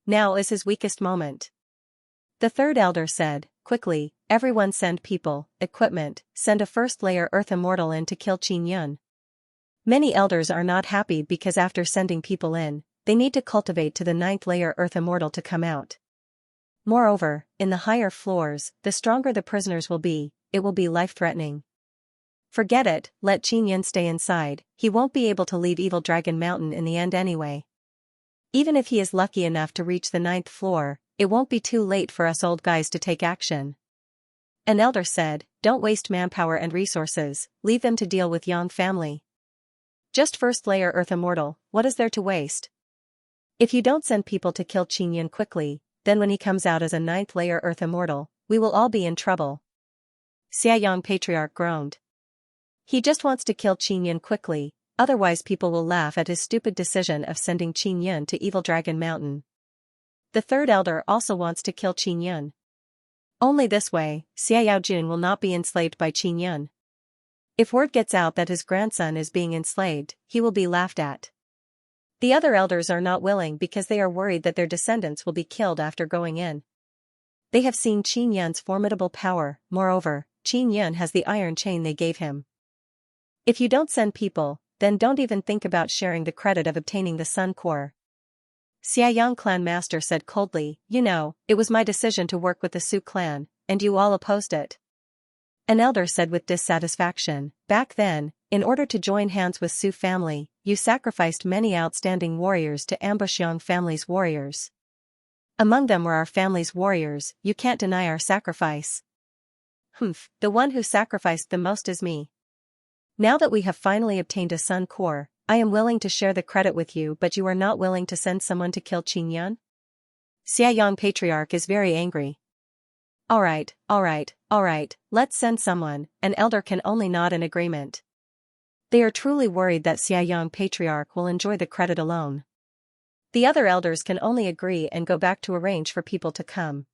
Now is his weakest moment. The third elder said, quickly, everyone send people, equipment, send a first layer Earth Immortal in to kill Qin Yan. Many elders are not happy because after sending people in, they need to cultivate to the 9th layer Earth Immortal to come out. Moreover, in the higher floors, the stronger the prisoners will be, it will be life-threatening. Forget it, let Qin Yan stay inside, he won't be able to leave Evil Dragon Mountain in the end anyway. Even if he is lucky enough to reach the 9th floor, it won't be too late for us old guys to take action. An elder said, don't waste manpower and resources, leave them to deal with Yang family. Just first layer Earth Immortal, what is there to waste? If you don't send people to kill Qin Yan quickly, then when he comes out as a 9th layer Earth Immortal, we will all be in trouble. Xiaoyang Patriarch groaned. He just wants to kill Qin Yan quickly, otherwise people will laugh at his stupid decision of sending Qin Yan to Evil Dragon Mountain. The third elder also wants to kill Qin Yan. Only this way, Xiao Jun will not be enslaved by Qin Yan. If word gets out that his grandson is being enslaved, he will be laughed at. The other elders are not willing because they are worried that their descendants will be killed after going in. They have seen Qin Yan's formidable power, moreover, Qin Yan has the iron chain they gave him. If you don't send people, then don't even think about sharing the credit of obtaining the Sun Core. Xiaoyang clan master said coldly, you know, it was my decision to work with the Su clan, and you all opposed it. An elder said with dissatisfaction, back then, in order to join hands with Su family, you sacrificed many outstanding warriors to ambush Yang family's warriors. Among them were our family's warriors, you can't deny our sacrifice. Humph, the one who sacrificed the most is me. Now that we have finally obtained a Sun Core, I am willing to share the credit with you, but you are not willing to send someone to kill Qin Yan? Xiaoyang Patriarch is very angry. Alright, let's send someone, an elder can only nod in agreement. They are truly worried that Xiaoyang Patriarch will enjoy the credit alone. The other elders can only agree and go back to arrange for people to come.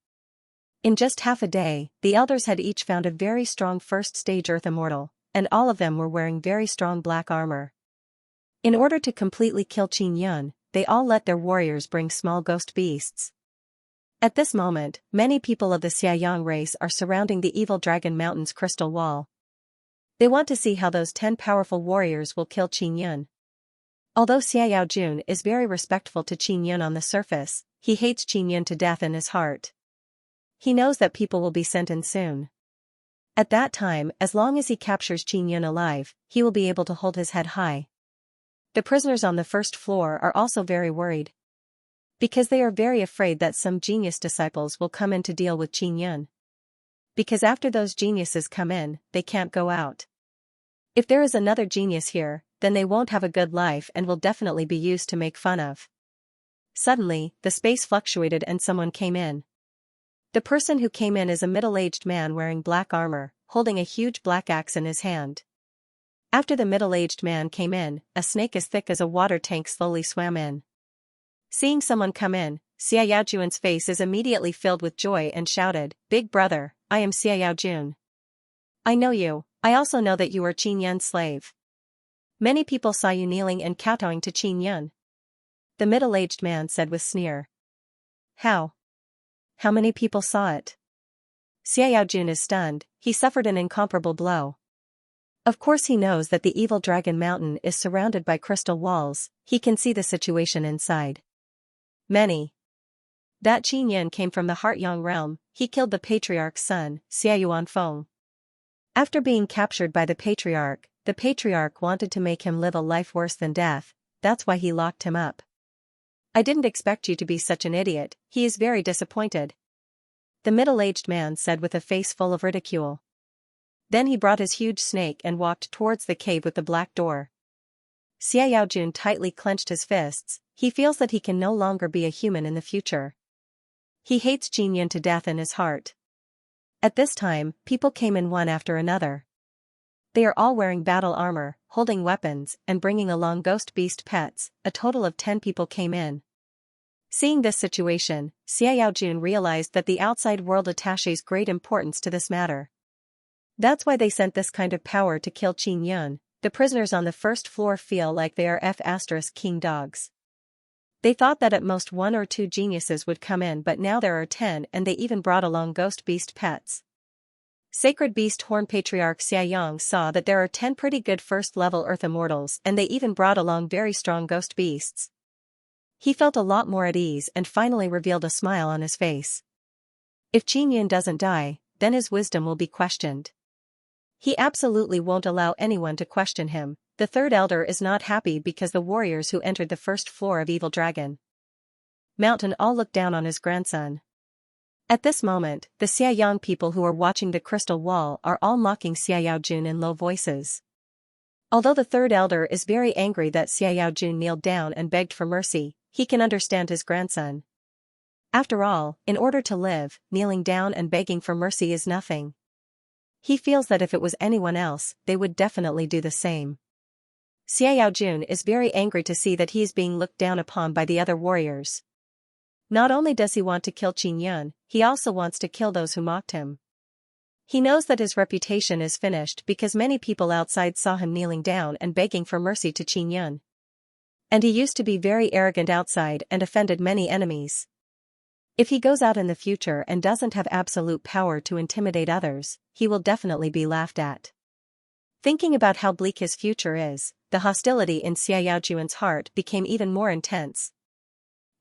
In just half a day, the elders had each found a very strong first stage Earth Immortal, and all of them were wearing very strong black armor. In order to completely kill Qin Yan, they all let their warriors bring small ghost beasts. At this moment, many people of the Xiaoyang race are surrounding the Evil Dragon Mountain's crystal wall. They want to see how those 10 powerful warriors will kill Qin Yan. Although Xiao Jun is very respectful to Qin Yan on the surface, he hates Qin Yan to death in his heart. He knows that people will be sent in soon. At that time, as long as he captures Qin Yan alive, he will be able to hold his head high. The prisoners on the first floor are also very worried. Because they are very afraid that some genius disciples will come in to deal with Qin Yan. Because after those geniuses come in, they can't go out. If there is another genius here, then they won't have a good life and will definitely be used to make fun of. Suddenly, the space fluctuated and someone came in. The person who came in is a middle-aged man wearing black armor, holding a huge black axe in his hand. After the middle-aged man came in, a snake as thick as a water tank slowly swam in. Seeing someone come in, Xiao Jun's face is immediately filled with joy and shouted, "Big brother, I am Xiao Jun." I know you. I also know that you are Qin Yun's slave. Many people saw you kneeling and kowtowing to Qin Yun. The middle-aged man said with sneer. How? How many people saw it? Xiaojun is stunned. He suffered an incomparable blow. Of course he knows that the evil dragon mountain is surrounded by crystal walls. He can see the situation inside. Many. That Qin Yun came from the Heartyang realm. He killed the patriarch's son, Xiaoyuan Feng. After being captured by the patriarch wanted to make him live a life worse than death. That's why he locked him up. I didn't expect you to be such an idiot. He is very disappointed. The middle-aged man said with a face full of ridicule. Then he brought his huge snake and walked towards the cave with the black door. Xiaojun tightly clenched his fists. He feels that he can no longer be a human in the future. He hates Qin Yun to death in his heart. At this time, people came in one after another. They are all wearing battle armor, holding weapons, and bringing along ghost beast pets. A total of 10 people came in. Seeing this situation, Xiaojun realized that the outside world attaches great importance to this matter. That's why they sent this kind of power to kill Qin Yun. The prisoners on the first floor feel like they are king dogs. They thought that at most 1 or 2 geniuses would come in, but now there are 10, and they even brought along ghost beast pets. Sacred Beast Horn Patriarch Xiaoyang saw that there are 10 pretty good first-level Earth Immortals, and they even brought along very strong ghost beasts. He felt a lot more at ease and finally revealed a smile on his face. If Qin Yun doesn't die, then his wisdom will be questioned. He absolutely won't allow anyone to question him. The third elder is not happy because the warriors who entered the first floor of Evil Dragon Mountain all looked down on his grandson. At this moment, the Xiaoyang people who are watching the crystal wall are all mocking Xiaojun in low voices. Although the third elder is very angry that Xiaojun kneeled down and begged for mercy, he can understand his grandson. After all, in order to live, kneeling down and begging for mercy is nothing. He feels that if it was anyone else, they would definitely do the same. Xiaojun is very angry to see that he is being looked down upon by the other warriors. Not only does he want to kill Qin Yun, he also wants to kill those who mocked him. He knows that his reputation is finished because many people outside saw him kneeling down and begging for mercy to Qin Yun. And he used to be very arrogant outside and offended many enemies. If he goes out in the future and doesn't have absolute power to intimidate others, he will definitely be laughed at. Thinking about how bleak his future is, the hostility in Xiaojun's heart became even more intense.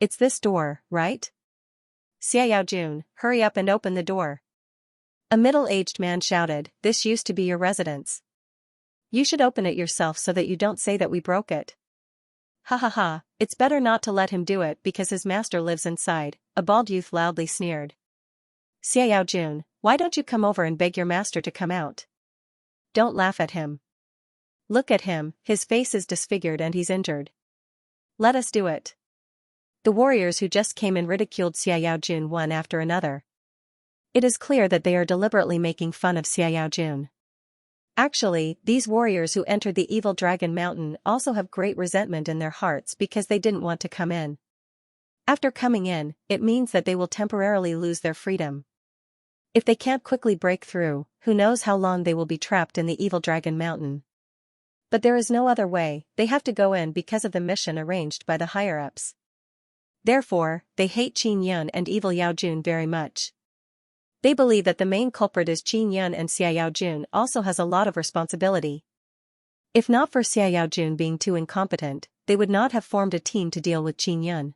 It's this door, right? Xiaojun, hurry up and open the door. A middle-aged man shouted, this used to be your residence. You should open it yourself so that you don't say that we broke it. Ha ha ha, it's better not to let him do it because his master lives inside, a bald youth loudly sneered. Xiaojun, why don't you come over and beg your master to come out? Don't laugh at him. Look at him, his face is disfigured and he's injured. Let us do it. The warriors who just came in ridiculed Xiaojun one after another. It is clear that they are deliberately making fun of Xiaojun. Actually, these warriors who entered the Evil Dragon Mountain also have great resentment in their hearts because they didn't want to come in. After coming in, it means that they will temporarily lose their freedom. If they can't quickly break through, who knows how long they will be trapped in the Evil Dragon Mountain. But there is no other way, they have to go in because of the mission arranged by the higher-ups. Therefore, they hate Qin Yun and Evil Yaojun very much. They believe that the main culprit is Qin Yun and Xiaojun also has a lot of responsibility. If not for Xiaojun being too incompetent, they would not have formed a team to deal with Qin Yun.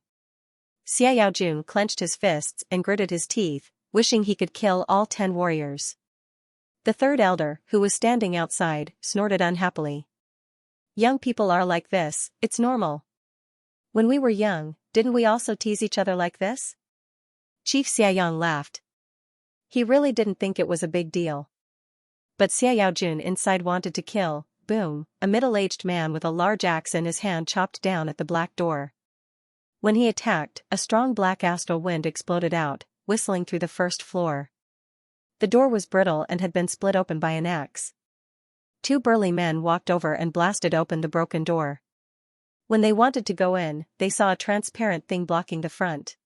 Xiaojun clenched his fists and gritted his teeth, wishing he could kill all 10 warriors. The third elder, who was standing outside, snorted unhappily. Young people are like this, it's normal. When we were young, didn't we also tease each other like this? Chief Xiaoyang laughed. He really didn't think it was a big deal. But Xiaojun inside wanted to kill. Boom, a middle-aged man with a large axe in his hand chopped down at the black door. When he attacked, a strong black astral wind exploded out, whistling through the first floor. The door was brittle and had been split open by an axe. 2 burly men walked over and blasted open the broken door. When they wanted to go in, they saw a transparent thing blocking the front.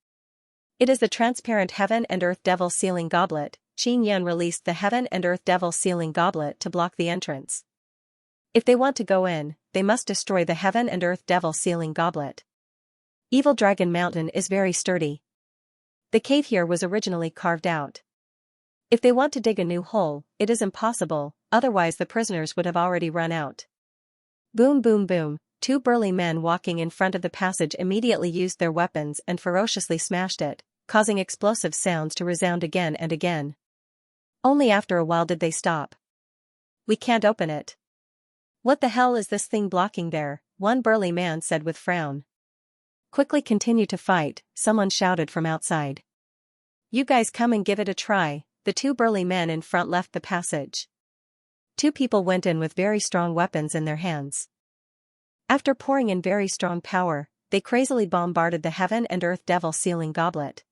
It is the transparent heaven and earth devil sealing goblet. Qin Yan released the Heaven and Earth Devil Sealing Goblet to block the entrance. If they want to go in, they must destroy the Heaven and Earth Devil Sealing Goblet. Evil Dragon Mountain is very sturdy. The cave here was originally carved out. If they want to dig a new hole, it is impossible, otherwise the prisoners would have already run out. Boom boom boom, two burly men walking in front of the passage immediately used their weapons and ferociously smashed it, causing explosive sounds to resound again and again. Only after a while did they stop. We can't open it. What the hell is this thing blocking there? One burly man said with frown. Quickly continue to fight, someone shouted from outside. You guys come and give it a try. The two burly men in front left the passage. Two people went in with very strong weapons in their hands. After pouring in very strong power, they crazily bombarded the Heaven and Earth Devil Sealing Goblet.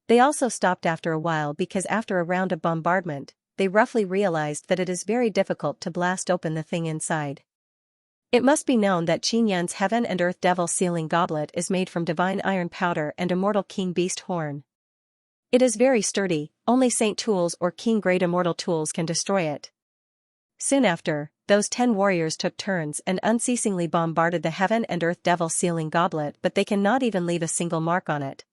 They also stopped after a while because after a round of bombardment, they roughly realized that it is very difficult to blast open the thing inside. It must be known that Qin Yan's Heaven and Earth Devil Sealing Goblet is made from divine iron powder and immortal king beast horn. It is very sturdy, only Saint Tools or King Great Immortal Tools can destroy it. Soon after, those 10 warriors took turns and unceasingly bombarded the Heaven and Earth Devil Sealing Goblet, but they cannot even leave a single mark on it.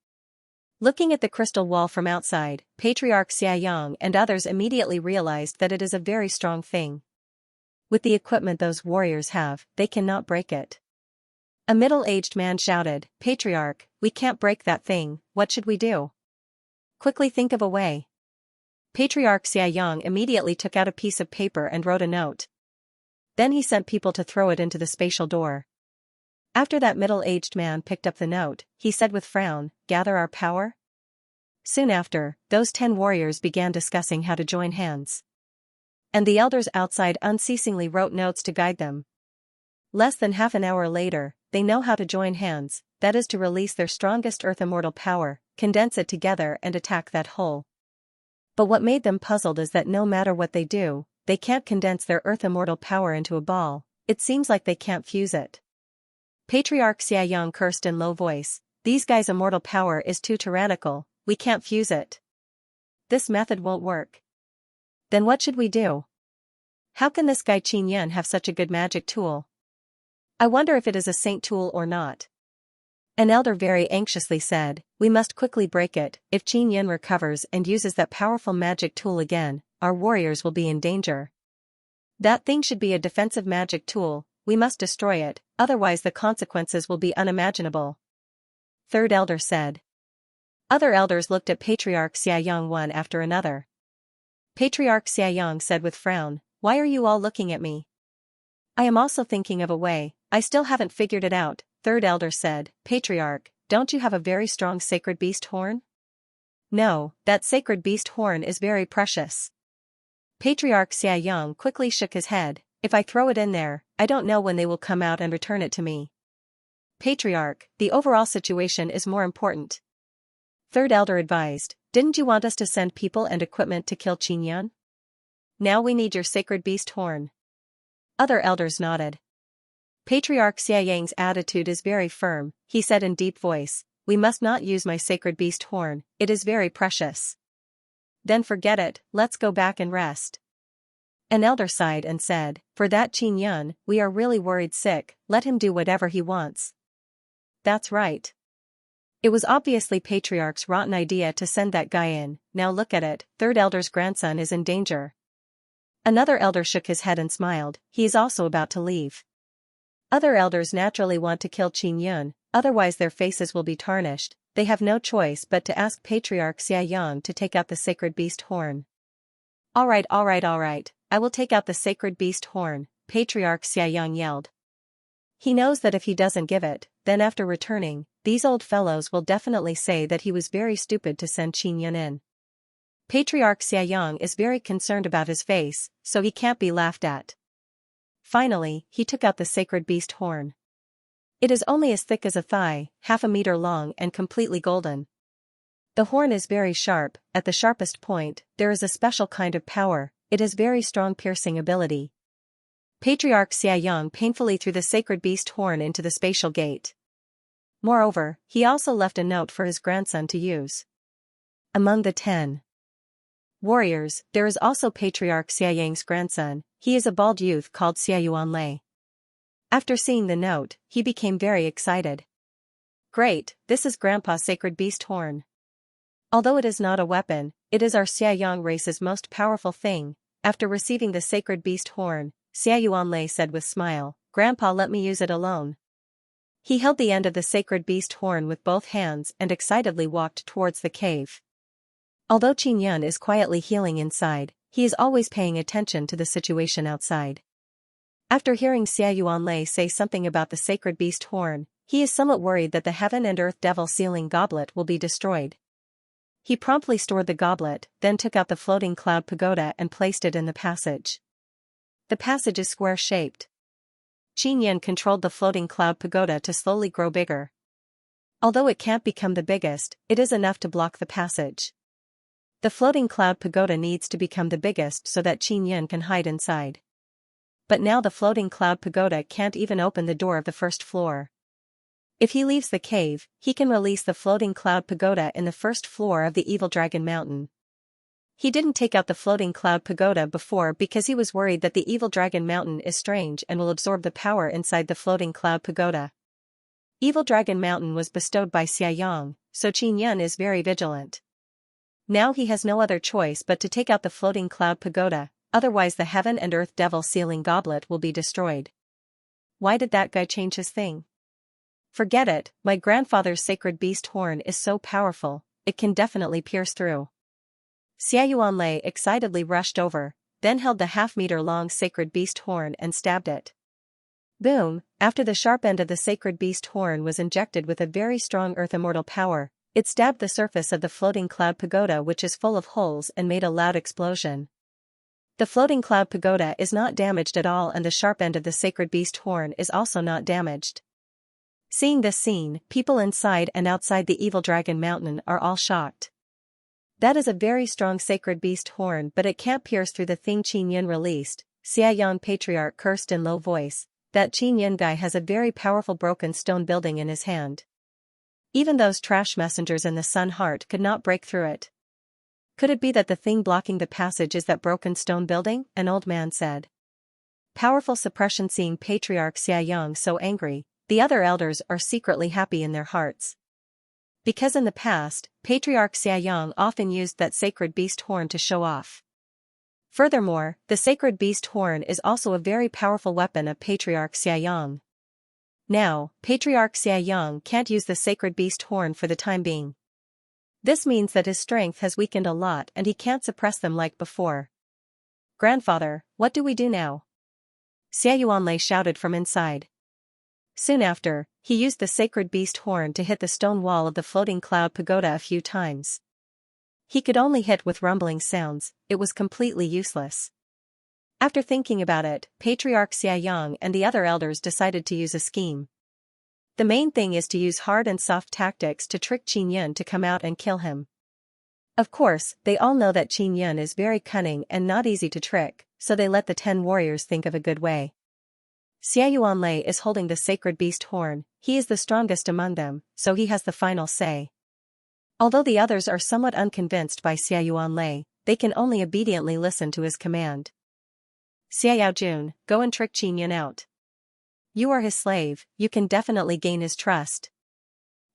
Looking at the crystal wall from outside, Patriarch Xianxia and others immediately realized that it is a very strong thing. With the equipment those warriors have, they cannot break it. A middle-aged man shouted, Patriarch, we can't break that thing, what should we do? Quickly think of a way. Patriarch Xianxia immediately took out a piece of paper and wrote a note. Then he sent people to throw it into the spatial door. After that middle-aged man picked up the note, he said with frown, gather our power? Soon after, those 10 warriors began discussing how to join hands. And the elders outside unceasingly wrote notes to guide them. Less than half an hour later, they know how to join hands, that is to release their strongest earth immortal power, condense it together and attack that hole. But what made them puzzled is that no matter what they do, they can't condense their earth immortal power into a ball, it seems like they can't fuse it. Patriarch Xianxia cursed in low voice, these guys' immortal power is too tyrannical, we can't fuse it. This method won't work. Then what should we do? How can this guy Qin Yan have such a good magic tool? I wonder if it is a saint tool or not. An elder very anxiously said, we must quickly break it, if Qin Yan recovers and uses that powerful magic tool again, our warriors will be in danger. That thing should be a defensive magic tool, we must destroy it, otherwise the consequences will be unimaginable. Third elder said. Other elders looked at Patriarch Xianxia one after another. Patriarch Xianxia said with frown, why are you all looking at me? I am also thinking of a way, I still haven't figured it out. Third elder said, Patriarch, don't you have a very strong sacred beast horn? No, that sacred beast horn is very precious. Patriarch Xianxia quickly shook his head, if I throw it in there, I don't know when they will come out and return it to me. Patriarch, the overall situation is more important. Third elder advised, didn't you want us to send people and equipment to kill Qin Yan? Now we need your sacred beast horn. Other elders nodded. Patriarch Xianxia's attitude is very firm, he said in deep voice, we must not use my sacred beast horn, it is very precious. Then forget it, let's go back and rest. An elder sighed and said, for that Qin Yan, we are really worried sick, let him do whatever he wants. That's right. It was obviously Patriarch's rotten idea to send that guy in, now look at it, third elder's grandson is in danger. Another elder shook his head and smiled, he is also about to leave. Other elders naturally want to kill Qin Yan, otherwise their faces will be tarnished, they have no choice but to ask Patriarch Xianxia to take out the sacred beast horn. Alright, I will take out the sacred beast horn, Patriarch Xianxia yelled. He knows that if he doesn't give it, then after returning, these old fellows will definitely say that he was very stupid to send Qin Yan in. Patriarch Xianxia is very concerned about his face, so he can't be laughed at. Finally, he took out the sacred beast horn. It is only as thick as a thigh, half a meter long and completely golden. The horn is very sharp, at the sharpest point, there is a special kind of power, it has very strong piercing ability. Patriarch Xianxia painfully threw the sacred beast horn into the spatial gate. Moreover, he also left a note for his grandson to use. Among the 10 Warriors, there is also Patriarch Xiayang's grandson, he is a bald youth called Xiayuanlei. After seeing the note, he became very excited. Great, this is Grandpa's sacred beast horn. Although it is not a weapon, it is our Xiayang race's most powerful thing. After receiving the sacred beast horn, Xiayuanlei said with smile, Grandpa, let me use it alone. He held the end of the sacred beast horn with both hands and excitedly walked towards the cave. Although Qingyun is quietly healing inside, he is always paying attention to the situation outside. After hearing Xiayuanlei say something about the sacred beast horn, he is somewhat worried that the heaven and earth devil sealing goblet will be destroyed. He promptly stored the goblet, then took out the floating cloud pagoda and placed it in the passage. The passage is square-shaped. Qingyun controlled the floating cloud pagoda to slowly grow bigger. Although it can't become the biggest, it is enough to block the passage. The floating cloud pagoda needs to become the biggest so that Qingyun can hide inside. But now the floating cloud pagoda can't even open the door of the first floor. If he leaves the cave, he can release the floating cloud pagoda in the first floor of the Evil Dragon Mountain. He didn't take out the floating cloud pagoda before because he was worried that the Evil Dragon Mountain is strange and will absorb the power inside the floating cloud pagoda. Evil Dragon Mountain was bestowed by Xiayang, so Qingyun is very vigilant. Now he has no other choice but to take out the floating cloud pagoda, otherwise the heaven and earth devil sealing goblet will be destroyed. Why did that guy change his thing? Forget it, my grandfather's sacred beast horn is so powerful, it can definitely pierce through. Xiayuanlei excitedly rushed over, then held the half-meter-long sacred beast horn and stabbed it. Boom, after the sharp end of the sacred beast horn was injected with a very strong earth immortal power, it stabbed the surface of the floating cloud pagoda, which is full of holes, and made a loud explosion. The floating cloud pagoda is not damaged at all, and the sharp end of the sacred beast horn is also not damaged. Seeing this scene, people inside and outside the Evil Dragon Mountain are all shocked. That is a very strong sacred beast horn, but it can't pierce through the thing Qingyun released. Xiayang Patriarch cursed in low voice, that Qingyun guy has a very powerful broken stone building in his hand. Even those trash messengers in the Sun Heart could not break through it. Could it be that the thing blocking the passage is that broken stone building? An old man said. Powerful suppression. Seeing Patriarch Xiayang so angry, the other elders are secretly happy in their hearts. Because in the past, Patriarch Xiayang often used that sacred beast horn to show off. Furthermore, the sacred beast horn is also a very powerful weapon of Patriarch Xiayang. Now, Patriarch Xiayang can't use the sacred beast horn for the time being. This means that his strength has weakened a lot and he can't suppress them like before. Grandfather, what do we do now? Xiayuanlei shouted from inside. Soon after, he used the sacred beast horn to hit the stone wall of the floating cloud pagoda a few times. He could only hit with rumbling sounds, it was completely useless. After thinking about it, Patriarch Xiayang and the other elders decided to use a scheme. The main thing is to use hard and soft tactics to trick Qingyun to come out and kill him. Of course, they all know that Qingyun is very cunning and not easy to trick, so they let the 10 warriors think of a good way. Xiayuanlei is holding the sacred beast horn, he is the strongest among them, so he has the final say. Although the others are somewhat unconvinced by Xiayuanlei, they can only obediently listen to his command. Xiaojun, go and trick Qingyun out. You are his slave, you can definitely gain his trust.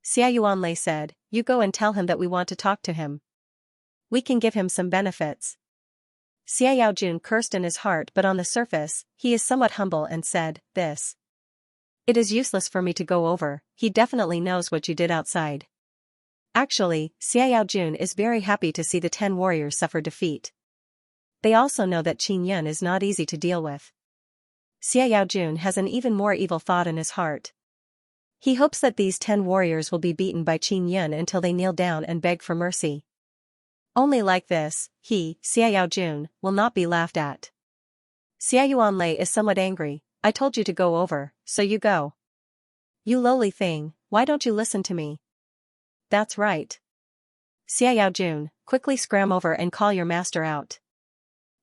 Xiayuanlei said, you go and tell him that we want to talk to him. We can give him some benefits. Xiaojun cursed in his heart, but on the surface, he is somewhat humble and said, this. It is useless for me to go over, he definitely knows what you did outside. Actually, Xiaojun is very happy to see the 10 warriors suffer defeat. They also know that Qingyun is not easy to deal with. Xiaojun has an even more evil thought in his heart. He hopes that these 10 warriors will be beaten by Qingyun until they kneel down and beg for mercy. Only like this, he, Xiaojun, will not be laughed at. Xiayuanlei is somewhat angry, I told you to go over, so you go. You lowly thing, why don't you listen to me? That's right. Xiaojun, quickly scram over and call your master out.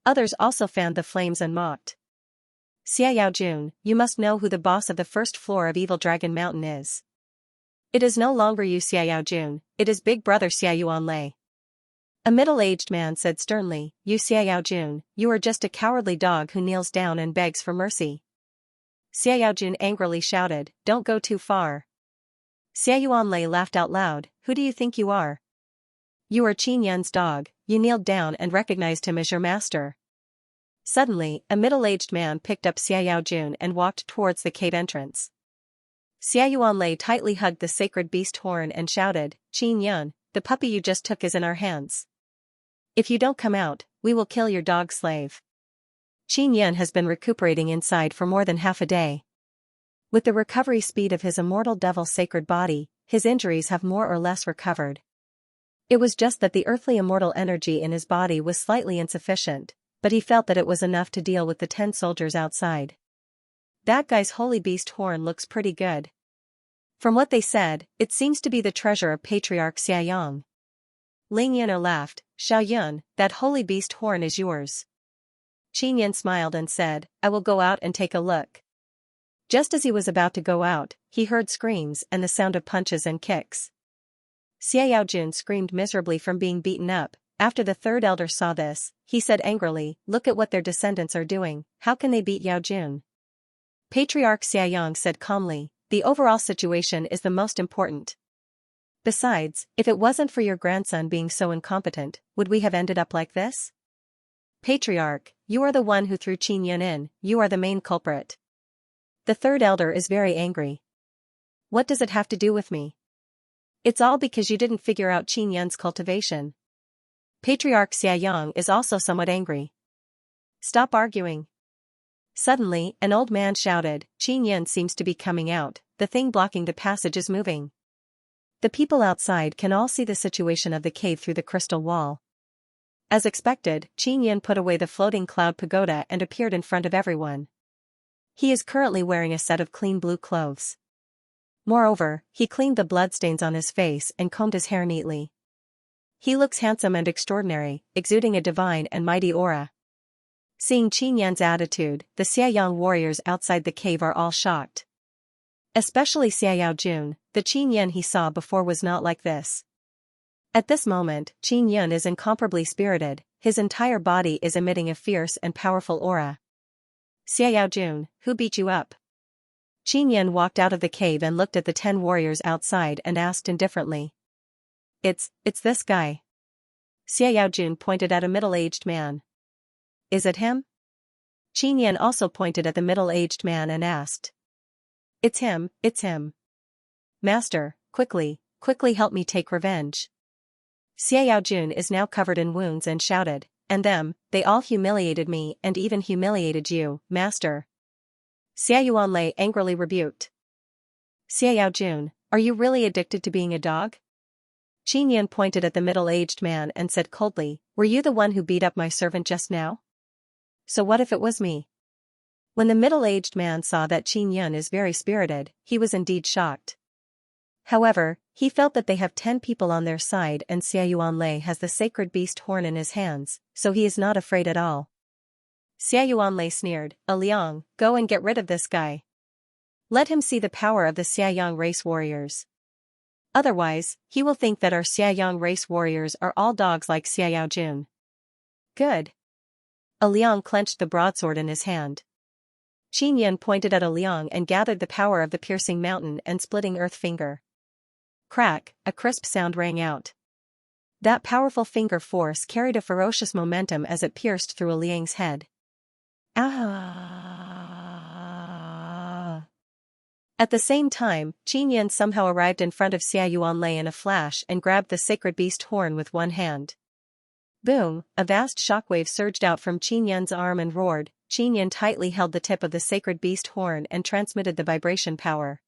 Others also fanned the flames and mocked. Xiaojun, you must know who the boss of the first floor of Evil Dragon Mountain is. It is no longer you Xiaojun, it is big brother Xiayuanlei. A middle-aged man said sternly, "You Xiaojun, you are just a cowardly dog who kneels down and begs for mercy." Xiaojun angrily shouted, "Don't go too far." Xiaoyuanlei laughed out loud, "Who do you think you are? You are Qin Yun's dog, you kneeled down and recognized him as your master." Suddenly, a middle-aged man picked up Xiaojun and walked towards the cave entrance. Xiaoyuanlei tightly hugged the sacred beast horn and shouted, "Qin Yun, the puppy you just took is in our hands. If you don't come out, we will kill your dog slave." Qin Yun has been recuperating inside for more than half a day. With the recovery speed of his immortal devil-sacred body, his injuries have more or less recovered. It was just that the earthly immortal energy in his body was slightly insufficient, but he felt that it was enough to deal with the 10 soldiers outside. "That guy's holy beast horn looks pretty good. From what they said, it seems to be the treasure of Patriarch Xiaoyang." Ling Yun'er laughed, "Xiao Yun, that holy beast horn is yours." Qin Yun smiled and said, "I will go out and take a look." Just as he was about to go out, he heard screams and the sound of punches and kicks. Xiaojun screamed miserably from being beaten up. After the third elder saw this, he said angrily, "Look at what their descendants are doing, how can they beat Yaojun?" Patriarch Xiaoyang said calmly, "The overall situation is the most important. Besides, if it wasn't for your grandson being so incompetent, would we have ended up like this? Patriarch, you are the one who threw Qin Yun in, you are the main culprit." The third elder is very angry. "What does it have to do with me? It's all because you didn't figure out Qin Yun's cultivation." Patriarch Xiaoyang is also somewhat angry. "Stop arguing." Suddenly, an old man shouted, "Qin Yun seems to be coming out, the thing blocking the passage is moving." The people outside can all see the situation of the cave through the crystal wall. As expected, Qin Yun put away the floating cloud pagoda and appeared in front of everyone. He is currently wearing a set of clean blue clothes. Moreover, he cleaned the bloodstains on his face and combed his hair neatly. He looks handsome and extraordinary, exuding a divine and mighty aura. Seeing Qin Yun's attitude, the Xiaoyang warriors outside the cave are all shocked. Especially Xiaojun, the Qin Yun he saw before was not like this. At this moment, Qin Yun is incomparably spirited, his entire body is emitting a fierce and powerful aura. "Xiaojun, who beat you up?" Qin Yun walked out of the cave and looked at the 10 warriors outside and asked indifferently. It's this guy." Xiaojun pointed at a middle-aged man. "Is it him?" Qin Yun also pointed at the middle-aged man and asked. It's him. "Master, quickly help me take revenge." Xiaojun is now covered in wounds and shouted, they all humiliated me and even humiliated you, master." Xiaoyuanlei angrily rebuked. "Xiaojun, are you really addicted to being a dog?" Qin Yun pointed at the middle-aged man and said coldly, "Were you the one who beat up my servant just now? So what if it was me?" When the middle-aged man saw that Qin Yun is very spirited, he was indeed shocked. However, he felt that they have 10 people on their side and Xiaoyuanlei has the sacred beast horn in his hands, so he is not afraid at all. Xiaoyuanlei sneered, "Liang, go and get rid of this guy. Let him see the power of the Xiaoyang race warriors. Otherwise, he will think that our Xiaoyang race warriors are all dogs like Xiaojun." "Good." Liang clenched the broadsword in his hand. Qin Yun pointed at Liang and gathered the power of the piercing mountain and splitting earth finger. Crack, a crisp sound rang out. That powerful finger force carried a ferocious momentum as it pierced through Liang's head. Ah! At the same time, Qin Yun somehow arrived in front of Xiaoyuanlei in a flash and grabbed the sacred beast horn with one hand. Boom, a vast shockwave surged out from Qin Yun's arm and roared. Qin Yun tightly held the tip of the sacred beast horn and transmitted the vibration power.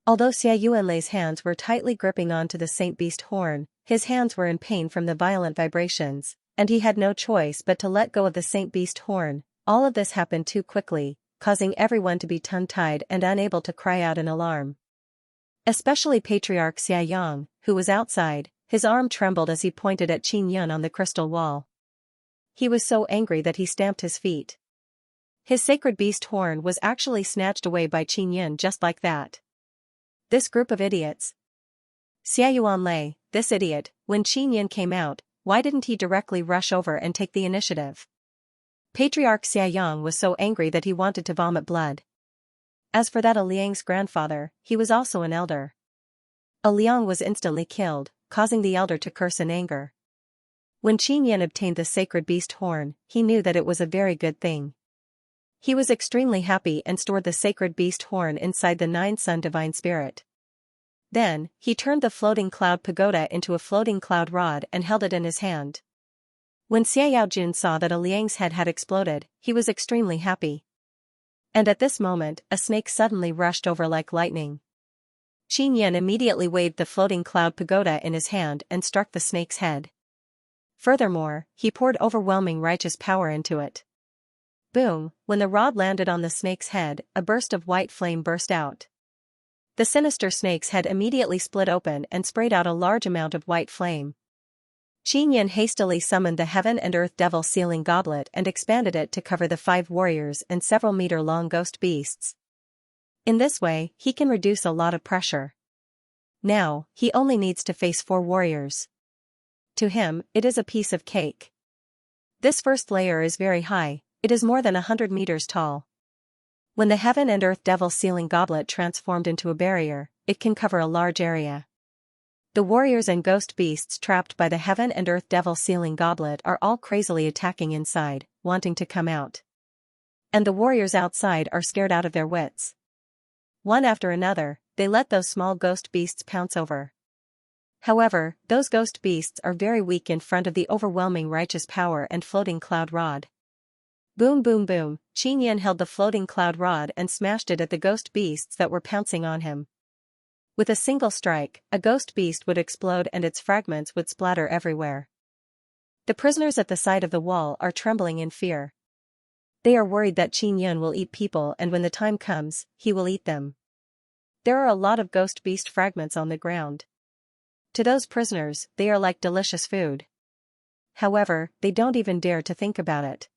Although Xiaoyuanlei's hands were tightly gripping onto the Saint Beast horn, his hands were in pain from the violent vibrations, and he had no choice but to let go of the Saint Beast horn. All of this happened too quickly, causing everyone to be tongue-tied and unable to cry out in alarm. Especially Patriarch Xiaoyang, who was outside, his arm trembled as he pointed at Qin Yun on the crystal wall. He was so angry that he stamped his feet. His sacred beast horn was actually snatched away by Qin Yun just like that. This group of idiots. Xiaoyuanlei, this idiot, when Qin Yun came out, why didn't he directly rush over and take the initiative? Patriarch Xianxia was so angry that he wanted to vomit blood. As for that Liang's grandfather, he was also an elder. Liang was instantly killed, causing the elder to curse in anger. When Qin Yan obtained the sacred beast horn, he knew that it was a very good thing. He was extremely happy and stored the sacred beast horn inside the nine-sun divine spirit. Then, he turned the floating cloud pagoda into a floating cloud rod and held it in his hand. When Xiaojun saw that Liang's head had exploded, he was extremely happy. And at this moment, a snake suddenly rushed over like lightning. Qin Yan immediately waved the floating cloud pagoda in his hand and struck the snake's head. Furthermore, he poured overwhelming righteous power into it. Boom, when the rod landed on the snake's head, a burst of white flame burst out. The sinister snake's head immediately split open and sprayed out a large amount of white flame. Qin Yan hastily summoned the heaven and earth devil sealing goblet and expanded it to cover the 5 warriors and several meter-long ghost beasts. In this way, he can reduce a lot of pressure. Now, he only needs to face 4 warriors. To him, it is a piece of cake. This first layer is very high, it is more than 100 meters tall. When the heaven and earth devil sealing goblet transformed into a barrier, it can cover a large area. The warriors and ghost beasts trapped by the heaven and earth devil sealing goblet are all crazily attacking inside, wanting to come out. And the warriors outside are scared out of their wits. One after another, they let those small ghost beasts pounce over. However, those ghost beasts are very weak in front of the overwhelming righteous power and floating cloud rod. Boom boom boom, Qin Yan held the floating cloud rod and smashed it at the ghost beasts that were pouncing on him. With a single strike, a ghost beast would explode and its fragments would splatter everywhere. The prisoners at the side of the wall are trembling in fear. They are worried that Qin Yan will eat people and when the time comes, he will eat them. There are a lot of ghost beast fragments on the ground. To those prisoners, they are like delicious food. However, they don't even dare to think about it.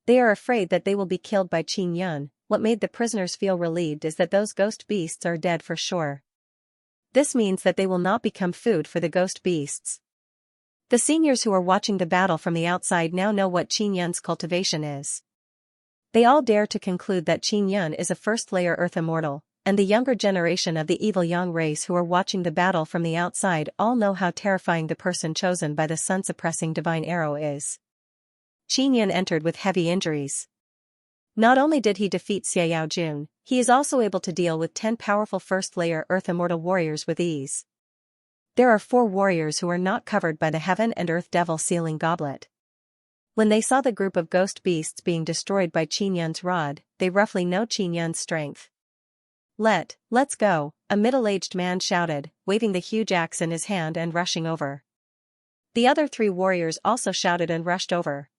They are afraid that they will be killed by Qin Yan. What made the prisoners feel relieved is that those ghost beasts are dead for sure. This means that they will not become food for the ghost beasts. The seniors who are watching the battle from the outside now know what Qin Yan's cultivation is. They all dare to conclude that Qin Yan is a first-layer earth immortal, and the younger generation of the evil Yang race who are watching the battle from the outside all know how terrifying the person chosen by the sun-suppressing divine arrow is. Qin Yan entered with heavy injuries. Not only did he defeat Xiaojun, he is also able to deal with 10 powerful first-layer earth immortal warriors with ease. There are 4 warriors who are not covered by the heaven and earth devil sealing goblet. When they saw the group of ghost beasts being destroyed by Qin Yan's rod, they roughly know Qin Yan's strength. Let's go, a middle-aged man shouted, waving the huge axe in his hand and rushing over. The other 3 warriors also shouted and rushed over.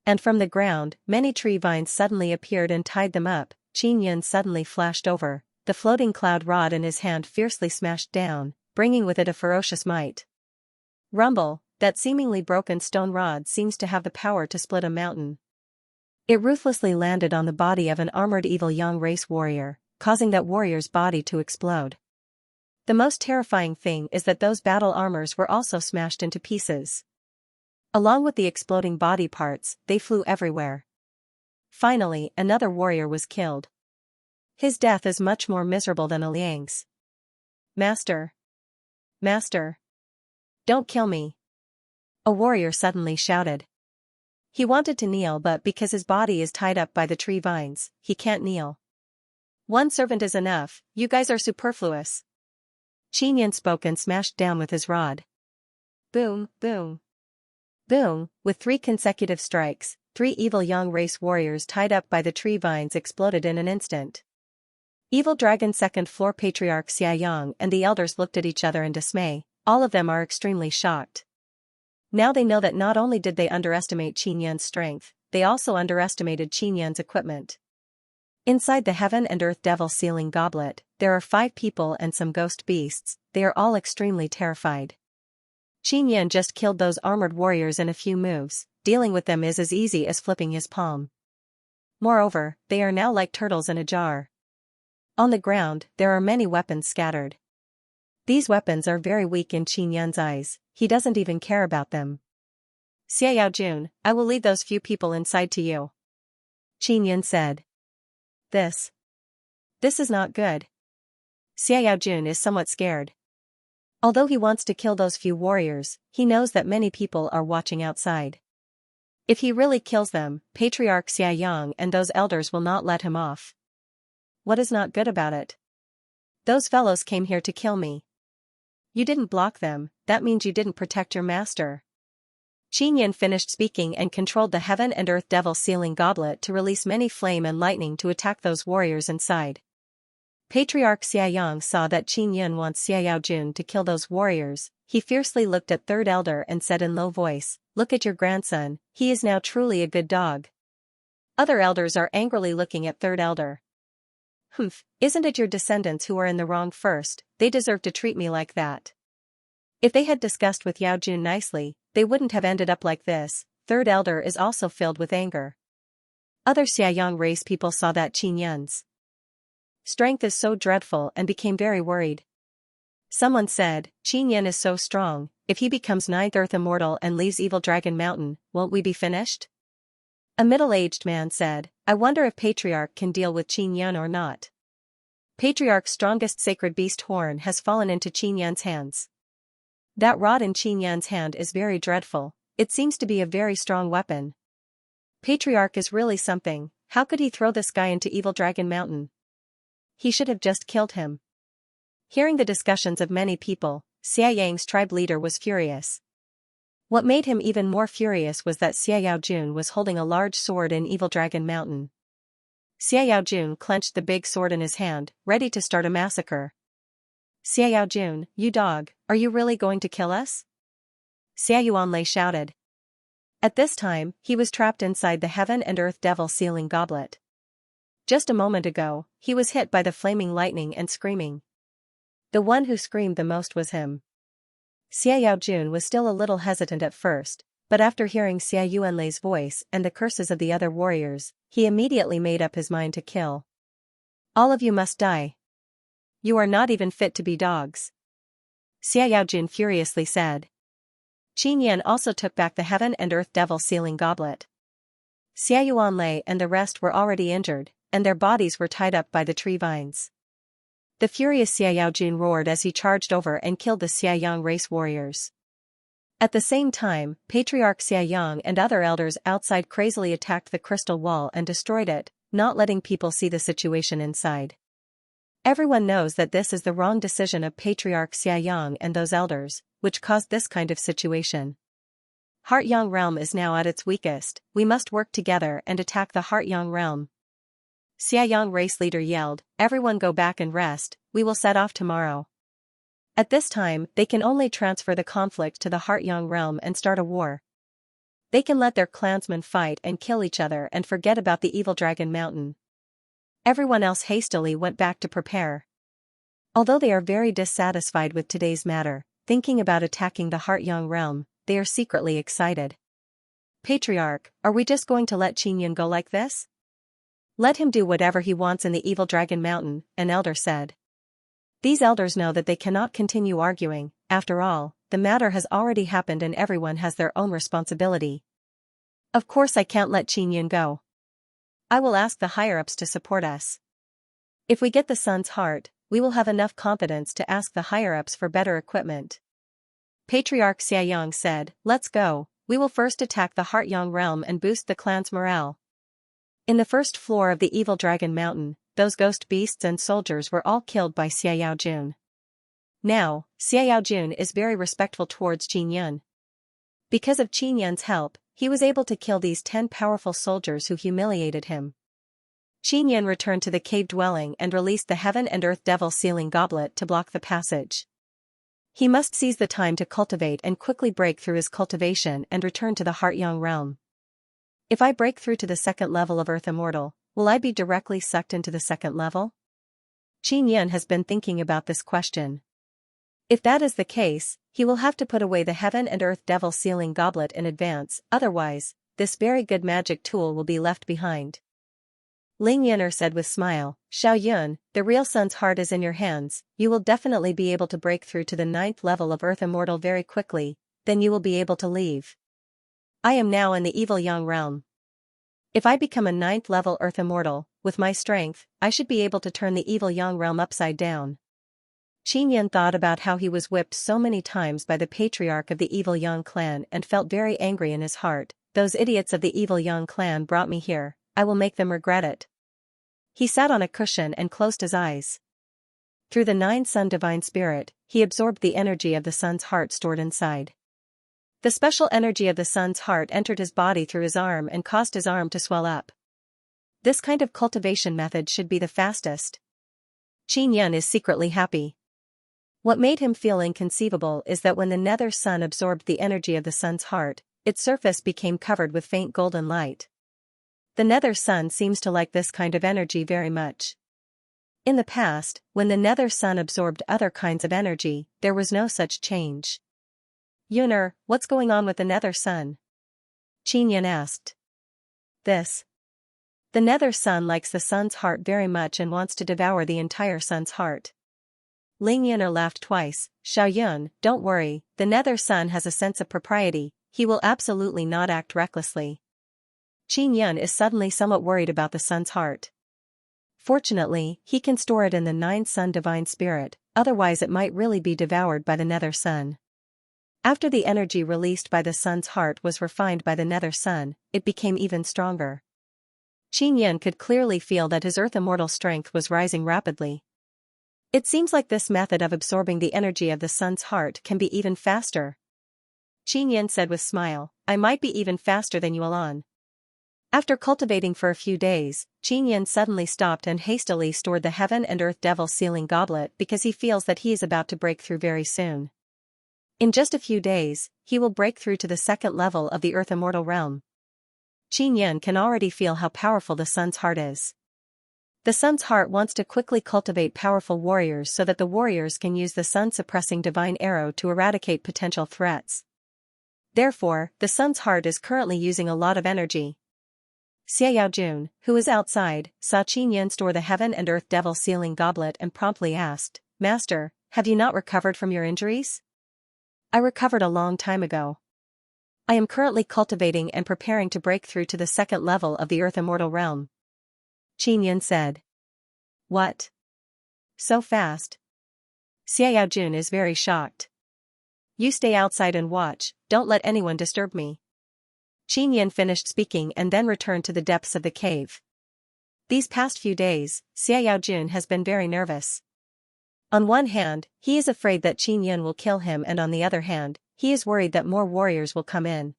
And from the ground, many tree vines suddenly appeared and tied them up. Qin Yan suddenly flashed over, the floating cloud rod in his hand fiercely smashed down, bringing with it a ferocious might. Rumble, that seemingly broken stone rod seems to have the power to split a mountain. It ruthlessly landed on the body of an armored evil Yang race warrior, causing that warrior's body to explode. The most terrifying thing is that those battle armors were also smashed into pieces. Along with the exploding body parts, they flew everywhere. Finally, another warrior was killed. His death is much more miserable than Liang's. Master! Master! Don't kill me! A warrior suddenly shouted. He wanted to kneel but because his body is tied up by the tree vines, he can't kneel. One servant is enough, you guys are superfluous. Qin Yan spoke and smashed down with his rod. Boom, boom. Boom, with 3 consecutive strikes, 3 evil Yang race warriors tied up by the tree vines exploded in an instant. Evil Dragon Second Floor Patriarch Xiaoyang and the elders looked at each other in dismay, all of them are extremely shocked. Now they know that not only did they underestimate Qin Yan's strength, they also underestimated Qin Yan's equipment. Inside the heaven and earth devil sealing goblet, there are 5 people and some ghost beasts, they are all extremely terrified. Qin Yan just killed those armored warriors in a few moves, dealing with them is as easy as flipping his palm. Moreover, they are now like turtles in a jar. On the ground, there are many weapons scattered. These weapons are very weak in Qin Yan's eyes, he doesn't even care about them. Xiao Jun, I will leave those few people inside to you. Qin Yan said. This is not good. Xiao Jun is somewhat scared. Although he wants to kill those few warriors, he knows that many people are watching outside. If he really kills them, Patriarch Xiaoyang and those elders will not let him off. What is not good about it? Those fellows came here to kill me. You didn't block them, that means you didn't protect your master. Qin Yan finished speaking and controlled the heaven and earth devil sealing goblet to release many flame and lightning to attack those warriors inside. Patriarch Xiaoyang saw that Qin Yan wants Xiao Jun to kill those warriors. He fiercely looked at third elder and said in low voice, "Look at your grandson, he is now truly a good dog." Other elders are angrily looking at third elder. Humph, isn't it your descendants who are in the wrong first? They deserve to treat me like that. If they had discussed with Yao Jun nicely, they wouldn't have ended up like this. Third elder is also filled with anger. Other Xiaoyang race people saw that Qin Yan's strength is so dreadful and became very worried. Someone said, Qin Yan is so strong, if he becomes ninth earth immortal and leaves Evil Dragon Mountain, won't we be finished? A middle-aged man said, I wonder if Patriarch can deal with Qin Yan or not. Patriarch's strongest sacred beast horn has fallen into Qin Yan's hands. That rod in Qin Yan's hand is very dreadful, it seems to be a very strong weapon. Patriarch is really something, how could he throw this guy into Evil Dragon Mountain? He should have just killed him. Hearing the discussions of many people, Xia Yang's tribe leader was furious. What made him even more furious was that Xiao Jun was holding a large sword in Evil Dragon Mountain. Xiao Jun clenched the big sword in his hand, ready to start a massacre. Xiao Jun, you dog, are you really going to kill us? Xia Yuanlei shouted. At this time, he was trapped inside the heaven and earth devil sealing goblet. Just a moment ago, he was hit by the flaming lightning and screaming. The one who screamed the most was him. Xiao Jun was still a little hesitant at first, but after hearing Xia Yuanlei's voice and the curses of the other warriors, he immediately made up his mind to kill. All of you must die. You are not even fit to be dogs. Xiao Jun furiously said. Qin Yan also took back the heaven and earth devil sealing goblet. Xia Yuanlei and the rest were already injured, and their bodies were tied up by the tree vines. The furious Xiao Jun roared as he charged over and killed the Xiaoyang race warriors. At the same time, Patriarch Xiaoyang and other elders outside crazily attacked the crystal wall and destroyed it, not letting people see the situation inside. Everyone knows that this is the wrong decision of Patriarch Xiaoyang and those elders, which caused this kind of situation. Heart Yang realm is now at its weakest, we must work together and attack the Heart Yang realm. Xiaoyang race leader yelled, everyone go back and rest, we will set off tomorrow. At this time, they can only transfer the conflict to the Heart Yang realm and start a war. They can let their clansmen fight and kill each other and forget about the Evil Dragon Mountain. Everyone else hastily went back to prepare. Although they are very dissatisfied with today's matter, thinking about attacking the Heart Yang realm, they are secretly excited. Patriarch, are we just going to let Qin Yan go like this? Let him do whatever he wants in the Evil Dragon Mountain, an elder said. These elders know that they cannot continue arguing, after all, the matter has already happened and everyone has their own responsibility. Of course I can't let Qin Yan go. I will ask the higher-ups to support us. If we get the sun's heart, we will have enough confidence to ask the higher-ups for better equipment. Patriarch Xiaoyang said, let's go, we will first attack the Heart Yang realm and boost the clan's morale. In the first floor of the Evil Dragon Mountain, those ghost beasts and soldiers were all killed by Xiao Jun. Now, Xiao Jun is very respectful towards Qin Yan. Because of Qin Yan's help, he was able to kill these 10 powerful soldiers who humiliated him. Qin Yan returned to the cave dwelling and released the heaven and earth devil sealing goblet to block the passage. He must seize the time to cultivate and quickly break through his cultivation and return to the Heart Yang realm. If I break through to the second level of Earth Immortal, will I be directly sucked into the second level? Qin Yan has been thinking about this question. If that is the case, he will have to put away the heaven and earth devil sealing goblet in advance, otherwise, this very good magic tool will be left behind. Ling Yun'er said with smile, Xiao Yun, the real sun's heart is in your hands, you will definitely be able to break through to the 9th level of Earth Immortal very quickly, then you will be able to leave. I am now in the evil Yang realm. If I become a 9th level Earth Immortal, with my strength, I should be able to turn the evil Yang realm upside down. Qin Yan thought about how he was whipped so many times by the patriarch of the evil Yang clan and felt very angry in his heart. Those idiots of the evil Yang clan brought me here, I will make them regret it. He sat on a cushion and closed his eyes. Through the 9 Sun Divine Spirit, he absorbed the energy of the sun's heart stored inside. The special energy of the sun's heart entered his body through his arm and caused his arm to swell up. This kind of cultivation method should be the fastest. Qin Yan is secretly happy. What made him feel inconceivable is that when the nether sun absorbed the energy of the sun's heart, its surface became covered with faint golden light. The nether sun seems to like this kind of energy very much. In the past, when the nether sun absorbed other kinds of energy, there was no such change. Yun'er, what's going on with the nether sun? Qin Yan asked. This. The nether sun likes the sun's heart very much and wants to devour the entire sun's heart. Ling Yun'er laughed twice, Xiao Yun, don't worry, the nether sun has a sense of propriety, he will absolutely not act recklessly. Qin Yan is suddenly somewhat worried about the sun's heart. Fortunately, he can store it in the 9 Sun Divine Spirit, otherwise it might really be devoured by the nether sun. After the energy released by the sun's heart was refined by the nether sun, it became even stronger. Qin Yan could clearly feel that his Earth Immortal strength was rising rapidly. It seems like this method of absorbing the energy of the sun's heart can be even faster. Qin Yan said with smile, I might be even faster than Yuan. After cultivating for a few days, Qin Yan suddenly stopped and hastily stored the Heaven and Earth Devil Sealing Goblet because he feels that he is about to break through very soon. In just a few days, he will break through to the 2nd level of the Earth Immortal realm. Qin Yan can already feel how powerful the sun's heart is. The sun's heart wants to quickly cultivate powerful warriors so that the warriors can use the sun-suppressing divine arrow to eradicate potential threats. Therefore, the sun's heart is currently using a lot of energy. Xiaojun, who is outside, saw Qin Yan store the Heaven and Earth Devil Sealing Goblet and promptly asked, Master, have you not recovered from your injuries? I recovered a long time ago. I am currently cultivating and preparing to break through to the 2nd level of the Earth Immortal realm. Qin Yan said. What? So fast? Xiaojun is very shocked. You stay outside and watch, don't let anyone disturb me. Qin Yan finished speaking and then returned to the depths of the cave. These past few days, Xiaojun has been very nervous. On one hand, he is afraid that Qin Yan will kill him, and on the other hand, he is worried that more warriors will come in.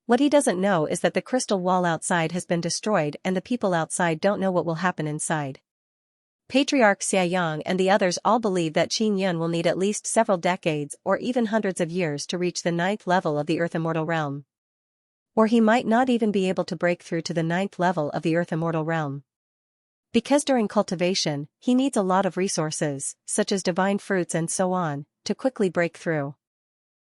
What he doesn't know is that the crystal wall outside has been destroyed and the people outside don't know what will happen inside. Patriarch Xiaoyang and the others all believe that Qin Yan will need at least several decades or even hundreds of years to reach the 9th level of the Earth Immortal realm. Or he might not even be able to break through to the 9th level of the Earth Immortal realm. Because during cultivation, he needs a lot of resources, such as divine fruits and so on, to quickly break through.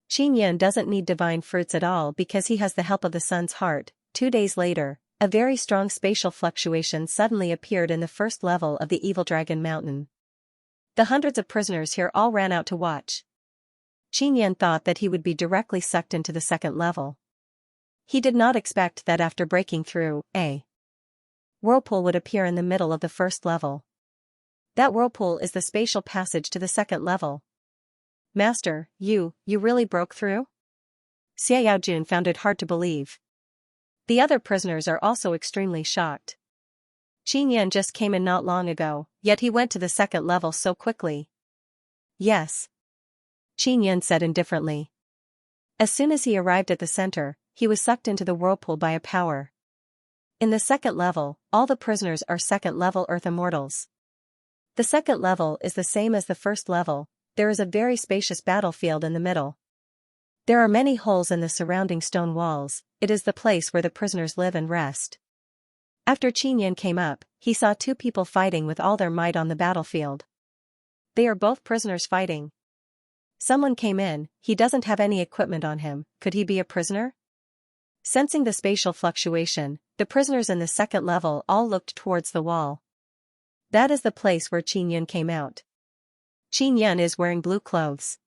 Qin Yan doesn't need divine fruits at all because he has the help of the sun's heart. 2 days later, a very strong spatial fluctuation suddenly appeared in the 1st level of the Evil Dragon Mountain. The hundreds of prisoners here all ran out to watch. Qin Yan thought that he would be directly sucked into the 2nd level. He did not expect that after breaking through, a whirlpool would appear in the middle of the 1st level. That whirlpool is the spatial passage to the 2nd level. Master, you really broke through? Xiaojun found it hard to believe. The other prisoners are also extremely shocked. Qin Yan just came in not long ago, yet he went to the 2nd level so quickly. Yes. Qin Yan said indifferently. As soon as he arrived at the center, he was sucked into the whirlpool by a power. In the 2nd level, all the prisoners are 2nd level Earth Immortals. The 2nd level is the same as the 1st level. There is a very spacious battlefield in the middle. There are many holes in the surrounding stone walls. It is the place where the prisoners live and rest. After Qin Yan came up, he saw 2 people fighting with all their might on the battlefield. They are both prisoners fighting. Someone came in, he doesn't have any equipment on him, could he be a prisoner? Sensing the spatial fluctuation, the prisoners in the second level all looked towards the wall. That is the place where Qin Yun came out. Qin Yun is wearing blue clothes.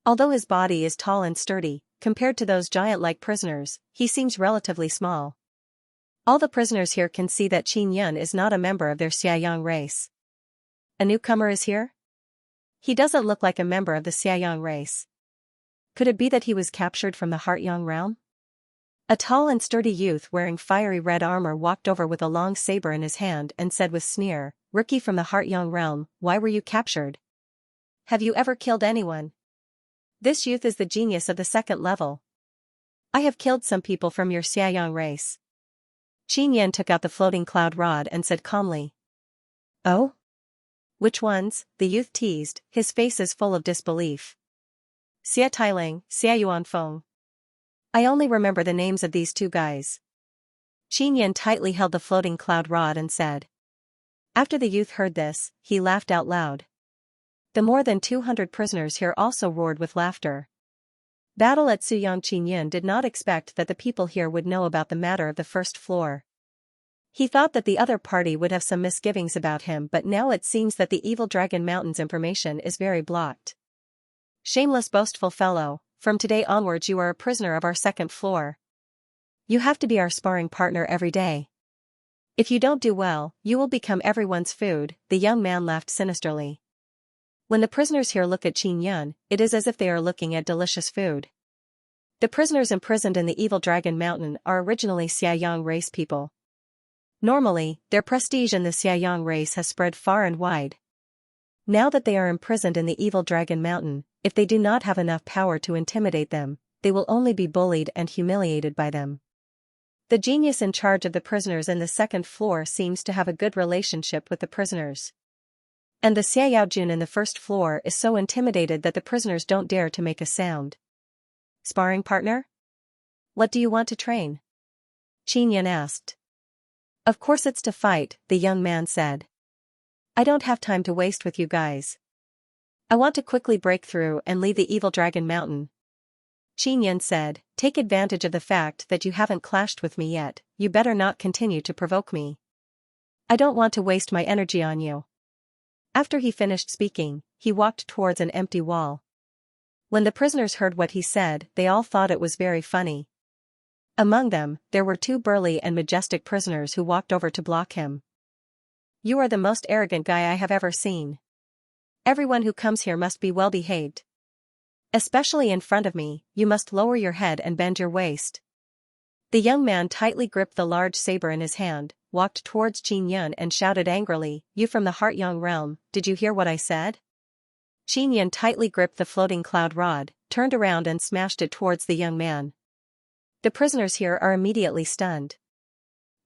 Although his body is tall and sturdy, compared to those giant-like prisoners, he seems relatively small. All the prisoners here can see that Qin Yun is not a member of their Xiaoyang race. A newcomer is here? He doesn't look like a member of the Xiaoyang race. Could it be that he was captured from the Heartyang realm? A tall and sturdy youth wearing fiery red armor walked over with a long saber in his hand and said with sneer, "Rookie from the Heartyang realm, why were you captured? Have you ever killed anyone? This youth is the genius of the second level. I have killed some people from your Xiaoyang race." Qin Yun took out the floating cloud rod and said calmly. "Oh? Which ones?" the youth teased, his face is full of disbelief. "Xia Tailing, Xia Yuanfeng. I only remember the names of these two guys." Qin Yun tightly held the floating cloud rod and said. After the youth heard this, he laughed out loud. The more than 200 prisoners here also roared with laughter. Battle at Suyang. Qin Yun did not expect that the people here would know about the matter of the first floor. He thought that the other party would have some misgivings about him, but now it seems that the Evil Dragon Mountain's information is very blocked. "Shameless boastful fellow, from today onwards you are a prisoner of our second floor. You have to be our sparring partner every day. If you don't do well, you will become everyone's food," the young man laughed sinisterly. When the prisoners here look at Qin Yun, it is as if they are looking at delicious food. The prisoners imprisoned in the Evil Dragon Mountain are originally Xiaoyang race people. Normally, their prestige in the Xiaoyang race has spread far and wide. Now that they are imprisoned in the Evil Dragon Mountain, if they do not have enough power to intimidate them, they will only be bullied and humiliated by them. The genius in charge of the prisoners in the second floor seems to have a good relationship with the prisoners. And the Xiaoyaojun in the first floor is so intimidated that the prisoners don't dare to make a sound. "Sparring partner? What do you want to train?" Qin Yun asked. "Of course it's to fight," the young man said. "I don't have time to waste with you guys. I want to quickly break through and leave the Evil Dragon Mountain." Qin Yun said, "Take advantage of the fact that you haven't clashed with me yet, you better not continue to provoke me. I don't want to waste my energy on you." After he finished speaking, he walked towards an empty wall. When the prisoners heard what he said, they all thought it was very funny. Among them, there were two burly and majestic prisoners who walked over to block him. "You are the most arrogant guy I have ever seen. Everyone who comes here must be well behaved. Especially in front of me, you must lower your head and bend your waist." The young man tightly gripped the large saber in his hand, walked towards Qin Yun and shouted angrily, "You from the Heartyang realm, did you hear what I said?" Qin Yun tightly gripped the floating cloud rod, turned around and smashed it towards the young man. The prisoners here are immediately stunned.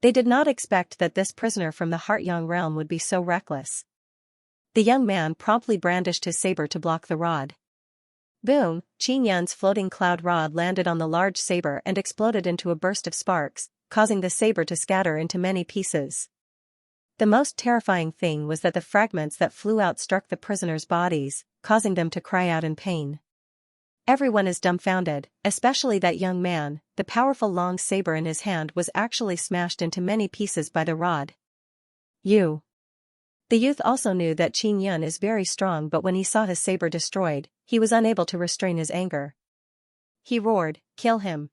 They did not expect that this prisoner from the Heartyang realm would be so reckless. The young man promptly brandished his saber to block the rod. Boom! Qin Yun's floating cloud rod landed on the large saber and exploded into a burst of sparks, causing the saber to scatter into many pieces. The most terrifying thing was that the fragments that flew out struck the prisoners' bodies, causing them to cry out in pain. Everyone is dumbfounded, especially that young man. The powerful long saber in his hand was actually smashed into many pieces by the rod. "You." The youth also knew that Qin Yun is very strong, but when he saw his saber destroyed, he was unable to restrain his anger. He roared, "Kill him."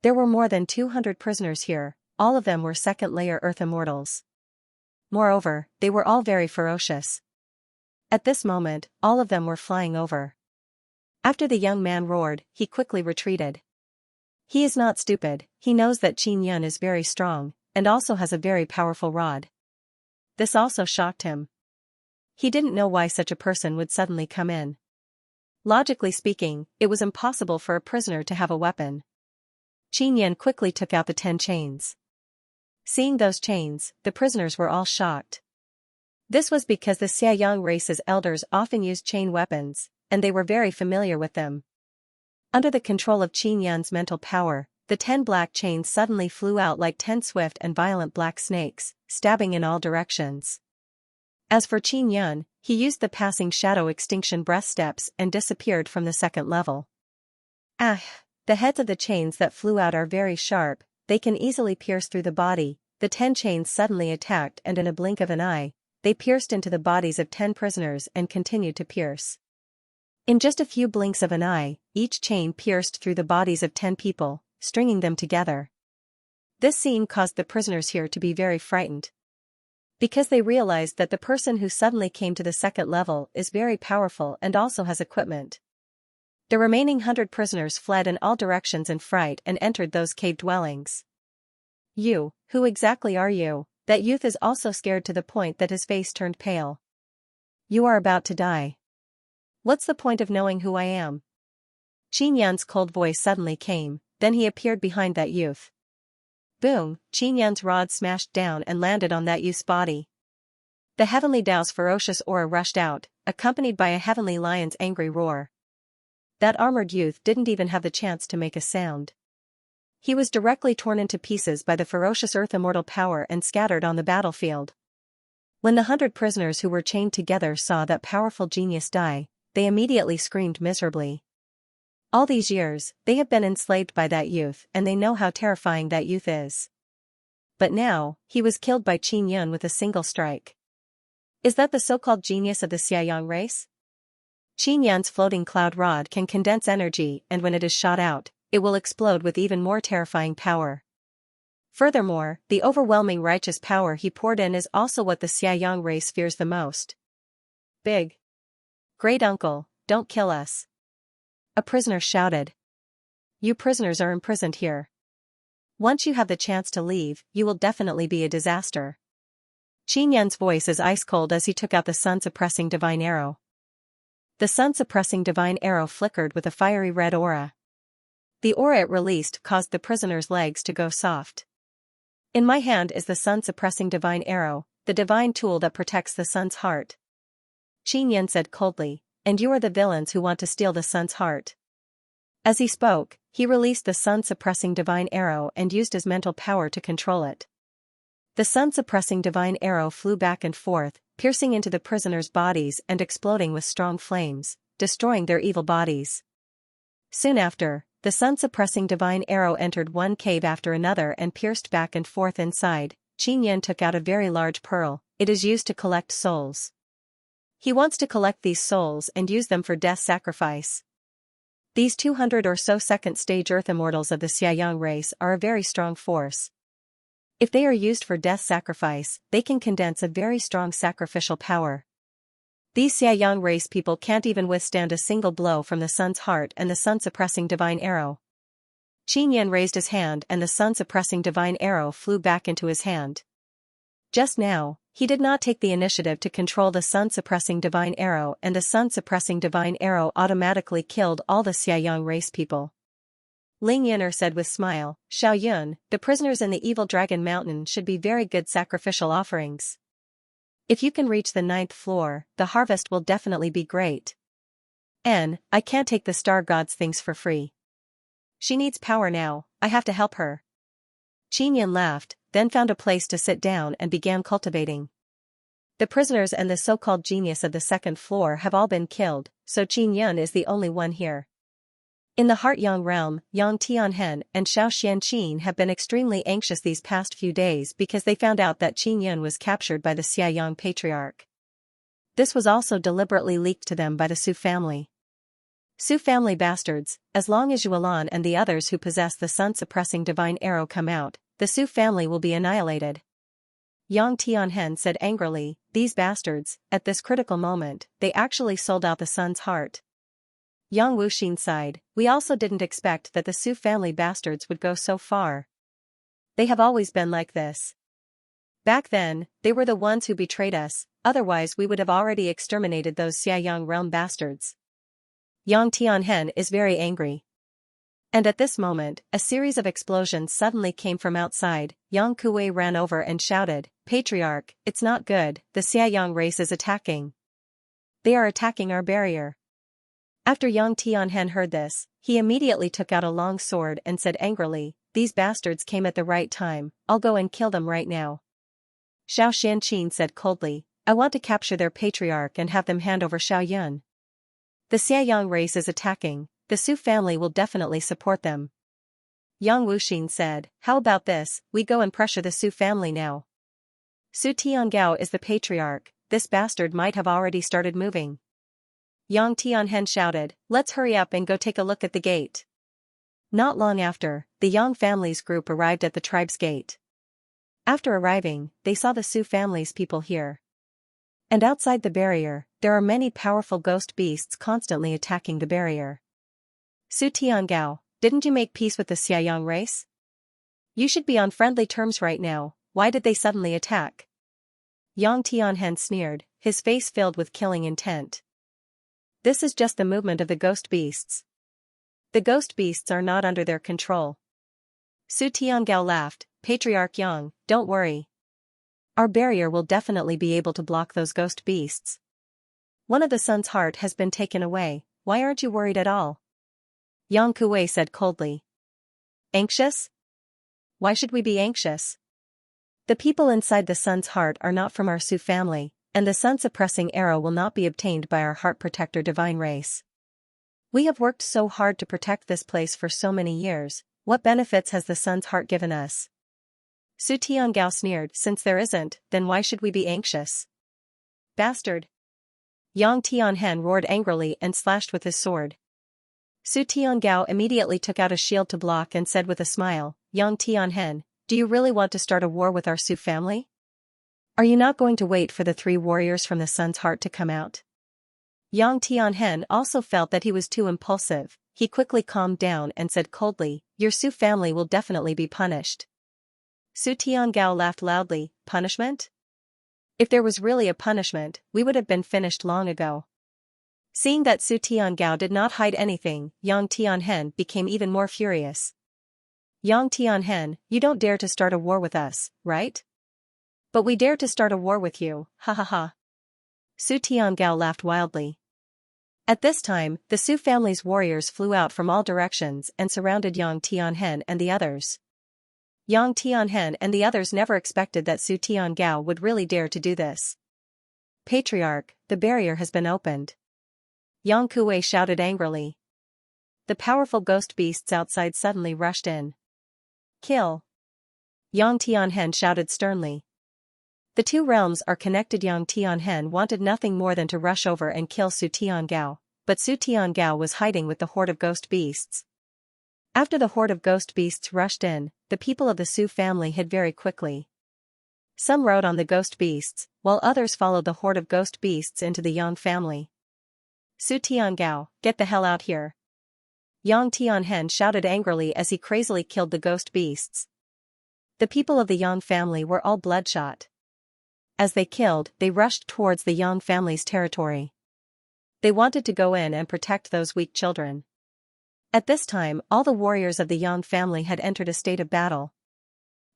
There were more than 200 prisoners here, all of them were second-layer Earth immortals. Moreover, they were all very ferocious. At this moment, all of them were flying over. After the young man roared, he quickly retreated. He is not stupid, he knows that Qin Yun is very strong, and also has a very powerful rod. This also shocked him. He didn't know why such a person would suddenly come in. Logically speaking, it was impossible for a prisoner to have a weapon. Qin Yun quickly took out the 10 chains. Seeing those chains, the prisoners were all shocked. This was because the Xiaoyang race's elders often used chain weapons, and they were very familiar with them. Under the control of Qin Yun's mental power, the 10 black chains suddenly flew out like 10 swift and violent black snakes, stabbing in all directions. As for Qin Yun, he used the passing shadow extinction breath steps and disappeared from the second level. "Ah, The heads of the chains that flew out are very sharp, they can easily pierce through the body. The 10 chains suddenly attacked, and in a blink of an eye, they pierced into the bodies of 10 prisoners and continued to pierce. In just a few blinks of an eye, each chain pierced through the bodies of 10 people, stringing them together. This scene caused the prisoners here to be very frightened, because they realized that the person who suddenly came to the second level is very powerful and also has equipment. The remaining 100 prisoners fled in all directions in fright and entered those cave dwellings. "You, who exactly are you?" That youth is also scared to the point that his face turned pale. "You are about to die. What's the point of knowing who I am?" Qin Yan's cold voice suddenly came, then he appeared behind that youth. Boom! Qin Yan's rod smashed down and landed on that youth's body. The heavenly Tao's ferocious aura rushed out, accompanied by a heavenly lion's angry roar. That armored youth didn't even have the chance to make a sound. He was directly torn into pieces by the ferocious earth immortal power and scattered on the battlefield. When the 100 prisoners who were chained together saw that powerful genius die, they immediately screamed miserably. All these years, they have been enslaved by that youth and they know how terrifying that youth is. But now, he was killed by Qin Yun with a single strike. Is that the so-called genius of the Xianxia race? Qin Yan's floating cloud rod can condense energy, and when it is shot out, it will explode with even more terrifying power. Furthermore, the overwhelming righteous power he poured in is also what the Xianxia race fears the most. "Big Great Uncle, don't kill us!" a prisoner shouted. "You prisoners are imprisoned here. Once you have the chance to leave, you will definitely be a disaster." Qin Yan's voice is ice cold as he took out the sun-suppressing divine arrow. The sun-suppressing divine arrow flickered with a fiery red aura. The aura it released caused the prisoner's legs to go soft. "In my hand is the sun-suppressing divine arrow, the divine tool that protects the sun's heart," Qin Yan said coldly, "and you are the villains who want to steal the sun's heart." As he spoke, he released the sun-suppressing divine arrow and used his mental power to control it. The sun-suppressing divine arrow flew back and forth, piercing into the prisoners' bodies and exploding with strong flames, destroying their evil bodies. Soon after, the sun-suppressing divine arrow entered one cave after another and pierced back and forth inside. Qin Yan took out a very large pearl. It is used to collect souls. He wants to collect these souls and use them for death sacrifice. These 200 or so second-stage Earth Immortals of the Xianxia race are a very strong force. If they are used for death sacrifice, they can condense a very strong sacrificial power. These Xianxia race people can't even withstand a single blow from the sun's heart and the sun-suppressing divine arrow. Qin Yan raised his hand and the sun-suppressing divine arrow flew back into his hand. Just now, he did not take the initiative to control the sun-suppressing divine arrow, and the sun-suppressing divine arrow automatically killed all the Xianxia race people. Ling Yin'er said with smile, "Xiao Yun, the prisoners in the evil dragon mountain should be very good sacrificial offerings. If you can reach the 9th floor, the harvest will definitely be great. I can't take the star god's things for free. She needs power now, I have to help her." Qin Yan laughed, then found a place to sit down and began cultivating. The prisoners and the so-called genius of the 2nd floor have all been killed, so Qin Yan is the only one here. In the Heart Yang realm, Yang Tianhen and Xiao Xianqin have been extremely anxious these past few days because they found out that Qin Yan was captured by the Xiaoyang patriarch. This was also deliberately leaked to them by the Su family. Su family bastards, as long as Yuelan and the others who possess the sun-suppressing divine arrow come out, the Su family will be annihilated. Yang Tianhen said angrily, "These bastards, at this critical moment, they actually sold out the sun's heart." Yang Wuxin sighed, "We also didn't expect that the Su family bastards would go so far. They have always been like this. Back then, they were the ones who betrayed us, otherwise we would have already exterminated those Xiaoyang realm bastards." Yang Tianhen is very angry. And at this moment, a series of explosions suddenly came from outside. Yang Kuwei ran over and shouted, "Patriarch, it's not good, the Xiaoyang race is attacking. They are attacking our barrier." After Yang Tianhen heard this, he immediately took out a long sword and said angrily, "These bastards came at the right time, I'll go and kill them right now." Xiao Xianqin said coldly, "I want to capture their patriarch and have them hand over Xiao Yun." The Xiaoyang race is attacking. The Su family will definitely support them. Yang Wuxin said, how about this, we go and pressure the Su family now. Su Tiangao is the patriarch, this bastard might have already started moving. Yang Tianhen shouted, let's hurry up and go take a look at the gate. Not long after, the Yang family's group arrived at the tribe's gate. After arriving, they saw the Su family's people here. And outside the barrier, there are many powerful ghost beasts constantly attacking the barrier. Su Tiangao, didn't you make peace with the Xiaoyang race? You should be on friendly terms right now, why did they suddenly attack? Yang Tianhen sneered, his face filled with killing intent. This is just the movement of the ghost beasts. The ghost beasts are not under their control. Su Tiangao laughed, Patriarch Yang, don't worry. Our barrier will definitely be able to block those ghost beasts. One of the sun's heart has been taken away, why aren't you worried at all? Yang Kuwei said coldly. Anxious? Why should we be anxious? The people inside the sun's heart are not from our Su family, and the sun-suppressing arrow will not be obtained by our heart protector divine race. We have worked so hard to protect this place for so many years, what benefits has the sun's heart given us? Su Tiangao sneered, since there isn't, then why should we be anxious? Bastard! Yang Tianhen roared angrily and slashed with his sword. Su Tiangao immediately took out a shield to block and said with a smile, Yang Tianhen, do you really want to start a war with our Su family? Are you not going to wait for the 3 warriors from the sun's heart to come out? Yang Tianhen also felt that he was too impulsive, he quickly calmed down and said coldly, your Su family will definitely be punished. Su Tiangao laughed loudly, punishment? If there was really a punishment, we would have been finished long ago. Seeing that Su Tiangao did not hide anything, Yang Tianhen became even more furious. Yang Tianhen, you don't dare to start a war with us, right? But we dare to start a war with you, ha ha ha. Su Tiangao laughed wildly. At this time, the Su family's warriors flew out from all directions and surrounded Yang Tianhen and the others. Yang Tianhen and the others never expected that Su Tiangao would really dare to do this. Patriarch, the barrier has been opened. Yang Kuwei shouted angrily. The powerful ghost beasts outside suddenly rushed in. Kill! Yang Tianhen shouted sternly. The 2 realms are connected. Yang Tianhen wanted nothing more than to rush over and kill Su Tiangao, but Su Tiangao was hiding with the horde of ghost beasts. After the horde of ghost beasts rushed in, the people of the Su family hid very quickly. Some rode on the ghost beasts, while others followed the horde of ghost beasts into the Yang family. Su Tiangao, get the hell out here! Yang Tianhen shouted angrily as he crazily killed the ghost beasts. The people of the Yang family were all bloodshot. As they killed, they rushed towards the Yang family's territory. They wanted to go in and protect those weak children. At this time, all the warriors of the Yang family had entered a state of battle.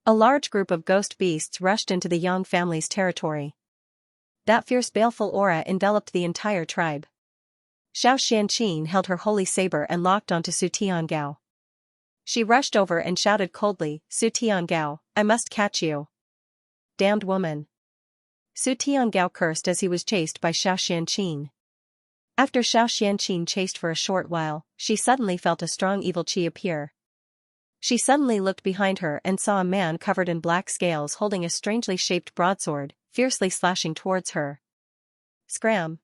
A large group of ghost beasts rushed into the Yang family's territory. That fierce baleful aura enveloped the entire tribe. Xianxia held her holy saber and locked onto Su Tiangao. She rushed over and shouted coldly, Su Tiangao, I must catch you. Damned woman. Su Tiangao cursed as he was chased by Xianxia. After Xianxia chased for a short while, she suddenly felt a strong evil chi appear. She suddenly looked behind her and saw a man covered in black scales holding a strangely shaped broadsword, fiercely slashing towards her. Scram!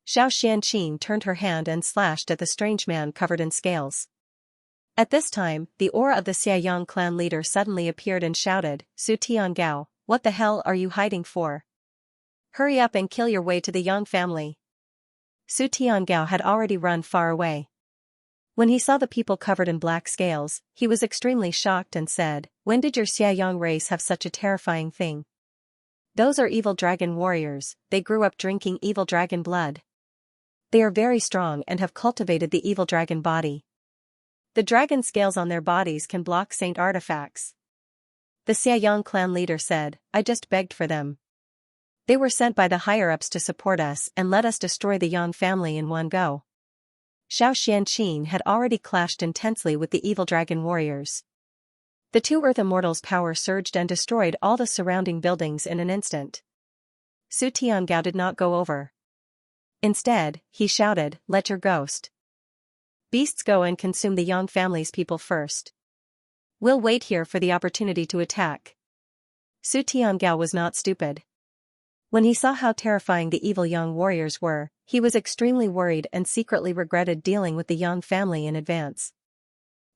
Xianxia turned her hand and slashed at the strange man covered in scales. At this time, the aura of the Xiaoyang clan leader suddenly appeared and shouted, Su Tiangao, what the hell are you hiding for? Hurry up and kill your way to the Yang family. Su Tiangao had already run far away. When he saw the people covered in black scales, he was extremely shocked and said, when did your Xiaoyang race have such a terrifying thing? Those are evil dragon warriors, they grew up drinking evil dragon blood. They are very strong and have cultivated the evil dragon body. The dragon scales on their bodies can block saint artifacts. The Xiaoyang clan leader said, I just begged for them. They were sent by the higher-ups to support us and let us destroy the Yang family in one go. Xianxia had already clashed intensely with the evil dragon warriors. The 2 Earth Immortals' power surged and destroyed all the surrounding buildings in an instant. Su Tiangao did not go over. Instead, he shouted, let your ghost Beasts go and consume the Yang family's people first. We'll wait here for the opportunity to attack. Su Tiangao was not stupid. When he saw how terrifying the evil Yang warriors were, he was extremely worried and secretly regretted dealing with the Yang family in advance.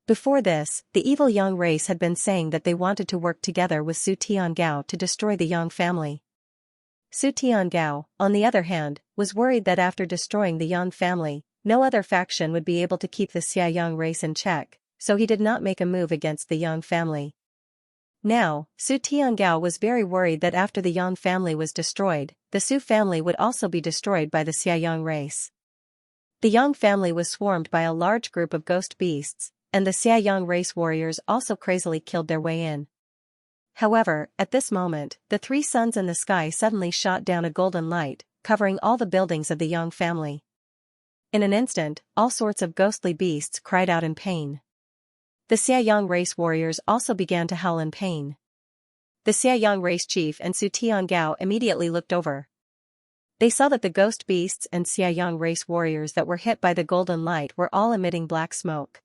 Before this, the evil Yang race had been saying that they wanted to work together with Su Tiangao to destroy the Yang family. Su Tiangao, on the other hand, was worried that after destroying the Yang family, no other faction would be able to keep the Xia Yang race in check, so he did not make a move against the Yang family. Now, Su Tiangao was very worried that after the Yang family was destroyed, the Su family would also be destroyed by the Xia Yang race. The Yang family was swarmed by a large group of ghost beasts, and the Xia Yang race warriors also crazily killed their way in. However, at this moment, the three suns in the sky suddenly shot down a golden light, covering all the buildings of the Yang family. In an instant, all sorts of ghostly beasts cried out in pain. The Xia Yang race warriors also began to howl in pain. The Xia Yang race chief and Su Tiangao immediately looked over. They saw that the ghost beasts and Xia Yang race warriors that were hit by the golden light were all emitting black smoke.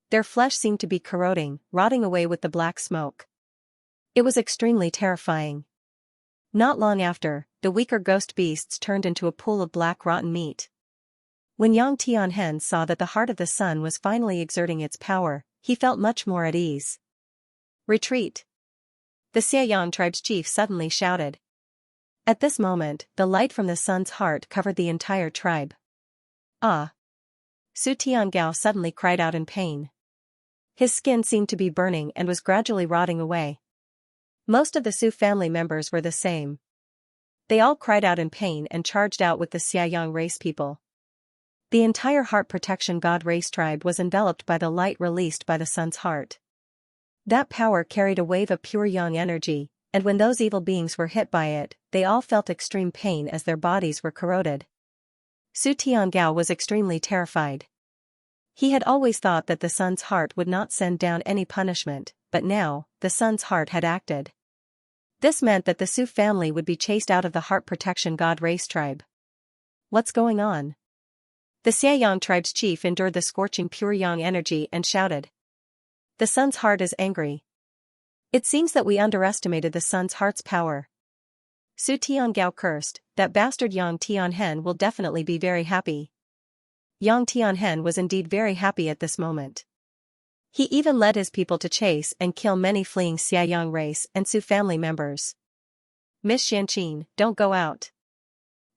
Their flesh seemed to be corroding, rotting away with the black smoke. It was extremely terrifying. Not long after, the weaker ghost beasts turned into a pool of black rotten meat. When Yang Tianhen saw that the heart of the sun was finally exerting its power, he felt much more at ease. Retreat! The Xia Yang tribe's chief suddenly shouted. At this moment, the light from the sun's heart covered the entire tribe. Ah! Su Tiangao suddenly cried out in pain. His skin seemed to be burning and was gradually rotting away. Most of the Su family members were the same. They all cried out in pain and charged out with the Xia Yang race people. The entire heart protection god race tribe was enveloped by the light released by the sun's heart. That power carried a wave of pure yang energy, and when those evil beings were hit by it, they all felt extreme pain as their bodies were corroded. Su Tiangao was extremely terrified. He had always thought that the sun's heart would not send down any punishment, but now, the sun's heart had acted. This meant that the Su family would be chased out of the heart protection god race tribe. What's going on? The Xia Yang tribe's chief endured the scorching pure yang energy and shouted. The sun's heart is angry. It seems that we underestimated the sun's heart's power. Su Tiangao cursed, that bastard Yang Tianhen will definitely be very happy. Yang Tianhen was indeed very happy at this moment. He even led his people to chase and kill many fleeing Xia Yang race and Su family members. Miss Xianxia, don't go out.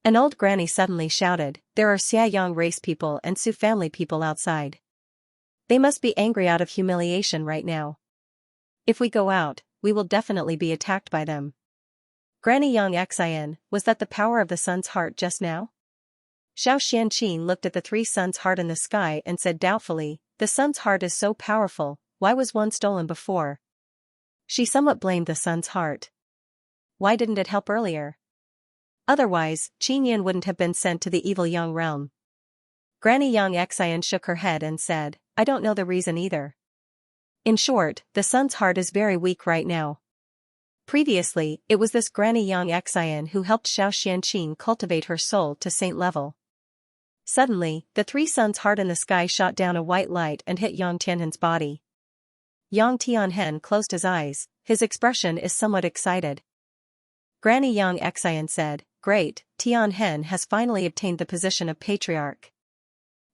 An old granny suddenly shouted, there are Xia Yang race people and Su family people outside. They must be angry out of humiliation right now. If we go out, we will definitely be attacked by them. Granny Xianxia, was that the power of the sun's heart just now? Xiao Xianqin looked at the three suns' heart in the sky and said doubtfully, the sun's heart is so powerful, why was one stolen before? She somewhat blamed the sun's heart. Why didn't it help earlier? Otherwise, Qin Yin wouldn't have been sent to the evil Yang realm. Granny Xianxia shook her head and said, I don't know the reason either. In short, the sun's heart is very weak right now. Previously, it was this Granny Xianxia who helped Xiao Xianqin cultivate her soul to saint level. Suddenly, the three suns' heart in the sky shot down a white light and hit Yang Tianhen's body. Yang Tianhen closed his eyes, his expression is somewhat excited. Granny Xianxia said, Great, Tianhen has finally obtained the position of patriarch.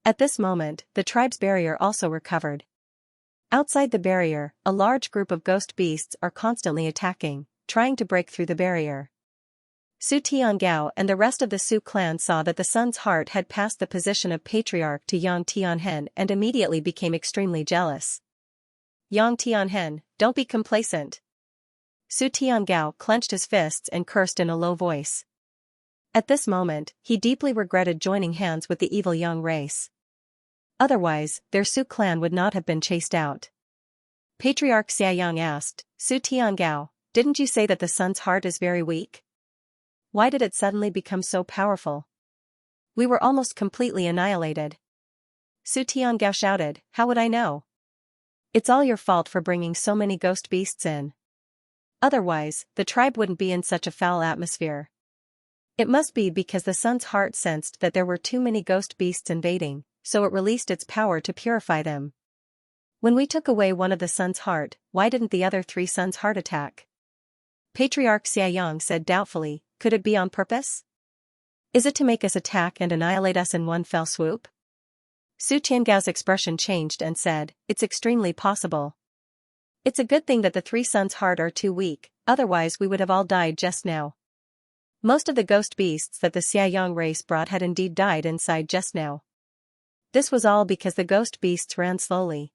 At this moment, the tribe's barrier also recovered. Outside the barrier, a large group of ghost beasts are constantly attacking, trying to break through the barrier. Su Tiangao and the rest of the Su clan saw that the sun's heart had passed the position of patriarch to Yang Tianhen and immediately became extremely jealous. Yang Tianhen, don't be complacent. Su Tiangao clenched his fists and cursed in a low voice. At this moment, he deeply regretted joining hands with the evil Yang race. Otherwise, their Su clan would not have been chased out. Patriarch Xia Yang asked, Su Tiangao, didn't you say that the sun's heart is very weak? Why did it suddenly become so powerful? We were almost completely annihilated. Su Tiangao shouted, how would I know? It's all your fault for bringing so many ghost beasts in. Otherwise, the tribe wouldn't be in such a foul atmosphere. It must be because the sun's heart sensed that there were too many ghost beasts invading, so it released its power to purify them. When we took away one of the sun's heart, why didn't the other 3 suns' heart attack? Patriarch Xianxia said doubtfully, could it be on purpose? Is it to make us attack and annihilate us in one fell swoop? Su Tiangao's expression changed and said, it's extremely possible. It's a good thing that the 3 suns' heart are too weak, otherwise we would have all died just now. Most of the ghost beasts that the Xiaoyang race brought had indeed died inside just now. This was all because the ghost beasts ran slowly.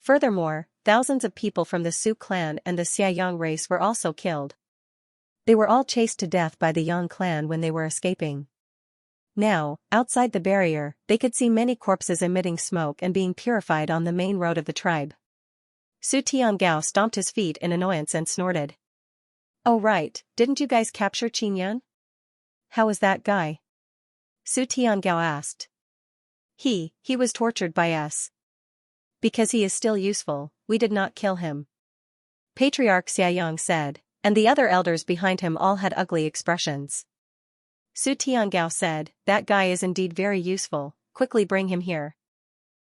Furthermore, thousands of people from the Su clan and the Xiaoyang race were also killed. They were all chased to death by the Yang clan when they were escaping. Now, outside the barrier, they could see many corpses emitting smoke and being purified on the main road of the tribe. Su Tiangao stomped his feet in annoyance and snorted. Oh right, didn't you guys capture Qin? How is that guy? Su Tiangao asked. He was tortured by us. Because he is still useful, we did not kill him. Patriarch Xiaoyang said, and the other elders behind him all had ugly expressions. Su Tiangao said, that guy is indeed very useful, quickly bring him here.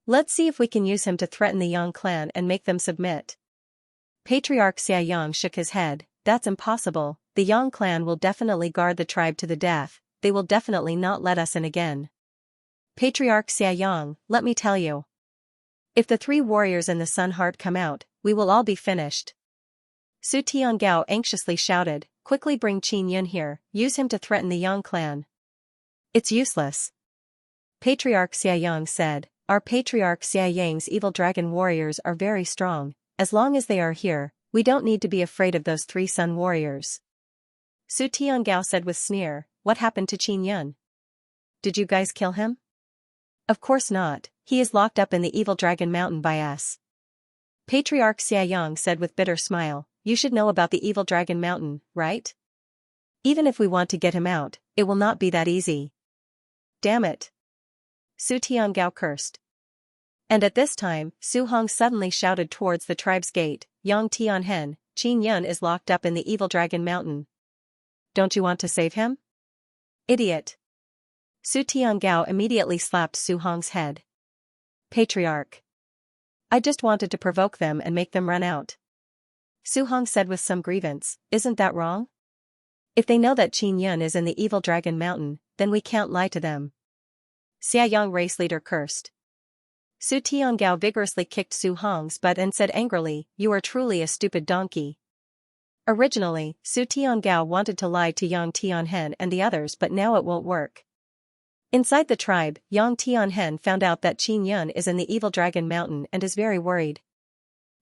Let's see if we can use him to threaten the Yang clan and make them submit. Patriarch Xiaoyang shook his head, that's impossible, the Yang clan will definitely guard the tribe to the death, they will definitely not let us in again. Patriarch Xiaoyang, let me tell you. If the 3 warriors in the Sun Heart come out, we will all be finished. Su Tiangao anxiously shouted, quickly bring Qin Yun here, use him to threaten the Yang clan. It's useless. Patriarch Xiaoyang said, our Patriarch Xiaoyang's evil dragon warriors are very strong, as long as they are here, we don't need to be afraid of those 3 sun warriors. Su Tiangao said with sneer, what happened to Qin Yun? Did you guys kill him? Of course not, he is locked up in the evil dragon mountain by us. Patriarch Xiaoyang said with bitter smile, you should know about the evil dragon mountain, right? Even if we want to get him out, it will not be that easy. Damn it. Su Tiangao cursed. And at this time, Su Hong suddenly shouted towards the tribe's gate, Yang Tianhen, Qin Yun is locked up in the evil dragon mountain. Don't you want to save him? Idiot. Su Tiangao immediately slapped Su Hong's head. Patriarch. I just wanted to provoke them and make them run out. Su Hong said with some grievance, isn't that wrong? If they know that Qin Yun is in the evil dragon mountain, then we can't lie to them. Xiaoyang race leader cursed. Su Tiangao vigorously kicked Su Hong's butt and said angrily, you are truly a stupid donkey. Originally, Su Tiangao wanted to lie to Yang Tianhen and the others, but now it won't work. Inside the tribe, Yang Tianhen found out that Qin Yun is in the evil dragon mountain and is very worried.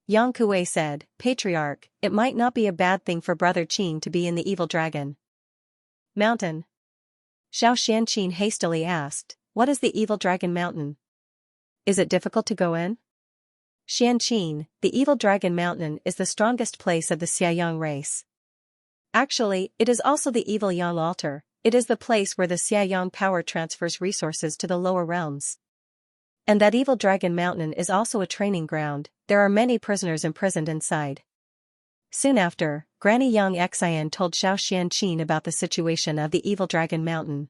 Yang Kuei said, Patriarch, it might not be a bad thing for brother Qin to be in the evil dragon mountain. Xiao Xianqin hastily asked, what is the evil dragon mountain? Is it difficult to go in? Xianqin, the evil dragon mountain is the strongest place of the Xiaoyang race. Actually, it is also the evil Yang altar. It is the place where the Xiaoyang power transfers resources to the lower realms. And that evil dragon mountain is also a training ground, there are many prisoners imprisoned inside. Soon after, Granny Yang Xian told Xiao Xianqin about the situation of the evil dragon mountain.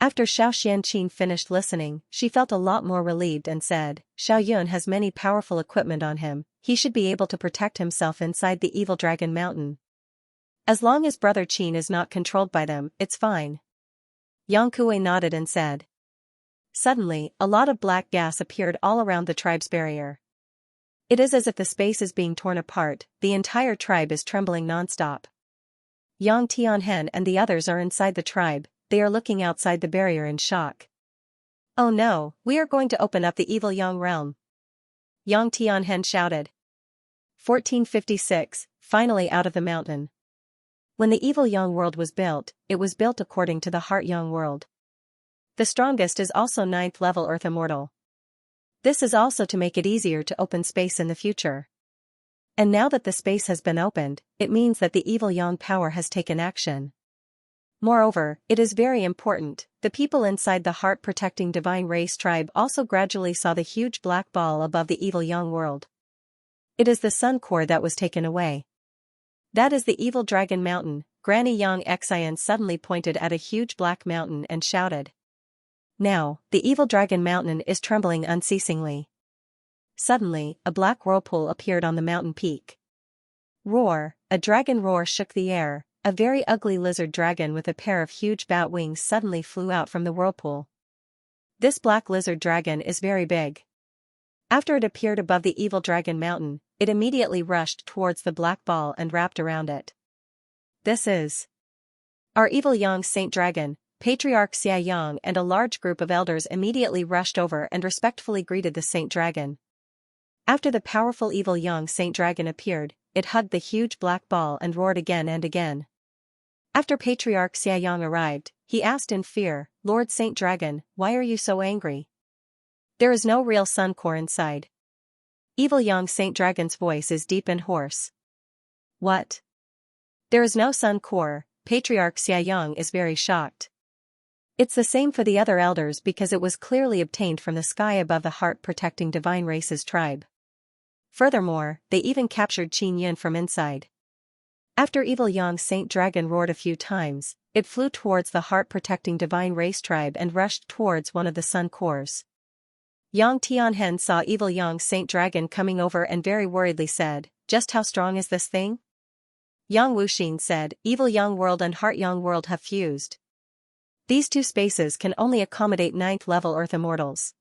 After Xiao Xianqin finished listening, she felt a lot more relieved and said, Xiao Yun has many powerful equipment on him, he should be able to protect himself inside the evil dragon mountain. As long as brother Qin is not controlled by them, it's fine. Yang Kuei nodded and said. Suddenly, a lot of black gas appeared all around the tribe's barrier. It is as if the space is being torn apart, the entire tribe is trembling non-stop. Yang Tianhen and the others are inside the tribe, they are looking outside the barrier in shock. Oh no, we are going to open up the evil Yang realm. Yang Tianhen shouted. 1456, finally out of the mountain. When the evil Yang world was built, it was built according to the Heart Yang world. The strongest is also 9th level Earth Immortal. This is also to make it easier to open space in the future. And now that the space has been opened, it means that the evil Yang power has taken action. Moreover, it is very important, the people inside the heart-protecting divine race tribe also gradually saw the huge black ball above the evil Yang world. It is the sun core that was taken away. That is the evil dragon mountain. Granny Yang Xian suddenly pointed at a huge black mountain and shouted. Now, the evil dragon mountain is trembling unceasingly. Suddenly, a black whirlpool appeared on the mountain peak. Roar! A dragon roar shook the air. A very ugly lizard dragon with a pair of huge bat wings suddenly flew out from the whirlpool. This black lizard dragon is very big. After it appeared above the evil dragon mountain, it immediately rushed towards the black ball and wrapped around it. This is our evil young saint dragon. Patriarch Xianxia and a large group of elders immediately rushed over and respectfully greeted the saint dragon. After the powerful evil young saint dragon appeared, it hugged the huge black ball and roared again and again. After Patriarch Xianxia arrived, he asked in fear, "Lord Saint Dragon, why are you so angry? There is no real sun core inside." Evil young Saint Dragon's voice is deep and hoarse. "What? There is no sun core?" Patriarch Xianxia is very shocked. It's the same for the other elders because it was clearly obtained from the sky above the heart-protecting divine race's tribe. Furthermore, they even captured Xianxia from inside. After evil young Saint Dragon roared a few times, it flew towards the heart-protecting divine race tribe and rushed towards one of the sun cores. Yang Tianhen saw evil young Saint Dragon coming over and very worriedly said, "Just how strong is this thing?" Yang Wuxin said, "Evil young world and heart young world have fused. These two spaces can only accommodate 9th level Earth immortals.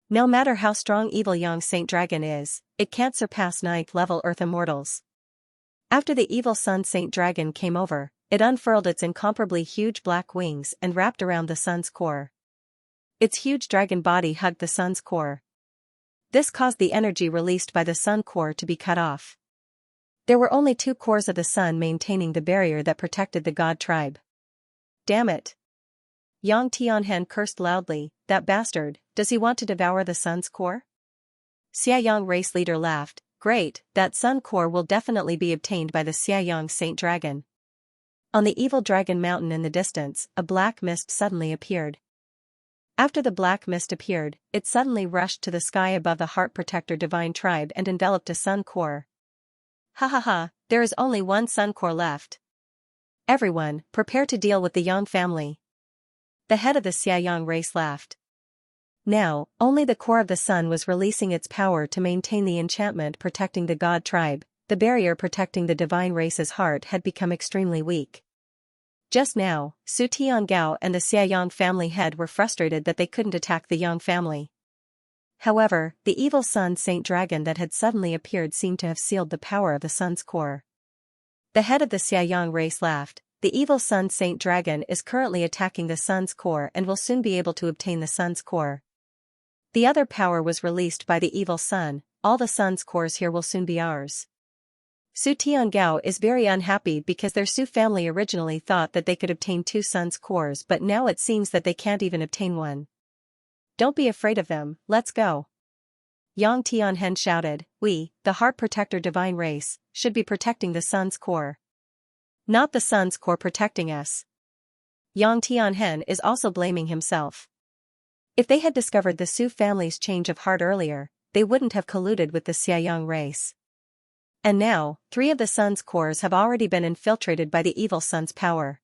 No matter how strong evil young Saint Dragon is, it can't surpass 9th level Earth immortals." After the evil sun Saint Dragon came over, it unfurled its incomparably huge black wings and wrapped around the sun's core. Its huge dragon body hugged the sun's core. This caused the energy released by the sun core to be cut off. There were only 2 cores of the sun maintaining the barrier that protected the god tribe. "Damn it!" Yang Tianhen cursed loudly, "That bastard, does he want to devour the sun's core?" Xiaoyang race leader laughed, "Great, that sun core will definitely be obtained by the Xiaoyang Saint Dragon." On the evil dragon mountain in the distance, a black mist suddenly appeared. After the black mist appeared, it suddenly rushed to the sky above the heart protector divine tribe and enveloped a sun core. "Ha ha ha, there is only one sun core left. Everyone, prepare to deal with the Yang family." The head of the Xiaoyang race laughed. Now, only the core of the sun was releasing its power to maintain the enchantment protecting the god tribe. The barrier protecting the divine race's heart had become extremely weak. Just now, Su Tiangao and the Xiaoyang family head were frustrated that they couldn't attack the Yang family. However, the evil sun Saint Dragon that had suddenly appeared seemed to have sealed the power of the sun's core. The head of the Xiaoyang race laughed. "The evil sun Saint Dragon is currently attacking the sun's core and will soon be able to obtain the sun's core. The other power was released by the evil sun, all the sun's cores here will soon be ours." Su Tiangao is very unhappy because their Su family originally thought that they could obtain 2 sun's cores, but now it seems that they can't even obtain one. "Don't be afraid of them, let's go." Yang Tianhen shouted, "We, the heart protector divine race, should be protecting the sun's core. Not the sun's core protecting us." Yang Tianhen is also blaming himself. If they had discovered the Su family's change of heart earlier, they wouldn't have colluded with the Xiaoyang race. And now, 3 of the sun's cores have already been infiltrated by the evil sun's power.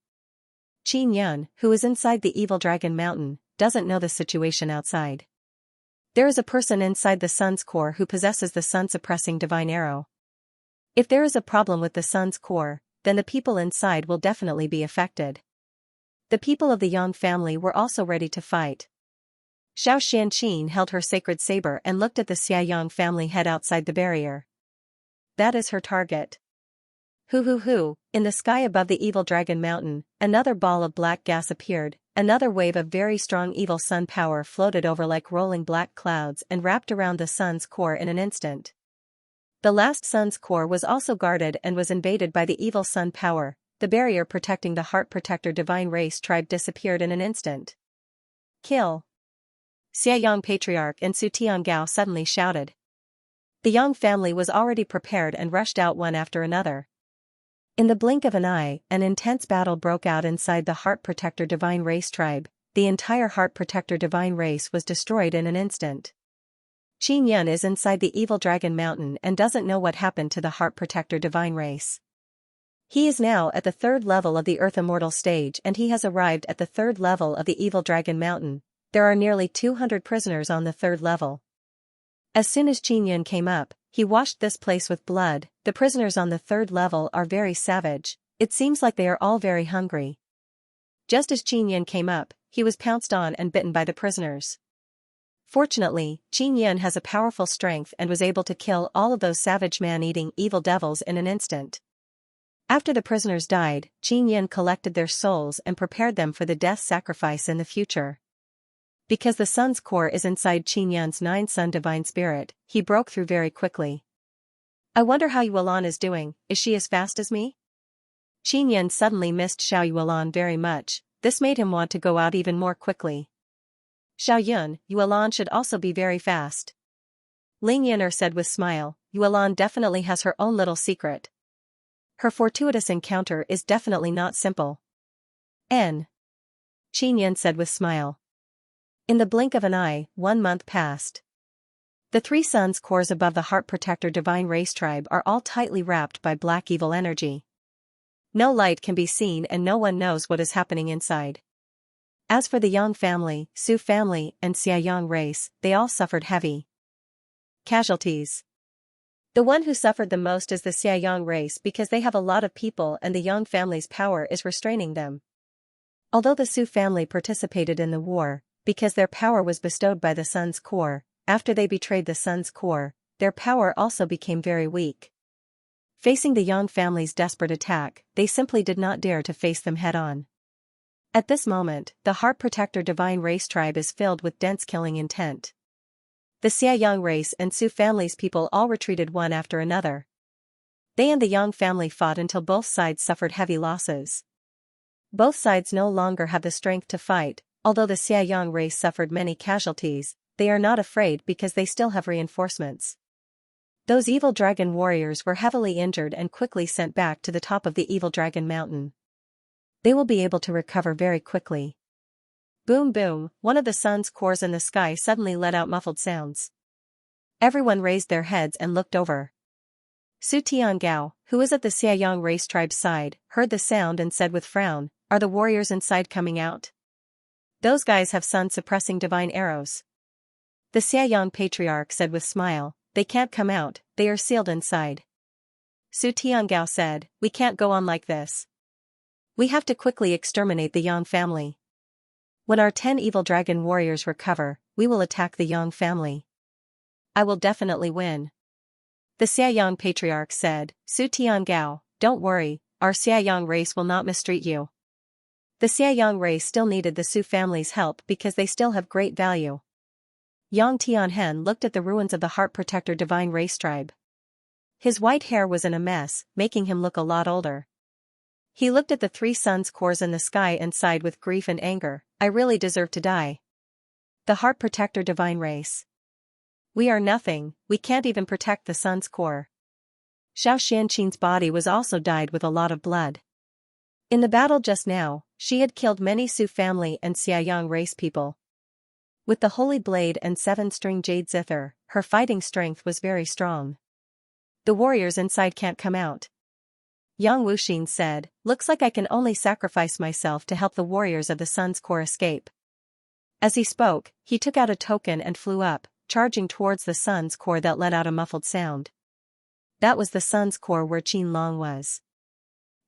Qin Yun, who is inside the evil dragon mountain, doesn't know the situation outside. There is a person inside the sun's core who possesses the sun-suppressing divine arrow. If there is a problem with the sun's core, then the people inside will definitely be affected. The people of the Yang family were also ready to fight. Xiao Xianqin held her sacred saber and looked at the Xiaoyang family head outside the barrier. That is her target. Hoo, in the sky above the evil dragon mountain, another ball of black gas appeared, another wave of very strong evil sun power floated over like rolling black clouds and wrapped around the sun's core in an instant. The last sun's core was also guarded and was invaded by the evil sun power. The barrier protecting the heart protector divine race tribe disappeared in an instant. "Kill!" Xiaoyang Patriarch and Su Tiangao suddenly shouted. The Yang family was already prepared and rushed out one after another. In the blink of an eye, an intense battle broke out inside the Heart Protector Divine Race tribe. The entire Heart Protector Divine Race was destroyed in an instant. Qin Yun is inside the Evil Dragon Mountain and doesn't know what happened to the Heart Protector Divine Race. He is now at the 3rd level of the Earth Immortal stage and he has arrived at the 3rd level of the Evil Dragon Mountain. There are nearly 200 prisoners on the third level. As soon as Qin Yun came up, he washed this place with blood. The prisoners on the third level are very savage. It seems like they are all very hungry. Just as Qin Yun came up, he was pounced on and bitten by the prisoners. Fortunately, Qin Yun has a powerful strength and was able to kill all of those savage man-eating evil devils in an instant. After the prisoners died, Qin Yun collected their souls and prepared them for the death sacrifice in the future. Because the sun's core is inside Qin Yun's 9-sun divine spirit, he broke through very quickly. I wonder how Yuelan is doing. Is she as fast as me? Qin Yun suddenly missed Xiao Yuelan very much. This made him want to go out even more quickly. Xiao Yun, Yuelan should also be very fast. Ling Yin'er said with smile, Yuelan definitely has her own little secret. Her fortuitous encounter is definitely not simple. Qin Yun said with smile. In the blink of an eye, 1 month passed. The 3 suns cores above the Heart Protector Divine Race Tribe are all tightly wrapped by black evil energy. No light can be seen and no one knows what is happening inside. As for the Yang family, Su family, and Xiaoyang race, they all suffered heavy casualties. The one who suffered the most is the Xiaoyang race because they have a lot of people and the Yang family's power is restraining them. Although the Su family participated in the war, because their power was bestowed by the sun's core, after they betrayed the sun's core, their power also became very weak. Facing the Yang family's desperate attack, they simply did not dare to face them head-on. At this moment, the Heart Protector Divine Race Tribe is filled with dense killing intent. The Xiaoyang race and Su family's people all retreated one after another. They and the Yang family fought until both sides suffered heavy losses. Both sides no longer have the strength to fight. Although the Xiaoyang race suffered many casualties, they are not afraid because they still have reinforcements. Those evil dragon warriors were heavily injured and quickly sent back to the top of the evil dragon mountain. They will be able to recover very quickly. Boom boom, one of the sun's cores in the sky suddenly let out muffled sounds. Everyone raised their heads and looked over. Su Tiangao, who is at the Xiaoyang race tribe's side, heard the sound and said with frown, "Are the warriors inside coming out? Those guys have sun-suppressing divine arrows." The Xiaoyang patriarch said with smile, "They can't come out, they are sealed inside." Su Tiangao said, "We can't go on like this. We have to quickly exterminate the Yang family. When our 10 evil dragon warriors recover, we will attack the Yang family. I will definitely win." The Xiaoyang patriarch said, "Su Tiangao, don't worry, our Xiaoyang race will not mistreat you." The Xiaoyang race still needed the Su family's help because they still have great value. Yang Tianhen looked at the ruins of the Heart Protector Divine Race Tribe. His white hair was in a mess, making him look a lot older. He looked at the 3 suns cores in the sky and sighed with grief and anger, "I really deserve to die. The Heart Protector Divine Race. We are nothing, we can't even protect the sun's core." Xiao Xianqing's body was also dyed with a lot of blood. In the battle just now, she had killed many Su family and Xiaoyang race people. With the holy blade and 7-string jade zither, her fighting strength was very strong. "The warriors inside can't come out." Yang Wuxin said, "Looks like I can only sacrifice myself to help the warriors of the sun's core escape." As he spoke, he took out a token and flew up, charging towards the sun's core that let out a muffled sound. That was the sun's core where Qin Long was.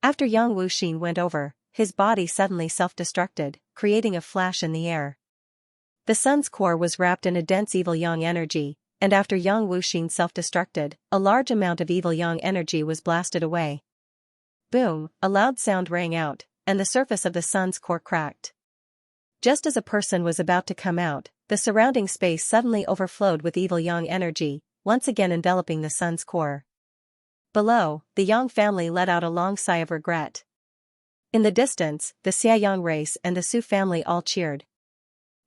After Yang Wuxin went over, his body suddenly self-destructed, creating a flash in the air. The sun's core was wrapped in a dense evil yang energy, and after Yang Wuxin self-destructed, a large amount of evil yang energy was blasted away. Boom, a loud sound rang out, and the surface of the sun's core cracked. Just as a person was about to come out, the surrounding space suddenly overflowed with evil yang energy, once again enveloping the sun's core. Below, the Yang family let out a long sigh of regret. In the distance, the Xiaoyang race and the Su family all cheered.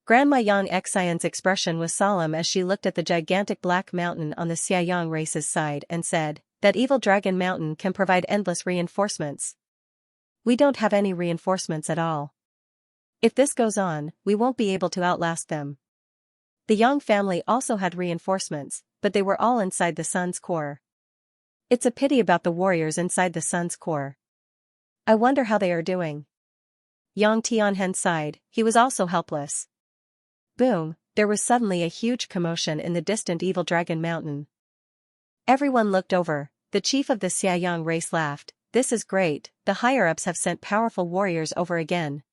Grandma Yang Xian's expression was solemn as she looked at the gigantic black mountain on the Xiaoyang race's side and said, "That evil dragon mountain can provide endless reinforcements. We don't have any reinforcements at all. If this goes on, we won't be able to outlast them." The Yang family also had reinforcements, but they were all inside the sun's core. It's a pity about the warriors inside the sun's core. I wonder how they are doing. Yang Tianhen sighed, he was also helpless. Boom, there was suddenly a huge commotion in the distant Evil Dragon Mountain. Everyone looked over. The chief of the Xianxia race laughed. "This is great, the higher-ups have sent powerful warriors over again."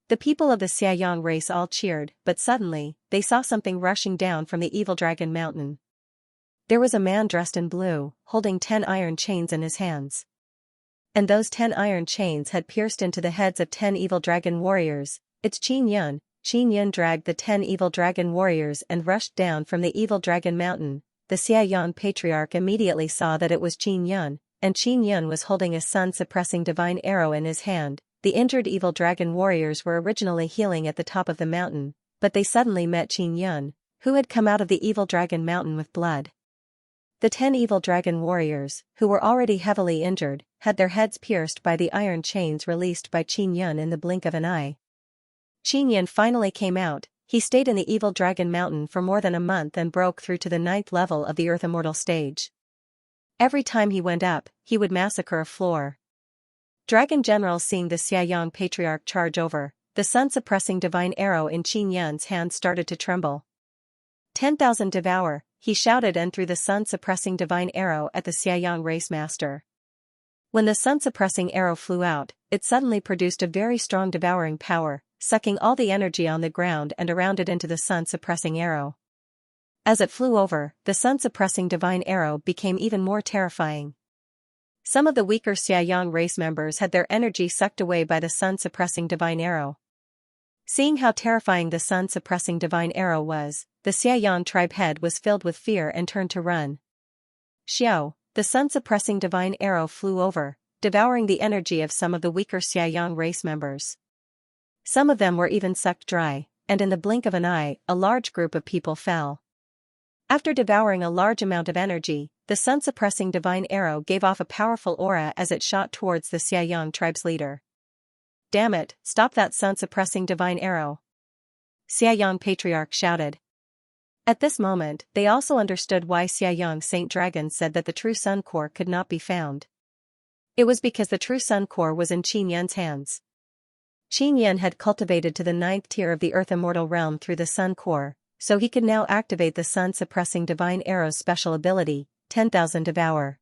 The people of the Xianxia race all cheered, but suddenly, they saw something rushing down from the Evil Dragon Mountain. There was a man dressed in blue, holding 10 iron chains in his hands. And those 10 iron chains had pierced into the heads of 10 evil dragon warriors. "It's Qin Yun." Qin Yun dragged the 10 evil dragon warriors and rushed down from the Evil Dragon Mountain. The Xianxia patriarch immediately saw that it was Qin Yun, and Qin Yun was holding a sun-suppressing divine arrow in his hand. The injured evil dragon warriors were originally healing at the top of the mountain, but they suddenly met Qin Yun, who had come out of the Evil Dragon Mountain with blood. The 10 evil dragon warriors, who were already heavily injured, had their heads pierced by the iron chains released by Qin Yun in the blink of an eye. Qin Yun finally came out. He stayed in the Evil Dragon Mountain for more than a month and broke through to the 9th level of the Earth Immortal stage. Every time he went up, he would massacre a floor. Dragon generals seeing the Xianxia patriarch charge over, the sun-suppressing divine arrow in Qin Yun's hand started to tremble. 10,000 devour, he shouted and threw the sun-suppressing divine arrow at the Xianxia race master. When the sun-suppressing arrow flew out, it suddenly produced a very strong devouring power, sucking all the energy on the ground and around it into the sun-suppressing arrow. As it flew over, the sun-suppressing divine arrow became even more terrifying. Some of the weaker Xianxia race members had their energy sucked away by the sun-suppressing divine arrow. Seeing how terrifying the sun-suppressing divine arrow was, the Xianxia tribe head was filled with fear and turned to run. Xiao, the sun-suppressing divine arrow flew over, devouring the energy of some of the weaker Xianxia race members. Some of them were even sucked dry, and in the blink of an eye, a large group of people fell. After devouring a large amount of energy, the sun-suppressing divine arrow gave off a powerful aura as it shot towards the Xianxia tribe's leader. "Damn it, stop that sun-suppressing divine arrow!" Xianxia patriarch shouted. At this moment, they also understood why Xianxia Saint Dragon said that the true sun core could not be found. It was because the true sun core was in Qin Yun's hands. Qin Yun had cultivated to the 9th tier of the Earth Immortal realm through the sun core, so he could now activate the sun-suppressing divine arrow's special ability, 10,000 devour.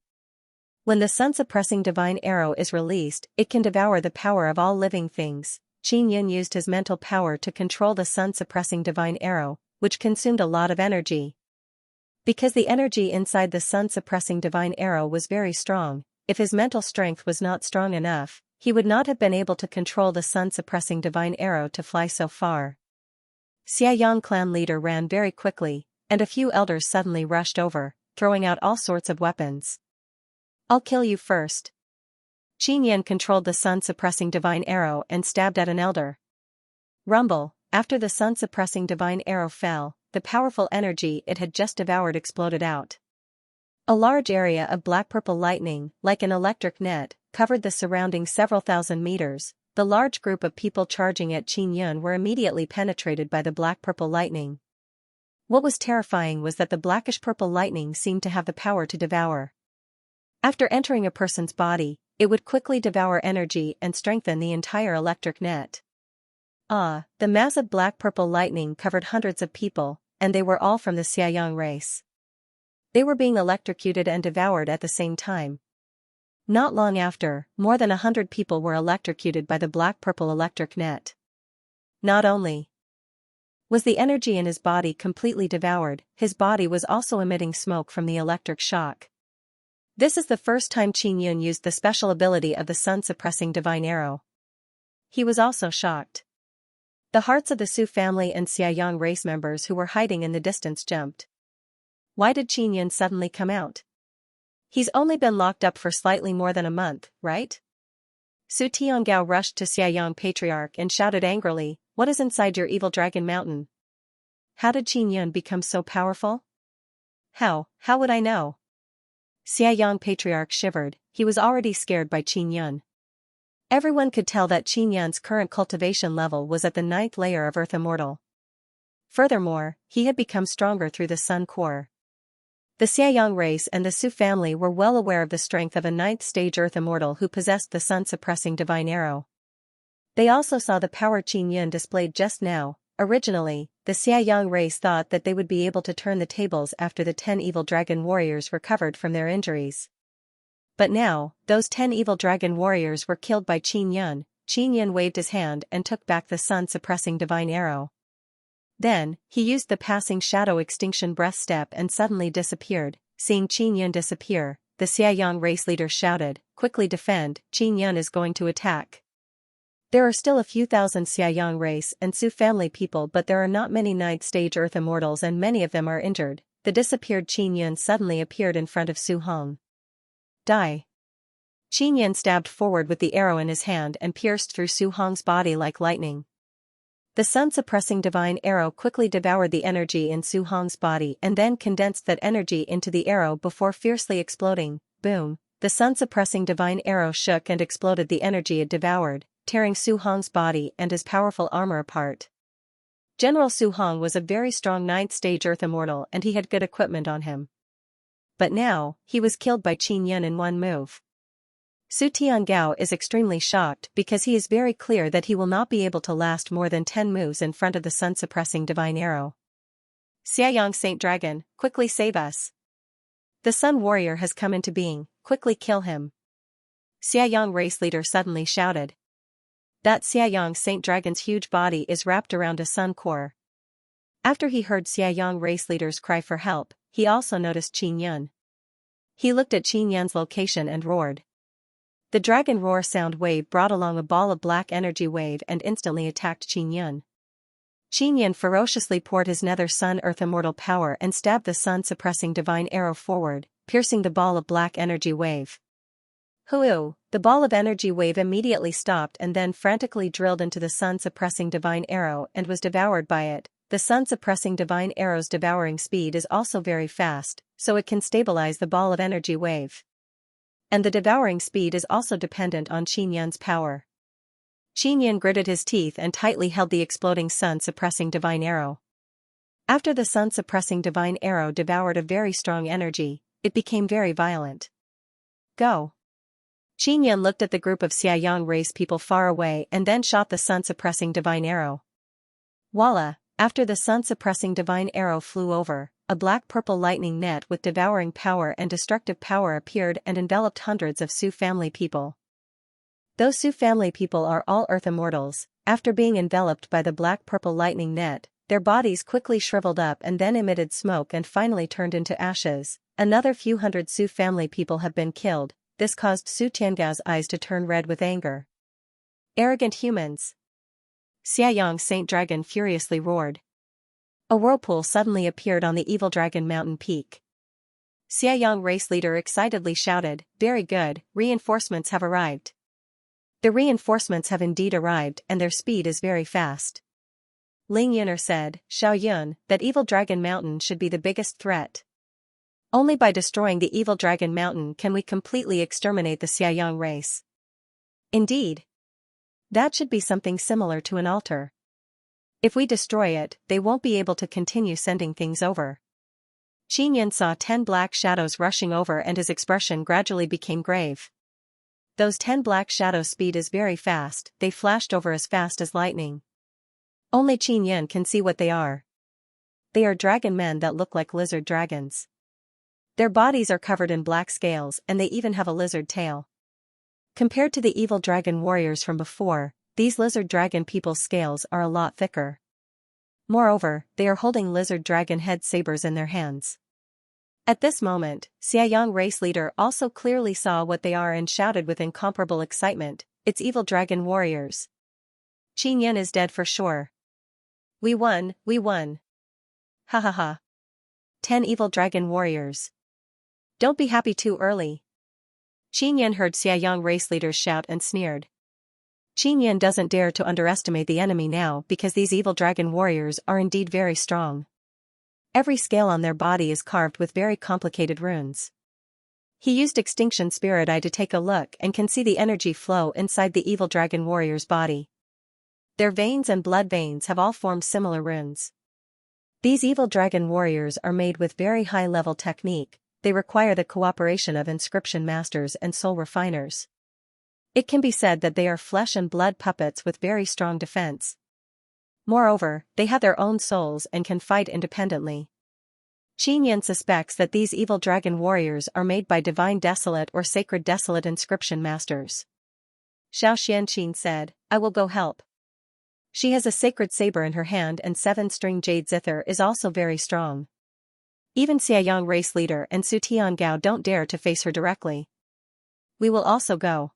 When the sun-suppressing divine arrow is released, it can devour the power of all living things. Qin Yun used his mental power to control the sun-suppressing divine arrow, which consumed a lot of energy. Because the energy inside the sun-suppressing divine arrow was very strong, if his mental strength was not strong enough, he would not have been able to control the sun-suppressing divine arrow to fly so far. Xianxia clan leader ran very quickly, and a few elders suddenly rushed over, throwing out all sorts of weapons. "I'll kill you first." Qin Yun controlled the sun-suppressing divine arrow and stabbed at an elder. Rumble, after the sun-suppressing divine arrow fell, the powerful energy it had just devoured exploded out. A large area of black-purple lightning, like an electric net, covered the surrounding several thousand meters. The large group of people charging at Qin Yun were immediately penetrated by the black-purple lightning. What was terrifying was that the blackish-purple lightning seemed to have the power to devour. After entering a person's body, it would quickly devour energy and strengthen the entire electric net. The massive black-purple lightning covered hundreds of people, and they were all from the Xianxia race. They were being electrocuted and devoured at the same time. Not long after, more than 100 people were electrocuted by the black-purple electric net. Not only was the energy in his body completely devoured, his body was also emitting smoke from the electric shock. This is the first time Qin Yun used the special ability of the sun-suppressing divine arrow. He was also shocked. The hearts of the Su family and Xianxia race members who were hiding in the distance jumped. Why did Qin Yun suddenly come out? He's only been locked up for slightly more than a month, right? Su Tiangao rushed to Xianxia patriarch and shouted angrily, "What is inside your evil dragon mountain? How did Qin Yun become so powerful?" How would I know?" Xianxia patriarch shivered. He was already scared by Qin Yun. Everyone could tell that Qin Yun's current cultivation level was at the 9th layer of Earth Immortal. Furthermore, he had become stronger through the Sun Core. The Xianxia race and the Su family were well aware of the strength of a 9th stage Earth Immortal who possessed the sun-suppressing divine arrow. They also saw the power Qin Yun displayed just now. Originally, the Xianxia race thought that they would be able to turn the tables after the 10 evil dragon warriors recovered from their injuries. But now, those 10 evil dragon warriors were killed by Qin Yun. Qin Yun waved his hand and took back the sun-suppressing divine arrow. Then, he used the passing shadow extinction breath step and suddenly disappeared. Seeing Qin Yun disappear, the Xianxia race leader shouted, "Quickly defend, Qin Yun is going to attack." There are still a few thousand Xianxia race and Su family people, but there are not many 9th stage Earth immortals and many of them are injured. The disappeared Qin Yun suddenly appeared in front of Su Hong. Die. Qin Yun stabbed forward with the arrow in his hand and pierced through Su Hong's body like lightning. The sun-suppressing divine arrow quickly devoured the energy in Su Hong's body and then condensed that energy into the arrow before fiercely exploding. Boom! The sun-suppressing divine arrow shook and exploded the energy it devoured, tearing Su Hong's body and his powerful armor apart. General Su Hong was a very strong 9th stage Earth immortal and he had good equipment on him. But now, he was killed by Qin Yun in one move. Su Tiangao is extremely shocked because he is very clear that he will not be able to last more than 10 moves in front of the sun-suppressing divine arrow. Xiangyang Saint Dragon, quickly save us. The Sun Warrior has come into being, quickly kill him. Xiangyang race leader suddenly shouted. That Xiangyang Saint Dragon's huge body is wrapped around a sun core. After he heard Xiangyang race leader's cry for help, he also noticed Qin Yun. He looked at Qin Yun's location and roared. The dragon roar sound wave brought along a ball of black energy wave and instantly attacked Qin Yun. Qin Yun ferociously poured his nether sun earth immortal power and stabbed the sun-suppressing divine arrow forward, piercing the ball of black energy wave. Hoo! The ball of energy wave immediately stopped and then frantically drilled into the sun-suppressing divine arrow and was devoured by it. The sun-suppressing divine arrow's devouring speed is also very fast, so it can stabilize the ball of energy wave. And the devouring speed is also dependent on Qin Yun's power. Qin Yun gritted his teeth and tightly held the exploding sun-suppressing divine arrow. After the sun-suppressing divine arrow devoured a very strong energy, it became very violent. Go! Qin Yun looked at the group of Xiangyang race people far away and then shot the sun-suppressing divine arrow. Voila! After the sun-suppressing divine arrow flew over, a black-purple lightning net with devouring power and destructive power appeared and enveloped hundreds of Su family people. Those Su family people are all Earth immortals. After being enveloped by the black-purple lightning net, their bodies quickly shriveled up and then emitted smoke and finally turned into ashes. Another few hundred Su family people have been killed. This caused Su Tiangao's eyes to turn red with anger. Arrogant humans! Xiangyang Saint Dragon furiously roared. A whirlpool suddenly appeared on the Evil Dragon Mountain peak. Xiangyang race leader excitedly shouted, "Very good, reinforcements have arrived." The reinforcements have indeed arrived and their speed is very fast. Ling Yuner said, "Xiao Yun, that Evil Dragon Mountain should be the biggest threat. Only by destroying the Evil Dragon Mountain can we completely exterminate the Xiangyang race." Indeed. That should be something similar to an altar. If we destroy it, they won't be able to continue sending things over. Qin Yun saw 10 black shadows rushing over and his expression gradually became grave. Those 10 black shadows' speed is very fast, they flashed over as fast as lightning. Only Qin Yun can see what they are. They are dragon men that look like lizard dragons. Their bodies are covered in black scales and they even have a lizard tail. Compared to the evil dragon warriors from before, these lizard dragon people's scales are a lot thicker. Moreover, they are holding lizard dragon head sabers in their hands. At this moment, Xiangyang race leader also clearly saw what they are and shouted with incomparable excitement, "It's evil dragon warriors. Qin Yun is dead for sure. We won, we won. Ha ha ha. 10 evil dragon warriors. Don't be happy too early." Qin Yun heard Xiangyang race leaders shout and sneered. Qin Yun doesn't dare to underestimate the enemy now because these evil dragon warriors are indeed very strong. Every scale on their body is carved with very complicated runes. He used Extinction Spirit Eye to take a look and can see the energy flow inside the evil dragon warrior's body. Their veins and blood veins have all formed similar runes. These evil dragon warriors are made with very high-level technique. They require the cooperation of inscription masters and soul refiners. It can be said that they are flesh and blood puppets with very strong defense. Moreover, they have their own souls and can fight independently. Qin Yan suspects that these evil dragon warriors are made by divine desolate or sacred desolate inscription masters. Xianxia said, I will go help. She has a sacred saber in her hand and 7-string jade zither is also very strong. Even Xiaoyang race leader and Su Tiangao don't dare to face her directly. We will also go.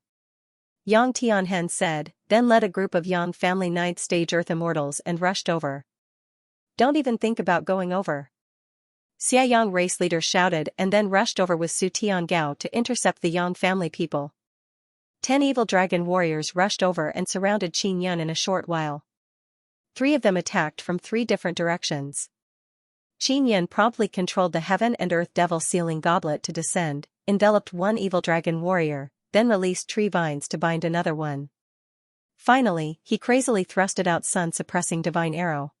Yang Tianhen said, then led a group of Yang family 9th stage Earth Immortals and rushed over. Don't even think about going over. Xiaoyang race leader shouted and then rushed over with Su Tiangao to intercept the Yang family people. 10 evil dragon warriors rushed over and surrounded Qin Yan in a short while. 3 of them attacked from 3 different directions. Qin Yan promptly controlled the heaven and earth devil sealing goblet to descend, enveloped 1 evil dragon warrior, then released tree vines to bind another one. Finally, he crazily thrusted out sun-suppressing divine arrow.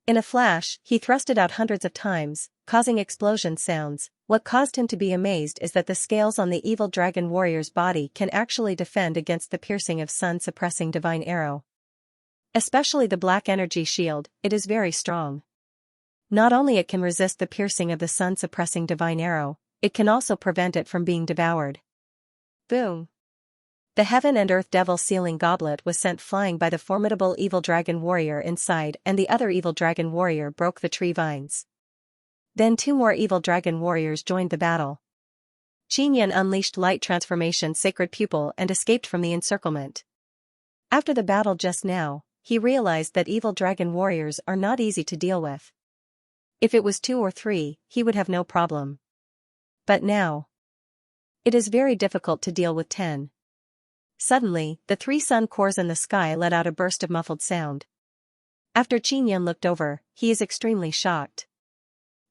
In a flash, he thrusted out hundreds of times, causing explosion sounds. What caused him to be amazed is that the scales on the evil dragon warrior's body can actually defend against the piercing of sun-suppressing divine arrow. Especially the black energy shield, it is very strong. Not only it can resist the piercing of the sun-suppressing divine arrow, it can also prevent it from being devoured. Boom! The heaven and earth devil sealing goblet was sent flying by the formidable evil dragon warrior inside and the other evil dragon warrior broke the tree vines. Then 2 more evil dragon warriors joined the battle. Qin Yan unleashed light transformation sacred pupil and escaped from the encirclement. After the battle just now, he realized that evil dragon warriors are not easy to deal with. If it was 2 or 3, he would have no problem. But now, it is very difficult to deal with 10. Suddenly, the 3 sun cores in the sky let out a burst of muffled sound. After Qin Yan looked over, he is extremely shocked.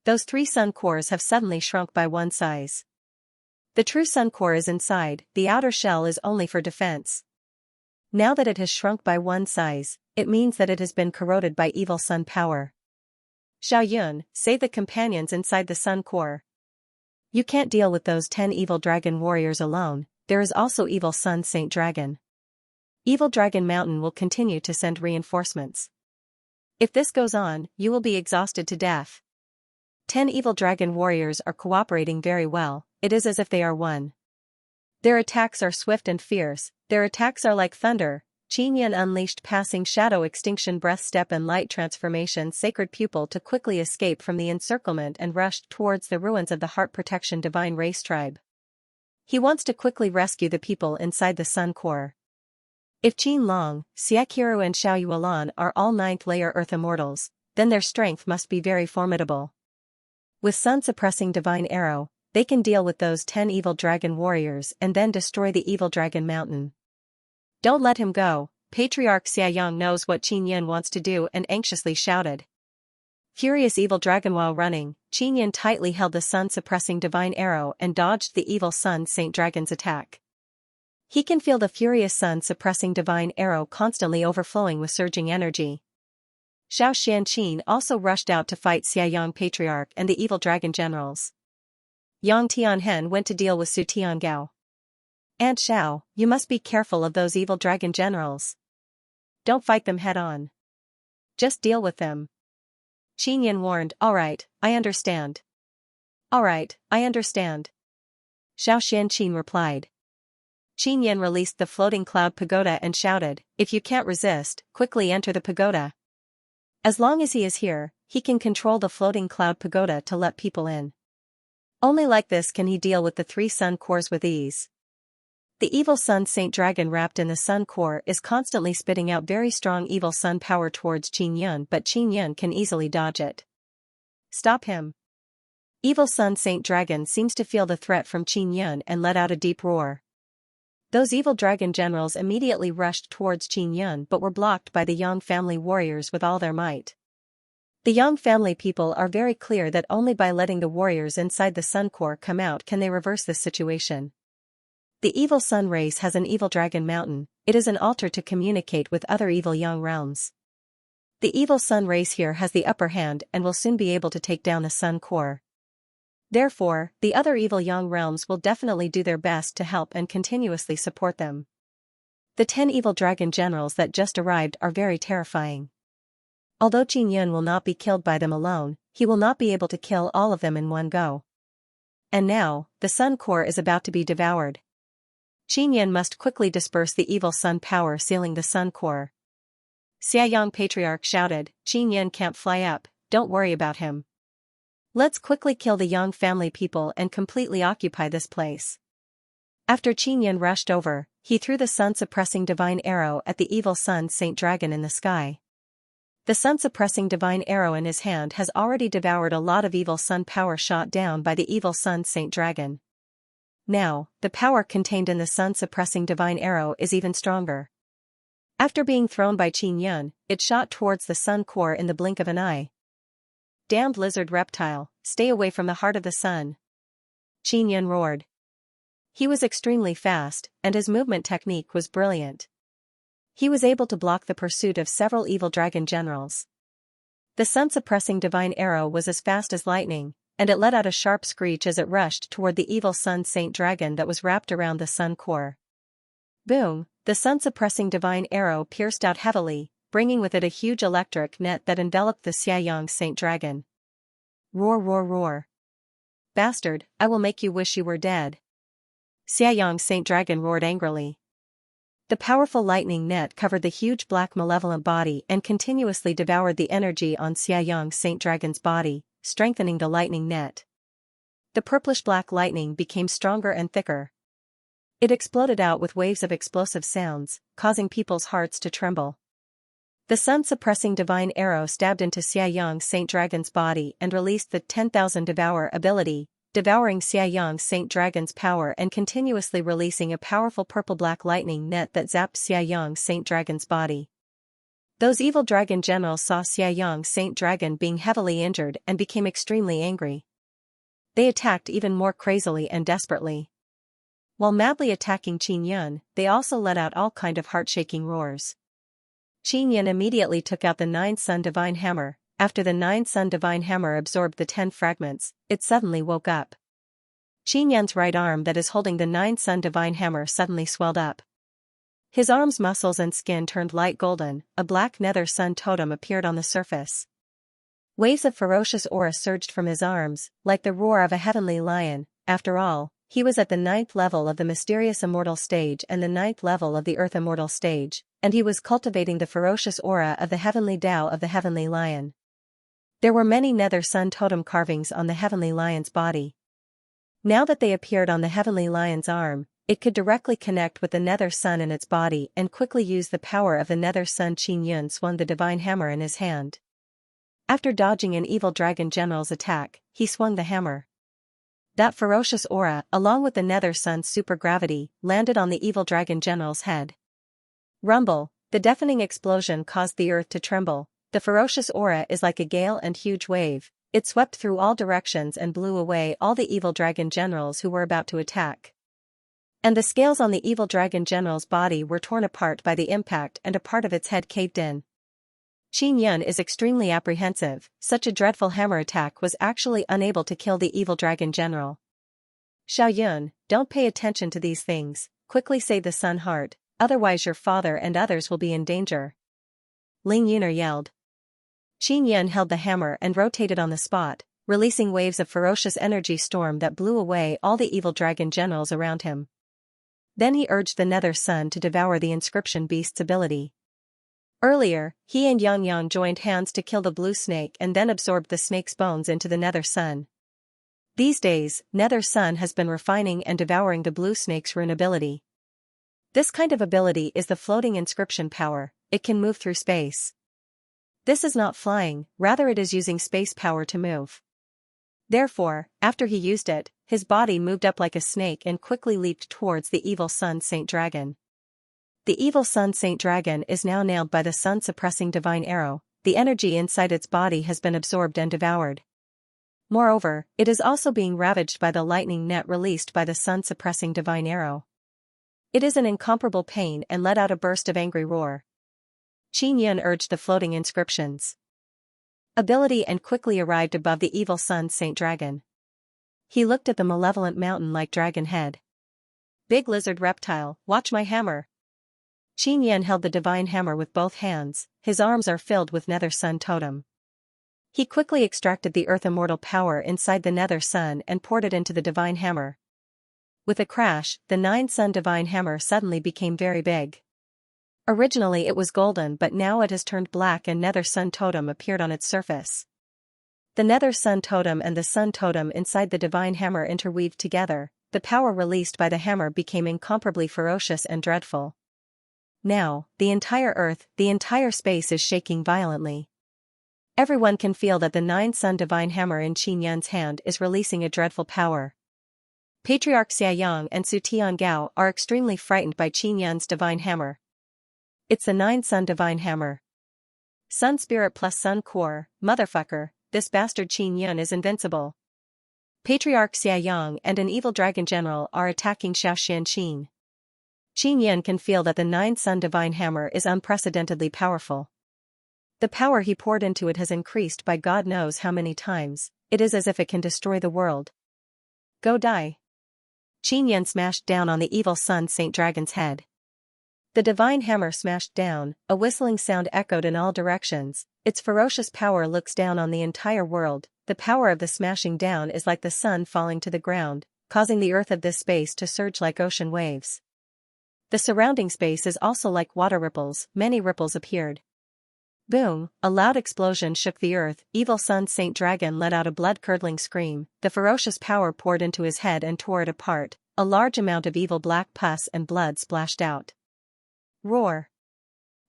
Those 3 sun cores have suddenly shrunk by 1 size. The true sun core is inside, the outer shell is only for defense. Now that it has shrunk by 1 size, it means that it has been corroded by evil sun power. Xiaoyun, save the companions inside the sun core. You can't deal with those 10 evil dragon warriors alone, there is also evil sun saint dragon. Evil Dragon Mountain will continue to send reinforcements. If this goes on, you will be exhausted to death. 10 evil dragon warriors are cooperating very well, it is as if they are one. Their attacks are swift and fierce, their attacks are like thunder. Qin Yan unleashed passing shadow extinction breath step and light transformation sacred pupil to quickly escape from the encirclement and rushed towards the ruins of the heart protection divine race tribe. He wants to quickly rescue the people inside the sun core. If Qin Long, Xiaqiru and Xiao Yuelan are all 9th layer earth immortals, then their strength must be very formidable. With sun-suppressing divine arrow, they can deal with those 10 evil dragon warriors and then destroy the evil dragon mountain. Don't let him go, Patriarch Xiaoyang knows what Qin Yan wants to do and anxiously shouted. Furious evil dragon while running, Qin Yan tightly held the sun-suppressing divine arrow and dodged the evil sun saint dragon's attack. He can feel the furious sun-suppressing divine arrow constantly overflowing with surging energy. Xiao Xianqin also rushed out to fight Xiaoyang Patriarch and the evil dragon generals. Yang Tianhen went to deal with Su Tiangao. Aunt Xiao, you must be careful of those evil dragon generals. Don't fight them head-on. Just deal with them. Qin Yan warned, alright, I understand. Alright, I understand. Xiao Xianqin replied. Qin Yan released the floating cloud pagoda and shouted, if you can't resist, quickly enter the pagoda. As long as he is here, he can control the floating cloud pagoda to let people in. Only like this can he deal with the 3 sun cores with ease. The evil sun saint dragon wrapped in the sun core is constantly spitting out very strong evil sun power towards Qin Yan, but Qin Yan can easily dodge it. Stop him. Evil sun saint dragon seems to feel the threat from Qin Yan and let out a deep roar. Those evil dragon generals immediately rushed towards Qin Yan but were blocked by the Yang family warriors with all their might. The Yang family people are very clear that only by letting the warriors inside the sun core come out can they reverse this situation. The evil sun race has an evil dragon mountain, it is an altar to communicate with other evil Yang realms. The evil sun race here has the upper hand and will soon be able to take down the sun core. Therefore, the other evil Yang realms will definitely do their best to help and continuously support them. The 10 evil dragon generals that just arrived are very terrifying. Although Qin Yun will not be killed by them alone, he will not be able to kill all of them in one go. And now, the sun core is about to be devoured. Qin Yun must quickly disperse the evil sun power sealing the sun core. Xiaoyang Patriarch shouted, Qin Yun can't fly up, don't worry about him. Let's quickly kill the Yang family people and completely occupy this place. After Qin Yun rushed over, he threw the sun-suppressing divine arrow at the evil sun Saint Dragon in the sky. The sun-suppressing divine arrow in his hand has already devoured a lot of evil sun power shot down by the evil sun Saint Dragon. Now, the power contained in the sun-suppressing divine arrow is even stronger. After being thrown by Qin Yun, it shot towards the sun core in the blink of an eye. Damned lizard reptile, stay away from the heart of the sun. Qin Yun roared. He was extremely fast, and his movement technique was brilliant. He was able to block the pursuit of several evil dragon generals. The sun-suppressing divine arrow was as fast as lightning, and it let out a sharp screech as it rushed toward the evil sun Saint Dragon that was wrapped around the sun core. Boom, the sun-suppressing divine arrow pierced out heavily, bringing with it a huge electric net that enveloped the Xiaoyang Saint Dragon. Roar roar roar. Bastard, I will make you wish you were dead. Xiaoyang Saint Dragon roared angrily. The powerful lightning net covered the huge black malevolent body and continuously devoured the energy on Xiaoyang Saint Dragon's body, strengthening the lightning net. The purplish-black lightning became stronger and thicker. It exploded out with waves of explosive sounds, causing people's hearts to tremble. The sun-suppressing divine arrow stabbed into Xiaoyang Saint Dragon's body and released the 10,000 Devour ability, devouring Xiaoyang Saint Dragon's power and continuously releasing a powerful purple-black lightning net that zapped Xiaoyang Saint Dragon's body. Those evil dragon generals saw Xiaoyang Saint Dragon being heavily injured and became extremely angry. They attacked even more crazily and desperately. While madly attacking Qin Yun, they also let out all kind of heart-shaking roars. Qin Yun immediately took out the 9-Sun Divine Hammer. After the 9-Sun Divine Hammer absorbed the 10 fragments, it suddenly woke up. Qin Yun's right arm that is holding the 9-Sun Divine Hammer suddenly swelled up. His arm's muscles and skin turned light golden, a black nether sun totem appeared on the surface. Waves of ferocious aura surged from his arms, like the roar of a heavenly lion. After all, he was at the 9th level of the mysterious immortal stage and the 9th level of the earth immortal stage, and he was cultivating the ferocious aura of the heavenly Tao of the heavenly lion. There were many nether sun totem carvings on the heavenly lion's body. Now that they appeared on the heavenly lion's arm, it could directly connect with the nether sun in its body and quickly use the power of the nether sun. Qin Yun swung the divine hammer in his hand. After dodging an evil dragon general's attack, he swung the hammer. That ferocious aura, along with the nether sun's supergravity, landed on the evil dragon general's head. Rumble, the deafening explosion caused the earth to tremble. The ferocious aura is like a gale and huge wave. It swept through all directions and blew away all the evil dragon generals who were about to attack. And the scales on the evil dragon general's body were torn apart by the impact and a part of its head caved in. Qin Yun is extremely apprehensive. Such a dreadful hammer attack was actually unable to kill the evil dragon general. Xiao Yun, don't pay attention to these things, quickly save the sun heart, otherwise your father and others will be in danger. Ling Yuner yelled. Qin Yun held the hammer and rotated on the spot, releasing waves of ferocious energy storm that blew away all the evil dragon generals around him. Then he urged the nether sun to devour the inscription beast's ability. Earlier, he and Yang Yang joined hands to kill the blue snake and then absorbed the snake's bones into the nether sun. These days, nether sun has been refining and devouring the blue snake's rune ability. This kind of ability is the floating inscription power. It can move through space. This is not flying, rather it is using space power to move. Therefore, after he used it, his body moved up like a snake and quickly leaped towards the evil sun Saint Dragon. The evil sun Saint Dragon is now nailed by the sun-suppressing divine arrow. The energy inside its body has been absorbed and devoured. Moreover, it is also being ravaged by the lightning net released by the sun-suppressing divine arrow. It is an incomparable pain and let out a burst of angry roar. Qin Yun urged the floating inscriptions ability and quickly arrived above the evil sun Saint Dragon. He looked at the malevolent mountain-like dragon head. Big lizard reptile, watch my hammer. Qin Yan held the divine hammer with both hands, his arms are filled with Nether Sun totem. He quickly extracted the earth immortal power inside the Nether Sun and poured it into the divine hammer. With a crash, the 9-sun divine hammer suddenly became very big. Originally it was golden, but now it has turned black and Nether Sun totem appeared on its surface. The Nether Sun totem and the Sun totem inside the divine hammer interweaved together. The power released by the hammer became incomparably ferocious and dreadful. Now, the entire earth, the entire space is shaking violently. Everyone can feel that the 9-sun divine hammer in Qin Yan's hand is releasing a dreadful power. Patriarch Xianxia and Su Tiangao are extremely frightened by Qin Yan's divine hammer. It's the 9-sun divine hammer. Sun spirit plus sun core, motherfucker, this bastard Qin Yan is invincible. Patriarch Xianxia and an evil dragon general are attacking Xianxia. Qin Yan can feel that the 9-sun divine hammer is unprecedentedly powerful. The power he poured into it has increased by God knows how many times. It is as if it can destroy the world. Go die. Qin Yan smashed down on the evil Sun Saint Dragon's head. The divine hammer smashed down, a whistling sound echoed in all directions. Its ferocious power looks down on the entire world. The power of the smashing down is like the sun falling to the ground, causing the earth of this space to surge like ocean waves. The surrounding space is also like water ripples. Many ripples appeared. Boom, a loud explosion shook the earth. Evil Sun Saint Dragon let out a blood-curdling scream. The ferocious power poured into his head and tore it apart. A large amount of evil black pus and blood splashed out. Roar.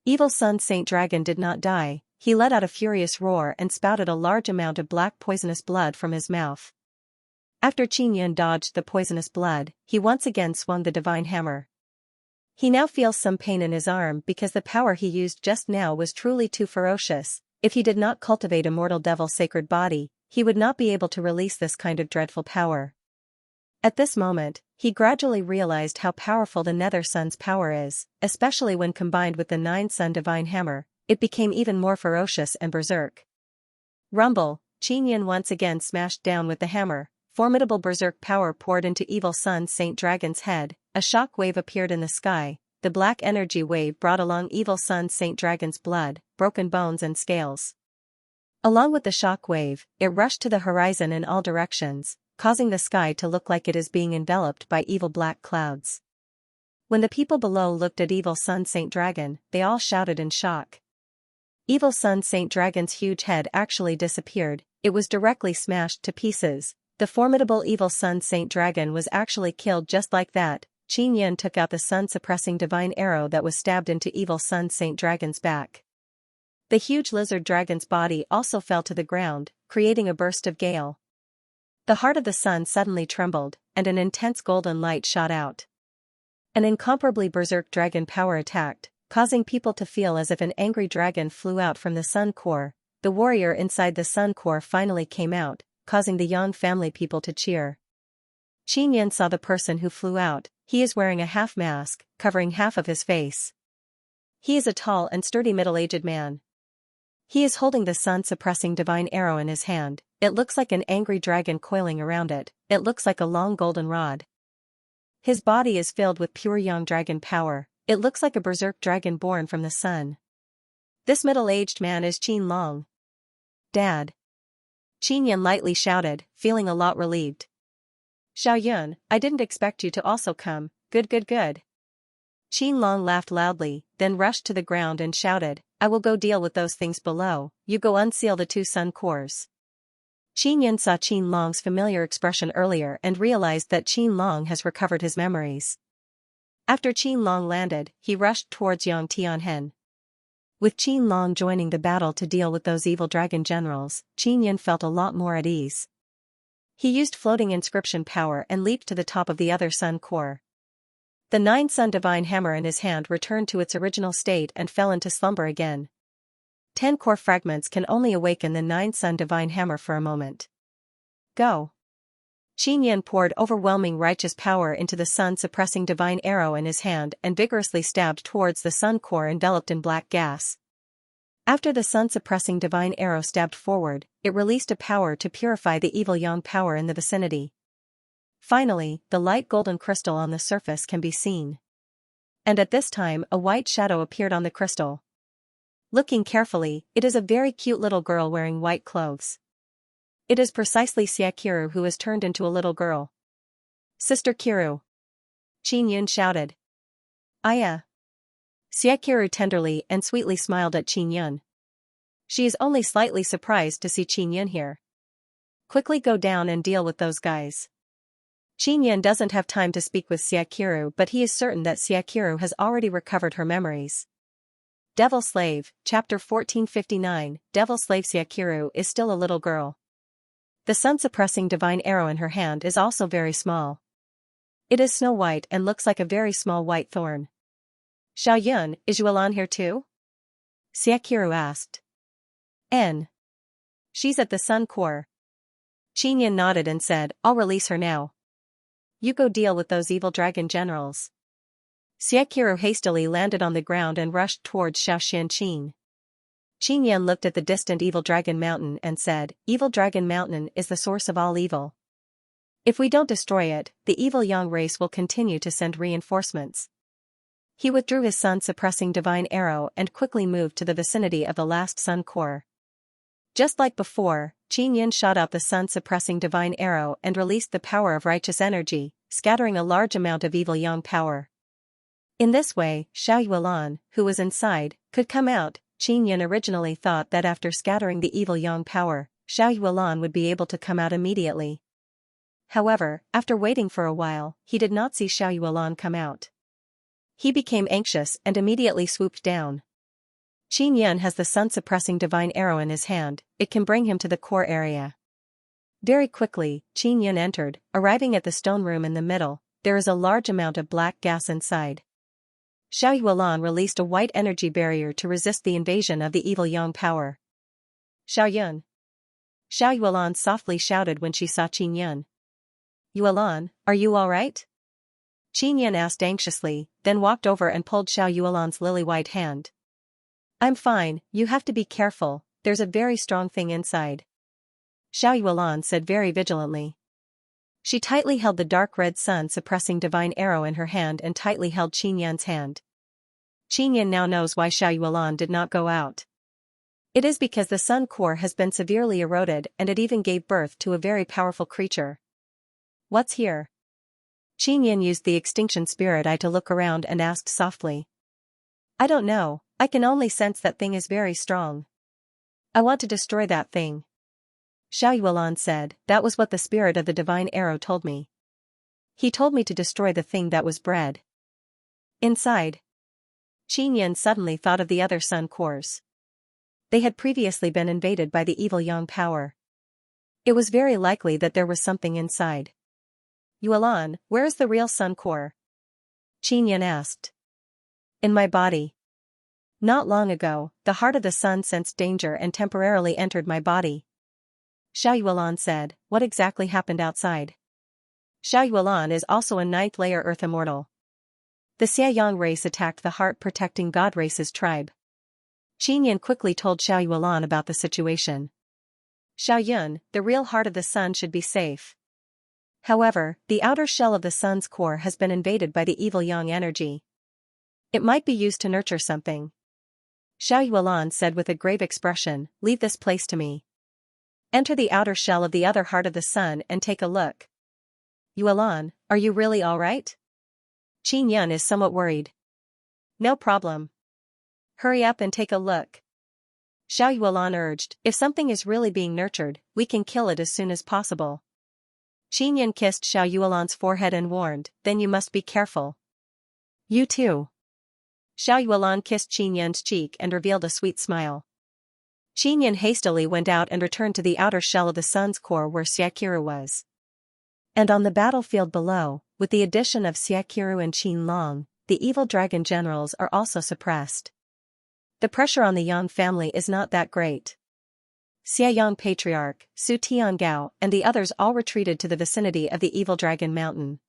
Evil Sun Saint Dragon did not die. He let out a furious roar and spouted a large amount of black poisonous blood from his mouth. After Qin Yan dodged the poisonous blood, he once again swung the divine hammer. He now feels some pain in his arm because the power he used just now was truly too ferocious. If he did not cultivate immortal devil sacred body, he would not be able to release this kind of dreadful power. At this moment, he gradually realized how powerful the Nether Sun's power is, especially when combined with the 9-sun divine hammer. It became even more ferocious and berserk. Rumble, Qin Yan once again smashed down with the hammer. Formidable berserk power poured into evil Sun Saint Dragon's head. A shock wave appeared in the sky. The black energy wave brought along evil Sun Saint Dragon's blood, broken bones and scales. Along with the shock wave, it rushed to the horizon in all directions, causing the sky to look like it is being enveloped by evil black clouds. When the people below looked at evil Sun Saint Dragon, they all shouted in shock. Evil Sun Saint Dragon's huge head actually disappeared. It was directly smashed to pieces. The formidable evil Sun Saint Dragon was actually killed just like that. Qin Yan took out the sun-suppressing divine arrow that was stabbed into evil Sun Saint Dragon's back. The huge lizard dragon's body also fell to the ground, creating a burst of gale. The heart of the sun suddenly trembled, and an intense golden light shot out. An incomparably berserk dragon power attacked, causing people to feel as if an angry dragon flew out from the sun core. The warrior inside the sun core finally came out, causing the Yang family people to cheer. Qin Yan saw the person who flew out. He is wearing a half mask, covering half of his face. He is a tall and sturdy middle-aged man. He is holding the sun-suppressing divine arrow in his hand. It looks like an angry dragon coiling around it. It looks like a long golden rod. His body is filled with pure Yang dragon power. It looks like a berserk dragon born from the sun. This middle-aged man is Qin Long. Dad. Qin Yan lightly shouted, feeling a lot relieved. Xiao Yun, I didn't expect you to also come. Good. Qin Long laughed loudly, then rushed to the ground and shouted, I will go deal with those things below. You go unseal the 2 sun cores. Qin Yan saw Qin Long's familiar expression earlier and realized that Qin Long has recovered his memories. After Qin Long landed, he rushed towards Yang Tianhen. With Qin Long joining the battle to deal with those evil dragon generals, Qin Yan felt a lot more at ease. He used floating inscription power and leaped to the top of the other sun core. The 9-sun divine hammer in his hand returned to its original state and fell into slumber again. 10 core fragments can only awaken the 9-sun divine hammer for a moment. Go. Qin Yan poured overwhelming righteous power into the sun-suppressing divine arrow in his hand and vigorously stabbed towards the sun core enveloped in black gas. After the sun-suppressing divine arrow stabbed forward, it released a power to purify the evil Yang power in the vicinity. Finally, the light golden crystal on the surface can be seen. And at this time a white shadow appeared on the crystal. Looking carefully, it is a very cute little girl wearing white clothes. It is precisely Xiaqiru who has turned into a little girl. Sister Kiru. Qin Yun shouted. Aya. Xiaqiru tenderly and sweetly smiled at Qin Yun. She is only slightly surprised to see Qin Yun here. Quickly go down and deal with those guys. Qin Yun doesn't have time to speak with Xiaqiru, but he is certain that Xiaqiru has already recovered her memories. Devil Slave, Chapter 1459, Devil Slave. Xiaqiru is still a little girl. The sun-suppressing divine arrow in her hand is also very small. It is snow white and looks like a very small white thorn. Xiao Yun, is Yuelan here too? Xiaqiru asked. N. She's at the sun core. Qin Yun nodded and said, I'll release her now. You go deal with those evil dragon generals. Xiaqiru hastily landed on the ground and rushed towards Xiaoxianqin. Qin Yun looked at the distant evil dragon mountain and said, Evil dragon mountain is the source of all evil. If we don't destroy it, the evil Yang race will continue to send reinforcements. He withdrew his sun-suppressing divine arrow and quickly moved to the vicinity of the last sun core. Just like before, Qin Yun shot out the sun-suppressing divine arrow and released the power of righteous energy, scattering a large amount of evil Yang power. In this way, Xiao Yuelan, who was inside, could come out. Qin Yun originally thought that after scattering the evil Yang power, Xiao Yuelan would be able to come out immediately. However, after waiting for a while, he did not see Xiao Yuelan come out. He became anxious and immediately swooped down. Qin Yun has the sun-suppressing divine arrow in his hand, it can bring him to the core area. Very quickly, Qin Yun entered, arriving at the stone room in the middle. There is a large amount of black gas inside. Xiao Yuelan released a white energy barrier to resist the invasion of the evil Yang power. Xiao Yun. Xiao Yuelan softly shouted when she saw Qin Yun. Yuelan, are you alright? Qin Yun asked anxiously, then walked over and pulled Xiao Yuelan's lily-white hand. I'm fine, you have to be careful, there's a very strong thing inside. Xiao Yuelan said very vigilantly. She tightly held the dark red sun-suppressing divine arrow in her hand and tightly held Qin Yun's hand. Qin Yun now knows why Xiao Yuelan did not go out. It is because the sun core has been severely eroded and it even gave birth to a very powerful creature. What's here? Qin Yun used the extinction spirit eye to look around and asked softly. I don't know, I can only sense that thing is very strong. I want to destroy that thing. Xiao Yuelan said, that was what the spirit of the divine arrow told me. He told me to destroy the thing that was bred inside. Qin Yun suddenly thought of the other sun cores. They had previously been invaded by the evil Yang power. It was very likely that there was something inside. Yuelan, where is the real sun core? Qin Yun asked. In my body. Not long ago, the heart of the sun sensed danger and temporarily entered my body. Xiao Yuelan said, what exactly happened outside? Xiao Yuelan is also a ninth layer earth immortal. The Xia Yang race attacked the heart-protecting god race's tribe. Qin Yun quickly told Xiao Yuelan about the situation. Xiao Yun, the real heart of the sun should be safe. However, the outer shell of the sun's core has been invaded by the evil Yang energy. It might be used to nurture something. Xiao Yuelan said with a grave expression, leave this place to me. Enter the outer shell of the other heart of the sun and take a look. Yuelan, are you really alright? Qin Yun is somewhat worried. No problem. Hurry up and take a look. Xiao Yuelan urged, if something is really being nurtured, we can kill it as soon as possible. Qin Yun kissed Xiao Yuelan's forehead and warned, then you must be careful. You too. Xiao Yuelan kissed Qin Yun's cheek and revealed a sweet smile. Qin Yun hastily went out and returned to the outer shell of the sun's core where Xiaqiru was. And on the battlefield below, with the addition of Xiaqiru and Qin Long, the evil dragon generals are also suppressed. The pressure on the Yang family is not that great. Xia Yang Patriarch, Su Tiangao, and the others all retreated to the vicinity of the evil dragon mountain.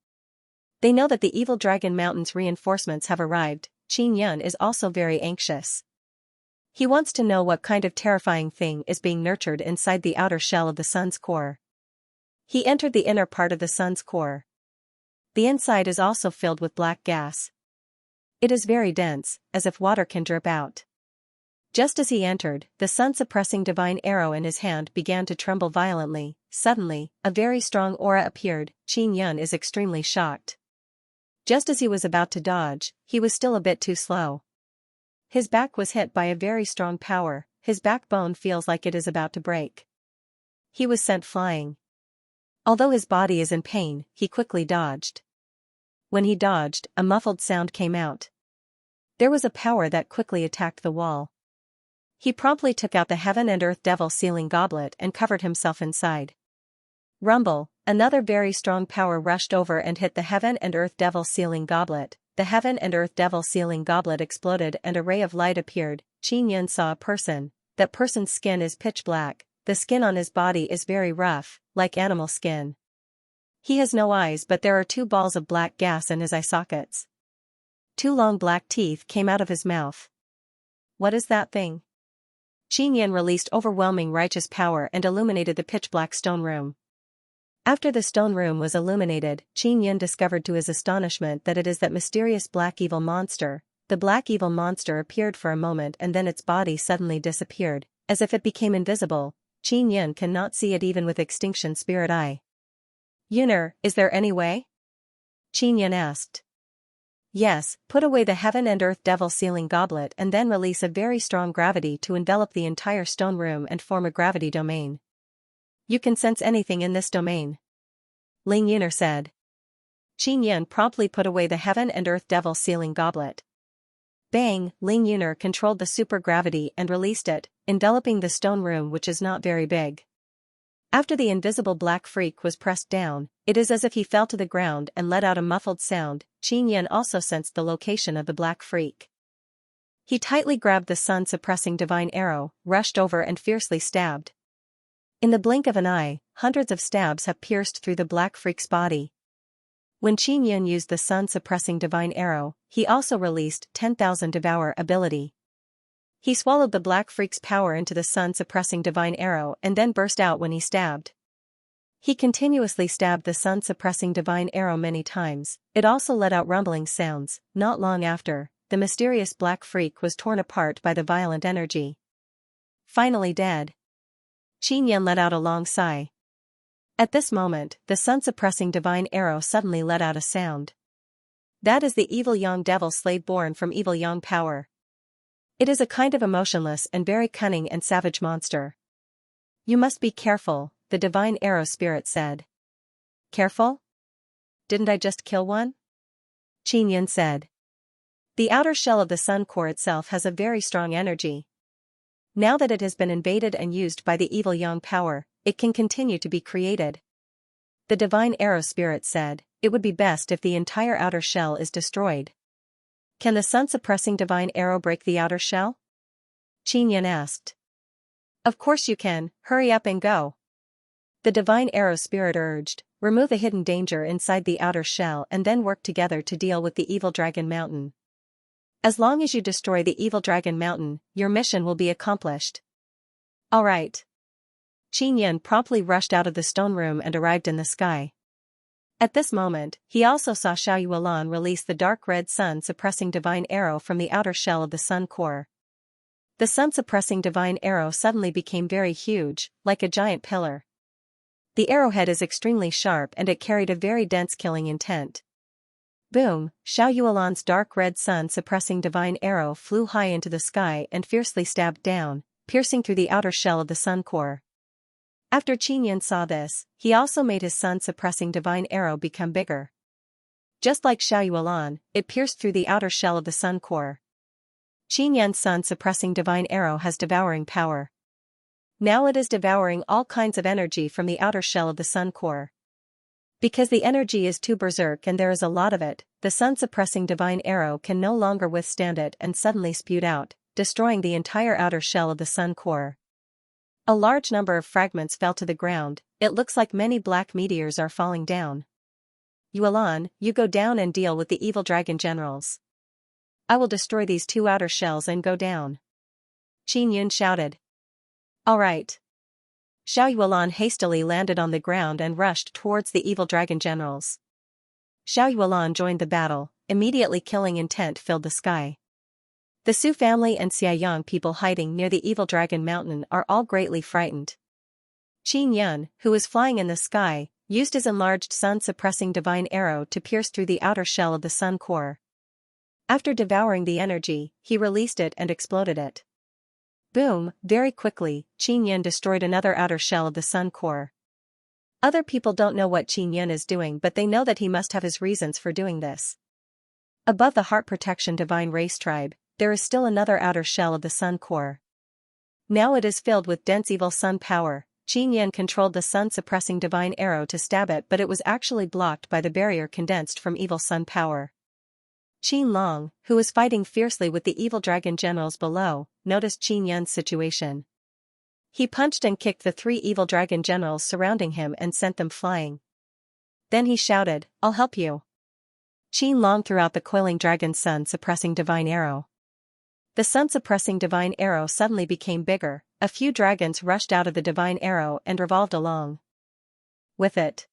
They know that the evil dragon mountain's reinforcements have arrived. Qin Yun is also very anxious. He wants to know what kind of terrifying thing is being nurtured inside the outer shell of the sun's core. He entered the inner part of the sun's core. The inside is also filled with black gas. It is very dense, as if water can drip out. Just as he entered, the sun-suppressing divine arrow in his hand began to tremble violently. Suddenly, a very strong aura appeared. Xianxia is extremely shocked. Just as he was about to dodge, he was still a bit too slow. His back was hit by a very strong power, his backbone feels like it is about to break. He was sent flying. Although his body is in pain, he quickly dodged. When he dodged, a muffled sound came out. There was a power that quickly attacked the wall. He promptly took out the heaven and earth devil sealing goblet and covered himself inside. Rumble, another very strong power rushed over and hit the heaven and earth devil sealing goblet. The heaven and earth devil sealing goblet exploded and a ray of light appeared. Xianxia saw a person. That person's skin is pitch black, the skin on his body is very rough, like animal skin. He has no eyes, but there are 2 balls of black gas in his eye sockets. 2 long black teeth came out of his mouth. What is that thing? Xianxia released overwhelming righteous power and illuminated the pitch-black stone room. After the stone room was illuminated, Xianxia discovered to his astonishment that it is that mysterious black evil monster. The black evil monster appeared for a moment and then its body suddenly disappeared, as if it became invisible. Xianxia cannot see it even with extinction spirit eye. Yuner, is there any way? Xianxia asked. Yes, put away the heaven and earth devil sealing goblet and then release a very strong gravity to envelop the entire stone room and form a gravity domain. You can sense anything in this domain. Ling Yuner said. Xianxia promptly put away the heaven and earth devil sealing goblet. Bang, Ling Yuner controlled the supergravity and released it, enveloping the stone room, which is not very big. After the invisible black freak was pressed down, it is as if he fell to the ground and let out a muffled sound. Xianxia also sensed the location of the black freak. He tightly grabbed the sun-suppressing divine arrow, rushed over and fiercely stabbed. In the blink of an eye, hundreds of stabs have pierced through the black freak's body. When Xianxia used the sun-suppressing divine arrow, he also released 10,000 devour ability. He swallowed the black freak's power into the sun-suppressing divine arrow and then burst out when he stabbed. He continuously stabbed the sun-suppressing divine arrow many times. It also let out rumbling sounds. Not long after, the mysterious black freak was torn apart by the violent energy. Finally dead. Xianxia let out a long sigh. At this moment, the sun-suppressing divine arrow suddenly let out a sound. That is the evil Yang devil slave born from evil Yang power. It is a kind of emotionless and very cunning and savage monster. You must be careful, the divine arrow spirit said. Careful? Didn't I just kill one? Xianxia said. The outer shell of the sun core itself has a very strong energy. Now that it has been invaded and used by the evil Yang power, it can continue to be created. The divine arrow spirit said, it would be best if the entire outer shell is destroyed. Can the sun-suppressing divine arrow break the outer shell? Xianxia asked. Of course you can, hurry up and go. The divine arrow spirit urged, remove the hidden danger inside the outer shell and then work together to deal with the evil dragon mountain. As long as you destroy the evil dragon mountain, your mission will be accomplished. All right. Xianxia promptly rushed out of the stone room and arrived in the sky. At this moment, he also saw Xiaoyuan release the dark red sun-suppressing divine arrow from the outer shell of the sun core. The sun-suppressing divine arrow suddenly became very huge, like a giant pillar. The arrowhead is extremely sharp and it carried a very dense killing intent. Boom, Xiaoyuan's dark red sun-suppressing divine arrow flew high into the sky and fiercely stabbed down, piercing through the outer shell of the sun core. After Xianxia saw this, he also made his sun-suppressing divine arrow become bigger. Just like Xiaoyuan, it pierced through the outer shell of the sun core. Xianxia's sun-suppressing divine arrow has devouring power. Now it is devouring all kinds of energy from the outer shell of the sun core. Because the energy is too berserk and there is a lot of it, the sun-suppressing divine arrow can no longer withstand it and suddenly spewed out, destroying the entire outer shell of the sun core. A large number of fragments fell to the ground. It looks like many black meteors are falling down. Yuan, you go down and deal with the evil dragon generals. I will destroy these 2 outer shells and go down. Xianxia shouted. All right. Xiaoyuan hastily landed on the ground and rushed towards the evil dragon generals. Xiaoyuan joined the battle. immediately killing intent filled the sky. The Su family and Xiaoyang people hiding near the evil dragon mountain are all greatly frightened. Qin Yun, who was flying in the sky, used his enlarged sun-suppressing divine arrow to pierce through the outer shell of the sun core. After devouring the energy, he released it and exploded it. Boom! Very quickly, Qin Yun destroyed another outer shell of the sun core. Other people don't know what Qin Yun is doing, but they know that he must have his reasons for doing this. Above the heart protection divine race tribe, there is still another outer shell of the sun core. Now it is filled with dense evil sun power. Qin Yun controlled the sun-suppressing divine arrow to stab it, but it was actually blocked by the barrier condensed from evil sun power. Qin Long, who was fighting fiercely with the evil dragon generals below, noticed Qin Yun's situation. He punched and kicked the 3 evil dragon generals surrounding him and sent them flying. Then he shouted, "I'll help you." Qin Long threw out the coiling dragon's sun-suppressing divine arrow. The sun-suppressing divine arrow suddenly became bigger. A few dragons rushed out of the divine arrow and revolved along with it.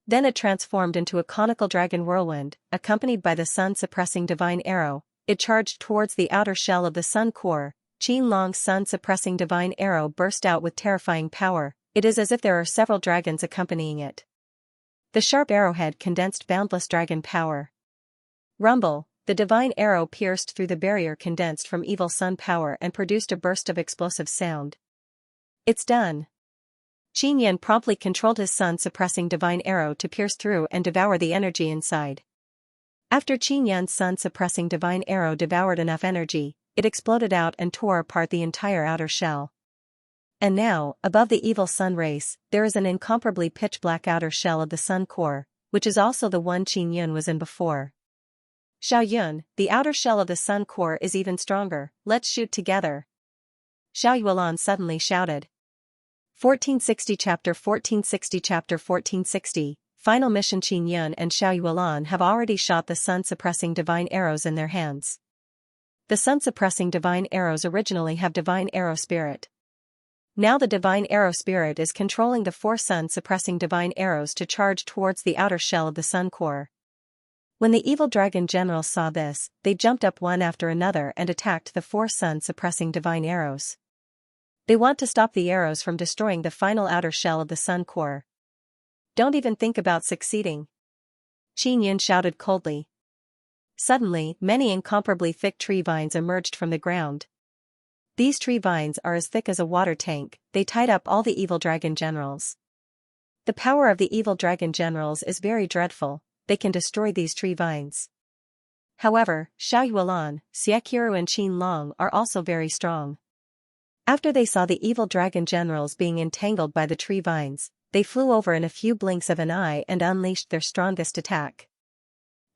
Then it transformed into a conical dragon whirlwind, accompanied by the sun-suppressing divine arrow. It charged towards the outer shell of the sun core. Qin Long's sun-suppressing divine arrow burst out with terrifying power. It is as if there are several dragons accompanying it. The sharp arrowhead condensed boundless dragon power. Rumble! The divine arrow pierced through the barrier condensed from evil sun power and produced a burst of explosive sound. It's done. Qin Yun promptly controlled his sun-suppressing divine arrow to pierce through and devour the energy inside. After Qin Yun's sun-suppressing divine arrow devoured enough energy, it exploded out and tore apart the entire outer shell. And now, above the evil sun race, there is an incomparably pitch-black outer shell of the sun core, which is also the one Qin Yun was in before. Xiao Yun, the outer shell of the sun core is even stronger, let's shoot together. Xiao Yuan suddenly shouted. 1460 Chapter 1460 Final mission. Qin Yun and Xiao Yuan have already shot the sun-suppressing divine arrows in their hands. The sun-suppressing divine arrows originally have divine arrow spirit. Now the divine arrow spirit is controlling the 4 sun-suppressing divine arrows to charge towards the outer shell of the sun core. When the evil dragon generals saw this, they jumped up one after another and attacked the 4 sun-suppressing divine arrows. They want to stop the arrows from destroying the final outer shell of the sun core. Don't even think about succeeding. Qin Yun shouted coldly. Suddenly, many incomparably thick tree vines emerged from the ground. These tree vines are as thick as a water tank. They tied up all the evil dragon generals. The power of the evil dragon generals is very dreadful. They can destroy these tree vines. However, Xiao Yuan, Xiaqiru and Qin Long are also very strong. After they saw the evil dragon generals being entangled by the tree vines, they flew over in a few blinks of an eye and unleashed their strongest attack.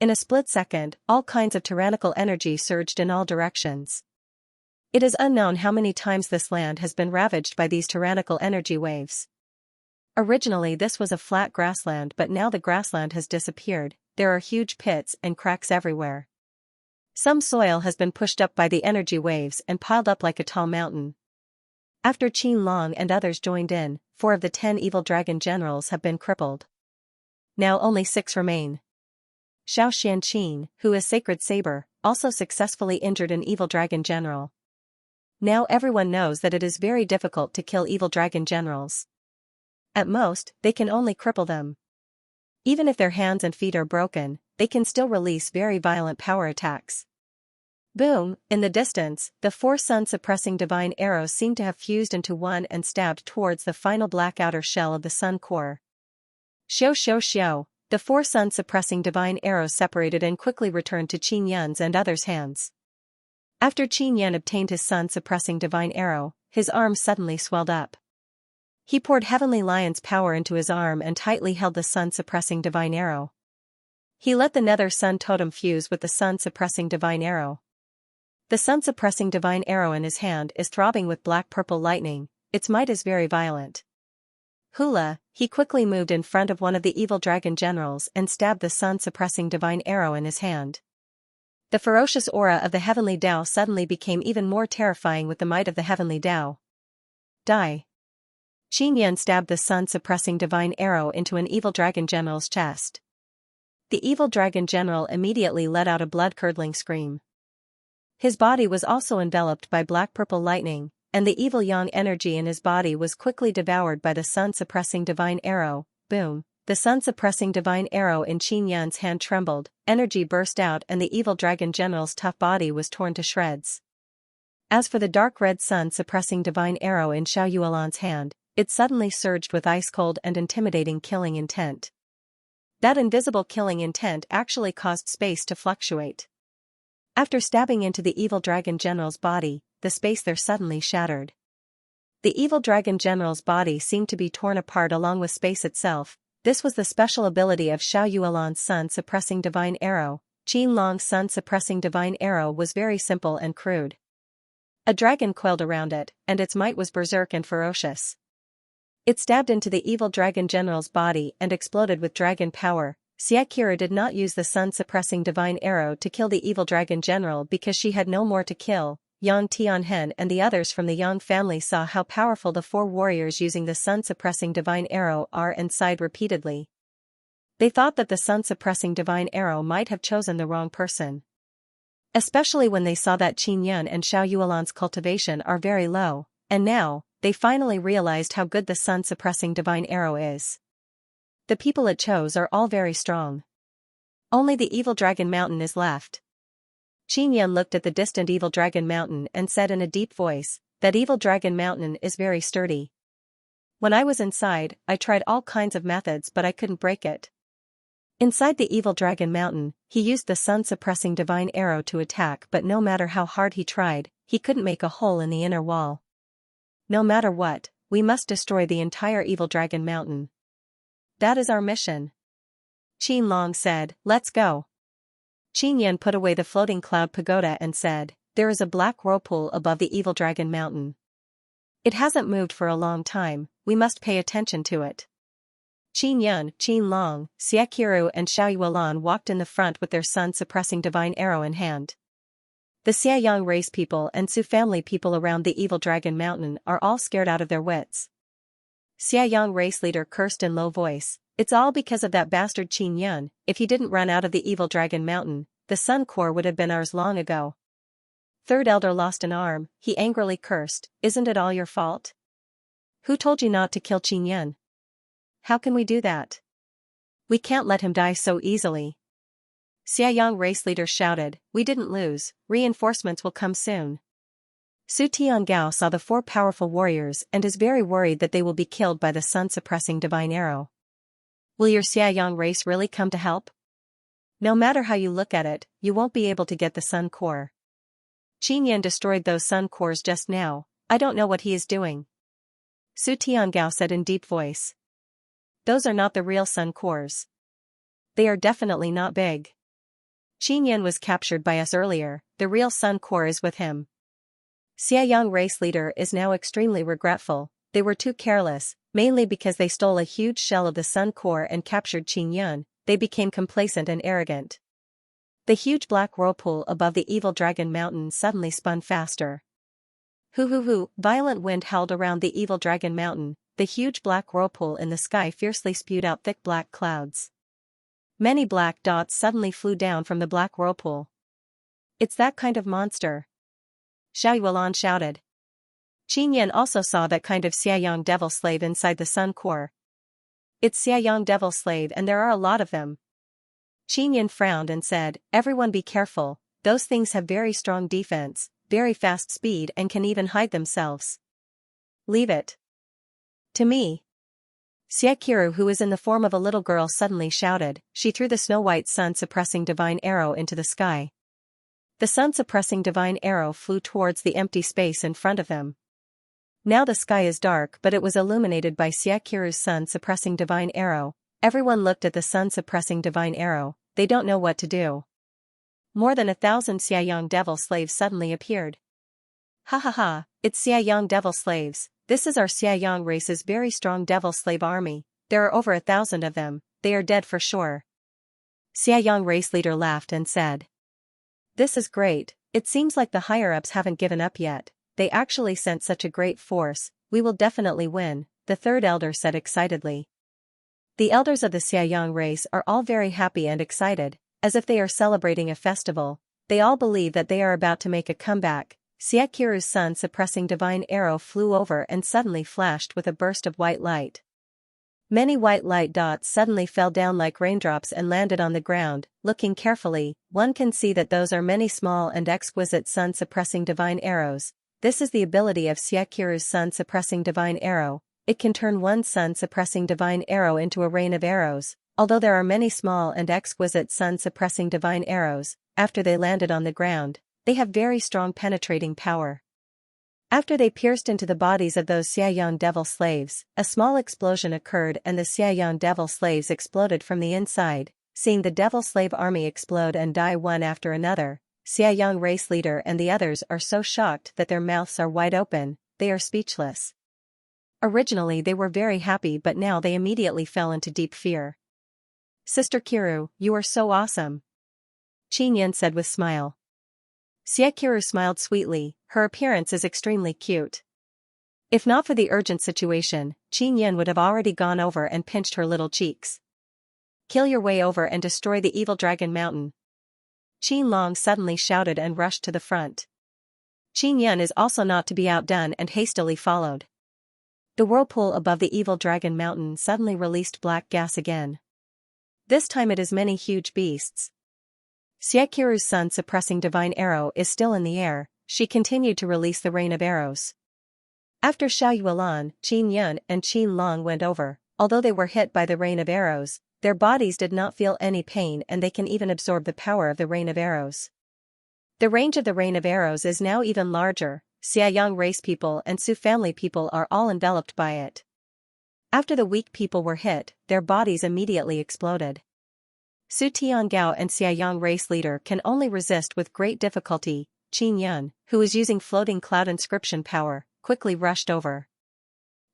In a split second, all kinds of tyrannical energy surged in all directions. It is unknown how many times this land has been ravaged by these tyrannical energy waves. Originally this was a flat grassland, but now the grassland has disappeared. There are huge pits and cracks everywhere. Some soil has been pushed up by the energy waves and piled up like a tall mountain. After Qin Long and others joined in, 4 of the 10 evil dragon generals have been crippled. Now only 6 remain. Xiao Xianqin, who is Sacred Saber, also successfully injured an evil dragon general. Now everyone knows that it is very difficult to kill evil dragon generals. At most, they can only cripple them. Even if their hands and feet are broken, they can still release very violent power attacks. Boom! In the distance, the 4 sun-suppressing divine arrows seem to have fused into one and stabbed towards the final black outer shell of the sun core. Xiao! The 4 sun-suppressing divine arrows separated and quickly returned to Qin Yun's and others' hands. After Qin Yun obtained his sun-suppressing divine arrow, his arm suddenly swelled up. He poured Heavenly Lion's power into his arm and tightly held the sun-suppressing divine arrow. He let the Nether Sun Totem fuse with the sun-suppressing divine arrow. The sun-suppressing divine arrow in his hand is throbbing with black-purple lightning. Its might is very violent. Hula, he quickly moved in front of one of the evil dragon generals and stabbed the sun-suppressing divine arrow in his hand. The ferocious aura of the heavenly Tao suddenly became even more terrifying with the might of the heavenly Tao. Die. Qin Yun stabbed the sun-suppressing divine arrow into an evil dragon general's chest. The evil dragon general immediately let out a blood-curdling scream. His body was also enveloped by black-purple lightning, and the evil yang energy in his body was quickly devoured by the sun-suppressing divine arrow. Boom! The sun-suppressing divine arrow in Qin Yan's hand trembled, energy burst out and the evil dragon general's tough body was torn to shreds. As for the dark red sun-suppressing divine arrow in Xiao Yuelan's hand, it suddenly surged with ice-cold and intimidating killing intent. That invisible killing intent actually caused space to fluctuate. After stabbing into the evil dragon general's body, the space there suddenly shattered. The evil dragon general's body seemed to be torn apart along with space itself. This was the special ability of Xiao Yuelan's sun-suppressing divine arrow. Qin Long's sun-suppressing divine arrow was very simple and crude. A dragon coiled around it, and its might was berserk and ferocious. It stabbed into the evil dragon general's body and exploded with dragon power. Xianxia did not use the sun-suppressing divine arrow to kill the evil dragon general because she had no more to kill. Yang Tianhen and the others from the Yang family saw how powerful the four warriors using the sun-suppressing divine arrow are and sighed repeatedly. They thought that the sun-suppressing divine arrow might have chosen the wrong person. Especially when they saw that Qin Yan and Xiao Yuelan's cultivation are very low, and now, they finally realized how good the sun-suppressing divine arrow is. The people it chose are all very strong. Only the evil dragon mountain is left. Qin Yan looked at the distant evil dragon mountain and said in a deep voice, "That evil dragon mountain is very sturdy. When I was inside, I tried all kinds of methods but I couldn't break it." Inside the evil dragon mountain, he used the sun-suppressing divine arrow to attack but no matter how hard he tried, he couldn't make a hole in the inner wall. No matter what, we must destroy the entire evil dragon mountain. That is our mission. Qin Long said, "Let's go." Qin Yan put away the floating cloud pagoda and said, "There is a black whirlpool above the evil dragon mountain. It hasn't moved for a long time, we must pay attention to it." Qin Yan, Qin Long, Xiaqiru and Xiao Yuelan walked in the front with their sun-suppressing divine arrow in hand. The Xiayang race people and Su family people around the evil dragon mountain are all scared out of their wits. Xiayang race leader cursed in low voice, "It's all because of that bastard Qin Yan. If he didn't run out of the evil dragon mountain, the sun core would have been ours long ago." Third elder lost an arm, he angrily cursed, "Isn't it all your fault? Who told you not to kill Qin Yan? How can we do that? We can't let him die so easily." Xiayang race leader shouted, "We didn't lose, reinforcements will come soon." Su Tiangao saw the four powerful warriors and is very worried that they will be killed by the sun-suppressing divine arrow. Will your Xiayang race really come to help? No matter how you look at it, you won't be able to get the sun core. Qin Yan destroyed those sun cores just now, I don't know what he is doing. Su Tiangao said in deep voice. Those are not the real sun cores. They are definitely not big. Qin Yan was captured by us earlier, the real sun core is with him. Xiayang race leader is now extremely regretful, they were too careless, mainly because they stole a huge shell of the sun core and captured Qin Yan, they became complacent and arrogant. The huge black whirlpool above the evil dragon mountain suddenly spun faster. Hoo, violent wind howled around the evil dragon mountain, the huge black whirlpool in the sky fiercely spewed out thick black clouds. Many black dots suddenly flew down from the black whirlpool. It's that kind of monster. Xiao Yuelan shouted. Qin Yan also saw that kind of Xiayang devil slave inside the sun core. It's Xiayang devil slave and there are a lot of them. Qin Yan frowned and said, "Everyone be careful, those things have very strong defense, very fast speed and can even hide themselves. Leave it to me." Xiaqiru, who is in the form of a little girl, suddenly shouted. She threw the snow-white sun-suppressing divine arrow into the sky. The sun-suppressing divine arrow flew towards the empty space in front of them. Now the sky is dark but it was illuminated by Xiaqiru's sun-suppressing divine arrow. Everyone looked at the sun-suppressing divine arrow, they don't know what to do. More than 1,000 Xiayang devil slaves suddenly appeared. Ha, it's Xiayang devil slaves, this is our Xiayang race's very strong devil slave army, there are over 1,000 of them, they are dead for sure. Xiayang race leader laughed and said. This is great, it seems like the higher-ups haven't given up yet, they actually sent such a great force, we will definitely win, the third elder said excitedly. The elders of the Xiaoyang race are all very happy and excited, as if they are celebrating a festival. They all believe that they are about to make a comeback. Xiaqiru's sun-suppressing divine arrow flew over and suddenly flashed with a burst of white light. Many white light dots suddenly fell down like raindrops and landed on the ground. Looking carefully, one can see that those are many small and exquisite sun-suppressing divine arrows. This is the ability of Xiaqiru's sun-suppressing divine arrow. It can turn one sun-suppressing divine arrow into a rain of arrows. Although there are many small and exquisite sun-suppressing divine arrows, after they landed on the ground, they have very strong penetrating power. After they pierced into the bodies of those Xiaoyang devil slaves, a small explosion occurred and the Xiaoyang devil slaves exploded from the inside. Seeing the devil slave army explode and die one after another, Xiaoyang race leader and the others are so shocked that their mouths are wide open, they are speechless. Originally they were very happy, but now they immediately fell into deep fear. "Sister Kiru, you are so awesome," Qin Yan said with smile. Xiaqiru smiled sweetly. Her appearance is extremely cute. If not for the urgent situation, Qin Yan would have already gone over and pinched her little cheeks. "Kill your way over and destroy the evil dragon mountain," Qin Long suddenly shouted and rushed to the front. Qin Yan is also not to be outdone and hastily followed. The whirlpool above the evil dragon mountain suddenly released black gas again. This time it is many huge beasts. Xiaqiru's sun-suppressing divine arrow is still in the air. She continued to release the rain of arrows. After Xiao Yuelan, Qin Yan and Qin Long went over. Although they were hit by the rain of arrows, their bodies did not feel any pain and they can even absorb the power of the rain of arrows. The range of the rain of arrows is now even larger. Xiaoyang race people and Su family people are all enveloped by it. After the weak people were hit, their bodies immediately exploded. Su Tiangao and Xiaoyang race leader can only resist with great difficulty. Qin Yan, who is using floating cloud inscription power, quickly rushed over.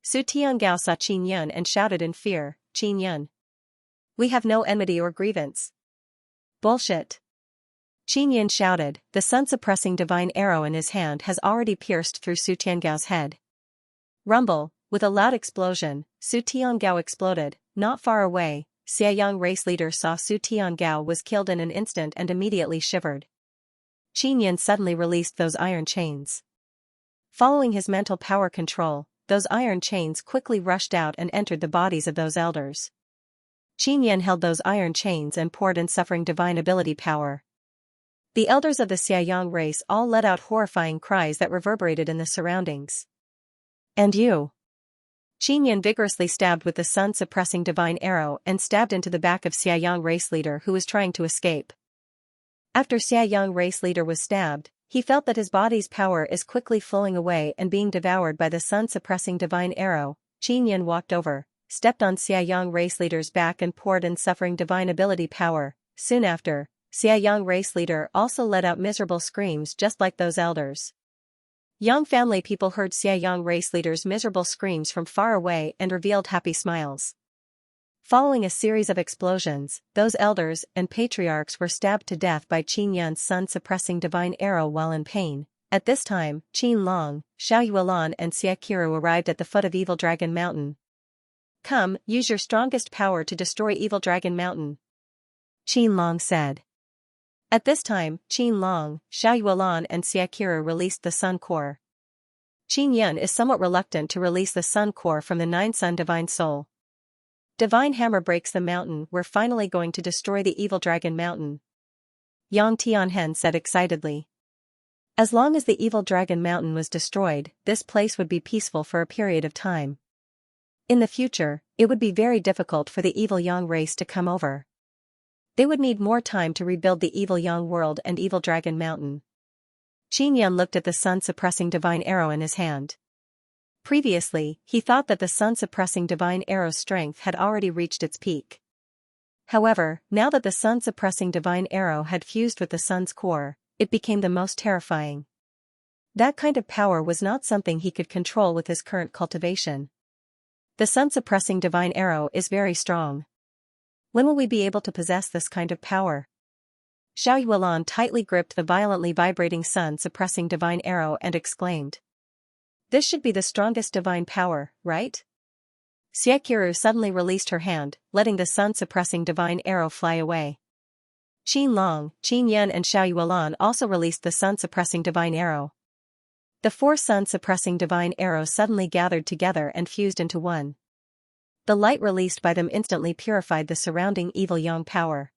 Su Tiangao saw Qin Yan and shouted in fear, "Qin Yan, we have no enmity or grievance." "Bullshit!" Qin Yan shouted. The sun-suppressing divine arrow in his hand has already pierced through Su Tiangao's head. Rumble, with a loud explosion, Su Tiangao exploded. Not far away, Xiaoyang race leader saw Su Tiangao was killed in an instant and immediately shivered. Qin Yan suddenly released those iron chains. Following his mental power control, those iron chains quickly rushed out and entered the bodies of those elders. Qin Yan held those iron chains and poured in suffering divine ability power. The elders of the Xiaoyang race all let out horrifying cries that reverberated in the surroundings. "And you?" Qin Yan vigorously stabbed with the sun-suppressing divine arrow and stabbed into the back of Xiaoyang race leader who was trying to escape. After Xiaoyang race leader was stabbed, he felt that his body's power is quickly flowing away and being devoured by the sun-suppressing divine arrow. Qin Yan walked over, stepped on Xiaoyang race leader's back and poured in suffering divine ability power. Soon after, Xiaoyang race leader also let out miserable screams just like those elders. Yang family people heard Xiaoyang race leader's miserable screams from far away and revealed happy smiles. Following a series of explosions, those elders and patriarchs were stabbed to death by Qin Yan's sun-suppressing divine arrow while in pain. At this time, Qin Long, Xiao Yuelan and Xiaqiru arrived at the foot of Evil Dragon Mountain. "Come, use your strongest power to destroy Evil Dragon Mountain," Qin Long said. At this time, Qin Long, Xiao Yuelan and Xiaqiru released the Sun Core. Qin Yan is somewhat reluctant to release the Sun Core from the Nine Sun Divine Soul. Divine Hammer breaks the mountain. "We're finally going to destroy the Evil Dragon Mountain," Yang Tianhen said excitedly. As long as the Evil Dragon Mountain was destroyed, this place would be peaceful for a period of time. In the future, it would be very difficult for the Evil Yang race to come over. They would need more time to rebuild the Evil Yang world and Evil Dragon Mountain. Qin Yan looked at the sun-suppressing divine arrow in his hand. Previously, he thought that the sun-suppressing divine arrow's strength had already reached its peak. However, now that the sun-suppressing divine arrow had fused with the sun's core, it became the most terrifying. That kind of power was not something he could control with his current cultivation. The sun-suppressing divine arrow is very strong. When will we be able to possess this kind of power? Xiao Yuelan tightly gripped the violently vibrating sun-suppressing divine arrow and exclaimed. "This should be the strongest divine power, right?" Xiaqiru suddenly released her hand, letting the sun-suppressing divine arrow fly away. Qin Long, Qin Yan and Xiao Yuelan also released the sun-suppressing divine arrow. The 4 sun-suppressing divine arrows suddenly gathered together and fused into one. The light released by them instantly purified the surrounding evil yang power.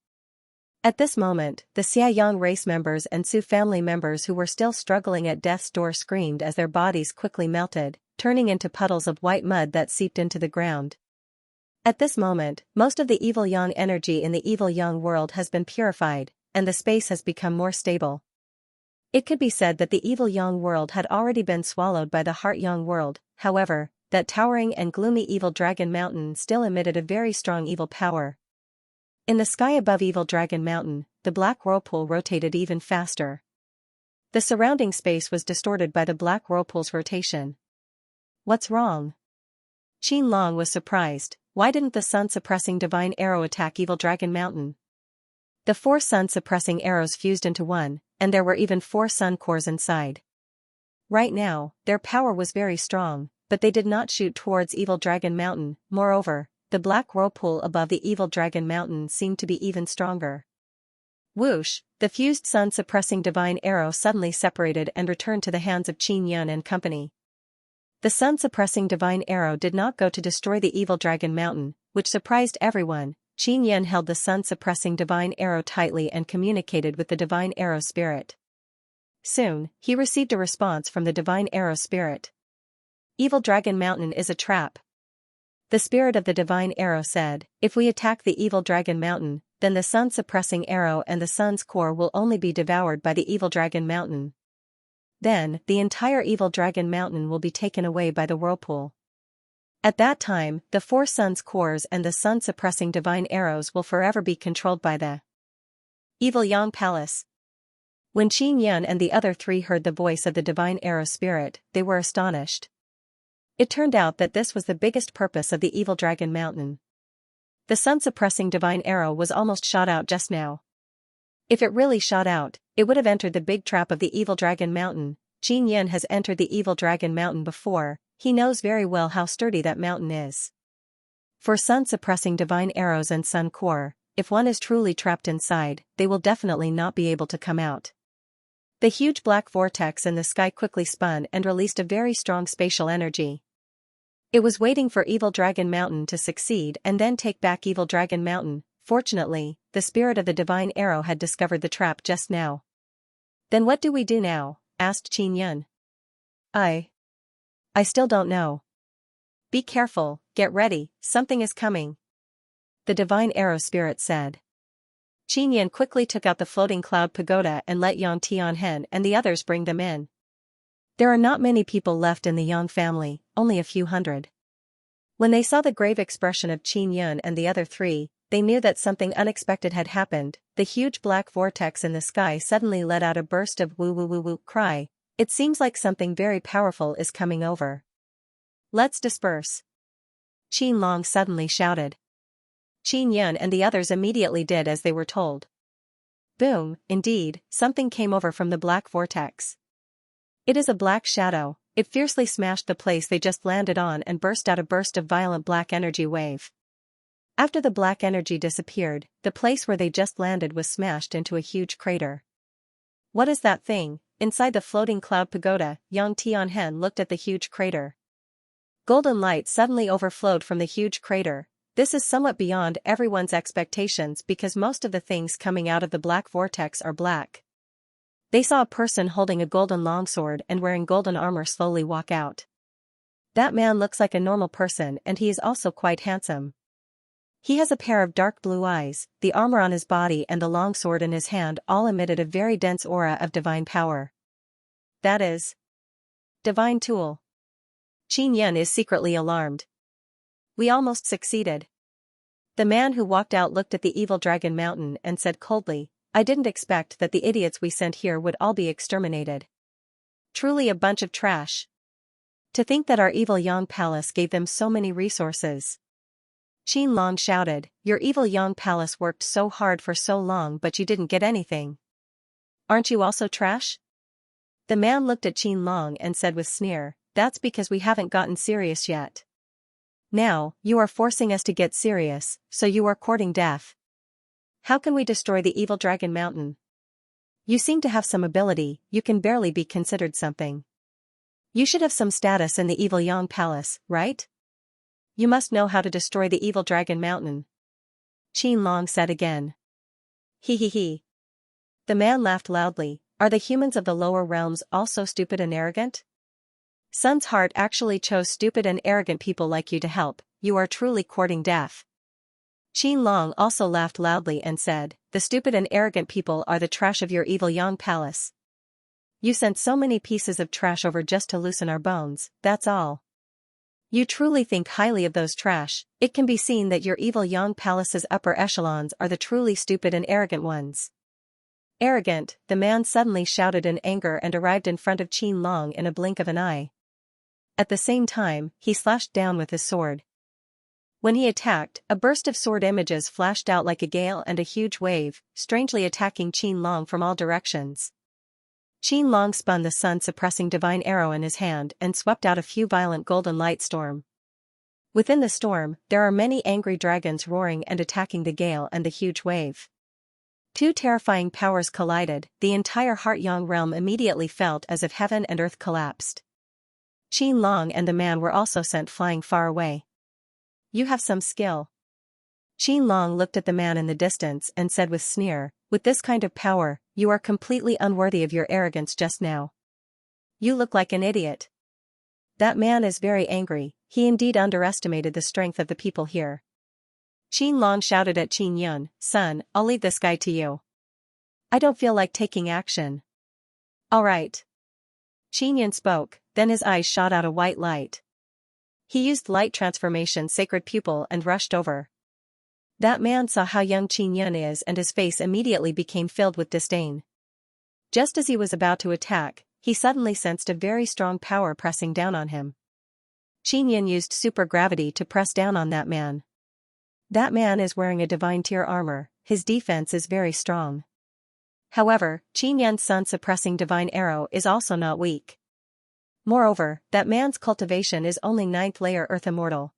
At this moment, the Xia Yang race members and Su family members who were still struggling at death's door screamed as their bodies quickly melted, turning into puddles of white mud that seeped into the ground. At this moment, most of the evil yang energy in the evil yang world has been purified, and the space has become more stable. It could be said that the evil yang world had already been swallowed by the heart yang world, however, that towering and gloomy evil dragon mountain still emitted a very strong evil power. In the sky above evil dragon mountain, the black whirlpool rotated even faster. The surrounding space was distorted by the black whirlpool's rotation. What's wrong? Qin Long was surprised. Why didn't the sun-suppressing divine arrow attack evil dragon mountain? The 4 sun-suppressing arrows fused into one, and there were even 4 sun cores inside. Right now, their power was very strong, but they did not shoot towards evil dragon mountain. Moreover, the black whirlpool above the evil dragon mountain seemed to be even stronger. Whoosh, the fused sun-suppressing divine arrow suddenly separated and returned to the hands of Qin Yan and company. The sun-suppressing divine arrow did not go to destroy the evil dragon mountain, which surprised everyone. Qin Yan held the sun-suppressing divine arrow tightly and communicated with the divine arrow spirit. Soon, he received a response from the divine arrow spirit. Evil dragon mountain is a trap. The spirit of the divine arrow said, if we attack the evil dragon mountain, then the sun-suppressing arrow and the sun's core will only be devoured by the evil dragon mountain. Then, the entire evil dragon mountain will be taken away by the whirlpool. At that time, the 4 sun's cores and the sun-suppressing divine arrows will forever be controlled by the evil yang palace. When Qin Yan and the other 3 heard the voice of the divine arrow spirit, they were astonished. It turned out that this was the biggest purpose of the evil dragon mountain. The sun-suppressing divine arrow was almost shot out just now. If it really shot out, it would have entered the big trap of the evil dragon mountain. Qin Yan has entered the evil dragon mountain before, he knows very well how sturdy that mountain is. For sun-suppressing divine arrows and sun core, if one is truly trapped inside, they will definitely not be able to come out. The huge black vortex in the sky quickly spun and released a very strong spatial energy. It was waiting for Evil Dragon Mountain to succeed and then take back Evil Dragon Mountain. Fortunately, the spirit of the divine arrow had discovered the trap just now. Then what do we do now? Asked Qin Yun. I still don't know. Be careful, get ready, something is coming. The divine arrow spirit said. Qin Yun quickly took out the floating cloud pagoda and let Yang Tianhen and the others bring them in. There are not many people left in the Yang family, only a few hundred. When they saw the grave expression of Qin Yun and the other 3, they knew that something unexpected had happened. The huge black vortex in the sky suddenly let out a burst of woo woo woo woo cry. It seems like something very powerful is coming over. Let's disperse. Qin Long suddenly shouted. Qin Yun and the others immediately did as they were told. Boom, indeed, something came over from the black vortex. It is a black shadow. It fiercely smashed the place they just landed on and burst out a burst of violent black energy wave. After the black energy disappeared, the place where they just landed was smashed into a huge crater. What is that thing? Inside the floating cloud pagoda, Yang Tianhen looked at the huge crater. Golden light suddenly overflowed from the huge crater. This is somewhat beyond everyone's expectations because most of the things coming out of the black vortex are black. They saw a person holding a golden longsword and wearing golden armor slowly walk out. That man looks like a normal person and he is also quite handsome. He has a pair of dark blue eyes, the armor on his body and the longsword in his hand all emitted a very dense aura of divine power. That is divine tool. Qin Yun is secretly alarmed. We almost succeeded. The man who walked out looked at the evil dragon mountain and said coldly, I didn't expect that the idiots we sent here would all be exterminated. Truly a bunch of trash. To think that our evil Yang Palace gave them so many resources. Qin Long shouted, your evil Yang Palace worked so hard for so long but you didn't get anything. Aren't you also trash? The man looked at Qin Long and said with sneer, that's because we haven't gotten serious yet. Now, you are forcing us to get serious, so you are courting death. How can we destroy the evil Dragon Mountain? You seem to have some ability, you can barely be considered something. You should have some status in the evil Yang Palace, right? You must know how to destroy the evil Dragon Mountain. Qin Long said again. He. The man laughed loudly. Are the humans of the lower realms also stupid and arrogant? Sun's heart actually chose stupid and arrogant people like you to help, you are truly courting death. Qin Long also laughed loudly and said, the stupid and arrogant people are the trash of your evil Yang Palace. You sent so many pieces of trash over just to loosen our bones, that's all. You truly think highly of those trash, it can be seen that your evil Yang Palace's upper echelons are the truly stupid and arrogant ones. Arrogant, the man suddenly shouted in anger and arrived in front of Qin Long in a blink of an eye. At the same time, he slashed down with his sword. When he attacked, a burst of sword images flashed out like a gale and a huge wave, strangely attacking Qin Long from all directions. Qin Long spun the sun-suppressing divine arrow in his hand and swept out a few violent golden light storm. Within the storm, there are many angry dragons roaring and attacking the gale and the huge wave. Two terrifying powers collided, the entire Heart Yang realm immediately felt as if heaven and earth collapsed. Qin Long and the man were also sent flying far away. You have some skill. Qin Long looked at the man in the distance and said with sneer, with this kind of power, you are completely unworthy of your arrogance just now. You look like an idiot. That man is very angry, he indeed underestimated the strength of the people here. Qin Long shouted at Qin Yun, son, I'll leave this guy to you. I don't feel like taking action. All right. Qin Yun spoke, then his eyes shot out a white light. He used light transformation sacred pupil and rushed over. That man saw how young Qin Yun is and his face immediately became filled with disdain. Just as he was about to attack, he suddenly sensed a very strong power pressing down on him. Qin Yun used super gravity to press down on that man. That man is wearing a divine tier armor, his defense is very strong. However, Qin Yun's sun-suppressing divine arrow is also not weak. Moreover, that man's cultivation is only 9th layer earth immortal.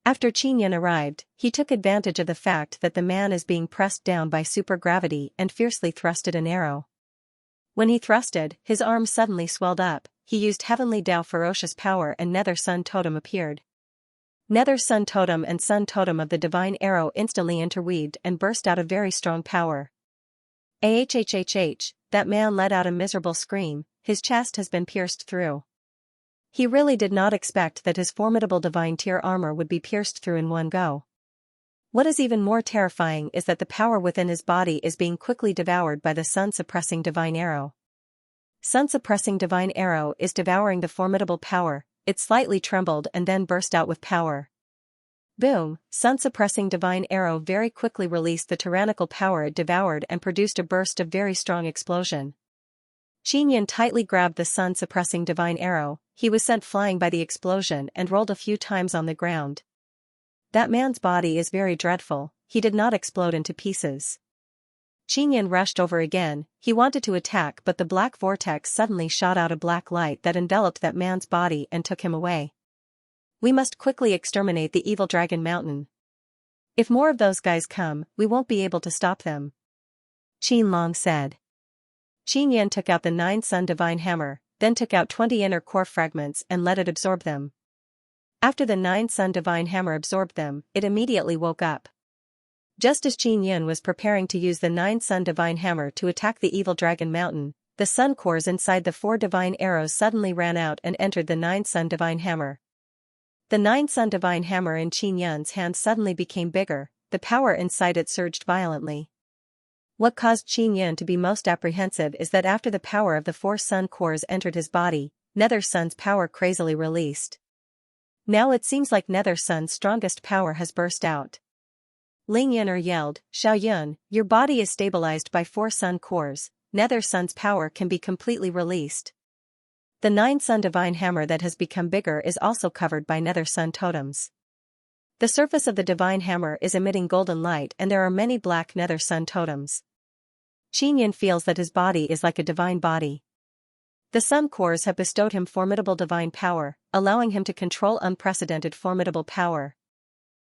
After Qin Yun arrived, he took advantage of the fact that the man is being pressed down by super gravity and fiercely thrusted an arrow. When he thrusted, his arm suddenly swelled up, he used Heavenly Tao ferocious power and Nether Sun Totem appeared. Nether Sun Totem and Sun Totem of the divine arrow instantly interweaved and burst out a very strong power. That man let out a miserable scream, his chest has been pierced through. He really did not expect that his formidable divine tier armor would be pierced through in one go. What is even more terrifying is that the power within his body is being quickly devoured by the sun-suppressing divine arrow. Sun-suppressing divine arrow is devouring the formidable power, it slightly trembled and then burst out with power. Boom, sun-suppressing divine arrow very quickly released the tyrannical power it devoured and produced a burst of very strong explosion. Qin Yun tightly grabbed the sun-suppressing divine arrow, he was sent flying by the explosion and rolled a few times on the ground. That man's body is very dreadful, he did not explode into pieces. Qin Yun rushed over again, he wanted to attack but the black vortex suddenly shot out a black light that enveloped that man's body and took him away. We must quickly exterminate the evil Dragon Mountain. If more of those guys come, we won't be able to stop them. Qin Long said. Qin Yun took out the 9 Sun Divine Hammer, then took out 20 inner core fragments and let it absorb them. After the 9 Sun Divine Hammer absorbed them, it immediately woke up. Just as Qin Yun was preparing to use the 9 Sun Divine Hammer to attack the evil Dragon Mountain, the sun cores inside the 4 divine arrows suddenly ran out and entered the 9 Sun Divine Hammer. The 9 Sun Divine Hammer in Qin Yun's hand suddenly became bigger, the power inside it surged violently. What caused Qin Yun to be most apprehensive is that after the power of the 4 sun cores entered his body, Nether Sun's power crazily released. Now it seems like Nether Sun's strongest power has burst out. Ling Yun'er yelled, Xiao Yun, your body is stabilized by 4 sun cores, Nether Sun's power can be completely released. The 9 Sun Divine Hammer that has become bigger is also covered by Nether Sun Totems. The surface of the Divine Hammer is emitting golden light and there are many black Nether Sun Totems. Qin Yun feels that his body is like a divine body. The sun cores have bestowed him formidable divine power, allowing him to control unprecedented formidable power.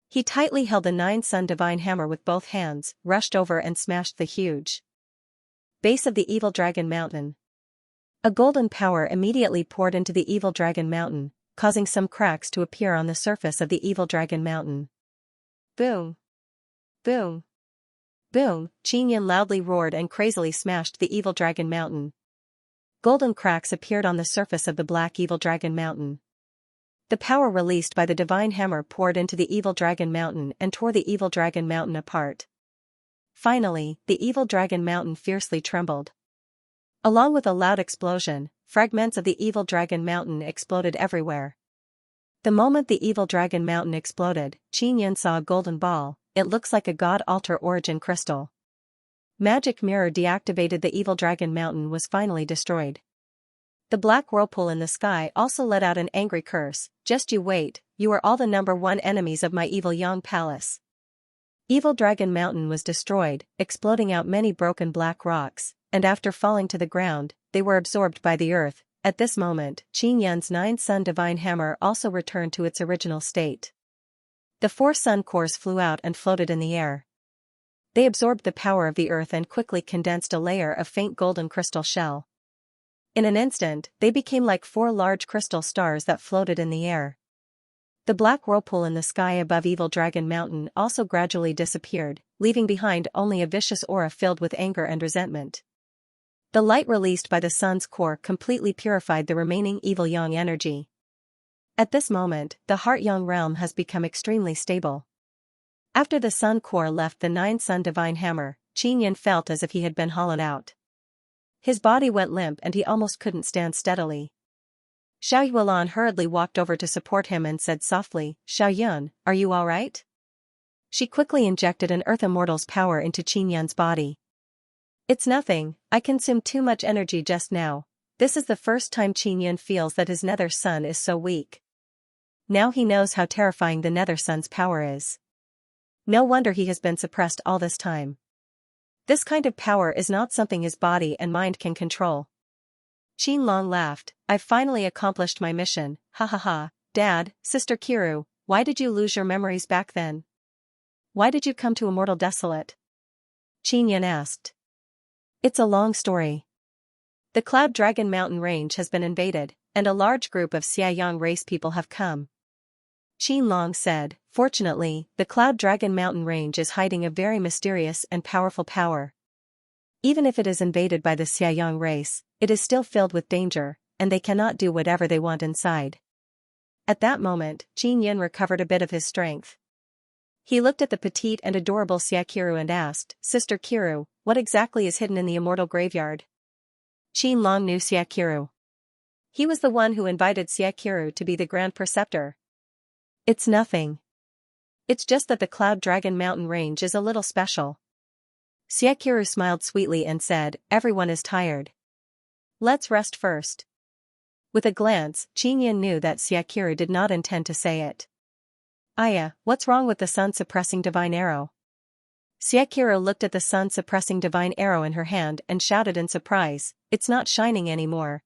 He tightly held the 9-sun divine hammer with both hands, rushed over and smashed the huge base of the evil dragon mountain. A golden power immediately poured into the evil dragon mountain, causing some cracks to appear on the surface of the evil dragon mountain. Boom! Boom! Boom! Xianxia loudly roared and crazily smashed the evil dragon mountain. Golden cracks appeared on the surface of the black evil dragon mountain. The power released by the divine hammer poured into the evil dragon mountain and tore the evil dragon mountain apart. Finally, the evil dragon mountain fiercely trembled. Along with a loud explosion, fragments of the evil dragon mountain exploded everywhere. The moment the evil dragon mountain exploded, Xianxia saw a golden ball. It looks like a god altar origin crystal. Magic mirror deactivated. The evil dragon mountain was finally destroyed. The black whirlpool in the sky also let out an angry curse. Just you wait, you are all the #1 enemies of my evil Yang palace. Evil dragon mountain was destroyed, exploding out many broken black rocks, and after falling to the ground, they were absorbed by the earth. At this moment, Xianxia's 9-sun divine hammer also returned to its original state. The 4 sun cores flew out and floated in the air. They absorbed the power of the earth and quickly condensed a layer of faint golden crystal shell. In an instant, they became like 4 large crystal stars that floated in the air. The black whirlpool in the sky above Evil Dragon Mountain also gradually disappeared, leaving behind only a vicious aura filled with anger and resentment. The light released by the sun's core completely purified the remaining evil yang energy. At this moment, the Heart Yang realm has become extremely stable. After the sun core left the 9-sun divine hammer, Xianxia felt as if he had been hollowed out. His body went limp and he almost couldn't stand steadily. Xiao Yuan hurriedly walked over to support him and said softly, "Xiao Yun, are you all right?" She quickly injected an Earth Immortal's power into Xianxia's body. "It's nothing, I consumed too much energy just now." This is the first time Xianxia feels that his nether sun is so weak. Now he knows how terrifying the nether sun's power is. No wonder he has been suppressed all this time. This kind of power is not something his body and mind can control. Qinlong laughed, "I've finally accomplished my mission, ha ha ha. Dad, Sister Kiru, why did you lose your memories back then? Why did you come to Immortal Desolate?" Xianxia asked. "It's a long story. The Cloud Dragon Mountain Range has been invaded, and a large group of Xiaoyang race people have come." Qinlong said, "Fortunately, the Cloud Dragon Mountain Range is hiding a very mysterious and powerful power. Even if it is invaded by the Xiaoyang race, it is still filled with danger, and they cannot do whatever they want inside." At that moment, Xianxia recovered a bit of his strength. He looked at the petite and adorable Xia Kiru and asked, "Sister Kiru, what exactly is hidden in the Immortal Graveyard?" Qinlong knew Xia Kiru. He was the one who invited Xia Kiru to be the Grand Preceptor. "It's nothing. It's just that the Cloud Dragon Mountain Range is a little special." Xia Kiru smiled sweetly and said, "Everyone is tired. Let's rest first." With a glance, Xianxia knew that Xia Kiru did not intend to say it. "Aya, what's wrong with the sun-suppressing divine arrow?" Xia Kiru looked at the sun-suppressing divine arrow in her hand and shouted in surprise, "It's not shining anymore."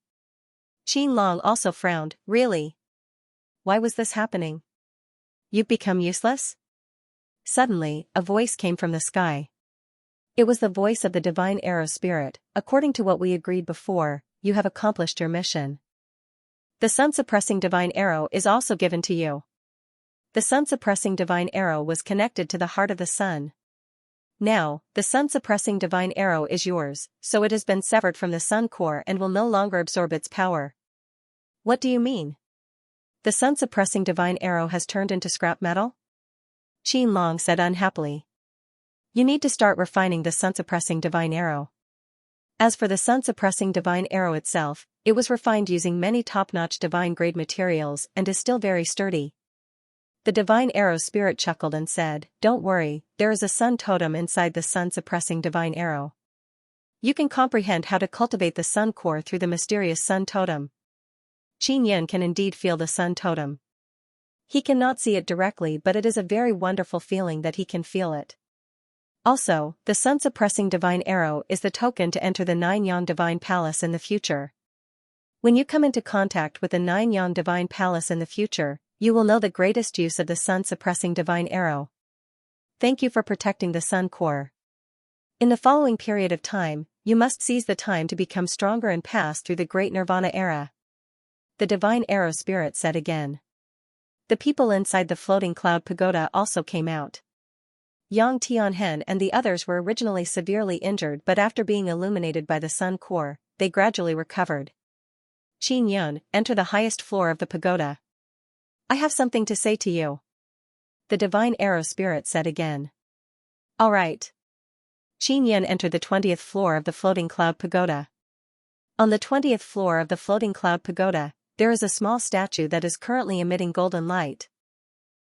Qinlong also frowned, "Really? Why was this happening? You've become useless?" Suddenly, a voice came from the sky. It was the voice of the divine arrow spirit. "According to what we agreed before, you have accomplished your mission. The sun-suppressing divine arrow is also given to you." The sun-suppressing divine arrow was connected to the heart of the sun. Now, the sun-suppressing divine arrow is yours, so it has been severed from the sun core and will no longer absorb its power. "What do you mean? The sun-suppressing divine arrow has turned into scrap metal?" Qinlong said unhappily. "You need to start refining the sun-suppressing divine arrow." As for the sun-suppressing divine arrow itself, it was refined using many top-notch divine-grade materials and is still very sturdy. The divine arrow spirit chuckled and said, "Don't worry, there is a sun totem inside the sun-suppressing divine arrow. You can comprehend how to cultivate the sun core through the mysterious sun totem." Xianxia can indeed feel the sun totem. He cannot see it directly, but it is a very wonderful feeling that he can feel it. Also, the sun-suppressing divine arrow is the token to enter the 9-yang divine palace in the future. When you come into contact with the 9-yang divine palace in the future, you will know the greatest use of the sun-suppressing divine arrow. Thank you for protecting the sun core. In the following period of time, you must seize the time to become stronger and pass through the great nirvana era. The divine arrow spirit said again. The people inside the floating cloud pagoda also came out. Yang Tianhen and the others were originally severely injured, but after being illuminated by the sun core, they gradually recovered. Qin Yun, enter the highest floor of the pagoda. I have something to say to you. The divine arrow spirit said again. All right. Qin Yun entered the 20th floor of the floating cloud pagoda. On the 20th floor of the floating cloud pagoda, there is a small statue that is currently emitting golden light.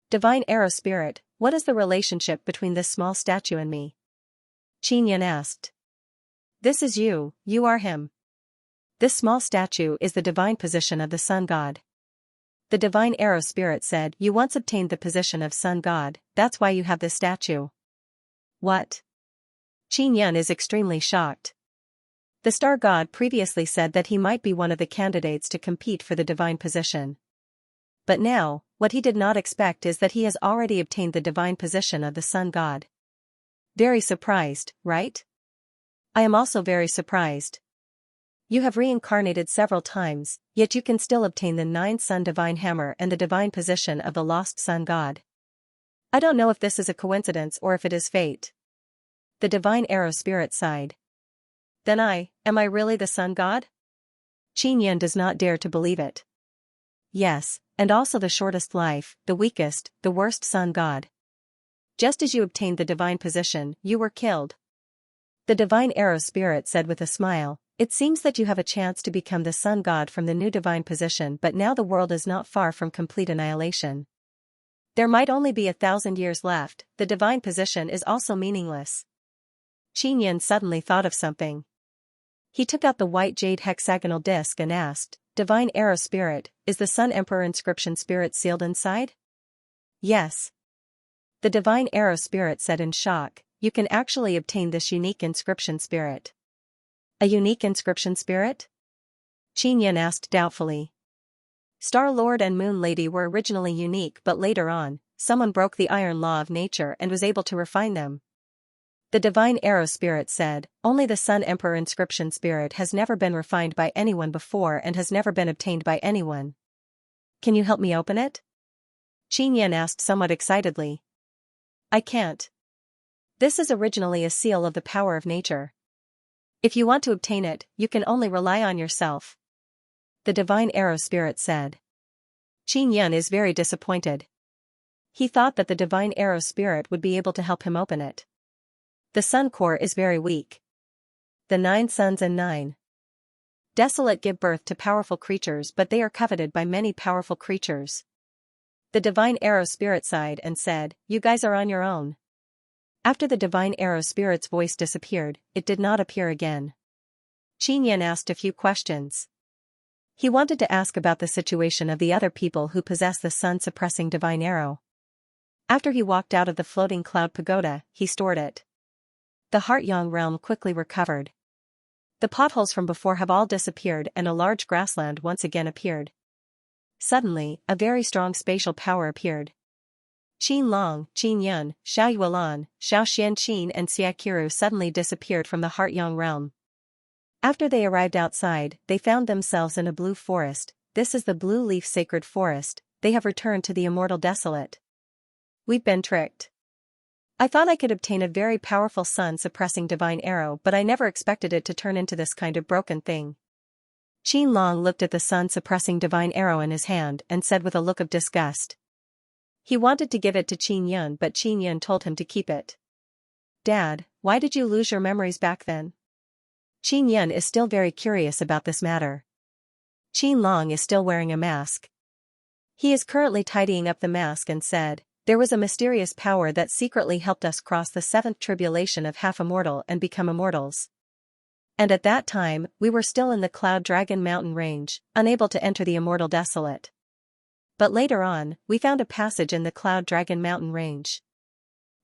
Divine arrow spirit, what is the relationship between this small statue and me? Qin Yun asked. This is you, you are him. This small statue is the divine position of the sun god. The divine arrow spirit said, you once obtained the position of sun god, that's why you have this statue. What? Qin Yun is extremely shocked. The star god previously said that he might be one of the candidates to compete for the divine position. But now, what he did not expect is that he has already obtained the divine position of the sun god. Very surprised, right? I am also very surprised. You have reincarnated several times, yet you can still obtain the 9 sun divine hammer and the divine position of the lost sun god. I don't know if this is a coincidence or if it is fate. The divine arrow spirit sighed. Then am I really the sun god? Qin Yun does not dare to believe it. Yes, and also the shortest life, the weakest, the worst sun god. Just as you obtained the divine position, you were killed. The divine arrow spirit said with a smile, it seems that you have a chance to become the sun god from the new divine position, but now the world is not far from complete annihilation. There might only be 1,000 years left, the divine position is also meaningless. Qin Yun suddenly thought of something. He took out the white jade hexagonal disc and asked, Divine arrow spirit, is the Sun Emperor inscription spirit sealed inside? Yes. The divine arrow spirit said in shock, you can actually obtain this unique inscription spirit. A unique inscription spirit? Qin Yun asked doubtfully. Star-Lord and Moon Lady were originally unique, but later on, someone broke the iron law of nature and was able to refine them. The divine arrow spirit said, only the Sun Emperor inscription spirit has never been refined by anyone before and has never been obtained by anyone. Can you help me open it? Qin Yun asked somewhat excitedly. I can't. This is originally a seal of the power of nature. If you want to obtain it, you can only rely on yourself. The divine arrow spirit said. Qin Yun is very disappointed. He thought that the divine arrow spirit would be able to help him open it. The sun core is very weak. The 9 suns and 9 desolate give birth to powerful creatures, but they are coveted by many powerful creatures. The divine arrow spirit sighed and said, you guys are on your own. After the divine arrow spirit's voice disappeared, it did not appear again. Qin Yun asked a few questions. He wanted to ask about the situation of the other people who possess the sun-suppressing divine arrow. After he walked out of the floating cloud pagoda, he stored it. The Heart-Yang realm quickly recovered. The potholes from before have all disappeared and a large grassland once again appeared. Suddenly, a very strong spatial power appeared. Qin Long, Qin Yun, Xiao Yuelan, Xiao Xianqin and Xiaqiru suddenly disappeared from the Heart-Yang realm. After they arrived outside, they found themselves in a blue forest. This is the blue leaf sacred forest. They have returned to the immortal desolate. We've been tricked. I thought I could obtain a very powerful sun-suppressing divine arrow, but I never expected it to turn into this kind of broken thing. Qin Long looked at the sun-suppressing divine arrow in his hand and said with a look of disgust. He wanted to give it to Qin Yun, but Qin Yun told him to keep it. Dad, why did you lose your memories back then? Qin Yun is still very curious about this matter. Qin Long is still wearing a mask. He is currently tidying up the mask and said, there was a mysterious power that secretly helped us cross the 7th tribulation of half-immortal and become immortals. And at that time, we were still in the Cloud Dragon mountain range, unable to enter the immortal desolate. But later on, we found a passage in the Cloud Dragon mountain range.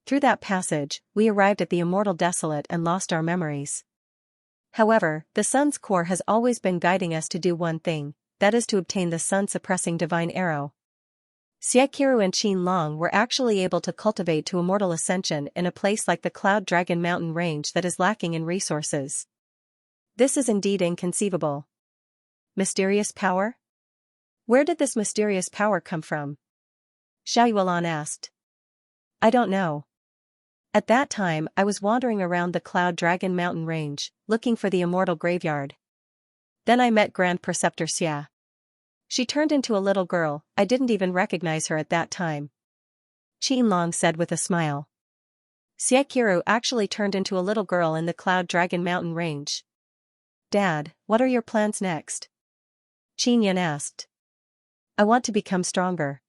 Through that passage, we arrived at the immortal desolate and lost our memories. However, the sun's core has always been guiding us to do one thing, that is to obtain the sun-suppressing divine arrow. Xiaqiru and Qin Long were actually able to cultivate to immortal ascension in a place like the Cloud Dragon Mountain range that is lacking in resources. This is indeed inconceivable. Mysterious power? Where did this mysterious power come from? Xiao Yuan asked. I don't know. At that time I was wandering around the Cloud Dragon Mountain range, looking for the immortal graveyard. Then I met Grand Preceptor Xia. She turned into a little girl, I didn't even recognize her at that time. Qin Long said with a smile. Xiaqiru actually turned into a little girl in the Cloud Dragon Mountain range. Dad, what are your plans next? Qin Yan asked. I want to become stronger.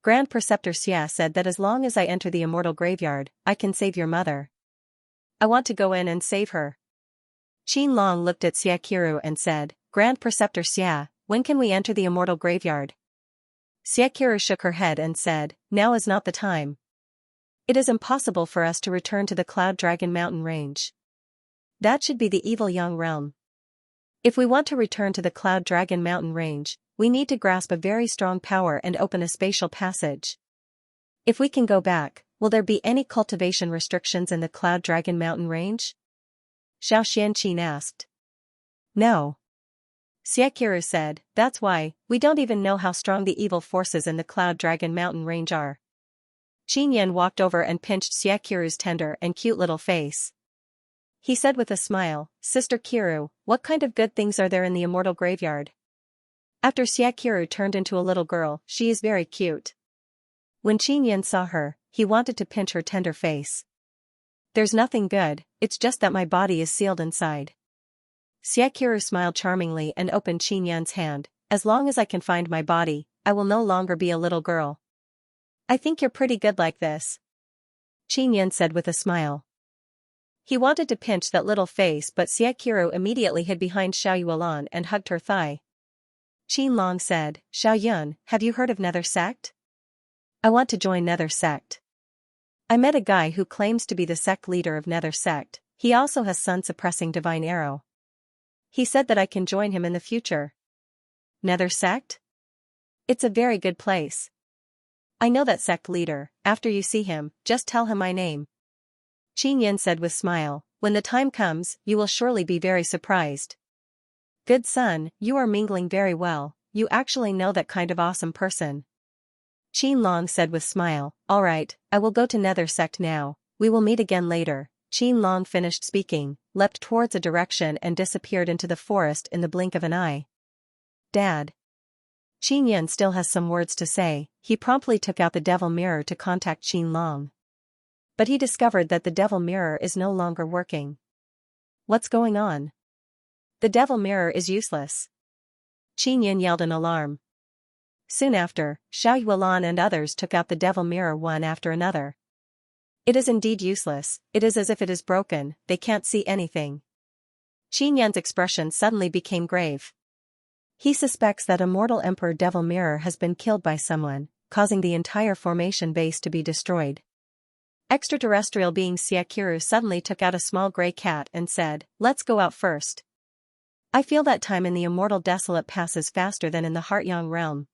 Grand Preceptor Xia said that as long as I enter the immortal graveyard, I can save your mother. I want to go in and save her. Qin Long looked at Xiaqiru and said, Grand Preceptor Xia, when can we enter the immortal graveyard? Xiaqiru shook her head and said, now is not the time. It is impossible for us to return to the Cloud Dragon Mountain range. That should be the evil Yang realm. If we want to return to the Cloud Dragon Mountain range, we need to grasp a very strong power and open a spatial passage. If we can go back, will there be any cultivation restrictions in the Cloud Dragon Mountain range? Xiao Xianqin asked. No. Xiaqiru said, that's why, we don't even know how strong the evil forces in the Cloud Dragon Mountain range are. Qin Yan walked over and pinched Xiaqiru's tender and cute little face. He said with a smile, Sister Kiru, what kind of good things are there in the immortal graveyard? After Xiaqiru turned into a little girl, she is very cute. When Qin Yan saw her, he wanted to pinch her tender face. There's nothing good, it's just that my body is sealed inside. Xiaqiru smiled charmingly and opened Qin Yan's hand. As long as I can find my body, I will no longer be a little girl. I think you're pretty good like this. Qin Yan said with a smile. He wanted to pinch that little face but Xiaqiru immediately hid behind Xiao Yuan and hugged her thigh. Qin Long said, Xiao Yun, have you heard of Nether Sect? I want to join Nether Sect. I met a guy who claims to be the sect leader of Nether Sect, he also has sun-suppressing divine arrow. He said that I can join him in the future. Nether Sect? It's a very good place. I know that sect leader, after you see him, just tell him my name. Qin Yan said with smile, when the time comes, you will surely be very surprised. Good son, you are mingling very well, you actually know that kind of awesome person. Qin Long said with smile, alright, I will go to Nether Sect now, we will meet again later. Qin Long finished speaking, leapt towards a direction and disappeared into the forest in the blink of an eye. Dad. Qin Yan still has some words to say, he promptly took out the devil mirror to contact Qin Long. But he discovered that the devil mirror is no longer working. What's going on? The devil mirror is useless. Qin Yan yelled in alarm. Soon after, Xiao Yuan and others took out the devil mirror one after another. It is indeed useless, it is as if it is broken, they can't see anything. Qin Yan's expression suddenly became grave. He suspects that Immortal Emperor Devil Mirror has been killed by someone, causing the entire formation base to be destroyed. Extraterrestrial being Xiaqiru suddenly took out a small grey cat and said, let's go out first. I feel that time in the Immortal Desolate passes faster than in the Heartyang realm.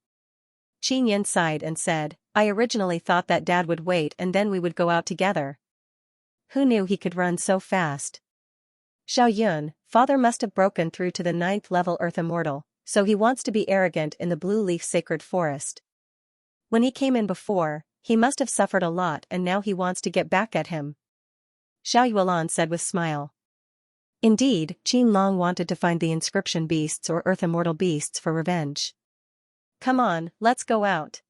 Qin Yan sighed and said, I originally thought that Dad would wait and then we would go out together. Who knew he could run so fast? Xiao Yun, father must have broken through to the 9th level Earth Immortal, so he wants to be arrogant in the Blue Leaf Sacred Forest. When he came in before, he must have suffered a lot and now he wants to get back at him. Xiao Yuan said with smile. Indeed, Qin Long wanted to find the inscription beasts or Earth Immortal beasts for revenge. Come on, let's go out.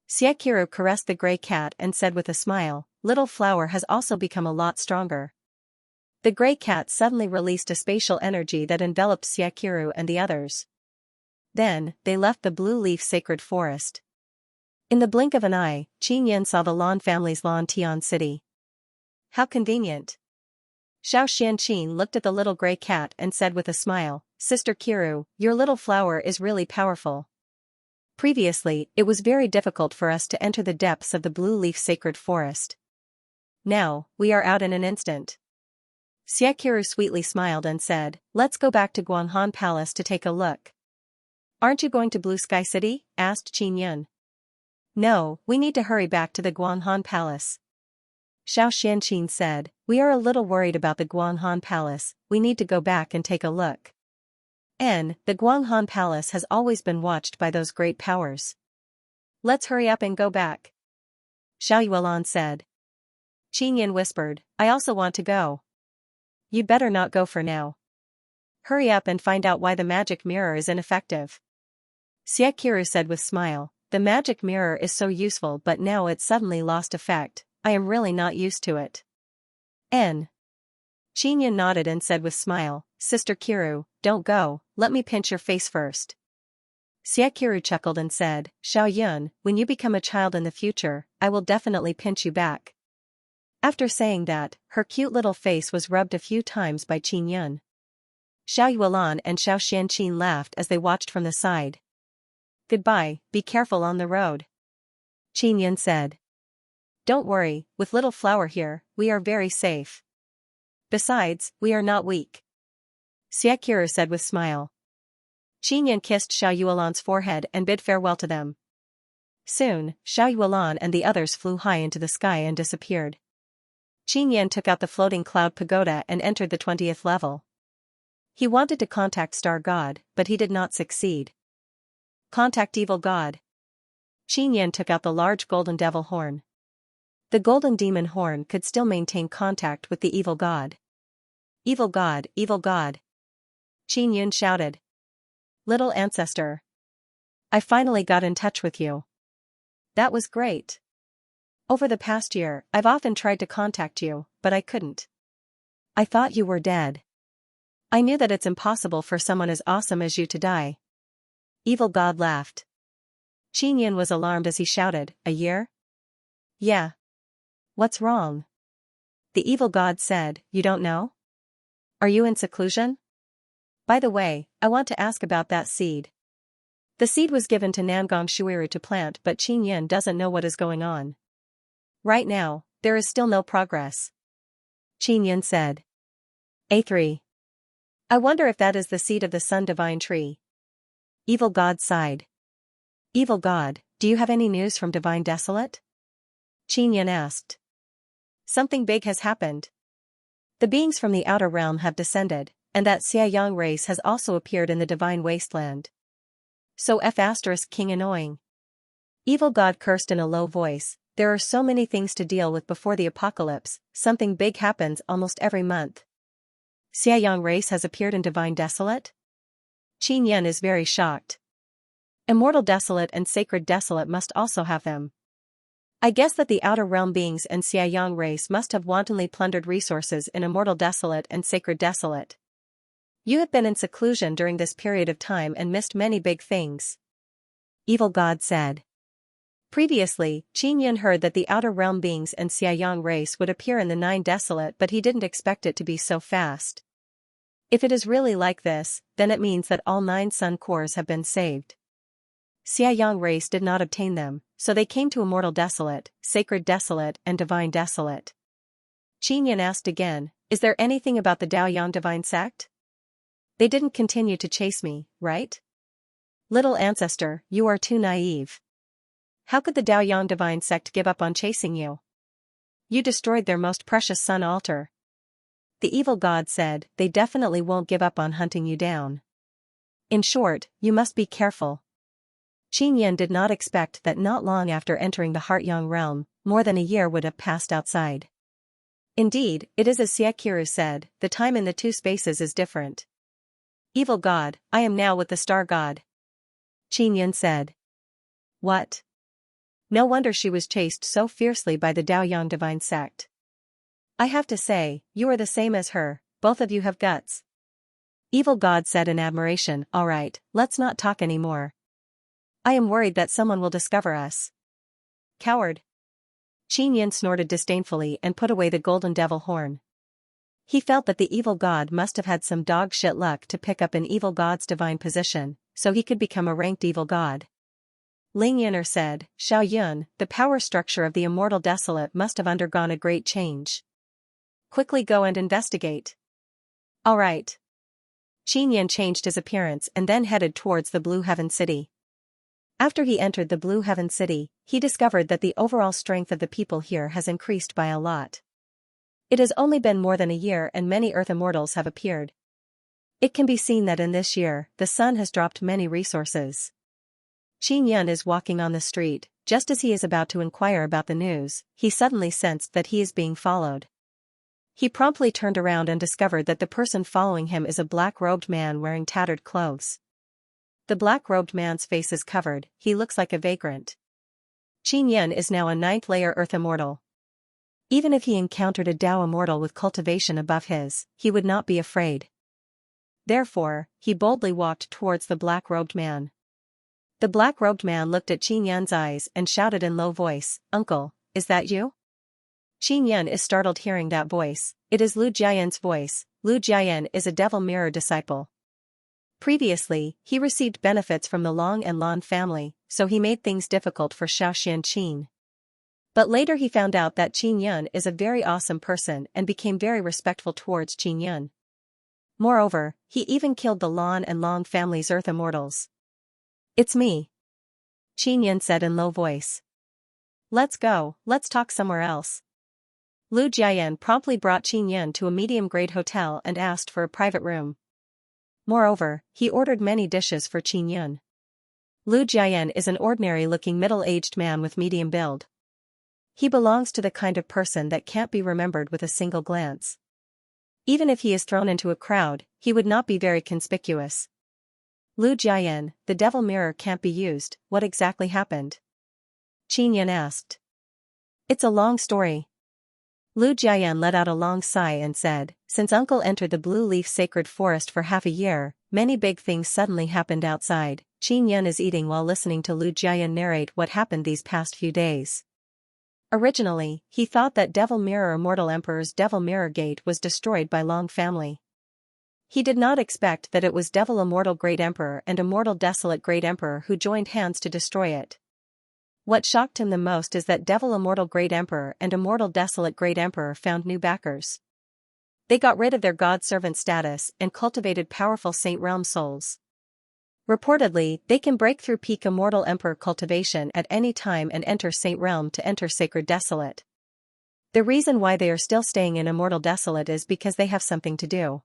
Xiaqiru caressed the grey cat and said with a smile, Little Flower has also become a lot stronger. The grey cat suddenly released a spatial energy that enveloped Xiaqiru and the others. Then, they left the Blue Leaf Sacred Forest. In the blink of an eye, Qin Yan saw the Lan family's Lan Tian city. How convenient. Xiao Xianqin looked at the little grey cat and said with a smile, Sister Kiru, your little flower is really powerful. Previously, it was very difficult for us to enter the depths of the Blue Leaf Sacred Forest. Now, we are out in an instant. Xiaqiru sweetly smiled and said, let's go back to Guanghan Palace to take a look. Aren't you going to Blue Sky City? Asked Qin Yun. No, we need to hurry back to the Guanghan Palace. Xiao Xianqin said, we are a little worried about the Guanghan Palace, we need to go back and take a look. The Guanghan Palace has always been watched by those great powers. Let's hurry up and go back. Xiao Yuelan said. Qin Yun whispered, I also want to go. You'd better not go for now. Hurry up and find out why the magic mirror is ineffective. Xiaqiru said with smile, the magic mirror is so useful but now it's suddenly lost effect, I am really not used to it. Qin Yun nodded and said with smile, Sister Kiru, don't go, let me pinch your face first. Xiaqiru chuckled and said, Xiao Yun, when you become a child in the future, I will definitely pinch you back. After saying that, her cute little face was rubbed a few times by Qin Yun. Xiao Yuelan and Xiao Xianqin laughed as they watched from the side. Goodbye, be careful on the road. Qin Yun said. Don't worry, with little flower here, we are very safe. Besides, we are not weak. Xiaqiru said with smile. Qin Yun kissed Xiao Yuelan's forehead and bid farewell to them. Soon, Xiao Yuelan and the others flew high into the sky and disappeared. Qin Yun took out the floating cloud pagoda and entered the 20th level. He wanted to contact Star God, but he did not succeed. Contact Evil God. Qin Yun took out the large golden devil horn. The golden demon horn could still maintain contact with the evil god. Evil God, evil God. Qin Yun shouted. Little ancestor. I finally got in touch with you. That was great. Over the past year, I've often tried to contact you, but I couldn't. I thought you were dead. I knew that it's impossible for someone as awesome as you to die. Evil God laughed. Qin Yun was alarmed as he shouted, a year? Yeah. What's wrong? The evil god said, you don't know? Are you in seclusion? By the way, I want to ask about that seed. The seed was given to Nangong Shuiru to plant but Qin Yun doesn't know what is going on. Right now, there is still no progress. Qin Yun said. A3. I wonder if that is the seed of the Sun Divine Tree. Evil God sighed. Evil God, do you have any news from Divine Desolate? Qin Yun asked. Something big has happened. The beings from the outer realm have descended, and that Xiaoyang race has also appeared in the Divine Wasteland. So King annoying. Evil God cursed in a low voice, there are so many things to deal with before the apocalypse, something big happens almost every month. Xiaoyang race has appeared in Divine Desolate? Qin Yun is very shocked. Immortal Desolate and Sacred Desolate must also have them. I guess that the outer realm beings and Xiaoyang race must have wantonly plundered resources in Immortal Desolate and Sacred Desolate. You have been in seclusion during this period of time and missed many big things. Evil God said. Previously, Qin Yun heard that the outer realm beings and Xiaoyang race would appear in the 9 Desolate but he didn't expect it to be so fast. If it is really like this, then it means that all 9 sun cores have been saved. Xiaoyang race did not obtain them, so they came to Immortal Desolate, Sacred Desolate and Divine Desolate. Qin Yun asked again, is there anything about the Daoyang Divine Sect? They didn't continue to chase me, right? Little ancestor, you are too naive. How could the Daoyang Divine Sect give up on chasing you? You destroyed their most precious sun altar. The evil god said, they definitely won't give up on hunting you down. In short, you must be careful. Qin Yun did not expect that not long after entering the Heartyang realm, more than a year would have passed outside. Indeed, it is as Xiaqiru said, the time in the 2 spaces is different. Evil God, I am now with the Star God. Qin Yun said. What? No wonder she was chased so fiercely by the Daoyang Divine Sect. I have to say, you are the same as her, both of you have guts. Evil God said in admiration, alright, let's not talk anymore. I am worried that someone will discover us. Coward. Qin Yun snorted disdainfully and put away the golden devil horn. He felt that the evil god must have had some dog shit luck to pick up an evil god's divine position, so he could become a ranked evil god. Ling Yin'er said, Xiao Yun, the power structure of the Immortal Desolate must have undergone a great change. quickly go and investigate. All right. Xianxia changed his appearance and then headed towards the Blue Heaven City. After he entered the Blue Heaven City, he discovered that the overall strength of the people here has increased by a lot. It has only been more than a year and many Earth Immortals have appeared. It can be seen that in this year, the sun has dropped many resources. Xianxia is walking on the street. Just as he is about to inquire about the news, he suddenly sensed that he is being followed. He promptly turned around and discovered that the person following him is a black-robed man wearing tattered clothes. The black-robed man's face is covered, he looks like a vagrant. Xianxia is now a 9th-layer Earth Immortal. Even if he encountered a Tao Immortal with cultivation above his, he would not be afraid. Therefore, he boldly walked towards the black-robed man. The black-robed man looked at Xianxia's eyes and shouted in low voice, "Uncle, is that you?" Xianxia is startled hearing that voice. It is Lu Jian's voice. Lu Jian is a Devil Mirror disciple. Previously, he received benefits from the Long and Lan family, so he made things difficult for Xianxia. But later he found out that Xianxia is a very awesome person and became very respectful towards Xianxia. Moreover, he even killed the Lan and Long family's Earth Immortals. "It's me," Xianxia said in low voice. "Let's go, let's talk somewhere else." Lu Jian promptly brought Xianxia to a medium-grade hotel and asked for a private room. Moreover, he ordered many dishes for Xianxia. Lu Jian is an ordinary-looking middle-aged man with medium build. He belongs to the kind of person that can't be remembered with a single glance. Even if he is thrown into a crowd, he would not be very conspicuous. "Lu Jian, the Devil Mirror can't be used, what exactly happened?" Xianxia asked. "It's a long story." Lu Jian let out a long sigh and said, "Since Uncle entered the Blue Leaf Sacred Forest for half a year, many big things suddenly happened outside." Xianxia is eating while listening to Lu Jian narrate what happened these past few days. Originally, he thought that Devil Mirror Immortal Emperor's Devil Mirror Gate was destroyed by Long family. He did not expect that it was Devil Immortal Great Emperor and Immortal Desolate Great Emperor who joined hands to destroy it. What shocked him the most is that Devil Immortal Great Emperor and Immortal Desolate Great Emperor found new backers. They got rid of their god-servant status and cultivated powerful Saint Realm souls. Reportedly, they can break through peak Immortal Emperor cultivation at any time and enter Saint Realm to enter Sacred Desolate. The reason why they are still staying in Immortal Desolate is because they have something to do.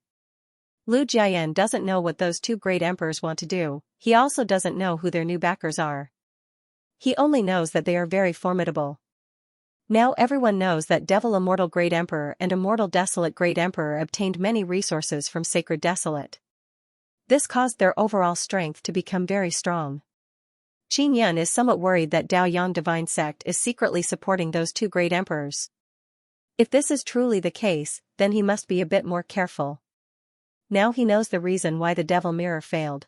Lu Jian doesn't know what those two great emperors want to do, he also doesn't know who their new backers are. He only knows that they are very formidable. Now everyone knows that Devil Immortal Great Emperor and Immortal Desolate Great Emperor obtained many resources from Sacred Desolate. This caused their overall strength to become very strong. Xianxia is somewhat worried that Daoyang Divine Sect is secretly supporting those two great emperors. If this is truly the case, then he must be a bit more careful. Now he knows the reason why the Devil Mirror failed.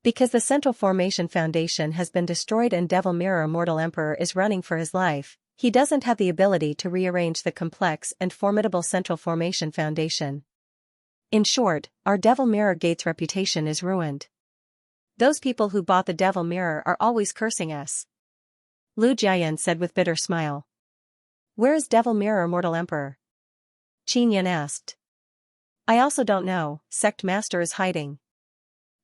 Because the Central Formation Foundation has been destroyed and Devil Mirror Immortal Emperor is running for his life, he doesn't have the ability to rearrange the complex and formidable Central Formation Foundation. In short, our Devil Mirror Gate's reputation is ruined. Those people who bought the Devil Mirror are always cursing us. Lu Jian said with bitter smile. "Where is Devil Mirror Immortal Emperor?" Xianxia asked. "I also don't know, Sect Master is hiding."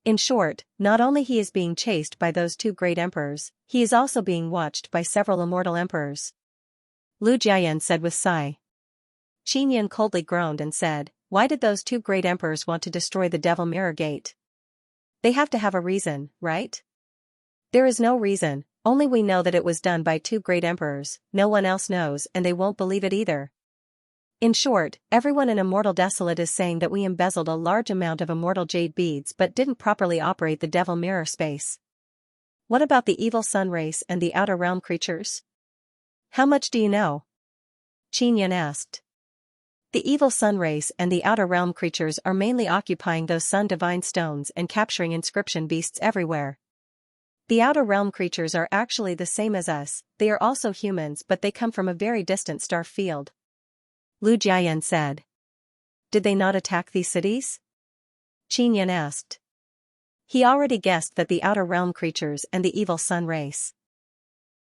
In short, not only he is being chased by those two great emperors, he is also being watched by several immortal emperors. Lu Jian said with sigh. Xianxia coldly groaned and said, "Why did those two great emperors want to destroy the Devil Mirror Gate? They have to have a reason, right?" "There is no reason, only we know that it was done by two great emperors, no one else knows and they won't believe it either." In short, everyone in Immortal Desolate is saying that we embezzled a large amount of Immortal Jade beads but didn't properly operate the Devil Mirror space. What about the evil sun race and the Outer Realm creatures? How much do you know? Xianxia asked. The evil sun race and the Outer Realm creatures are mainly occupying those sun divine stones and capturing inscription beasts everywhere. The Outer Realm creatures are actually the same as us, they are also humans but they come from a very distant star field. Lu Jian said. Did they not attack these cities? Xianxia asked. He already guessed that the Outer Realm creatures and the evil sun race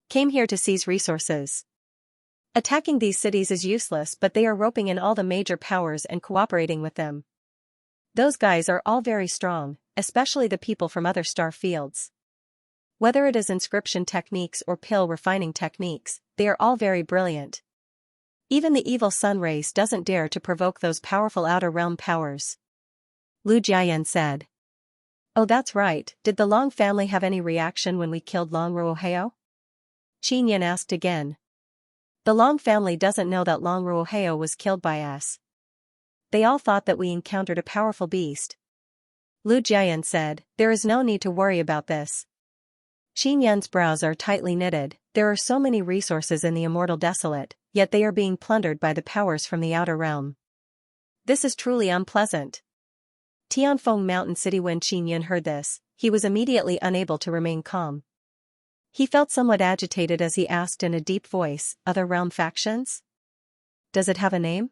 came here to seize resources. Attacking these cities is useless, but they are roping in all the major powers and cooperating with them. Those guys are all very strong, especially the people from other star fields. Whether it is inscription techniques or pill refining techniques, they are all very brilliant. Even the evil sun race doesn't dare to provoke those powerful outer realm powers. Lu Jiayan said. Oh, that's right. Did the Long family have any reaction when we killed Long Ruoheo? Qin Yan asked again. The Long family doesn't know that Long Ruoheo was killed by us. They all thought that we encountered a powerful beast. Lu Jiayan said, there is no need to worry about this. Qin Yan's brows are tightly knitted. There are so many resources in the Immortal Desolate, yet they are being plundered by the powers from the outer realm. This is truly unpleasant. Tianfeng Mountain City. When Qin Yan heard this, he was immediately unable to remain calm. He felt somewhat agitated as he asked in a deep voice, other realm factions? Does it have a name?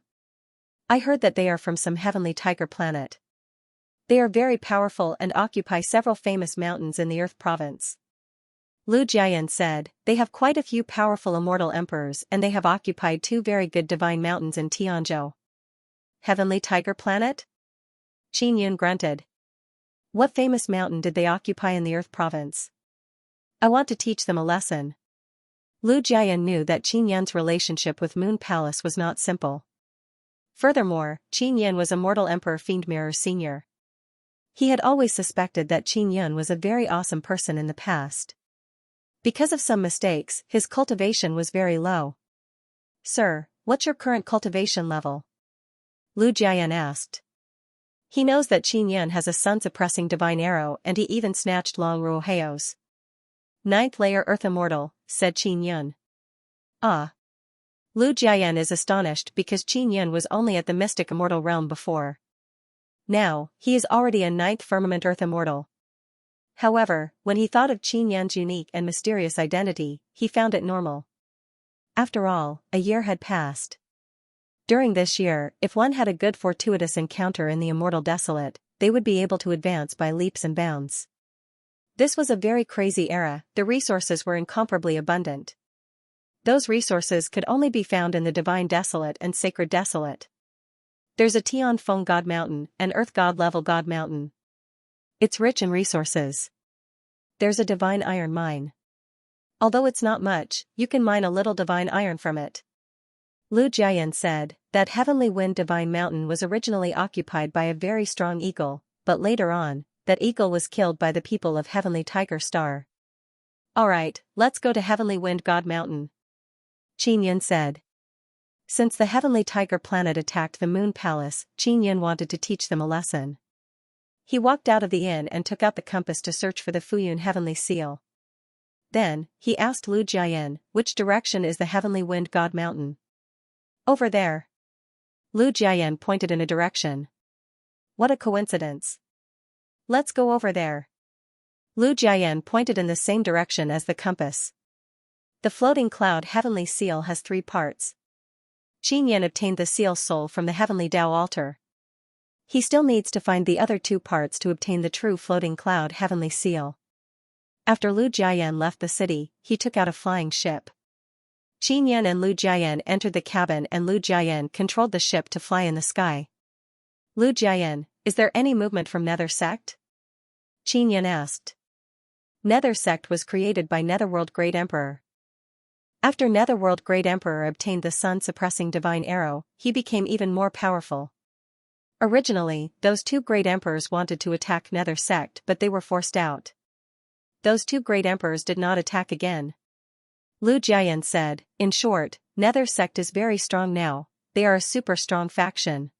I heard that they are from some heavenly tiger planet. They are very powerful and occupy several famous mountains in the Earth Province. Lu Jiayan said, they have quite a few powerful immortal emperors and they have occupied 2 very good divine mountains in Tianzhou. Heavenly Tiger Planet? Qin Yan grunted. What famous mountain did they occupy in the Earth Province? I want to teach them a lesson. Lu Jiayan knew that Qin Yan's relationship with Moon Palace was not simple. Furthermore, Qin Yan was Immortal Emperor Fiend Mirror Sr. He had always suspected that Qin Yan was a very awesome person in the past. Because of some mistakes, his cultivation was very low. Sir, what's your current cultivation level? Lu Jiayan asked. He knows that Qin Yan has a sun-suppressing divine arrow and he even snatched Long Ruoheo's 9th layer Earth Immortal, said Qin Yan. Ah. Lu Jiayan is astonished because Qin Yan was only at the Mystic Immortal realm before. Now, he is already a 9th Firmament Earth Immortal. However, when he thought of Qin Yan's unique and mysterious identity, he found it normal. After all, a year had passed. During this year, if one had a good fortuitous encounter in the Immortal Desolate, they would be able to advance by leaps and bounds. This was a very crazy era. The resources were incomparably abundant. Those resources could only be found in the Divine Desolate and Sacred Desolate. There's a Tianfeng God Mountain, an Earth God level God Mountain. It's rich in resources. There's a divine iron mine. Although it's not much, you can mine a little divine iron from it. Lu Jiayan said, that Heavenly Wind Divine Mountain was originally occupied by a very strong eagle, but later on, that eagle was killed by the people of Heavenly Tiger Star. Alright, let's go to Heavenly Wind God Mountain. Qin Yan said. Since the Heavenly Tiger Planet attacked the Moon Palace, Qin Yan wanted to teach them a lesson. He walked out of the inn and took out the compass to search for the Fuyun Heavenly Seal. Then, he asked Lu Jiayan, which direction is the Heavenly Wind God Mountain? Over there. Lu Jiayan pointed in a direction. What a coincidence. Let's go over there. Lu Jiayan pointed in the same direction as the compass. The floating cloud Heavenly Seal has 3 parts. Qin Yan obtained the seal soul from the Heavenly Tao altar. He still needs to find the other 2 parts to obtain the true floating cloud Heavenly Seal. After Lu Jiayan left the city, he took out a flying ship. Qin Yan and Lu Jiayan entered the cabin and Lu Jiayan controlled the ship to fly in the sky. Lu Jiayan, is there any movement from Nether Sect? Qin Yan asked. Nether Sect was created by Netherworld Great Emperor. After Netherworld Great Emperor obtained the sun-suppressing divine arrow, he became even more powerful. Originally, those 2 great emperors wanted to attack Nether Sect but they were forced out. Those 2 great emperors did not attack again. Lu Jiayan said, in short, Nether Sect is very strong now, they are a super strong faction.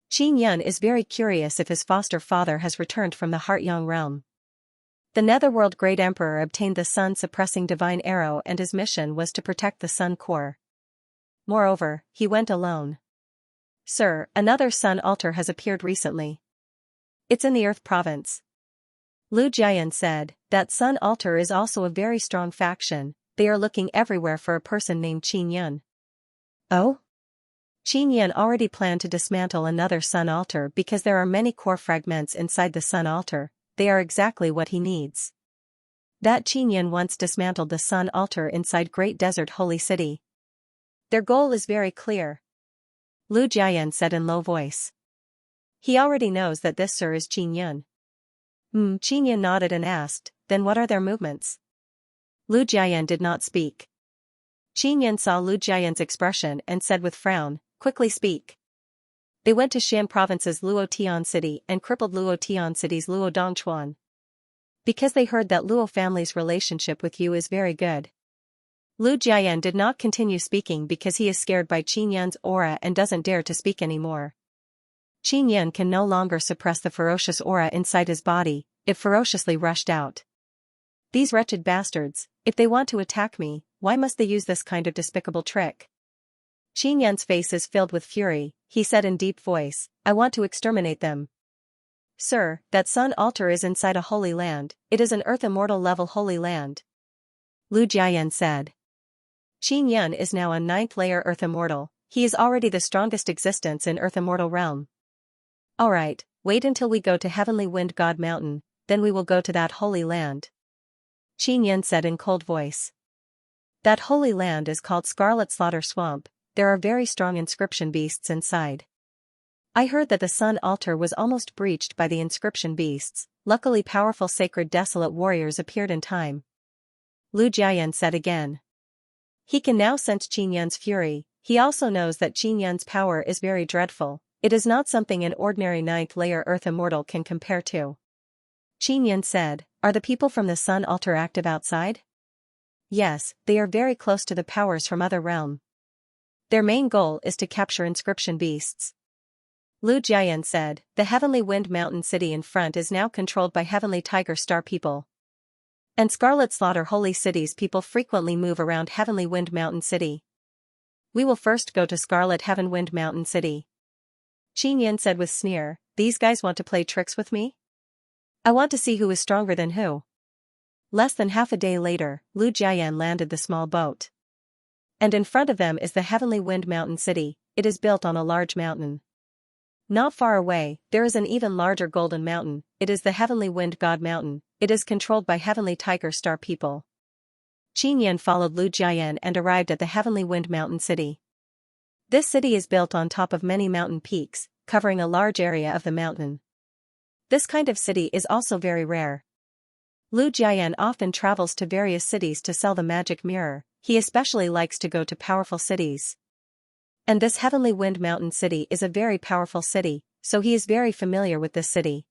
Qin Yan is very curious if his foster father has returned from the Heartyang realm. The Netherworld Great Emperor obtained the sun-suppressing divine arrow and his mission was to protect the Sun Core. Moreover, he went alone. Sir, another sun altar has appeared recently. It's in the Earth Province. Lu Jiayan said, that sun altar is also a very strong faction, they are looking everywhere for a person named Qin Yan. Oh? Qin Yan already planned to dismantle another sun altar because there are many core fragments inside the sun altar, they are exactly what he needs. That Qin Yan once dismantled the sun altar inside Great Desert Holy City. Their goal is very clear, Lu Jiayan said in low voice. He already knows that this sir is Qin Yun. Qin Yun nodded and asked, then what are their movements? Lu Jiayan did not speak. Qin Yun saw Lu Jiayan's expression and said with frown, quickly speak. They went to Shan province's Luotian city and crippled Luotian city's Luo Dongchuan. Because they heard that Luo family's relationship with you is very good. Lu Jiayan did not continue speaking because he is scared by Qin Yun's aura and doesn't dare to speak anymore. Qin Yun can no longer suppress the ferocious aura inside his body, it ferociously rushed out. These wretched bastards, if they want to attack me, why must they use this kind of despicable trick? Qin Yun's face is filled with fury, he said in deep voice, I want to exterminate them. Sir, that sun altar is inside a holy land, it is an earth immortal level holy land. Lu Jiayan said. Qin Yun is now a 9th layer earth immortal, he is already the strongest existence in earth immortal realm. Alright, wait until we go to Heavenly Wind God Mountain, then we will go to that holy land. Qin Yun said in cold voice. That holy land is called Scarlet Slaughter Swamp, there are very strong inscription beasts inside. I heard that the sun altar was almost breached by the inscription beasts, luckily powerful sacred desolate warriors appeared in time. Lu Jiayan said again. He can now sense Qin Yun's fury, he also knows that Qin Yun's power is very dreadful, it is not something an ordinary 9th layer earth immortal can compare to. Qin Yun said, are the people from the sun altar active outside? Yes, they are very close to the powers from other realm. Their main goal is to capture inscription beasts. Lu Jiayan said, the Heavenly Wind Mountain city in front is now controlled by Heavenly Tiger Star people. And Scarlet Slaughter Holy City's people frequently move around Heavenly Wind Mountain City. We will first go to Scarlet Heaven Wind Mountain City. Qin Yun said with sneer, these guys want to play tricks with me? I want to see who is stronger than who. Less than half a day later, Lu Jiayan landed the small boat. And in front of them is the Heavenly Wind Mountain City, it is built on a large mountain. Not far away, there is an even larger golden mountain, it is the Heavenly Wind God Mountain, it is controlled by Heavenly Tiger Star people. Qin Yun followed Lu Jiayan and arrived at the Heavenly Wind Mountain City. This city is built on top of many mountain peaks, covering a large area of the mountain. This kind of city is also very rare. Lu Jiayan often travels to various cities to sell the magic mirror, he especially likes to go to powerful cities. And this Heavenly Wind Mountain City is a very powerful city, so he is very familiar with this city.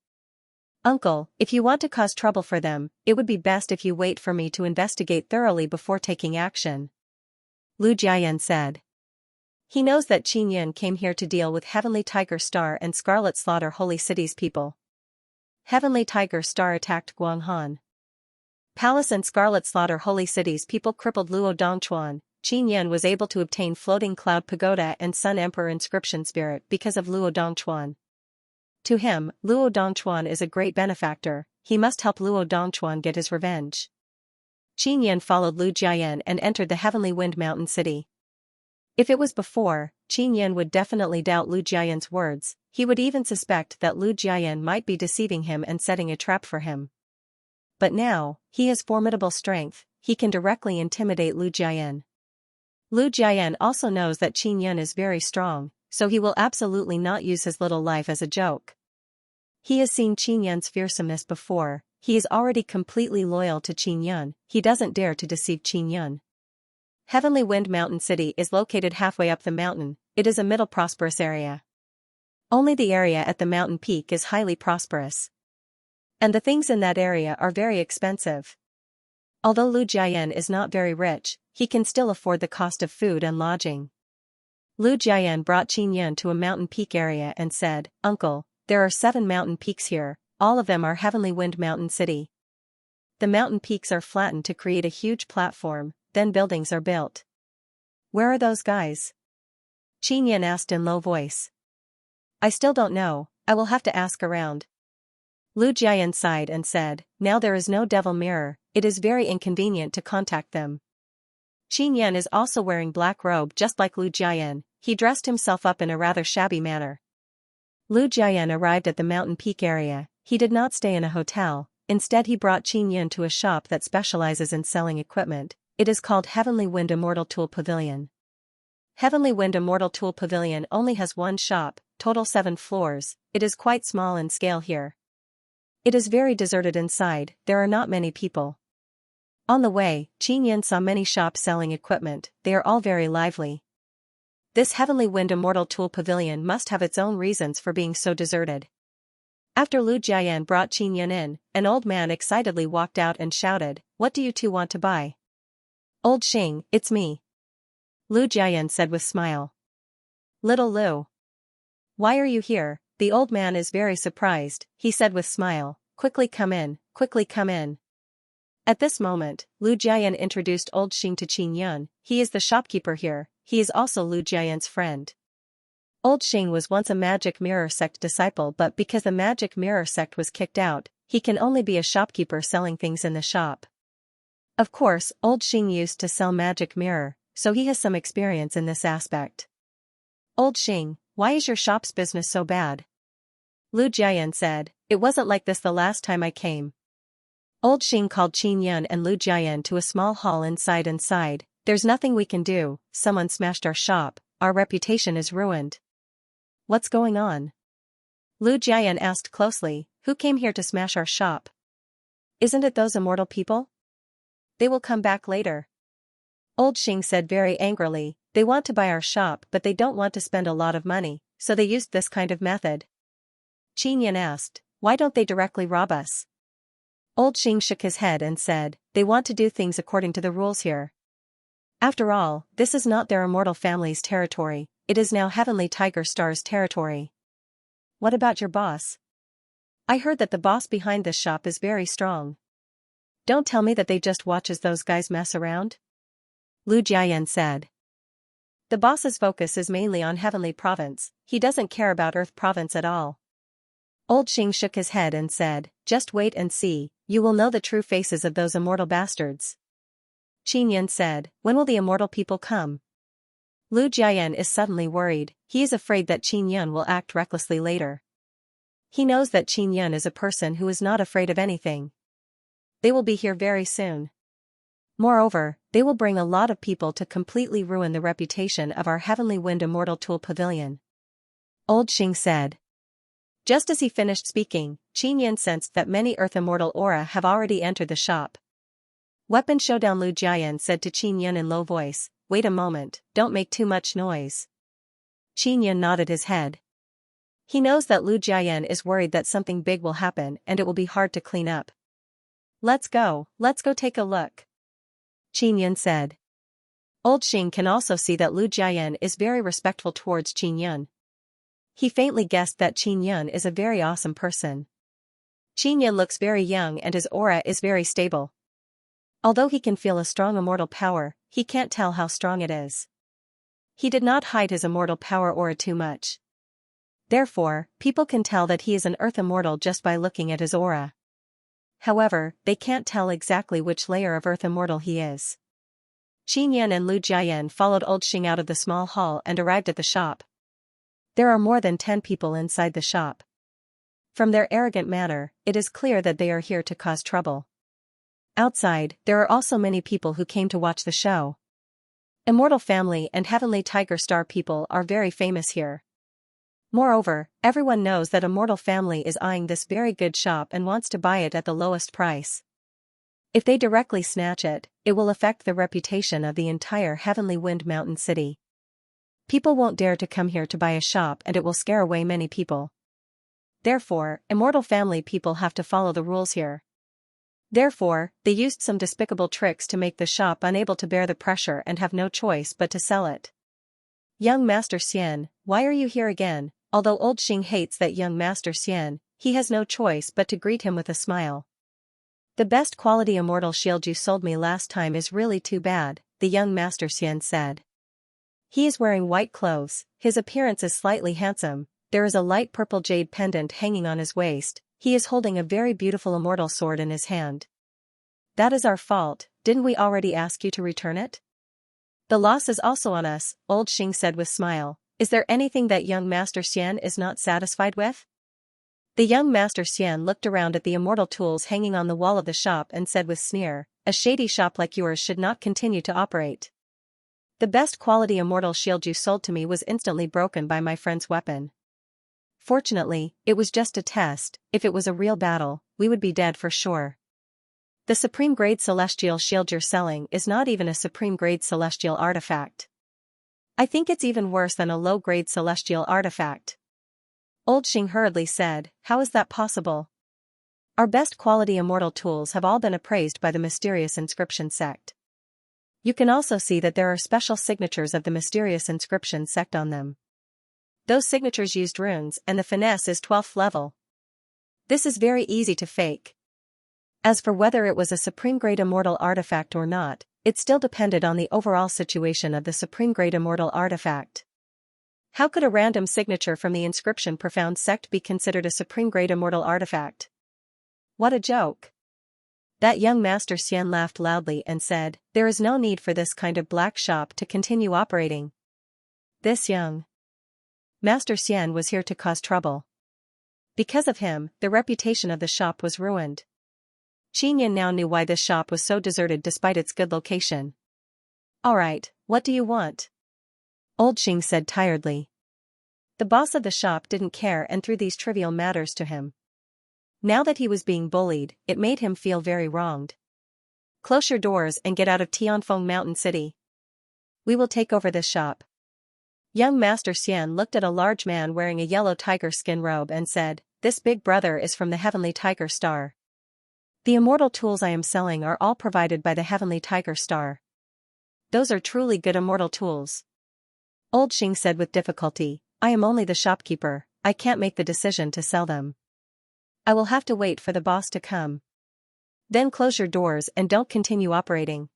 Uncle, if you want to cause trouble for them, it would be best if you wait for me to investigate thoroughly before taking action. Lu Jiayan said. He knows that Qin Yun came here to deal with Heavenly Tiger Star and Scarlet Slaughter Holy City's people. Heavenly Tiger Star attacked Guanghan Palace and Scarlet Slaughter Holy City's people crippled Luo Dongchuan. Qin Yun was able to obtain Floating Cloud Pagoda and Sun Emperor Inscription Spirit because of Luo Dongchuan. To him, Luo Dongchuan is a great benefactor, he must help Luo Dongchuan get his revenge. Qin Yun followed Lu Jiayan and entered the Heavenly Wind Mountain City. If it was before, Qin Yun would definitely doubt Lu Jiayan's words, he would even suspect that Lu Jiayan might be deceiving him and setting a trap for him. But now, he has formidable strength, he can directly intimidate Lu Jiayan. Lu Jiayan also knows that Qin Yun is very strong, so he will absolutely not use his little life as a joke. He has seen Qin Yun's fearsomeness before, he is already completely loyal to Qin Yun, he doesn't dare to deceive Qin Yun. Heavenly Wind Mountain City is located halfway up the mountain, it is a middle prosperous area. Only the area at the mountain peak is highly prosperous. And the things in that area are very expensive. Although Lu Jiayan is not very rich, he can still afford the cost of food and lodging. Lu Jiayan brought Qin Yun to a mountain peak area and said, Uncle, there are 7 mountain peaks here, all of them are Heavenly Wind Mountain City. The mountain peaks are flattened to create a huge platform, then buildings are built. Where are those guys? Qin Yun asked in low voice. I still don't know, I will have to ask around. Lu Jiayan sighed and said, now there is no devil mirror, it is very inconvenient to contact them. Qin Yun is also wearing black robe just like Lu Jiayan, he dressed himself up in a rather shabby manner. Lu Jiayan arrived at the mountain peak area, he did not stay in a hotel, instead he brought Qin Yun to a shop that specializes in selling equipment, it is called Heavenly Wind Immortal Tool Pavilion. Heavenly Wind Immortal Tool Pavilion only has one shop, total 7 floors, it is quite small in scale here. It is very deserted inside, there are not many people. On the way, Xianxia saw many shops selling equipment, they are all very lively. This Heavenly Wind Immortal Tool Pavilion must have its own reasons for being so deserted. After Lu Jiayan brought Xianxia in, an old man excitedly walked out and shouted, "What do you two want to buy?" "Old Xing, it's me," Lu Jiayan said with smile. "Little Lu, why are you here?" The old man is very surprised, he said with smile, quickly come in, quickly come in." At this moment, Lu Jiayan introduced old Xing to Xianxia, he is the shopkeeper here, he is also Lu Jiayan's friend. Old Xing was once a magic mirror sect disciple, but because the magic mirror sect was kicked out, he can only be a shopkeeper selling things in the shop. Of course, old Xing used to sell magic mirror, so he has some experience in this aspect. "Old Xing, why is your shop's business so bad?" Lu Jiayan said, "It wasn't like this the last time I came." Old Xing called Xianxia and Lu Jiayan to a small hall inside. "There's nothing we can do, someone smashed our shop, our reputation is ruined." "What's going on?" Lu Jiayan asked closely, "Who came here to smash our shop?" "Isn't it those immortal people? They will come back later." Old Xing said very angrily, "They want to buy our shop but they don't want to spend a lot of money, so they used this kind of method." Xianxia asked, "Why don't they directly rob us?" Old Xing shook his head and said, "They want to do things according to the rules here. After all, this is not their immortal family's territory, it is now Heavenly Tiger Star's territory." "What about your boss? I heard that the boss behind this shop is very strong. Don't tell me that they just watches those guys mess around?" Lu Jiayan said. "The boss's focus is mainly on Heavenly Province, he doesn't care about Earth Province at all." Old Xing shook his head and said, "Just wait and see, you will know the true faces of those immortal bastards." Xianxia said, "When will the immortal people come?" Lu Jiayan is suddenly worried, he is afraid that Xianxia will act recklessly later. He knows that Xianxia is a person who is not afraid of anything. They will be here very soon. Moreover, they will bring a lot of people to completely ruin the reputation of our Heavenly Wind Immortal Tool Pavilion. Old Xing said. Just as he finished speaking, Xianxia sensed that many Earth Immortal aura have already entered the shop. Weapon Showdown. Lu Jiayan said to Xianxia in low voice, "Wait a moment, don't make too much noise." Xianxia nodded his head. He knows that Lu Jiayan is worried that something big will happen and it will be hard to clean up. Let's go take a look," Xianxia said. Old Xing can also see that Lu Jiayan is very respectful towards Xianxia. He faintly guessed that Xianxia is a very awesome person. Xianxia looks very young and his aura is very stable. Although he can feel a strong immortal power, he can't tell how strong it is. He did not hide his immortal power aura too much. Therefore, people can tell that he is an Earth Immortal just by looking at his aura. However, they can't tell exactly which layer of Earth Immortal he is. Xianxia and Lu Jiayan followed Old Xing out of the small hall and arrived at the shop. There are more than 10 people inside the shop. From their arrogant manner, it is clear that they are here to cause trouble. Outside, there are also many people who came to watch the show. Immortal Family and Heavenly Tiger Star people are very famous here. Moreover, everyone knows that Immortal Family is eyeing this very good shop and wants to buy it at the lowest price. If they directly snatch it, it will affect the reputation of the entire Heavenly Wind Mountain City. People won't dare to come here to buy a shop and it will scare away many people. Therefore, Immortal Family people have to follow the rules here. Therefore, they used some despicable tricks to make the shop unable to bear the pressure and have no choice but to sell it. Young Master Xian, why are you here again? Although Old Xing hates that young Master Xian, he has no choice but to greet him with a smile. The best quality immortal shield you sold me last time is really too bad, the young Master Xian said. He is wearing white clothes, his appearance is slightly handsome, there is a light purple jade pendant hanging on his waist, he is holding a very beautiful immortal sword in his hand. That is our fault, didn't we already ask you to return it? The loss is also on us, Old Xing said with smile. Is there anything that young Master Xian is not satisfied with? The young Master Xian looked around at the immortal tools hanging on the wall of the shop and said with sneer, a shady shop like yours should not continue to operate. The best quality immortal shield you sold to me was instantly broken by my friend's weapon. Fortunately, it was just a test. If it was a real battle, we would be dead for sure. The supreme grade celestial shield you're selling is not even a supreme grade celestial artifact. I think it's even worse than a low grade celestial artifact. Old Xing hurriedly said, how is that possible? Our best quality immortal tools have all been appraised by the mysterious inscription sect. You can also see that there are special signatures of the mysterious inscription sect on them. Those signatures used runes and the finesse is 12th level. This is very easy to fake. As for whether it was a supreme grade immortal artifact or not, it still depended on the overall situation of the supreme grade immortal artifact. How could a random signature from the inscription profound sect be considered a supreme grade immortal artifact? What a joke. That young Master Xian laughed loudly and said, there is no need for this kind of black shop to continue operating. This young Master Xian was here to cause trouble. Because of him, the reputation of the shop was ruined. Xianxia now knew why this shop was so deserted despite its good location. Alright, what do you want? Old Xing said tiredly. The boss of the shop didn't care and threw these trivial matters to him. Now that he was being bullied, it made him feel very wronged. Close your doors and get out of Tianfeng Mountain City. We will take over this shop. Young Master Xian looked at a large man wearing a yellow tiger skin robe and said, this big brother is from the Heavenly Tiger Star. The immortal tools I am selling are all provided by the Heavenly Tiger Star. Those are truly good immortal tools. Old Xing said with difficulty, I am only the shopkeeper, I can't make the decision to sell them. I will have to wait for the boss to come. Then close your doors and don't continue operating.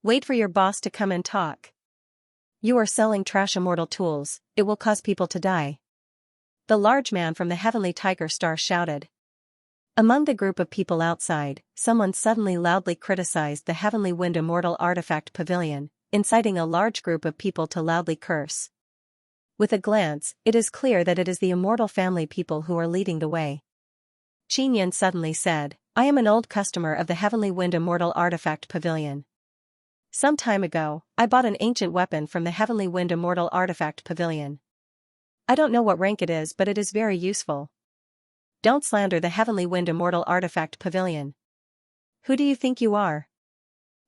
Wait for your boss to come and talk. You are selling trash immortal tools, it will cause people to die. The large man from the Heavenly Tiger Star shouted. Among the group of people outside, someone suddenly loudly criticized the Heavenly Wind Immortal Artifact Pavilion, inciting a large group of people to loudly curse. With a glance, it is clear that it is the immortal family people who are leading the way. Qinyan suddenly said, I am an old customer of the Heavenly Wind Immortal Artifact Pavilion. Some time ago, I bought an ancient weapon from the Heavenly Wind Immortal Artifact Pavilion. I don't know what rank it is, but it is very useful. Don't slander the Heavenly Wind Immortal Artifact Pavilion. Who do you think you are?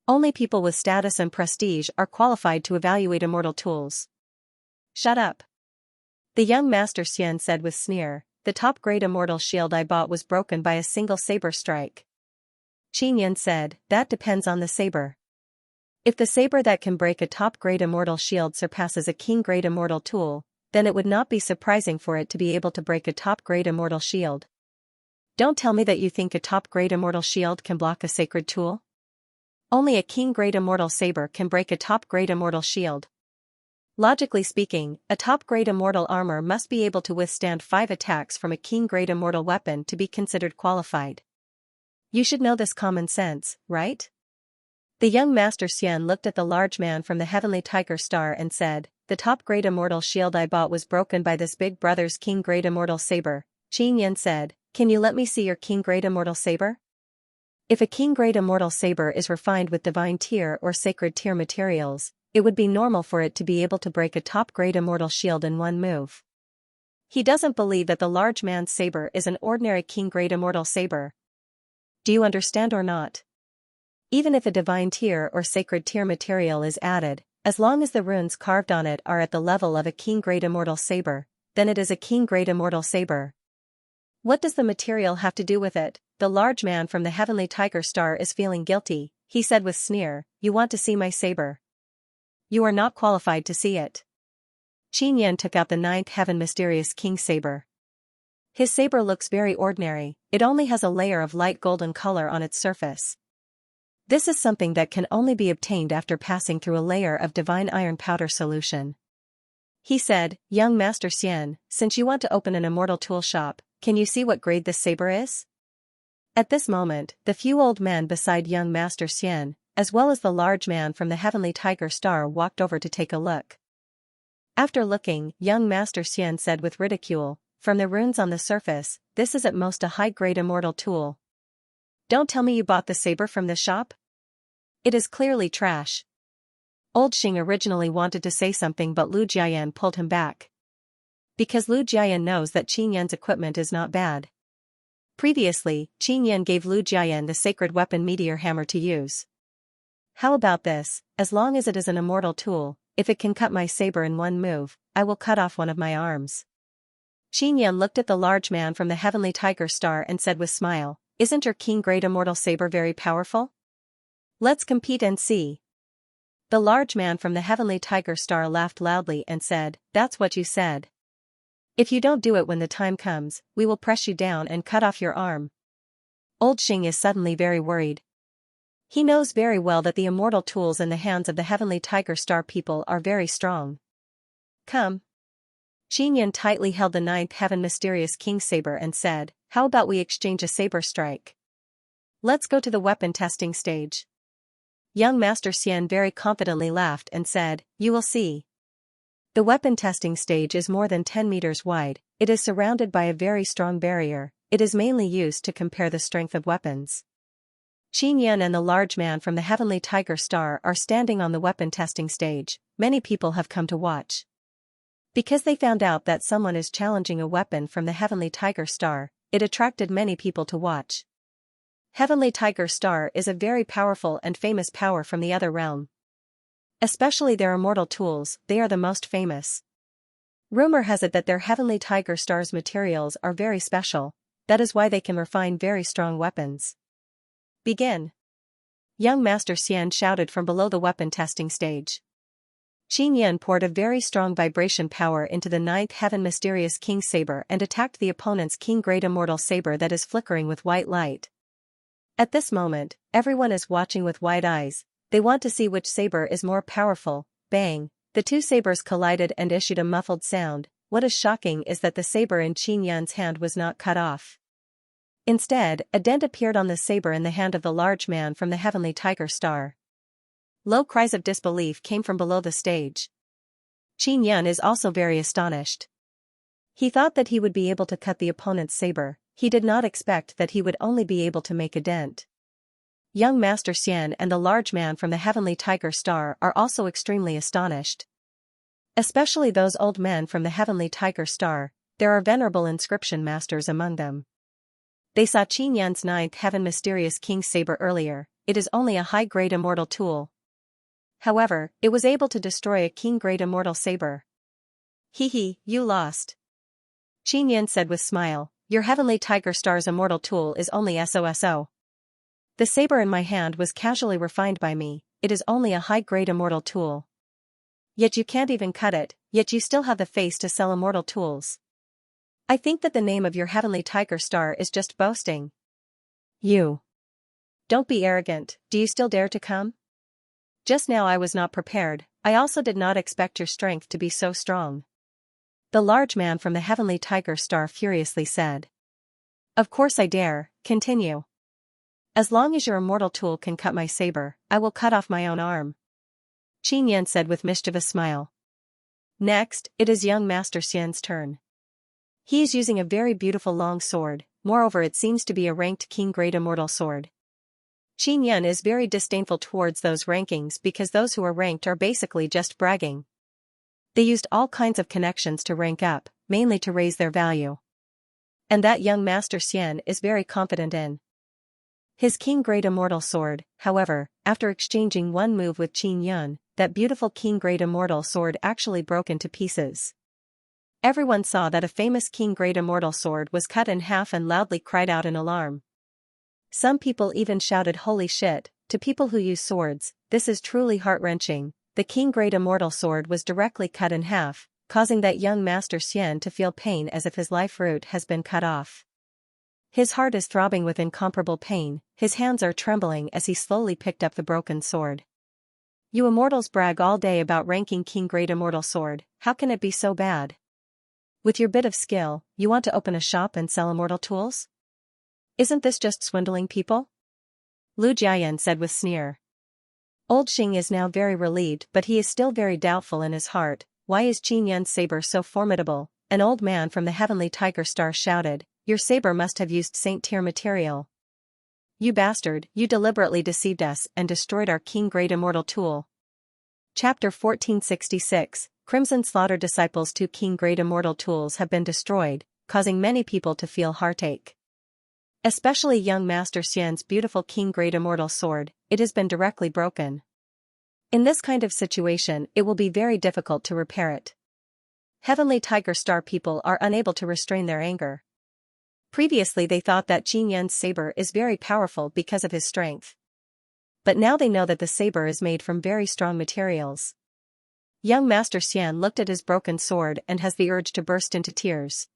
Only people with status and prestige are qualified to evaluate immortal tools. Shut up. The young Master Xian said with sneer, the top-grade immortal shield I bought was broken by a single saber strike. Qinyan said, that depends on the saber. If the saber that can break a top-grade immortal shield surpasses a king-grade immortal tool, then it would not be surprising for it to be able to break a top-grade immortal shield. Don't tell me that you think a top-grade immortal shield can block a sacred tool? Only a king-grade immortal saber can break a top-grade immortal shield. Logically speaking, a top-grade immortal armor must be able to withstand 5 attacks from a king-grade immortal weapon to be considered qualified. You should know this common sense, right? The young Master Xian looked at the large man from the Heavenly Tiger Star and said, the top-grade immortal shield I bought was broken by this big brother's king-grade immortal saber. Qinyan said, can you let me see your king-grade immortal saber? If a king-grade immortal saber is refined with divine tier or sacred tier materials, it would be normal for it to be able to break a top-grade immortal shield in one move. He doesn't believe that the large man's saber is an ordinary king-grade immortal saber. Do you understand or not? Even if a divine tier or sacred tier material is added, as long as the runes carved on it are at the level of a king-grade immortal saber, then it is a king-grade immortal saber. What does the material have to do with it? The large man from the Heavenly Tiger Star is feeling guilty, he said with sneer, you want to see my saber? You are not qualified to see it. Qinyan took out the 9th Heaven Mysterious King Saber. His saber looks very ordinary, it only has a layer of light golden color on its surface. This is something that can only be obtained after passing through a layer of divine iron powder solution. He said, young Master Xian, since you want to open an immortal tool shop, can you see what grade this saber is? At this moment, the few old men beside young Master Xian, as well as the large man from the Heavenly Tiger Star, walked over to take a look. After looking, young Master Xian said with ridicule, from the runes on the surface, this is at most a high-grade immortal tool. Don't tell me you bought the saber from this shop? It is clearly trash. Old Xing originally wanted to say something but Lu Jiayan pulled him back. Because Lu Jiayan knows that Qin Yan's equipment is not bad. Previously, Qin Yan gave Lu Jiayan the sacred weapon meteor hammer to use. How about this? As long as it is an immortal tool, if it can cut my saber in one move, I will cut off one of my arms. Qin Yan looked at the large man from the heavenly tiger star and said with smile, "Isn't your keen great immortal saber very powerful? Let's compete and see." The large man from the heavenly tiger star laughed loudly and said, "That's what you said. If you don't do it when the time comes, we will press you down and cut off your arm." Old Xing is suddenly very worried. He knows very well that the immortal tools in the hands of the heavenly tiger star people are very strong. "Come." Qin Yan tightly held the ninth heaven mysterious king saber and said, "How about we exchange a saber strike? Let's go to the weapon testing stage." Young Master Xian very confidently laughed and said, "You will see." The weapon testing stage is more than 10 meters wide, it is surrounded by a very strong barrier, it is mainly used to compare the strength of weapons. Qin Yan and the large man from the heavenly tiger star are standing on the weapon testing stage. Many people have come to watch. Because they found out that someone is challenging a weapon from the heavenly tiger star, it attracted many people to watch. Heavenly tiger star is a very powerful and famous power from the other realm. Especially their immortal tools, they are the most famous. Rumor has it that their heavenly tiger star's materials are very special, that is why they can refine very strong weapons. "Begin." Young Master Xian shouted from below the weapon testing stage. Qin Yan poured a very strong vibration power into the ninth heaven mysterious king saber and attacked the opponent's king great immortal saber that is flickering with white light. At this moment, everyone is watching with wide eyes, they want to see which saber is more powerful. Bang! The two sabers collided and issued a muffled sound. What is shocking is that the saber in Qin Yan's hand was not cut off. Instead, a dent appeared on the saber in the hand of the large man from the heavenly tiger star. Low cries of disbelief came from below the stage. Qin Yan is also very astonished. He thought that he would be able to cut the opponent's saber, he did not expect that he would only be able to make a dent. Young Master Xian and the large man from the heavenly tiger star are also extremely astonished. Especially those old men from the heavenly tiger star, there are venerable inscription masters among them. They saw Qin Yan's ninth heaven mysterious king saber earlier, it is only a high-grade immortal tool. However, it was able to destroy a king-grade immortal saber. "Hee, you lost." Qin Yan said with smile, "Your heavenly tiger star's immortal tool is only SOSO. The saber in my hand was casually refined by me, it is only a high-grade immortal tool. Yet you can't even cut it, yet you still have the face to sell immortal tools. I think that the name of your heavenly tiger star is just boasting. You. Don't be arrogant, do you still dare to come? Just now I was not prepared, I also did not expect your strength to be so strong." The large man from the heavenly tiger star furiously said. "Of course I dare, continue. As long as your immortal tool can cut my saber, I will cut off my own arm." Qin Yan said with mischievous smile. Next, it is young Master Xian's turn. He is using a very beautiful long sword, moreover it seems to be a ranked king great immortal sword. Qin Yan is very disdainful towards those rankings because those who are ranked are basically just bragging. They used all kinds of connections to rank up, mainly to raise their value. And that young Master Xian is very confident in his king great immortal sword. However, after exchanging one move with Qin Yan, that beautiful king great immortal sword actually broke into pieces. Everyone saw that a famous king great immortal sword was cut in half and loudly cried out in alarm. Some people even shouted "Holy shit," to people who use swords, this is truly heart-wrenching. The king great immortal sword was directly cut in half, causing that young Master Xian to feel pain as if his life root has been cut off. His heart is throbbing with incomparable pain, his hands are trembling as he slowly picked up the broken sword. You immortals brag all day about ranking king great immortal sword, how can it be so bad? With your bit of skill, you want to open a shop and sell immortal tools? Isn't this just swindling people? Lu Jiayan said with sneer. Old Xing is now very relieved but he is still very doubtful in his heart. Why is Qin Yan's saber so formidable? An old man from the heavenly tiger star shouted, "Your saber must have used Saint Tier material. You bastard, you deliberately deceived us and destroyed our king great immortal tool." Chapter 1466, Crimson Slaughter Disciples' two king-grade immortal tools have been destroyed, causing many people to feel heartache. Especially young Master Xian's beautiful king-grade immortal sword, it has been directly broken. In this kind of situation, it will be very difficult to repair it. Heavenly Tiger Star people are unable to restrain their anger. Previously they thought that Xian's saber is very powerful because of his strength. But now they know that the saber is made from very strong materials. Young Master Xian looked at his broken sword and has the urge to burst into tears.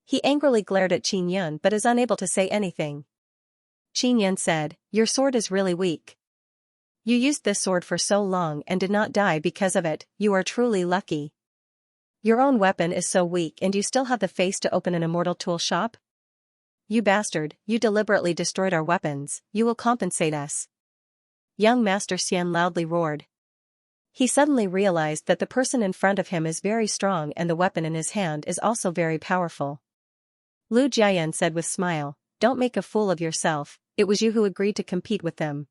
He angrily glared at Xian but is unable to say anything. Xian said, "Your sword is really weak. You used this sword for so long and did not die because of it, you are truly lucky. Your own weapon is so weak and you still have the face to open an immortal tool shop? You bastard, you deliberately destroyed our weapons, you will compensate us." Young Master Xian loudly roared. He suddenly realized that the person in front of him is very strong and the weapon in his hand is also very powerful. Lu Jiayan said with smile, "Don't make a fool of yourself, it was you who agreed to compete with them.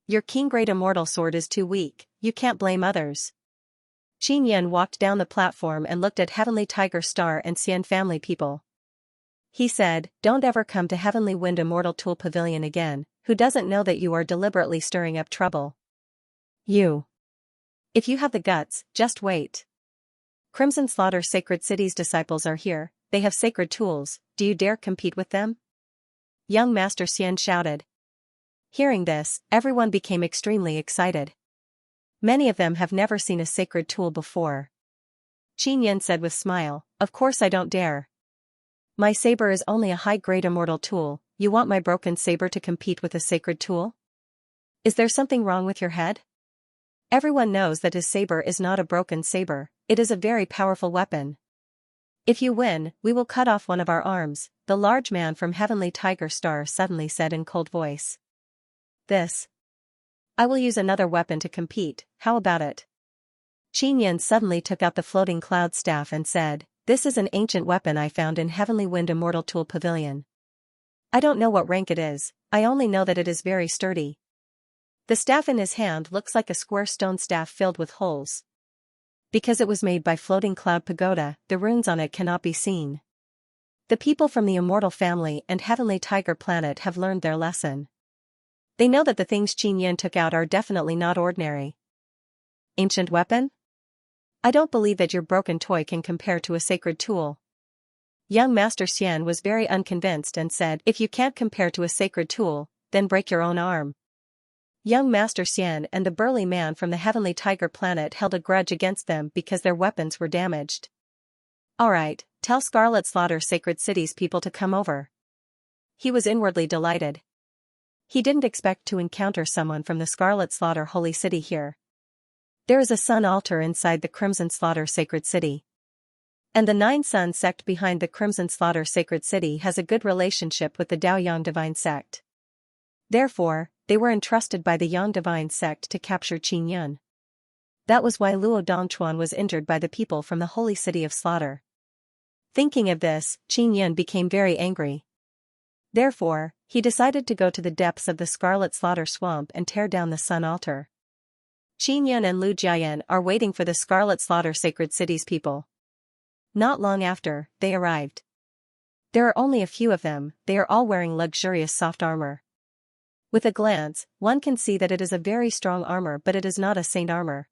Your king-grade immortal sword is too weak, you can't blame others." Xian walked down the platform and looked at Heavenly Tiger Star and Xian family people. He said, "Don't ever come to Heavenly Wind Immortal Tool Pavilion again, who doesn't know that you are deliberately stirring up trouble? You. If you have the guts, just wait. Crimson Slaughter Sacred City's disciples are here, they have sacred tools, do you dare compete with them?" Young Master Xian shouted. Hearing this, everyone became extremely excited. Many of them have never seen a sacred tool before. Xian said with smile, "Of course I don't dare. My saber is only a high-grade immortal tool, you want my broken saber to compete with a sacred tool? Is there something wrong with your head? Everyone knows that his saber is not a broken saber, it is a very powerful weapon. If you win, we will cut off one of our arms," the large man from Heavenly Tiger Star suddenly said in cold voice. I will use another weapon to compete, how about it? Xian suddenly took out the floating cloud staff and said, "This is an ancient weapon I found in Heavenly Wind Immortal Tool Pavilion. I don't know what rank it is, I only know that it is very sturdy." The staff in his hand looks like a square stone staff filled with holes. Because it was made by Floating Cloud Pagoda, the runes on it cannot be seen. The people from the Immortal Family and Heavenly Tiger Planet have learned their lesson. They know that the things Xian took out are definitely not ordinary. Ancient weapon? I don't believe that your broken toy can compare to a sacred tool. Young Master Xian was very unconvinced and said, "If you can't compare to a sacred tool, then break your own arm." Young Master Xian and the burly man from the Heavenly Tiger Planet held a grudge against them because their weapons were damaged. "Alright, tell Scarlet Slaughter Sacred City's people to come over." He was inwardly delighted. He didn't expect to encounter someone from the Scarlet Slaughter Holy City here. There is a sun altar inside the Crimson Slaughter Sacred City. And the Nine Sun sect behind the Crimson Slaughter Sacred City has a good relationship with the Daoyang Divine Sect. Therefore, they were entrusted by the Yang Divine Sect to capture Xian. That was why Luo Dongchuan was injured by the people from the Holy City of Slaughter. Thinking of this, Xian became very angry. Therefore, he decided to go to the depths of the Scarlet Slaughter Swamp and tear down the Sun Altar. Xian and Lu Jiayan are waiting for the Scarlet Slaughter Sacred City's people. Not long after, they arrived. There are only a few of them, they are all wearing luxurious soft armor. With a glance, one can see that it is a very strong armor but it is not a saint armor.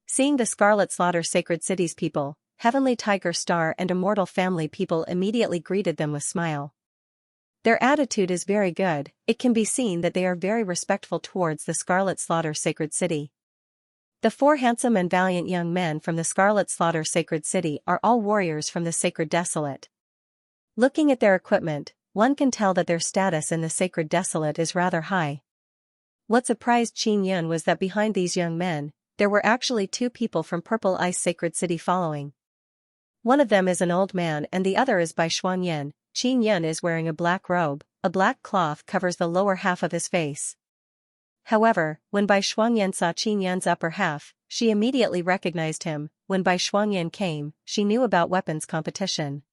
Seeing the Scarlet Slaughter Sacred City's people, Heavenly Tiger Star and Immortal Family people immediately greeted them with smile. Their attitude is very good, it can be seen that they are very respectful towards the Scarlet Slaughter Sacred City. The four handsome and valiant young men from the Scarlet Slaughter Sacred City are all warriors from the Sacred Desolate. Looking at their equipment, one can tell that their status in the Sacred Desolate is rather high. What surprised Xian was that behind these young men, there were actually two people from Purple Ice Sacred City following. One of them is an old man and the other is Bai Xuanyan. Xian is wearing a black robe, a black cloth covers the lower half of his face. However, when Bai Xuanyan saw Xian's upper half, she immediately recognized him. When Bai Xuanyan came, she knew about weapons competition.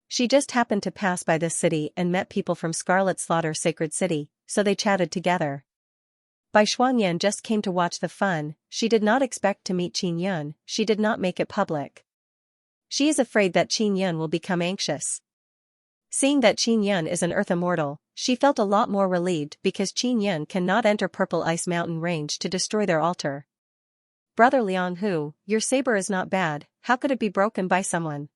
She just happened to pass by this city and met people from Scarlet Slaughter Sacred City, so they chatted together. Bai Shuangyan just came to watch the fun. She did not expect to meet Qin Yun. She did not make it public. She is afraid that Qin Yun will become anxious. Seeing that Qin Yun is an earth immortal, she felt a lot more relieved because Qin Yun cannot enter Purple Ice Mountain Range to destroy their altar. Brother Liang Hu, your saber is not bad, how could it be broken by someone?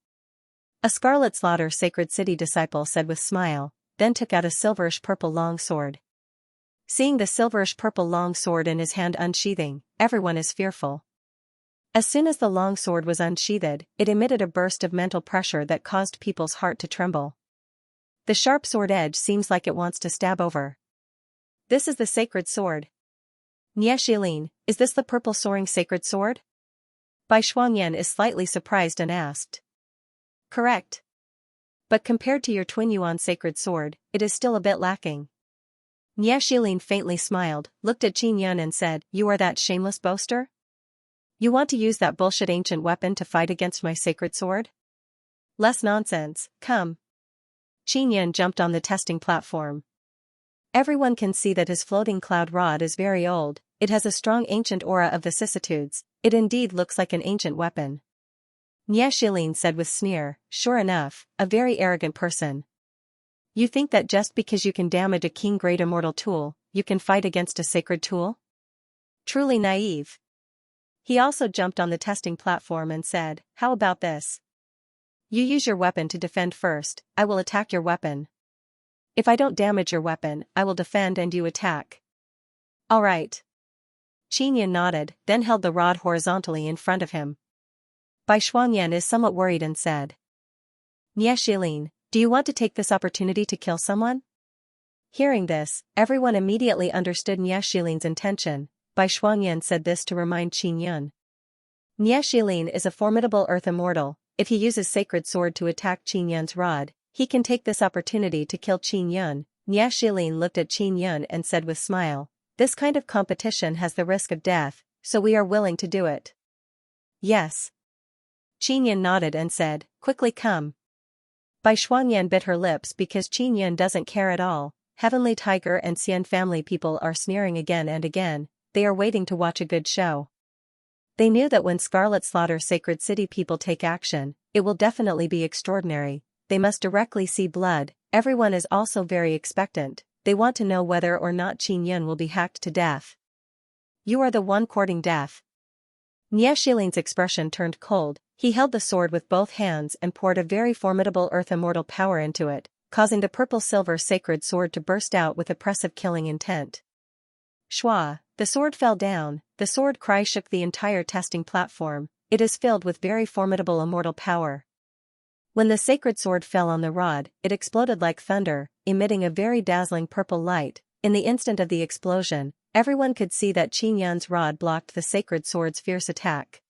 A Scarlet Slaughter Sacred City disciple said with smile, then took out a silverish purple long sword. Seeing the silverish purple long sword in his hand unsheathing, everyone is fearful. As soon as the long sword was unsheathed, it emitted a burst of mental pressure that caused people's heart to tremble. The sharp sword edge seems like it wants to stab over. This is the sacred sword. Nie Shilin, is this the purple soaring sacred sword? Bai Shuangyan is slightly surprised and asked. Correct. But compared to your twin Yuan sacred sword, it is still a bit lacking. Nie Shilin faintly smiled, looked at Qin Yun and said, you are that shameless boaster? You want to use that bullshit ancient weapon to fight against my sacred sword? Less nonsense, come. Qin Yun jumped on the testing platform. Everyone can see that his floating cloud rod is very old, it has a strong ancient aura of vicissitudes, it indeed looks like an ancient weapon. Nie Shilin said with sneer, sure enough, a very arrogant person. You think that just because you can damage a king great immortal tool, you can fight against a sacred tool? Truly naive. He also jumped on the testing platform and said, how about this? You use your weapon to defend first, I will attack your weapon. If I don't damage your weapon, I will defend and you attack. Alright. Qin Yun nodded, then held the rod horizontally in front of him. Bai Shuangyan is somewhat worried and said. Nie Shilin, do you want to take this opportunity to kill someone? Hearing this, everyone immediately understood Nie Shilin's intention. Bai Shuangyan said this to remind Qin Yun. Nie Shilin is a formidable earth immortal, if he uses sacred sword to attack Qin Yun's rod, he can take this opportunity to kill Qin Yun. Nie Shilin looked at Qin Yun and said with smile, this kind of competition has the risk of death, so we are willing to do it. Yes. Qin Yun nodded and said, quickly come. Bai Shuangyan bit her lips because Qin Yun doesn't care at all. Heavenly Tiger and Xian family people are sneering again and again, they are waiting to watch a good show. They knew that when Scarlet Slaughter Sacred City people take action, it will definitely be extraordinary, they must directly see blood, everyone is also very expectant, they want to know whether or not Qin Yun will be hacked to death. You are the one courting death. Nie Shilin's expression turned cold, he held the sword with both hands and poured a very formidable earth immortal power into it, causing the purple-silver sacred sword to burst out with oppressive killing intent. Shwa, the sword fell down, the sword cry shook the entire testing platform, it is filled with very formidable immortal power. When the sacred sword fell on the rod, it exploded like thunder, emitting a very dazzling purple light. In the instant of the explosion, everyone could see that Qin Yun's rod blocked the sacred sword's fierce attack.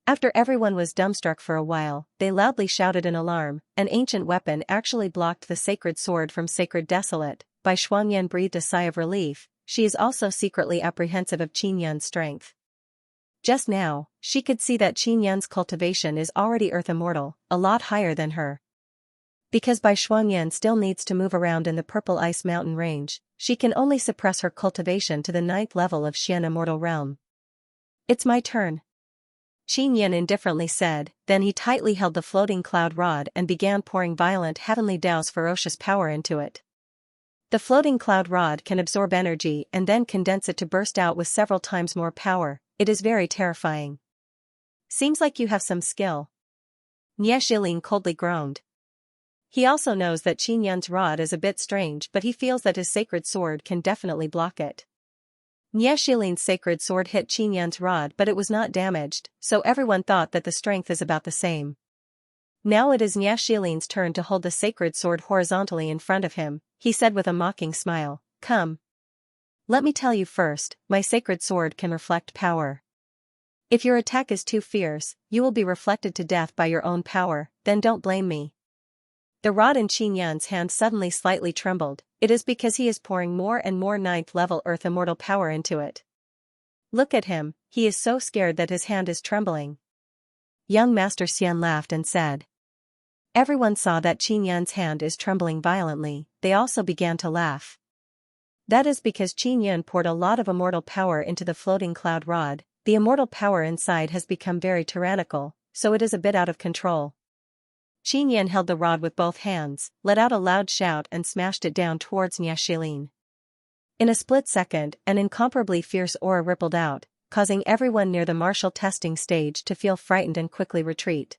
After everyone was dumbstruck for a while, they loudly shouted in alarm, an ancient weapon actually blocked the sacred sword from Sacred Desolate. Bai Shuangyan breathed a sigh of relief, she is also secretly apprehensive of Qin Yun's strength. Just now, she could see that Qin Yun's cultivation is already earth immortal, a lot higher than her. Because Bai Shuangyan still needs to move around in the Purple Ice Mountain Range, she can only suppress her cultivation to the 9th level of Xian Immortal Realm. It's my turn. Qin Yun indifferently said, then he tightly held the floating cloud rod and began pouring violent Heavenly Tao's ferocious power into it. The floating cloud rod can absorb energy and then condense it to burst out with several times more power, it is very terrifying. Seems like you have some skill. Nie Shilin coldly groaned. He also knows that Qin Yun's rod is a bit strange but he feels that his sacred sword can definitely block it. Nie Shilin's sacred sword hit Qin Yun's rod but it was not damaged, so everyone thought that the strength is about the same. Now it is Nie Shilin's turn to hold the sacred sword horizontally in front of him, he said with a mocking smile, come. Let me tell you first, my sacred sword can reflect power. If your attack is too fierce, you will be reflected to death by your own power, then don't blame me. The rod in Qin Yun's hand suddenly slightly trembled, it is because he is pouring more and more 9th level earth immortal power into it. Look at him, he is so scared that his hand is trembling. Young Master Xian laughed and said. Everyone saw that Qin Yun's hand is trembling violently, they also began to laugh. That is because Qin Yun poured a lot of immortal power into the floating cloud rod. The immortal power inside has become very tyrannical, so it is a bit out of control. Qin Yun held the rod with both hands, let out a loud shout and smashed it down towards Niaxilin. In a split second, an incomparably fierce aura rippled out, causing everyone near the martial testing stage to feel frightened and quickly retreat.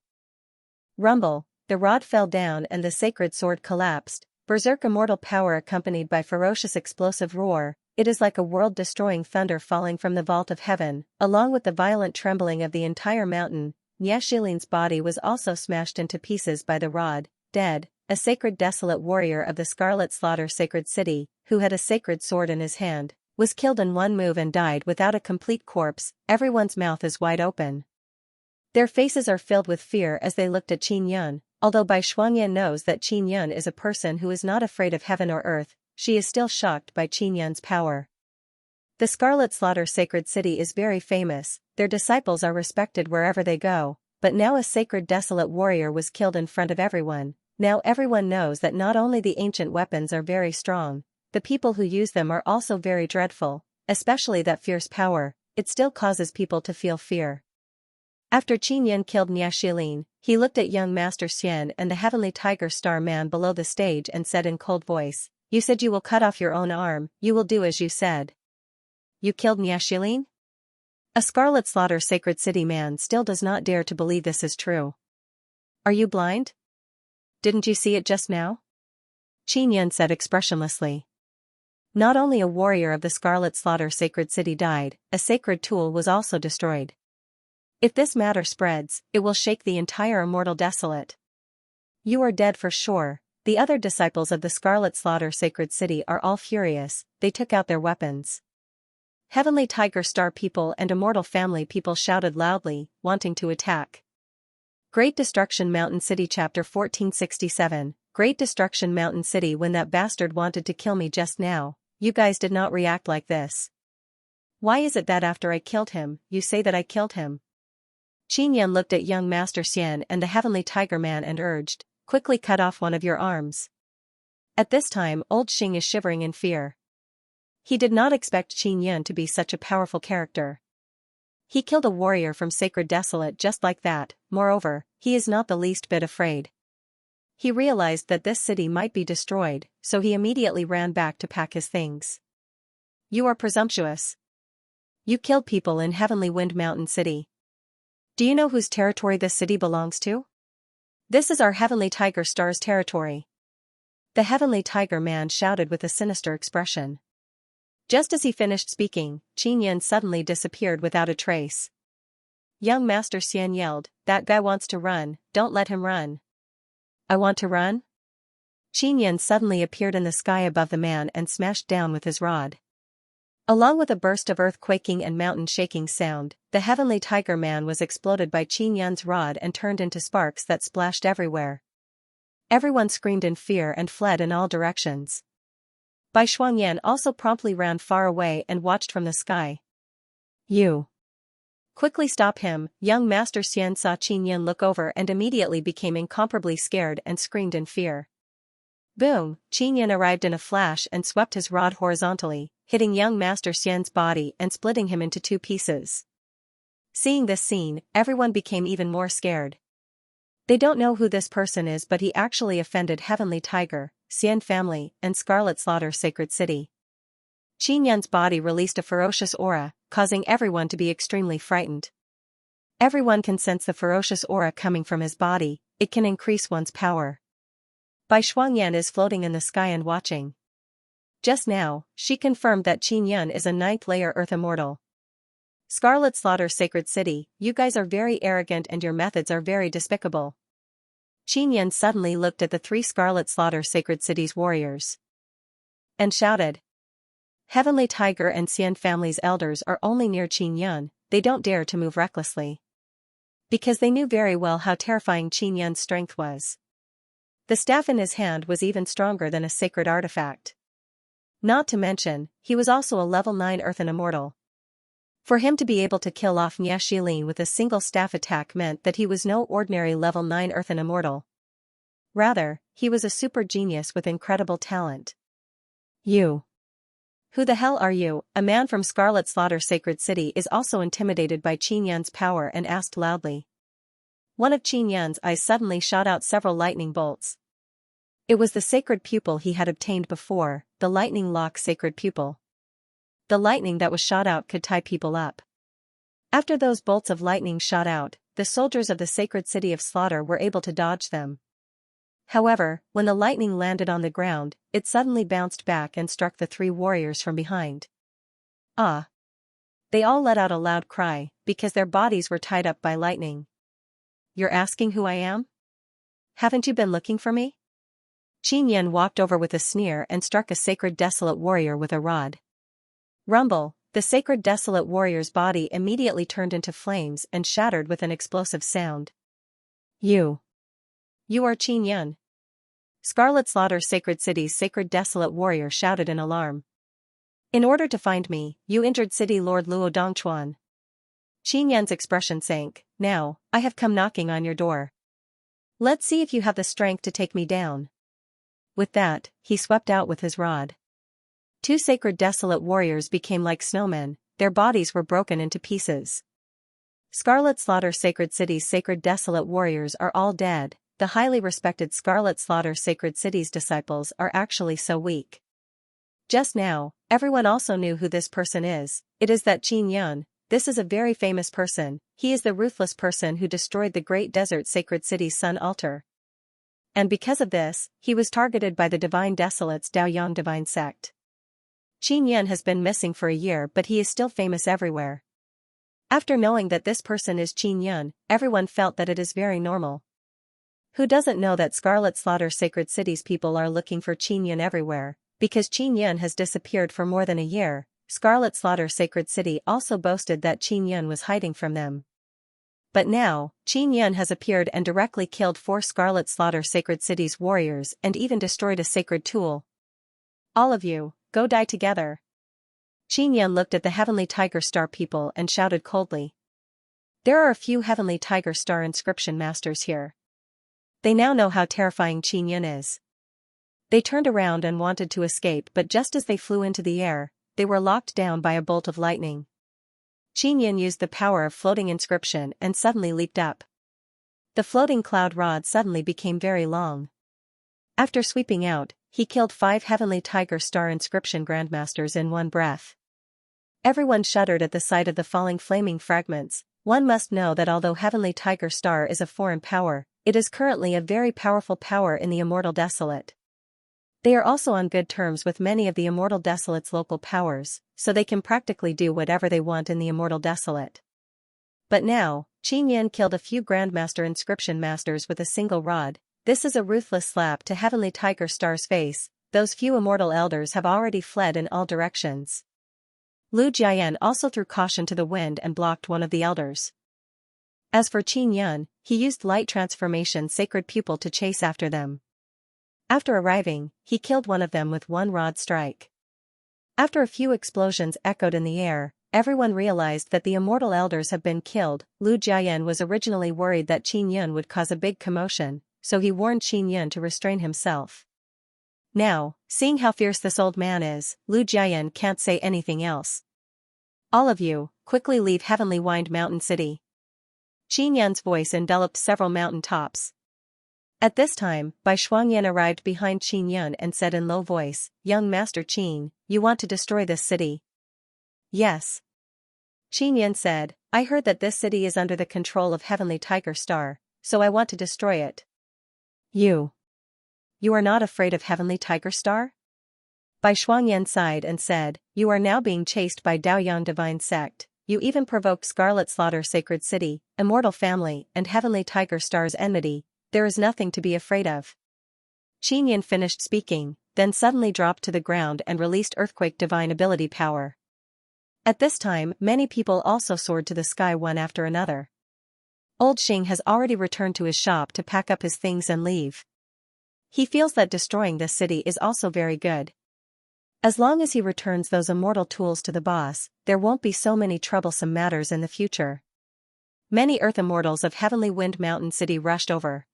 Rumble, the rod fell down and the sacred sword collapsed, berserk immortal power accompanied by ferocious explosive roar. It is like a world-destroying thunder falling from the vault of heaven, along with the violent trembling of the entire mountain. Niaxilin's body was also smashed into pieces by the rod, dead. A sacred desolate warrior of the Scarlet Slaughter sacred city, who had a sacred sword in his hand, was killed in one move and died without a complete corpse. Everyone's mouth is wide open. Their faces are filled with fear as they looked at Qin Yun. Although Bai Shuangyan knows that Qin Yun is a person who is not afraid of heaven or earth, she is still shocked by Qin Yun's power. The Scarlet Slaughter sacred city is very famous, their disciples are respected wherever they go, but now a sacred desolate warrior was killed in front of everyone. Now everyone knows that not only the ancient weapons are very strong, the people who use them are also very dreadful, especially that fierce power. It still causes people to feel fear. After Qin Yun killed Niaxilin, he looked at young Master Xian and the Heavenly Tiger Star man below the stage and said in cold voice, "You said you will cut off your own arm, you will do as you said. You killed Niaxilin?" A Scarlet Slaughter sacred city man still does not dare to believe this is true. "Are you blind? Didn't you see it just now?" Qin Yun said expressionlessly. Not only a warrior of the Scarlet Slaughter sacred city died, a sacred tool was also destroyed. If this matter spreads, it will shake the entire immortal desolate. "You are dead for sure." The other disciples of the Scarlet Slaughter sacred city are all furious, they took out their weapons. Heavenly Tiger Star people and Immortal Family people shouted loudly, wanting to attack. Great Destruction Mountain City Chapter 1467, Great Destruction Mountain City. When that bastard wanted to kill me just now, you guys did not react like this. Why is it that after I killed him, you say that I killed him? Qin Yun looked at young Master Xian and the Heavenly Tiger Man and urged, "Quickly cut off one of your arms." At this time old Xing is shivering in fear. He did not expect Qin Yun to be such a powerful character. He killed a warrior from Sacred Desolate just like that. Moreover, he is not the least bit afraid. He realized that this city might be destroyed, so he immediately ran back to pack his things. "You are presumptuous. You killed people in Heavenly Wind Mountain City. Do you know whose territory this city belongs to? This is our Heavenly Tiger Star's territory." The Heavenly Tiger Man shouted with a sinister expression. Just as he finished speaking, Qin Yun suddenly disappeared without a trace. Young Master Xian yelled, "That guy wants to run, don't let him run." "I want to run?" Qin Yun suddenly appeared in the sky above the man and smashed down with his rod. Along with a burst of earth-quaking and mountain-shaking sound, the Heavenly Tiger Man was exploded by Qin Yun's rod and turned into sparks that splashed everywhere. Everyone screamed in fear and fled in all directions. Bai Shuangyan also promptly ran far away and watched from the sky. "You! Quickly stop him!" Young Master Xian saw Qin Yun look over and immediately became incomparably scared and screamed in fear. Boom! Qin Yun arrived in a flash and swept his rod horizontally, hitting young Master Xian's body and splitting him into two pieces. Seeing this scene, everyone became even more scared. They don't know who this person is, but he actually offended Heavenly Tiger, Xian family, and Scarlet Slaughter sacred city. Qin Yun's body released a ferocious aura, causing everyone to be extremely frightened. Everyone can sense the ferocious aura coming from his body, it can increase one's power. Bai Shuangyan is floating in the sky and watching. Just now, she confirmed that Qin Yun is a 9th layer Earth Immortal. Scarlet Slaughter Sacred City, you guys are very arrogant and your methods are very despicable. Qin Yun suddenly looked at the 3 Scarlet Slaughter Sacred Cities warriors and shouted. Heavenly Tiger and Xian family's elders are only near Qin Yun, they don't dare to move recklessly. Because they knew very well how terrifying Qin Yun's strength was. The staff in his hand was even stronger than a sacred artifact. Not to mention, he was also a level 9 Earthen Immortal. For him to be able to kill off Niaxilin with a single staff attack meant that he was no ordinary level 9 Earthen Immortal. Rather, he was a super genius with incredible talent. You! Who the hell are you? A man from Scarlet Slaughter Sacred City is also intimidated by Qin Yan's power and asked loudly. One of Qin Yan's eyes suddenly shot out several lightning bolts. It was the sacred pupil he had obtained before, the lightning lock sacred pupil. The lightning that was shot out could tie people up. After those bolts of lightning shot out, the soldiers of the sacred city of Slaughter were able to dodge them. However, when the lightning landed on the ground, it suddenly bounced back and struck the three warriors from behind. Ah! They all let out a loud cry, because their bodies were tied up by lightning. You're asking who I am? Haven't you been looking for me? Qin Yan walked over with a sneer and struck a sacred desolate warrior with a rod. Rumble! The sacred desolate warrior's body immediately turned into flames and shattered with an explosive sound. You are Qin Yan. Scarlet Slaughter Sacred City's sacred desolate warrior shouted in alarm. In order to find me, you injured City Lord Luo Dongchuan. Qin Yan's expression sank. Now, I have come knocking on your door. Let's see if you have the strength to take me down. With that, he swept out with his rod. Two sacred desolate warriors became like snowmen, their bodies were broken into pieces. Scarlet Slaughter Sacred City's sacred desolate warriors are all dead. The highly respected Scarlet Slaughter Sacred City's disciples are actually so weak. Just now, everyone also knew who this person is. It is that Qin Yan. This is a very famous person. He is the ruthless person who destroyed the great desert sacred city's sun altar. And because of this, he was targeted by the Divine Desolate's Daoyang Divine Sect. Qin Yan has been missing for a year, but he is still famous everywhere. After knowing that this person is Qin Yan, everyone felt that it is very normal. Who doesn't know that Scarlet Slaughter Sacred City's people are looking for Qin Yan everywhere? Because Qin Yan has disappeared for more than a year, Scarlet Slaughter Sacred City also boasted that Qin Yan was hiding from them. But now, Qin Yan has appeared and directly killed 4 Scarlet Slaughter Sacred City's warriors and even destroyed a sacred tool. All of you, go die together. Qin Yan looked at the Heavenly Tiger Star people and shouted coldly. There are a few Heavenly Tiger Star inscription masters here. They now know how terrifying Qin Yan is. They turned around and wanted to escape, but just as they flew into the air, they were locked down by a bolt of lightning. Qin Yan used the power of floating inscription and suddenly leaped up. The floating cloud rod suddenly became very long. After sweeping out, he killed 5 Heavenly Tiger Star inscription grandmasters in one breath. Everyone shuddered at the sight of the falling flaming fragments. One must know that although Heavenly Tiger Star is a foreign power, it is currently a very powerful power in the Immortal Desolate. They are also on good terms with many of the Immortal Desolate's local powers, so they can practically do whatever they want in the Immortal Desolate. But now, Qin Yan killed a few Grandmaster Inscription Masters with a single rod. This is a ruthless slap to Heavenly Tiger Star's face. Those few Immortal Elders have already fled in all directions. Lu Jiayan also threw caution to the wind and blocked one of the Elders. As for Qin Yan, he used Light Transformation Sacred Pupil to chase after them. After arriving, he killed one of them with one rod strike. After a few explosions echoed in the air, everyone realized that the Immortal Elders have been killed. Lu Jiayan was originally worried that Qin Yan would cause a big commotion, so he warned Qin Yan to restrain himself. Now, seeing how fierce this old man is, Lu Jiayan can't say anything else. All of you, quickly leave Heavenly Wind Mountain City. Qin Yan's voice enveloped several mountain tops. At this time, Bai Shuangyan arrived behind Qin Yan and said in low voice, Young Master Qin, you want to destroy this city? Yes. Qin Yan said, I heard that this city is under the control of Heavenly Tiger Star, so I want to destroy it. You are not afraid of Heavenly Tiger Star? Bai Shuangyan sighed and said, You are now being chased by Daoyang Divine Sect. You even provoked Scarlet Slaughter Sacred City, Immortal Family, and Heavenly Tiger Star's enmity. There is nothing to be afraid of. Qin Yan finished speaking, then suddenly dropped to the ground and released Earthquake Divine Ability Power. At this time, many people also soared to the sky one after another. Old Xing has already returned to his shop to pack up his things and leave. He feels that destroying this city is also very good. As long as he returns those immortal tools to the boss, there won't be so many troublesome matters in the future. Many Earth Immortals of Heavenly Wind Mountain City rushed over.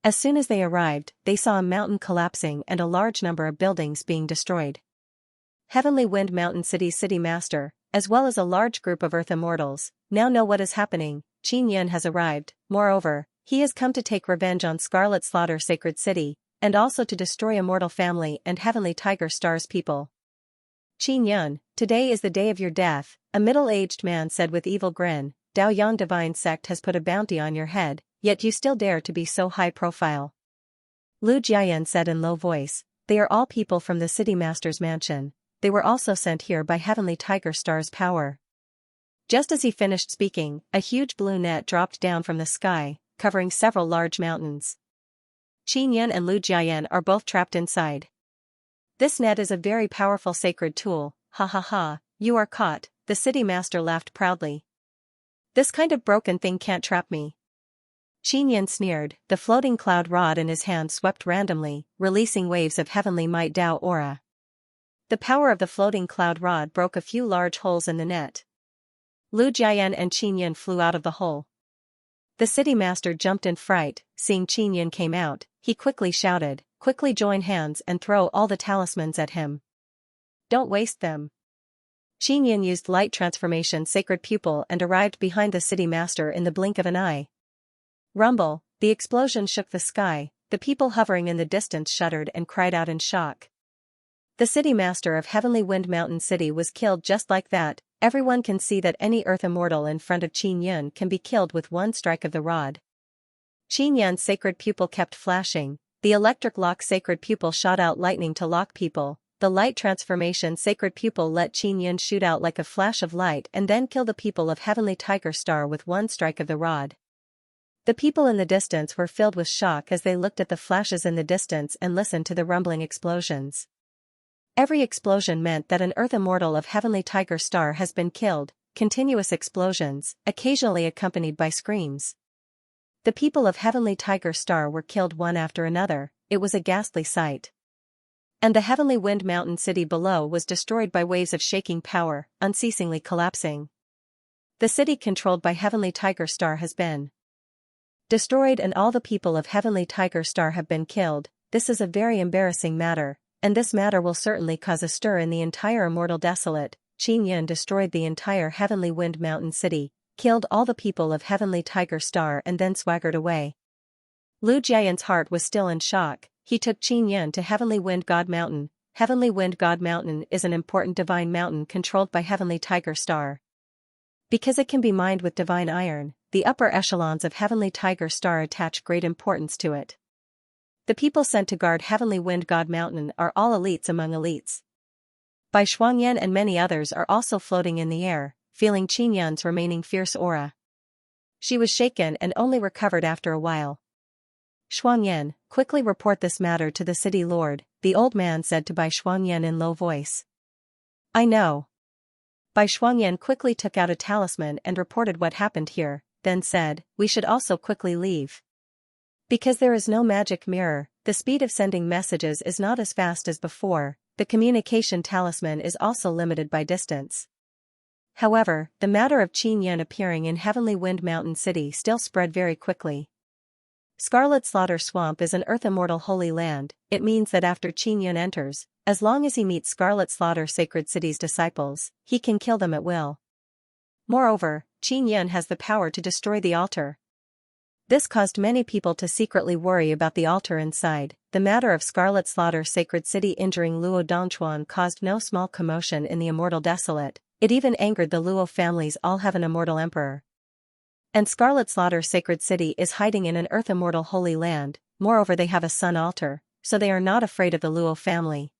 As soon as they arrived, they saw a mountain collapsing and a large number of buildings being destroyed. Heavenly Wind Mountain City's city master, as well as a large group of Earth immortals, now know what is happening. Qin Yun has arrived. Moreover, he has come to take revenge on Scarlet Slaughter Sacred City, and also to destroy Immortal Family and Heavenly Tiger Star's people. Qin Yun, today is the day of your death, a middle-aged man said with evil grin. Dao Yang Divine Sect has put a bounty on your head, yet you still dare to be so high profile. Lu Jiayan said in low voice, they are all people from the City Master's mansion. They were also sent here by Heavenly Tiger Star's power. Just as he finished speaking, a huge blue net dropped down from the sky, covering several large mountains. Qin Yun and Lu Jiayan are both trapped inside. This net is a very powerful sacred tool. Ha ha ha, you are caught, the City Master laughed proudly. This kind of broken thing can't trap me. Qin Yun sneered. The floating cloud rod in his hand swept randomly, releasing waves of heavenly might Dao aura. The power of the floating cloud rod broke a few large holes in the net. Lu Jiayan and Qin Yun flew out of the hole. The City Master jumped in fright. Seeing Qin Yun came out, he quickly shouted, quickly join hands and throw all the talismans at him. Don't waste them. Qin Yun used light transformation sacred pupil and arrived behind the City Master in the blink of an eye. Rumble, the explosion shook the sky, the people hovering in the distance shuddered and cried out in shock. The City Master of Heavenly Wind Mountain City was killed just like that. Everyone can see that any Earth Immortal in front of Qin Yun can be killed with one strike of the rod. Qin Yun's sacred pupil kept flashing. The electric lock sacred pupil shot out lightning to lock people. The light transformation sacred pupil let Qin Yun shoot out like a flash of light and then kill the people of Heavenly Tiger Star with one strike of the rod. The people in the distance were filled with shock as they looked at the flashes in the distance and listened to the rumbling explosions. Every explosion meant that an Earth Immortal of Heavenly Tiger Star has been killed. Continuous explosions, occasionally accompanied by screams. The people of Heavenly Tiger Star were killed one after another. It was a ghastly sight. And the Heavenly Wind Mountain City below was destroyed by waves of shaking power, unceasingly collapsing. The city controlled by Heavenly Tiger Star has been destroyed and all the people of Heavenly Tiger Star have been killed. This is a very embarrassing matter, and this matter will certainly cause a stir in the entire Immortal Desolate. Qin Yun destroyed the entire Heavenly Wind Mountain City, killed all the people of Heavenly Tiger Star and then swaggered away. Lu Jiayan's heart was still in shock. He took Qin Yun to Heavenly Wind God Mountain. Heavenly Wind God Mountain is an important divine mountain controlled by Heavenly Tiger Star. Because it can be mined with divine iron, the upper echelons of Heavenly Tiger Star attach great importance to it. The people sent to guard Heavenly Wind God Mountain are all elites among elites. Bai Shuangyan and many others are also floating in the air, feeling Qin Yun's remaining fierce aura. She was shaken and only recovered after a while. Shuangyan, quickly report this matter to the city lord, the old man said to Bai Shuangyan in low voice. I know. Bai Shuangyan quickly took out a talisman and reported what happened here, then said, we should also quickly leave. Because there is no magic mirror, the speed of sending messages is not as fast as before. The communication talisman is also limited by distance. However, the matter of Qin Yun appearing in Heavenly Wind Mountain City still spread very quickly. Scarlet Slaughter Swamp is an Earth Immortal Holy Land. It means that after Qin Yun enters, as long as he meets Scarlet Slaughter Sacred City's disciples, he can kill them at will. Moreover, Qin Yun has the power to destroy the altar. This caused many people to secretly worry about the altar inside. The matter of Scarlet Slaughter Sacred City injuring Luo Dongchuan caused no small commotion in the Immortal Desolate. It even angered the Luo families all have an immortal emperor. And Scarlet Slaughter Sacred City is hiding in an Earth Immortal Holy Land. Moreover, they have a sun altar, so they are not afraid of the Luo family.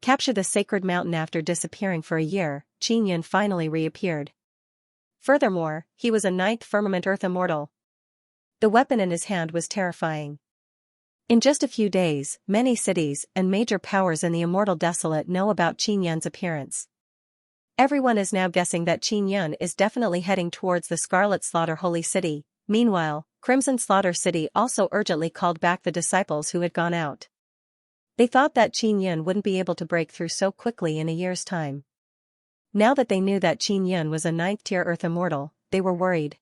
Capture the sacred mountain. After disappearing for a year, Qin Yun finally reappeared. Furthermore, he was a 9th firmament Earth Immortal. The weapon in his hand was terrifying. In just a few days, many cities and major powers in the Immortal Desolate know about Qin Yun's appearance. Everyone is now guessing that Qin Yun is definitely heading towards the Scarlet Slaughter Holy City. Meanwhile, Crimson Slaughter City also urgently called back the disciples who had gone out. They thought that Qin Yun wouldn't be able to break through so quickly in a year's time. Now that they knew that Qin Yun was a 9th-tier Earth Immortal, they were worried.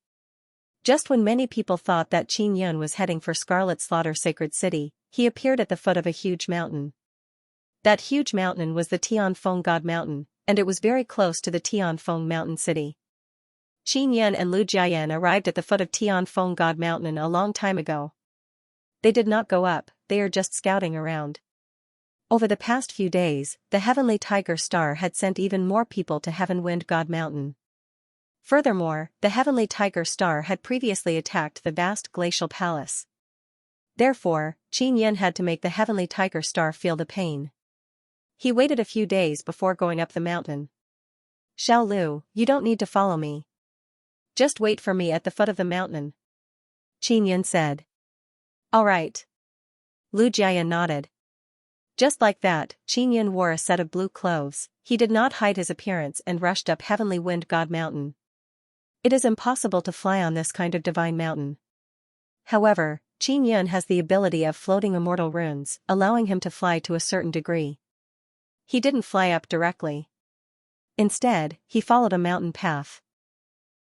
Just when many people thought that Qin Yun was heading for Scarlet Slaughter Sacred City, he appeared at the foot of a huge mountain. That huge mountain was the Tianfeng God Mountain, and it was very close to the Tianfeng Mountain City. Qin Yan and Lu Jiayan arrived at the foot of Tianfeng God Mountain a long time ago. They did not go up, they are just scouting around. Over the past few days, the Heavenly Tiger Star had sent even more people to Heaven Wind God Mountain. Furthermore, the Heavenly Tiger Star had previously attacked the vast glacial palace. Therefore, Qin Yan had to make the Heavenly Tiger Star feel the pain. He waited a few days before going up the mountain. Xiao Lu, you don't need to follow me. Just wait for me at the foot of the mountain, Qin Yan said. All right. Lu Jiayan nodded. Just like that, Qin Yan wore a set of blue clothes. He did not hide his appearance and rushed up Heavenly Wind God Mountain. It is impossible to fly on this kind of divine mountain. However, Qin Yan has the ability of floating immortal runes, allowing him to fly to a certain degree. He didn't fly up directly. Instead, he followed a mountain path.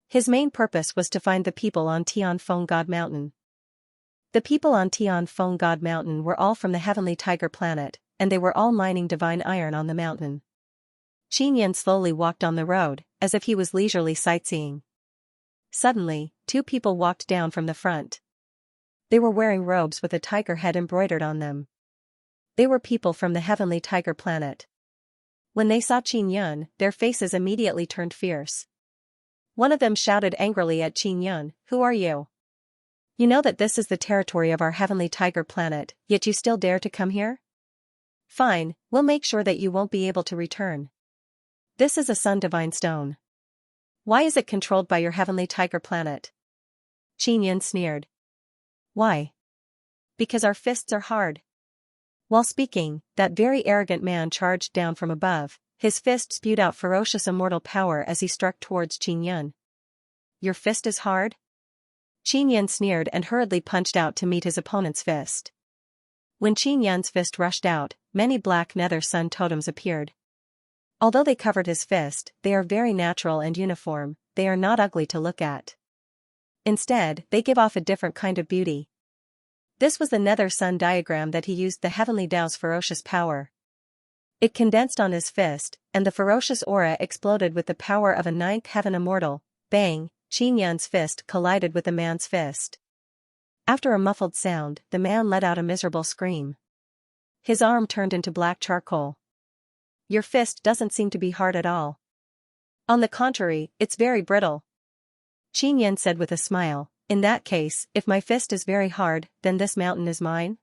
His main purpose was to find the people on Tianfeng God Mountain. The people on Tianfeng God Mountain were all from the Heavenly Tiger Planet, and they were all mining divine iron on the mountain. Qin Yan slowly walked on the road, as if he was leisurely sightseeing. Suddenly, two people walked down from the front. They were wearing robes with a tiger head embroidered on them. They were people from the Heavenly Tiger Planet. When they saw Qin Yan, their faces immediately turned fierce. One of them shouted angrily at Qin Yan, "Who are you? You know that this is the territory of our Heavenly Tiger Planet, yet you still dare to come here? Fine, we'll make sure that you won't be able to return. This is a Sun Divine Stone. Why is it controlled by your Heavenly Tiger Planet?" Qin Yan sneered. Why? Because our fists are hard. While speaking, that very arrogant man charged down from above. His fist spewed out ferocious immortal power as he struck towards Qin Yan. Your fist is hard? Qin Yan sneered and hurriedly punched out to meet his opponent's fist. When Qin Yan's fist rushed out, many black nether sun totems appeared. Although they covered his fist, they are very natural and uniform, they are not ugly to look at. Instead, they give off a different kind of beauty. This was the nether sun diagram that he used the Heavenly Tao's ferocious power. It condensed on his fist, and the ferocious aura exploded with the power of a ninth heaven immortal. Bang! Qin Yan's fist collided with the man's fist. After a muffled sound, the man let out a miserable scream. His arm turned into black charcoal. Your fist doesn't seem to be hard at all. On the contrary, it's very brittle. Qin Yan said with a smile, in that case, if my fist is very hard, then this mountain is mine?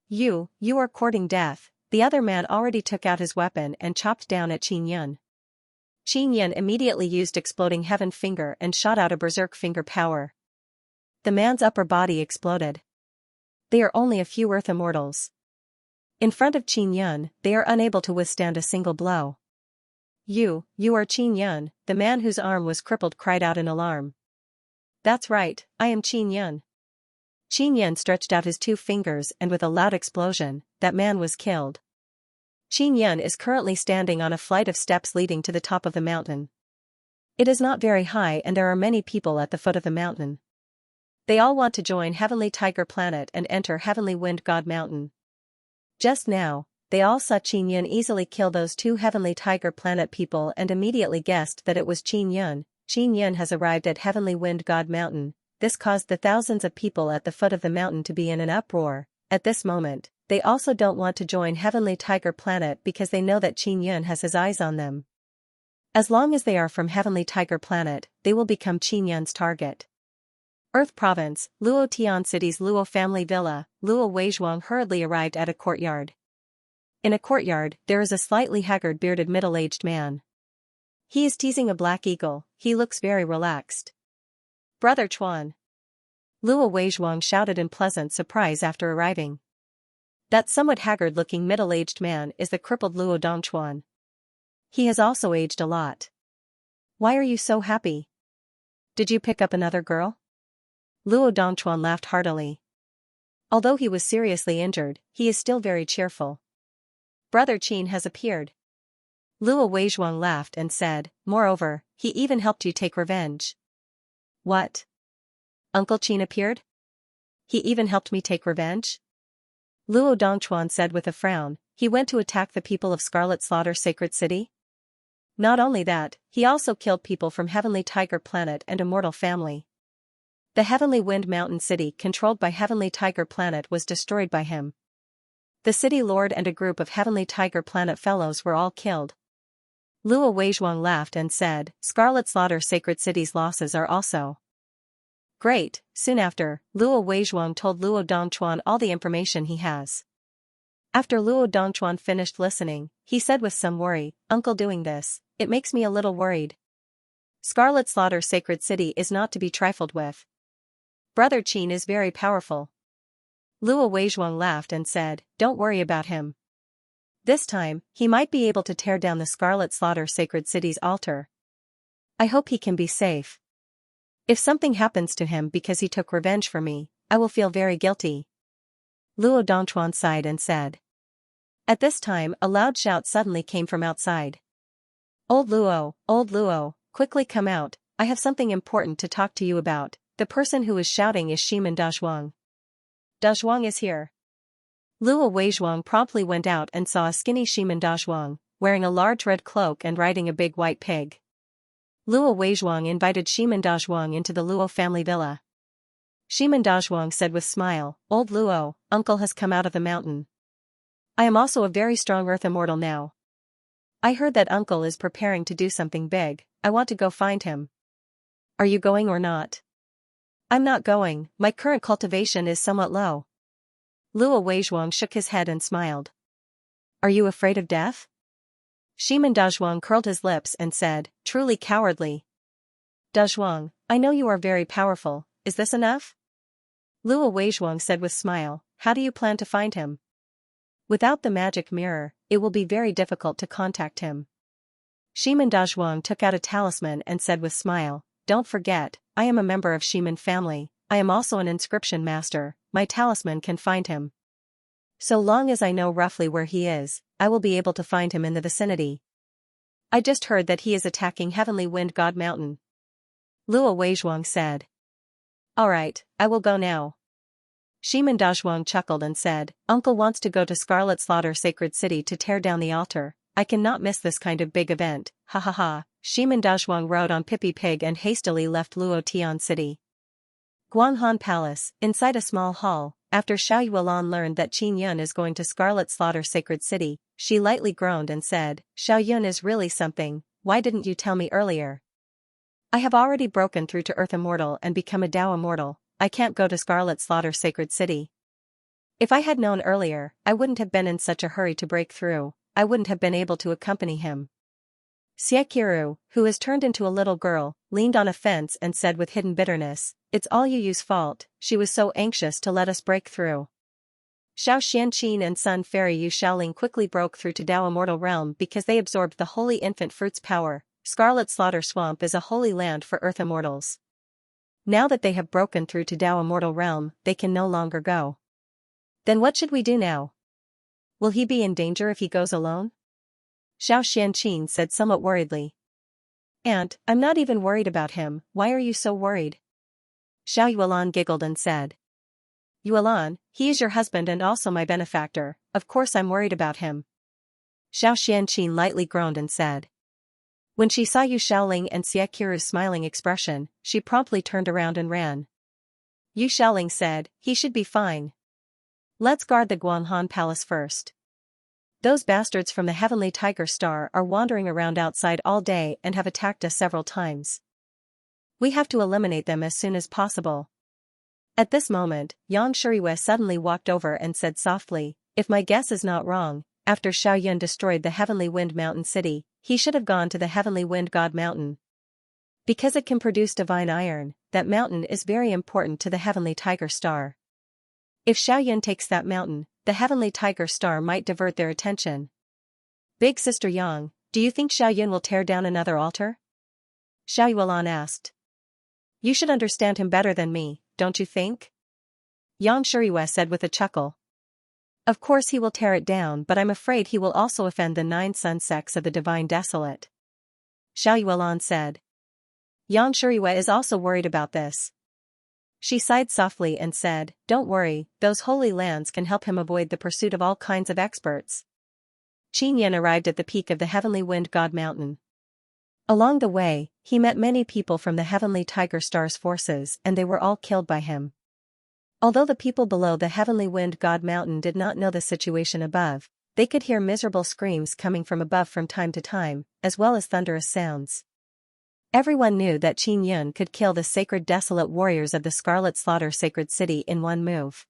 You are courting death. The other man already took out his weapon and chopped down at Qin Yan. Qin Yan immediately used exploding heaven finger and shot out a berserk finger power. The man's upper body exploded. They are only a few earth immortals. In front of Qin Yan, they are unable to withstand a single blow. You are Qin Yan, the man whose arm was crippled cried out in alarm. That's right, I am Qin Yan. Qin Yan stretched out his two fingers and with a loud explosion, that man was killed. Qin Yan is currently standing on a flight of steps leading to the top of the mountain. It is not very high and there are many people at the foot of the mountain. They all want to join Heavenly Tiger Planet and enter Heavenly Wind God Mountain. Just now, they all saw Qin Yan easily kill those two Heavenly Tiger Planet people and immediately guessed that it was Qin Yan. Qin Yan has arrived at Heavenly Wind God Mountain. This caused the thousands of people at the foot of the mountain to be in an uproar. At this moment, they also don't want to join Heavenly Tiger Planet because they know that Qin Yan has his eyes on them. As long as they are from Heavenly Tiger Planet, they will become Qin Yan's target. Earth Province, Luo Tian City's Luo family villa. Luo Weizhuang hurriedly arrived at a courtyard. In a courtyard, there is a slightly haggard bearded middle-aged man. He is teasing a black eagle. He looks very relaxed. Brother Chuan. Luo Weizhuang shouted in pleasant surprise after arriving. That somewhat haggard-looking middle-aged man is the crippled Luo Dongchuan. He has also aged a lot. Why are you so happy? Did you pick up another girl? Luo Dongchuan laughed heartily. Although he was seriously injured, he is still very cheerful. Brother Qin has appeared. Luo Weizhuang laughed and said, moreover, he even helped you take revenge. What? Uncle Qin appeared? He even helped me take revenge? Luo Dongchuan said with a frown. he went to attack the people of Scarlet Slaughter's sacred city? Not only that, he also killed people from Heavenly Tiger Planet and Immortal Family. The Heavenly Wind Mountain City controlled by Heavenly Tiger Planet was destroyed by him. The City Lord and a group of Heavenly Tiger Planet fellows were all killed. Luo Weizhuang laughed and said, Scarlet Slaughter Sacred City's losses are also great. Soon after, Luo Weizhuang told Luo Dongchuan all the information he has. After Luo Dongchuan finished listening, he said with some worry, Uncle, doing this, it makes me a little worried. Scarlet Slaughter Sacred City is not to be trifled with. Brother Qin is very powerful. Luo Weizhuang laughed and said, don't worry about him. This time, he might be able to tear down the Scarlet Slaughter Sacred City's altar. I hope he can be safe. If something happens to him because he took revenge for me, I will feel very guilty. Luo Dongchuan sighed and said. At this time, a loud shout suddenly came from outside. Old Luo, quickly come out, I have something important to talk to you about. The person who is shouting is Shiman Dazhuang. Dazhuang is here. Luo Weizhuang promptly went out and saw a skinny Shiman Dazhuang, wearing a large red cloak and riding a big white pig. Luo Weizhuang invited Shiman Dazhuang into the Luo family villa. Shiman Dazhuang said with smile, Old Luo, uncle has come out of the mountain. I am also a very strong earth immortal now. I heard that uncle is preparing to do something big, I want to go find him. Are you going or not? I'm not going, my current cultivation is somewhat low. Luo Weizhuang shook his head and smiled. Are you afraid of death? Shiman Dazhuang curled his lips and said, truly cowardly. Dazhuang, I know you are very powerful, is this enough? Luo Weizhuang said with smile, how do you plan to find him? Without the magic mirror, it will be very difficult to contact him. Shiman Dazhuang took out a talisman and said with smile, don't forget, I am a member of Shiman family, I am also an inscription master, my talisman can find him. So long as I know roughly where he is, I will be able to find him in the vicinity. I just heard that he is attacking Heavenly Wind God Mountain. Luo Weizhuang said. Alright, I will go now. Shiman Dazhuang chuckled and said, Uncle wants to go to Scarlet Slaughter Sacred City to tear down the altar, I cannot miss this kind of big event, ha ha ha. Shiman Dazhuang rode on Pippi Pig and hastily left Luo Tian City. Guanghan Palace, inside a small hall, after Xiao Yuelan learned that Qin Yun is going to Scarlet Slaughter Sacred City, she lightly groaned and said, Xiao Yun is really something, why didn't you tell me earlier? I have already broken through to Earth Immortal and become a Dao Immortal, I can't go to Scarlet Slaughter Sacred City. If I had known earlier, I wouldn't have been in such a hurry to break through, I wouldn't have been able to accompany him. Xiaqiru, who has turned into a little girl, leaned on a fence and said with hidden bitterness, it's all Yu's fault, she was so anxious to let us break through. Xiao Xianqin and Sun Fairy Yu Shaoling quickly broke through to Dao Immortal Realm because they absorbed the Holy Infant Fruit's power. Scarlet Slaughter Swamp is a holy land for Earth Immortals. Now that they have broken through to Dao Immortal Realm, they can no longer go. Then what should we do now? Will he be in danger if he goes alone? Xiao Xianqin said somewhat worriedly. Aunt, I'm not even worried about him, why are you so worried? Xiao Yuelan giggled and said. Yuelan, he is your husband and also my benefactor, of course I'm worried about him. Xiao Xianqin lightly groaned and said. When she saw Yu Shaoling and Xiaqiru's smiling expression, she promptly turned around and ran. Yu Shaoling said, he should be fine. Let's guard the Guanghan Palace first. Those bastards from the Heavenly Tiger Star are wandering around outside all day and have attacked us several times. We have to eliminate them as soon as possible. At this moment, Yang Shuriwei suddenly walked over and said softly, if my guess is not wrong, after Xiao Yun destroyed the Heavenly Wind Mountain City, he should have gone to the Heavenly Wind God Mountain. Because it can produce divine iron, that mountain is very important to the Heavenly Tiger Star. If Xiao Yun takes that mountain, the Heavenly Tiger Star might divert their attention. Big Sister Yang, do you think Xiao Yun will tear down another altar? Xiao Yuelan asked. You should understand him better than me, don't you think? Yang Shuriwei said with a chuckle. Of course he will tear it down, but I'm afraid he will also offend the 9 sun sects of the Divine Desolate. Xiao Yuelan said. Yang Shuriwei is also worried about this. She sighed softly and said, don't worry, those holy lands can help him avoid the pursuit of all kinds of experts. Qin Yin arrived at the peak of the Heavenly Wind God Mountain. Along the way, he met many people from the Heavenly Tiger Star's forces and they were all killed by him. Although the people below the Heavenly Wind God Mountain did not know the situation above, they could hear miserable screams coming from above from time to time, as well as thunderous sounds. Everyone knew that Qin Yun could kill the sacred desolate warriors of the Scarlet Slaughter Sacred City in one move.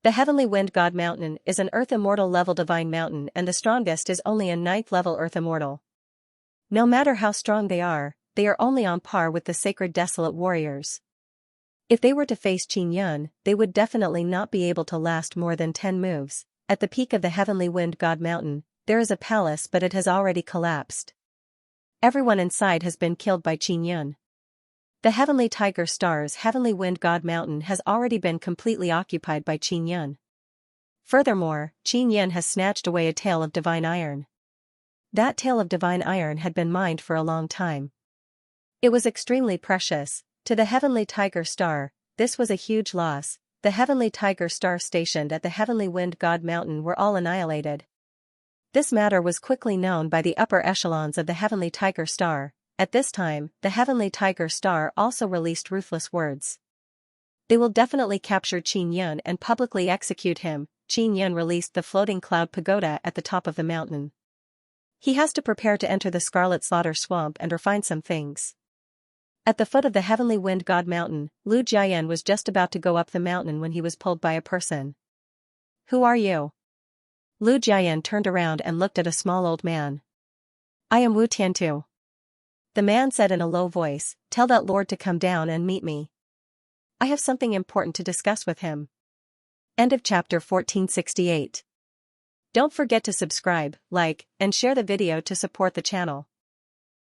The Heavenly Wind God Mountain is an Earth Immortal level divine mountain and the strongest is only a 9th level Earth Immortal. No matter how strong they are only on par with the sacred desolate warriors. If they were to face Qin Yun, they would definitely not be able to last more than 10 moves. At the peak of the Heavenly Wind God Mountain, there is a palace but it has already collapsed. Everyone inside has been killed by Qin Yun. The Heavenly Tiger Star's Heavenly Wind God Mountain has already been completely occupied by Qin Yun. Furthermore, Qin Yun has snatched away a tail of divine iron. That tail of divine iron had been mined for a long time. It was extremely precious. To the Heavenly Tiger Star, this was a huge loss. The Heavenly Tiger Star stationed at the Heavenly Wind God Mountain were all annihilated. This matter was quickly known by the upper echelons of the Heavenly Tiger Star. At this time, the Heavenly Tiger Star also released ruthless words. They will definitely capture Qin Yun and publicly execute him. Qin Yun released the floating cloud pagoda at the top of the mountain. He has to prepare to enter the Scarlet Slaughter Swamp and refine some things. At the foot of the Heavenly Wind God Mountain, Lu Jiayan was just about to go up the mountain when he was pulled by a person. "Who are you?" Lu Jiayan turned around and looked at a small old man. "I am Wu Tiantu." The man said in a low voice, "Tell that lord to come down and meet me. I have something important to discuss with him." End of chapter 1468. Don't forget to subscribe, like, and share the video to support the channel.